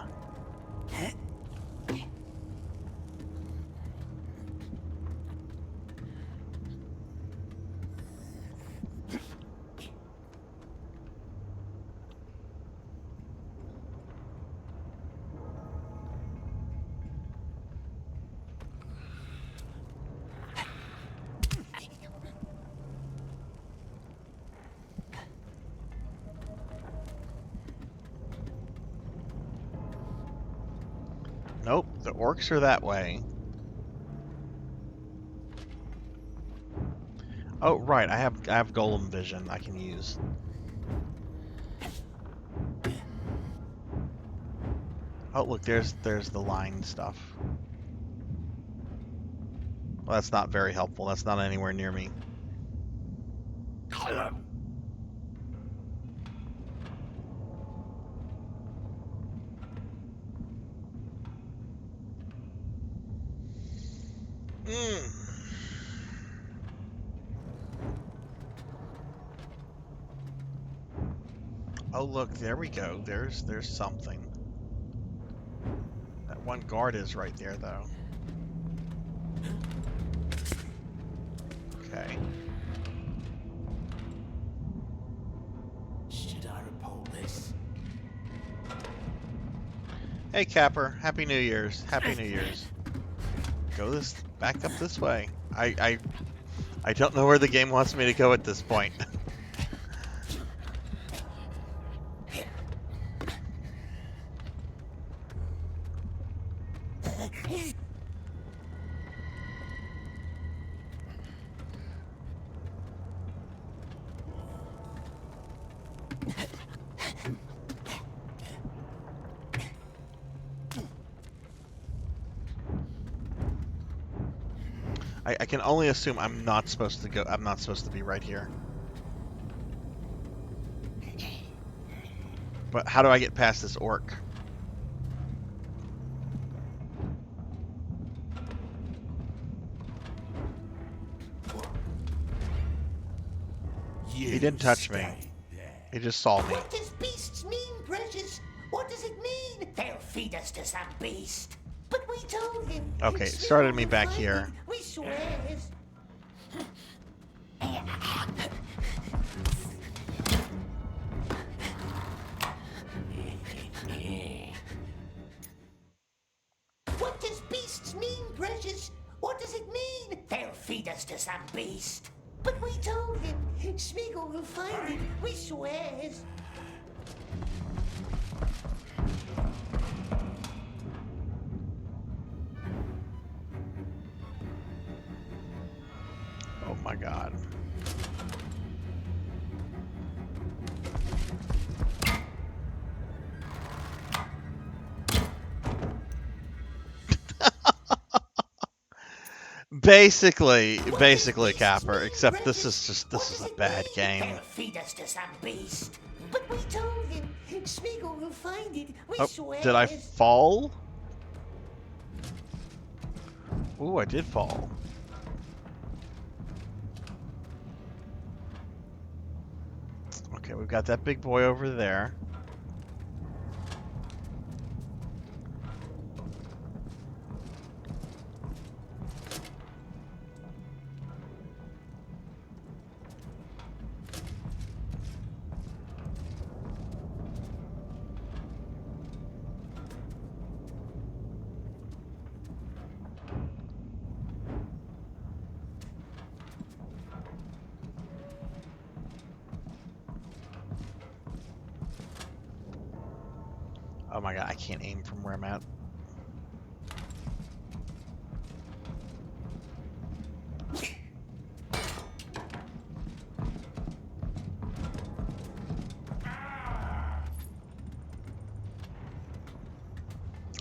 Nope, the orcs are that way. Oh, right, I have Golem vision I can use. Oh, look, there's the line stuff. Well, that's not very helpful. That's not anywhere near me. Oh look, there we go. There's something. That one guard is right there though. Okay. Should I report this? Hey Capper, Happy New Year's. Happy New Year's. Go back up this way. I don't know where the game wants me to go at this point. I can only assume I'm not supposed to go. I'm not supposed to be right here. But how do I get past this orc? He didn't touch me. He just saw me. What does beasts mean, precious? What does it mean? They'll feed us to some beast. But we told him. Okay, it started me back here. We swears. What does beasts mean, precious? What does it mean? They'll feed us to some beast. But we told him. Smeagol will find it. We swears. Oh my god. Basically, Capper. Except this is a bad game. Feed us to some beast. But we told him. Smeagol will find it. We Oh, swear. did I fall? Ooh, I did fall. Okay, we've got that big boy over there. Oh my god, I can't aim from where I'm at.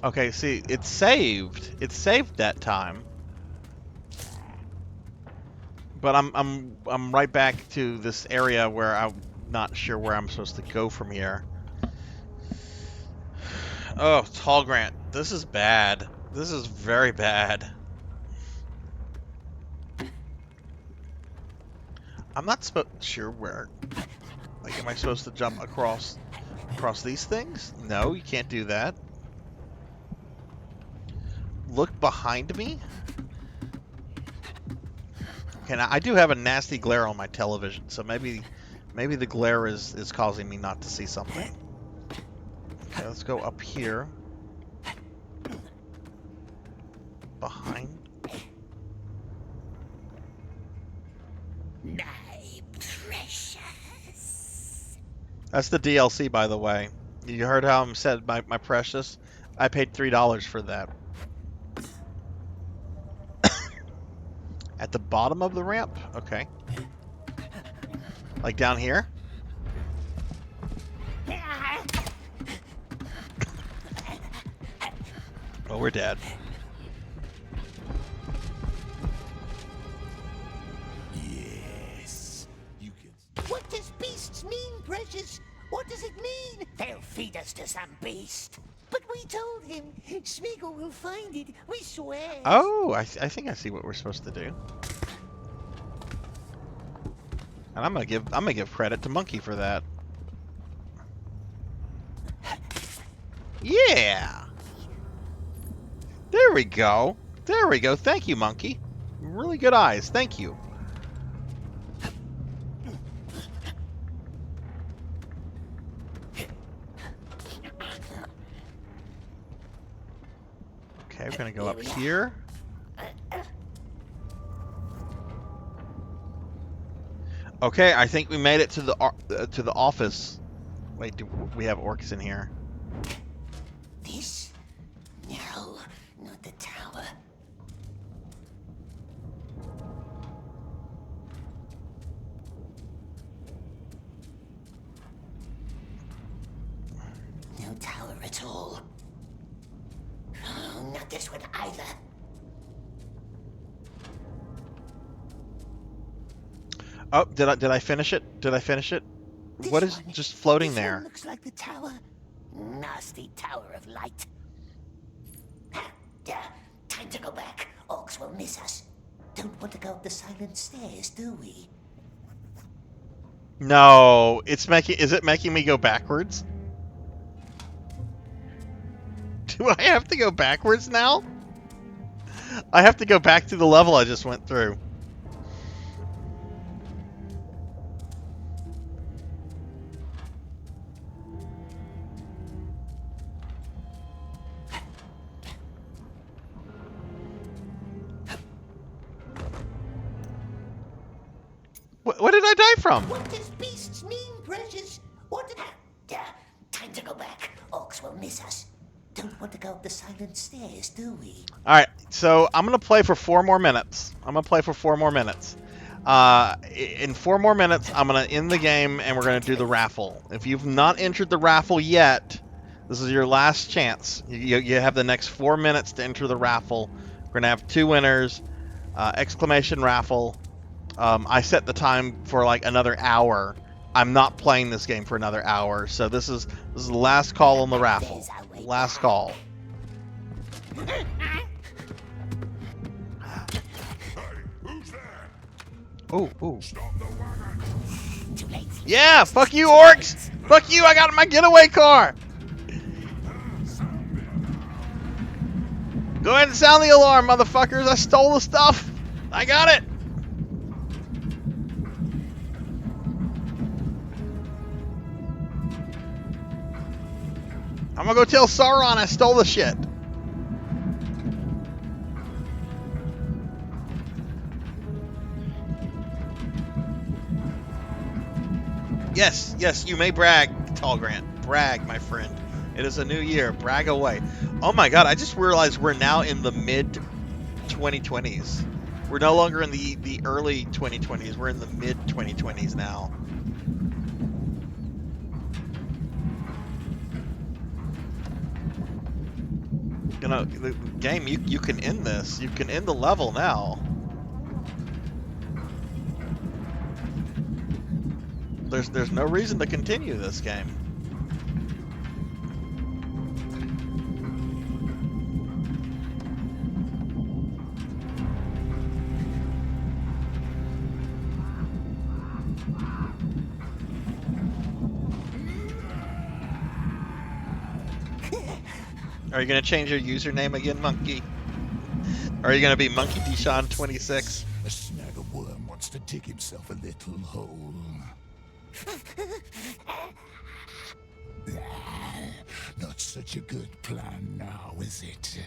Okay, see, it's saved. It's saved that time. But I'm right back to this area where I'm not sure where I'm supposed to go from here. Oh, Tall Grant. This is bad. This is very bad. I'm not sure where. Like, am I supposed to jump across these things? No, you can't do that. Look behind me. Okay, now I do have a nasty glare on my television, so maybe the glare is causing me not to see something. Okay, let's go up here. Behind. My precious. That's the DLC, by the way. You heard how I'm said my precious? I paid $3 for that. At the bottom of the ramp? Okay. Like down here? Well, we're dead. Yes. You can. What does beasts mean, precious? What does it mean? They'll feed us to some beast. But we told him. Smeagol will find it. We swear. Oh, I think I see what we're supposed to do. And I'm gonna give credit to Monkey for that. Yeah. There we go. There we go. Thank you, Monkey. Really good eyes. Thank you. Okay, we're gonna go up here. Okay, I think we made it to the office. Wait, do we have orcs in here? This? No, not the tower. No tower at all. Oh, not this one either. Oh, did I finish it? Did I finish it? What is just floating there? Looks like the tower. Nasty tower of light. Time to go back. Orcs will miss us. Don't want to go up the silent stairs, do we? No, is it making me go backwards? Do I have to go backwards now? I have to go back to the level I just went through. What did I die from? What does beasts mean, precious? What did time to go back. Orcs will miss us. Don't want to go up the silent stairs, do we? Alright, so I'm going to play for 4 more minutes. In 4 more minutes, I'm going to end the game and we're going to do the raffle. If you've not entered the raffle yet, this is your last chance. You have the next 4 minutes to enter the raffle. We're going to have 2 winners. Exclamation raffle. I set the time for like another hour. I'm not playing this game for another hour, so this is the last call on the raffle. Last call. Ooh, ooh. Yeah, fuck you, orcs! Fuck you, I got my getaway car! Go ahead and sound the alarm, motherfuckers! I stole the stuff! I got it! I'm gonna go tell Sauron I stole the shit. Yes, yes, you may brag, Tall Grant. Brag, my friend. It is a new year. Brag away. Oh my god, I just realized we're now in the mid-2020s. We're no longer in the early 2020s. We're in the mid-2020s now. You know, the game, you can end this. You can end the level now. There's no reason to continue this game. Are you gonna change your username again, Monkey? Or are you gonna be Monkey Deshaun 26? A snag of worm wants to dig himself a little hole. Not such a good plan now, is it?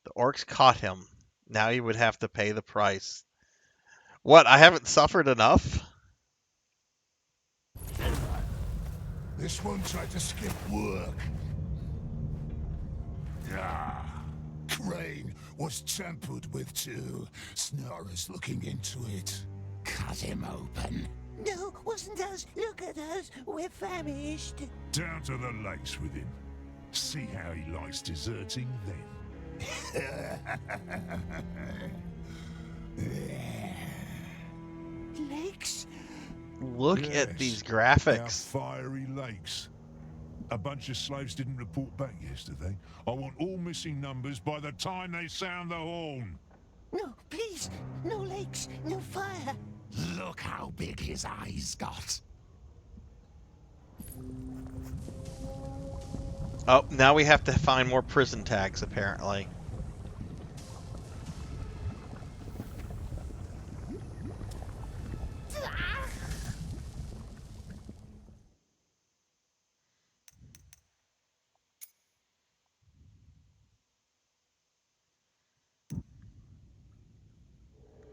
The orcs caught him. Now he would have to pay the price. What? I haven't suffered enough? This one tried to skip work. Ah, Crane was tampered with too. Snarer's looking into it. Cut him open. No, wasn't us. Look at us. We're famished. Down to the lakes with him. See how he likes deserting then. Lakes? Look at these graphics. Our fiery lakes. A bunch of slaves didn't report back yesterday. I want all missing numbers by the time they sound the horn. No, please. No lakes, no fire. Look how big his eyes got. Oh, now we have to find more prison tags, apparently.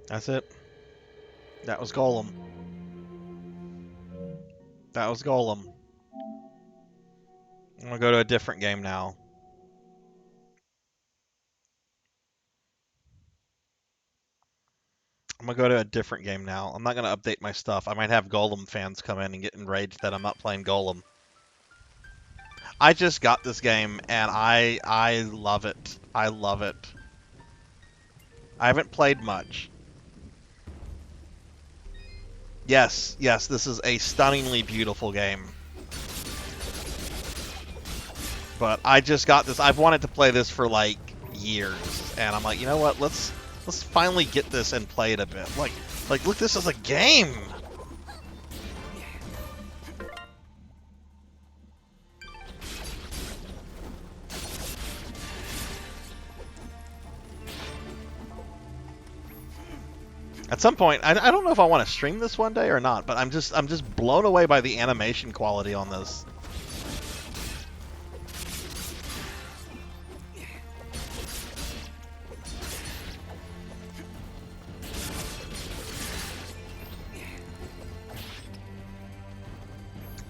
That's it. That was Gollum. That was Gollum. I'm gonna go to a different game now. I'm gonna go to a different game now. I'm not gonna update my stuff. I might have Gollum fans come in and get enraged that I'm not playing Gollum. I just got this game and I love it. I love it. I haven't played much. Yes, yes, this is a stunningly beautiful game. But I just got this. I've wanted to play this for like years, and I'm like, you know what? Let's finally get this and play it a bit. Like look, this is a game. At some point, I don't know if I want to stream this one day or not, but I'm just blown away by the animation quality on this.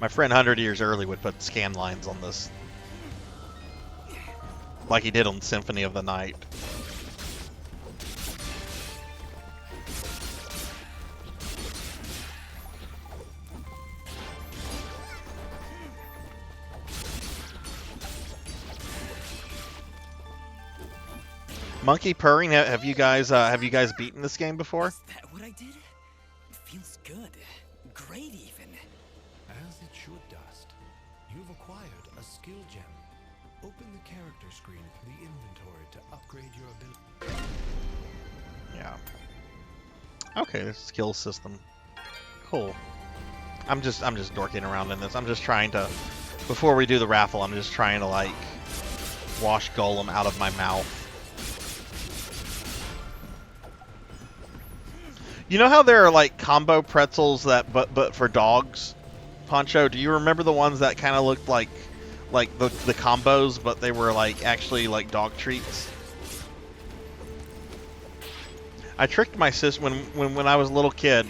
My friend 100 Years Early would put scan lines on this, like he did on Symphony of the Night. Monkey purring. Have you guys beaten this game before? Is that what I did? It feels good. Great, even. As it should, Dust. You've acquired a skill gem. Open the character screen for the inventory to upgrade your ability. Yeah. Okay, this skill system. Cool. I'm just dorking around in this. I'm just trying to, before we do the raffle, I'm just trying to like wash Gollum out of my mouth. You know how there are like combo pretzels that but for dogs? Poncho, do you remember the ones that kind of looked like the combos, but they were like actually like dog treats? I tricked my sis when I was a little kid.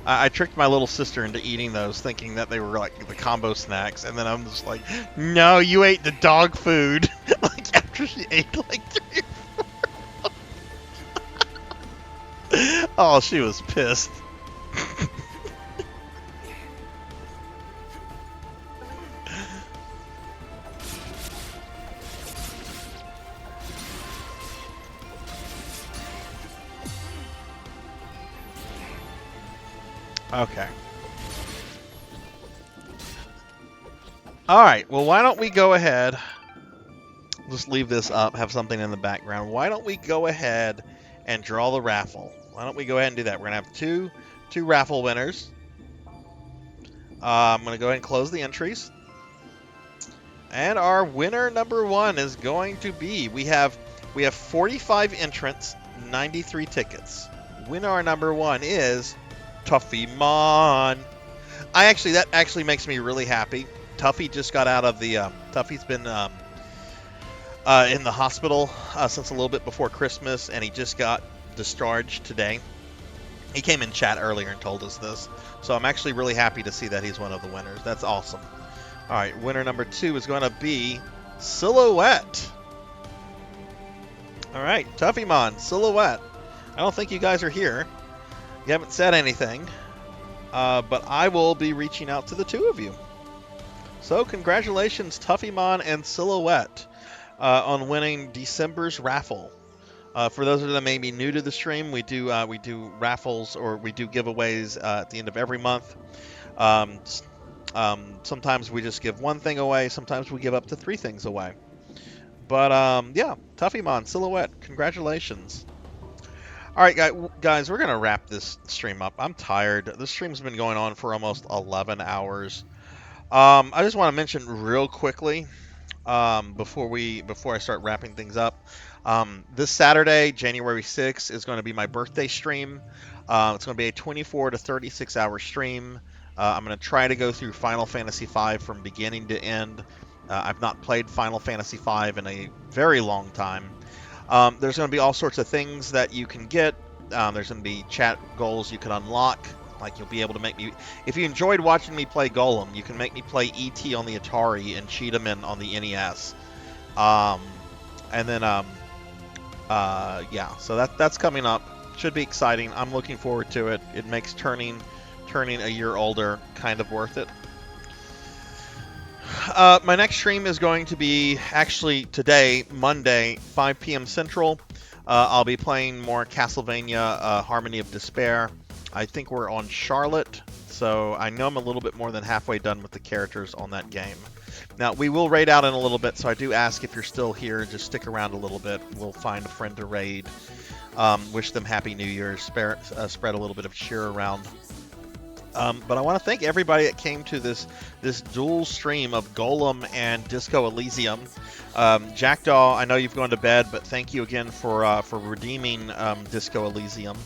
I tricked my little sister into eating those, thinking that they were like the combo snacks, and then I'm just like, no, you ate the dog food. Like after she ate like 3 or 4. Oh, she was pissed. Okay. Alright, well, why don't we go ahead, just leave this up, have something in the background. Why don't we go ahead and draw the raffle? Why don't we go ahead and do that? We're going to have two raffle winners. I'm going to go ahead and close the entries. And our winner number 1 is going to be, we have 45 entrants, 93 tickets. Winner number 1 is Tuffy Mon. That actually makes me really happy. Tuffy just got out of the Tuffy's been in the hospital since a little bit before Christmas, and he just got discharged today. He came in chat earlier and told us this, so I'm actually really happy to see that he's one of the winners. That's awesome. All right, winner number 2 is going to be Silhouette. All right, Tuffy Mon, Silhouette. I don't think you guys are here. You haven't said anything, but I will be reaching out to the 2 of you. So congratulations, Tuffymon and Silhouette, on winning December's raffle. For those of you that may be new to the stream, we do raffles, or we do giveaways at the end of every month. Sometimes we just give 1 thing away. Sometimes we give up to 3 things away. But yeah, Tuffymon, Silhouette, congratulations. All right, guys, we're going to wrap this stream up. I'm tired. This stream's been going on for almost 11 hours. I just want to mention real quickly before I start wrapping things up. This Saturday, January 6th, is going to be my birthday stream. It's going to be a 24 to 36 hour stream. I'm going to try to go through Final Fantasy V from beginning to end. I've not played Final Fantasy V in a very long time. There's going to be all sorts of things that you can get. There's going to be chat goals you can unlock. Like, you'll be able to make me... If you enjoyed watching me play Gollum, you can make me play E.T. on the Atari and Cheetahman on the NES. And then, yeah, so that's coming up. Should be exciting. I'm looking forward to it. It makes turning a year older kind of worth it. My next stream is going to be actually today, Monday, 5 p.m. Central. I'll be playing more Castlevania Harmony of Despair. I think we're on Charlotte, so I know I'm a little bit more than halfway done with the characters on that game. Now, we will raid out in a little bit, so I do ask if you're still here, just stick around a little bit. We'll find a friend to raid. Wish them Happy New Year, spread a little bit of cheer around. But I want to thank everybody that came to this dual stream of Gollum and Disco Elysium. Jackdaw, I know you've gone to bed, but thank you again for redeeming Disco Elysium.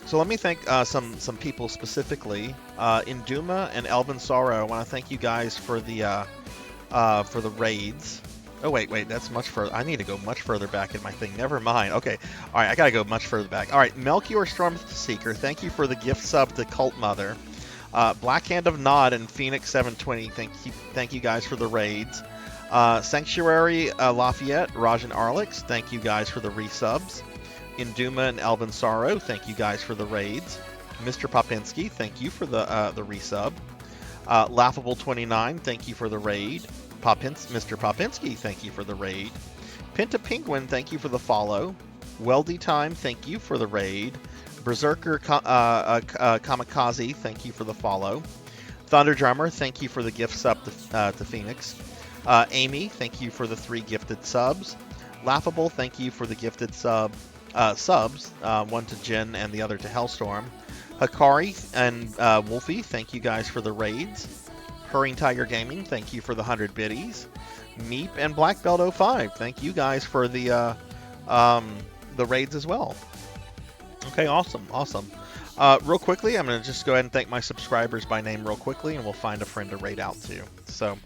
So let me thank some people specifically. Induma and Elvin Sorrow, I want to thank you guys for the raids. Oh, wait, that's much further. I need to go much further back in my thing. Never mind. Okay. All right, I got to go much further back. All right, Melchior Stormseeker, thank you for the gift sub to Cult Mother. Black Hand of Nod and Phoenix 720, thank you guys for the raids. Sanctuary Lafayette, Rajan Arlix, thank you guys for the resubs. Induma and Elvin Sorrow, thank you guys for the raids. Mr. Popinski, thank you for the resub. Laughable29, thank you for the raid. Mr. Popinski, thank you for the raid. Pinta Penguin, thank you for the follow. Weldy Time, thank you for the raid. Berserker Kamikaze, thank you for the follow. Thunder Drummer, thank you for the gift sub to Phoenix. Amy, thank you for the 3 gifted subs. Laughable, thank you for the gifted subs, one to Jin and the other to Hellstorm. Hikari and Wolfie, thank you guys for the raids. Purring Tiger Gaming, thank you for the 100 biddies. Meep and Black Belt 05, thank you guys for the raids as well. Okay, awesome. Real quickly, I'm going to just go ahead and thank my subscribers by name real quickly, and we'll find a friend to raid out to. So,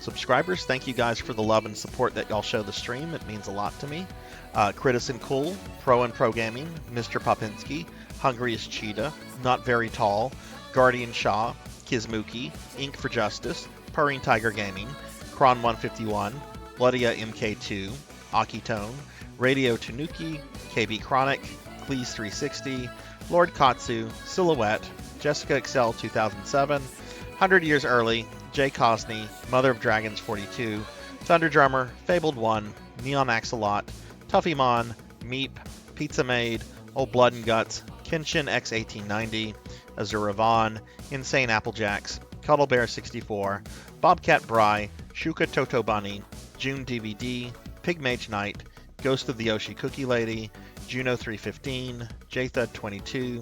subscribers, thank you guys for the love and support that y'all show the stream. It means a lot to me. Critisin Cool, Pro and Pro Gaming, Mr. Popinski, Hungry as Cheetah, Not Very Tall, Guardian Shaw, Kizmuki, Ink for Justice, Purring Tiger Gaming, Kron 151, Bloodia MK2, Akitone, Radio Tanuki, KB Chronic, Please 360, Lord Katsu, Silhouette, Jessica Excel 2007, 100 Years Early, Jay Cosney, Mother of Dragons 42, Thunder Drummer, Fabled 1, Neon Axolot, Tuffymon, Meep, Pizza Maid, Old Blood and Guts, Kenshin X1890, Azura Vaughn, Insane Applejacks, Cuddlebear 64, Bobcat Bry, Shuka Toto Bunny, June DVD, Pigmage Knight, Ghost of the Yoshi Cookie Lady, Juno 315, Jatha 22,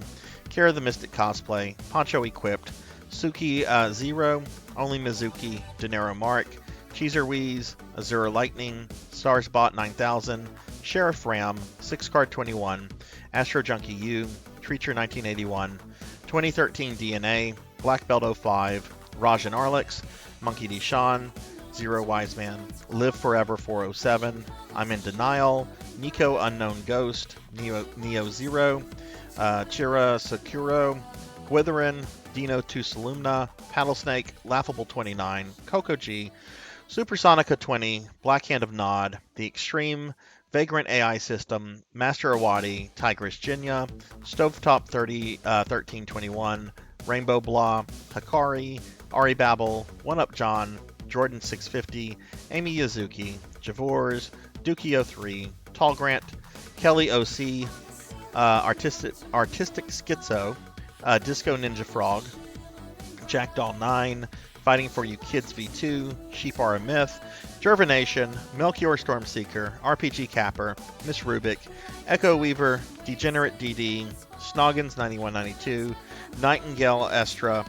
Kara the Mystic Cosplay, Poncho Equipped, Suki Zero, Only Mizuki, Dinero Mark, Cheezer Wheeze, Azura Lightning, Starsbot 9000, Sheriff Ram, 6Card21, Astro Junkie U, Treacher 1981, 2013 DNA, Black Belt 05, Rajan Arlix, Monkey D. Sean, Zero Wiseman, Live Forever 407, I'm in Denial, Nico Unknown Ghost, Neo Zero, Chira Sakuro, Gwytherin, Dino 2 Salumna, Paddlesnake, Laughable 29, Coco G, Supersonica 20, Black Hand of Nod, The Extreme, Vagrant AI System, Master Awadi, Tigress Jinya, Stovetop 1321, Rainbow Blah, Hikari, Ari Babel, One Up John, Jordan 650, Amy Yazuki, Javors, Dukio 3, Tall Grant, Kelly OC, Artistic Schizo, Disco Ninja Frog, Jackdaw 9, Fighting for You Kids V2, Sheep Are a Myth, Jervination, Melchior Stormseeker, RPG Capper, Miss Rubik, Echo Weaver, Degenerate DD, Snoggins 9192, Nightingale Estra,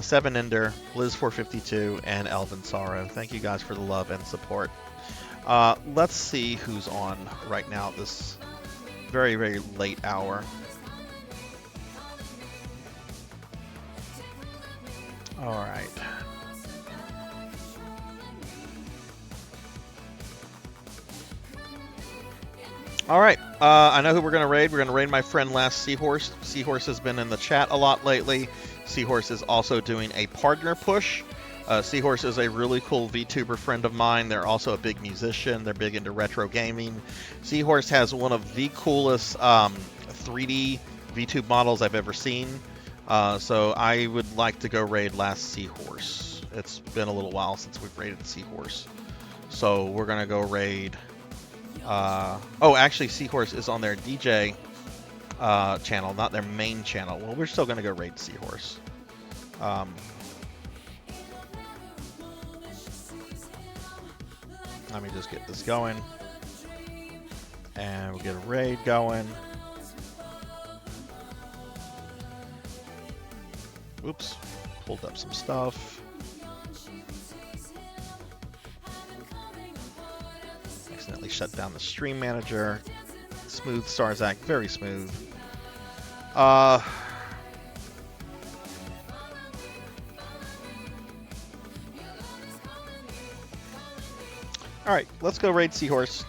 Seven Ender, Liz 452, and Elvin Sorrow. Thank you guys for the love and support. Let's see who's on right now at this very, very late hour. All right. All right. I know who we're going to raid. We're going to raid my friend Last Seahorse. Seahorse has been in the chat a lot lately. Seahorse is also doing a partner push. Seahorse is a really cool VTuber friend of mine. They're also a big musician. They're big into retro gaming. Seahorse has one of the coolest 3D VTube models I've ever seen. So I would like to go raid Last Seahorse. It's been a little while since we've raided Seahorse. So we're going to go raid... oh, actually, Seahorse is on their DJ channel, not their main channel. Well, we're still going to go raid Seahorse. Let me just get this going. And we'll get a raid going. Oops. Pulled up some stuff. Accidentally shut down the stream manager. Smooth Sarzac, very smooth. All right, let's go raid Seahorse.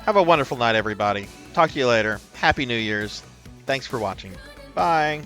Have a wonderful night, everybody. Talk to you later. Happy New Year's. Thanks for watching. Bye.